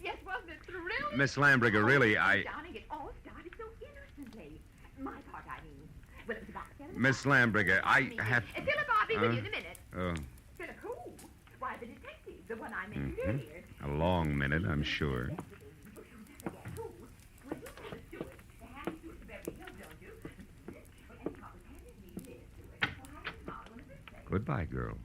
Yes, wasn't it thrilling? Miss Lambriger, really, Darling, it all started so innocently. My part, I mean. Well, it was about 7 Miss Lambriger, I have... Philip, I'll be with you in a minute. Oh. Philip, who? Why, the detective, the one I mentioned earlier. A long minute, I'm sure. Goodbye, girl.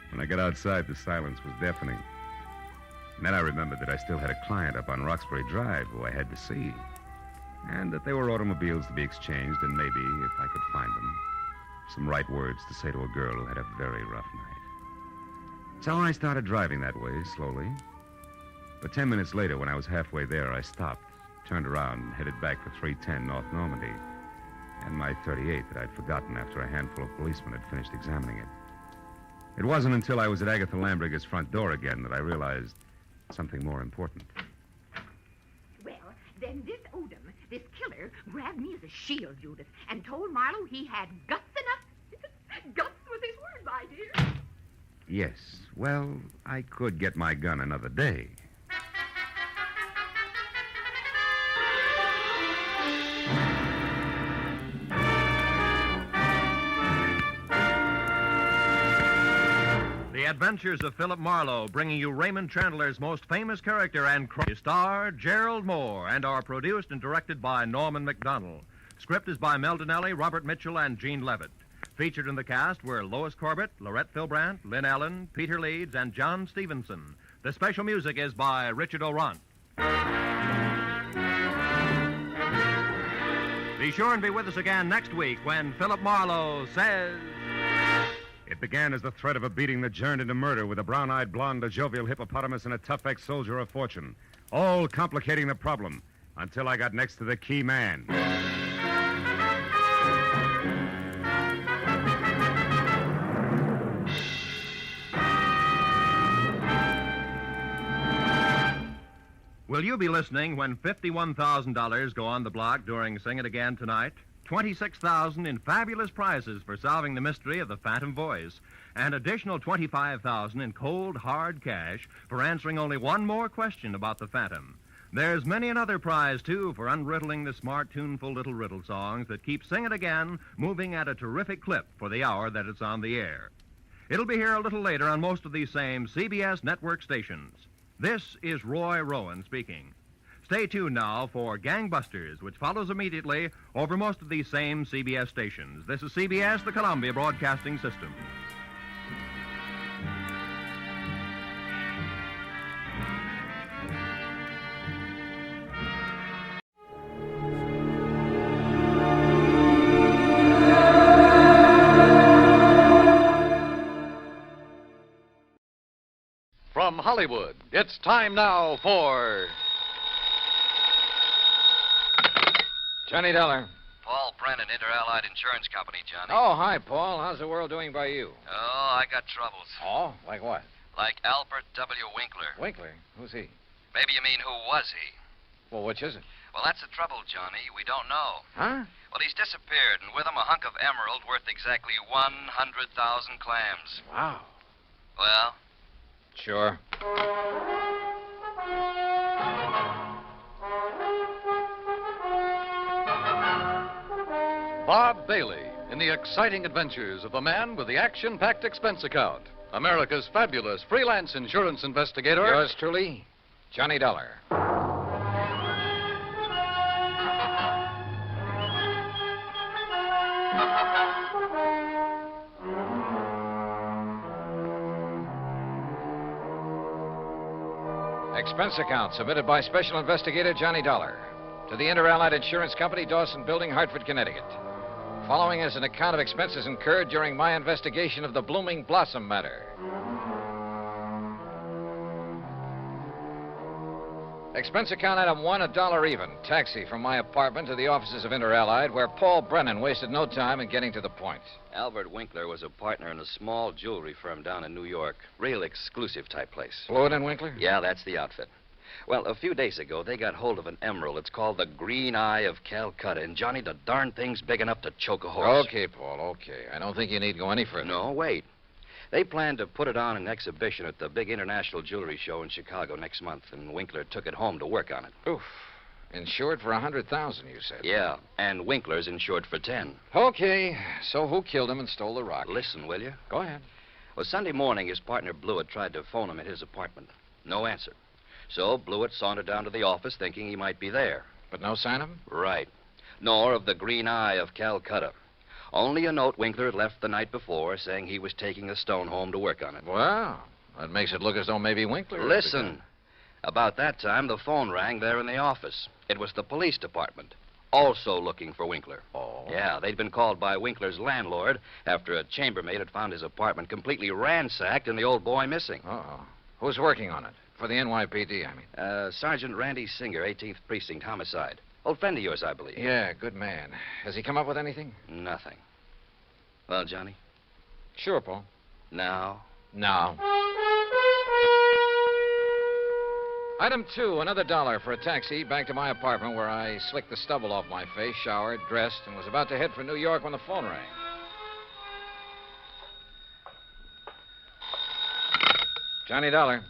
When I got outside, the silence was deafening. And then I remembered that I still had a client up on Roxbury Drive who I had to see. And that there were automobiles to be exchanged, and maybe, if I could find them, some right words to say to a girl who had a very rough night. So I started driving that way, slowly. But 10 minutes later, when I was halfway there, I stopped, turned around, and headed back for 310 North Normandy, and my .38 that I'd forgotten after a handful of policemen had finished examining it. It wasn't until I was at Agatha Lambriger's front door again that I realized something more important. Well, then this Odom, this killer, grabbed me as a shield, Judith, and told Marlowe he had guts enough. Guts was his word, my dear. Yes, well, I could get my gun another day. The Adventures of Philip Marlowe, bringing you Raymond Chandler's most famous character and star, Gerald Moore, and are produced and directed by Norman MacDonald. Script is by Mel Donnelly, Robert Mitchell, and Gene Levitt. Featured in the cast were Lois Corbett, Lorette Philbrandt, Lynn Allen, Peter Leeds, and John Stevenson. The special music is by Richard Orant. Be sure and be with us again next week when Philip Marlowe says... It began as the threat of a beating that journeyed into murder with a brown-eyed blonde, a jovial hippopotamus, and a tough ex-soldier of fortune, all complicating the problem until I got next to the key man. Will you be listening when $51,000 go on the block during Sing It Again tonight? $26,000 in fabulous prizes for solving the mystery of the Phantom Voice, and additional $25,000 in cold, hard cash for answering only one more question about the Phantom. There's many another prize, too, for unriddling the smart, tuneful little riddle songs that keep Sing It Again moving at a terrific clip for the hour that it's on the air. It'll be here a little later on most of these same CBS network stations. This is Roy Rowan speaking. Stay tuned now for Gangbusters, which follows immediately over most of these same CBS stations. This is CBS, the Columbia Broadcasting System. From Hollywood, it's time now for... Johnny Dollar. Paul Brennan, Inter-Allied Insurance Company, Johnny. Oh, hi, Paul. How's the world doing by you? Oh, I got troubles. Oh, like what? Like Albert W. Winkler. Winkler? Who's he? Maybe you mean who was he? Well, which is it? Well, that's the trouble, Johnny. We don't know. Huh? Well, he's disappeared, and with him a hunk of emerald worth exactly 100,000 clams. Wow. Well? Sure. Bob Bailey in the exciting adventures of the man with the action-packed expense account. America's fabulous freelance insurance investigator. Yours truly, Johnny Dollar. Expense account submitted by Special Investigator Johnny Dollar to the Inter-Allied Insurance Company, Dawson Building, Hartford, Connecticut. Following is an account of expenses incurred during my investigation of the Blooming Blossom matter. Expense account item 1, $1 even. Taxi from my apartment to the offices of Inter-Allied, where Paul Brennan wasted no time in getting to the point. Albert Winkler was a partner in a small jewelry firm down in New York. Real exclusive type place. Floyd and Winkler? Yeah, that's the outfit. Well, a few days ago, they got hold of an emerald. It's called the Green Eye of Calcutta. And, Johnny, the darn thing's big enough to choke a horse. Okay, Paul, okay. I don't think you need go any further. No, wait. They plan to put it on an exhibition at the big international jewelry show in Chicago next month, and Winkler took it home to work on it. Oof. Insured for $100,000, you said. Yeah, and Winkler's insured for 10. Okay, so who killed him and stole the rock? Listen, will you? Go ahead. Well, Sunday morning, his partner Blewett tried to phone him at his apartment. No answer. So Blewett sauntered down to the office thinking he might be there. But no sign of him? Right. Nor of the Green Eye of Calcutta. Only a note Winkler had left the night before saying he was taking the stone home to work on it. Well, that makes it look as though maybe Winkler... Listen. About that time, the phone rang there in the office. It was the police department, also looking for Winkler. Oh? Yeah, they'd been called by Winkler's landlord after a chambermaid had found his apartment completely ransacked and the old boy missing. Uh-oh. Who's working on it? For the NYPD, I mean. Sergeant Randy Singer, 18th Precinct, Homicide. Old friend of yours, I believe. Yeah, good man. Has he come up with anything? Nothing. Well, Johnny? Sure, Paul. Now? Now. Item 2, another $1 for a taxi back to my apartment where I slicked the stubble off my face, showered, dressed, and was about to head for New York when the phone rang. Johnny Dollar.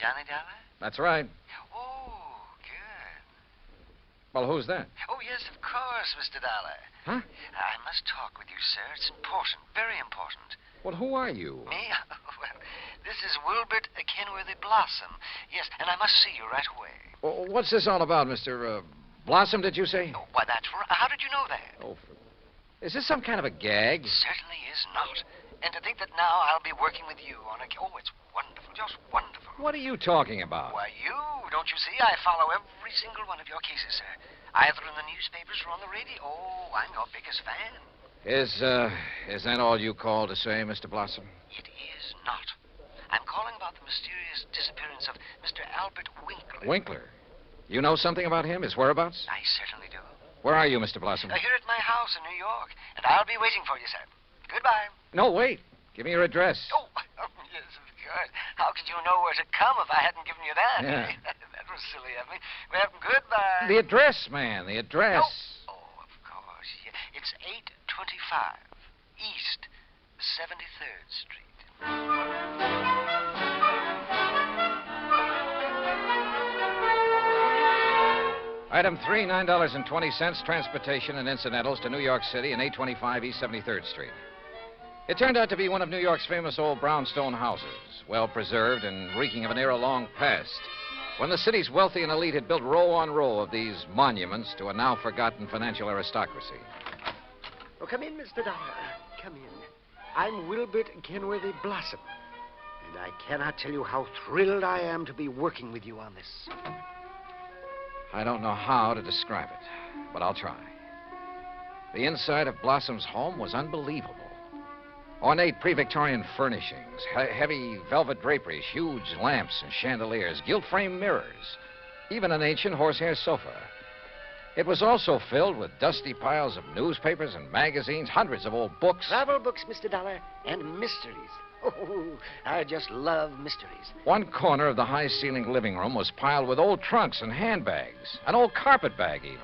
Johnny Dollar? That's right. Oh, good. Well, who's that? Oh, yes, of course, Mr. Dollar. Huh? I must talk with you, sir. It's important, very important. Well, who are you? Me? Well, this is Wilbert Kenworthy Blossom. Yes, and I must see you right away. Well, what's this all about, Mr. Blossom, did you say? Oh, why, that's right. How did you know that? Oh, is this some kind of a gag? Certainly is not. And to think that now I'll be working with you on a... Oh, it's wonderful, just wonderful. What are you talking about? Why, you, don't you see? I follow every single one of your cases, sir. Either in the newspapers or on the radio. Oh, I'm your biggest fan. Is that all you call to say, Mr. Blossom? It is not. I'm calling about the mysterious disappearance of Mr. Albert Winkler. Winkler? You know something about him, his whereabouts? I certainly do. Where are you, Mr. Blossom? Here at my house in New York, and I'll be waiting for you, sir. Goodbye. No, wait. Give me your address. Oh, yes, of course. How could you know where to come if I hadn't given you that? Yeah. That was silly of me. Well, goodbye. The address, man, the address. Oh, of course. Yeah. It's 825 East 73rd Street. Item 3, $9.20, transportation and incidentals to New York City and 825 East 73rd Street. It turned out to be one of New York's famous old brownstone houses, well preserved and reeking of an era long past, when the city's wealthy and elite had built row on row of these monuments to a now forgotten financial aristocracy. Oh, come in, Mr. Dollar. Come in. I'm Wilbert Kenworthy Blossom, and I cannot tell you how thrilled I am to be working with you on this. I don't know how to describe it, but I'll try. The inside of Blossom's home was unbelievable. Ornate pre-Victorian furnishings, heavy velvet draperies, huge lamps and chandeliers, gilt-framed mirrors, even an ancient horsehair sofa. It was also filled with dusty piles of newspapers and magazines, hundreds of old books. Travel books, Mr. Dollar, and mysteries. Oh, I just love mysteries. One corner of the high-ceilinged living room was piled with old trunks and handbags, an old carpet bag even.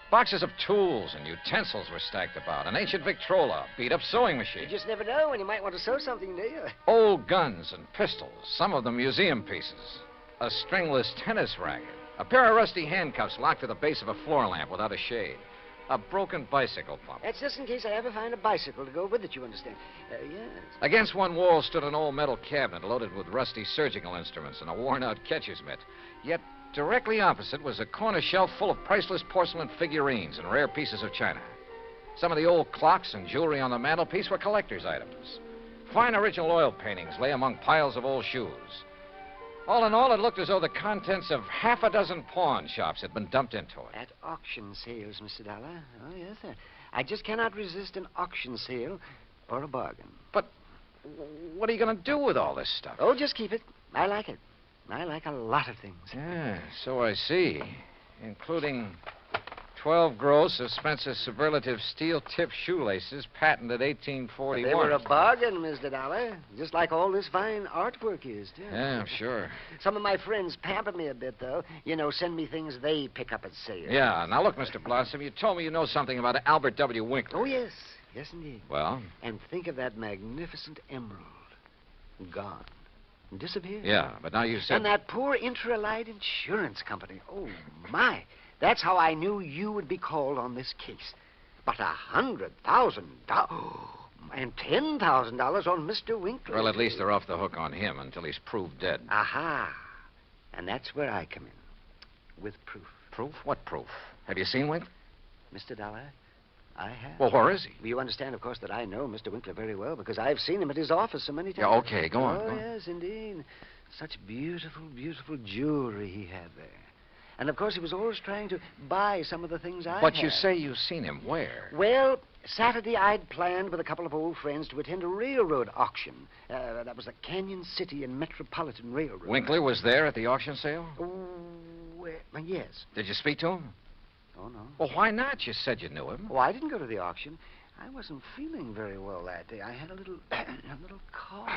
Boxes of tools and utensils were stacked about, an ancient Victrola, beat-up sewing machine. You just never know when you might want to sew something, do you? Old guns and pistols, some of them museum pieces. A stringless tennis racket, a pair of rusty handcuffs locked to the base of a floor lamp without a shade, a broken bicycle pump. That's just in case I ever find a bicycle to go with it, you understand. Yes. Against one wall stood an old metal cabinet loaded with rusty surgical instruments and a worn-out catcher's mitt. Yet directly opposite was a corner shelf full of priceless porcelain figurines and rare pieces of china. Some of the old clocks and jewelry on the mantelpiece were collector's items. Fine original oil paintings lay among piles of old shoes. All in all, it looked as though the contents of half a dozen pawn shops had been dumped into it. At auction sales, Mr. Dollar. Oh, yes, sir. I just cannot resist an auction sale or a bargain. But what are you going to do with all this stuff? Oh, just keep it. I like it. I like a lot of things. Yeah, so I see. Including 12 gross of Spence's superlative steel-tip shoelaces, patented 1841. But they were a bargain, Mr. Dollar. Just like all this fine artwork is, too. Yeah, I'm sure. Some of my friends pamper me a bit, though. You know, send me things they pick up at sale. Yeah, now look, Mr. Blossom, you told me you know something about Albert W. Winkler. Oh, yes. Yes, indeed. Well? And think of that magnificent emerald. Gone. Disappeared. Yeah, but now you said... And that poor Intralite Insurance Company. Oh, my. That's how I knew you would be called on this case. But $100,000... and $10,000 on Mr. Winkler. Well, at least they're off the hook on him until he's proved dead. Aha. And that's where I come in. With proof. Proof? What proof? Have you seen Winkler? Mr. Dollar, I have. Well, where is he? You understand, of course, that I know Mr. Winkler very well because I've seen him at his office so many times. Yeah, okay, go on. Oh, go on. yes, indeed. Such beautiful, beautiful jewelry he had there. And, of course, he was always trying to buy some of the things I had. But you say you've seen him where? Well, Saturday I'd planned with a couple of old friends to attend a railroad auction. That was the Canyon City and Metropolitan Railroad. Winkler was there at the auction sale? Oh, yes. Did you speak to him? Oh, no. Well, why not? You said you knew him. Oh, I didn't go to the auction. I wasn't feeling very well that day. I had a little cough.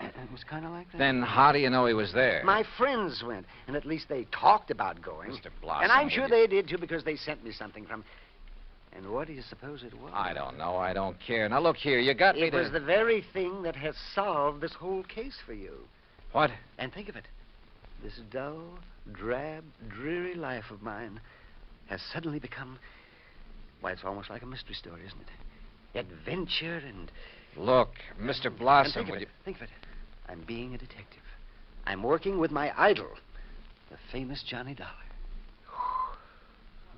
It was kind of like that. Then how do you know he was there? My friends went, and at least they talked about going. Mr. Blossom. And I'm sure they did, too, because they sent me something from... And what do you suppose it was? I don't know. I don't care. Now, look here. You got me to... It was the very thing that has solved this whole case for you. What? And think of it. This dull, drab, dreary life of mine has suddenly become... Why, it's almost like a mystery story, isn't it? Adventure and... Look, Mr. Blossom, Think of it. I'm being a detective. I'm working with my idol, the famous Johnny Dollar.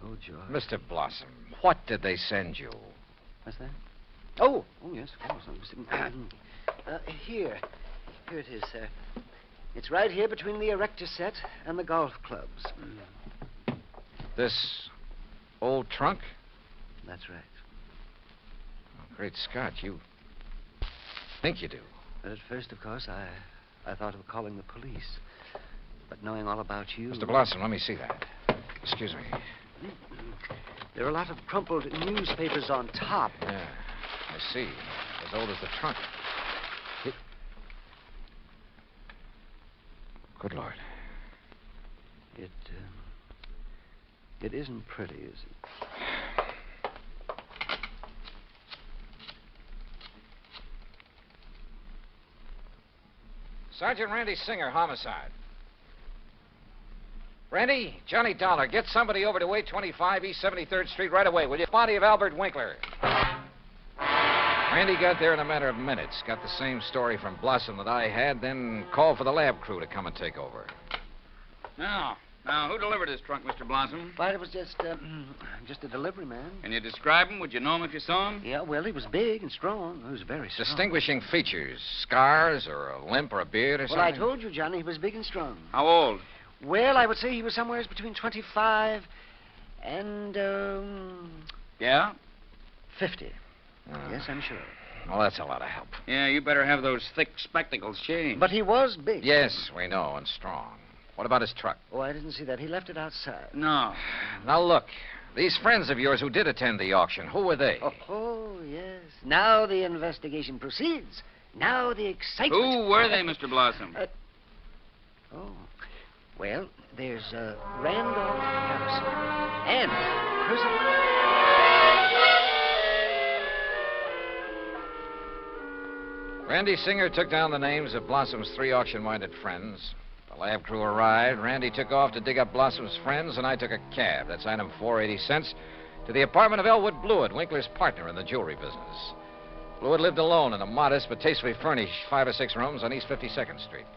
Oh, George. Mr. Blossom, what did they send you? What's that? Oh, yes, of course. Here it is, sir. It's right here between the erector set and the golf clubs. This old trunk? That's right. Oh, great Scott, you think you do. But at first, of course, I thought of calling the police. But knowing all about you... Mr. Blossom, let me see that. Excuse me. There are a lot of crumpled newspapers on top. Yeah, I see. As old as the trunk. Good Lord. It isn't pretty, is it? Sergeant Randy Singer, homicide. Randy, Johnny Dollar, get somebody over to 825 East 73rd Street right away, will you? Body of Albert Winkler. Randy got there in a matter of minutes. Got the same story from Blossom that I had, then called for the lab crew to come and take over. Now, who delivered this trunk, Mr. Blossom? Why, it was just a delivery man. Can you describe him? Would you know him if you saw him? Yeah, well, he was big and strong. He was very strong. Distinguishing features, scars or a limp or a beard or something? Well, I told you, Johnny, he was big and strong. How old? Well, I would say he was somewhere between 25 and, Yeah? 50. Yes, I'm sure. Well, that's a lot of help. Yeah, you better have those thick spectacles changed. But he was big. Yes, we know, and strong. What about his truck? Oh, I didn't see that. He left it outside. No. Now, look. These friends of yours who did attend the auction, who were they? Oh, yes. Now the investigation proceeds. Now the excitement. Who were they, Mr. Blossom? Well, there's Randolph Harrison and Percival. Randy Singer took down the names of Blossom's 3 auction-minded friends. The lab crew arrived. Randy took off to dig up Blossom's friends, and I took a cab. That's item 480 cents to the apartment of Elwood Blewett, Winkler's partner in the jewelry business. Blewett lived alone in a modest but tastefully furnished 5 or 6 rooms on East 52nd Street.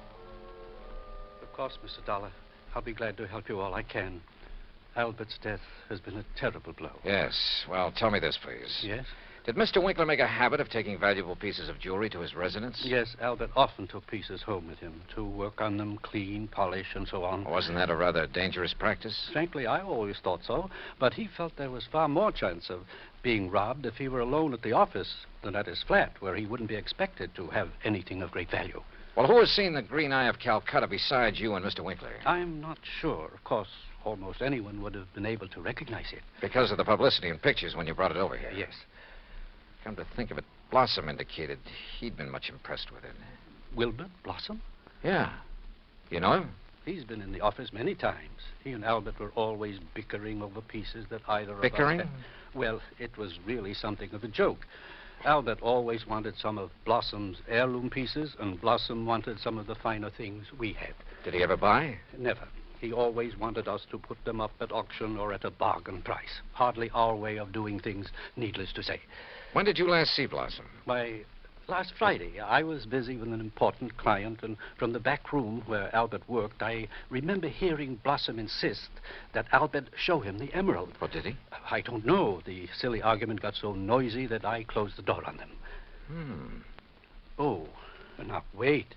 Of course, Mr. Dollar. I'll be glad to help you all I can. Albert's death has been a terrible blow. Yes. Well, tell me this, please. Yes? Did Mr. Winkler make a habit of taking valuable pieces of jewelry to his residence? Yes, Albert often took pieces home with him to work on them, clean, polish, and so on. Wasn't that a rather dangerous practice? Frankly, I always thought so, but he felt there was far more chance of being robbed if he were alone at the office than at his flat, where he wouldn't be expected to have anything of great value. Well, who has seen the Green Eye of Calcutta besides you and Mr. Winkler? I'm not sure. Of course, almost anyone would have been able to recognize it. Because of the publicity and pictures when you brought it over here? Yes. Come to think of it, Blossom indicated he'd been much impressed with it. Wilbur Blossom? Yeah. You know him? He's been in the office many times. He and Albert were always bickering over pieces that either of Bickering? us... Well, it was really something of a joke. Albert always wanted some of Blossom's heirloom pieces, and Blossom wanted some of the finer things we had. Did he ever buy? Never. He always wanted us to put them up at auction or at a bargain price. Hardly our way of doing things, needless to say. When did you last see Blossom? Why, last Friday. I was busy with an important client, and from the back room where Albert worked, I remember hearing Blossom insist that Albert show him the emerald. What did he? I don't know. The silly argument got so noisy that I closed the door on them. Oh, now wait.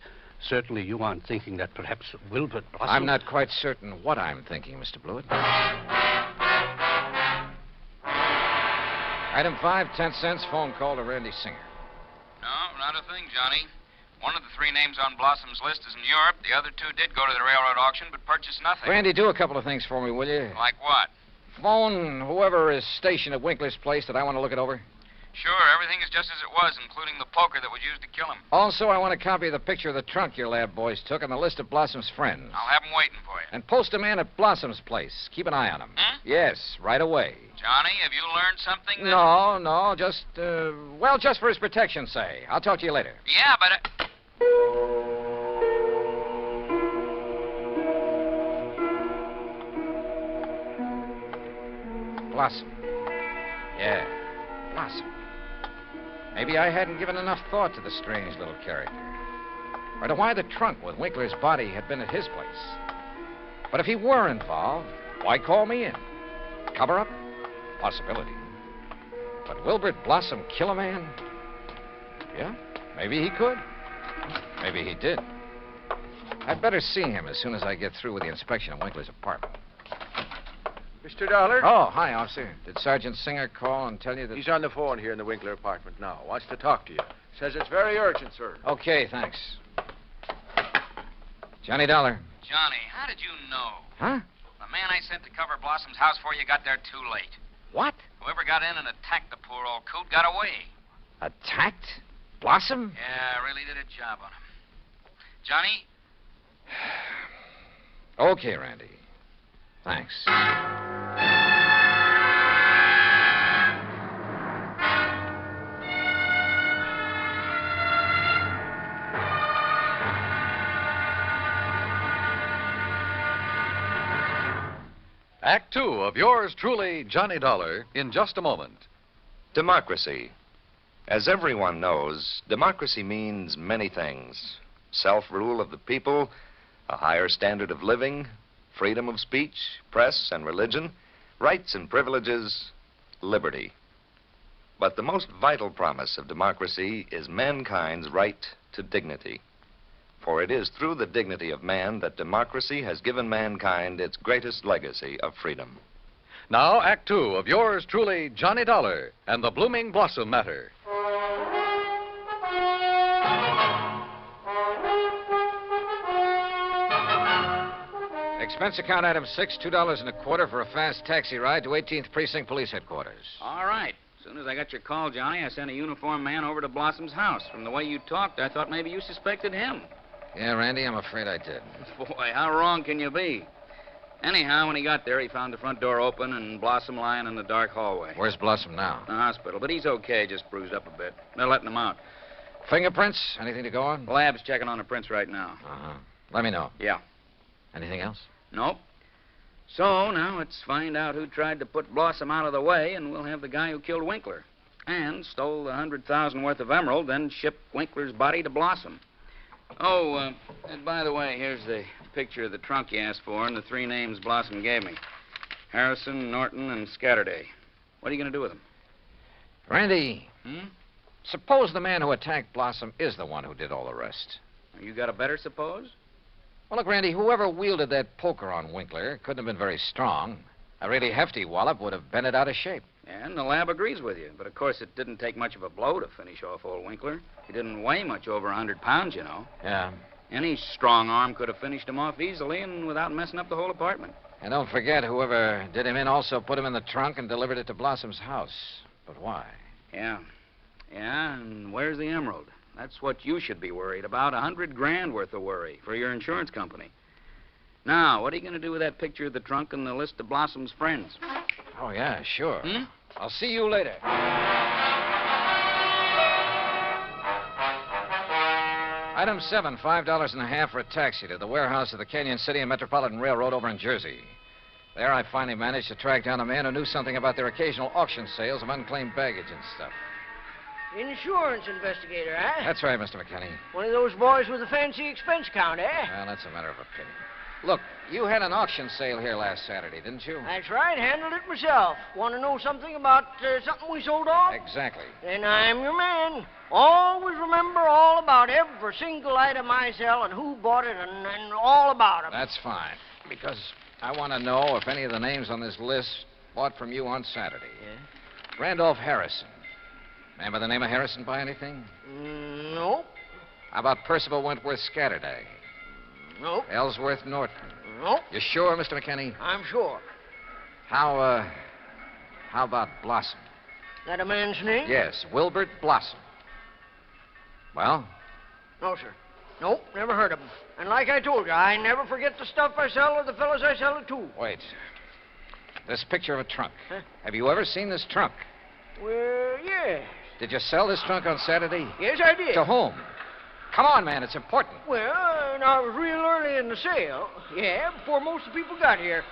Certainly you aren't thinking that perhaps Wilbert Blossom... I'm not quite certain what I'm thinking, Mr. Blewett. Item 5, 10 cents, phone call to Randy Singer. No, not a thing, Johnny. One of the three names on Blossom's list is in Europe. The other two did go to the railroad auction, but purchased nothing. Randy, do a couple of things for me, will you? Like what? Phone whoever is stationed at Winkler's place that I want to look it over. Sure, everything is just as it was, including the poker that was used to kill him. Also, I want a copy of the picture of the trunk your lab boys took and the list of Blossom's friends. I'll have them waiting for you. And post a man at Blossom's place. Keep an eye on him. Yes, right away. Johnny, have you learned something? No, just, just for his protection, say. I'll talk to you later. Yeah, but... Blossom. Yeah, Blossom. Maybe I hadn't given enough thought to the strange little character. Or to why the trunk with Winkler's body had been at his place. But if he were involved, why call me in? Cover up? Possibility. But Wilbert Blossom kill a man? Yeah, maybe he could. Maybe he did. I'd better see him as soon as I get through with the inspection of Winkler's apartment. Mr. Dollar? Oh, hi, officer. Did Sergeant Singer call and tell you that... He's on the phone here in the Winkler apartment now. Wants to talk to you. Says it's very urgent, sir. Okay, thanks. Johnny Dollar. Johnny, how did you know? Huh? The man I sent to cover Blossom's house for you got there too late. What? Whoever got in and attacked the poor old coot got away. Attacked? Blossom? Yeah, really did a job on him. Johnny? Okay, Randy. Thanks. Act 2 of yours truly, Johnny Dollar, in just a moment. Democracy. As everyone knows, democracy means many things. Self-rule of the people, a higher standard of living, freedom of speech, press and religion, rights and privileges, liberty. But the most vital promise of democracy is mankind's right to dignity. For it is through the dignity of man that democracy has given mankind its greatest legacy of freedom. Now, Act 2 of yours truly, Johnny Dollar, and the Blooming Blossom Matter. Expense account item 6, $2.25 for a fast taxi ride to 18th Precinct Police Headquarters. All right. As soon as I got your call, Johnny, I sent a uniformed man over to Blossom's house. From the way you talked, I thought maybe you suspected him. Yeah, Randy, I'm afraid I did. Boy, how wrong can you be? Anyhow, when he got there, he found the front door open and Blossom lying in the dark hallway. Where's Blossom now? The hospital, but he's okay, just bruised up a bit. They're letting him out. Fingerprints? Anything to go on? The lab's checking on the prints right now. Uh-huh. Let me know. Yeah. Anything else? Nope. So, now let's find out who tried to put Blossom out of the way, and we'll have the guy who killed Winkler. And stole the $100,000 worth of emerald, then shipped Winkler's body to Blossom. Oh, and by the way, here's the picture of the trunk you asked for and the three names Blossom gave me. Harrison, Norton, and Scatterday. What are you going to do with them? Randy, Suppose the man who attacked Blossom is the one who did all the rest. You got a better suppose? Well, look, Randy, whoever wielded that poker on Winkler couldn't have been very strong. A really hefty wallop would have bent it out of shape. And the lab agrees with you. But, of course, it didn't take much of a blow to finish off old Winkler. He didn't weigh much over 100 pounds, you know. Yeah. Any strong arm could have finished him off easily and without messing up the whole apartment. And don't forget, whoever did him in also put him in the trunk and delivered it to Blossom's house. But why? Yeah. Yeah, and where's the emerald? That's what you should be worried about. $100,000 worth of worry for your insurance company. Now, what are you going to do with that picture of the trunk and the list of Blossom's friends? Oh, yeah, sure. I'll see you later. Item 7, $5.50 for a taxi to the warehouse of the Canyon City and Metropolitan Railroad over in Jersey. There I finally managed to track down a man who knew something about their occasional auction sales of unclaimed baggage and stuff. Insurance investigator, huh? That's right, Mr. McKinney. One of those boys with a fancy expense count, eh? Well, that's a matter of opinion. Look, you had an auction sale here last Saturday, didn't you? That's right, handled it myself. Want to know something about something we sold off? Exactly. Then I'm your man. Always remember all about every single item I sell and who bought it and all about 'em. That's fine, because I want to know if any of the names on this list bought from you on Saturday. Yeah? Randolph Harrison. Man by the name of Harrison buy anything? Nope. How about Percival Wentworth Scatterday? Nope. Ellsworth Norton? Nope. You sure, Mr. McKinney? I'm sure. How about Blossom? That a man's name? Yes, Wilbert Blossom. Well? No, sir. Nope, never heard of him. And like I told you, I never forget the stuff I sell or the fellows I sell it to. Wait. This picture of a trunk. Huh? Have you ever seen this trunk? Well, yes. Did you sell this trunk on Saturday? Yes, I did. To whom? Come on, man, it's important. Well, I was real early in the sale. Yeah, before most of the people got here.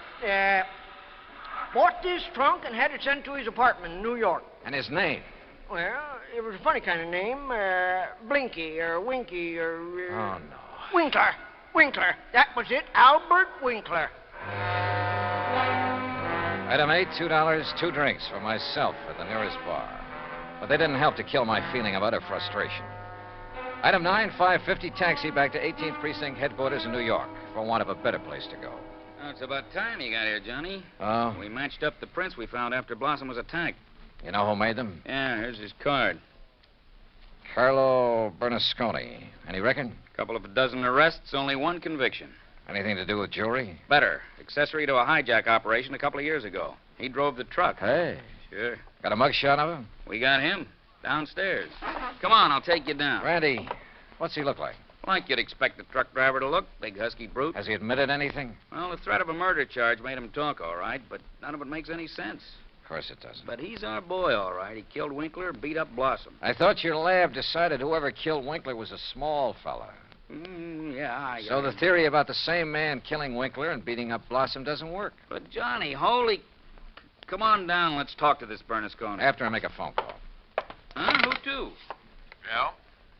Bought this trunk and had it sent to his apartment in New York. And his name? Well, it was a funny kind of name. Blinky or Winky or... Oh, no. Winkler. Winkler. That was it. Albert Winkler. Item 8, $2, 2 drinks for myself at the nearest bar. But they didn't help to kill my feeling of utter frustration. Item 9, $5.50 taxi back to 18th Precinct headquarters in New York for want of a better place to go. Oh, it's about time you got here, Johnny. Oh? We matched up the prints we found after Blossom was attacked. You know who made them? Yeah, here's his card. Carlo Bernasconi. Any reckon? Couple of a dozen arrests, only one conviction. Anything to do with jewelry? Better. Accessory to a hijack operation a couple of years ago. He drove the truck. Hey. Sure. Got a mugshot of him? We got him. Downstairs. Come on, I'll take you down. Randy, what's he look like? Like you'd expect the truck driver to look. Big husky brute. Has he admitted anything? Well, the threat of a murder charge made him talk, all right, but none of it makes any sense. Of course it doesn't. But he's our boy, all right. He killed Winkler, beat up Blossom. I thought your lab decided whoever killed Winkler was a small fella. Yeah, So the theory about the same man killing Winkler and beating up Blossom doesn't work. But, Johnny, holy... Come on down. Let's talk to this Bernasconi. After I make a phone call. Huh? Who to? Yeah?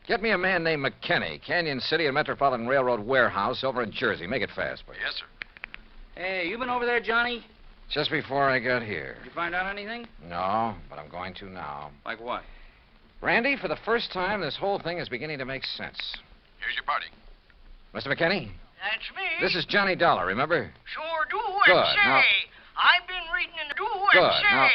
Get me a man named McKinney, Canyon City and Metropolitan Railroad warehouse over in Jersey. Make it fast, please. Yes, sir. Hey, you been over there, Johnny? Just before I got here. Did you find out anything? No, but I'm going to now. Like what? Randy, for the first time, this whole thing is beginning to make sense. Here's your party. Mr. McKinney? That's me. This is Johnny Dollar, remember? Sure do. Good. And say, Now... I've been reading in the Good. Now...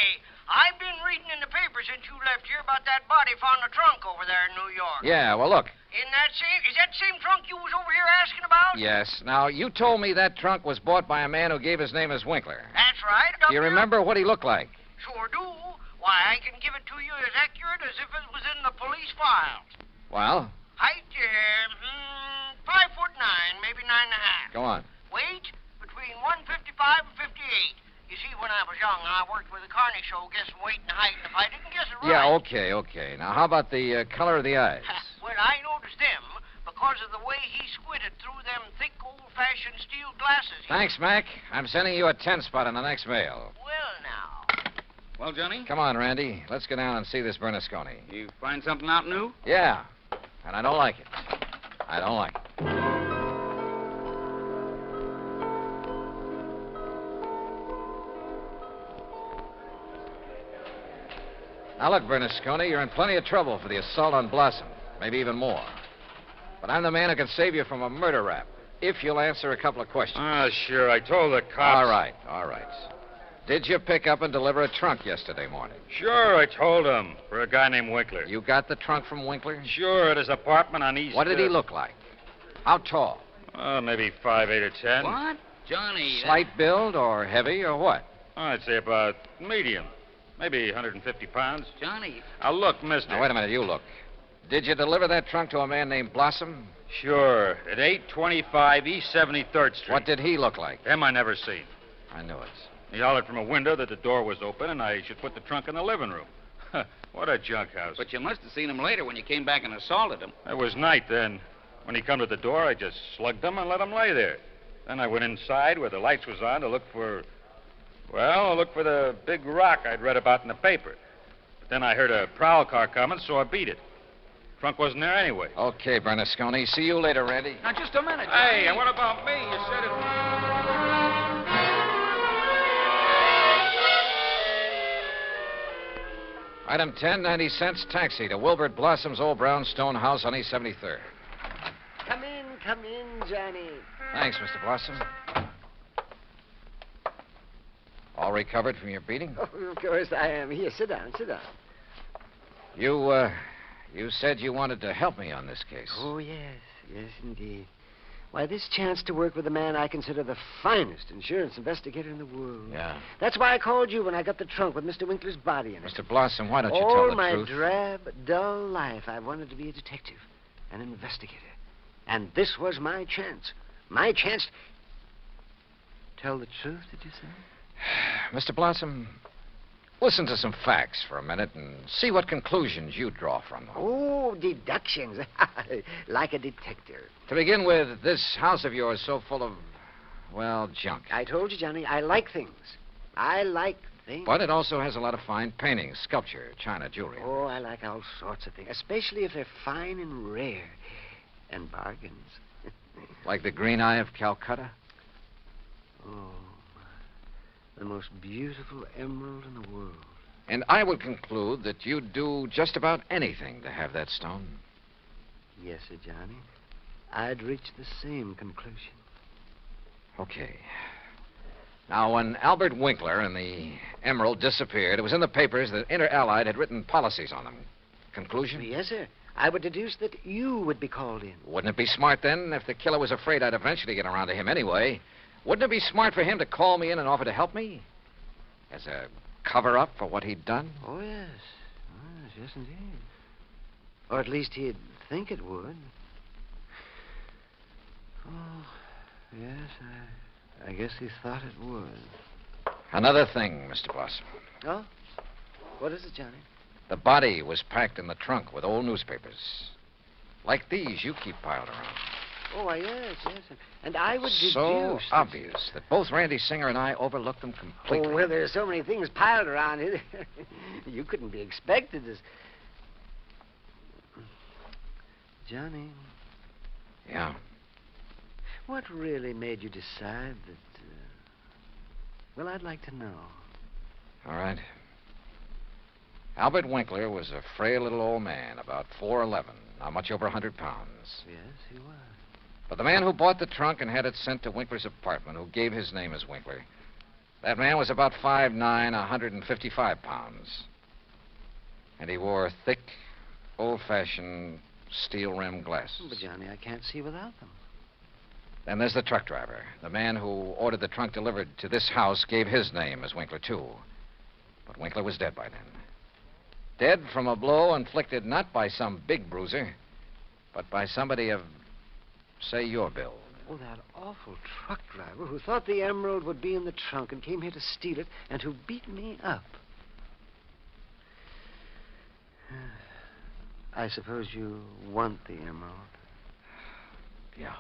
I've been reading in the paper since you left here about that body found in the trunk over there in New York. Yeah, well, look. Is that the same trunk you was over here asking about? Yes. Now, you told me that trunk was bought by a man who gave his name as Winkler. That's right. Do you remember what he looked like? Sure do. Why, I can give it to you as accurate as if it was in the police files. Well? Height, 5'9", maybe 9.5. Go on. Weight, between 155 and 58. You see, when I was young, I worked with a Carnation show guessing weight and height, and if I didn't guess it right... Yeah, okay. Now, how about the color of the eyes? Well, I noticed them because of the way he squinted through them thick, old-fashioned steel glasses. Thanks, Mac. I'm sending you a 10-spot on the next mail. Well, now... Well, Johnny? Come on, Randy. Let's go down and see this Bernasconi. You find something out new? Yeah, and I don't like it. I don't like it. Now, look, Bernasconi, you're in plenty of trouble for the assault on Blossom. Maybe even more. But I'm the man who can save you from a murder rap, if you'll answer a couple of questions. Sure. I told the cops. All right. Did you pick up and deliver a trunk yesterday morning? Sure, I told him. For a guy named Winkler. You got the trunk from Winkler? Sure, at his apartment on East... What did he look like? How tall? Maybe 5'8" or 10. What? Johnny... Slight build or heavy or what? I'd say about medium. Maybe 150 pounds. Johnny... Now, look, mister. Now, wait a minute, you look. Did you deliver that trunk to a man named Blossom? Sure, at 825 East 73rd Street. What did he look like? Him I never seen. I knew it. He hollered from a window that the door was open and I should put the trunk in the living room. What a junk house. But you must have seen him later when you came back and assaulted him. It was night then. When he come to the door, I just slugged him and let him lay there. Then I went inside where the lights was on to look for... Well, look for the big rock I'd read about in the paper. But then I heard a prowl car coming, so I beat it. Trunk wasn't there anyway. Okay, Bernasconi. See you later, Randy. Now, just a minute. Hey, and what about me? You said it... Item 10, 90 cents, taxi to Wilbert Blossom's old brownstone house on East 73rd. Come in, Johnny. Thanks, Mr. Blossom. All recovered from your beating? Oh, of course I am. Here, sit down. You said you wanted to help me on this case. Oh, yes, indeed. Why, this chance to work with a man I consider the finest insurance investigator in the world. Yeah. That's why I called you when I got the trunk with Mr. Winkler's body in it. Mr. Blossom, why don't you tell All the my truth? drab, dull life, I wanted to be a detective, an investigator. And this was my chance. My chance... Tell the truth, did you say? Mr. Blossom, listen to some facts for a minute and see what conclusions you draw from them. Oh, deductions. Like a detective. To begin with, this house of yours so full of, well, junk. I told you, Johnny, I like things. I like things. But it also has a lot of fine paintings, sculpture, china, jewelry. Oh, I like all sorts of things, especially if they're fine and rare. And bargains. Like the green eye of Calcutta? Oh, the most beautiful emerald in the world. And I would conclude that you'd do just about anything to have that stone. Yes, sir, Johnny. I'd reach the same conclusion. Okay. Now, when Albert Winkler and the emerald disappeared, it was in the papers that Inter Allied had written policies on them. Conclusion? Yes, sir. I would deduce that you would be called in. Wouldn't it be smart, then, if the killer was afraid I'd eventually get around to him anyway? Wouldn't it be smart for him to call me in and offer to help me? As a cover-up for what he'd done? Oh, yes. Yes, indeed. Or at least he'd think it would. Oh, yes, I guess he thought it would. Another thing, Mr. Blossom. Oh? What is it, Johnny? The body was packed in the trunk with old newspapers. Like these you keep piled around. Oh, why, yes. And I would deduce... So obvious that both Randy Singer and I overlooked them completely. Oh, well, there's so many things piled around here. You couldn't be expected to... Johnny. Yeah? What really made you decide that... Well, I'd like to know. All right. Albert Winkler was a frail little old man, about 4'11", not much over 100 pounds. Yes, he was. But the man who bought the trunk and had it sent to Winkler's apartment, who gave his name as Winkler, that man was about 5'9", 155 pounds. And he wore thick, old-fashioned steel-rimmed glasses. But, Johnny, I can't see without them. Then there's the truck driver. The man who ordered the trunk delivered to this house gave his name as Winkler, too. But Winkler was dead by then. Dead from a blow inflicted not by some big bruiser, but by somebody of, say, your build. Oh, that awful truck driver who thought the emerald would be in the trunk and came here to steal it and who beat me up. I suppose you want the emerald. Yeah.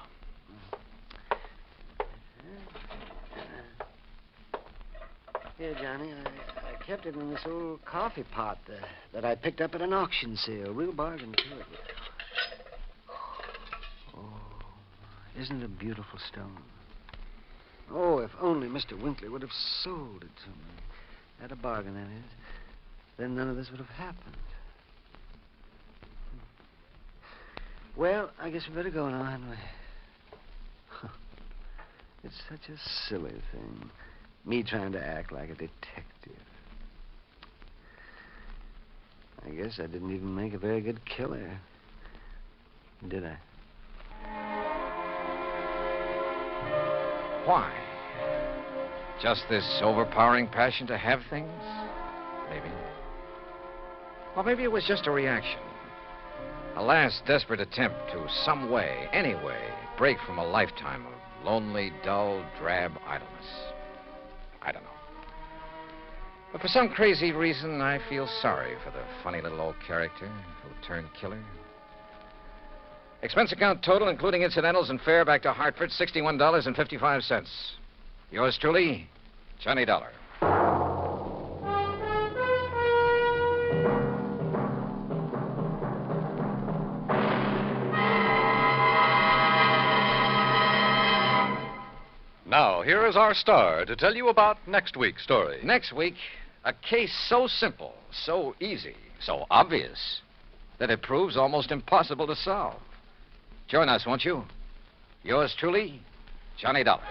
Here, Johnny, I kept it in this old coffee pot that I picked up at an auction sale. Real bargain, too. Oh, isn't it a beautiful stone? Oh, if only Mr. Winkler would have sold it to me. At a bargain, that is. then none of this would have happened. Well, I guess we better go now, hadn't we? It's such a silly thing. Me trying to act like a detective. I guess I didn't even make a very good killer. Did I? Why? Just this overpowering passion to have things? Maybe. Or maybe it was just a reaction. A last desperate attempt to some way, any way, break from a lifetime of lonely, dull, drab idleness. I don't know. But for some crazy reason, I feel sorry for the funny little old character who turned killer. Expense account total, including incidentals and fare back to Hartford, $61.55. Yours truly, Johnny Dollar. Now, here is our star to tell you about next week's story. Next week, a case so simple, so easy, so obvious, that it proves almost impossible to solve. Join us, won't you? Yours truly, Johnny Dollar.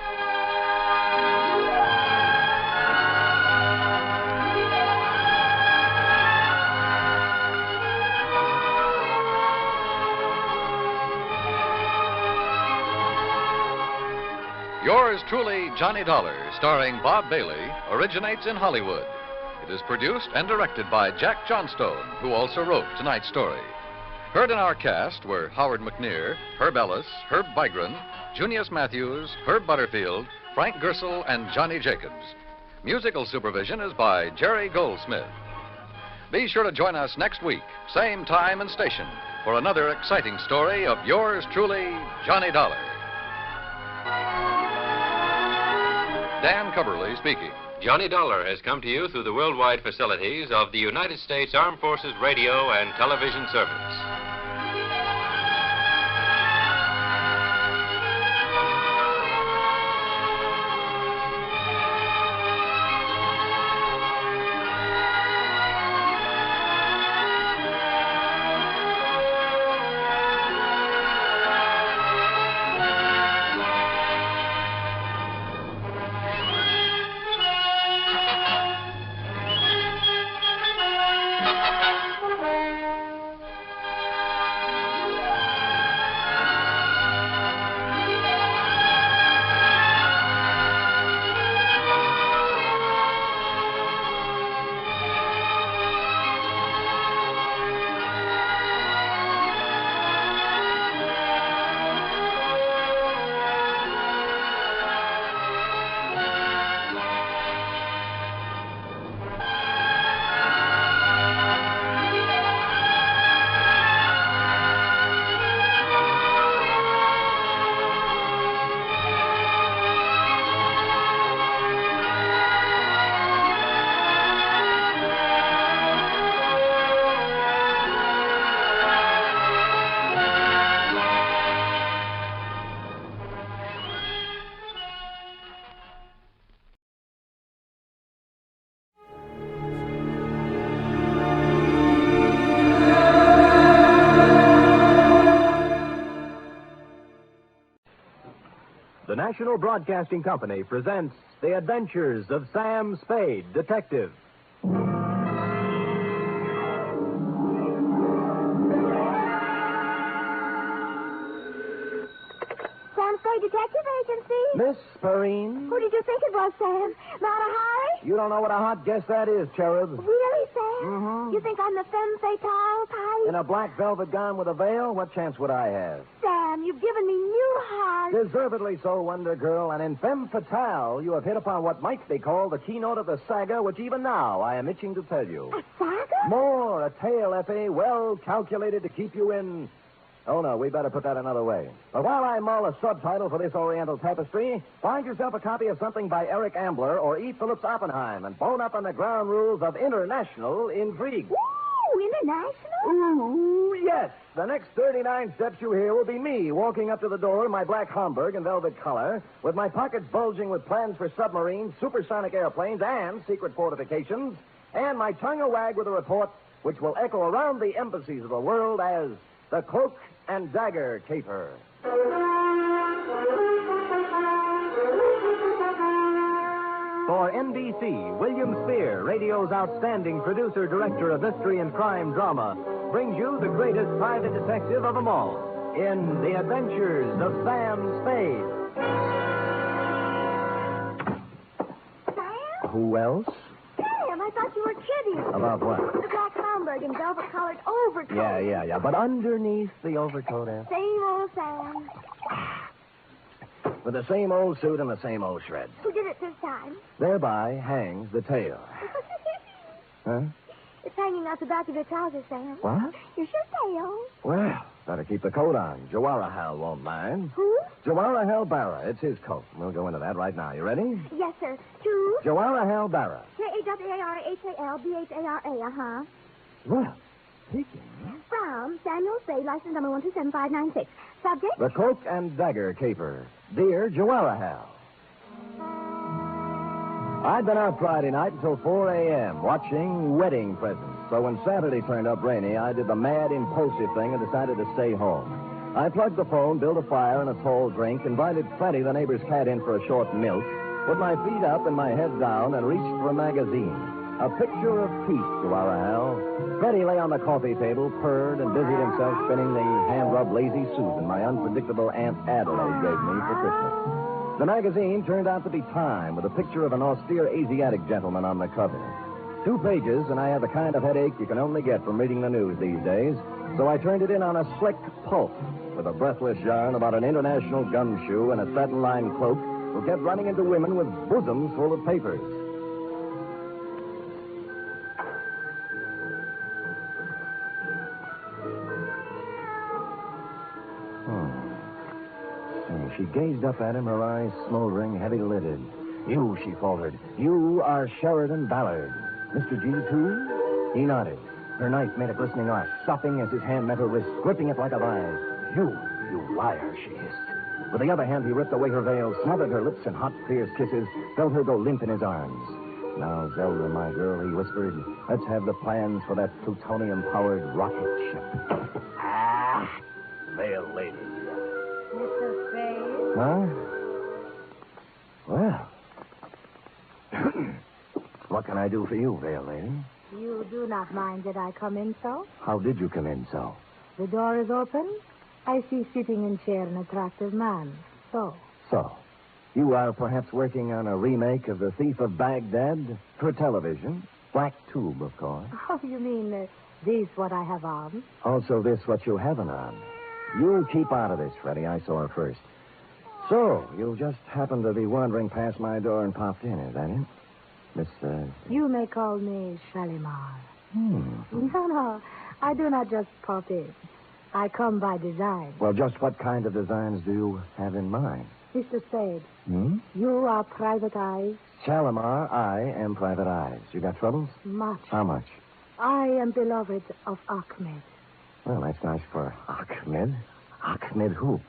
Yours truly, Johnny Dollar, starring Bob Bailey, originates in Hollywood. It is produced and directed by Jack Johnstone, who also wrote tonight's story. Heard in our cast were Howard McNear, Herb Ellis, Herb Bygren, Junius Matthews, Herb Butterfield, Frank Gersel, and Johnny Jacobs. Musical supervision is by Jerry Goldsmith. Be sure to join us next week, same time and station, for another exciting story of yours truly, Johnny Dollar. Dan Cubberly speaking. Johnny Dollar has come to you through the worldwide facilities of the United States Armed Forces Radio and Television Service. The National Broadcasting Company presents The Adventures of Sam Spade, Detective. Sam Spade Detective Agency. Miss Perrine? Who did you think it was, Sam? Not a Harry? You don't know what a hot guess that is, Cherub. Really, Sam? Mm-hmm. You think I'm the femme fatale type? In a black velvet gown with a veil? What chance would I have? Sam, you've given me new heart. Deservedly so, Wonder Girl, and in femme fatale, you have hit upon what might be called the keynote of the saga, which even now I am itching to tell you. A saga? More, a tale, Effie, well calculated to keep you in... Oh, no, we better put that another way. But while I mull a subtitle for this Oriental tapestry, find yourself a copy of something by Eric Ambler or E. Phillips Oppenheim and bone up on the ground rules of international intrigue. Ooh, international? Ooh, yes. The next 39 steps you hear will be me walking up to the door in my black Homburg and velvet collar, with my pockets bulging with plans for submarines, supersonic airplanes, and secret fortifications, and my tongue a wag with a report which will echo around the embassies of the world as the Cloak and Dagger caper. For NBC, William Spear, radio's outstanding producer-director of mystery and crime drama, brings you the greatest private detective of them all in The Adventures of Sam Spade. Sam? Who else? Sam, I thought you were kidding. About what? The black Homburg and velvet-colored overcoat. Yeah. But underneath the overcoat, Same old Sam. with the same old suit and the same old shreds. Who did it this time? Thereby hangs the tale. Huh? It's hanging out the back of your trousers, Sam. What? Your shirt tail. Well, better keep the coat on. Jawaharlal won't mind. Who? Jawaharlal Barra. It's his coat. We'll go into that right now. You ready? Yes, sir. To Jawaharlal Barra. Jawaharlal, Well, speaking. From Samuel Spade, license number 127596. Subject? The Cloak and Dagger caper. Dear Jawaharlal. I'd been out Friday night until 4 a.m. watching wedding presents. So when Saturday turned up rainy, I did the mad, impulsive thing and decided to stay home. I plugged the phone, built a fire and a tall drink, invited Freddy, the neighbor's cat, in for a short milk, put my feet up and my head down, and reached for a magazine. A picture of peace, Jawaharlal. Freddy lay on the coffee table, purred, and busied himself spinning the hand-rubbed Lazy Susan my unpredictable Aunt Adelaide gave me for Christmas. The magazine turned out to be Time, with a picture of an austere Asiatic gentleman on the cover. 2 pages, and I had the kind of headache you can only get from reading the news these days, so I turned it in on a slick pulp, with a breathless yarn about an international gumshoe and a satin-lined cloak who kept running into women with bosoms full of papers. She gazed up at him, her eyes smoldering, heavy-lidded. You, she faltered. You are Sheridan Ballard. Mr. G, too? He nodded. Her knife made a glistening arc, stopping as his hand met her wrist, gripping it like a vise. You liar, she hissed. With the other hand, he ripped away her veil, smothered her lips in hot, fierce kisses, felt her go limp in his arms. Now, Zelda, my girl, he whispered, let's have the plans for that plutonium-powered rocket ship. Veil lady. Mr. Spade? Huh? Well. What can I do for you, Veil Lady? You do not mind that I come in so? How did you come in so? The door is open. I see sitting in chair an attractive man. So? You are perhaps working on a remake of The Thief of Baghdad for television? Black tube, of course. Oh, you mean this what I have on? Also this what you haven't on. You keep out of this, Freddie. I saw her first. So, you just happened to be wandering past my door and popped in, is that it? Miss, You may call me Shalimar. No, I do not just pop in. I come by design. Well, just what kind of designs do you have in mind? Mr. Spade, you are Private Eyes? Shalimar, I am Private Eyes. You got troubles? Much. How much? I am beloved of Ahmed. Well, that's nice for Ahmed. Ahmed who?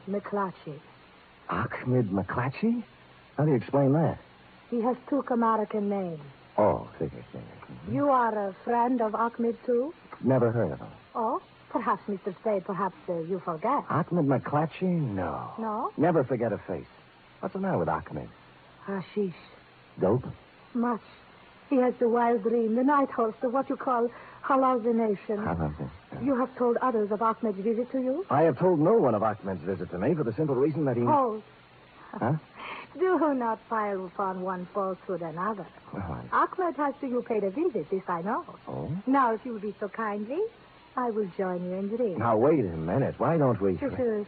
McClatchy. Ahmed McClatchy? How do you explain that? He has 2 American names. Oh, figure. You are a friend of Ahmed, too? Never heard of him. Oh, perhaps, Mr. Spade, perhaps you forget. Ahmed McClatchy? No. No? Never forget a face. What's the matter with Ahmed? Hashish. Dope? Much. He has the wild dream, the night horse, the what you call hallucination. You have told others of Ahmed's visit to you? I have told no one of Ahmed's visit to me for the simple reason that he... Oh. Huh? Do not pile upon one falsehood another. Well, Ahmed has to you paid a visit, this I know. Oh? Now, if you will be so kindly, I will join you in dream. Now, wait a minute. Why don't we... Sure.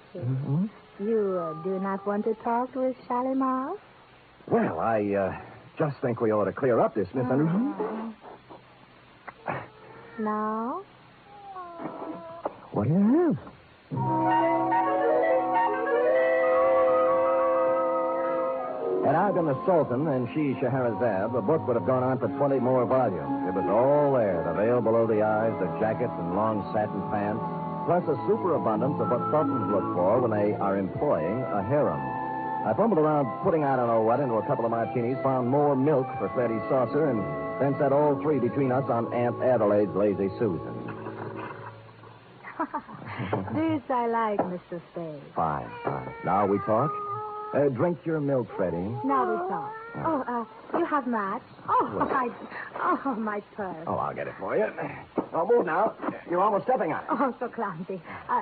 You do not want to talk with Shalimar? Well, I just think we ought to clear up this misunderstanding. Now? What do you have? Had I been the Sultan and she Scheherazade, the book would have gone on for 20 more volumes. It was all there, the veil below the eyes, the jackets and long satin pants, plus a superabundance of what sultans look for when they are employing a harem. I fumbled around putting I don't know what into a couple of martinis, found more milk for Freddie's saucer, and then set all three between us on Aunt Adelaide's Lazy Susan. This I like, Mr. Spade. Fine. Now we talk? Drink your milk, Freddie. Now we talk. You have match? My purse. Oh, I'll get it for you. Oh, move now. You're almost stepping on it. Oh, so clumsy.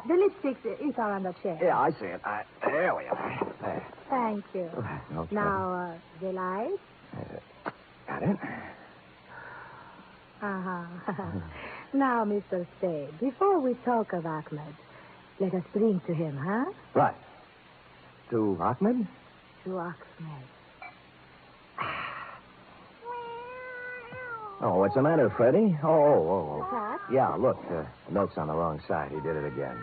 The lipsticks are on the chair. Yeah, I see it. There we are. There. Thank you. Okay. Now, the light? Got it? Now, Mr. Spade, before we talk of Ahmed, let us drink to him, huh? Right. To Ahmed? To Ahmed. Oh, what's the matter, Freddie? Oh. What? Yeah, look, the milk's on the wrong side. He did it again.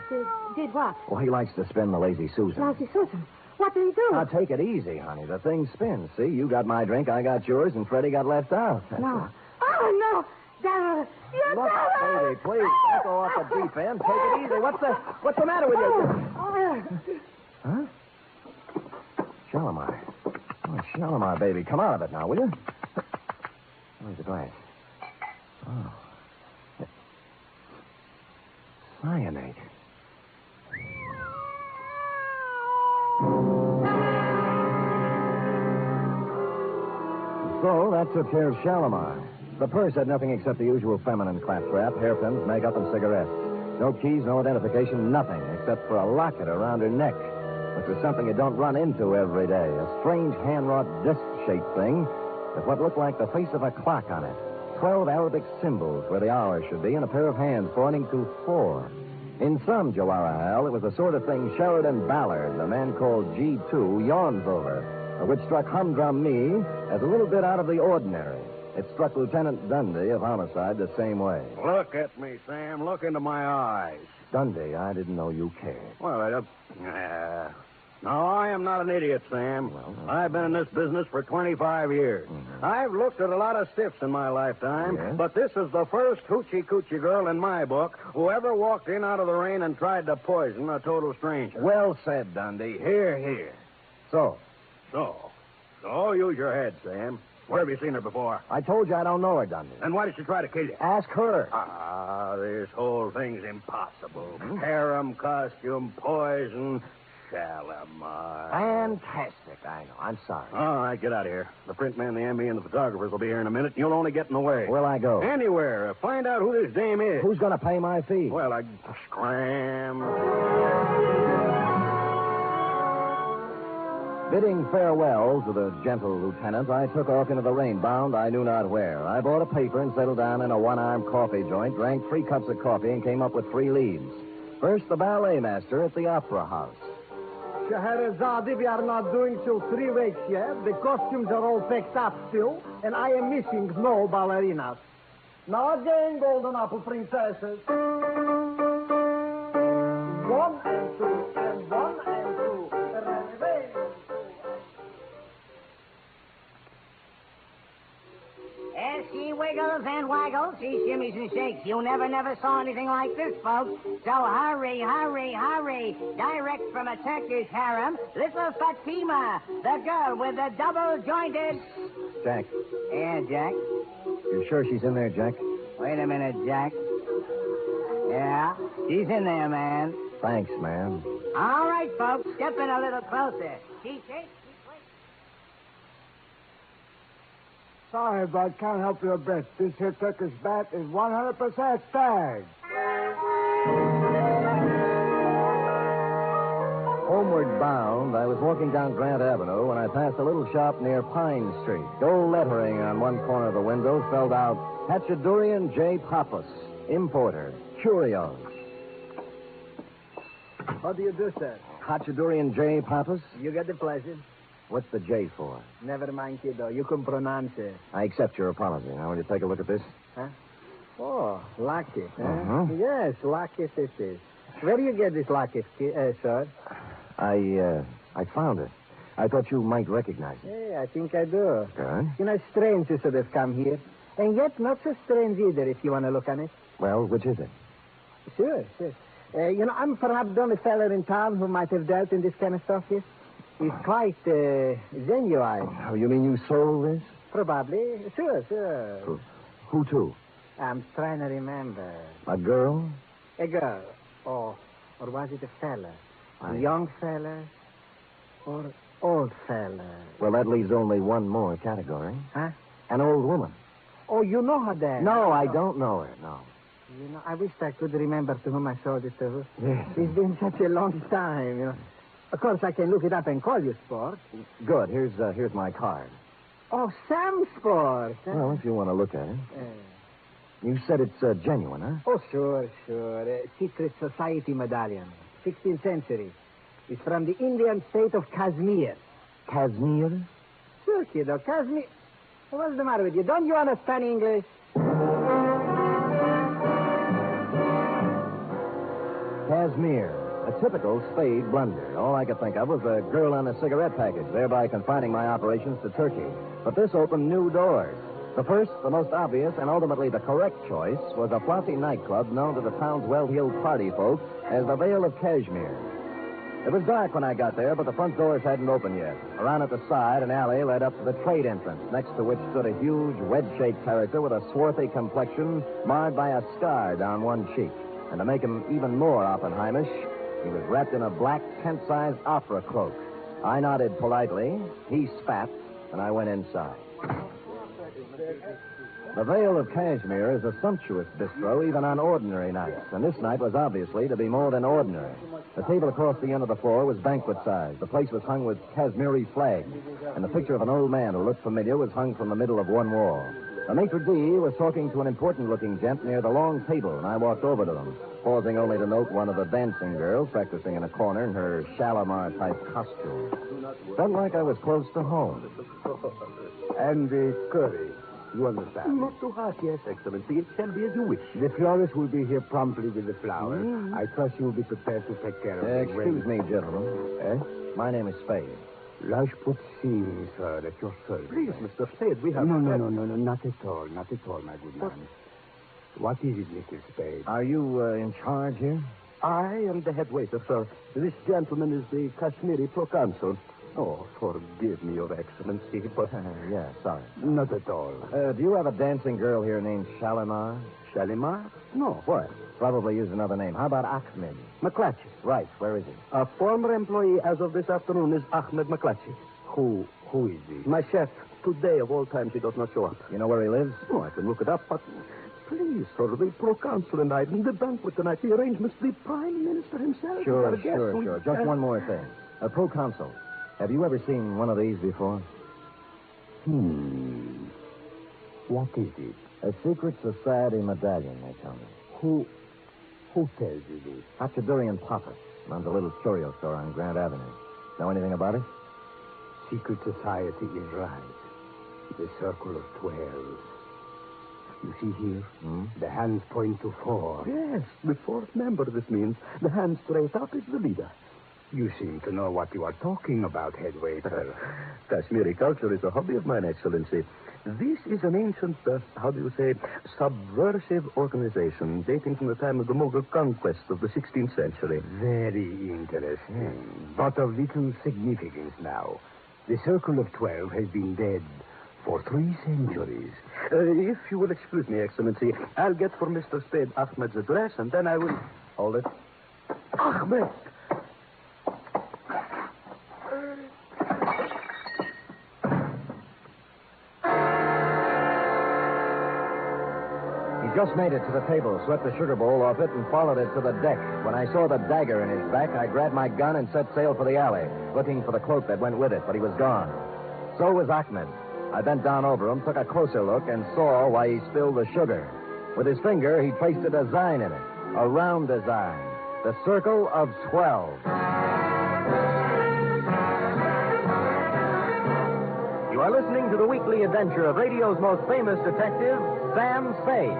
Did what? Well, he likes to spin the Lazy Susan. Lazy Susan? What did he do? Now, take it easy, honey. The thing spins. See, you got my drink, I got yours, and Freddie got left out. No. Oh, no. Dagger. Look, baby, please, don't go off the deep end. Take it easy. What's the matter with you? Huh? Shalimar. Oh, Shalimar, baby. Come out of it now, will you? Where's the glass? Oh. Cyanide. So that took care of Shalimar. The purse had nothing except the usual feminine claptrap, hairpins, makeup, and cigarettes. No keys, no identification, nothing except for a locket around her neck, which was something you don't run into every day. A strange hand-wrought disc-shaped thing with what looked like the face of a clock on it. 12 Arabic symbols where the hour should be, and a pair of hands pointing to 4. In some Jawaharlal, it was the sort of thing Sheridan Ballard, the man called G2, yawns over, which struck Humdrum me as a little bit out of the ordinary. It struck Lieutenant Dundee of Homicide the same way. Look at me, Sam. Look into my eyes. Dundee, I didn't know you cared. Well, no, I am not an idiot, Sam. I've been in this business for 25 years. Mm-hmm. I've looked at a lot of stiffs in my lifetime, but this is the first hoochie-coochie girl in my book who ever walked in out of the rain and tried to poison a total stranger. Well said, Dundee. Here. So, use your head, Sam. Where have you seen her before? I told you I don't know her, Dundee. Then why did she try to kill you? Ask her. This whole thing's impossible. Harem costume, poison, Shalimar. Fantastic. I know. I'm sorry. All right, get out of here. The print man, the ME, and the photographers will be here in a minute, and you'll only get in the way. Where'll I go? Anywhere. Find out who this dame is. Who's going to pay my fee? Well, scram. Bidding farewell to the gentle lieutenant, I took off into the rain, bound I knew not where. I bought a paper and settled down in a one-armed coffee joint, drank 3 cups of coffee, and came up with 3 leads. First, the ballet master at the Opera House. Scheherazade, we are not doing till 3 weeks yet. The costumes are all picked up still, and I am missing no ballerinas. Now again, golden apple princesses. 1 and 2, and 1 and 2. As she wiggles and waggles, she shimmies and shakes. You never saw anything like this, folks. So hurry. Direct from a Turkish harem, little Fatima, the girl with the double-jointed... Jack. Yeah, Jack? You sure she's in there, Jack? Wait a minute, Jack. Yeah, she's in there, man. Thanks, man. All right, folks, step in a little closer. Cheesecake? Sorry, but can't help you a bit. This here Turkish bat is 100% tagged. Homeward bound, I was walking down Grant Avenue when I passed a little shop near Pine Street. Gold lettering on one corner of the window spelled out, Hatchadurian J. Pappas, importer, curios. How do you do, sir? Hatchadurian J. Pappas? You get the pleasure. What's the J for? Never mind, kiddo. You can pronounce it. I accept your apology. Now, will you take a look at this? Huh? Oh, locket, huh? Uh-huh. Yes, locket this is. Where do you get this locket, sir? I found it. I thought you might recognize it. Yeah, I think I do. Good. You know, strange you should have come here. And yet not so strange either, if you want to look on it. Well, which is it? Sure. I'm perhaps the only fellow in town who might have dealt in this kind of stuff here. He's quite genuine. Oh, you mean you sold this? Probably. Sure. Who to? I'm trying to remember. A girl? A girl. Or was it a fella? A young fella? Or old fella? Well, that leaves only one more category. Huh? An old woman. Oh, you know her then? No, I don't know her, no. You know, I wish I could remember to whom I sold it to. Yes. It's been such a long time, you know. Of course, I can look it up and call you, Sport. Good. Here's my card. Oh, Sam Sport. Huh? Well, if you want to look at it. You said it's genuine, huh? Oh, sure. Secret Society medallion. 16th century. It's from the Indian state of Kashmir. Kashmir? Sure, kiddo. Kashmir. What's the matter with you? Don't you understand English? Kashmir. A typical Spade blunder. All I could think of was a girl on a cigarette package, thereby confining my operations to Turkey. But this opened new doors. The first, the most obvious, and ultimately the correct choice was a flossy nightclub known to the town's well-heeled party folk as the Vale of Kashmir. It was dark when I got there, but the front doors hadn't opened yet. Around at the side, an alley led up to the trade entrance, next to which stood a huge, wedge-shaped character with a swarthy complexion marred by a scar down one cheek. And to make him even more Oppenheimish, he was wrapped in a black, tent-sized opera cloak. I nodded politely, he spat, and I went inside. The Vale of Kashmir is a sumptuous bistro even on ordinary nights, and this night was obviously to be more than ordinary. The table across the end of the floor was banquet-sized. The place was hung with Kashmiri flags, and the picture of an old man who looked familiar was hung from the middle of one wall. The maitre d' was talking to an important-looking gent near the long table, and I walked over to them, pausing only to note one of the dancing girls practicing in a corner in her Shalimar-type costume. Felt like I was close to home. And the curry, you understand? Not too hot, yes, Excellency. It shall be as you wish. The florist will be here promptly with the flowers. I trust you will be prepared to take care of it. Excuse me, gentlemen. My name is Spade. Lashputsi, sir, at your service. Please, Mr. Spade, we have... No, not at all, my good man. What is it, Mr. Spade? Are you in charge here? I am the head waiter, sir. This gentleman is the Kashmiri proconsul. Oh, forgive me, Your Excellency, but... Yeah, sorry. Not at all. Do you have a dancing girl here named Shalimar? Shalimar? No. What? Probably use another name. How about Ahmed? McClatchy. Right. Where is he? A former employee as of this afternoon is Ahmed McClatchy. Who is he? My chef. Today, of all times, he does not show up. You know where he lives? Oh, I can look it up, but... Please, sir, the proconsul and I, in the banquet tonight, the arrangements, the Prime Minister himself. Sure. Just one more thing. A proconsul. Have you ever seen one of these before? What is it? A secret society medallion, they tell me. Who tells you this? Hachadurian Papa runs a little curio store on Grand Avenue. Know anything about it? Secret society is right. The circle of 12. You see here? The hands point to 4. Yes, the fourth member, this means. The hand straight up is the leader. You seem to know what you are talking about, head waiter. Kashmiri culture is a hobby of mine, Excellency. This is an ancient, subversive organization dating from the time of the Mughal conquest of the 16th century. Very interesting, but of little significance now. The Circle of 12 has been dead for 3 centuries. If you will excuse me, Excellency, I'll get for Mr. Spade Ahmed's address, and then I will... Hold it. Ahmed! He just made it to the table, swept the sugar bowl off it, and followed it to the deck. When I saw the dagger in his back, I grabbed my gun and set sail for the alley, looking for the cloak that went with it, but he was gone. So was Ahmed. I bent down over him, took a closer look, and saw why he spilled the sugar. With his finger, he traced a design in it, a round design, the Circle of 12. You are listening to the weekly adventure of radio's most famous detective, Sam Spade.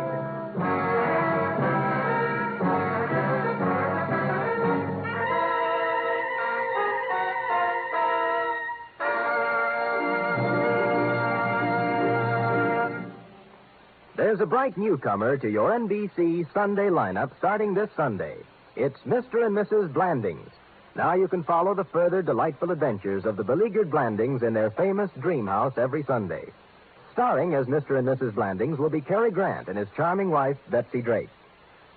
There's a bright newcomer to your NBC Sunday lineup starting this Sunday. It's Mr. and Mrs. Blandings. Now you can follow the further delightful adventures of the beleaguered Blandings in their famous dream house every Sunday. Starring as Mr. and Mrs. Blandings will be Cary Grant and his charming wife, Betsy Drake.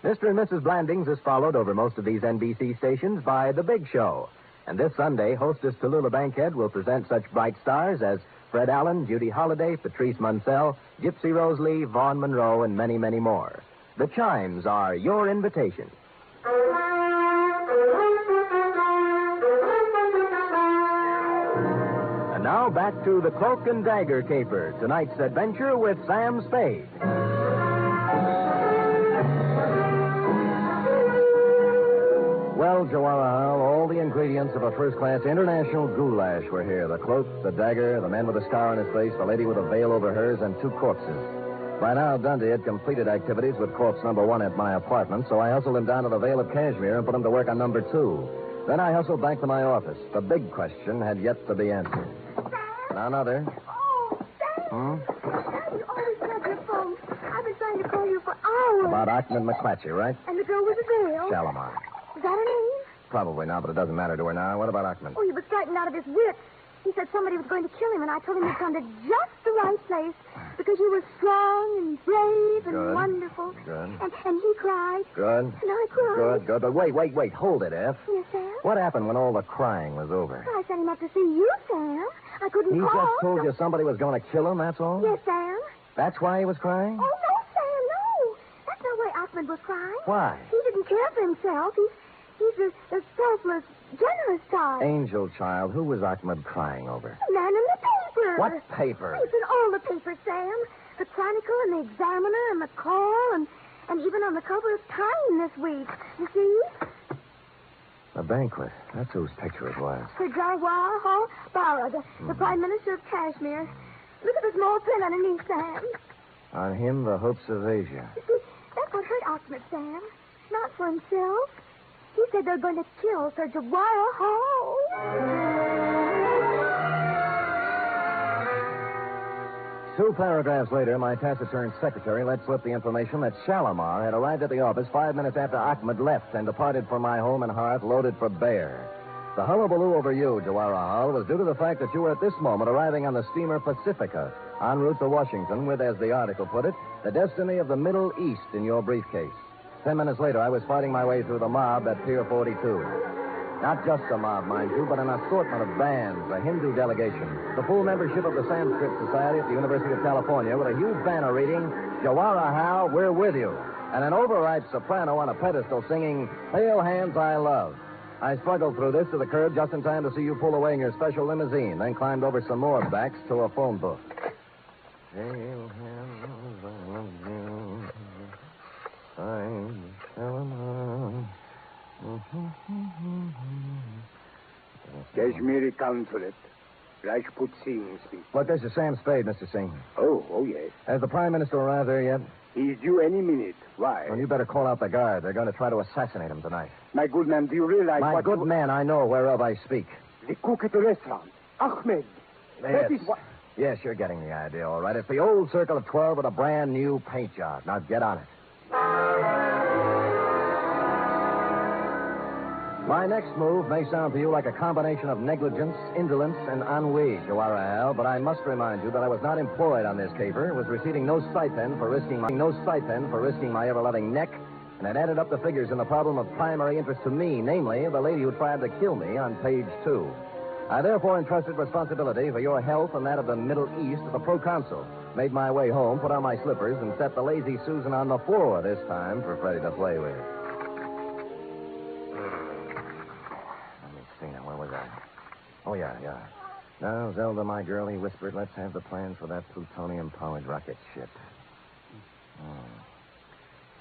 Mr. and Mrs. Blandings is followed over most of these NBC stations by The Big Show. And this Sunday, hostess Tallulah Bankhead will present such bright stars as Fred Allen, Judy Holliday, Patrice Munsell, Gypsy Rose Lee, Vaughn Monroe, and many, many more. The chimes are your invitation. And now back to the Cloak and Dagger caper, tonight's adventure with Sam Spade. Well, Joanna, all the ingredients of a first-class international goulash were here. The cloak, the dagger, the man with a scar on his face, the lady with a veil over hers, and 2 corpses. By now, Dundee had completed activities with corpse number 1 at my apartment, so I hustled him down to the Vale of Cashmere and put him to work on number 2. Then I hustled back to my office. The big question had yet to be answered. Now, another. Oh, Sam! You always have your phone. I've been trying to call you for hours. About Ahmed McClatchy, right? And the girl with the veil. Shalimar. Is that her name? Probably not, but it doesn't matter to her now. What about Ahmed? Oh, he was frightened out of his wits. He said somebody was going to kill him, and I told him you'd come to just the right place because you were strong and brave and Good. wonderful. Good. And he cried. Good. And I cried. Good. But wait. Hold it, F. Yes, Sam? What happened when all the crying was over? I sent him up to see you, Sam. I couldn't He call. just told you somebody was going to kill him, that's all? Yes, Sam. That's why he was crying? Oh, no, Sam, no. That's not why Ahmed was crying. Why? He didn't care for himself. He's a selfless, generous guy. Angel child, who was Ahmed crying over? The man in the paper. What paper? It's in all the papers, Sam. The Chronicle and the Examiner and the Call and even on the cover of Time this week. You see? The banquet. That's whose picture it was. Sir Jawahar Hall Bara, the Prime Minister of Kashmir. Look at the small print underneath, Sam. On him, the hopes of Asia. You see, that's what hurt Ahmed, Sam. Not for himself. He said they're going to kill Sir Jawahar Hall. 2 paragraphs later, my taciturn secretary let slip the information that Shalimar had arrived at the office 5 minutes after Ahmed left and departed for my home and hearth loaded for bear. The hullabaloo over you, Jawahar Hall, was due to the fact that you were at this moment arriving on the steamer Pacifica, en route to Washington with, as the article put it, the destiny of the Middle East in your briefcase. 10 minutes later, I was fighting my way through the mob at Pier 42. Not just a mob, mind you, but an assortment of bands, a Hindu delegation, the full membership of the Sanskrit Society at the University of California with a huge banner reading, Jawahar Hal, we're with you, and an overripe soprano on a pedestal singing, Pale Hands I Love. I struggled through this to the curb just in time to see you pull away in your special limousine, then climbed over some more backs to a phone booth. Pale hands I love you. Kashmiri Consulate. Rajput Singh speaks. Look, this is Sam Spade, Mr. Singh. Oh, yes. Has the Prime Minister arrived there yet? He's due any minute. Why? Well, you better call out the guard. They're going to try to assassinate him tonight. My good man, do you realize My what... good man, I know whereof I speak. The cook at the restaurant. Ahmed. That is what... Yes, you're getting the idea, all right. It's the old Circle of 12 with a brand new paint job. Now get on it. My next move may sound to you like a combination of negligence, indolence, and ennui, Jawahar Hal, but I must remind you that I was not employed on this caper, was receiving no stipend for risking my ever-loving neck, and it added up the figures in the problem of primary interest to me, namely, the lady who tried to kill me on page 2. I therefore entrusted responsibility for your health and that of the Middle East to the proconsul, made my way home, put on my slippers, and set the lazy Susan on the floor this time for Freddie to play with. Where was I? Oh, yeah. Now, Zelda, my girl, he whispered, let's have the plans for that plutonium-powered rocket ship.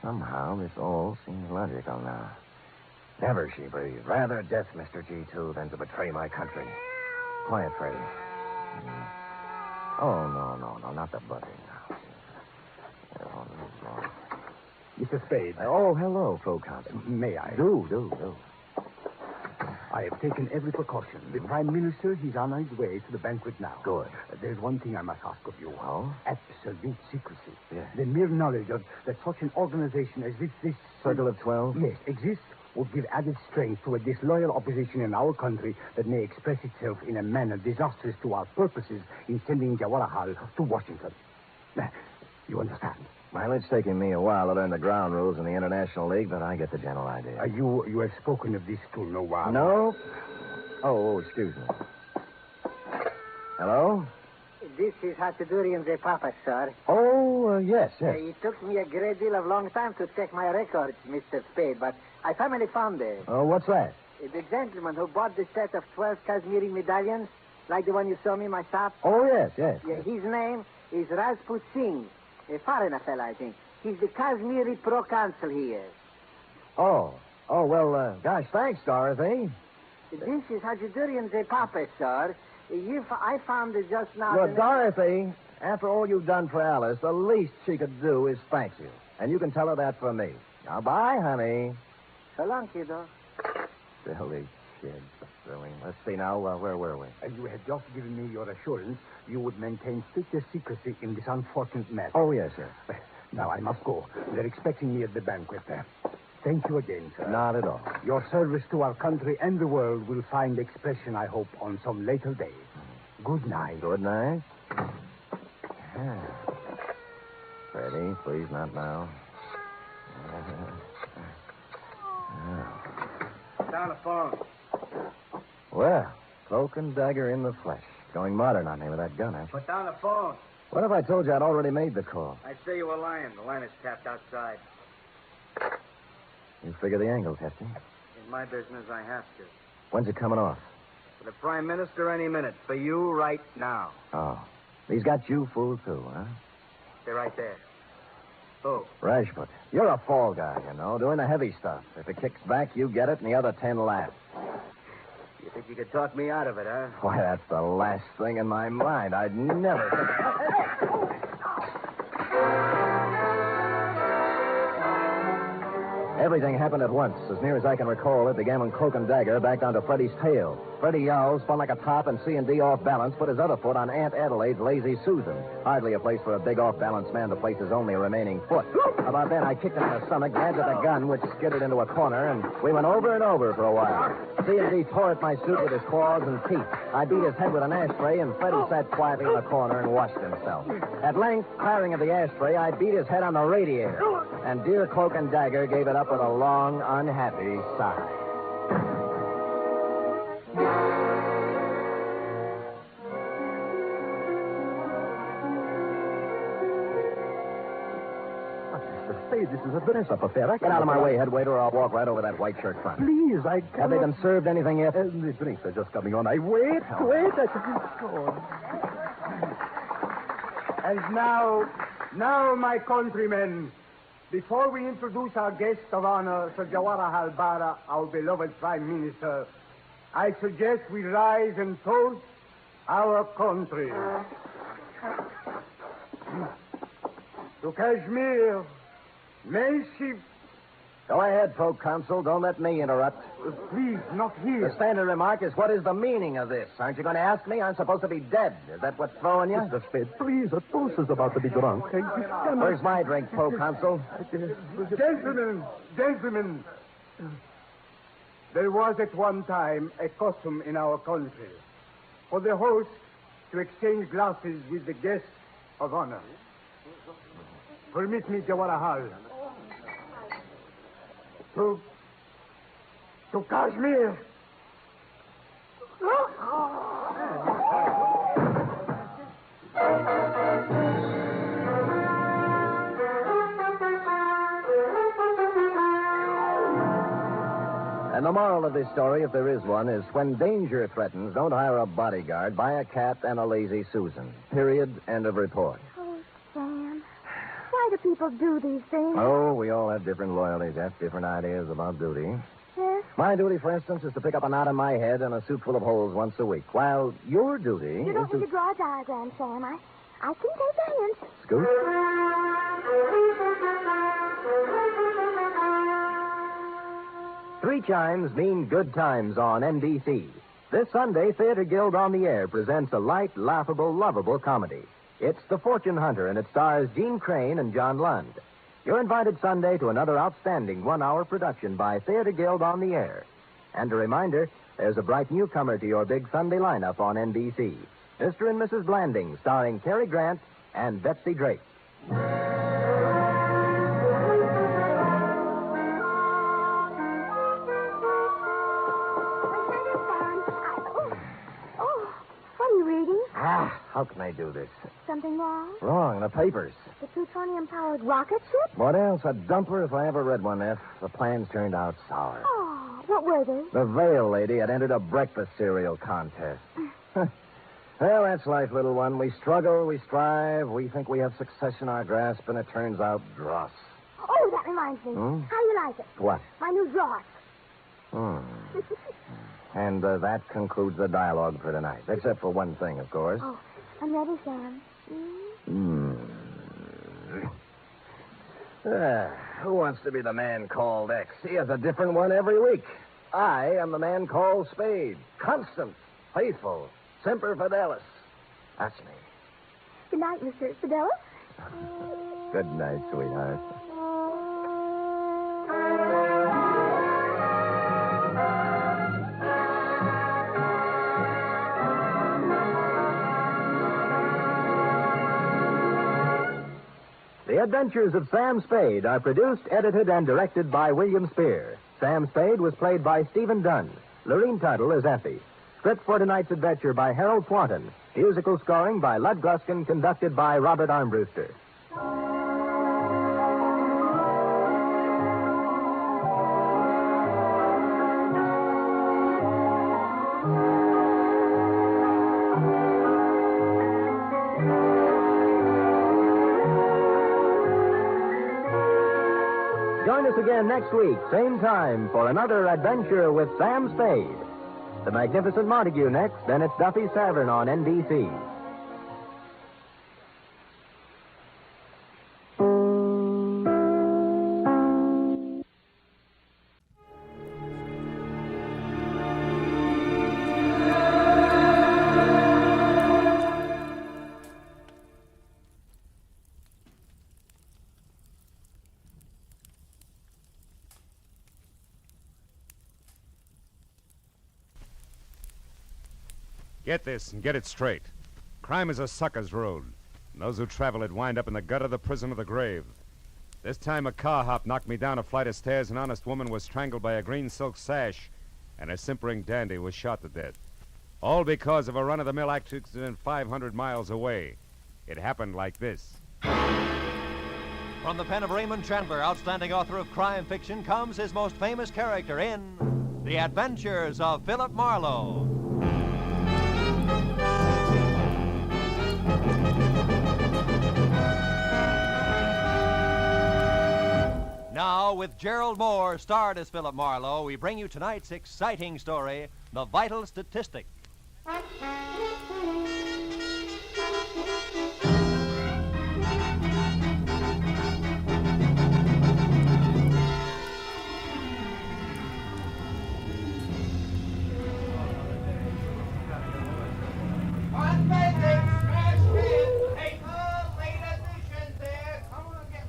Somehow, this all seems logical now. Never, she breathed. Rather death, Mr. G2, than to betray my country. Quiet, Freddie. Oh, no, not the buzzing now. Mr. Spade. Oh, hello, proconsul. May I? Do. I have taken every precaution. The Prime Minister, he's on his way to the banquet now. Good. There's one thing I must ask of you. Oh? Absolute secrecy. Yes. The mere knowledge of that such an organization as this... Circle of 12? Yes, exists would give added strength to a disloyal opposition in our country that may express itself in a manner disastrous to our purposes in sending Jawaharlal to Washington. You understand? Well, it's taken me a while to learn the ground rules in the International League, but I get the general idea. You have spoken of this to Noir? No. Oh, excuse me. Hello? This is Hatudurian the Papa, sir. Oh, yes. It took me a great deal of long time to check my records, Mr. Spade, but I finally found it. Oh, what's that? The gentleman who bought the set of 12 Kashmiri medallions, like the one you saw me in my shop. Oh, yes. Yeah, his name is Rajput Singh, a foreigner fella, I think. He's the Kashmiri pro-consul here. Oh, well, gosh, thanks, Dorothy. This is Hatudurian the Papa, sir. I found it just now. Look, Dorothy, after all you've done for Alice, the least she could do is thank you. And you can tell her that from me. Now, bye, honey. So long, kiddo. Silly kid. Silly. Let's see now, where were we? You had just given me your assurance you would maintain strictest secrecy in this unfortunate matter. Oh, yes, sir. Now, I must go. They're expecting me at the banquet. Thank you again, sir. Not at all. Your service to our country and the world will find expression, I hope, on some later day. Good night. Good night. Freddie, please, not now. Put down the phone. Well, Cloak and Dagger in the flesh. Going modern on me with that gun, Put down the phone. What if I told you I'd already made the call? I say you were lying. The line is tapped outside. You figure the angles, Hefty. In my business, I have to. When's it coming off? For the Prime Minister, any minute. For you, right now. Oh. He's got you fooled, too, huh? They're right there. Who? Rajput. You're a fall guy, you know, doing the heavy stuff. If it kicks back, you get it, and the other 10 laugh. You think you could talk me out of it, huh? Why, that's the last thing in my mind. I'd never... Everything happened at once. As near as I can recall, it began when Cloak and Dagger backed onto Freddie's tail. Freddie yowled, spun like a top, and C&D off balance, put his other foot on Aunt Adelaide's lazy Susan. Hardly a place for a big off-balance man to place his only remaining foot. About then, I kicked him in the stomach, grabbed at the gun, which skidded into a corner, and we went over and over for a while. C&D tore at my suit with his claws and teeth. I beat his head with an ashtray, and Freddie sat quietly in the corner and washed himself. At length, tiring of the ashtray, I beat his head on the radiator. And dear Cloak and Dagger gave it up with a long, unhappy sigh. Mr. Spade, this is a dress-up affair. Get out of my way, head waiter, or I'll walk right over that white shirt front. Please, I cannot... Have they been served anything yet? The drinks are just coming on. Wait. And now, my countrymen, before we introduce our guest of honor, Sir Jawaharlal Bara, our beloved Prime Minister, I suggest we rise and toast our country. To Kashmir, may she... Go ahead, Pro-Consul. Don't let me interrupt. Please, not here. The standard remark is, what is the meaning of this? Aren't you going to ask me? I'm supposed to be dead. Is that what's throwing you? Mr. Spade, please, a toast is about to be drunk. Where's my drink, Pro-Consul? Gentlemen, there was at one time a custom in our country for the host to exchange glasses with the guest of honor. Permit me, Jawaharlal. To Kashmir. And the moral of this story, if there is one, is when danger threatens, don't hire a bodyguard, buy a cat and a lazy Susan. Period. End of report. Oh, Sam. Why do people do these things? Oh, we all have different loyalties, have different ideas about duty. Yes? My duty, for instance, is to pick up a knot in my head and a suit full of holes once a week, while your duty You don't is need to draw a diagram, Sam. I can take a hint. Scoot? Three chimes mean good times on NBC. This Sunday, Theater Guild on the Air presents a light, laughable, lovable comedy. It's The Fortune Hunter, and it stars Gene Crane and John Lund. You're invited Sunday to another outstanding one-hour production by Theater Guild on the Air. And a reminder, there's a bright newcomer to your big Sunday lineup on NBC. Mr. and Mrs. Blanding, starring Cary Grant and Betsy Drake. How can I do this? Something wrong? Wrong, the papers. The plutonium-powered rocket ship? What else? A dumper if I ever read one, F. The plans turned out sour. Oh, what were they? The Veil lady had entered a breakfast cereal contest. Well, that's life, little one. We struggle, we strive, we think we have success in our grasp, and it turns out dross. Oh, that reminds me. Hmm? How do you like it? What? My new dross. And that concludes the dialogue for tonight. Except for one thing, of course. Oh, I'm ready, Sam. Who wants to be the man called X? He has a different one every week. I am the man called Spade. Constant, faithful, semper fidelis. That's me. Good night, Mr. Fidelis. Good night, sweetheart. The Adventures of Sam Spade are produced, edited, and directed by William Spear. Sam Spade was played by Stephen Dunn. Lorene Tuttle is Effie. Script for tonight's adventure by Harold Swanton. Musical scoring by Lud Gluskin, conducted by Robert Armbruster. Join us again next week, same time, for another adventure with Sam Spade. The Magnificent Montague next, then it's Duffy's Tavern on NBC. Get this and get it straight. Crime is a sucker's road. And those who travel it wind up in the gutter, the prison, or the grave. This time a car hop knocked me down a flight of stairs. An honest woman was strangled by a green silk sash. And a simpering dandy was shot to death. All because of a run-of-the-mill accident 500 miles away. It happened like this. From the pen of Raymond Chandler, outstanding author of crime fiction, comes his most famous character in The Adventures of Philip Marlowe. Now, with Gerald Moore, starred as Philip Marlowe, we bring you tonight's exciting story, The Vital Statistic.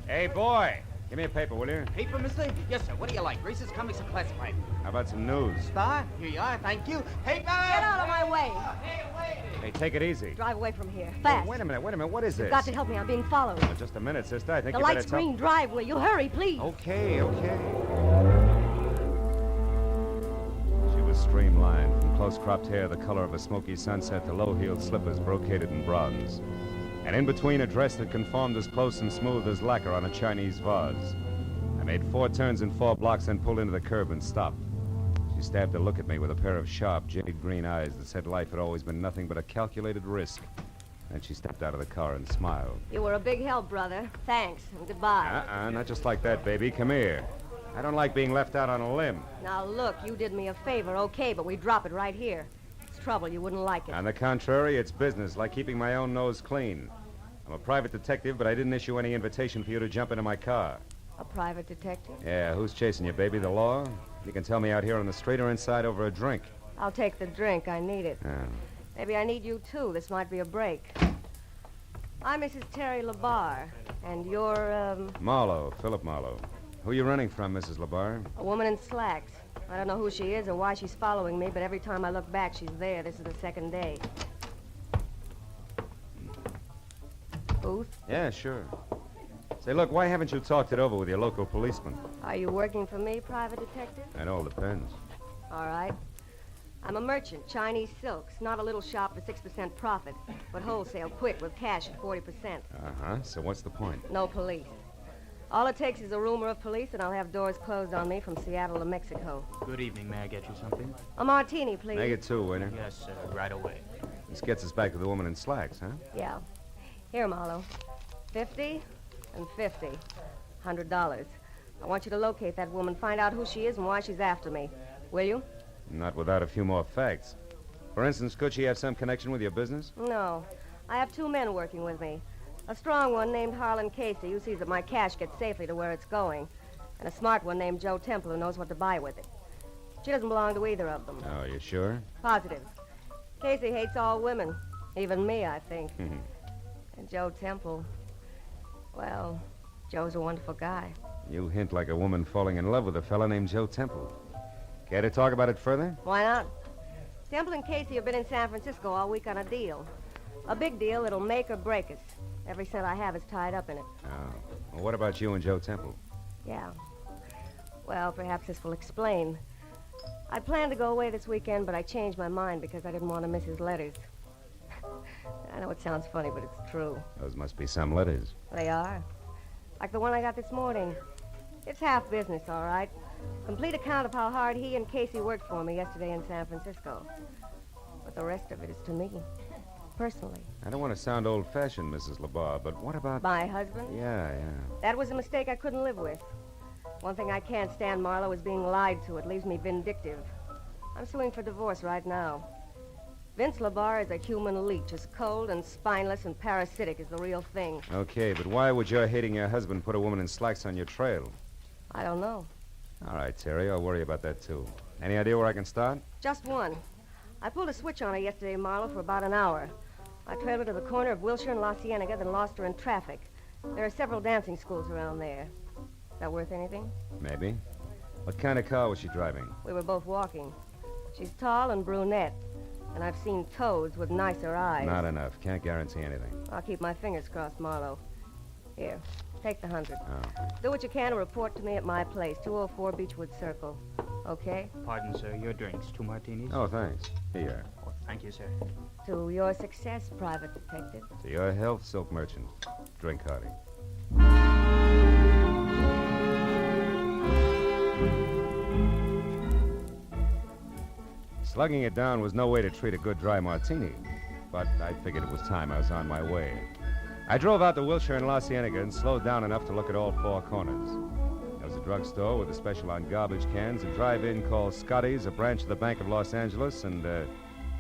Hey, boy. Give me a paper, will you? Paper, mister? Yes, sir. What do you like? Races, comics, or classified? How about some news? Star? Here you are. Thank you. Paper! Get out of my way. Hey, take it easy. Drive away from here. Fast. Oh, wait a minute. What is this? You've got to help me. I'm being followed. Oh, just a minute, sister. I think The you better light's green. Drive, will you? Hurry, please. Okay. She was streamlined, from close-cropped hair the color of a smoky sunset to low-heeled slippers brocaded in bronze. And in between, a dress that conformed as close and smooth as lacquer on a Chinese vase. I made 4 turns in 4 blocks, then pulled into the curb and stopped. She stabbed a look at me with a pair of sharp, jaded green eyes that said life had always been nothing but a calculated risk. Then she stepped out of the car and smiled. You were a big help, brother. Thanks, and goodbye. Not just like that, baby. Come here. I don't like being left out on a limb. Now, look, you did me a favor, okay, but we drop it right here. It's trouble. You wouldn't like it. On the contrary, it's business, like keeping my own nose clean. I'm a private detective, but I didn't issue any invitation for you to jump into my car. A private detective? Yeah, who's chasing you, baby? The law? You can tell me out here on the street or inside over a drink. I'll take the drink. I need it. Yeah. Maybe I need you, too. This might be a break. I'm Mrs. Terry LaBar, and you're, Marlowe, Philip Marlowe. Who are you running from, Mrs. LaBar? a woman in slacks. I don't know who she is or why she's following me, but every time I look back, she's there. This is the second day. Booth? Yeah, sure. Say, look, why haven't you talked it over with your local policeman? Are you working for me, private detective? It all depends. All right. I'm a merchant, Chinese silks. Not a little shop for 6% profit, but wholesale, quick, with cash at 40%. Uh-huh. So what's the point? No police. All it takes is a rumor of police, and I'll have doors closed on me from Seattle to Mexico. Good evening. May I get you something? A martini, please. Make it 2, waiter. Yes, sir. Right away. This gets us back to the woman in slacks, huh? Yeah. Here, Marlowe. 50 and 50. $100. I want you to locate that woman, find out who she is and why she's after me. Will you? Not without a few more facts. For instance, could she have some connection with your business? No. I have 2 men working with me. A strong one named Harlan Casey, who sees that my cash gets safely to where it's going. And a smart one named Joe Temple, who knows what to buy with it. She doesn't belong to either of them. Oh, you sure? Positive. Casey hates all women. Even me, I think. And Joe Temple, well, Joe's a wonderful guy. You hint like a woman falling in love with a fella named Joe Temple. Care to talk about it further? Why not? Temple and Casey have been in San Francisco all week on a deal. A big deal that'll make or break us. Every cent I have is tied up in it. Oh. Well, what about you and Joe Temple? Yeah. Well, perhaps this will explain. I planned to go away this weekend, but I changed my mind because I didn't want to miss his letters. I know it sounds funny, but it's true. Those must be some letters. They are. Like the one I got this morning. It's half business, all right. Complete account of how hard he and Casey worked for me yesterday in San Francisco. But the rest of it is to me, personally. I don't want to sound old-fashioned, Mrs. LaBar, but what about... My husband? Yeah. That was a mistake I couldn't live with. One thing I can't stand, Marlowe, is being lied to. It leaves me vindictive. I'm suing for divorce right now. Vince LaBar is a human leech, as cold and spineless and parasitic as the real thing. Okay, but why would your hating your husband put a woman in slacks on your trail? I don't know. All right, Terry, I'll worry about that, too. Any idea where I can start? Just one. I pulled a switch on her yesterday, Marlowe, for about an hour. I trailed her to the corner of Wilshire and La Cienega, then lost her in traffic. There are several dancing schools around there. Is that worth anything? Maybe. What kind of car was she driving? We were both walking. She's tall and brunette, and I've seen toads with nicer eyes. Not enough. Can't guarantee anything. I'll keep my fingers crossed, Marlowe. Here, take the 100. Oh. Do what you can to report to me at my place, 204 Beechwood Circle. Okay? Pardon, sir. Your drinks. 2 martinis? Oh, thanks. Here. Oh, thank you, sir. To your success, private detective. To your health, silk merchant. Drink hearty. Slugging it down was no way to treat a good dry martini, but I figured it was time I was on my way. I drove out to Wilshire and La Cienega and slowed down enough to look at all 4 corners. There was a drugstore with a special on garbage cans, a drive-in called Scotty's, a branch of the Bank of Los Angeles, and a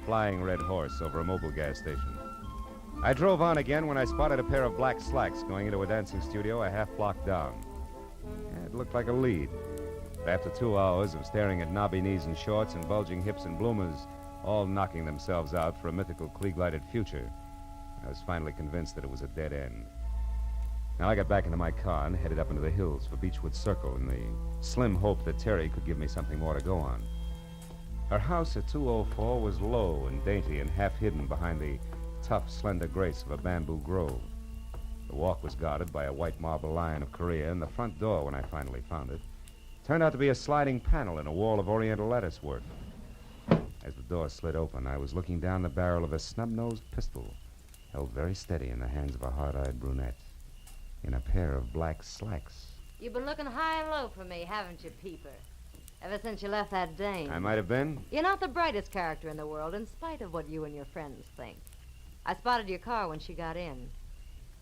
flying red horse over a mobile gas station. I drove on again when I spotted a pair of black slacks going into a dancing studio a half block down. Yeah, it looked like a lead. But after 2 hours of staring at knobby knees and shorts and bulging hips and bloomers, all knocking themselves out for a mythical Klieg-lighted future, I was finally convinced that it was a dead end. Now I got back into my car and headed up into the hills for Beechwood Circle in the slim hope that Terry could give me something more to go on. Her house at 204 was low and dainty and half hidden behind the tough, slender grace of a bamboo grove. The walk was guarded by a white marble lion of Korea, and the front door, when I finally found it, turned out to be a sliding panel in a wall of oriental lattice work. As the door slid open, I was looking down the barrel of a snub-nosed pistol, held very steady in the hands of a hard-eyed brunette, in a pair of black slacks. You've been looking high and low for me, haven't you, Peeper? Ever since you left that dame. I might have been. You're not the brightest character in the world, in spite of what you and your friends think. I spotted your car when she got in.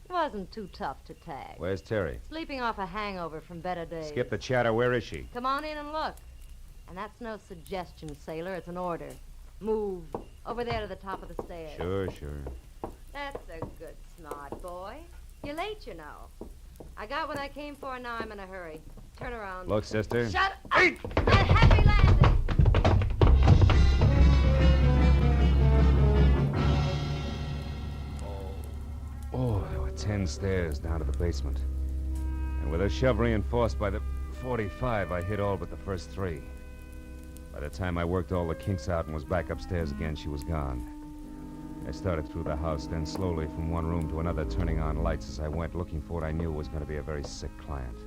It wasn't too tough to tag. Where's Terry? Sleeping off a hangover from better days. Skip the chatter. Where is she? Come on in and look. And that's no suggestion, sailor. It's an order. Move. Over there to the top of the stairs. Sure. That's a good smart boy. You're late, you know. I got what I came for, and now I'm in a hurry. Turn around. Look, sister. Shut up! Hey! A happy landing! Oh, stairs down to the basement. And with a shove reinforced by the 45, I hit all but the first 3. By the time I worked all the kinks out and was back upstairs again, she was gone. I started through the house, then slowly from one room to another, turning on lights as I went, looking for what I knew was going to be a very sick client.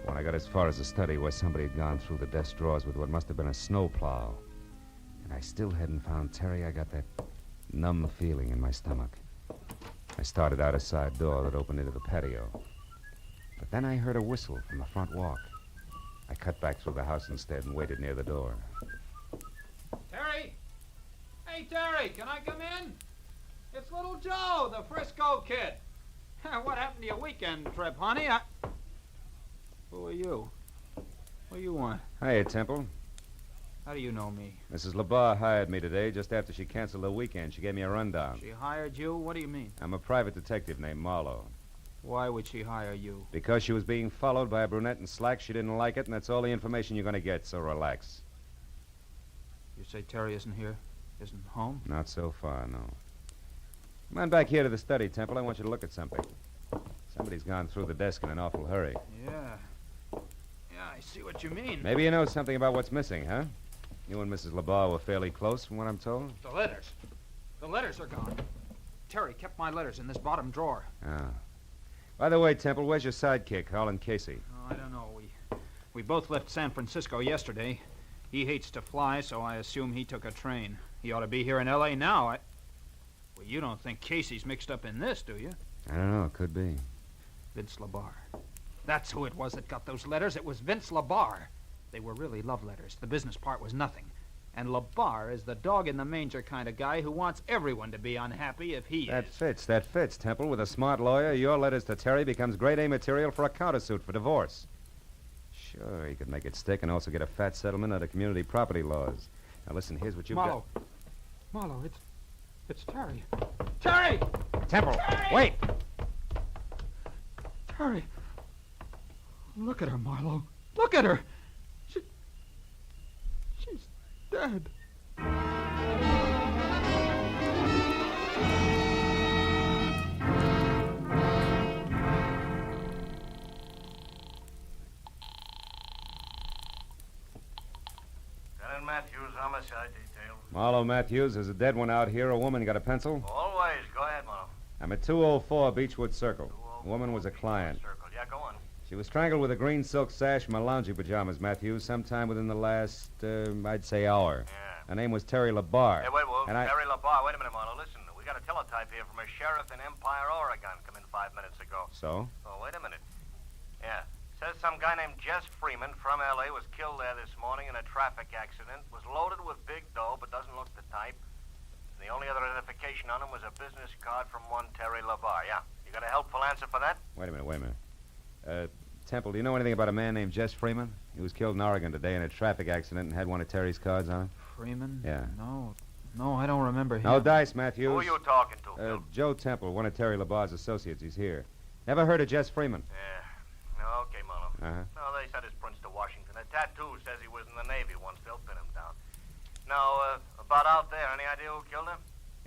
When I got as far as the study, where somebody had gone through the desk drawers with what must have been a snowplow, and I still hadn't found Terry, I got that numb feeling in my stomach. I started out a side door that opened into the patio. But then I heard a whistle from the front walk. I cut back through the house instead and waited near the door. Terry! Hey, Terry, can I come in? It's little Joe, the Frisco kid. What happened to your weekend trip, honey? Who are you? What do you want? Hiya, Temple. How do you know me? Mrs. LeBar hired me today just after she canceled the weekend. She gave me a rundown. She hired you? What do you mean? I'm a private detective named Marlowe. Why would she hire you? Because she was being followed by a brunette in slacks. She didn't like it, and that's all the information you're going to get, so relax. You say Terry isn't here? Isn't home? Not so far, no. Come on back here to the study, Temple. I want you to look at something. Somebody's gone through the desk in an awful hurry. Yeah, I see what you mean. Maybe you know something about what's missing, huh? You and Mrs. LeBar were fairly close, from what I'm told. The letters. The letters are gone. Terry kept my letters in this bottom drawer. Ah. By the way, Temple, where's your sidekick, Harlan Casey? Oh, I don't know. We both left San Francisco yesterday. He hates to fly, so I assume he took a train. He ought to be here in L.A. now. Well, you don't think Casey's mixed up in this, do you? I don't know. It could be. Vince LeBar. That's who it was that got those letters. It was Vince LeBar. They were really love letters. The business part was nothing. And LeBar is the dog-in-the-manger kind of guy who wants everyone to be unhappy if he is. That fits, Temple. With a smart lawyer, your letters to Terry becomes grade A material for a countersuit for divorce. Sure, he could make it stick and also get a fat settlement under community property laws. Now, listen, here's what you've got. Marlowe, it's Terry. Terry! Temple, Terry! wait! Terry. Look at her, Marlowe. Look at her. She's dead. Lieutenant Matthews, homicide detail. Marlowe Matthews, there's a dead one out here. A woman got a pencil? Always. Go ahead, Marlowe. I'm at 204 Beechwood Circle. The woman was a client. Circle. Yeah, go on. She was strangled with a green silk sash from her lounging pajamas, Matthews, sometime within the last, I'd say, hour. Yeah. Her name was Terry LeBar. Hey, wait, Terry LeBar. Wait a minute, Marlowe. Listen, we got a teletype here from a sheriff in Empire, Oregon. Come in 5 minutes ago. So? Oh, wait a minute. Yeah. Says some guy named Jess Freeman from L.A. was killed there this morning in a traffic accident. Was loaded with big dough, but doesn't look the type. And the only other identification on him was a business card from one Terry LeBar. Yeah. You got a helpful answer for that? Wait a minute. Temple, do you know anything about a man named Jess Freeman? He was killed in Oregon today in a traffic accident and had one of Terry's cards on it. Freeman? Yeah. No, I don't remember him. No dice, Matthews. Who are you talking to, Bill? Joe Temple, one of Terry LeBar's associates. He's here. Never heard of Jess Freeman? Yeah. No, okay, Marlowe. Uh-huh. No, they sent his prints to Washington. A tattoo says he was in the Navy once. They'll pin him down. Now, about out there, any idea who killed him?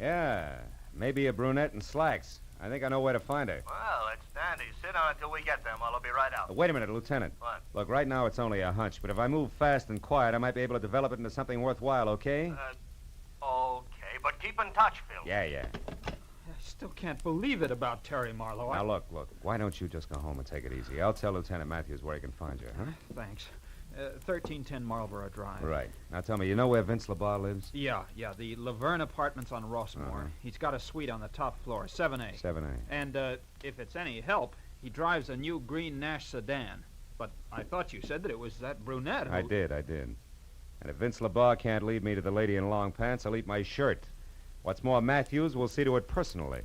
Yeah, maybe a brunette in slacks. I think I know where to find her. Well, that's dandy. Sit down until we get there, Marlowe. I'll be right out. Wait a minute, Lieutenant. What? Look, right now it's only a hunch, but if I move fast and quiet, I might be able to develop it into something worthwhile, okay? Okay, but keep in touch, Phil. Yeah. I still can't believe it about Terry, Marlowe. Now, look. Why don't you just go home and take it easy? I'll tell Lieutenant Matthews where he can find you, huh? Thanks. 1310 Marlborough Drive. Right. Now, tell me, you know where Vince LeBar lives? Yeah, the Laverne Apartments on Rossmore. Uh-huh. He's got a suite on the top floor, 7A. 7A. And, if it's any help, he drives a new green Nash sedan. But I thought you said that it was that brunette who... I did. And if Vince LeBar can't lead me to the lady in long pants, I'll eat my shirt. What's more, Matthews will see to it personally.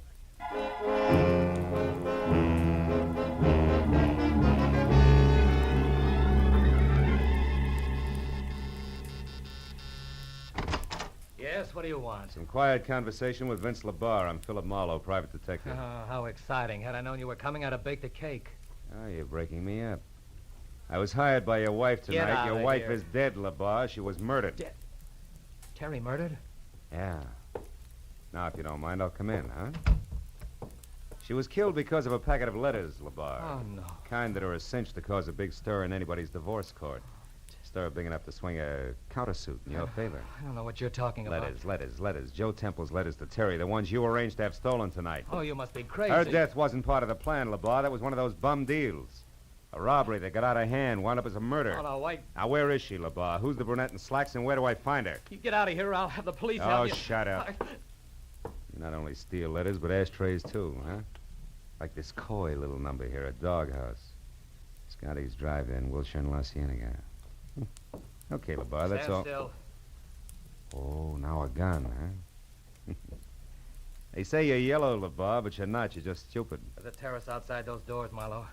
Yes, what do you want? Some quiet conversation with Vince LeBar. I'm Philip Marlowe, private detective. Oh, how exciting. Had I known you were coming, I'd have baked a cake. Oh, you're breaking me up. I was hired by your wife Get tonight. out Your of wife here. is dead, LeBar. She was murdered. Terry murdered? Yeah. Now, if you don't mind, I'll come in, huh? She was killed because of a packet of letters, LeBar. Oh, no. Kind that are a cinch to cause a big stir in anybody's divorce court. Stir big enough to swing a countersuit in your favor. I don't know what you're talking about. Letters. Joe Temple's letters to Terry, the ones you arranged to have stolen tonight. Oh, you must be crazy. Her death wasn't part of the plan, LeBar. That was one of those bum deals. A robbery that got out of hand, wound up as a murder. Oh, no, wait. Now, where is she, LeBar? Who's the brunette in slacks, and where do I find her? You get out of here, or I'll have the police Oh, help you. shut up. You not only steal letters, but ashtrays, too, huh? Like this coy little number here at Doghouse. Scotty's Drive-In, Wilshire and La Cienega. Okay, LeBar, that's all. Stand still. Oh, now a gun, huh? They say you're yellow, LeBar, but you're not. You're just stupid. There's a terrace outside those doors, Marlowe.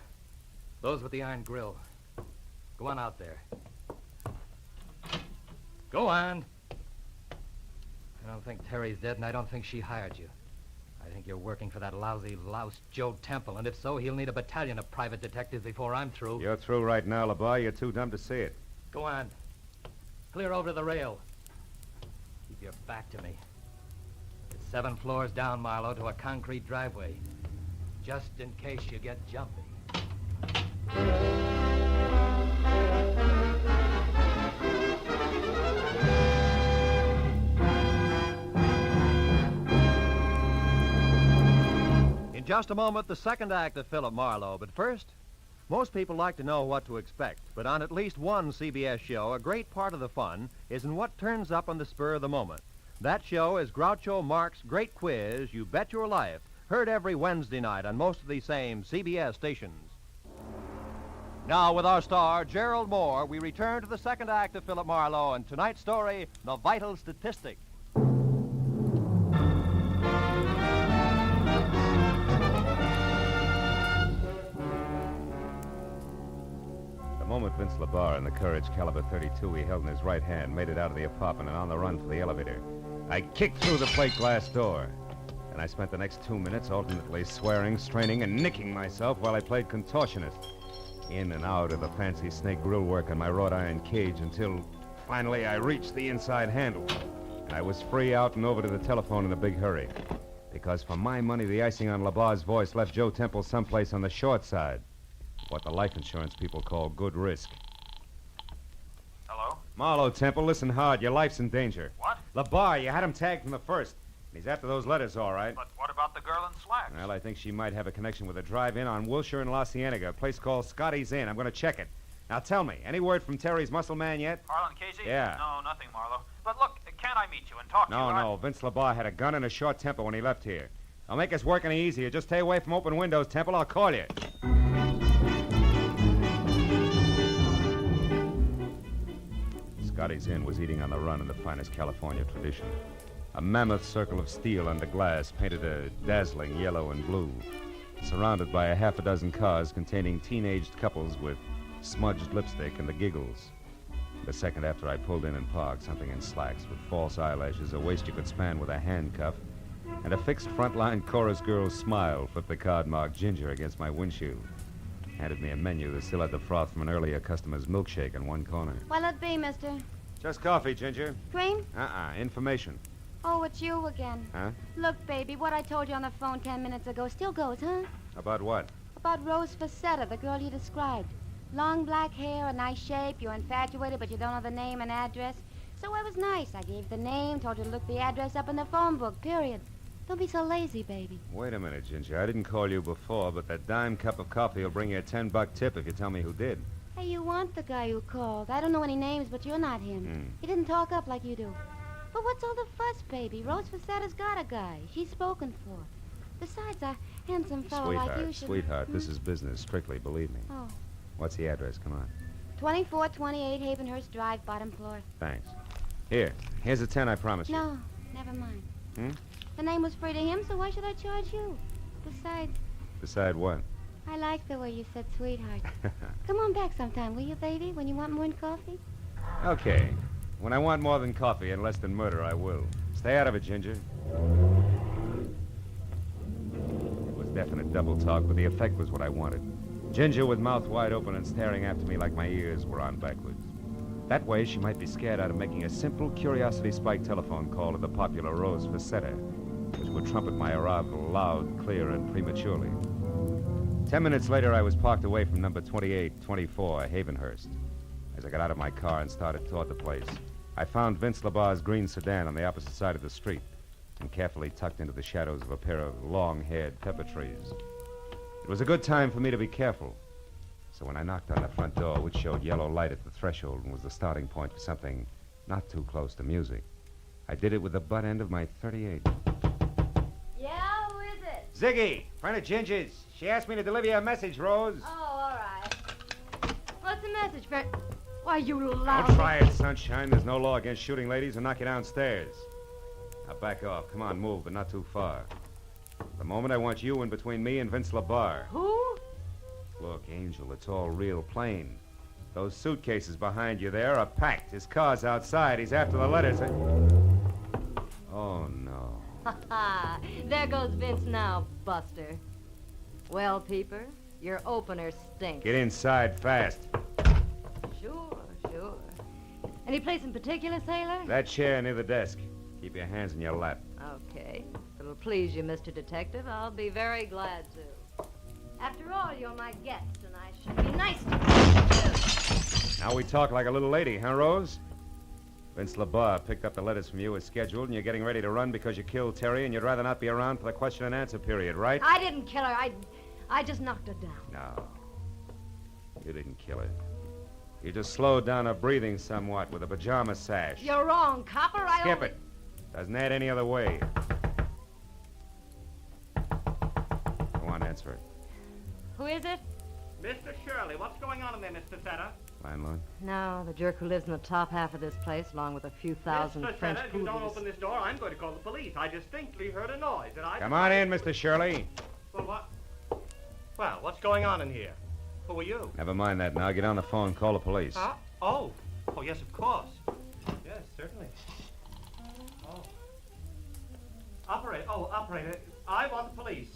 Those with the iron grill. Go on out there. Go on. I don't think Terry's dead, and I don't think she hired you. I think you're working for that lousy louse Joe Temple, and if so, he'll need a battalion of private detectives before I'm through. You're through right now, LeBar. You're too dumb to see it. Go on. Clear over to the rail. Keep your back to me. It's 7 floors down, Marlowe, to a concrete driveway. Just in case you get jumpy. In just a moment, the second act of Philip Marlowe. But first, most people like to know what to expect. But on at least one CBS show, a great part of the fun is in what turns up on the spur of the moment. That show is Groucho Marx's Great Quiz, You Bet Your Life, heard every Wednesday night on most of these same CBS stations. Now, with our star, Gerald Moore, we return to the second act of Philip Marlowe and tonight's story, The Vital Statistic. The moment Vince LeBar and the Courage caliber .32 he held in his right hand made it out of the apartment and on the run for the elevator, I kicked through the plate glass door. And I spent the next 2 minutes alternately swearing, straining, and nicking myself while I played contortionist. In and out of the fancy snake grill work on my wrought iron cage until finally I reached the inside handle. And I was free out and over to the telephone in a big hurry. Because for my money, the icing on LeBar's voice left Joe Temple someplace on the short side. What the life insurance people call good risk. Hello? Marlowe, Temple, listen hard. Your life's in danger. What? LeBar, you had him tagged from the first. He's after those letters, all right. But what about the girl in slacks? Well, I think she might have a connection with a drive-in on Wilshire and La Cienega, a place called Scotty's Inn. I'm going to check it. Now, tell me, any word from Terry's muscle man yet? Harlan Casey? Yeah. No, nothing, Marlowe. But look, can't I meet you and talk to you? No. Vince LeBar had a gun and a short temper when he left here. I'll make us work any easier. Just stay away from open windows, Temple. I'll call you. Scotty's Inn was eating on the run in the finest California tradition. A mammoth circle of steel under glass painted a dazzling yellow and blue, surrounded by a half a dozen cars containing teenaged couples with smudged lipstick and the giggles. The second after I pulled in and parked, something in slacks with false eyelashes, a waist you could span with a handcuff, and a fixed frontline chorus girl's smile flipped the card marked Ginger against my windshield. Handed me a menu that still had the froth from an earlier customer's milkshake in one corner. What'll it be, mister? Just coffee, Ginger. Cream? Information. Oh, it's you again. Huh? Look, baby, what I told you on the phone 10 minutes ago still goes, huh? About what? About Rose Facetta, the girl you described. Long black hair, a nice shape, you're infatuated, but you don't know the name and address. So I was nice. I gave the name, told you to look the address up in the phone book, period. Don't be so lazy, baby. Wait a minute, Ginger. I didn't call you before, but that dime cup of coffee will bring you a $10 tip if you tell me who did. Hey, you want the guy who called. I don't know any names, but you're not him. He didn't talk up like you do. But what's all the fuss, baby? Rose Facetta's got a guy. She's spoken for. Besides, a handsome fellow like you should... Sweetheart, this is business, strictly, believe me. Oh. What's the address? Come on. 2428 Havenhurst Drive, bottom floor. Thanks. Here's a 10 I promised you. No, never mind. Hmm? The name was free to him, so why should I charge you? Besides... Decide what? I like the way you said sweetheart. Come on back sometime, will you, baby, when you want more than coffee? Okay. When I want more than coffee and less than murder, I will. Stay out of it, Ginger. It was definite double talk, but the effect was what I wanted. Ginger with mouth wide open and staring after me like my ears were on backwards. That way, she might be scared out of making a simple curiosity spike telephone call to the popular Rose Facetta. which would trumpet my arrival loud, clear, and prematurely. 10 minutes later, I was parked away from number 2824, Havenhurst. As I got out of my car and started toward the place, I found Vince LaBar's green sedan on the opposite side of the street and carefully tucked into the shadows of a pair of long-haired pepper trees. It was a good time for me to be careful. So when I knocked on the front door, which showed yellow light at the threshold and was the starting point for something not too close to music, I did it with the butt end of my .38. Yeah, who is it? Ziggy, friend of Ginger's. She asked me to deliver you a message, Rose. Oh, all right. What's the message, friend? Why, you loud... Don't try it, sunshine. There's no law against shooting ladies and knock you downstairs. Now back off. Come on, move, but not too far. For the moment, I want you in between me and Vince LaBar. Who? Look, Angel, it's all real plain. Those suitcases behind you there are packed. His car's outside. He's after the letters. Oh, no. Ha ha! There goes Vince now, Buster. Well, Peeper, your opener stinks. Get inside fast. Sure. Any place in particular, sailor? That chair near the desk. Keep your hands in your lap. Okay. If it'll please you, Mr. Detective, I'll be very glad to. After all, you're my guest, and I should be nice to you. Now we talk like a little lady, huh, Rose? Vince LaBar picked up the letters from you as scheduled, and you're getting ready to run because you killed Terry, and you'd rather not be around for the question and answer period, right? I didn't kill her. I just knocked her down. No. You didn't kill her. You just slowed down her breathing somewhat with a pajama sash. You're wrong, copper. Skip it. Doesn't add any other way. Go on, answer it. Who is it? Mr. Shirley, what's going on in there, Mr. Setter? Landlord? No, the jerk who lives in the top half of this place, along with a few thousand Mr. French Setter, if you don't poodles. open this door, I'm going to call the police. I distinctly heard a noise, and I... Come on in, Mr. Shirley. Well, what? Well, what's going on in here? Who are you? Never mind that now. Get on the phone and call the police. Huh? Oh, yes, of course. Yes, certainly. Oh. Operator, I want the police.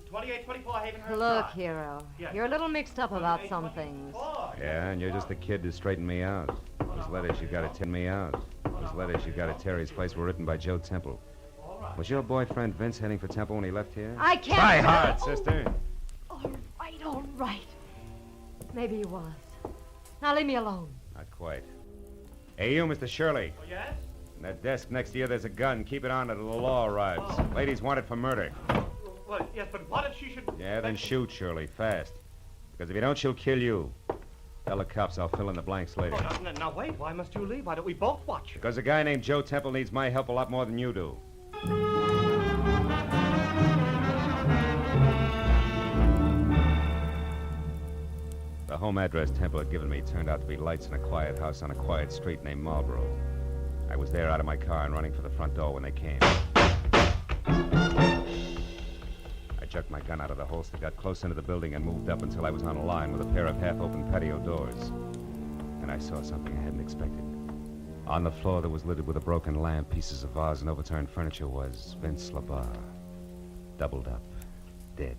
2824 Havenhurst Look, Drive. hero, Yes. you're a little mixed up about some things. Yeah, and you're just the kid to straighten me out. Those letters you got to tell me out. Those letters you got at Terry's place were written by Joe Temple. Was your boyfriend Vince heading for Temple when he left here? I can't... Try hard, sister. All right. Maybe he was. Now leave me alone. Not quite. Hey, you, Mr. Shirley. Oh, yes? On that desk next to you, there's a gun. Keep it on until the law arrives. Oh. Ladies wanted for murder. Well, yes, but what if she should... Yeah, then shoot, Shirley, fast. Because if you don't, she'll kill you. Tell the cops I'll fill in the blanks later. Oh, now, wait. Why must you leave? Why don't we both watch? Because a guy named Joe Temple needs my help a lot more than you do. The home address Temple had given me turned out to be lights in a quiet house on a quiet street named Marlowe. I was there out of my car and running for the front door when they came. I jerked my gun out of the holster, got close into the building, and moved up until I was on a line with a pair of half-open patio doors. And I saw something I hadn't expected. On the floor that was littered with a broken lamp, pieces of vase, and overturned furniture was Vince LaBar. Doubled up, dead.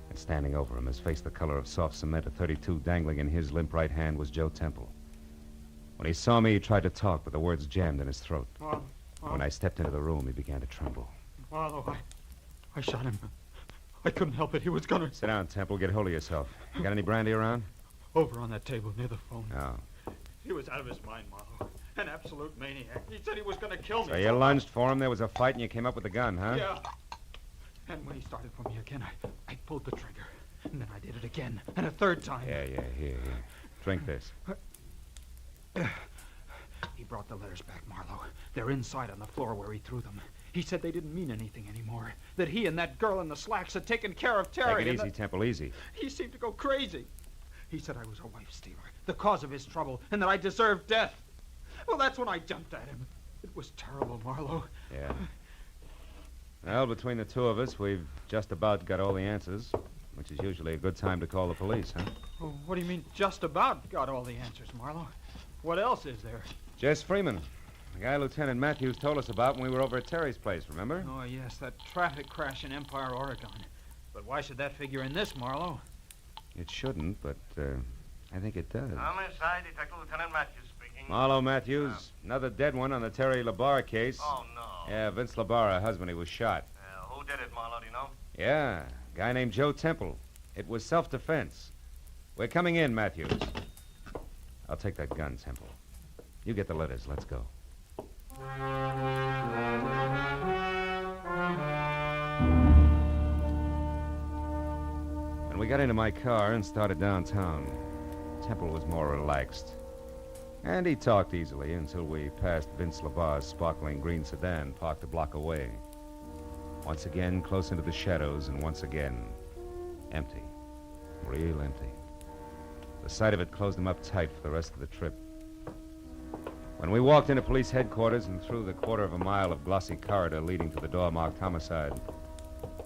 And standing over him, his face the color of soft cement, a .32 dangling in his limp right hand, was Joe Temple. When he saw me, he tried to talk, but the words jammed in his throat. When I stepped into the room, he began to tremble. Marlowe, I shot him. I couldn't help it. He was gonna... Sit down, Temple. Get hold of yourself. You got any brandy around? Over on that table near the phone. No. He was out of his mind, Marlowe. An absolute maniac. He said he was gonna kill me. So you lunged for him, there was a fight, and you came up with the gun, huh? Yeah. And when he started for me again, I pulled the trigger. And then I did it again. And a third time. Yeah, here. Drink this. He brought the letters back, Marlowe. They're inside on the floor where he threw them. He said they didn't mean anything anymore. That he and that girl in the slacks had taken care of Terry. Take it easy, Temple, easy. He seemed to go crazy. He said I was a wife stealer, the cause of his trouble, and that I deserved death. Well, that's when I jumped at him. It was terrible, Marlowe. Yeah. Well, between the two of us, we've just about got all the answers, which is usually a good time to call the police, huh? Oh, what do you mean, just about got all the answers, Marlowe? What else is there? Jess Freeman, the guy Lieutenant Matthews told us about when we were over at Terry's place, remember? Oh, yes, that traffic crash in Empire, Oregon. But why should that figure in this, Marlowe? It shouldn't, but I think it does. Homicide, Detective Lieutenant Matthews speaking. Marlowe Matthews, another dead one on the Terry LaBar case. Oh, no. Yeah, Vince LaBarre, her husband, he was shot. Who did it, Marlowe, do you know? Yeah, a guy named Joe Temple. It was self-defense. We're coming in, Matthews. I'll take that gun, Temple. You get the letters. Let's go. When we got into my car and started downtown, Temple was more relaxed. And he talked easily until we passed Vince LaBarre's sparkling green sedan parked a block away. Once again, close into the shadows, and once again, empty. Real empty. The sight of it closed him up tight for the rest of the trip. When we walked into police headquarters and through the quarter of a mile of glossy corridor leading to the door marked Homicide,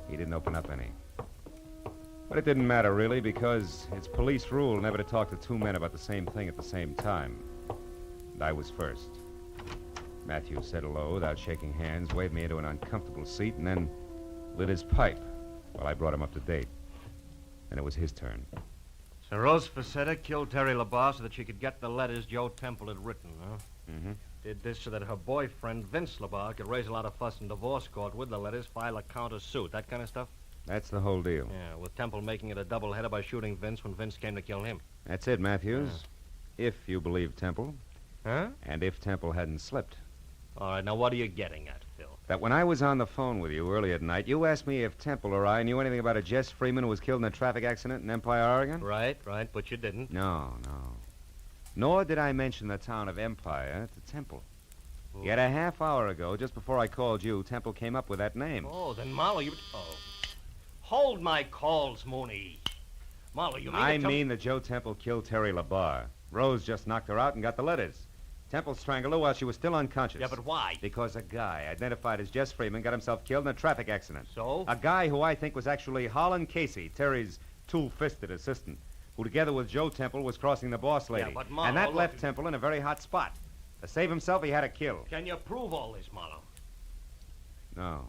he didn't open up any. But it didn't matter, really, because it's police rule never to talk to two men about the same thing at the same time. And I was first. Matthews said hello without shaking hands, waved me into an uncomfortable seat, and then lit his pipe while I brought him up to date. Then it was his turn. So Rose Facetta killed Terry LaBarre so that she could get the letters Joe Temple had written, huh? Mm-hmm. Did this so that her boyfriend, Vince LaBarre, could raise a lot of fuss in divorce court with the letters, file a counter-suit, that kind of stuff? That's the whole deal. Yeah, with Temple making it a doubleheader by shooting Vince when Vince came to kill him. That's it, Matthews. If you believe Temple. Huh? And if Temple hadn't slipped. All right, now what are you getting at, Phil? That when I was on the phone with you earlier tonight, you asked me if Temple or I knew anything about a Jess Freeman who was killed in a traffic accident in Empire, Oregon? Right, but you didn't. No. Nor did I mention the town of Empire to Temple. Yet a half hour ago, just before I called you, Temple came up with that name. Oh, then Marlowe, you... Oh. Hold my calls, Mooney. Marlowe, you mean... I mean that Joe Temple killed Terry LaBarre. Rose just knocked her out and got the letters. Temple strangled her while she was still unconscious. Yeah, but why? Because a guy identified as Jess Freeman got himself killed in a traffic accident. So? A guy who I think was actually Holland Casey, Terry's tool-fisted assistant, who together with Joe Temple was crossing the boss lady. Yeah, but Marlowe... And that left Temple in a very hot spot. To save himself, he had to kill. Can you prove all this, Marlowe? No.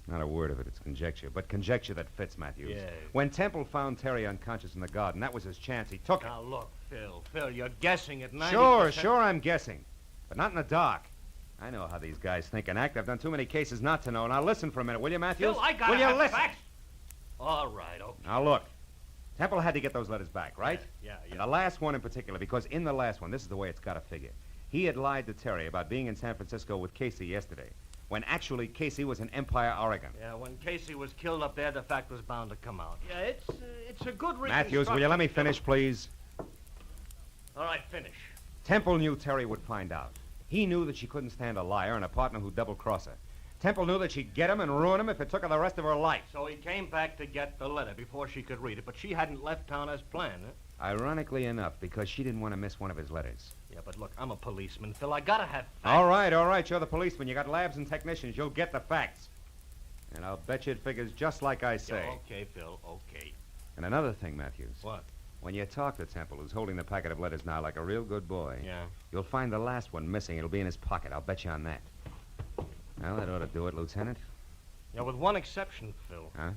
Not a word of it. It's conjecture. But conjecture that fits, Matthews. Yes. When Temple found Terry unconscious in the garden, that was his chance. He took it. Now, look, Phil, you're guessing at 90%. Sure, I'm guessing. But not in the dark. I know how these guys think and act. I've done too many cases not to know. Now, listen for a minute, will you, Matthews? Phil, I gotta will you have listen? facts. All right, okay. Now, look. Temple had to get those letters back, right? Yeah. And the last one in particular, because in the last one, this is the way it's got to figure. He had lied to Terry about being in San Francisco with Casey yesterday, when actually Casey was in Empire, Oregon. Yeah, when Casey was killed up there, the fact was bound to come out. Yeah, it's a good reason. Matthews, will you let me finish, please? All right, finish. Temple knew Terry would find out. He knew that she couldn't stand a liar and a partner who'd double-cross her. Temple knew that she'd get him and ruin him if it took her the rest of her life. So he came back to get the letter before she could read it, but she hadn't left town as planned, huh? Ironically enough, because she didn't want to miss one of his letters. Yeah, but look, I'm a policeman, Phil. I gotta have facts. All right. You're the policeman. You got labs and technicians. You'll get the facts. And I'll bet you it figures just like I say. Yeah, okay, Phil, okay. And another thing, Matthews. What? When you talk to Temple, who's holding the packet of letters now like a real good boy, yeah, you'll find the last one missing. It'll be in his pocket. I'll bet you on that. Well, that ought to do it, Lieutenant. Yeah, with one exception, Phil. Huh?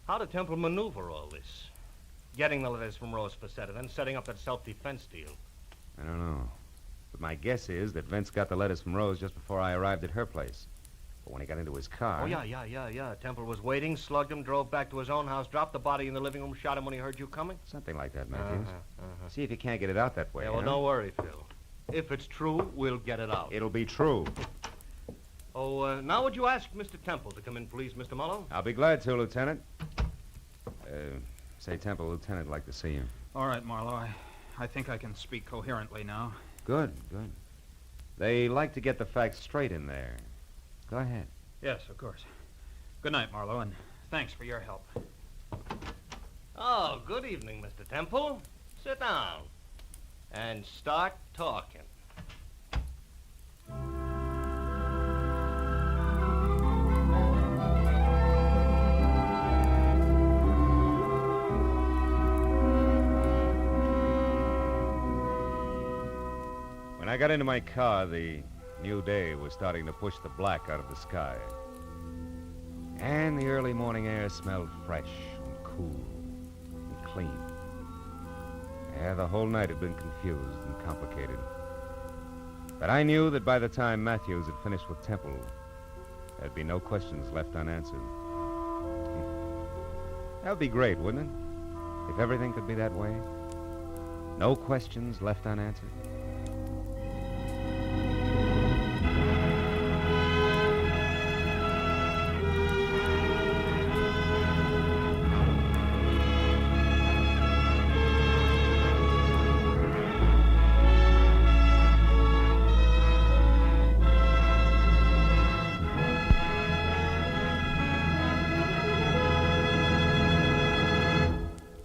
How did Temple maneuver all this? Getting the letters from Rose Facetta, then setting up that self-defense deal. I don't know. But my guess is that Vince got the letters from Rose just before I arrived at her place. But when he got into his car... Oh, yeah. Temple was waiting, slugged him, drove back to his own house, dropped the body in the living room, shot him when he heard you coming? Something like that, Matthews. See if you can't get it out that way. Yeah, well, don't worry, Phil. If it's true, we'll get it out. It'll be true. Oh, now would you ask Mr. Temple to come in, please, Mr. Marlowe? I'll be glad to, Lieutenant. Say, Temple, Lieutenant, would like to see you. All right, Marlowe. I think I can speak coherently now. Good. They like to get the facts straight in there. Go ahead. Yes, of course. Good night, Marlowe, and thanks for your help. Oh, good evening, Mr. Temple. Sit down and start talking. When I got into my car, the new day was starting to push the black out of the sky. And the early morning air smelled fresh and cool and clean. Yeah, the whole night had been confused and complicated. But I knew that by the time Matthews had finished with Temple, there'd be no questions left unanswered. That would be great, wouldn't it? If everything could be that way. No questions left unanswered.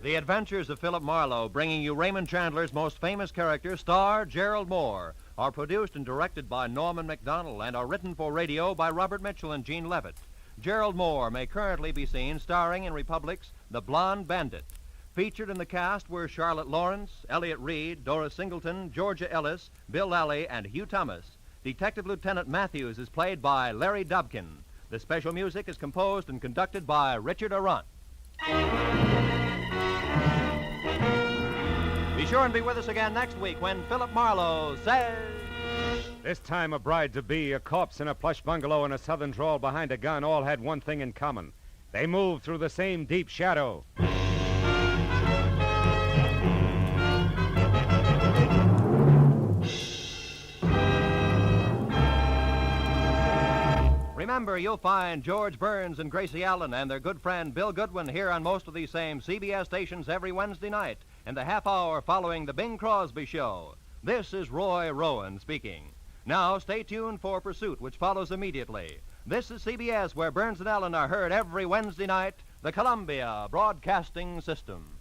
The Adventures of Philip Marlowe, bringing you Raymond Chandler's most famous character, star Gerald Moore, are produced and directed by Norman MacDonald and are written for radio by Robert Mitchell and Gene Levitt. Gerald Moore may currently be seen starring in Republic's The Blonde Bandit. Featured in the cast were Charlotte Lawrence, Elliot Reed, Doris Singleton, Georgia Ellis, Bill Lally, and Hugh Thomas. Detective Lieutenant Matthews is played by Larry Dobkin. The special music is composed and conducted by Richard Arant. Be sure and be with us again next week when Philip Marlowe says... This time a bride-to-be, a corpse in a plush bungalow, and a southern drawl behind a gun all had one thing in common. They moved through the same deep shadow. Remember, you'll find George Burns and Gracie Allen and their good friend Bill Goodwin here on most of these same CBS stations every Wednesday night and the half hour following the Bing Crosby Show. This is Roy Rowan speaking. Now, stay tuned for Pursuit, which follows immediately. This is CBS, where Burns and Allen are heard every Wednesday night, the Columbia Broadcasting System.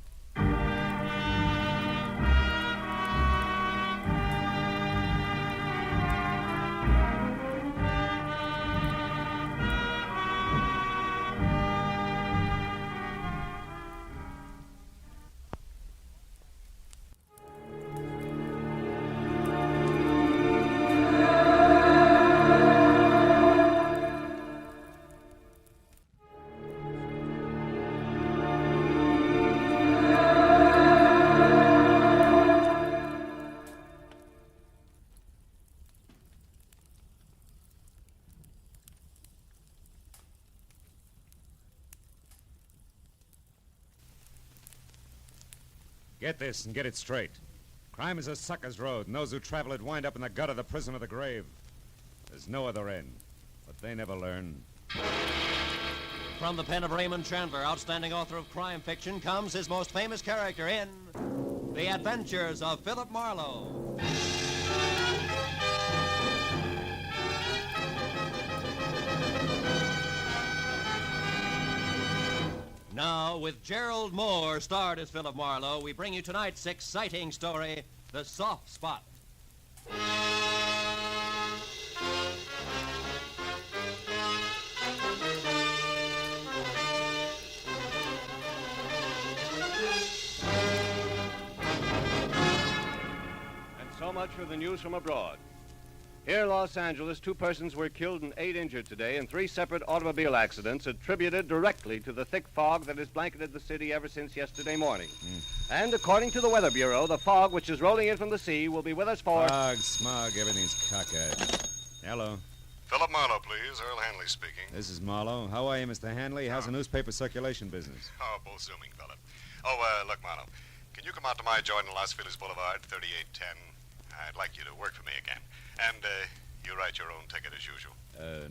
Get this and get it straight. Crime is a sucker's road, and those who travel it wind up in the gut of the prison or the grave. There's no other end, but they never learn. From the pen of Raymond Chandler, outstanding author of crime fiction, comes his most famous character in The Adventures of Philip Marlowe. Now, with Gerald Moore starred as Philip Marlowe, we bring you tonight's exciting story, The Soft Spot. And so much for the news from abroad. Here in Los Angeles, 2 persons were killed and 8 injured today in 3 separate automobile accidents attributed directly to the thick fog that has blanketed the city ever since yesterday morning. And according to the Weather Bureau, the fog which is rolling in from the sea will be with us for... Fog, smog, everything's cockeyed. Hello. Philip Marlowe, please. Earl Hanley speaking. This is Marlowe. How are you, Mr. Hanley? How's the newspaper circulation business? Oh, both zooming, Philip. Oh, look, Marlowe, can you come out to my joint in Los Feliz Boulevard, 3810? I'd like you to work for me again. And, you write your own ticket as usual.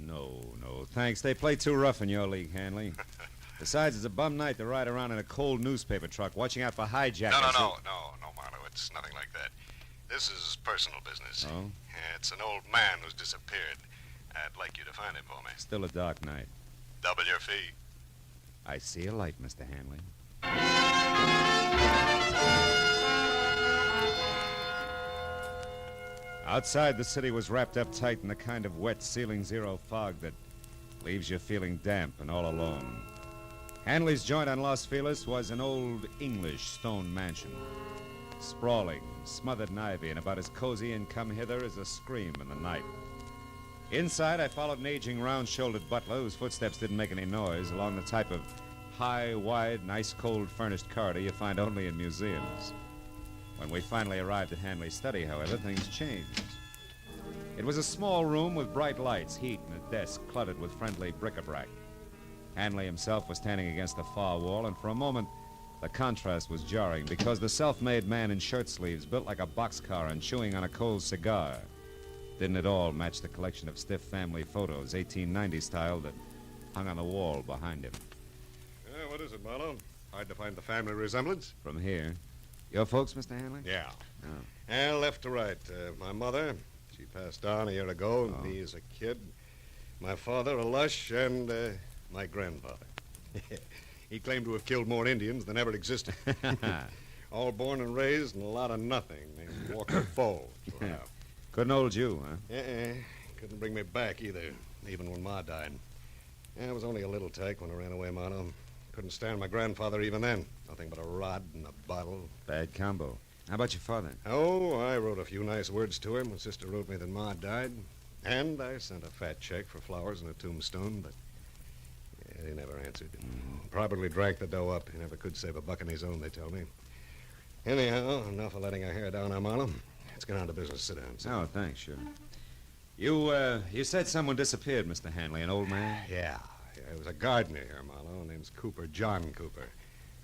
No, thanks. They play too rough in your league, Hanley. Besides, it's a bum night to ride around in a cold newspaper truck, watching out for hijackers. No, Marlowe, it's nothing like that. This is personal business. Oh? Yeah, it's an old man who's disappeared. I'd like you to find him for me. Still a dark night. Double your fee. I see a light, Mr. Hanley. Outside, the city was wrapped up tight in the kind of wet, ceiling zero fog that leaves you feeling damp and all alone. Hanley's joint on Los Feliz was an old English stone mansion, sprawling, smothered in ivy, and about as cozy and come hither as a scream in the night. Inside, I followed an aging, round-shouldered butler whose footsteps didn't make any noise along the type of high, wide, and ice-cold furnished corridor you find only in museums. When we finally arrived at Hanley's study, however, things changed. It was a small room with bright lights, heat, and a desk cluttered with friendly bric-a-brac. Hanley himself was standing against the far wall, and for a moment, the contrast was jarring because the self-made man in shirt sleeves, built like a boxcar and chewing on a cold cigar, didn't at all match the collection of stiff family photos, 1890 style, that hung on the wall behind him. What is it, Marlowe? Hard to find the family resemblance? From here. Your folks, Mr. Hanley? Yeah. Oh. Left to right. My mother, she passed on a year ago, me as a kid. My father, a lush, and my grandfather. He claimed to have killed more Indians than ever existed. All born and raised in a lot of nothing, named Walker Falls. Wow. Couldn't hold you, huh? Couldn't bring me back either, even when Ma died. I was only a little tyke when I ran away, Mono. Couldn't stand my grandfather even then. Nothing but a rod and a bottle. Bad combo. How about your father? Oh, I wrote a few nice words to him when Sister wrote me that Ma died. And I sent a fat check for flowers and a tombstone, but he never answered. Probably drank the dough up. He never could save a buck on his own, they tell me. Anyhow, enough of letting our hair down, Marlowe. Let's get on to business. Sit down. Oh, thanks, sure. You said someone disappeared, Mr. Hanley, an old man? Yeah. It was a gardener here, Marlowe. Name's Cooper, John Cooper.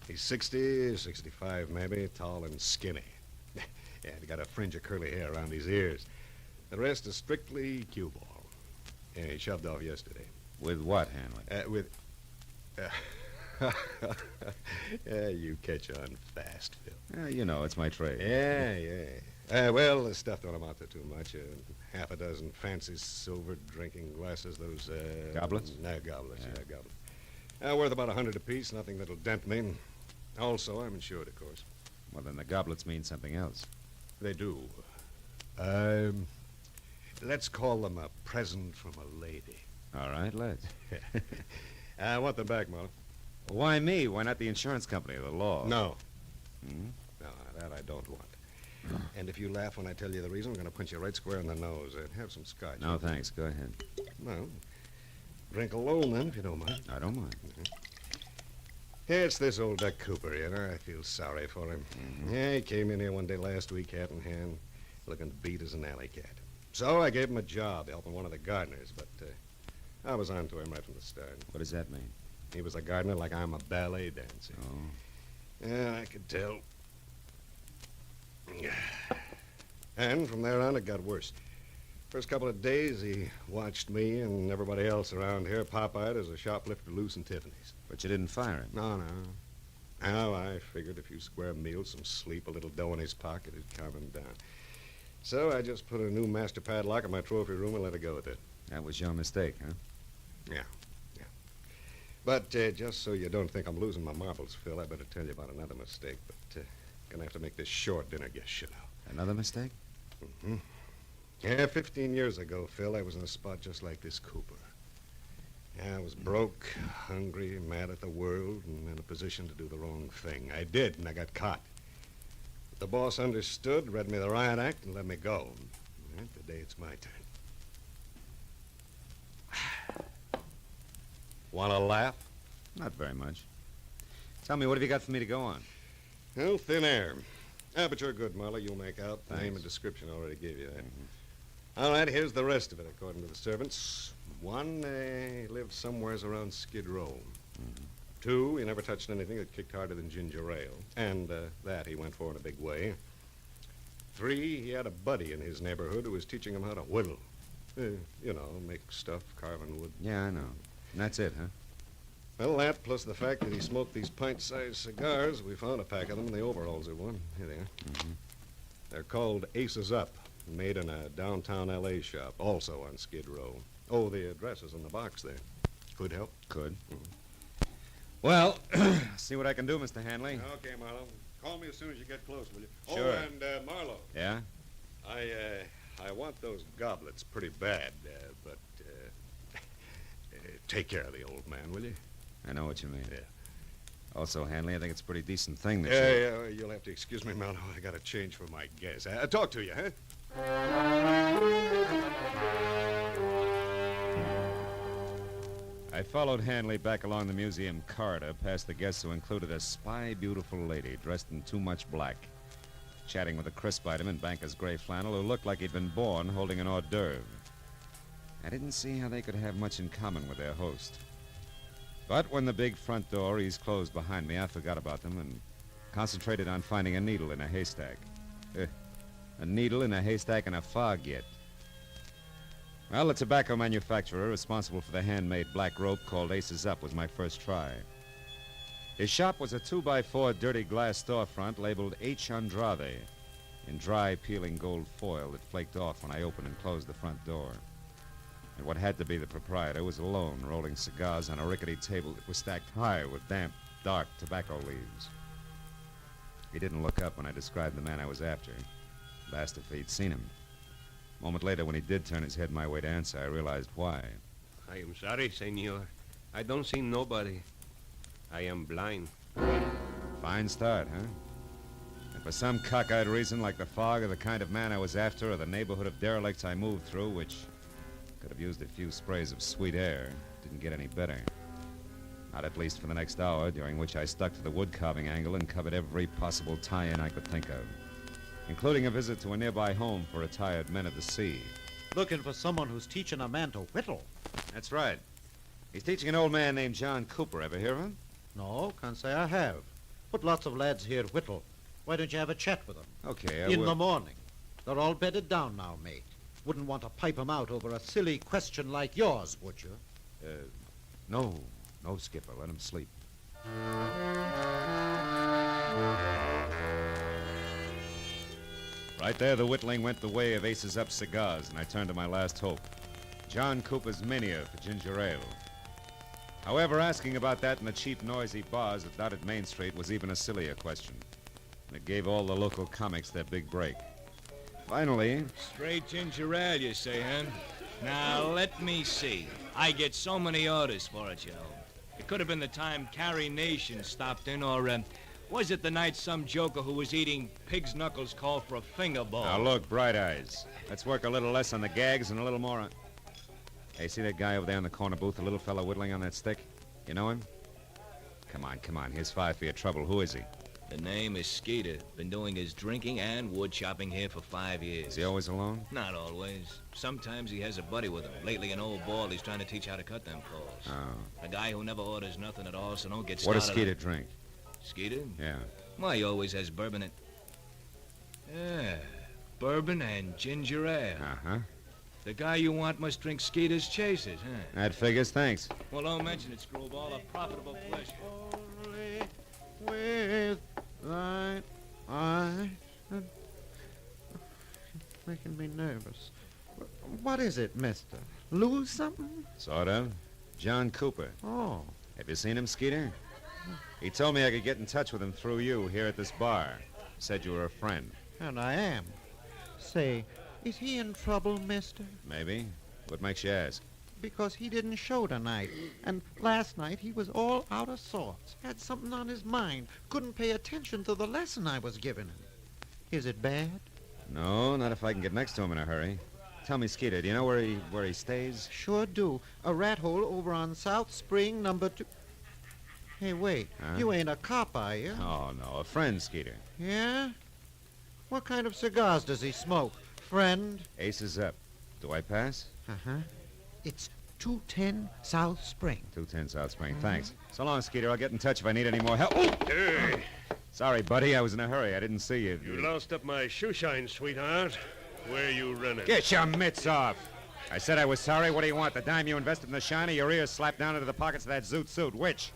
He's 60, 65 maybe, tall and skinny. Yeah, he got a fringe of curly hair around his ears. The rest is strictly cue ball. Yeah, he shoved off yesterday. With what, Hanley? Yeah, you catch on fast, Phil. You know, it's my trade. Yeah. Well, the stuff don't amount to too much. Half a dozen fancy silver drinking glasses, those, Goblets? No, goblets, yeah goblets. Worth about 100 apiece, nothing that'll dent me. Also, I'm insured, of course. Well, then the goblets mean something else. They do. Let's call them a present from a lady. All right, let's. I want them back, Marlowe. Why me? Why not the insurance company or the law? No. Hmm? No, that I don't want. And if you laugh when I tell you the reason, I'm going to punch you right square in the nose. Have some scotch. No, thanks. Go ahead. Well, drink alone, then, if you don't mind. I don't mind. Yeah, it's this old Duck Cooper, you know. I feel sorry for him. Yeah, he came in here one day last week, hat in hand, looking beat as an alley cat. So I gave him a job helping one of the gardeners, but I was on to him right from the start. What does that mean? He was a gardener like I'm a ballet dancer. Oh. Yeah, I could tell. And from there on, it got worse. First couple of days, he watched me and everybody else around here pop-eyed as a shoplifter loose in Tiffany's. But you didn't fire him? No. No, I figured a few square meals, some sleep, a little dough in his pocket, it'd calm him down. So I just put a new master padlock in my trophy room and let it go with it. That was your mistake, huh? Yeah. But just so you don't think I'm losing my marbles, Phil, I better tell you about another mistake. But gonna have to make this short. Dinner guest shut out. Another mistake? Mm-hmm. Yeah, 15 years ago, Phil, I was in a spot just like this Cooper. Yeah, I was broke, hungry, mad at the world, and in a position to do the wrong thing. I did, and I got caught. But the boss understood, read me the riot act, and let me go. And today it's my turn. Want to laugh? Not very much. Tell me, what have you got for me to go on? Well, thin air. But you're good, Marlowe. You'll make out. Thanks. Name and description already gave you that. All right, here's the rest of it, according to the servants. One, he lived somewheres around Skid Row. Two, he never touched anything that kicked harder than ginger ale. And that he went for in a big way. Three, he had a buddy in his neighborhood who was teaching him how to whittle. Make stuff, carving wood. Yeah, I know. And that's it, huh? Well, that plus the fact that he smoked these pint-sized cigars, we found a pack of them in the overalls at one. Here they are. They're called Aces Up, made in a downtown L.A. shop, also on Skid Row. Oh, the address is in the box there. Could help? Could. Well, see what I can do, Mr. Hanley. Okay, Marlowe. Call me as soon as you get close, will you? Sure. Oh, and Marlowe. Yeah? I want those goblets pretty bad, but take care of the old man, will you? I know what you mean. Yeah. Also, Hanley, I think it's a pretty decent thing that Yeah, you'll have to excuse me, Marlowe. I got to change for my guess. Talk to you, huh? I followed Hanley back along the museum corridor, past the guests who included a spy beautiful lady dressed in too much black. chatting with a crisp item in banker's gray flannel who looked like he'd been born holding an hors d'oeuvre. I didn't see how they could have much in common with their host. But when the big front door eased closed behind me, I forgot about them and concentrated on finding a needle in a haystack. A needle in a haystack and a fog yet. Well, the tobacco manufacturer responsible for the handmade black rope called Aces Up was my first try. His shop was a 2x4 dirty glass storefront labeled H. Andrade in dry, peeling gold foil that flaked off when I opened and closed the front door. And what had to be the proprietor was alone, rolling cigars on a rickety table that was stacked high with damp, dark tobacco leaves. He didn't look up when I described the man I was after. Asked if he'd seen him. A moment later, when he did turn his head my way to answer, I realized why. I am sorry, senor. I don't see nobody. I am blind. Fine start, huh? And for some cockeyed reason like the fog or the kind of man I was after or the neighborhood of derelicts I moved through, which could have used a few sprays of sweet air, didn't get any better. Not at least for the next hour, during which I stuck to the wood carving angle and covered every possible tie-in I could think of, including a visit to a nearby home for retired men of the sea. Looking for someone who's teaching a man to whittle. That's right. He's teaching an old man named John Cooper. Ever hear of him? No, can't say I have. But lots of lads here whittle. Why don't you have a chat with them? Okay, I In will. the morning. They're all bedded down now, mate. Wouldn't want to pipe 'em out over a silly question like yours, would you? No, Skipper. Let him sleep. Right there, the whittling went the way of Aces Up cigars, and I turned to my last hope. John Cooper's mania for ginger ale. However, asking about that in the cheap, noisy bars that dotted Main Street was even a sillier question. And it gave all the local comics their big break. Finally... Straight ginger ale, you say, huh? Now, let me see. I get so many orders for it, you know. It could have been the time Carnation stopped in, or, was it the night some joker who was eating pig's knuckles called for a finger bowl? Now, look, Bright Eyes. Let's work a little less on the gags and a little more on... Hey, see that guy over there in the corner booth, the little fellow whittling on that stick? You know him? Come on. Here's 5 for your trouble. Who is he? The name is Skeeter. Been doing his drinking and wood chopping here for 5 years. Is he always alone? Not always. Sometimes he has a buddy with him. Lately, an old ball he's trying to teach how to cut them poles. Oh. A guy who never orders nothing at all, so don't get What started. does Skeeter drink? Skeeter? Yeah. Why, he always has bourbon in... Yeah, bourbon and ginger ale. Uh-huh. The guy you want must drink Skeeter's Chasers, huh? That figures, thanks. Well, don't mention it, Screwball. A profitable pleasure. Only with thine eyes. Making me nervous. What is it, mister? Lose something? Sort of. John Cooper. Oh. Have you seen him, Skeeter? He told me I could get in touch with him through you here at this bar. Said you were a friend. And I am. Say, is he in trouble, mister? Maybe. What makes you ask? Because he didn't show tonight. And last night he was all out of sorts. Had something on his mind. Couldn't pay attention to the lesson I was giving him. Is it bad? No, not if I can get next to him in a hurry. Tell me, Skeeter, do you know where he stays? Sure do. A rat hole over on South Spring, number 2. Hey, wait. Huh? You ain't a cop, are you? Oh, no, a friend, Skeeter. Yeah? What kind of cigars does he smoke? Friend? Aces Up. Do I pass? Uh-huh. It's 210 South Spring. 210 South Spring. Thanks. So long, Skeeter. I'll get in touch if I need any more help. Oh! Hey. Sorry, buddy. I was in a hurry. I didn't see you. You lost up my shoe shine, sweetheart. Where you running? Get your mitts off. I said I was sorry. What do you want? The dime you invested in the shiner, your ears slapped down into the pockets of that zoot suit. Which?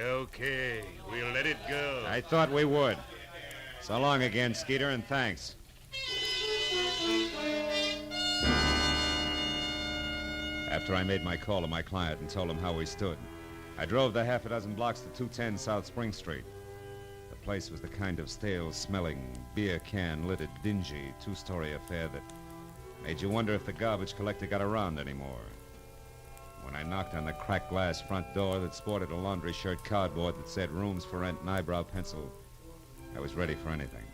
Okay. We'll let it go. I thought we would. So long again, Skeeter, and thanks. After I made my call to my client and told him how we stood, I drove the half a dozen blocks to 210 South Spring Street. The place was the kind of stale-smelling, beer can-littered, dingy, two-story affair that made you wonder if the garbage collector got around anymore. When I knocked on the cracked glass front door that sported a laundry shirt cardboard that said rooms for rent and eyebrow pencil, I was ready for anything.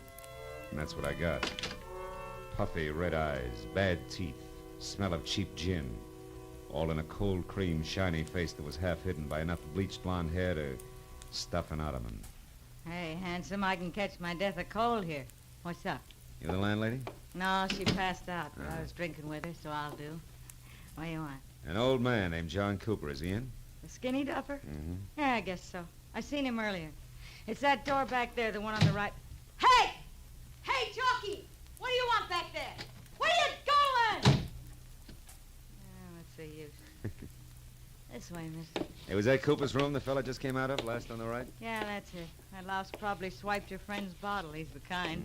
And that's what I got. Puffy red eyes, bad teeth, smell of cheap gin, all in a cold cream, shiny face that was half hidden by enough bleached blonde hair to stuff an ottoman. Hey, handsome, I can catch my death of cold here. What's up? You the landlady? No, she passed out, but I was drinking with her, so I'll do. What do you want? An old man named John Cooper. Is he in? The skinny duffer? Mm-hmm. Yeah, I guess so. I seen him earlier. It's that door back there, the one on the right. Hey! Hey, Chalky! What do you want back there? Where you going? What's the use? This way, mister. Hey, was that Cooper's room the fella just came out of, last on the right? Yeah, that's it. That louse probably swiped your friend's bottle. He's the kind.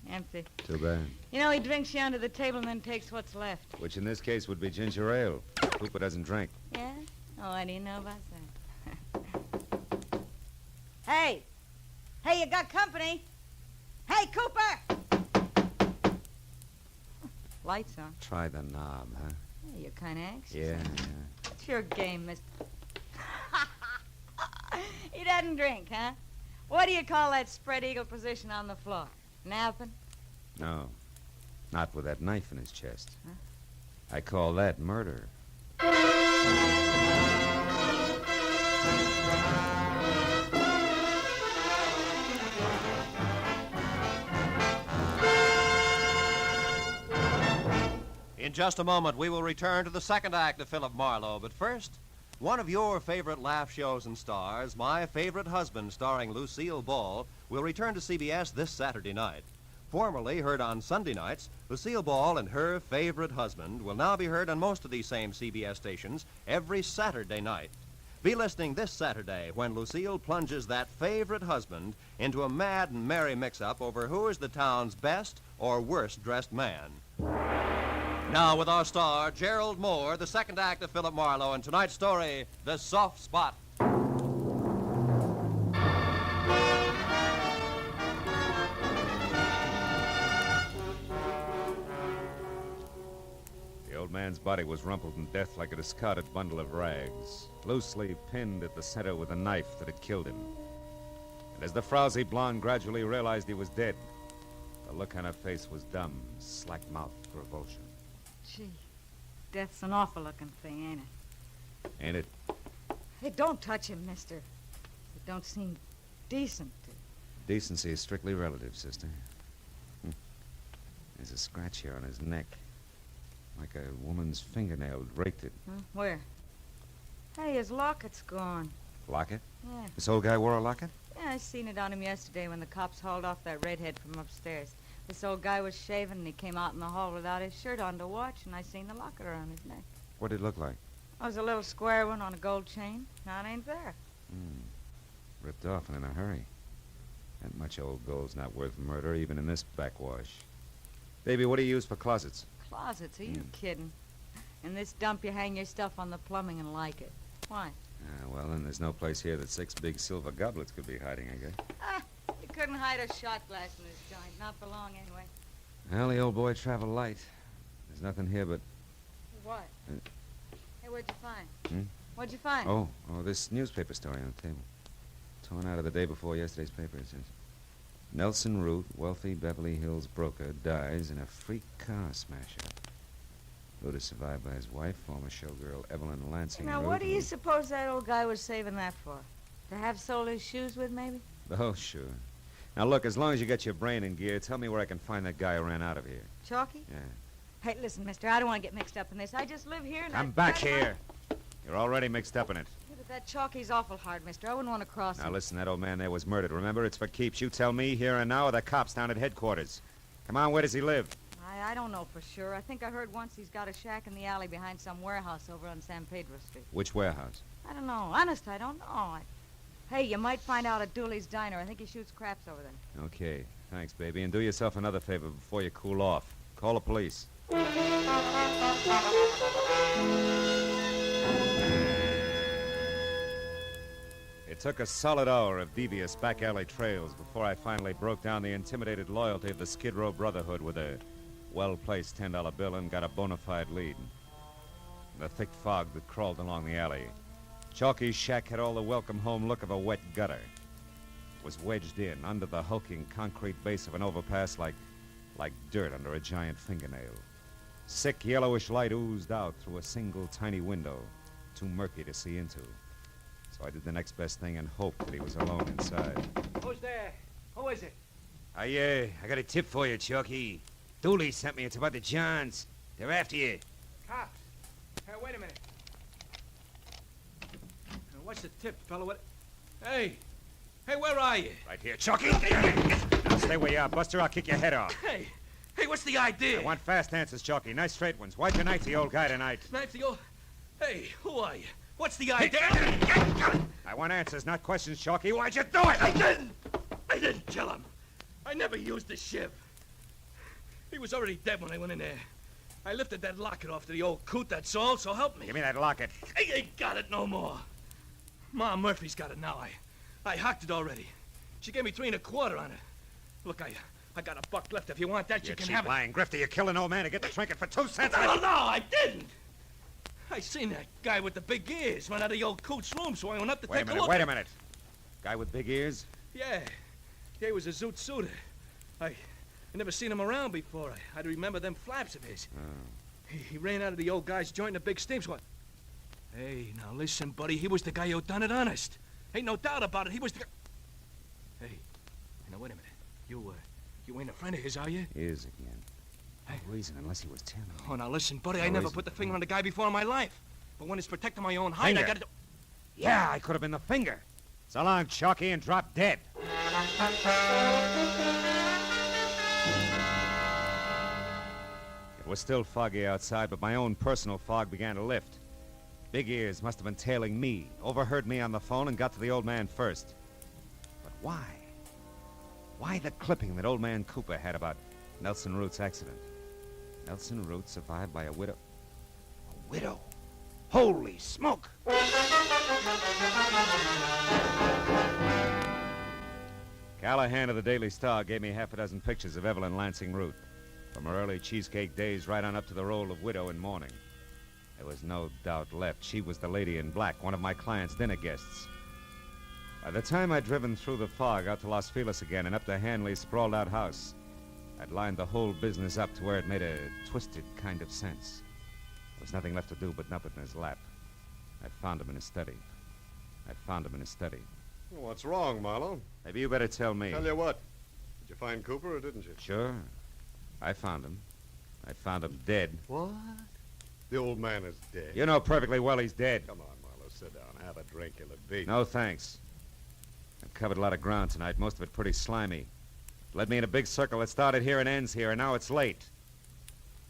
Empty. Too bad. You know, he drinks you under the table and then takes what's left. Which in this case would be ginger ale. Cooper doesn't drink. Yeah? Oh, what do you know about that? Hey! Hey, you got company? Hey, Cooper! Lights on. Try the knob, huh? Hey, you're kind of anxious. Yeah. It's your game, mister. He doesn't drink, huh? What do you call that spread eagle position on the floor? Napping? No. Not with that knife in his chest. Huh? I call that murder. In just a moment, we will return to the second act of Philip Marlowe. But first, one of your favorite laugh shows and stars, My Favorite Husband, starring Lucille Ball, will return to CBS this Saturday night. Formerly heard on Sunday nights, Lucille Ball and Her Favorite Husband will now be heard on most of these same CBS stations every Saturday night. Be listening this Saturday when Lucille plunges that favorite husband into a mad and merry mix-up over who is the town's best or worst-dressed man. Now with our star, Gerald Moore, the second act of Philip Marlowe, and tonight's story, The Soft Spot. The old man's body was rumpled in death like a discarded bundle of rags, loosely pinned at the center with a knife that had killed him. And as the frowsy blonde gradually realized he was dead, the look on her face was dumb, slack-mouthed revulsion. Gee, death's an awful-looking thing, ain't it? Ain't it? Hey, don't touch him, mister. It don't seem decent to. Decency is strictly relative, sister. There's a scratch here on his neck. Like a woman's fingernail raked it. Huh? Where? Hey, his locket's gone. Locket? Yeah. This old guy wore a locket? Yeah, I seen it on him yesterday when the cops hauled off that redhead from upstairs. This old guy was shaving, and he came out in the hall without his shirt on to watch, and I seen the locket around his neck. What did it look like? It was a little square one on a gold chain. Now it ain't there. Ripped off and in a hurry. That much old gold's not worth murder, even in this backwash. Baby, what do you use for closets? Closets? Are you kidding? In this dump, you hang your stuff on the plumbing and like it. Why? Well, then there's no place here that 6 big silver goblets could be hiding, I guess. You couldn't hide a shot glass in this joint. Not for long, anyway. Well, the old boy traveled light. There's nothing here but... What? Hey, what'd you find? Hmm? What'd you find? Oh, this newspaper story on the table. Torn out of the day before yesterday's paper, it says. Nelson Root, wealthy Beverly Hills broker, dies in a freak car smash-up. Root is survived by his wife, former showgirl Evelyn Lansing Now, Root, what do you suppose that old guy was saving that for? To have sold his shoes with, maybe? Oh, sure. Now, look, as long as you get your brain in gear, tell me where I can find that guy who ran out of here. Chalky? Yeah. Hey, listen, mister, I don't want to get mixed up in this. I just live here and I'm back here. You're already mixed up in it. Yeah, but that Chalky's awful hard, mister. I wouldn't want to cross him. Now, listen, that old man there was murdered. Remember, it's for keeps. You tell me here and now, or the cops down at headquarters. Come on, where does he live? I don't know for sure. I think I heard once he's got a shack in the alley behind some warehouse over on San Pedro Street. Which warehouse? I don't know. Honest, I don't know. Hey, you might find out at Dooley's Diner. I think he shoots craps over there. Okay. Thanks, baby. And do yourself another favor before you cool off. Call the police. It took a solid hour of devious back alley trails before I finally broke down the intimidated loyalty of the Skid Row Brotherhood with a well-placed $10 bill and got a bona fide lead. The thick fog that crawled along the alley. Chalky's shack had all the welcome home look of a wet gutter. It was wedged in under the hulking concrete base of an overpass like dirt under a giant fingernail. Sick yellowish light oozed out through a single tiny window, too murky to see into. So I did the next best thing and hoped that he was alone inside. Who's there? Who is it? I got a tip for you, Chalky. Dooley sent me. It's about the Johns. They're after you. Cops. Hey, wait a minute. Now, what's the tip, fella? What? Hey, where are you? Right here, Chalky. Now stay where you are, Buster. I'll kick your head off. Hey, what's the idea? I want fast answers, Chalky. Nice straight ones. Why'd you knife the old guy tonight? Knife the old... Hey, who are you? What's the idea? I want answers, not questions, Chalky. Why'd you do it? I didn't kill him. I never used the shiv. He was already dead when I went in there. I lifted that locket off to the old coot, that's all, so help me. Give me that locket. I ain't got it no more. Ma Murphy's got it now. I hocked it already. She gave me 3 1/4 on it. Look, I got a buck left. If you want that, you can have it. Lying grifter, you killed an old man to get the trinket for 2 cents. No, I didn't. I seen that guy with the big ears run out of the old coot's room, so I went up to take a look. Wait a minute. Guy with big ears? Yeah, he was a zoot suitor. I never seen him around before. I'd remember them flaps of his. Oh. He ran out of the old guy's joint in a big steam squad. Hey, now listen, buddy. He was the guy who done it honest. Ain't no doubt about it. He was the... Hey, now wait a minute. You ain't a friend of his, are you? He is again. No reason, unless he was telling me. Oh, now listen, buddy. No I never reason. put the finger on the guy before in my life. But when it's protecting my own hide, Finger? I gotta do... Yeah, I could have been the finger. So long, Chalky, and drop dead. It was still foggy outside, but my own personal fog began to lift. Big Ears must have been tailing me, overheard me on the phone, and got to the old man first. But why? Why the clipping that old man Cooper had about Nelson Root's accident? Nelson Root survived by a widow. A widow? Holy smoke! Callahan of the Daily Star gave me half a dozen pictures of Evelyn Lansing Root, from her early cheesecake days right on up to the role of widow in mourning. There was no doubt left. She was the lady in black, one of my client's dinner guests. By the time I'd driven through the fog out to Los Feliz again and up to Hanley's sprawled-out house, I'd lined the whole business up to where it made a twisted kind of sense. There was nothing left to do but nub it in his lap. I'd found him in his study. What's wrong, Marlowe? Maybe you better tell me. Tell you what. Did you find Cooper or didn't you? Sure. I found him. I found him dead. What? The old man is dead. You know perfectly well he's dead. Come on, Marlowe, sit down. Have a drink, you'll have beat. No, thanks. I've covered a lot of ground tonight, most of it pretty slimy. Led me in a big circle that started here and ends here, and now it's late.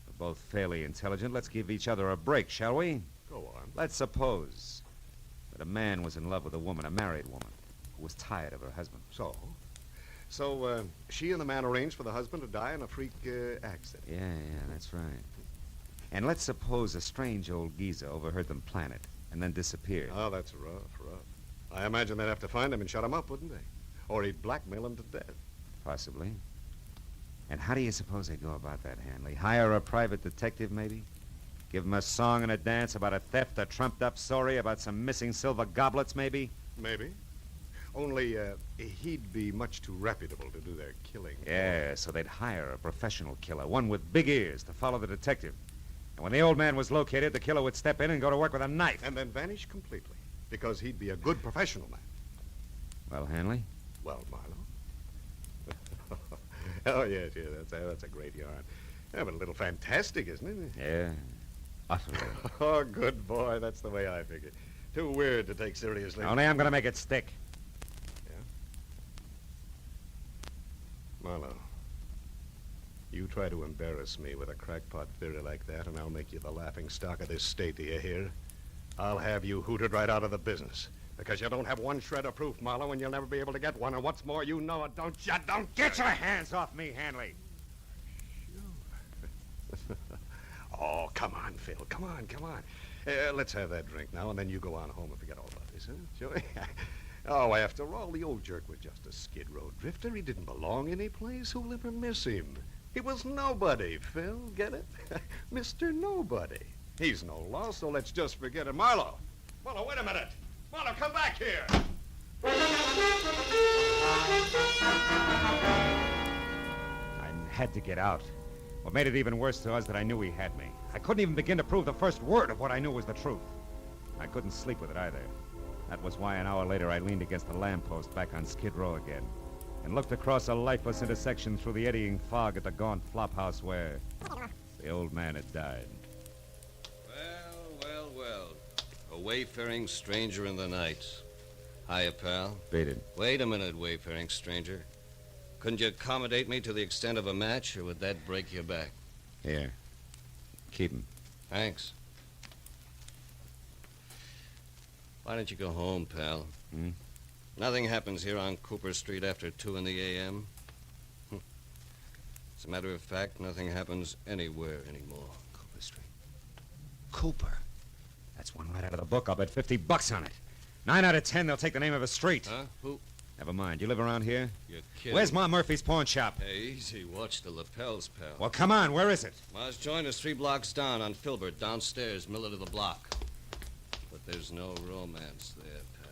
We're both fairly intelligent. Let's give each other a break, shall we? Go on. Let's suppose that a man was in love with a woman, a married woman, who was tired of her husband. So, she and the man arranged for the husband to die in a freak accident. Yeah, that's right. And let's suppose a strange old geezer overheard them plan it and then disappeared. Oh, that's rough. I imagine they'd have to find him and shut him up, wouldn't they? Or he'd blackmail him to death. Possibly. And how do you suppose they'd go about that, Hanley? Hire a private detective, maybe? Give him a song and a dance about a theft, a trumped-up story about some missing silver goblets, maybe? Maybe. Only, he'd be much too reputable to do their killing. Yeah, so they'd hire a professional killer, one with big ears, to follow the detective. And when the old man was located, the killer would step in and go to work with a knife. And then vanish completely, because he'd be a good professional man. Well, Hanley? Well, Marlowe? Oh, yes, that's a great yarn. Yeah, but a little fantastic, isn't it? Yeah, utterly. Oh, good boy. That's the way I figure. Too weird to take seriously. Only I'm going to make it stick. Yeah? Marlowe, you try to embarrass me with a crackpot theory like that, and I'll make you the laughing stock of this state, do you hear? I'll have you hooted right out of the business. Because you don't have one shred of proof, Marlowe, and you'll never be able to get one. And what's more, you know it, don't you? Don't Get your hands off me, Hanley. Oh, come on, Phil. Come on. Let's have that drink now, and then you go on home and forget all about this, huh? Shall we? Oh, after all, the old jerk was just a skid row drifter. He didn't belong any place. Who'll ever miss him? He was nobody, Phil. Get it? Mr. Nobody. He's no loss, so let's just forget it. Marlowe, wait a minute. Marlowe, come back here. I had to get out. What made it even worse to us that I knew he had me. I couldn't even begin to prove the first word of what I knew was the truth. I couldn't sleep with it either. That was why an hour later I leaned against the lamppost back on Skid Row again. and looked across a lifeless intersection through the eddying fog at the gaunt flophouse where the old man had died. Well. A wayfaring stranger in the night. Hiya, pal. Beat it. Wait a minute, wayfaring stranger. Couldn't you accommodate me to the extent of a match, or would that break your back? Here. Keep him. Thanks. Why don't you go home, pal? Hmm? Nothing happens here on Cooper Street after 2 in the a.m. As a matter of fact, nothing happens anywhere anymore. Cooper Street. Cooper? That's one right out of the book. I'll bet $50 on it. 9 out of 10, they'll take the name of a street. Huh? Who? Never mind. You live around here? You're kidding. Where's Ma Murphy's pawn shop? Hey, easy. Watch the lapels, pal. Well, come on. Where is it? Ma's joined us 3 blocks down on Filbert, downstairs, middle of the block. But there's no romance there, pal.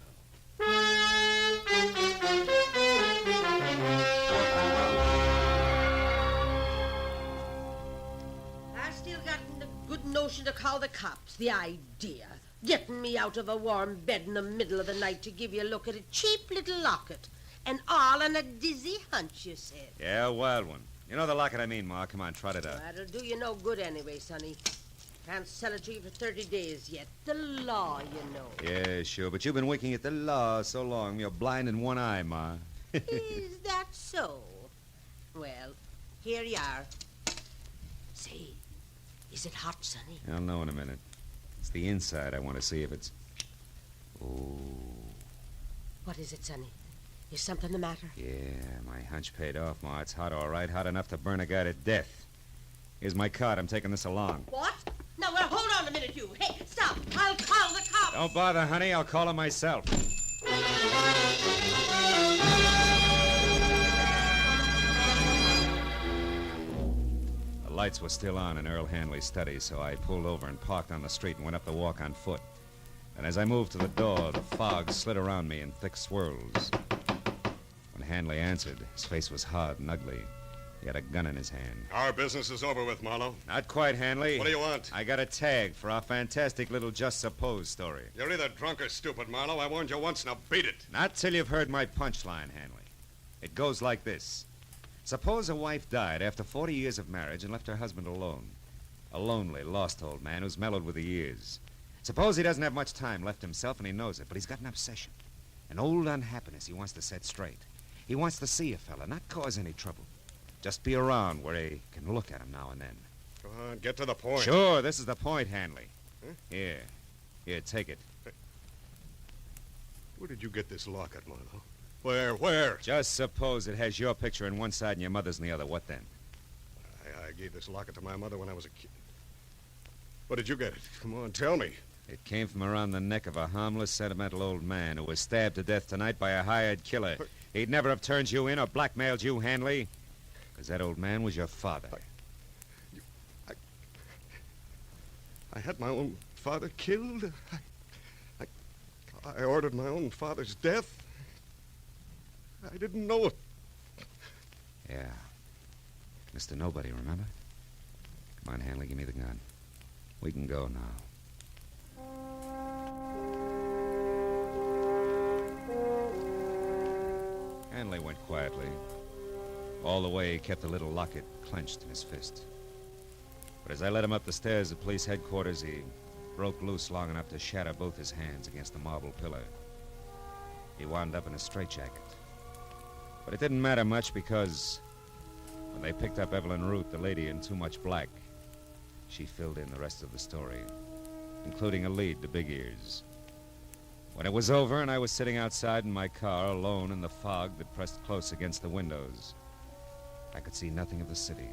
I still got the good notion to call the cops. The idea. Getting me out of a warm bed in the middle of the night to give you a look at a cheap little locket. And all on a dizzy hunch, you said. Yeah, a wild one. You know the locket I mean, Ma. Come on, trot it out. That'll do you no good anyway, sonny. Can't sell it to you for 30 days yet. The law, you know. Yeah, sure, but you've been winking at the law so long, you're blind in one eye, Ma. Is that so? Well, here you are. Say, is it hot, sonny? I'll know in a minute. It's the inside I want to see if it's... Oh. What is it, sonny? Is something the matter? Yeah, my hunch paid off, Ma. It's hot, all right. Hot enough to burn a guy to death. Here's my card. I'm taking this along. What? No, well, hold on a minute, you. Hey, stop. I'll call the cops. Don't bother, honey. I'll call him myself. The lights were still on in Earl Hanley's study, so I pulled over and parked on the street and went up the walk on foot. And as I moved to the door, the fog slid around me in thick swirls. When Hanley answered, his face was hard and ugly. He had a gun in his hand. Our business is over with, Marlowe. Not quite, Hanley. What do you want? I got a tag for our fantastic little Just Suppose story. You're either drunk or stupid, Marlowe. I warned you once, now beat it. Not till you've heard my punchline, Hanley. It goes like this. Suppose a wife died after 40 years of marriage and left her husband alone. A lonely, lost old man who's mellowed with the years. Suppose he doesn't have much time left himself and he knows it, but he's got an obsession. An old unhappiness he wants to set straight. He wants to see a fella, not cause any trouble. Just be around where he can look at him now and then. Come on, get to the point. Sure, this is the point, Hanley. Huh? Here, take it. Where did you get this locket, Marlowe? Where? Just suppose it has your picture in one side and your mother's in the other. What then? I gave this locket to my mother when I was a kid. What did you get it? Come on, tell me. It came from around the neck of a harmless, sentimental old man who was stabbed to death tonight by a hired killer. He'd never have turned you in or blackmailed you, Hanley. Because that old man was your father. I had my own father killed. I ordered my own father's death. I didn't know it. Yeah. Mr. Nobody, remember? Come on, Hanley, give me the gun. We can go now. Hanley went quietly. All the way, he kept the little locket clenched in his fist. But as I led him up the stairs at police headquarters, he broke loose long enough to shatter both his hands against the marble pillar. He wound up in a straitjacket. But it didn't matter much because when they picked up Evelyn Root, the lady in too much black, she filled in the rest of the story, including a lead to Big Ears. When it was over and I was sitting outside in my car alone in the fog that pressed close against the windows, I could see nothing of the city.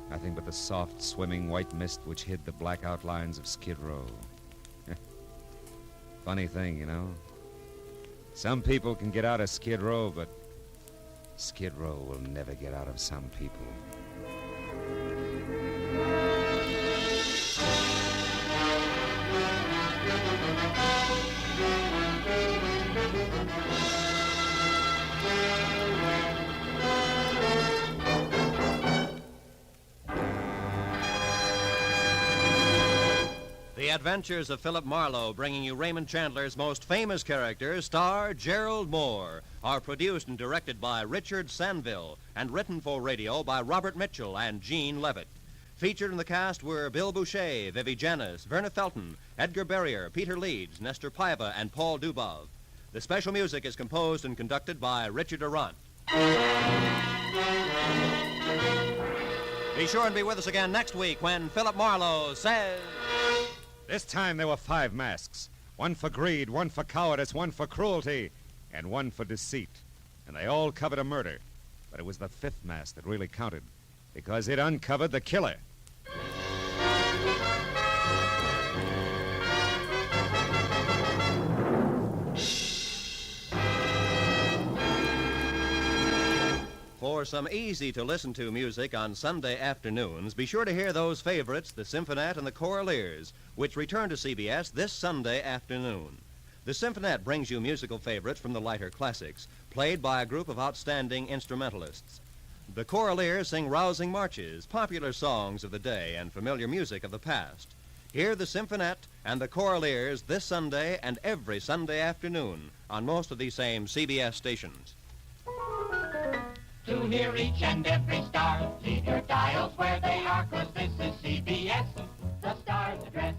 Nothing but the soft, swimming white mist which hid the black outlines of Skid Row. Funny thing, you know. Some people can get out of Skid Row, but Skid Row will never get out of some people. The Adventures of Philip Marlowe, bringing you Raymond Chandler's most famous character, star Gerald Moore, are produced and directed by Richard Sanville and written for radio by Robert Mitchell and Gene Levitt. Featured in the cast were Bill Boucher, Vivi Janis, Verna Felton, Edgar Barrier, Peter Leeds, Nestor Paiva, and Paul Dubov. The special music is composed and conducted by Richard Arant. Be sure and be with us again next week when Philip Marlowe says... This time there were 5 masks. One for greed, one for cowardice, one for cruelty, and one for deceit. And they all covered a murder. But it was the 5th mask that really counted, because it uncovered the killer. For some easy-to-listen-to music on Sunday afternoons, be sure to hear those favorites, the Symphonette and the Choraleers, which return to CBS this Sunday afternoon. The Symphonette brings you musical favorites from the lighter classics, played by a group of outstanding instrumentalists. The Choraleers sing rousing marches, popular songs of the day, and familiar music of the past. Hear the Symphonette and the Choraleers this Sunday and every Sunday afternoon on most of these same CBS stations. To hear each and every star, leave your dials where they are, 'cause this is CBS, the Star's address.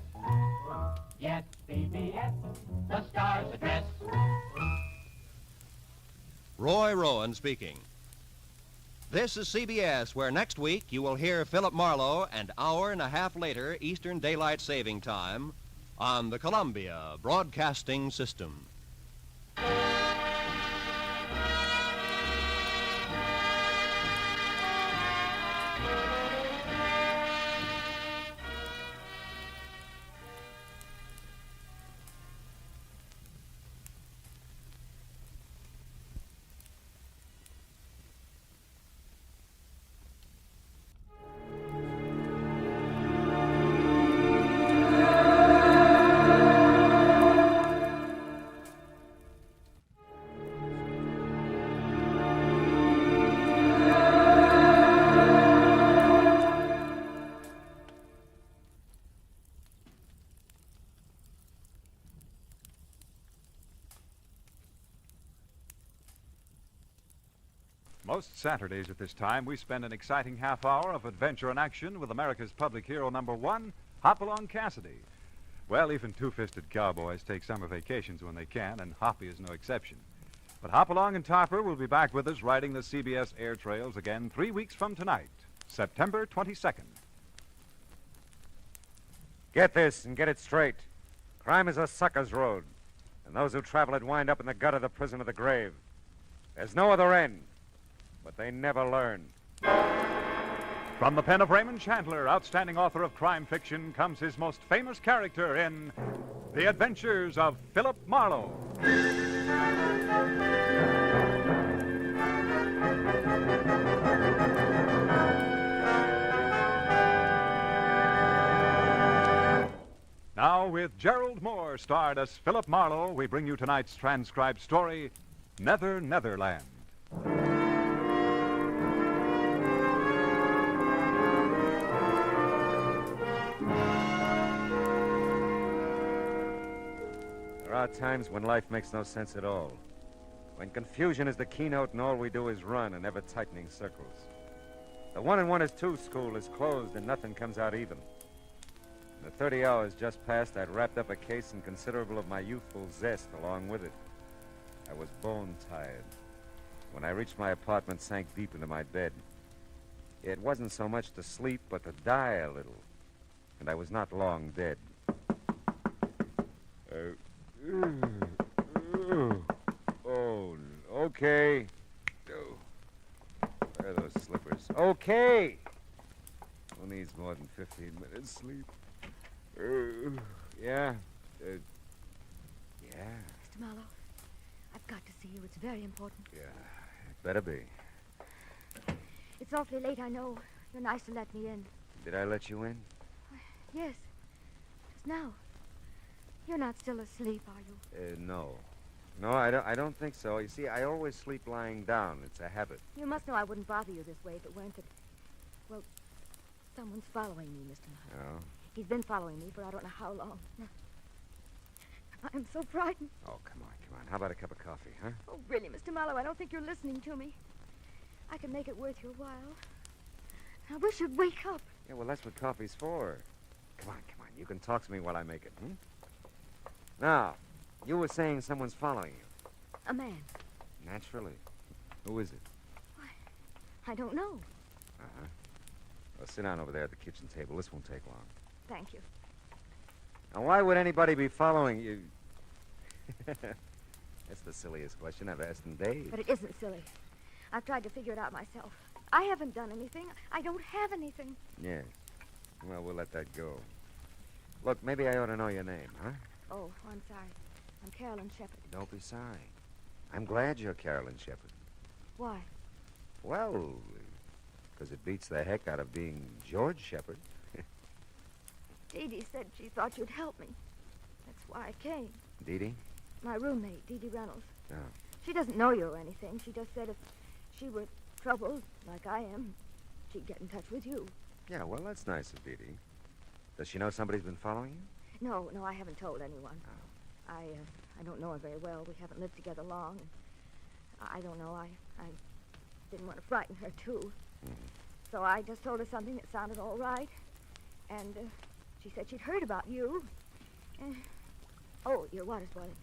Yes, CBS, the Star's address. Roy Rowan speaking. This is CBS, where next week you will hear Philip Marlowe an hour and a half later Eastern Daylight Saving Time on the Columbia Broadcasting System. Most Saturdays at this time, we spend an exciting half hour of adventure and action with America's public hero #1, Hopalong Cassidy. Well, even two-fisted cowboys take summer vacations when they can, and Hoppy is no exception. But Hopalong and Topper will be back with us riding the CBS air trails again 3 weeks from tonight, September 22nd. Get this and get it straight. Crime is a sucker's road, and those who travel it wind up in the gut of the prison of the grave. There's no other end, but they never learn. From the pen of Raymond Chandler, outstanding author of crime fiction, comes his most famous character in The Adventures of Philip Marlowe. Now, with Gerald Moore starred as Philip Marlowe, we bring you tonight's transcribed story, Nether, Netherland. There are times when life makes no sense at all. When confusion is the keynote and all we do is run in ever-tightening circles. The 1 and 1 is 2 school is closed and nothing comes out even. In the 30 hours just past, I'd wrapped up a case and considerable of my youthful zest along with it. I was bone-tired. When I reached my apartment, sank deep into my bed. It wasn't so much to sleep, but to die a little. And I was not long dead. Oh, okay. Where are those slippers? Okay. Who needs more than 15 minutes sleep? Yeah. Yeah. Mr. Marlowe, I've got to see you. It's very important. Yeah, it better be. It's awfully late, I know. You're nice to let me in. Did I let you in? Yes. Just now. You're not still asleep, are you? No. No, I don't think so. You see, I always sleep lying down. It's a habit. You must know I wouldn't bother you this way if it weren't that... Well, someone's following me, Mr. Marlowe. Oh? He's been following me for I don't know how long. I'm so frightened. Oh, come on. How about a cup of coffee, huh? Oh, really, Mr. Marlowe, I don't think you're listening to me. I can make it worth your while. I wish you'd wake up. Yeah, well, that's what coffee's for. Come on. You can talk to me while I make it, Now, you were saying someone's following you. A man. Naturally. Who is it? I don't know. Uh-huh. Well, sit down over there at the kitchen table. This won't take long. Thank you. Now, why would anybody be following you? That's the silliest question I've asked in days. But it isn't silly. I've tried to figure it out myself. I haven't done anything. I don't have anything. Yes. Well, we'll let that go. Look, maybe I ought to know your name, huh? Oh, I'm sorry. I'm Carolyn Shepherd. Don't be sorry. I'm glad you're Carolyn Shepherd. Why? Well, because it beats the heck out of being George Shepherd. Dee Dee said she thought you'd help me. That's why I came. Dee Dee? My roommate, Dee Dee Reynolds. Oh. She doesn't know you or anything. She just said if she were troubled, like I am, she'd get in touch with you. Yeah, well, that's nice of Dee Dee. Does she know somebody's been following you? No, I haven't told anyone. Oh. I don't know her very well. We haven't lived together long. I don't know. I didn't want to frighten her, too. So I just told her something that sounded all right. And she said she'd heard about you. Oh, your water's boiling.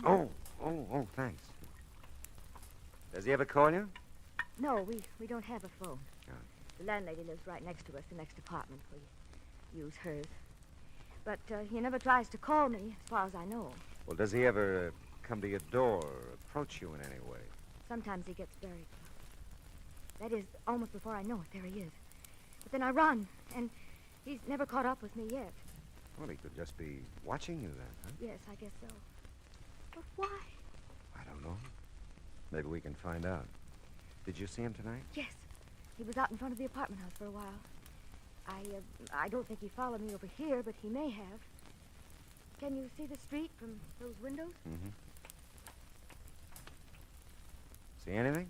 Oh, thanks. Does he ever call you? No, we don't have a phone. Oh. The landlady lives right next to us, the next apartment. We use hers. But he never tries to call me, as far as I know. Well, does he ever come to your door or approach you in any way? Sometimes he gets very close. That is, almost before I know it, there he is. But then I run, and he's never caught up with me yet. Well, he could just be watching you then, huh? Yes, I guess so. But why? I don't know. Maybe we can find out. Did you see him tonight? Yes. He was out in front of the apartment house for a while. I don't think he followed me over here, but he may have. Can you see the street from those windows? Mm-hmm. See anything?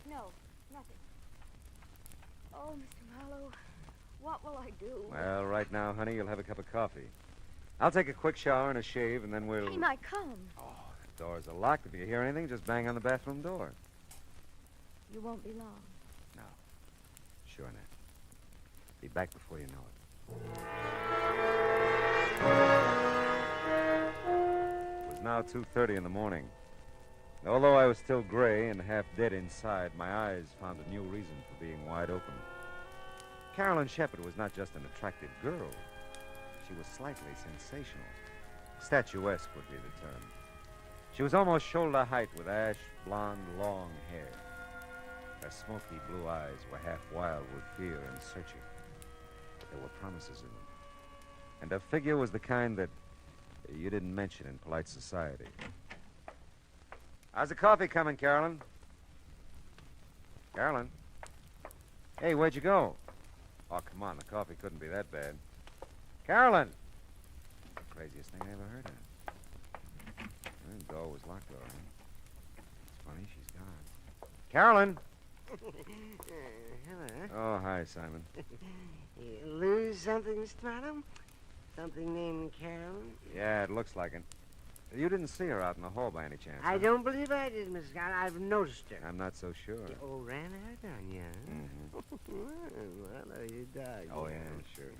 No, nothing. Oh, Mr. Marlowe, what will I do? Well, right now, honey, you'll have a cup of coffee. I'll take a quick shower and a shave, and then we'll... He might come. Oh, the doors are locked. If you hear anything, just bang on the bathroom door. You won't be long. No. Sure not. Be back before you know it. It was now 2:30 in the morning. Although I was still gray and half dead inside, my eyes found a new reason for being wide open. Carolyn Shepherd was not just an attractive girl. She was slightly sensational. Statuesque would be the term. She was almost shoulder height with ash blonde, long hair. Her smoky blue eyes were half wild with fear and searching. There were promises in them. And her figure was the kind that you didn't mention in polite society. How's the coffee coming, Carolyn? Carolyn? Hey, where'd you go? Oh, come on, the coffee couldn't be that bad. Carolyn! The craziest thing I ever heard of. The door was locked, all right. It's funny, she's gone. Carolyn! Hello. Oh, hi, Simon. You lose something, Mr. Marlowe? Something named Carolyn? Yeah, it looks like it. You didn't see her out in the hall by any chance? I don't believe I did, Miss Scott. I've noticed her. I'm not so sure. Oh, ran out on you, huh? Well, you dog. Oh, yeah, sure.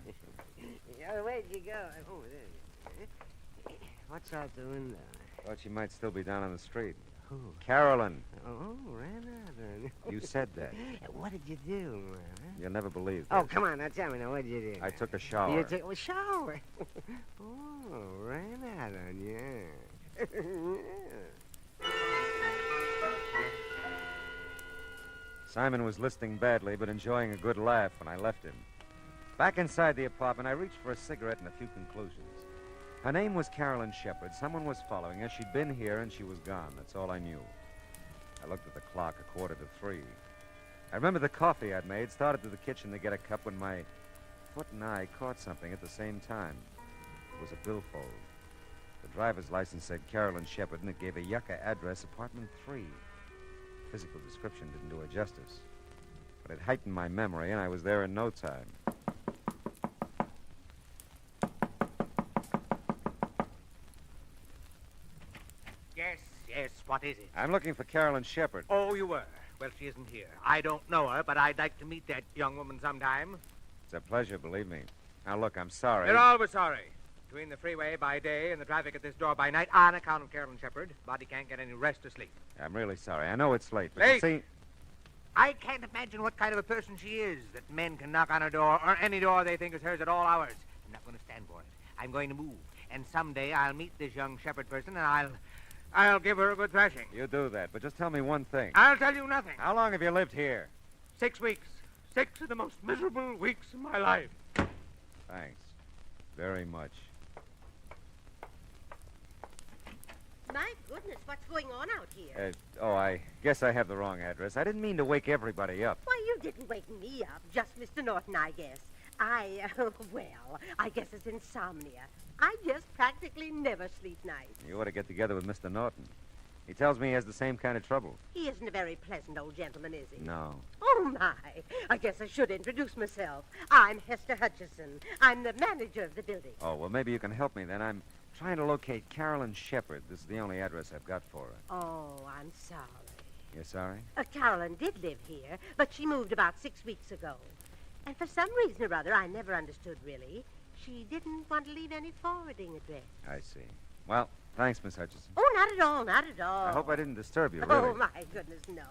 Yeah, where'd you go? Oh, there. What's out the window? Thought she might still be down on the street. Who? Carolyn. Oh, ran out on you. You said that. What did you do, You'll never believe Oh, this. come on, now tell me now. What did you do? I took a shower. You took a shower? Oh, ran out on you. Simon was listening badly, but enjoying a good laugh when I left him. Back inside the apartment, I reached for a cigarette and a few conclusions. Her name was Carolyn Shepherd. Someone was following her. She'd been here, and she was gone. That's all I knew. I looked at the clock, 2:45. I remember the coffee I'd made, started to the kitchen to get a cup when my foot and eye caught something at the same time. It was a billfold. The driver's license said Carolyn Shepherd, and it gave a yucca address, apartment 3. Physical description didn't do it justice. But it heightened my memory, and I was there in no time. Yes, what is it? I'm looking for Carolyn Shepard. Oh, you were? Well, she isn't here. I don't know her, but I'd like to meet that young woman sometime. It's a pleasure, believe me. Now, look, I'm sorry. You're always sorry. Between the freeway by day and the traffic at this door by night, on account of Carolyn Shepard, body can't get any rest or sleep. I'm really sorry. I know it's late, but Late? you see... I can't imagine what kind of a person she is that men can knock on her door or any door they think is hers at all hours. I'm not going to stand for it. I'm going to move. And someday I'll meet this young Shepard person and I'll give her a good thrashing. You do that, but just tell me one thing. I'll tell you nothing. How long have you lived here? 6 weeks. 6 of the most miserable weeks of my life. Thanks. Very much. My goodness, what's going on out here? I guess I have the wrong address. I didn't mean to wake everybody up. Why, you didn't wake me up. Just Mr. Norton, I guess. Well, I guess it's insomnia. I just practically never sleep nights. You ought to get together with Mr. Norton. He tells me he has the same kind of trouble. He isn't a very pleasant old gentleman, is he? No. Oh, my. I guess I should introduce myself. I'm Hester Hutchison. I'm the manager of the building. Oh, well, maybe you can help me then. I'm trying to locate Carolyn Shepard. This is the only address I've got for her. Oh, I'm sorry. You're sorry? Carolyn did live here, but she moved about 6 weeks ago. And for some reason or other, I never understood really, she didn't want to leave any forwarding address. I see. Well, thanks, Miss Hutchison. Oh, not at all, not at all. I hope I didn't disturb you, really. Oh, my goodness, no.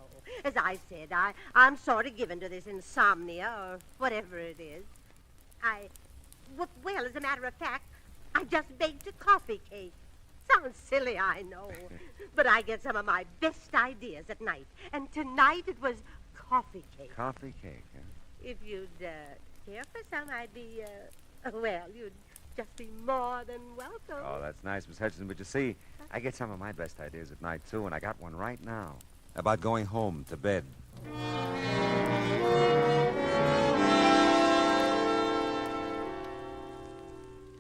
As I said, I'm sort of given to this insomnia or whatever it is. Well, as a matter of fact, I just baked a coffee cake. Sounds silly, I know. But I get some of my best ideas at night. And tonight it was coffee cake. Coffee cake, huh? If you'd care for some, I'd be, you'd just be more than welcome. Oh, that's nice, Miss Hutchison. But you see, I get some of my best ideas at night, too, and I got one right now. About going home to bed.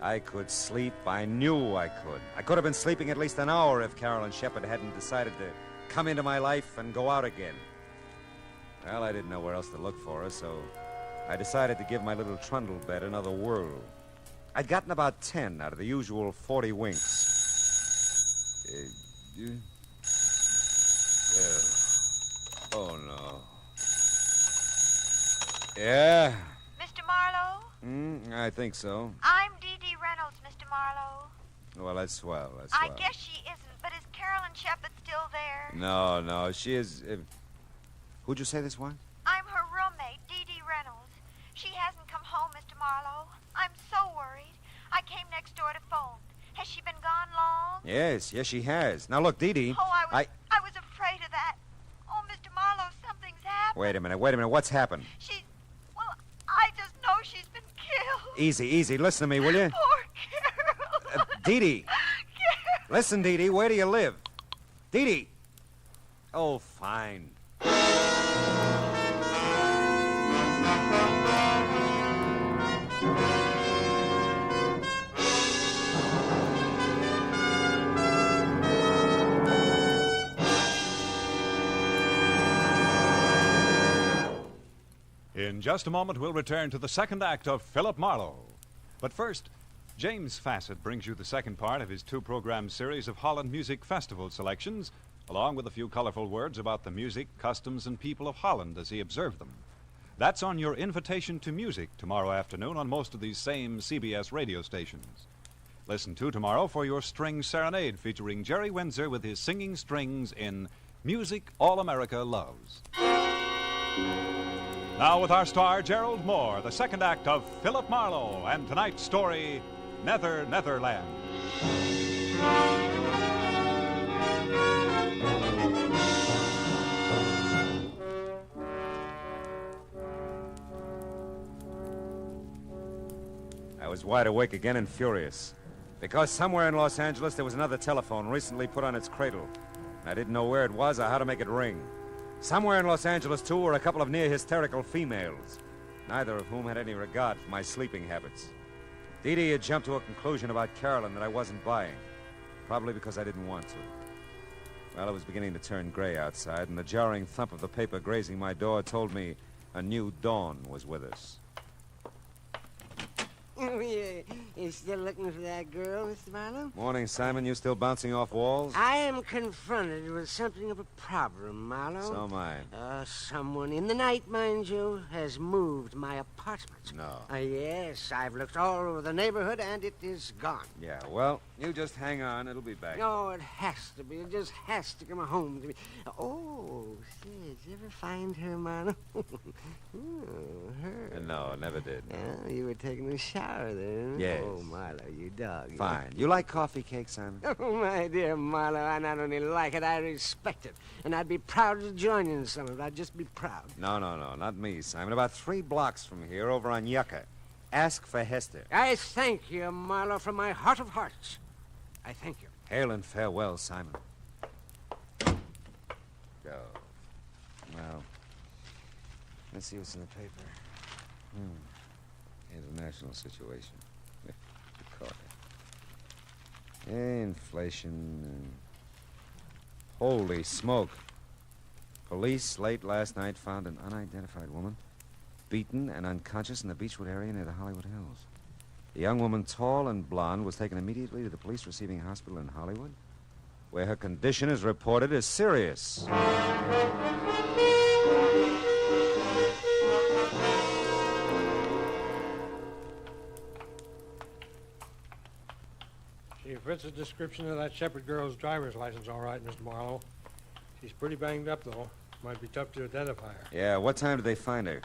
I could sleep. I knew I could. I could have been sleeping at least an hour if Carolyn Shepard hadn't decided to come into my life and go out again. Well, I didn't know where else to look for her, so I decided to give my little trundle bed another whirl. I'd gotten about 10 out of the usual 40 winks. Oh, no. Yeah? Mr. Marlowe? I think so. I'm Dee Reynolds, Mr. Marlowe. Well, that's swell, that's I swell. guess she isn't, but is Carolyn Shepard still there? No, she is... Who'd you say this was? I'm her roommate, Dee Reynolds. She hasn't come home, Mr. Marlowe. I'm so worried. I came next door to phone. Has she been gone long? Yes, she has. Now, look, Dee. Oh, I was afraid of that. Oh, Mr. Marlowe, something's happened. Wait a minute. What's happened? I just know she's been killed. Easy. Listen to me, will you? Poor Carol. Dee. Listen, Dee, where do you live? Dee. Oh, fine. In just a moment, we'll return to the second act of Philip Marlowe. But first, James Fassett brings you the second part of his two-program series of Holland Music Festival selections, along with a few colorful words about the music, customs, and people of Holland as he observed them. That's on your invitation to music tomorrow afternoon on most of these same CBS radio stations. Listen to tomorrow for your string serenade featuring Jerry Windsor with his singing strings in Music All America Loves. Now with our star, Gerald Moore, the second act of Philip Marlowe, and tonight's story, Nether, Netherland. I was wide awake again and furious. Because somewhere in Los Angeles there was another telephone recently put on its cradle. I didn't know where it was or how to make it ring. Somewhere in Los Angeles, too, were a couple of near-hysterical females, neither of whom had any regard for my sleeping habits. Dee had jumped to a conclusion about Carolyn that I wasn't buying, probably because I didn't want to. Well, it was beginning to turn gray outside, and the jarring thump of the paper grazing my door told me a new dawn was with us. You still looking for that girl, Mr. Marlowe? Morning, Simon. You still bouncing off walls? I am confronted with something of a problem, Marlowe. So am I. Someone in the night, mind you, has moved my apartment. No. Yes, I've looked all over the neighborhood, and it is gone. Yeah, well, you just hang on. It'll be back. No, it has to be. It just has to come home to me. Oh, say, did you ever find her, Marlowe? Her. No, never did. Oh, you were taking a shower then? Yes. Oh, Marlowe, you dog. Fine. You like coffee cake, Simon? Oh, my dear Marlowe, I not only like it, I respect it. And I'd be proud to join you in some of it. I'd just be proud. No, not me, Simon. About 3 blocks from here, over on Yucca. Ask for Hester. I thank you, Marlowe, from my heart of hearts. I thank you. Hail and farewell, Simon. Go. Well, let's see what's in the paper. International situation. Caught it. Inflation. Holy smoke. Police late last night found an unidentified woman beaten and unconscious in the Beechwood area near the Hollywood Hills. The young woman, tall and blonde, was taken immediately to the police receiving hospital in Hollywood, where her condition is reported as serious. She fits the description of that Shepherd girl's driver's license all right, Mr. Marlowe. She's pretty banged up, though. Might be tough to identify her. Yeah, what time did they find her?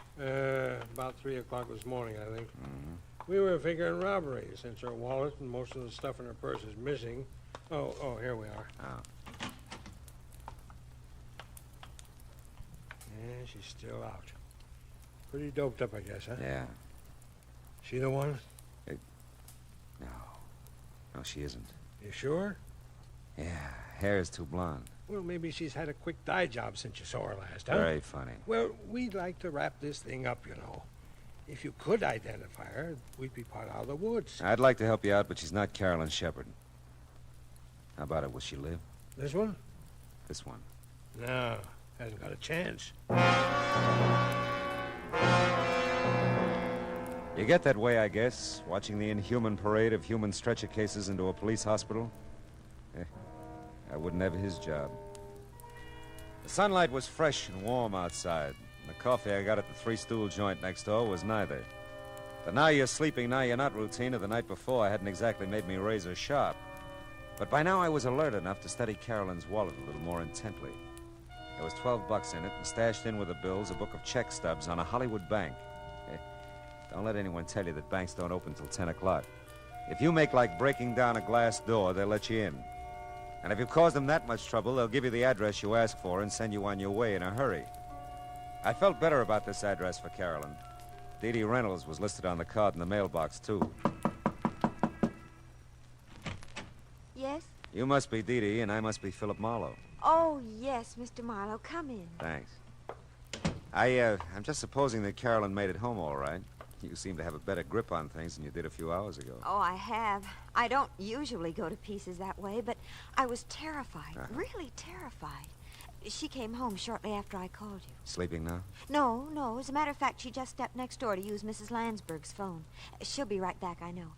About 3 o'clock this morning, I think. We were figuring robbery, since her wallet and most of the stuff in her purse is missing. Oh, here we are. Oh. Yeah, she's still out. Pretty doped up, I guess, huh? Yeah. She the one? No, she isn't. You sure? Yeah, hair is too blonde. Well, maybe she's had a quick dye job since you saw her last, huh? Very funny. Well, we'd like to wrap this thing up, you know. If you could identify her, we'd be part out of the woods. I'd like to help you out, but she's not Carolyn Shepherd. How about it? Will she live? This one? This one. No, hasn't got a chance. You get that way, I guess, watching the inhuman parade of human stretcher cases into a police hospital. I wouldn't have his job. The sunlight was fresh and warm outside. And the coffee I got at the Three Stool joint next door was neither. The now you're sleeping, now you're not routine of the night before hadn't exactly made me razor sharp. But by now I was alert enough to study Carolyn's wallet a little more intently. There was $12 in it, and stashed in with the bills a book of check stubs on a Hollywood bank. Don't let anyone tell you that banks don't open till 10 o'clock. If you make like breaking down a glass door, they'll let you in. And if you cause them that much trouble, they'll give you the address you ask for and send you on your way in a hurry. I felt better about this address for Carolyn. Dee Dee Reynolds was listed on the card in the mailbox, too. Yes? You must be Dee Dee, and I must be Philip Marlowe. Oh, yes, Mr. Marlowe. Come in. Thanks. I'm just supposing that Carolyn made it home all right. You seem to have a better grip on things than you did a few hours ago. Oh, I have. I don't usually go to pieces that way, but I was terrified, really terrified. She came home shortly after I called you. Sleeping now? No. As a matter of fact, she just stepped next door to use Mrs. Landsberg's phone. She'll be right back, I know.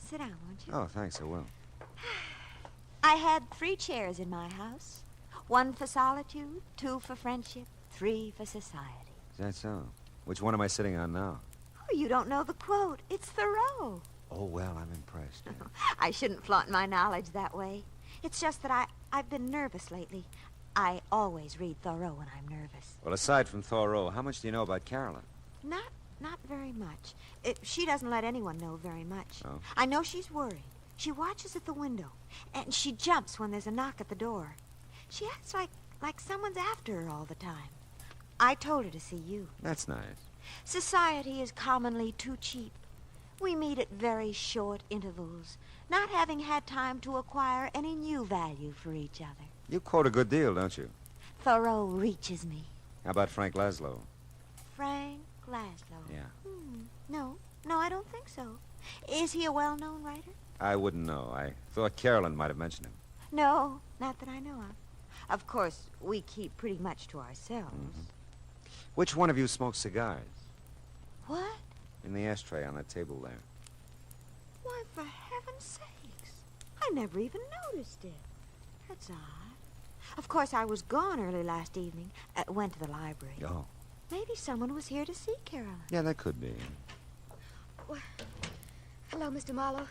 Sit down, won't you? Oh, thanks, I will. I had 3 chairs in my house. 1 for solitude, 2 for friendship, 3 for society. Is that so? Which one am I sitting on now? Oh, you don't know the quote. It's Thoreau. Oh, well, I'm impressed. Yeah. I shouldn't flaunt my knowledge that way. It's just that I've been nervous lately. I always read Thoreau when I'm nervous. Well, aside from Thoreau, how much do you know about Carolyn? Not very much. She doesn't let anyone know very much. Oh. I know she's worried. She watches at the window, and she jumps when there's a knock at the door. She acts like someone's after her all the time. I told her to see you. That's nice. Society is commonly too cheap. We meet at very short intervals, not having had time to acquire any new value for each other. You quote a good deal, don't you? Thoreau reaches me. How about Frank Laszlo? Frank Laszlo? Yeah. No, I don't think so. Is he a well-known writer? I wouldn't know. I thought Carolyn might have mentioned him. No, not that I know of. Of course, we keep pretty much to ourselves. Which one of you smokes cigars? What? In the ashtray on that table there. Why, never even noticed it. That's odd. Of course, I was gone early last evening. Went to the library. Oh. Maybe someone was here to see Carolyn. Yeah, that could be. Well, hello, Mr. Marlowe.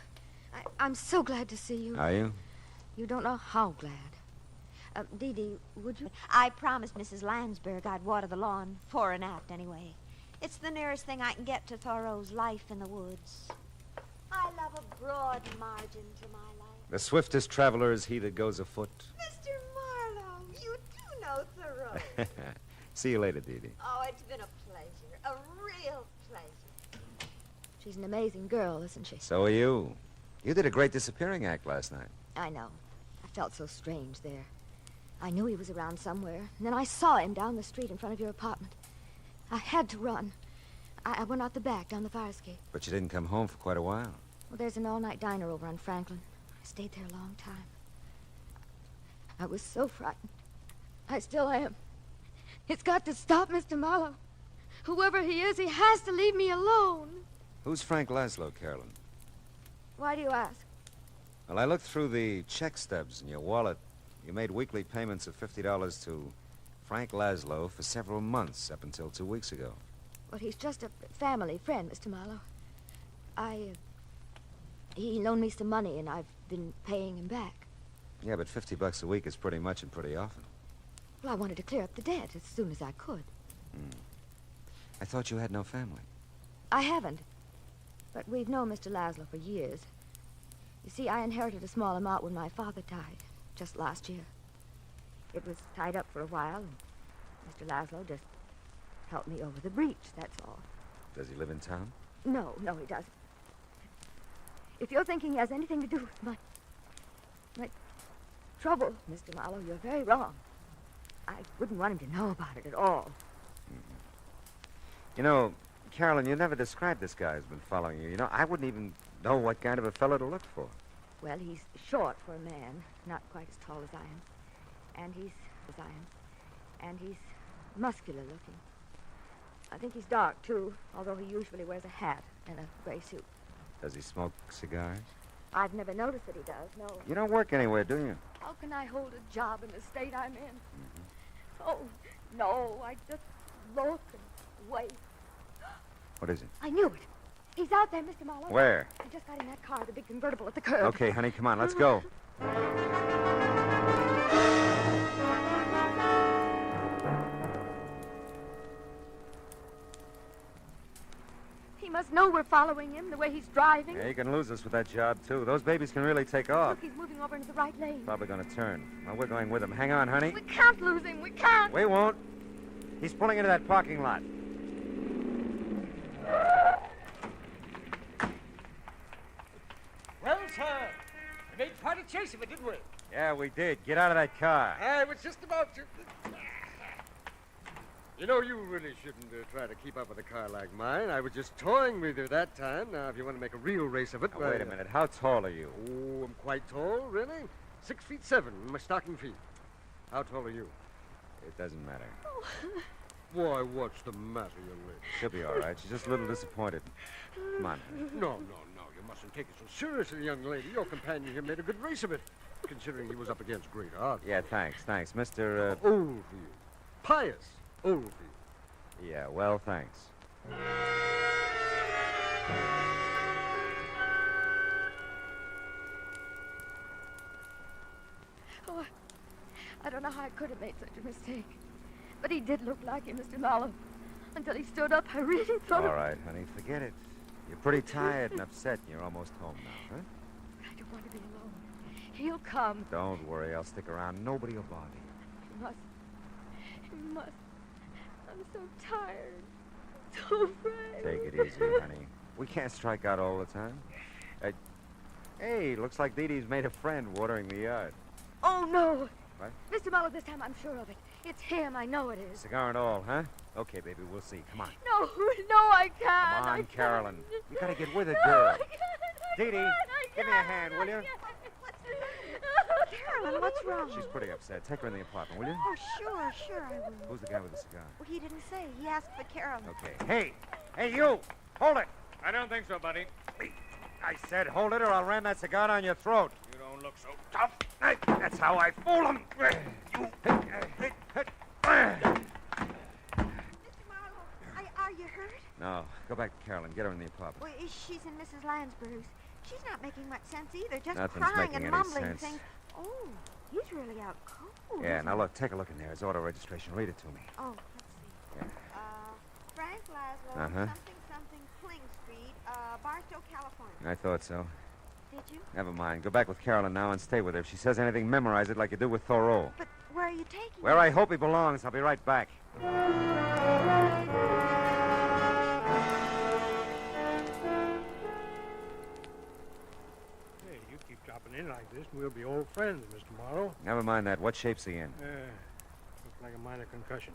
I'm so glad to see you. Are you? You don't know how glad. Dee Dee, would you... I promised Mrs. Landsberg I'd water the lawn, fore and aft anyway. It's the nearest thing I can get to Thoreau's Life in the Woods. I love a broad margin to my life. The swiftest traveler is he that goes afoot. Mr. Marlowe, you do know Thoreau. See you later, Dee Dee. Oh, it's been a pleasure. A real pleasure. She's an amazing girl, isn't she? So are you. You did a great disappearing act last night. I know. I felt so strange there. I knew he was around somewhere, and then I saw him down the street in front of your apartment. I had to run. I went out the back, down the fire escape. But you didn't come home for quite a while. Well, there's an all-night diner over on Franklin. I stayed there a long time. I was so frightened. I still am. It's got to stop, Mr. Marlowe. Whoever he is, he has to leave me alone. Who's Frank Laszlo, Carolyn? Why do you ask? Well, I looked through the check stubs in your wallet. You made weekly payments of $50 to Frank Laszlo for several months, up until 2 weeks ago. Well, he's just a family friend, Mr. Marlowe. He loaned me some money, and I've been paying him back. Yeah, but $50 a week is pretty much and pretty often. Well, I wanted to clear up the debt as soon as I could. I thought you had no family. I haven't. But we've known Mr. Laszlo for years. You see, I inherited a small amount when my father died, just last year. It was tied up for a while, and Mr. Laszlo just helped me over the breach, that's all. Does he live in town? No, he doesn't. If you're thinking he has anything to do with my trouble, Mr. Marlowe, you're very wrong. I wouldn't want him to know about it at all. You know, Carolyn, you never described this guy who's been following you. You know, I wouldn't even know what kind of a fellow to look for. Well, he's short for a man, not quite as tall as I am. And he's muscular looking. I think he's dark, too, although he usually wears a hat and a gray suit. Does he smoke cigars? I've never noticed that he does, no. You don't work anywhere, do you? How can I hold a job in the state I'm in? Oh, no, I just look and wait. What is it? I knew it. He's out there, Mr. Marlowe. Where? I just got in that car, the big convertible at the curb. Okay, honey, come on, let's go. He must know we're following him, the way he's driving. Yeah, you can lose us with that job, too. Those babies can really take off. Look, he's moving over into the right lane. Probably gonna turn. Well, we're going with him. Hang on, honey. We can't lose him. We can't. We won't. He's pulling into that parking lot. Well, sir, we made quite a chase of it, didn't we? Yeah, we did. Get out of that car. I was just about to... You know, you really shouldn't try to keep up with a car like mine. I was just toying with you that time. Now, if you want to make a real race of it... Now, wait a minute. How tall are you? Oh, I'm quite tall, really. 6'7" in my stocking feet. How tall are you? It doesn't matter. Why, what's the matter, young lady? She'll be all right. She's just a little disappointed. Come on. No. You mustn't take it so seriously, young lady. Your companion here made a good race of it, considering he was up against great odds. Yeah, thanks. Mr. Oldfield. Pius Oldfield. Yeah, well, thanks. Oh, I don't know how I could have made such a mistake. But he did look like him, Mr. Marlowe. Until he stood up, I really thought... All right, honey, forget it. You're pretty tired and upset, and you're almost home now, huh? I don't want to be alone. He'll come. Don't worry, I'll stick around. Nobody will bother you. He must. He must. I'm so tired. So afraid. Take it easy, honey. We can't strike out all the time. Hey, looks like Dee Dee's made a friend watering the yard. Oh, no. What? Mr. Marlowe, this time I'm sure of it. It's him. I know it is. Cigar and all, huh? Okay, baby, we'll see. Come on. No, I can't. Come on, Carolyn. You gotta get with it, girl. Dee Dee, give me a hand, will you? Carolyn, what's wrong? She's pretty upset. Take her in the apartment, will you? Oh, sure, I will. Who's the guy with the cigar? Well, he didn't say. He asked for Carolyn. Okay. Hey, you! Hold it! I don't think so, buddy. I said hold it or I'll ram that cigar down your throat. You don't don't look so tough. That's how I fool them. Are you hurt? No, go back to Carolyn. Get her in the apartment. Well, she's in Mrs. Lansbury's. She's not making much sense either, just Nothing's crying making and any mumbling sense. things. Oh, he's really out cold. Yeah, now look, take a look in there. His auto registration. Read it to me. Oh, let's see. Frank Laszlo, Uh-huh. something, Kling Street, Barstow, California. I thought so. Did you? Never mind. Go back with Carolyn now and stay with her. If she says anything, memorize it like you do with Thoreau. But where are you taking Where him? I hope he belongs. I'll be right back. Hey, you keep dropping in like this, and we'll be old friends, Mr. Marlowe. Never mind that. What shape's he in? Looks like a minor concussion.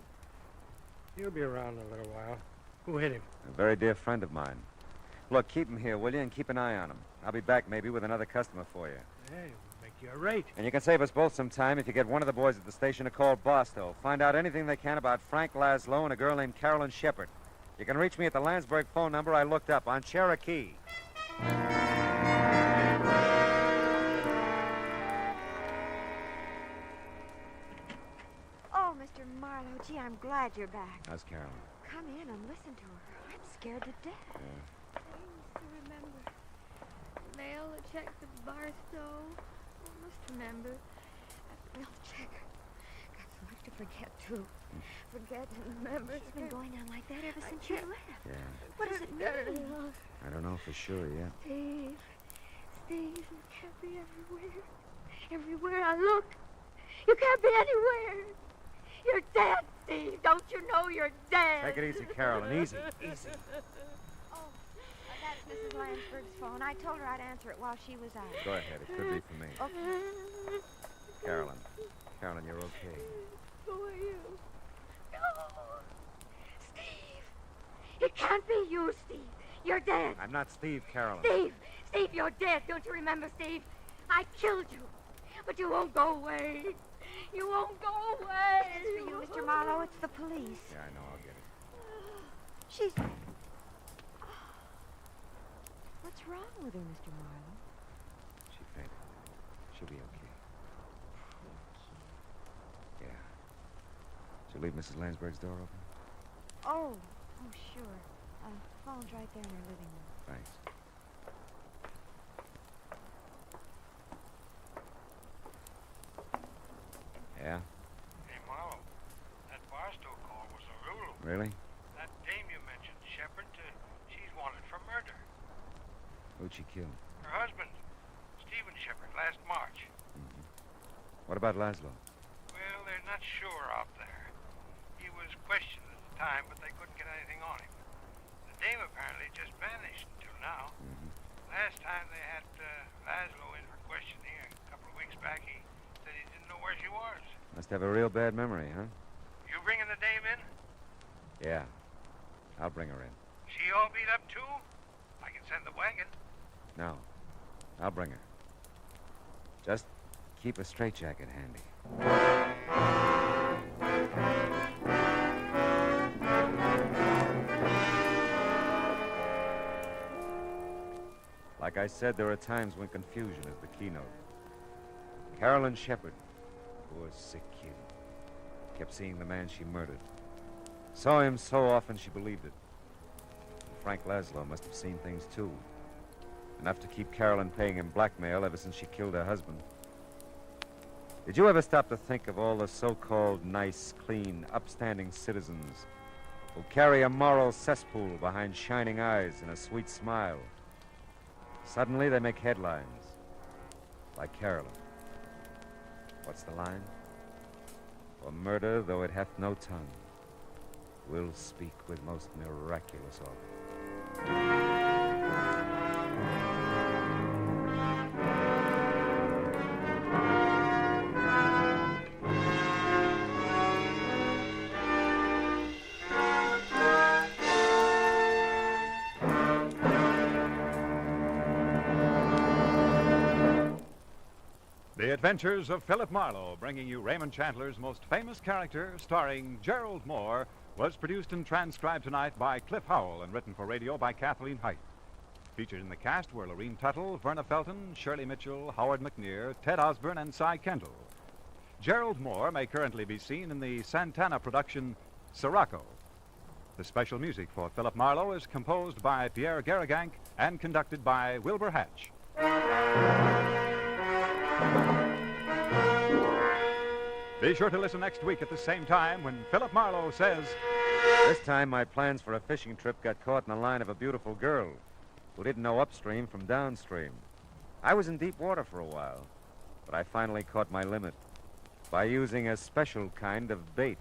He'll be around in a little while. Who hit him? A very dear friend of mine. Look, keep him here, will you, and keep an eye on him. I'll be back maybe with another customer for you. Hey, we'll make you a rate. And you can save us both some time if you get one of the boys at the station to call Barstow. Find out anything they can about Frank Laszlo and a girl named Carolyn Shepard. You can reach me at the Landsberg phone number I looked up on Cherokee. Oh, Mr. Marlowe, gee, I'm glad you're back. How's Carolyn? Come in and listen to her. I'm scared to death. Yeah. I must remember. Mail a check to Barstow. I must remember. I'll check. Got so much to forget, too. Forget and remember. It's been going on like that ever since you left. Yeah. What does it mean? I don't know for sure yet. Steve, you can't be everywhere. Everywhere I look, you can't be anywhere. You're dead, Steve. Don't you know you're dead? Take it easy, Carolyn. Easy. Easy. Oh, that's Mrs. Lansberg's phone. I told her I'd answer it while she was out. Go ahead. It could be for me. Okay. Carolyn, you're okay. Who are you? No. Steve. It can't be you, Steve. You're dead. I'm not Steve, Carolyn. Steve, you're dead. Don't you remember, Steve? I killed you. But you won't go away. You won't go away. It's for you, Mr. Marlowe. It's the police. Yeah, I know. I'll get it. She's... What's wrong with her, Mr. Marlowe? She fainted. She'll be okay. Yeah. She'll leave Mrs. Lansberg's door open? Oh, sure. Phone's right there in her living room. Thanks. Yeah? Hey, Marlowe, that Barstow call was a rule. Really? That dame you mentioned, Shepard, she's wanted for murder. Who'd she kill? Her husband, Stephen Shepard, last March. What about Laszlo? Well, they're not sure out there. He was questioned at the time, but they couldn't get anything on him. The dame apparently just vanished until now. Last time they had Laszlo in for questioning a couple of weeks back, he said he didn't know where she was. Must have a real bad memory, huh? You bringing the dame in? Yeah. I'll bring her in. She all beat up too? I can send the wagon. No. I'll bring her. Just keep a straitjacket handy. Like I said, there are times when confusion is the keynote. Carolyn Shepard, poor sick kid, kept seeing the man she murdered. Saw him so often she believed it. And Frank Laszlo must have seen things too. Enough to keep Carolyn paying him blackmail ever since she killed her husband. Did you ever stop to think of all the so-called nice, clean, upstanding citizens who carry a moral cesspool behind shining eyes and a sweet smile? Suddenly they make headlines, like Carolyn. What's the line? For murder, though it hath no tongue, will speak with most miraculous organ. The Adventures of Philip Marlowe, bringing you Raymond Chandler's most famous character, starring Gerald Moore, was produced and transcribed tonight by Cliff Howell and written for radio by Kathleen Height. Featured in the cast were Lorene Tuttle, Verna Felton, Shirley Mitchell, Howard McNear, Ted Osborne, and Cy Kendall. Gerald Moore may currently be seen in the Santana production Sirocco. The special music for Philip Marlowe is composed by Pierre Garrigank and conducted by Wilbur Hatch. Be sure to listen next week at the same time when Philip Marlowe says... This time my plans for a fishing trip got caught in the line of a beautiful girl who didn't know upstream from downstream. I was in deep water for a while, but I finally caught my limit by using a special kind of bait.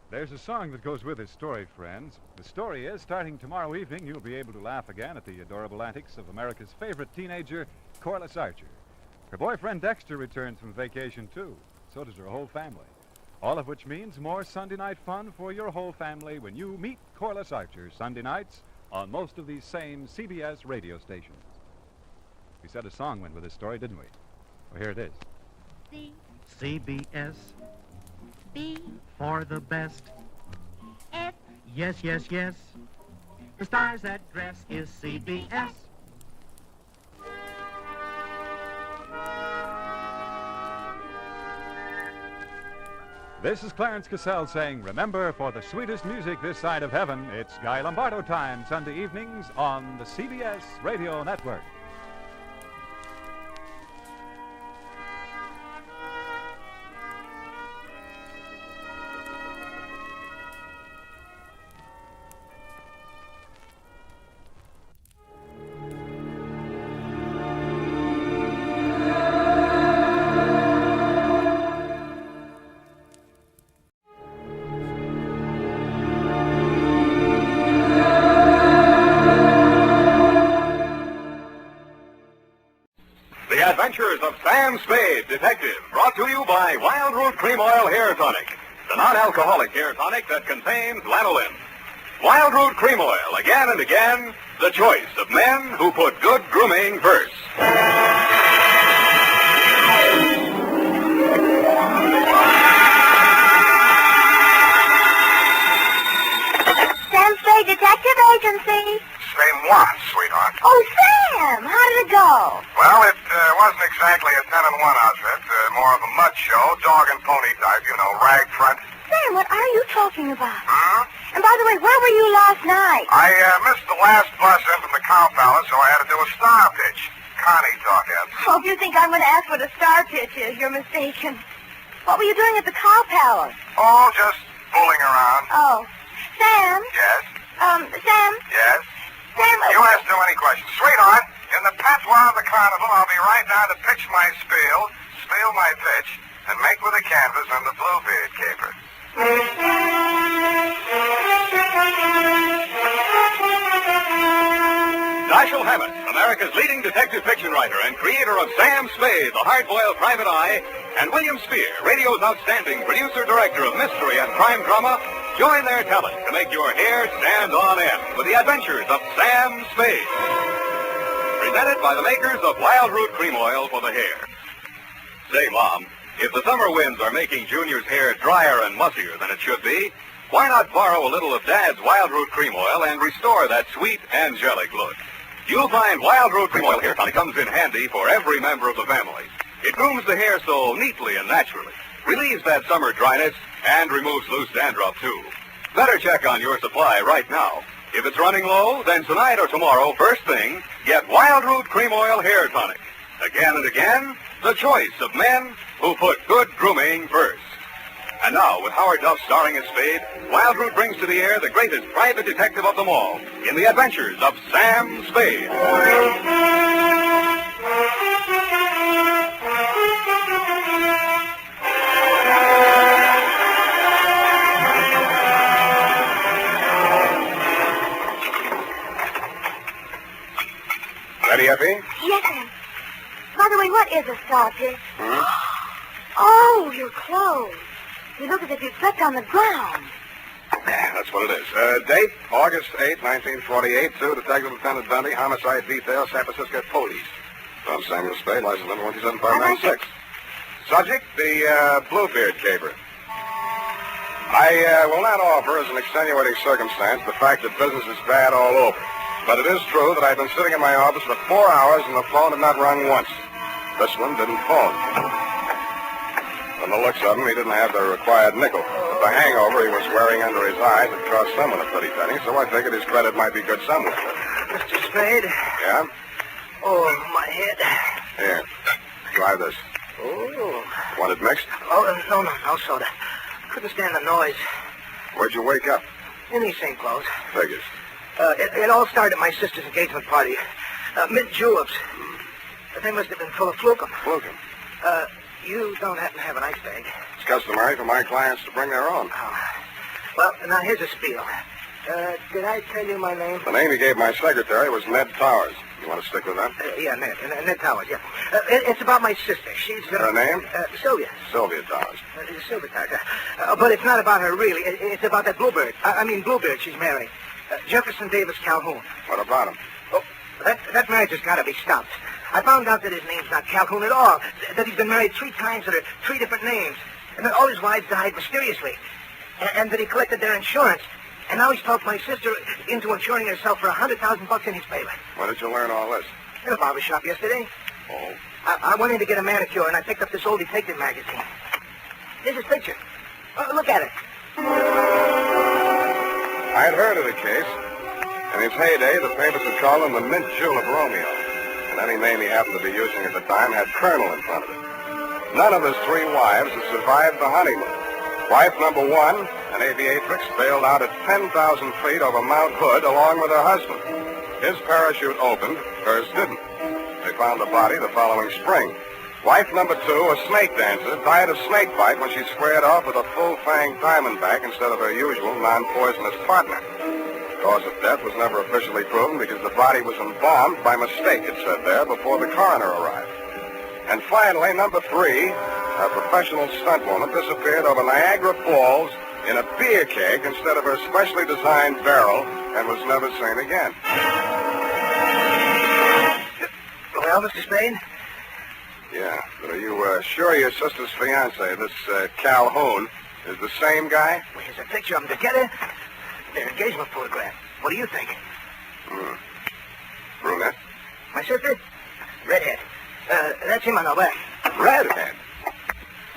There's a song that goes with this story, friends. The story is, starting tomorrow evening, you'll be able to laugh again at the adorable antics of America's favorite teenager, Corliss Archer. Her boyfriend Dexter returns from vacation, too. So does her whole family. All of which means more Sunday night fun for your whole family when you meet Corliss Archer Sunday nights on most of these same CBS radio stations. We said a song went with this story, didn't we? Well, here it is. CBS. B. For the best. F. Yes, yes, yes. The star's address is CBS. This is Clarence Cassell saying, remember, for the sweetest music this side of heaven, it's Guy Lombardo time, Sunday evenings on the CBS Radio Network. Spade, Detective, brought to you by Wild Root Cream Oil Hair Tonic, the non-alcoholic hair tonic that contains lanolin. Wild Root Cream Oil, again and again, the choice of men who put good grooming first. Sam Spade Detective Agency. Say what, sweetheart? Oh, Sam, how did it go? Well, it wasn't exactly a 10-in-1 outfit. More of a mud show, dog and pony type, you know, rag front. Sam, what are you talking about? Hmm? And by the way, where were you last night? I missed the last bus in from the Cow Palace, so I had to do a star pitch. Connie talking. Oh, if you think I'm going to ask what a star pitch is, you're mistaken. What were you doing at the Cow Palace? Oh, just fooling around. Oh. Sam? Yes? Sam? Yes? Sam... You ask too many questions. Sweetheart, in the patois of the carnival, I'll be right down to pitch my spiel my pitch, and make with the canvas and the Bluebeard caper. Dashiell Hammett, America's leading detective fiction writer and creator of Sam Spade, the hard-boiled private eye, and William Spear, radio's outstanding producer-director of mystery and crime drama, join their talent to make your hair stand on end with the adventures of Sam Spade. Presented by the makers of Wild Root Cream Oil for the hair. Say, Mom, if the summer winds are making Junior's hair drier and mussier than it should be, why not borrow a little of Dad's Wild Root Cream Oil and restore that sweet, angelic look? You'll find Wild Root Cream Oil hair tonic comes in handy for every member of the family. It grooms the hair so neatly and naturally, relieves that summer dryness, and removes loose dandruff, too. Better check on your supply right now. If it's running low, then tonight or tomorrow, first thing, get Wild Root Cream Oil Hair Tonic. Again and again, the choice of men who put good grooming first. And now, with Howard Duff starring as Spade, Wild Root brings to the air the greatest private detective of them all in the adventures of Sam Spade. Ready, Effie? Yes, sir. By the way, what is a star pitch? Hmm? Oh, your clothes. You look as if you slept on the ground. That's what it is. Date, August 8, 1948, to Detective Lieutenant Bundy, Homicide Detail, San Francisco Police. Tom Samuel Spade, license number 127596. Subject, the Bluebeard caper. I will not offer as an extenuating circumstance the fact that business is bad all over. But it is true that I've been sitting in my office for 4 hours and the phone had not rung once. This one didn't phone. From the looks of him, he didn't have the required nickel. But the hangover he was wearing under his eyes had cost someone a pretty penny, so I figured his credit might be good somewhere. Mr. Spade? Yeah? Oh, my head. Here, try this. Oh. Want it mixed? Oh, no soda. Couldn't stand the noise. Where'd you wake up? In these same clothes. Figures. It all started at my sister's engagement party. Mint juleps. But they must have been full of flukum. Flukum? You don't happen to have an ice bag? It's customary for my clients to bring their own. Oh. Well, now here's a spiel. Did I tell you my name? The name he gave my secretary was Ned Towers. You want to stick with that? Yeah, Ned Towers, yeah. It's about my sister. She's... Her name? Sylvia. Sylvia Towers. Sylvia Towers. But it's not about her, really. It's about that Bluebeard. Bluebeard she's marrying. Jefferson Davis Calhoun. What about him? Oh, that marriage has got to be stopped. I found out that his name's not Calhoun at all. That he's been married 3 times under 3 different names. And that all his wives died mysteriously. And that he collected their insurance. And now he's talked my sister into insuring herself for $100,000 in his favor. When did you learn all this? In a barber shop yesterday. Oh. I went in to get a manicure, and I picked up this old detective magazine. There's his picture. Look at it. I had heard of the case. In his heyday, the papers had called him the Mint Julep Romeo. And any name he happened to be using at the time had Colonel in front of it. None of his 3 wives had survived the honeymoon. Wife number 1, an aviatrix, bailed out at 10,000 feet over Mount Hood along with her husband. His parachute opened, hers didn't. They found the body the following spring. Wife number 2, a snake dancer, died of snake bite when she squared off with a full-fanged diamondback instead of her usual non-poisonous partner. Cause of death was never officially proven because the body was embalmed by mistake, it said there, before the coroner arrived. And finally, number 3, a professional stunt woman disappeared over Niagara Falls in a beer keg instead of her specially designed barrel and was never seen again. Well, Mr. Spade? Yeah, but are you sure your sister's fiancé, this Calhoun, is the same guy? Well, here's a picture of them together. Their engagement photograph. What do you think? Brunette? My sister? Redhead. That's him on the left. Redhead?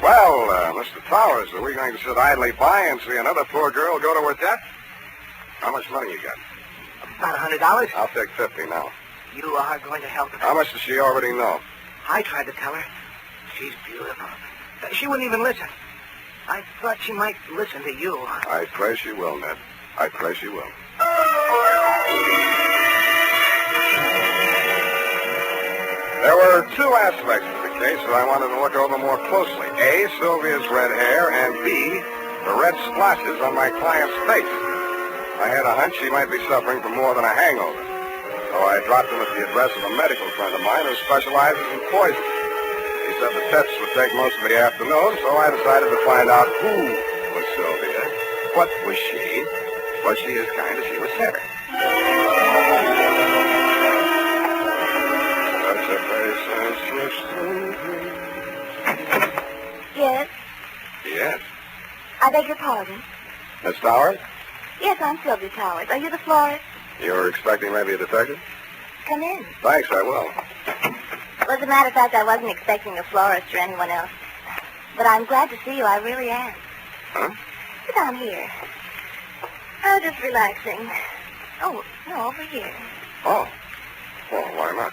Well, Mr. Towers, are we going to sit idly by and see another poor girl go to her death? How much money you got? About $100. I'll take 50 now. You are going to help her. How much does she already know? I tried to tell her. She's beautiful. She wouldn't even listen. I thought she might listen to you. I pray she will, Ned. I pray she will. There were 2 aspects to the case that I wanted to look over more closely. A, Sylvia's red hair, and B, the red splotches on my client's face. I had a hunch she might be suffering from more than a hangover. So I dropped him at the address of a medical friend of mine who specializes in poison. He said the tests would take most of the afternoon, so I decided to find out who was Sylvia, what was she, was she as kind as she was fair. Yes? Yes. I beg your pardon. Miss Towers? Yes, I'm Sylvia Towers. Are you the florist? You were expecting maybe a detective? Come in. Thanks, I will. Well, as a matter of fact, I wasn't expecting a florist or anyone else. But I'm glad to see you. I really am. Huh? Sit down here. Oh, just relaxing. Oh, no, over here. Oh. Well, why not?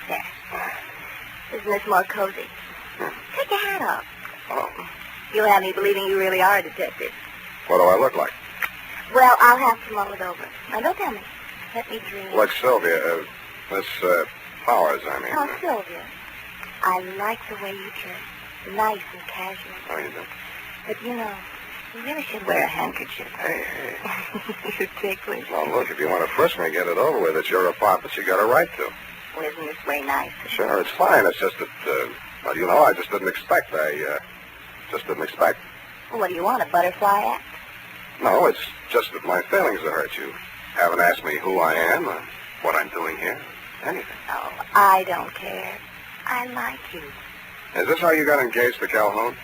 There. Isn't this more cozy? Take your hat off. Oh. You'll have me believing you really are a detective. What do I look like? Well, I'll have to mull it over. Now, don't tell me. Let me dream. Like Sylvia, Miss Towers, I mean. Oh, Sylvia. I like the way you dress. Nice and casual. Oh, you do? But, you know, you really should wear a handkerchief. Hey. You're ticklish. Well, look, if you want to frisk me, get it over with. It's your apartment. You got a right to. Well, isn't this way nice? Sure, it's fine. It's just that, well, you know, I just didn't expect. Just didn't expect. Well, what do you want, a butterfly act? No, it's just that my feelings have hurt you. Haven't asked me who I am or what I'm doing here. Anything. Oh, I don't care. I like you. Is this how you got engaged to Calhoun?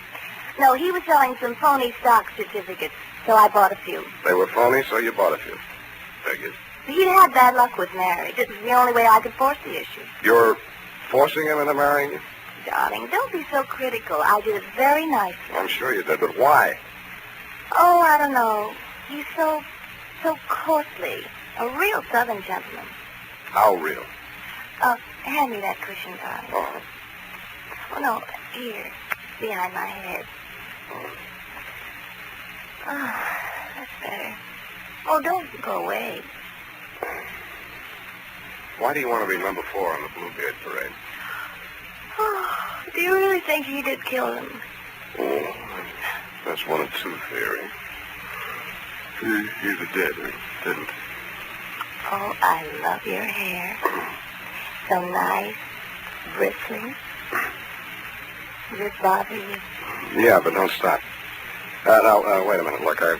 No, he was selling some phony stock certificates, so I bought a few. They were phony, so you bought a few. Figured. He'd had bad luck with marriage. It was the only way I could force the issue. You're forcing him into marrying you? Darling, don't be so critical. I did it very nicely. I'm sure you did, but why? Oh, I don't know. He's so courtly. A real Southern gentleman. How real? Hand me that cushion, darling. Oh. Oh, no, here, behind my head. Oh, that's better. Oh, don't go away. Why do you want to be number 4 on the Bluebeard parade? Oh, do you really think he did kill him? Oh, that's one of two theories. He either did or didn't. Oh, I love your hair. So nice, bristling. Does this bother you? Yeah, but don't stop. Now, wait a minute. Look, I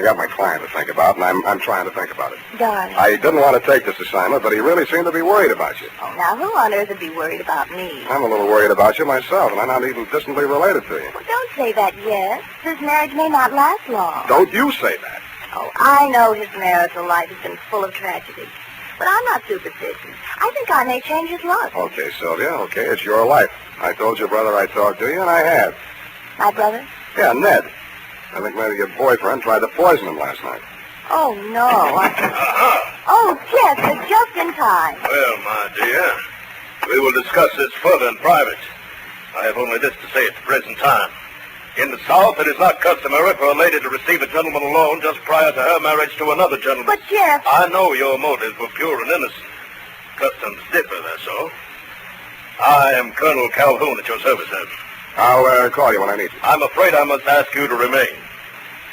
got my client to think about, and I'm trying to think about it. Darling. I didn't want to take this assignment, but he really seemed to be worried about you. Oh, now who on earth would be worried about me? I'm a little worried about you myself, and I'm not even distantly related to you. Well, don't say that yet. This marriage may not last long. Don't you say that. Oh, I know his marital life has been full of tragedy. But I'm not superstitious. I think I may change his luck. Okay, Sylvia, okay, it's your life. I told your brother I'd talk to you, and I have. My brother? Yeah, Ned. I think maybe your boyfriend tried to poison him last night. Oh, no. Oh, Jeff, you're just in time. Well, my dear, we will discuss this further in private. I have only this to say at the present time. In the South, it is not customary for a lady to receive a gentleman alone just prior to her marriage to another gentleman. But, Jeff... I know your motives were pure and innocent. Customs differ, that's all. I am Colonel Calhoun at your service, sir. I'll call you when I need you. I'm afraid I must ask you to remain.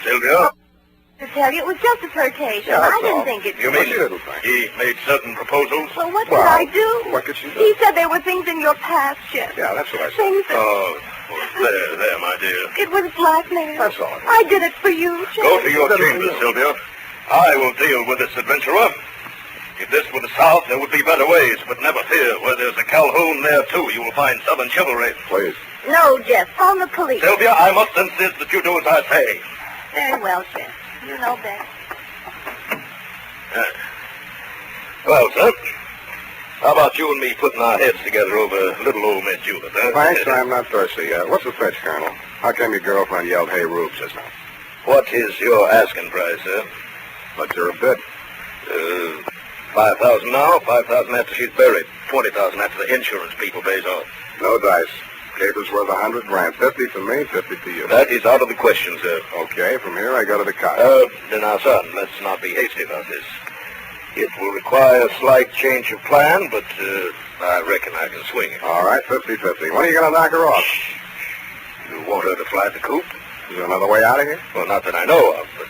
Sylvia? To tell you, it was just a flirtation. Yeah, I didn't think it... You mean he made certain proposals? Well, what could I do? What could she do? He said there were things in your past, Jeff. Yeah, that's what I said. Things that... Oh, there, my dear. It was blackmail. That's all. I did it for you, Jeff. Go to your chambers, Sylvia. I will deal with this adventurer. If this were the South, there would be better ways, but never fear. Where there's a Calhoun there, too, you will find Southern chivalry. Please. No, Jeff. Phone the police. Sylvia, I must insist that you do as I say. Very well, Jeff. You know best. Well, sir, how about you and me putting our heads together over little old Miss Judith, huh? Thanks, I'm not thirsty. What's the fetch, Colonel? How come your girlfriend yelled, "Hey, Rube," just now? What is your asking price, sir? What's your bid? 5,000 now, 5,000 after she's buried, 20,000 after the insurance people pays off. No dice. Caper's worth $100,000. 50 to me, 50 to you. That is out of the question, sir. Okay, from here I go to the car. Now, son, let's not be hasty about this. It will require a slight change of plan, but I reckon I can swing it. All right, 50-50. When are you going to knock her off? You want her to fly the coop? Is there another way out of here? Well, not that I know of, but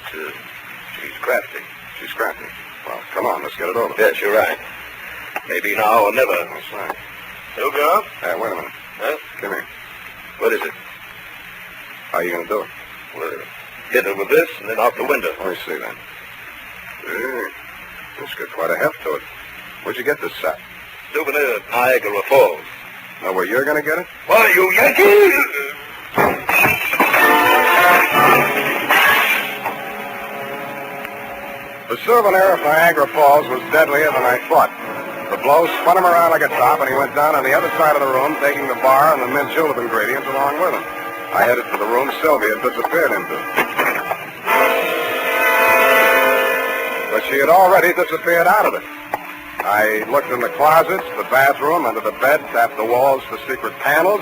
she's crafty. She's crafty. Well, come on, let's get it over. Yes, you're right. Maybe now or never. That's right. Sylvia? Wait a minute. Huh? Come here. What is it? How are you going to do it? Well, hit her with this and then out the window. Let me see then. It's got quite a heft to it. Where'd you get this set? Souvenir Niagara Falls. Know where you're going to get it? Why, you Yankee! The souvenir of Niagara Falls was deadlier than I thought. The blow spun him around like a top, and he went down on the other side of the room, taking the bar and the mint julep ingredients along with him. I headed for the room Sylvia had disappeared into. But she had already disappeared out of it. I looked in the closets, the bathroom, under the bed, tapped the walls for secret panels,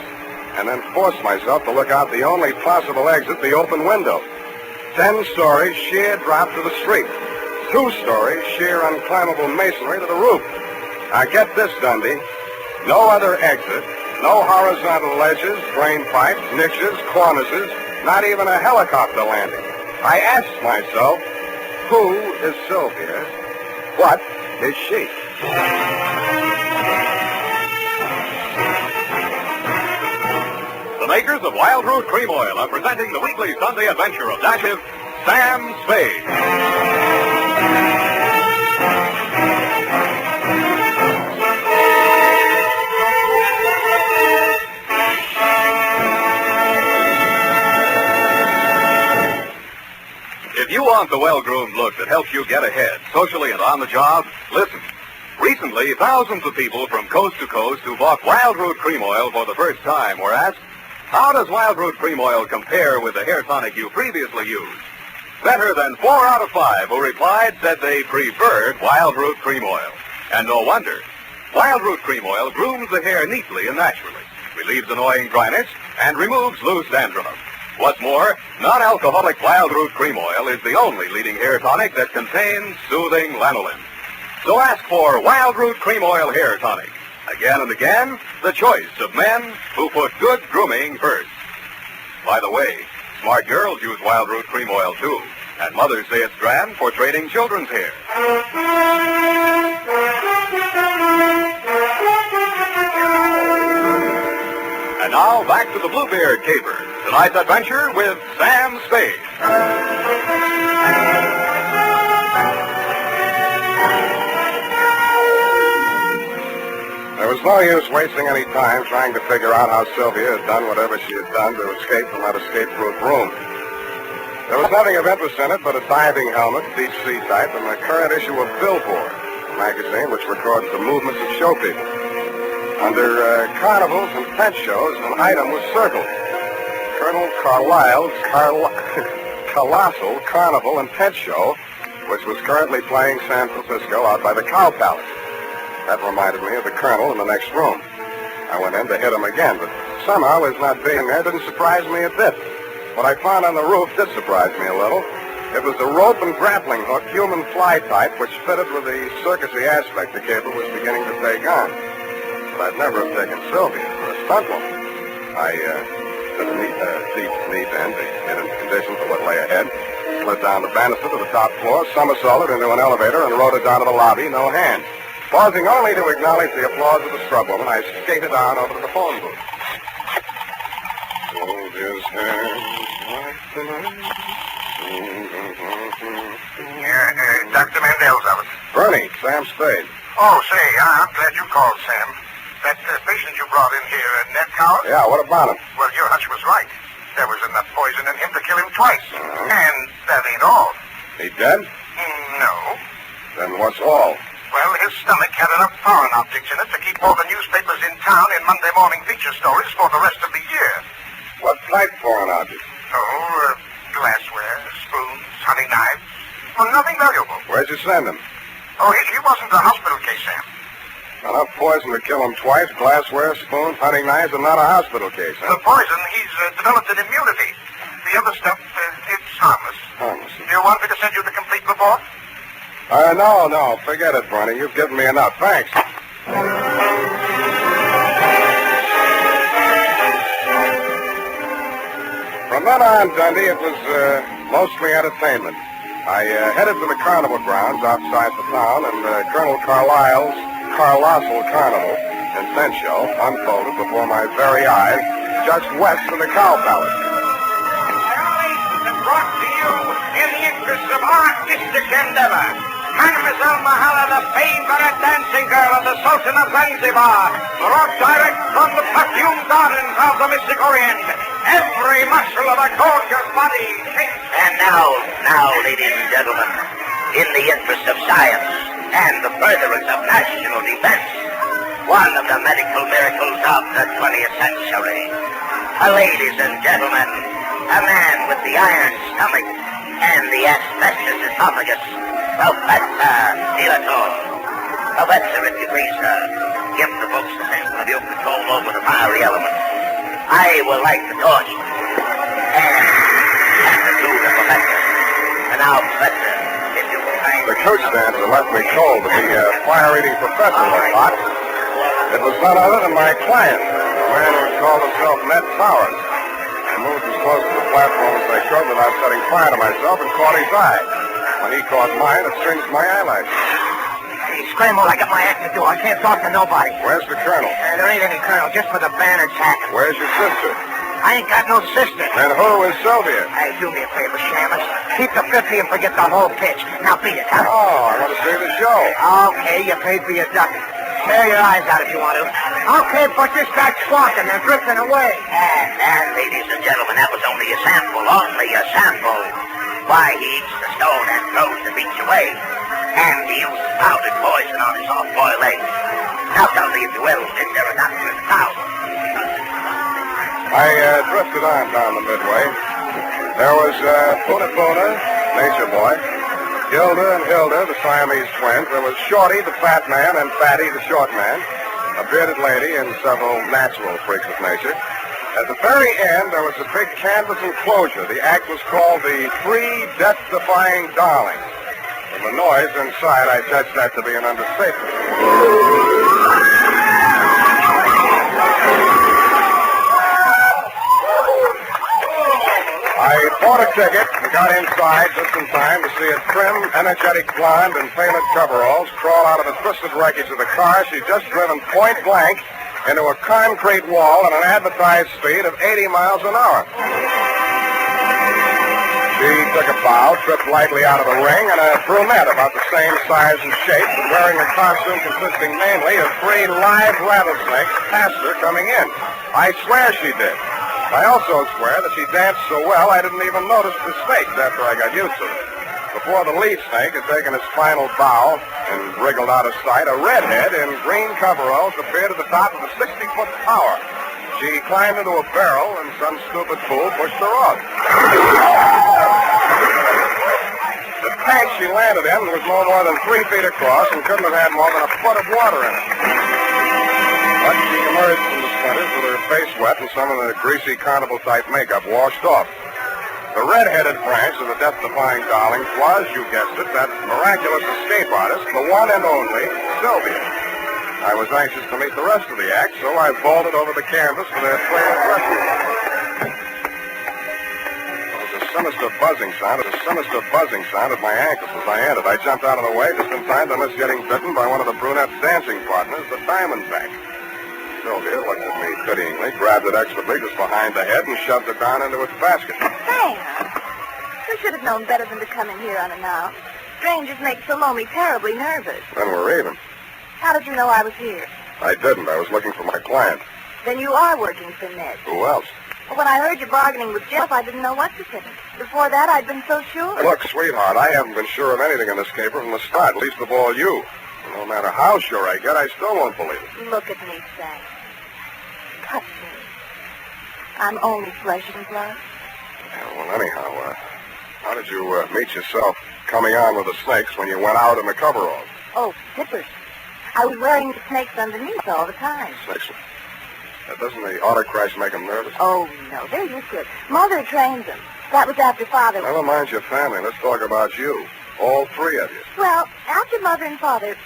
and then forced myself to look out the only possible exit, the open window. 10 stories, sheer drop to the street. 2 stories, sheer unclimbable masonry to the roof. Now get this, Dundee. No other exit, no horizontal ledges, drain pipes, niches, cornices, not even a helicopter landing. I asked myself, who is Sylvia? What is she? The makers of Wild Root Cream Oil are presenting the weekly Sunday adventure of Detective Sam Spade. want the well-groomed look that helps you get ahead, socially and on the job? Listen. Recently, thousands of people from coast to coast who bought Wild Root Cream Oil for the first time were asked, how does Wild Root Cream Oil compare with the hair tonic you previously used? Better than 4 out of 5 who replied said they preferred Wild Root Cream Oil. And no wonder. Wild Root Cream Oil grooms the hair neatly and naturally, relieves annoying dryness, and removes loose dandruff. What's more, non-alcoholic Wild Root Cream Oil is the only leading hair tonic that contains soothing lanolin. So ask for Wild Root Cream Oil Hair Tonic. Again and again, the choice of men who put good grooming first. By the way, smart girls use Wild Root Cream Oil too, and mothers say it's grand for training children's hair. And now, back to the Bluebeard caper. Tonight's adventure with Sam Spade. There was no use wasting any time trying to figure out how Sylvia had done whatever she had done to escape from that escape-proof room. There was nothing of interest in it but a diving helmet, deep sea type, and the current issue of Billboard, a magazine which records the movements of show people. Under carnivals and tent shows, an item was circled. Colonel Carlisle's Colossal Carnival and Tent Show, which was currently playing San Francisco out by the Cow Palace. That reminded me of the Colonel in the next room. I went in to hit him again, but somehow his not being there didn't surprise me a bit. What I found on the roof did surprise me a little. It was the rope and grappling hook, human fly type, which fitted with the circusy aspect the caper was beginning to take on. But I'd never have taken Sylvia for a stunt woman. I took a deep knee bend to get into condition for what lay ahead, slid down the banister to the top floor, somersaulted into an elevator, and rode it down to the lobby, no hands. Pausing only to acknowledge the applause of the scrub woman, I skated on over to the phone booth. Hold his hands like the night. Dr. Mandel's office. Bernie, Sam Spade. Oh, say, I'm glad you called, Sam. That patient you brought in here, Ned Coward? Yeah, what about him? Well, your hunch was right. There was enough poison in him to kill him twice. And that ain't all. He dead? No. Then what's all? Well, his stomach had enough foreign objects in it to keep all the newspapers in town in Monday morning feature stories for the rest of the year. What type foreign objects? Oh, glassware, spoons, hunting knives. Well, nothing valuable. Where'd you send him? Oh, he wasn't a hospital case, Sam. Enough poison to kill him twice, glassware, spoons, hunting knives, and not a hospital case, huh? The poison, he's developed an immunity. The other stuff, it's harmless. Harmless. Do you want me to send you the complete report? No, forget it, Bernie. You've given me enough. Thanks. From then on, Dundee, it was mostly entertainment. I headed for the carnival grounds outside the town, and Colonel Carlisle's Colossal Carnival and Tent Show unfolded before my very eyes just west of the Cow Palace. Brought to you in the interest of artistic endeavor. Mademoiselle Mahala, the favorite dancing girl of the Sultan of Zanzibar, brought direct from the perfumed gardens of the Mystic Orient. Every muscle of a gorgeous body. And now, ladies and gentlemen, in the interest of science and the furtherance of national defense, one of the medical miracles of the 20th century. Ladies and gentlemen, a man with the iron stomach and the asbestos esophagus, Professor Dilator. Professor, if you please, sir, give the folks a sample of your control over the fiery elements. I will light the torch and pass it to the professor. And now, Professor, if you will kindly... The coach dancer left me cold to be a fire-eating professor, I thought. It was none other than my client, a man who called himself Ned Powers. I moved as close to the platform as I could without setting fire to myself and caught his eye. When he caught mine, it singed my eyelashes. Hey, scramble, I got my act to do. I can't talk to nobody. Where's the colonel? There ain't any colonel, just for the banner jacket. Where's your sister? I ain't got no sister. And who is Sylvia? Hey, do me a favor, Shamus. Keep the 50 and forget the whole pitch. Now beat it, huh? Oh, I want to see the show. Okay, you paid for your ducking. Tear your eyes out if you want to. Okay, but just start squawking. They're drifting away. And, ladies and gentlemen, that was only a sample. Only a sample. Why, he eats the stone and throws the beach away. And he uses powdered poison on his soft-boiled eggs. Now tell me, if you will, is there a doctor in the town? I drifted on down the Midway. There was Puna, Nature Boy, Gilda and Hilda, the Siamese twins. There was Shorty, the fat man, and Fatty, the short man, a bearded lady, and several natural freaks of nature. At the very end, there was a big canvas enclosure. The act was called the Three Death-Defying Darlings. From the noise inside, I judged that to be an understatement. I bought a ticket and got inside just in time to see a trim, energetic blonde in tailored coveralls crawl out of the twisted wreckage of the car she'd just driven point blank into a concrete wall at an advertised speed of 80 miles an hour. She took a bow, tripped lightly out of the ring, and a brunette about the same size and shape, but wearing a costume consisting mainly of 3 live rattlesnakes, passed her coming in. I swear she did. I also swear that she danced so well I didn't even notice the snakes after I got used to them. Before the lead snake had taken its final bow and wriggled out of sight, a redhead in green coveralls appeared at the top of a 60-foot tower. She climbed into a barrel, and some stupid fool pushed her off. The tank she landed in was no more than 3 feet across and couldn't have had more than a foot of water in it. But she emerged from the splinters with her face wet and some of the greasy carnival-type makeup washed off. The red-headed branch of the death-defying darlings was, you guessed it, that miraculous escape artist, the one and only Sylvia. I was anxious to meet the rest of the act, so I vaulted over the canvas for their trail rescue. There was a sinister buzzing sound at my ankles as I entered. I jumped out of the way just in time to miss getting bitten by one of the brunette's dancing partners, the Diamondback. Sylvia looked at me pityingly, grabbed it expertly just behind the head, and shoved it down into its basket. Sam, you should have known better than to come in here unannounced. Strangers make Salome terribly nervous. Then we're even. How did you know I was here? I didn't. I was looking for my client. Then you are working for Ned. Who else? Well, when I heard you bargaining with Jeff, I didn't know what to think. Before that, I'd been so sure. Look, sweetheart, I haven't been sure of anything in this caper from the start, least of all you. No matter how sure I get, I still won't believe it. Look at me, Sam. Touch me. I'm only flesh and blood. Yeah, well, anyhow, how did you meet yourself coming on with the snakes when you went out in the coveralls? Oh, zippers. I was wearing the snakes underneath all the time. Snakes? Doesn't the auto crash make them nervous? Oh, no, they're used to it. Mother trained them. That was after Father... Never mind your family. Let's talk about you. All 3 of you. Well, after Mother and Father...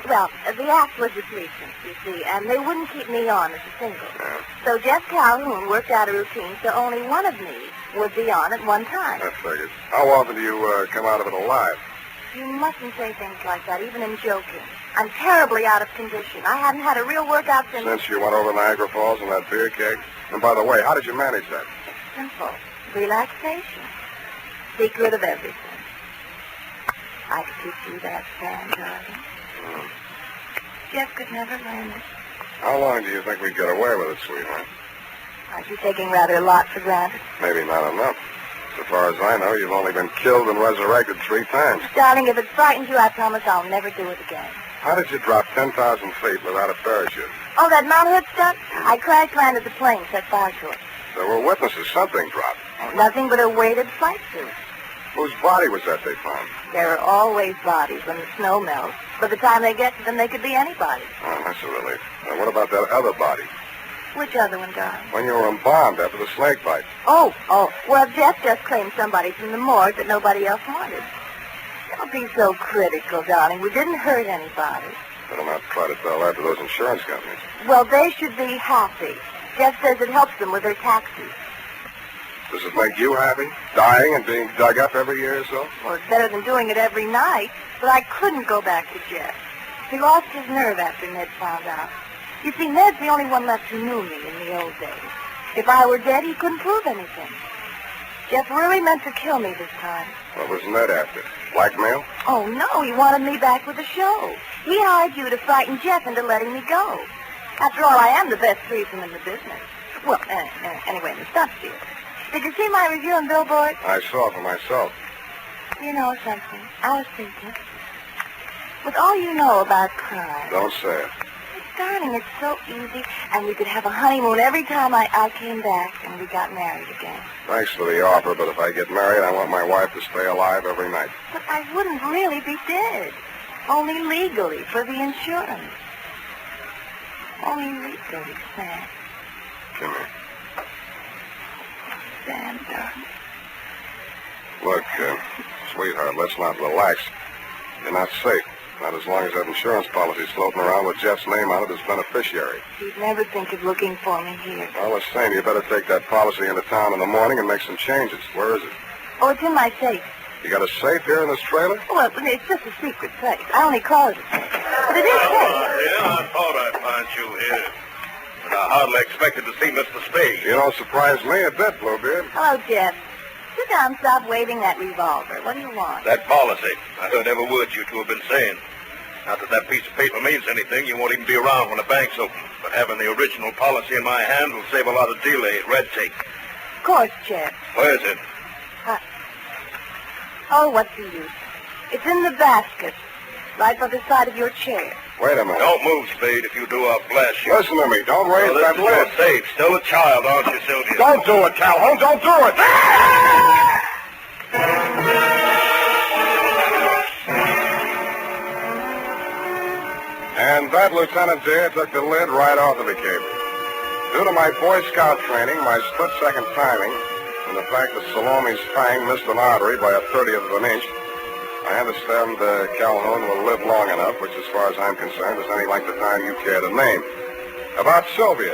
Well, the act was with recent, you see, and they wouldn't keep me on as a single. Yeah. So Jeff Calhoun worked out a routine so only one of me would be on at one time. I figured. How often do you come out of it alive? You mustn't say things like that, even in joking. I'm terribly out of condition. I haven't had a real workout since... Since you went over Niagara Falls in that beer keg? And by the way, how did you manage that? Simple. Relaxation. Secret of everything. I could teach you that, Sam, darling. Jeff could never learn it. How long do you think we'd get away with it, sweetheart? Aren't you taking rather a lot for granted? Maybe not enough. So far as I know, you've only been killed and resurrected 3 times. Darling, if it frightens you, I promise I'll never do it again. How did you drop 10,000 feet without a parachute? Oh, that Mount Hood stunt? I crash landed the plane set fire to it. There were witnesses. Something dropped. Nothing but a weighted flight suit. Whose body was that they found? There are always bodies when the snow melts. By the time they get to them, they could be anybody. Oh, that's a relief. Now, what about that other body? Which other one, darling? When you were embalmed after the snake bite. Oh. Well, Jeff just claimed somebody from the morgue that nobody else wanted. Don't be so critical, darling. We didn't hurt anybody. Better not try to tell that to those insurance companies. Well, they should be happy. Jeff says it helps them with their taxes. Does it make you happy? Dying and being dug up every year or so? Well, it's better than doing it every night. But I couldn't go back to Jeff. He lost his nerve after Ned found out. You see, Ned's the only one left who knew me in the old days. If I were dead, he couldn't prove anything. Jeff really meant to kill me this time. What was Ned after? Blackmail? Oh, no, he wanted me back with the show. He hired you to frighten Jeff into letting me go. After all, I am the best threesome in the business. Well, anyway, in the stunt field. Did you see my review on Billboard? I saw for myself. You know something? I was thinking. With all you know about crime... Don't say it. Darling, it's so easy, and we could have a honeymoon every time I came back and we got married again. Thanks for the offer, but if I get married, I want my wife to stay alive every night. But I wouldn't really be dead. Only legally, for the insurance. Only legally, Sam. Come here. Sam, darling. Look, sweetheart, let's not relax. You're not safe. Not as long as that insurance policy's floating around with Jeff's name on it as beneficiary. He'd never think of looking for me here. Well, the same. You better take that policy into town in the morning and make some changes. Where is it? Oh, it's in my safe. You got a safe here in this trailer? Well, it's just a secret place. I only closed it. But it is safe. Yeah, I thought I'd find you here. But I hardly expected to see Mr. Spade. You don't surprise me a bit, Bluebeard. Hello, Jeff. Sit down, stop waving that revolver. What do you want? That policy. I heard every word you two have been saying. Not that that piece of paper means anything. You won't even be around when the bank's open. But having the original policy in my hand will save a lot of delay, red tape. Of course, Jeff. Where is it? Oh, what's the use? It's in the basket, right by the side of your chair. Wait a minute. Don't move, Spade. If you do, I'll blast you. Listen to me. Don't raise that lid. You're safe. Still a child, aren't you, Sylvia? Don't do it, Calhoun. Don't do it. And that, Lieutenant dear, took the lid right off of the cable. Due to my Boy Scout training, my split-second timing, and the fact that Salome's fang missed an artery by a 30th of an inch, I understand Calhoun will live long enough, which as far as I'm concerned is any length of time you care to name. About Sylvia,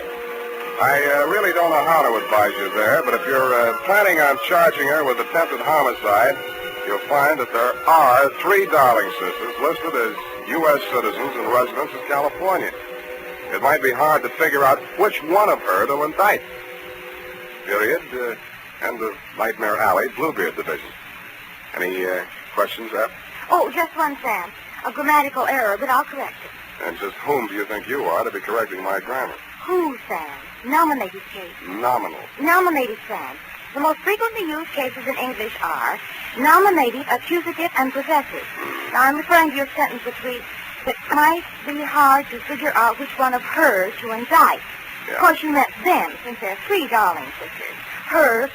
I really don't know how to advise you there, but if you're planning on charging her with attempted homicide, you'll find that there are 3 darling sisters listed as U.S. citizens and residents of California. It might be hard to figure out which one of her to indict. Period. End of Nightmare Alley, Bluebeard Division. Any questions, Ep? Oh, just one, Sam. A grammatical error, but I'll correct it. And just whom do you think you are to be correcting my grammar? Who, Sam? Nominated case. Nominal. Nominated, Sam. The most frequently used cases in English are nominative, accusative, and possessive. Now, I'm referring to your sentence which reads, it might be hard to figure out which one of her to indict. Yeah. Of course, you meant them, since there are 3 darling sisters. Her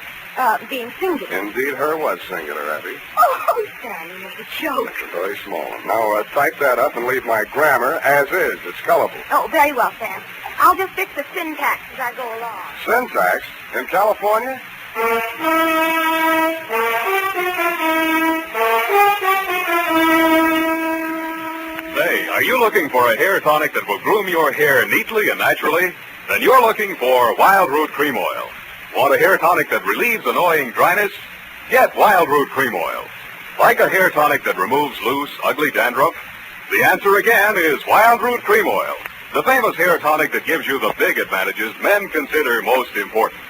being singular. Indeed, her was singular, Abby. Oh, Sam, you make a joke. It's a very small one. Now, type that up and leave my grammar as is. It's colorful. Oh, very well, Sam. I'll just fix the syntax as I go along. Syntax? In California? Say, are you looking for a hair tonic that will groom your hair neatly and naturally? Then you're looking for Wild Root Cream Oil. Want a hair tonic that relieves annoying dryness? Get Wild Root Cream Oil. Like a hair tonic that removes loose, ugly dandruff? The answer again is Wild Root Cream Oil, the famous hair tonic that gives you the big advantages men consider most important.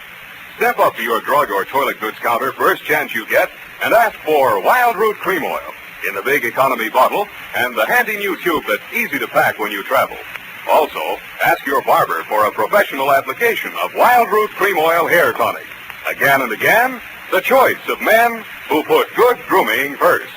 Step up to your drug or toilet goods counter first chance you get and ask for Wild Root Cream Oil in the big economy bottle and the handy new tube that's easy to pack when you travel. Also, ask your barber for a professional application of Wild Root Cream Oil Hair Tonic. Again and again, the choice of men who put good grooming first.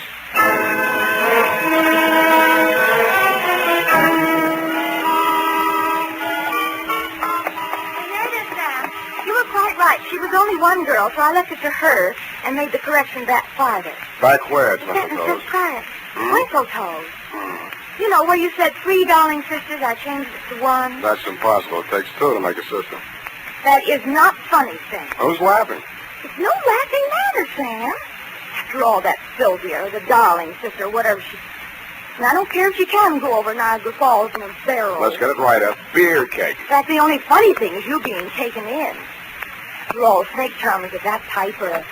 You were quite right. She was only one girl, so I left it to her and made the correction back farther. Back where, Sentence Twinkle just prior. Twinkle Toes. You know, where you said 3 darling sisters, I changed it to 1. That's impossible. It takes 2 to make a system. That is not funny, Sam. Who's laughing? It's no laughing matter, Sam. After all, that Sylvia, or the darling sister, whatever she... And I don't care if she can go over Niagara Falls in a barrel. Let's get it right. A beer cake. That's the only funny thing is you being taken in. After all, snake charmers of that type are a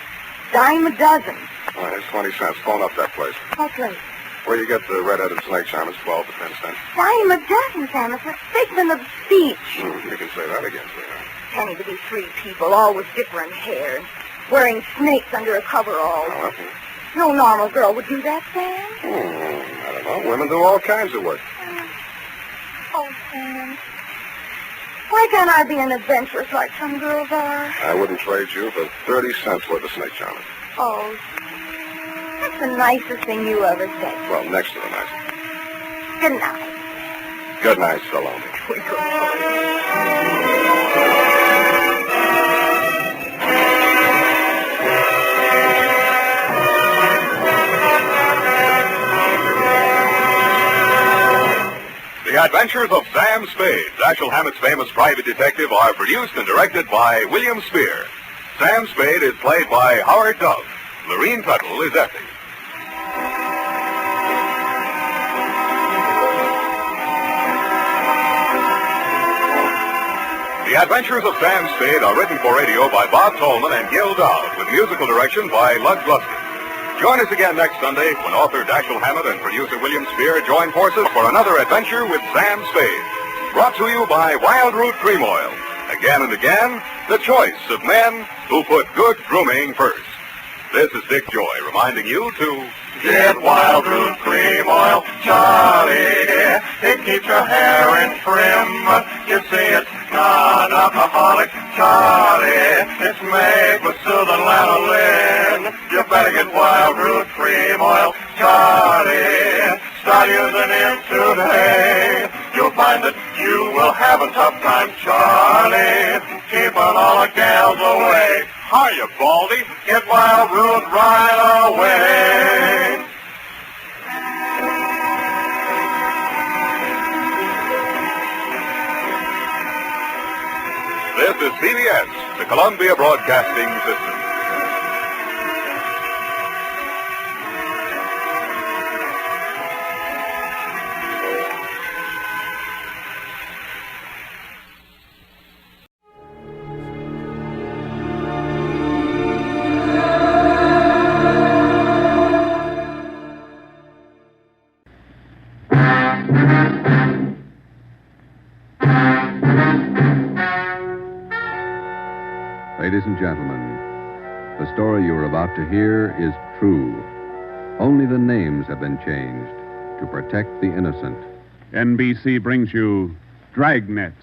dime a dozen. All right, here's 20 cents. Phone up that place. What place? Where you get the red-headed snake charmers, 12 to 10 cents. Dime a dozen, Sam. It's a figment of speech. You can say that again, sweetheart. Penny to be 3 people, all with different hair, wearing snakes under a coverall. Oh, okay. No normal girl would do that, Sam. I don't know. Women do all kinds of work. Oh, Sam. Why can't I be an adventuress like some girls are? I wouldn't trade you for 30 cents worth of snake charmers. Oh, That's the nicest thing you ever said. Well, next to the nicest. Good night. Good night, Salome. The Adventures of Sam Spade, Dashiell Hammett's famous private detective, are produced and directed by William Spear. Sam Spade is played by Howard Dove. Lorene Tuttle is Effie. The Adventures of Sam Spade are written for radio by Bob Tolman and Gil Dowd, with musical direction by Lud Gluskin. Join us again next Sunday when author Dashiell Hammett and producer William Spear join forces for another adventure with Sam Spade. Brought to you by Wild Root Cream Oil. Again and again, the choice of men who put good grooming first. This is Dick Joy reminding you to get Wild Root Cream Oil, Charlie. It keeps your hair in trim. You see, it's non-alcoholic, Charlie. It's made with soothing lanolin. You better get Wild Root Cream Oil, Charlie. Start using it today. You'll find that you will have a tough time, Charlie. Keeping all the gals away. Hiya, Baldy. Get Wild Root right away. This is CBS, the Columbia Broadcasting System. Ladies and gentlemen, the story you are about to hear is true. Only the names have been changed to protect the innocent. NBC brings you Dragnet.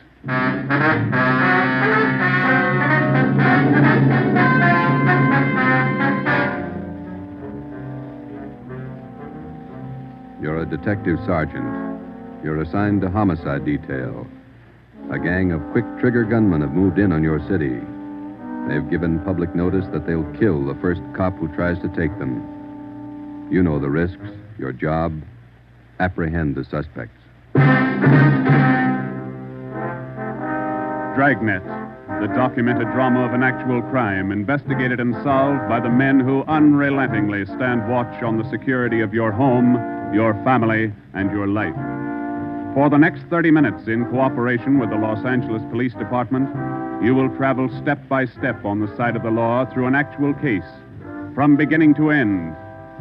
You're a detective sergeant. You're assigned to homicide detail. A gang of quick trigger gunmen have moved in on your city. They've given public notice that they'll kill the first cop who tries to take them. You know the risks. Your job, apprehend the suspects. Dragnet, the documented drama of an actual crime, investigated and solved by the men who unrelentingly stand watch on the security of your home, your family, and your life. For the next 30 minutes, in cooperation with the Los Angeles Police Department, you will travel step by step on the side of the law through an actual case, from beginning to end,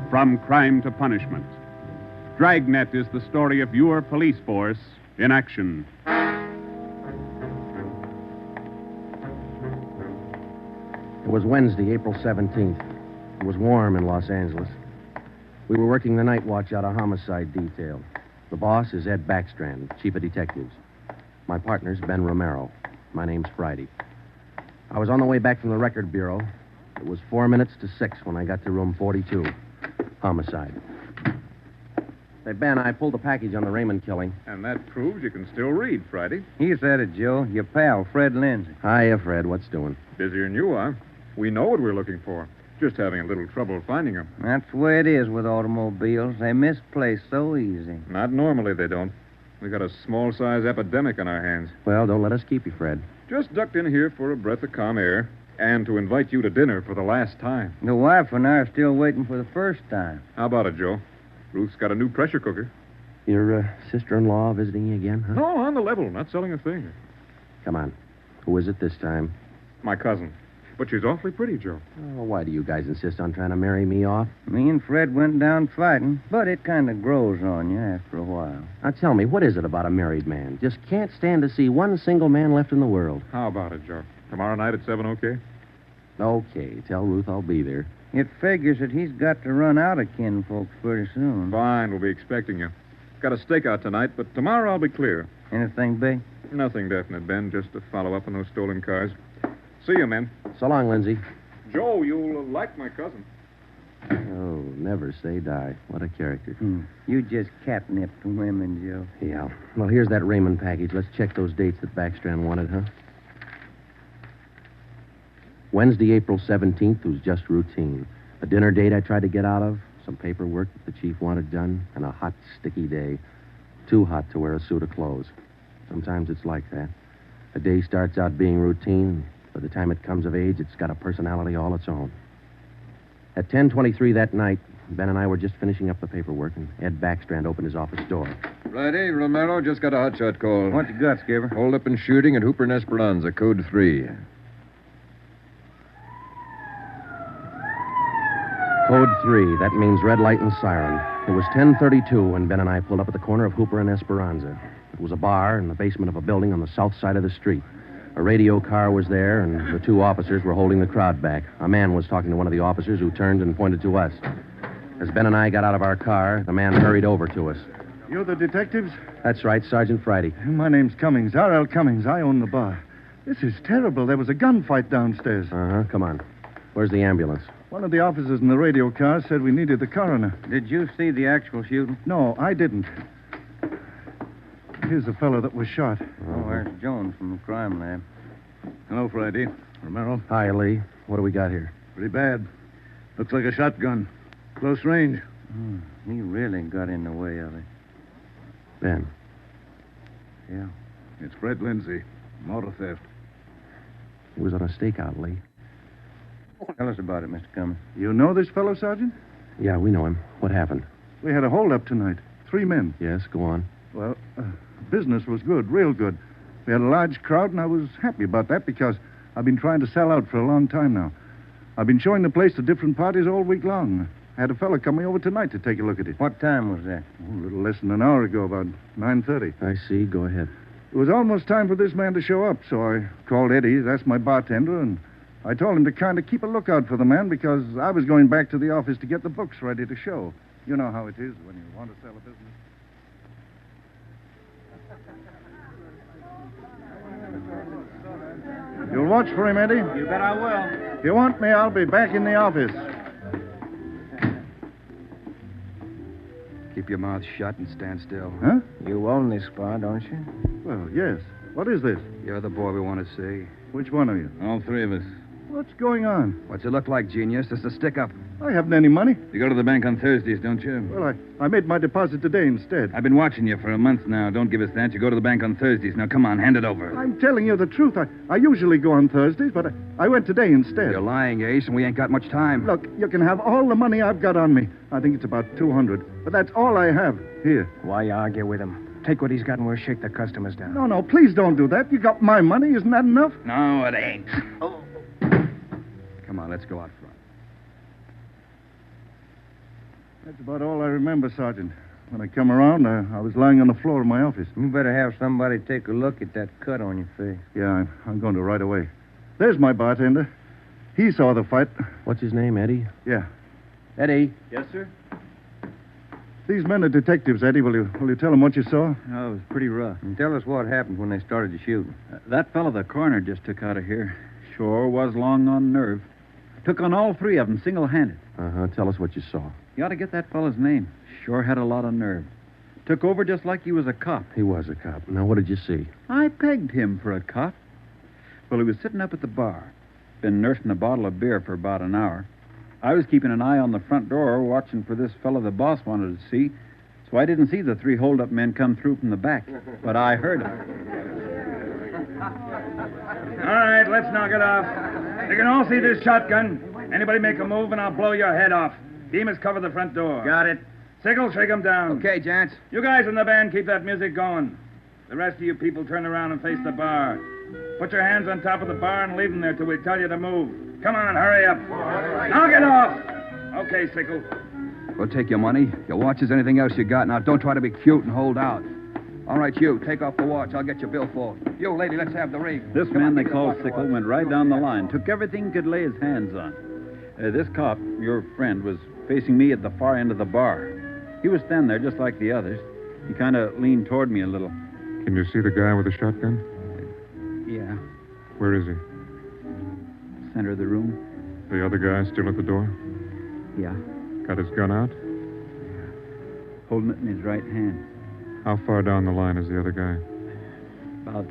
from crime to punishment. Dragnet is the story of your police force in action. It was Wednesday, April 17th. It was warm in Los Angeles. We were working the night watch out of homicide detail. The boss is Ed Backstrand, chief of detectives. My partner's Ben Romero. My name's Friday. I was on the way back from the record bureau. It was 4 minutes to 6 when I got to room 42. Homicide. Hey, Ben, I pulled the package on the Raymond killing. And that proves you can still read, Friday. He said it, Joe. Your pal, Fred Lindsay. Hiya, Fred. What's doing? Busier than you are. We know what we're looking for. Just having a little trouble finding them. That's the way it is with automobiles. They misplace so easy. Not normally, they don't. We got a small-size epidemic on our hands. Well, don't let us keep you, Fred. Just ducked in here for a breath of calm air and to invite you to dinner for the last time. The wife and I are still waiting for the first time. How about it, Joe? Ruth's got a new pressure cooker. Your sister-in-law visiting you again, huh? No, on the level. Not selling a thing. Come on. Who is it this time? My cousin. But she's awfully pretty, Joe. Oh, why do you guys insist on trying to marry me off? Me and Fred went down fighting, but it kind of grows on you after a while. Now, tell me, what is it about a married man? Just can't stand to see one single man left in the world. How about it, Joe? Tomorrow night at 7, okay? Okay. Tell Ruth I'll be there. It figures that he's got to run out of kinfolks pretty soon. Fine, we'll be expecting you. Got a stakeout tonight, but tomorrow I'll be clear. Anything big? Nothing definite, Ben. Just to follow up on those stolen cars. See you, men. So long, Lindsay. Joe, you'll like my cousin. Oh, Never say die. What a character. You just catnipped women, Joe. Yeah. Well, here's that Raymond package. Let's check those dates that Backstrand wanted, huh? Wednesday, April 17th was just routine. A dinner date I tried to get out of, some paperwork that the chief wanted done, and a hot, sticky day. Too hot to wear a suit of clothes. Sometimes it's like that. A day starts out being routine, and by the time it comes of age, it's got a personality all its own. At 10:23 that night, Ben and I were just finishing up the paperwork, and Ed Backstrand opened his office door. Righty, Romero, just got a hotshot call. What you got, Skipper? Hold up and shooting at Hooper and Esperanza, code 3. Code 3, that means red light and siren. It was 10:32 when Ben and I pulled up at the corner of Hooper and Esperanza. It was a bar in the basement of a building on the south side of the street. A radio car was there, and the two officers were holding the crowd back. A man was talking to one of the officers who turned and pointed to us. As Ben and I got out of our car, the man hurried over to us. You're the detectives? That's right, Sergeant Friday. My name's Cummings, R.L. Cummings. I own the bar. This is terrible. There was a gunfight downstairs. Uh-huh, come on. Where's the ambulance? One of the officers in the radio car said we needed the coroner. Did you see the actual shooting? No, I didn't. Here's the fellow that was shot. Oh, there's Jones from the crime lab. Hello, Friday. Romero. Hi, Lee. What do we got here? Pretty bad. Looks like a shotgun. Close range. He really got in the way of it. Ben. Yeah. It's Fred Lindsay. Motor theft. He was on a stakeout, Lee. Tell us about it, Mr. Cummings. You know this fellow, Sergeant? Yeah, we know him. What happened? We had a holdup tonight. 3 men. Yes, go on. Well, business was good, real good. We had a large crowd, and I was happy about that because I've been trying to sell out for a long time now. I've been showing the place to different parties all week long. I had a fella coming over tonight to take a look at it. What time was that? Oh, a little less than an hour ago, about 9:30. I see. Go ahead. It was almost time for this man to show up, so I called Eddie, that's my bartender, and I told him to kind of keep a lookout for the man because I was going back to the office to get the books ready to show. You know how it is when you want to sell a business. You'll watch for him, Eddie? You bet I will. If you want me, I'll be back in the office. Keep your mouth shut and stand still. Huh? You own this bar, don't you? Well, yes. What is this? You're the boy we want to see. Which one of you? All 3 of us. What's going on? What's it look like, genius? Just a stick-up. I haven't any money. You go to the bank on Thursdays, don't you? Well, I made my deposit today instead. I've been watching you for a month now. Don't give us that. You go to the bank on Thursdays. Now, come on, hand it over. I'm telling you the truth. I usually go on Thursdays, but I went today instead. You're lying, Ace, and we ain't got much time. Look, you can have all the money I've got on me. I think it's about 200, but that's all I have. Here. Why argue with him? Take what he's got and we'll shake the customers down. No, please don't do that. You got my money. Isn't that enough? No, it ain't. Oh. Come on, let's go out front. That's about all I remember, Sergeant. When I come around, I was lying on the floor of my office. You better have somebody take a look at that cut on your face. Yeah, I'm going to right away. There's my bartender. He saw the fight. What's his name, Eddie? Yeah. Eddie. Yes, sir? These men are detectives, Eddie. Will you tell them what you saw? Oh, it was pretty rough. And tell us what happened when they started the shooting. That fellow the coroner just took out of here sure was long on nerve. Took on all 3 of them single-handed. Uh-huh. Tell us what you saw. You ought to get that fellow's name. Sure had a lot of nerve. Took over just like he was a cop. He was a cop. Now, what did you see? I pegged him for a cop. Well, he was sitting up at the bar. Been nursing a bottle of beer for about an hour. I was keeping an eye on the front door, watching for this fellow the boss wanted to see. So I didn't see the 3 hold-up men come through from the back. But I heard them. All right, let's knock it off. You can all see this shotgun. Anybody make a move and I'll blow your head off. Beamers cover the front door. Got it. Sickle, shake them down. Okay, gents. You guys in the band, keep that music going. The rest of you people turn around and face the bar. Put your hands on top of the bar and leave them there till we tell you to move. Come on, hurry up. Knock it off. Okay, Sickle. We'll take your money, your watches, anything else you got. Now, don't try to be cute and hold out. All right, you, take off the watch. I'll get your billfold. You, lady, let's have the ring. This man they called Sickle went right down the line. Took everything he could lay his hands on. This cop, your friend, was facing me at the far end of the bar. He was standing there just like the others. He kind of leaned toward me a little. Can you see the guy with the shotgun? Yeah. Where is he? Center of the room. The other guy still at the door? Yeah. Got his gun out? Holding it in his right hand. How far down the line is the other guy? About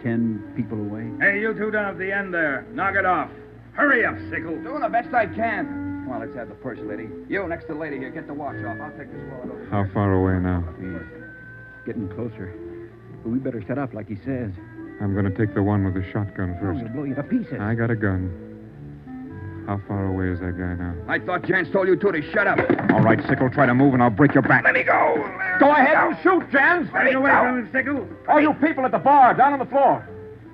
10 people away. Hey, you two down at the end there. Knock it off. Hurry up, Sickle. Doing the best I can. Come on, let's have the push, lady. You, next to the lady here, get the watch off. I'll take this wallet over. How far away now? Getting closer. But we better set up like he says. I'm going to take the one with the shotgun Oh, first. he'll blow you to pieces. I got a gun. How far away is that guy now? I thought Jans told you two to shut up. All right, Sickle, try to move and I'll break your back. Let me go. Go ahead and shoot, Jans. Take away from him, Sickle. All you people at the bar, down on the floor.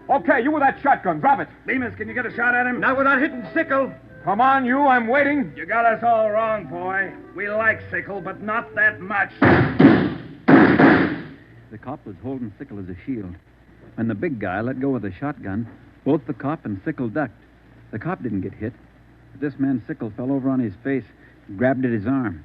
Okay, you with that shotgun, drop it. Bemis, can you get a shot at him? Not without hitting Sickle. Come on, you, I'm waiting. You got us all wrong, boy. We like Sickle, but not that much. The cop was holding Sickle as a shield. When the big guy let go of the shotgun, both the cop and Sickle ducked. The cop didn't get hit. But this man Sickle fell over on his face, grabbed at his arm.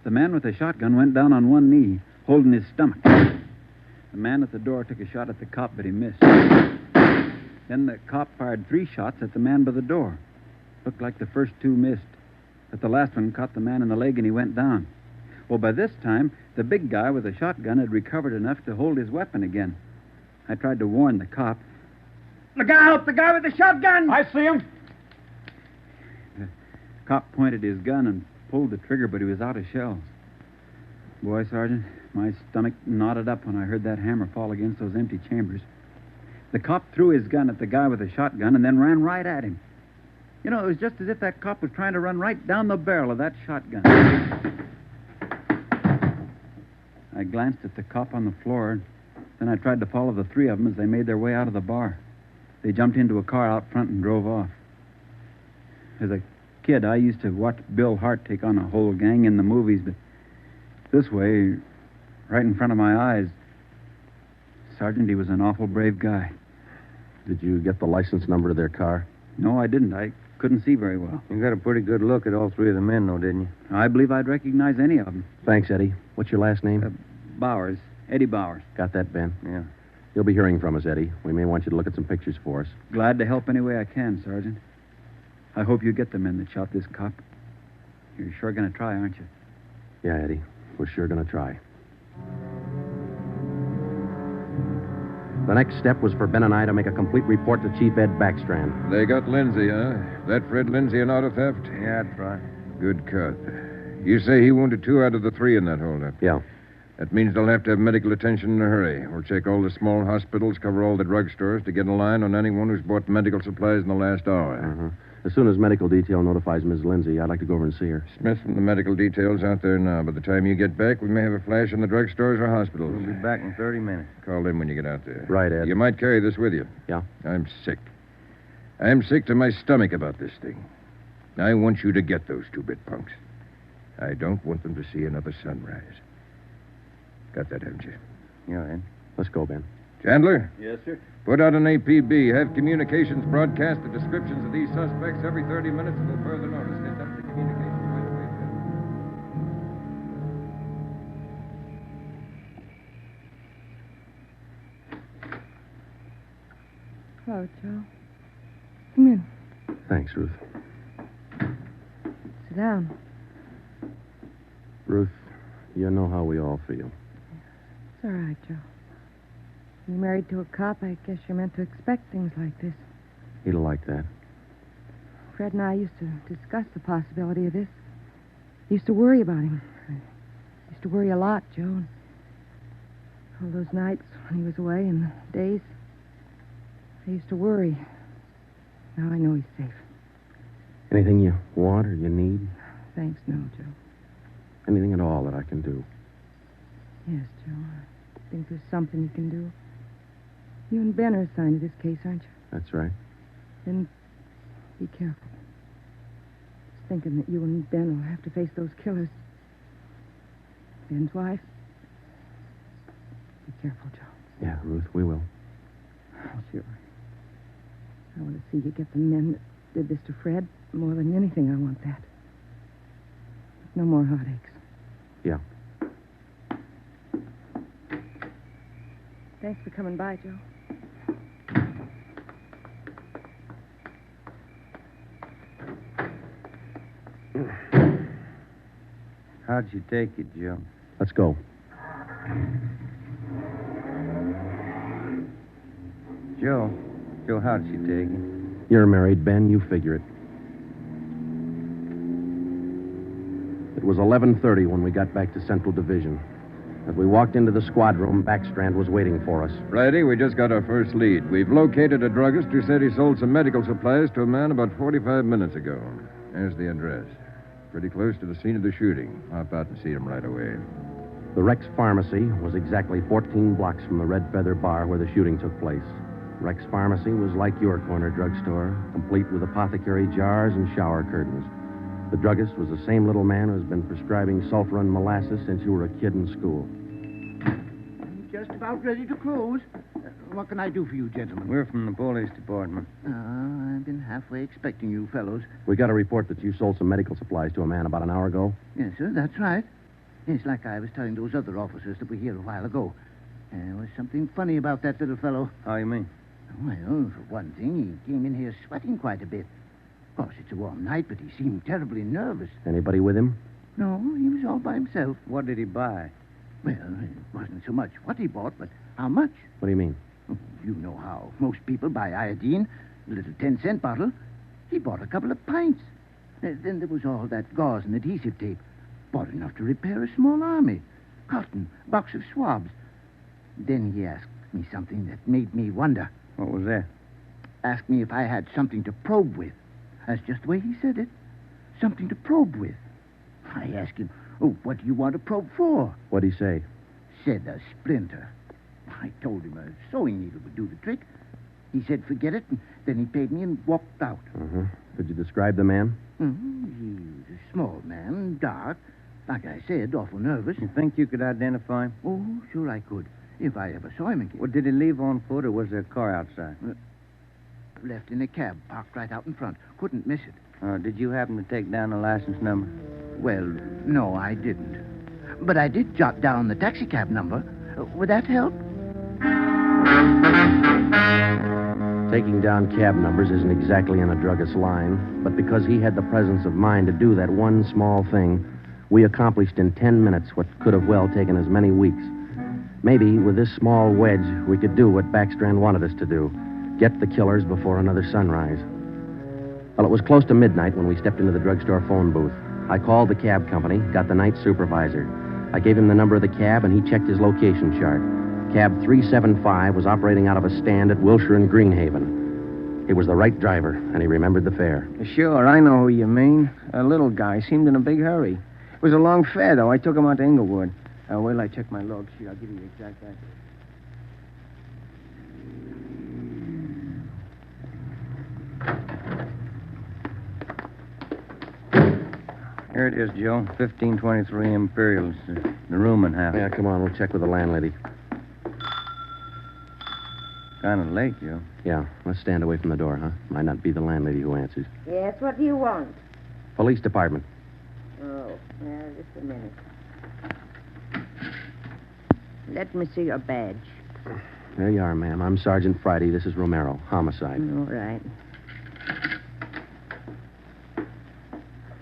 The man with the shotgun went down on one knee, holding his stomach. The man at the door took a shot at the cop, but he missed. Then the cop fired 3 shots at the man by the door. Looked like the first 2 missed, but the last one caught the man in the leg and he went down. Well, by this time, the big guy with the shotgun had recovered enough to hold his weapon again. I tried to warn the cop. Look out, the guy with the shotgun. I see him. The cop pointed his gun and pulled the trigger, but he was out of shells. Boy, Sergeant, my stomach knotted up when I heard that hammer fall against those empty chambers. The cop threw his gun at the guy with the shotgun and then ran right at him. You know, it was just as if that cop was trying to run right down the barrel of that shotgun. I glanced at the cop on the floor, then I tried to follow the 3 of them as they made their way out of the bar. They jumped into a car out front and drove off. As a kid, I used to watch Bill Hart take on a whole gang in the movies, but this way, right in front of my eyes, Sergeant, he was an awful brave guy. Did you get the license number of their car? No, I didn't. I couldn't see very well. You got a pretty good look at all 3 of the men, though, didn't you? I believe I'd recognize any of them. Thanks, Eddie. What's your last name? Bowers. Eddie Bowers. Got that, Ben? Yeah. You'll be hearing from us, Eddie. We may want you to look at some pictures for us. Glad to help any way I can, Sergeant. I hope you get the men that shot this cop. You're sure going to try, aren't you? Yeah, Eddie. We're sure going to try. The next step was for Ben and I to make a complete report to Chief Ed Backstrand. They got Lindsay, huh? That Fred Lindsay an auto theft? Yeah, that's right. Good cut. You say he wounded 2 out of the 3 in that holdup? Yeah. That means they'll have to have medical attention in a hurry. We'll check all the small hospitals, cover all the drugstores to get a line on anyone who's bought medical supplies in the last hour. Uh-huh. As soon as medical detail notifies Ms. Lindsay, I'd like to go over and see her. Smith from the medical detail's out there now. By the time you get back, we may have a flash in the drugstores or hospitals. We'll be back in 30 minutes. Call in when you get out there. Right, Ed. You might carry this with you. Yeah? I'm sick. I'm sick to my stomach about this thing. I want you to get those 2-bit punks. I don't want them to see another sunrise. Got that, haven't you? Yeah, Ed. Let's go, Ben. Chandler? Yes, sir. Put out an APB. Have communications broadcast the descriptions of these suspects every 30 minutes until further notice. Get them to communications right away, Hello, Joe. Come in. Thanks, Ruth. Sit down. Ruth, you know how we all feel. It's all right, Joe. You're married to a cop, I guess you're meant to expect things like this. He'd like that. Fred and I used to discuss the possibility of this. Used to worry about him. I used to worry a lot, Joe. All those nights when he was away and the days, I used to worry. Now I know he's safe. Anything you want or you need? Thanks, no, Joe. Anything at all that I can do? Yes, Joe. I think there's something you can do. You and Ben are assigned to this case, aren't you? That's right. Then be careful. Just thinking that you and Ben will have to face those killers. Ben's wife. Be careful, Joe. Yeah, Ruth, we will. Sure. I want to see you get the men that did this to Fred. More than anything, I want that. No more heartaches. Yeah. Thanks for coming by, Joe. How'd she take it, Joe? Let's go. Joe, how'd she take it? You're married, Ben. You figure it. It was 11:30 when we got back to Central Division. As we walked into the squad room, Backstrand was waiting for us. Friday, we just got our first lead. We've located a druggist who said he sold some medical supplies to a man about 45 minutes ago. There's the address. Pretty close to the scene of the shooting. Hop out and see him right away. The Rex Pharmacy was exactly 14 blocks from the Red Feather Bar where the shooting took place. Rex Pharmacy was like your corner drugstore, complete with apothecary jars and shower curtains. The druggist was the same little man who's been prescribing sulfur and molasses since you were a kid in school. Just about ready to close. What can I do for you, gentlemen? We're from the police department. I've been halfway expecting you fellows. We got a report that you sold some medical supplies to a man about an hour ago. Yes, sir, that's right. It's like I was telling those other officers that were here a while ago. There was something funny about that little fellow. How you mean? Well, for one thing, he came in here sweating quite a bit. Of course, it's a warm night, but he seemed terribly nervous. Anybody with him? No, he was all by himself. What did he buy? Well, it wasn't so much what he bought, but how much. What do you mean? You know how most people buy iodine, a little 10-cent bottle. He bought a couple of pints. Then there was all that gauze and adhesive tape. Bought enough to repair a small army. Cotton, box of swabs. Then he asked me something that made me wonder. What was that? Asked me if I had something to probe with. That's just the way he said it. Something to probe with. I asked him, what do you want to probe for? What'd he say? Said a splinter. I told him a sewing needle would do the trick. He said, forget it, and then he paid me and walked out. Uh-huh. Could you describe the man? He was a small man, dark. Like I said, awful nervous. You think you could identify him? Oh, sure I could, if I ever saw him again. Well, did he leave on foot, or was there a car outside? Left in a cab, parked right out in front. Couldn't miss it. Did you happen to take down the license number? Well, no, I didn't. But I did jot down the taxicab number. Would that help? Taking down cab numbers isn't exactly in a druggist's line, but because he had the presence of mind to do that one small thing, we accomplished in 10 minutes what could have well taken as many weeks. Maybe with this small wedge, we could do what Backstrand wanted us to do. Get the killers before another sunrise. Well, it was close to midnight when we stepped into the drugstore phone booth. I called the cab company, got the night supervisor. I gave him the number of the cab, and he checked his location chart. Cab 375 was operating out of a stand at Wilshire and Greenhaven. He was the right driver, and he remembered the fare. Sure, I know who you mean. A little guy. Seemed in a big hurry. It was a long fare, though. I took him out to Inglewood. Wait till I check my log sheet. I'll give you the exact address. Here it is, Joe. 1523 Imperial. It's the rooming house. Yeah, come on. We'll check with the landlady. Kind of late, Joe. Yeah, let's stand away from the door, huh? Might not be the landlady who answers. Yes, what do you want? Police department. Oh, now, just a minute. Let me see your badge. There you are, ma'am. I'm Sergeant Friday. This is Romero. Homicide. All right.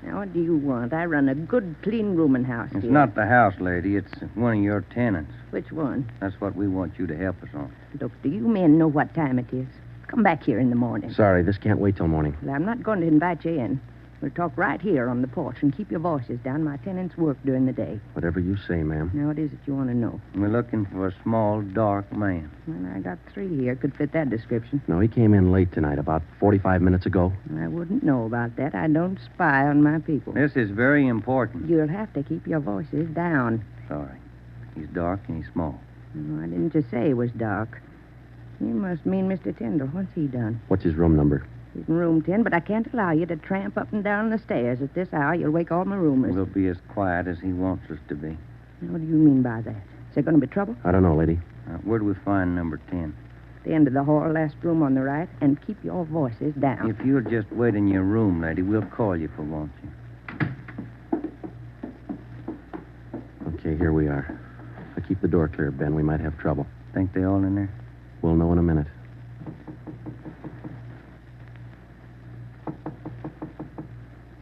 Now, what do you want? I run a good, clean rooming house It's here. not the house, lady. It's one of your tenants. Which one? That's what we want you to help us on. Look, do you men know what time it is? Come back here in the morning. Sorry, this can't wait till morning. Well, I'm not going to invite you in. We'll talk right here on the porch and keep your voices down. My tenants work during the day. Whatever you say, ma'am. Now, what is it you want to know? We're looking for a small, dark man. Well, I got 3 here. Could fit that description. No, he came in late tonight, about 45 minutes ago. I wouldn't know about that. I don't spy on my people. This is very important. You'll have to keep your voices down. Sorry. He's dark and he's small. Oh, I didn't just say he was dark. You must mean Mr. Tyndall. What's he done? What's his room number? He's in room 10, but I can't allow you to tramp up and down the stairs at this hour. You'll wake all my roomers. We'll be as quiet as he wants us to be. Now, what do you mean by that? Is there going to be trouble? I don't know, lady. Where do we find number 10? At the end of the hall, last room on the right, and keep your voices down. If you'll just wait in your room, lady, we'll call you if we want you. Okay, here we are. If I keep the door clear, Ben, we might have trouble. Think they all in there? We'll know in a minute.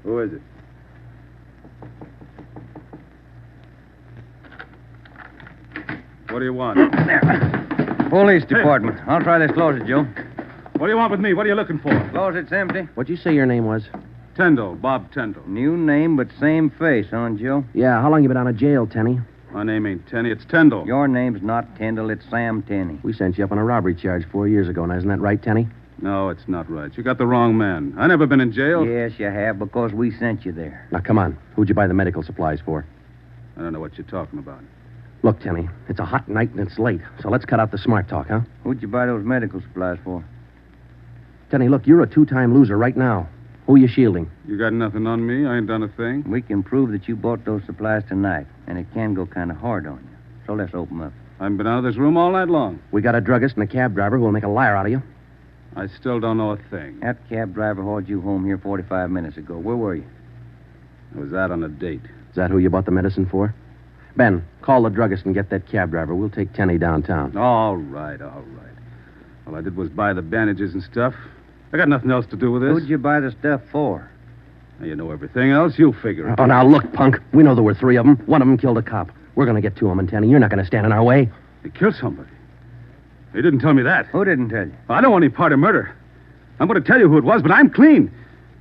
Who is it? What do you want? Police department. I'll try this closet, Joe. What do you want with me? What are you looking for? Closet's empty. What'd you say your name was? Tyndall, Bob Tyndall. New name, but same face, huh, Joe? Yeah, how long you been out of jail, Tenny? My name ain't Tenny, it's Tyndall. Your name's not Tyndall, it's Sam Tenney. We sent you up on a robbery charge 4 years ago. Now, isn't that right, Tenny? No, it's not right. You got the wrong man. I never been in jail. Yes, you have, because we sent you there. Now, come on. Who'd you buy the medical supplies for? I don't know what you're talking about. Look, Tenny, it's a hot night and it's late, so let's cut out the smart talk, huh? Who'd you buy those medical supplies for? Tenny, look, you're a two-time loser right now. Who are you shielding? You got nothing on me. I ain't done a thing. We can prove that you bought those supplies tonight, and it can go kind of hard on you. So let's open up. I haven't been out of this room all night long. We got a druggist and a cab driver who will make a liar out of you. I still don't know a thing. That cab driver hauled you home here 45 minutes ago. Where were you? I was out on a date. Is that who you bought the medicine for? Ben, call the druggist and get that cab driver. We'll take Tenny downtown. All right. All I did was buy the bandages and stuff. I got nothing else to do with this. Who'd you buy the stuff for? Now, you know everything else. You figure it. Oh, now, look, punk. We know there were 3 of them. One of them killed a cop. We're going to get to him, and Tenny, you're not going to stand in our way. He killed somebody. He didn't tell me that. Who didn't tell you? I don't want any part of murder. I'm going to tell you who it was, but I'm clean.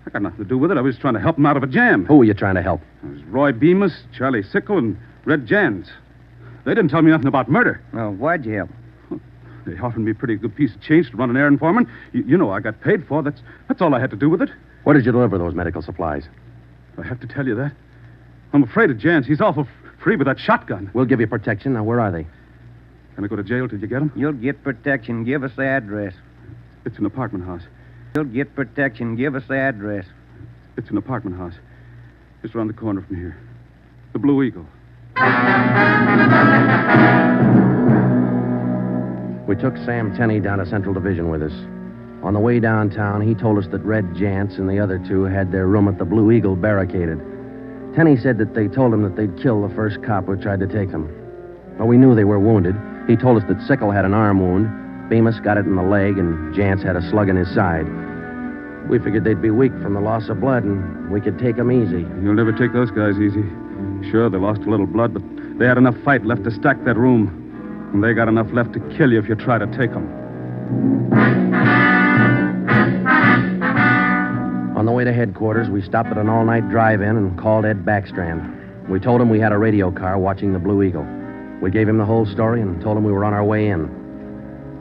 I got nothing to do with it. I was trying to help him out of a jam. Who were you trying to help? It was Roy Bemis, Charlie Sickle, and Red Jans. They didn't tell me nothing about murder. Well, why'd you help? They offered me a pretty good piece of change to run an errand for them. You know I got paid for. That's all I had to do with it. Where did you deliver those medical supplies? I have to tell you that. I'm afraid of Jans. He's awful free with that shotgun. We'll give you protection. Now, where are they? Can I go to jail till you get them? You'll get protection. Give us the address. It's an apartment house. You'll get protection. Give us the address. It's an apartment house. Just around the corner from here. The Blue Eagle. We took Sam Tenney down to Central Division with us. On the way downtown, he told us that Red Jantz and the other 2 had their room at the Blue Eagle barricaded. Tenney said that they told him that they'd kill the first cop who tried to take them. But we knew they were wounded. He told us that Sickle had an arm wound, Bemis got it in the leg, and Jantz had a slug in his side. We figured they'd be weak from the loss of blood, and we could take them easy. You'll never take those guys easy. Sure, they lost a little blood, but they had enough fight left to stack that room. And they got enough left to kill you if you try to take them. On the way to headquarters, we stopped at an all-night drive-in and called Ed Backstrand. We told him we had a radio car watching the Blue Eagle. We gave him the whole story and told him we were on our way in.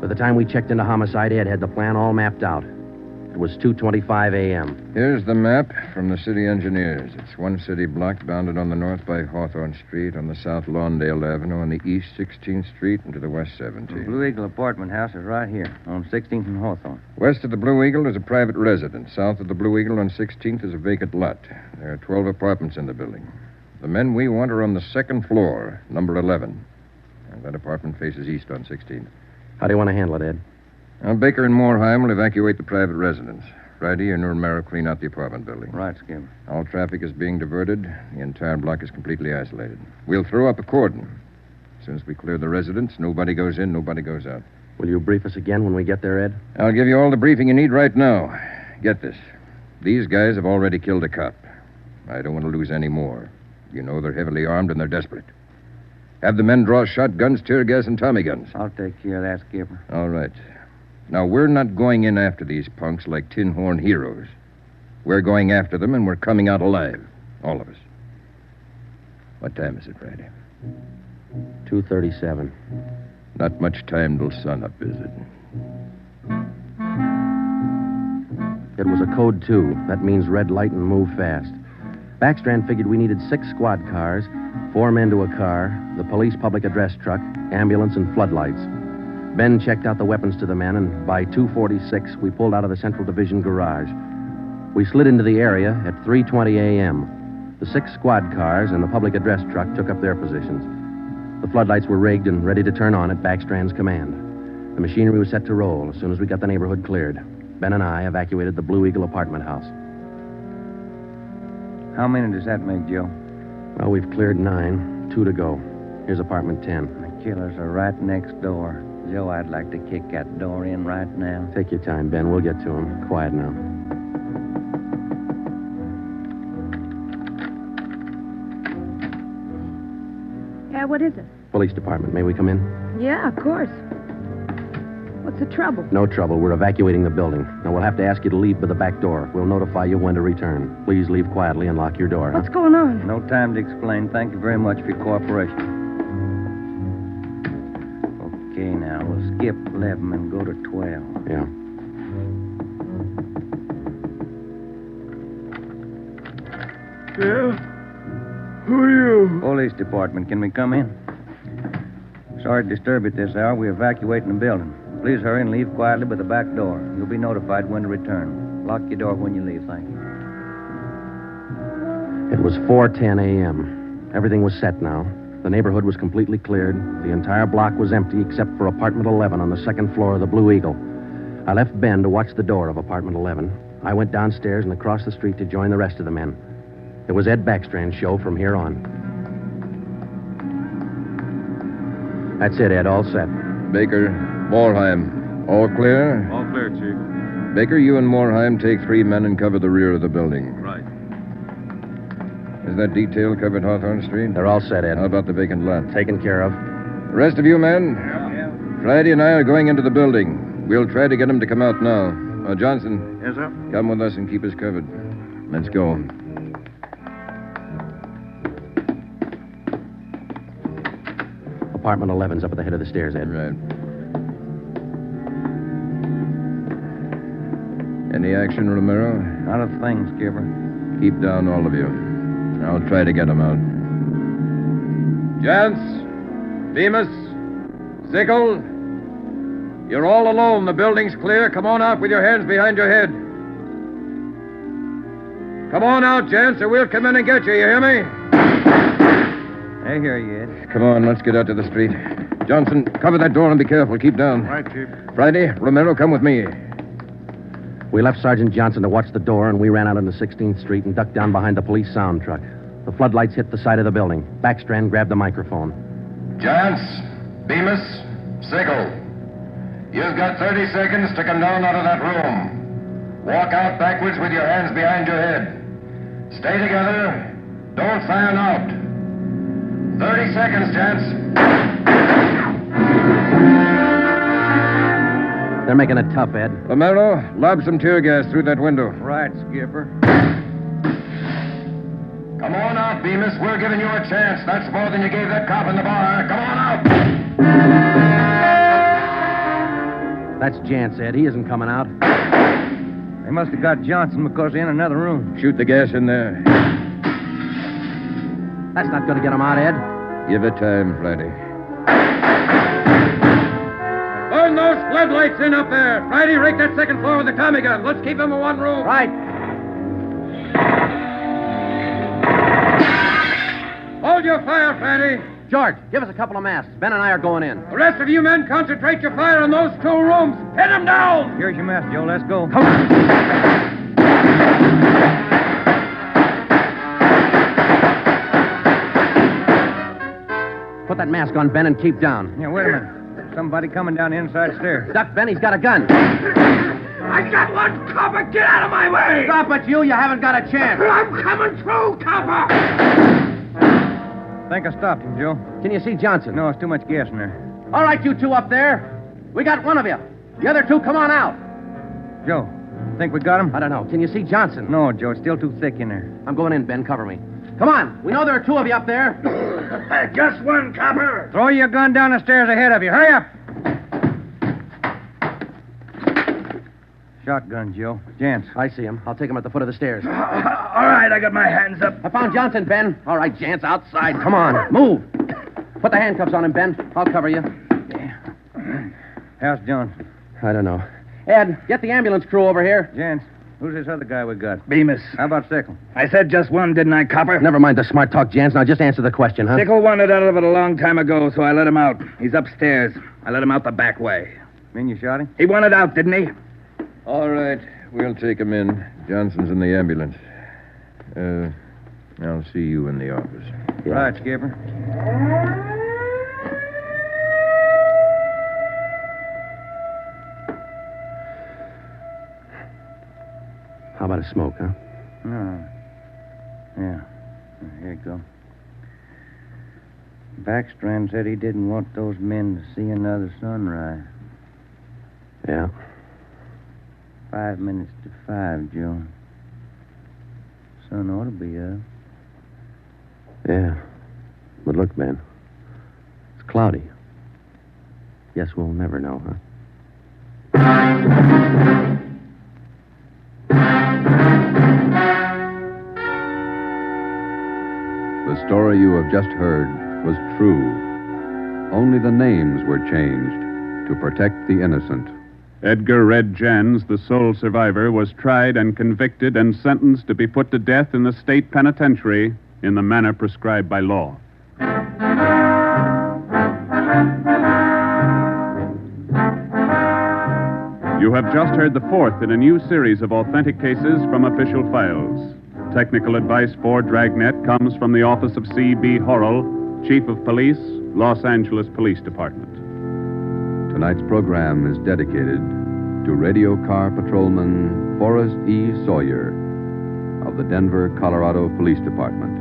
By the time we checked into Homicide, Ed had the plan all mapped out. It was 2:25 a.m. Here's the map from the city engineers. It's one city block bounded on the north by Hawthorne Street, on the south Lawndale Avenue, on the east 16th Street, and to the west 17th. The Blue Eagle apartment house is right here, on 16th and Hawthorne. West of the Blue Eagle is a private residence. South of the Blue Eagle on 16th is a vacant lot. There are 12 apartments in the building. The men we want are on the second floor, number 11. And that apartment faces east on 16th. How do you want to handle it, Ed? Now, Baker and Moorheim will evacuate the private residence. Friday, you and Romero clean out the apartment building. Right, Skipper. All traffic is being diverted. The entire block is completely isolated. We'll throw up a cordon. As soon as we clear the residence, nobody goes in, nobody goes out. Will you brief us again when we get there, Ed? I'll give you all the briefing you need right now. Get this. These guys have already killed a cop. I don't want to lose any more. You know they're heavily armed and they're desperate. Have the men draw shotguns, tear gas, and Tommy guns. I'll take care of that, Skipper. All right. Now, we're not going in after these punks like tin horn heroes. We're going after them, and we're coming out alive. All of us. What time is it, Friday? 2:37. Not much time till sunup, is it? It was a code 2. That means red light and move fast. Backstrand figured we needed 6 squad cars, 4 men to a car, the police public address truck, ambulance, and floodlights. Ben checked out the weapons to the men, and by 2:46, we pulled out of the Central Division garage. We slid into the area at 3:20 a.m. The 6 squad cars and the public address truck took up their positions. The floodlights were rigged and ready to turn on at Backstrand's command. The machinery was set to roll as soon as we got the neighborhood cleared. Ben and I evacuated the Blue Eagle apartment house. How many does that make, Joe? Well, we've cleared 9. 2 to go. Here's apartment 10. The killers are right next door. Joe, I'd like to kick that door in right now. Take your time, Ben. We'll get to him. Quiet now. Yeah, what is it? Police department. May we come in? Yeah, of course. What's the trouble? No trouble. We're evacuating the building. Now, we'll have to ask you to leave by the back door. We'll notify you when to return. Please leave quietly and lock your door. What's going on? No time to explain. Thank you very much for your cooperation. Okay, now, we'll skip 11 and go to 12. Yeah. Yeah? Who are you? Police department. Can we come in? Sorry to disturb you at this hour. We're evacuating the building. Please hurry and leave quietly by the back door. You'll be notified when to return. Lock your door when you leave, thank you. It was 4:10 a.m. Everything was set now. The neighborhood was completely cleared. The entire block was empty except for apartment 11 on the second floor of the Blue Eagle. I left Ben to watch the door of apartment 11. I went downstairs and across the street to join the rest of the men. It was Ed Backstrand's show from here on. That's it, Ed. All set. Baker, Morheim, all clear? All clear, Chief. Baker, you and Morheim take 3 men and cover the rear of the building. Right. Is that detail covered Hawthorne Street? They're all set, Ed. How about the vacant lot? Taken care of. The rest of you men? Yeah. Friday and I are going into the building. We'll try to get him to come out now. Johnson. Yes, sir? Come with us and keep us covered. Let's go. Apartment 11's up at the head of the stairs, Ed. Right. Any action, Romero? Not a thing, Skipper. Keep down, all of you. I'll try to get him out. Gents, Bemis, Sickle, you're all alone. The building's clear. Come on out with your hands behind your head. Come on out, gents, or we'll come in and get you. You hear me? I hear you, Ed. Come on, let's get out to the street. Johnson, cover that door and be careful. Keep down. Right, Chief. Friday, Romero, come with me. We left Sergeant Johnson to watch the door, and we ran out into 16th Street and ducked down behind the police sound truck. The floodlights hit the side of the building. Backstrand grabbed the microphone. Gents, Bemis, Sickle, you've got 30 seconds to come down out of that room. Walk out backwards with your hands behind your head. Stay together. Don't fan out. 30 seconds, gents. They're making it tough, Ed. Romero, lob some tear gas through that window. Right, Skipper. Come on out, Bemis. We're giving you a chance. That's more than you gave that cop in the bar. Come on out. That's Jance, Ed. He isn't coming out. They must have got Johnson because they're in another room. Shoot the gas in there. That's not going to get him out, Ed. Give it time, Friday. Burn those floodlights in up there. Friday, rake that second floor with the Tommy gun. Let's keep them in one room. Right. Hold your fire, Friday. George, give us a couple of masks. Ben and I are going in. The rest of you men concentrate your fire on those 2 rooms. Hit them down. Here's your mess, Joe. Let's go. Come on. Put that mask on, Ben, and keep down. Yeah, wait a minute. Somebody coming down the inside stairs. Duck, Ben. He's got a gun. I got one, copper. Get out of my way. Stop it, you. You haven't got a chance. I'm coming through, copper. I think I stopped him, Joe. Can you see Johnson? No, it's too much gas in there. All right, you 2 up there. We got one of you. The other 2, come on out. Joe, think we got him? I don't know. Can you see Johnson? No, Joe. It's still too thick in there. I'm going in, Ben. Cover me. Come on. We know there are 2 of you up there. Just one, copper. Throw your gun down the stairs ahead of you. Hurry up. Shotgun, Joe. Jance. I see him. I'll take him at the foot of the stairs. All right, I got my hands up. I found Johnson, Ben. All right, Jance, outside. Come on. Move. Put the handcuffs on him, Ben. I'll cover you. How's Johnson? I don't know. Ed, get the ambulance crew over here. Jance, who's this other guy we got? Bemis. How about Sickle? I said just one, didn't I, copper? Never mind the smart talk, Jance. Now just answer the question, huh? Sickle wanted out of it a long time ago, so I let him out. He's upstairs. I let him out the back way. Mean you shot him? He wanted out, didn't he? All right. We'll take him in. Johnson's in the ambulance. I'll see you in the office. Yeah. Right, Skipper. How about a smoke, huh? No. Yeah. Here you go. Backstrand said he didn't want those men to see another sunrise. Yeah. 5 minutes to 5, Joe. Sun ought to be up. Yeah. But look, Ben. It's cloudy. Guess we'll never know, huh? The story you have just heard was true. Only the names were changed to protect the innocent. Edgar Red Jans, the sole survivor, was tried and convicted and sentenced to be put to death in the state penitentiary in the manner prescribed by law. You have just heard the fourth in a new series of authentic cases from official files. Technical advice for Dragnet comes from the office of C.B. Horrell, Chief of Police, Los Angeles Police Department. Tonight's program is dedicated to radio car patrolman Forrest E. Sawyer of the Denver, Colorado Police Department,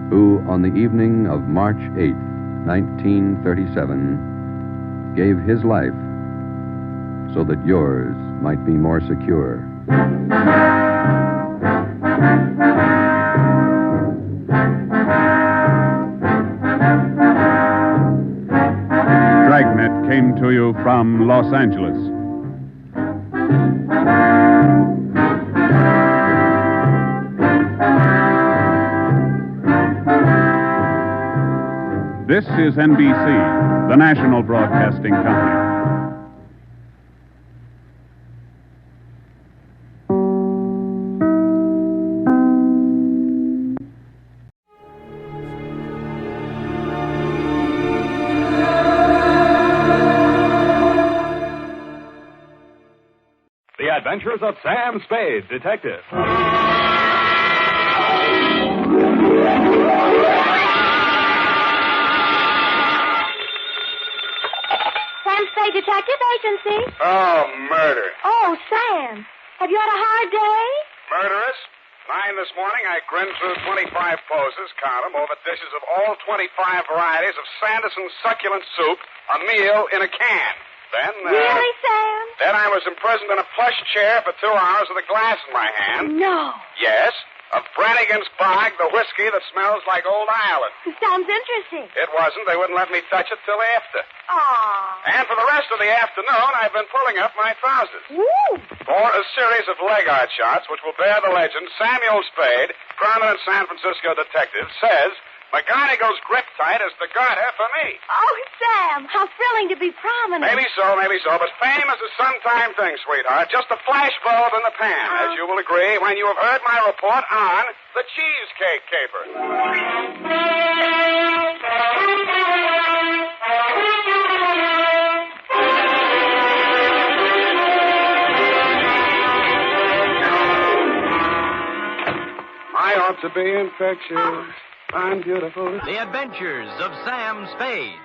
who, on the evening of March 8, 1937, gave his life so that yours might be more secure. Dragnet came to you from Los Angeles. This is NBC, the national broadcasting company. The Adventures of Sam Spade, Detective. Sam Spade Detective Agency. Oh, murder. Oh, Sam. Have you had a hard day? Murderous? 9 this morning, I grinned through 25 poses, count them, over dishes of all 25 varieties of Sanderson succulent soup, a meal in a can. Then, Really, Sam? Then I was imprisoned in a plush chair for 2 hours with a glass in my hand. No. Yes, of Brannigan's Bog, the whiskey that smells like Old Ireland. Sounds interesting. It wasn't. They wouldn't let me touch it till after. Aw. And for the rest of the afternoon, I've been pulling up my trousers. Woo! For a series of leg art shots which will bear the legend, Samuel Spade, prominent San Francisco detective, says McGonagall's grip tight is the garter for me. Oh, Sam, how thrilling to be prominent. Maybe so, but fame is a sometime thing, sweetheart. Just a flash bulb in the pan, as you will agree when you have heard my report on the Cheesecake Caper. I ought to be infectious. I'm beautiful. The Adventures of Sam Spade.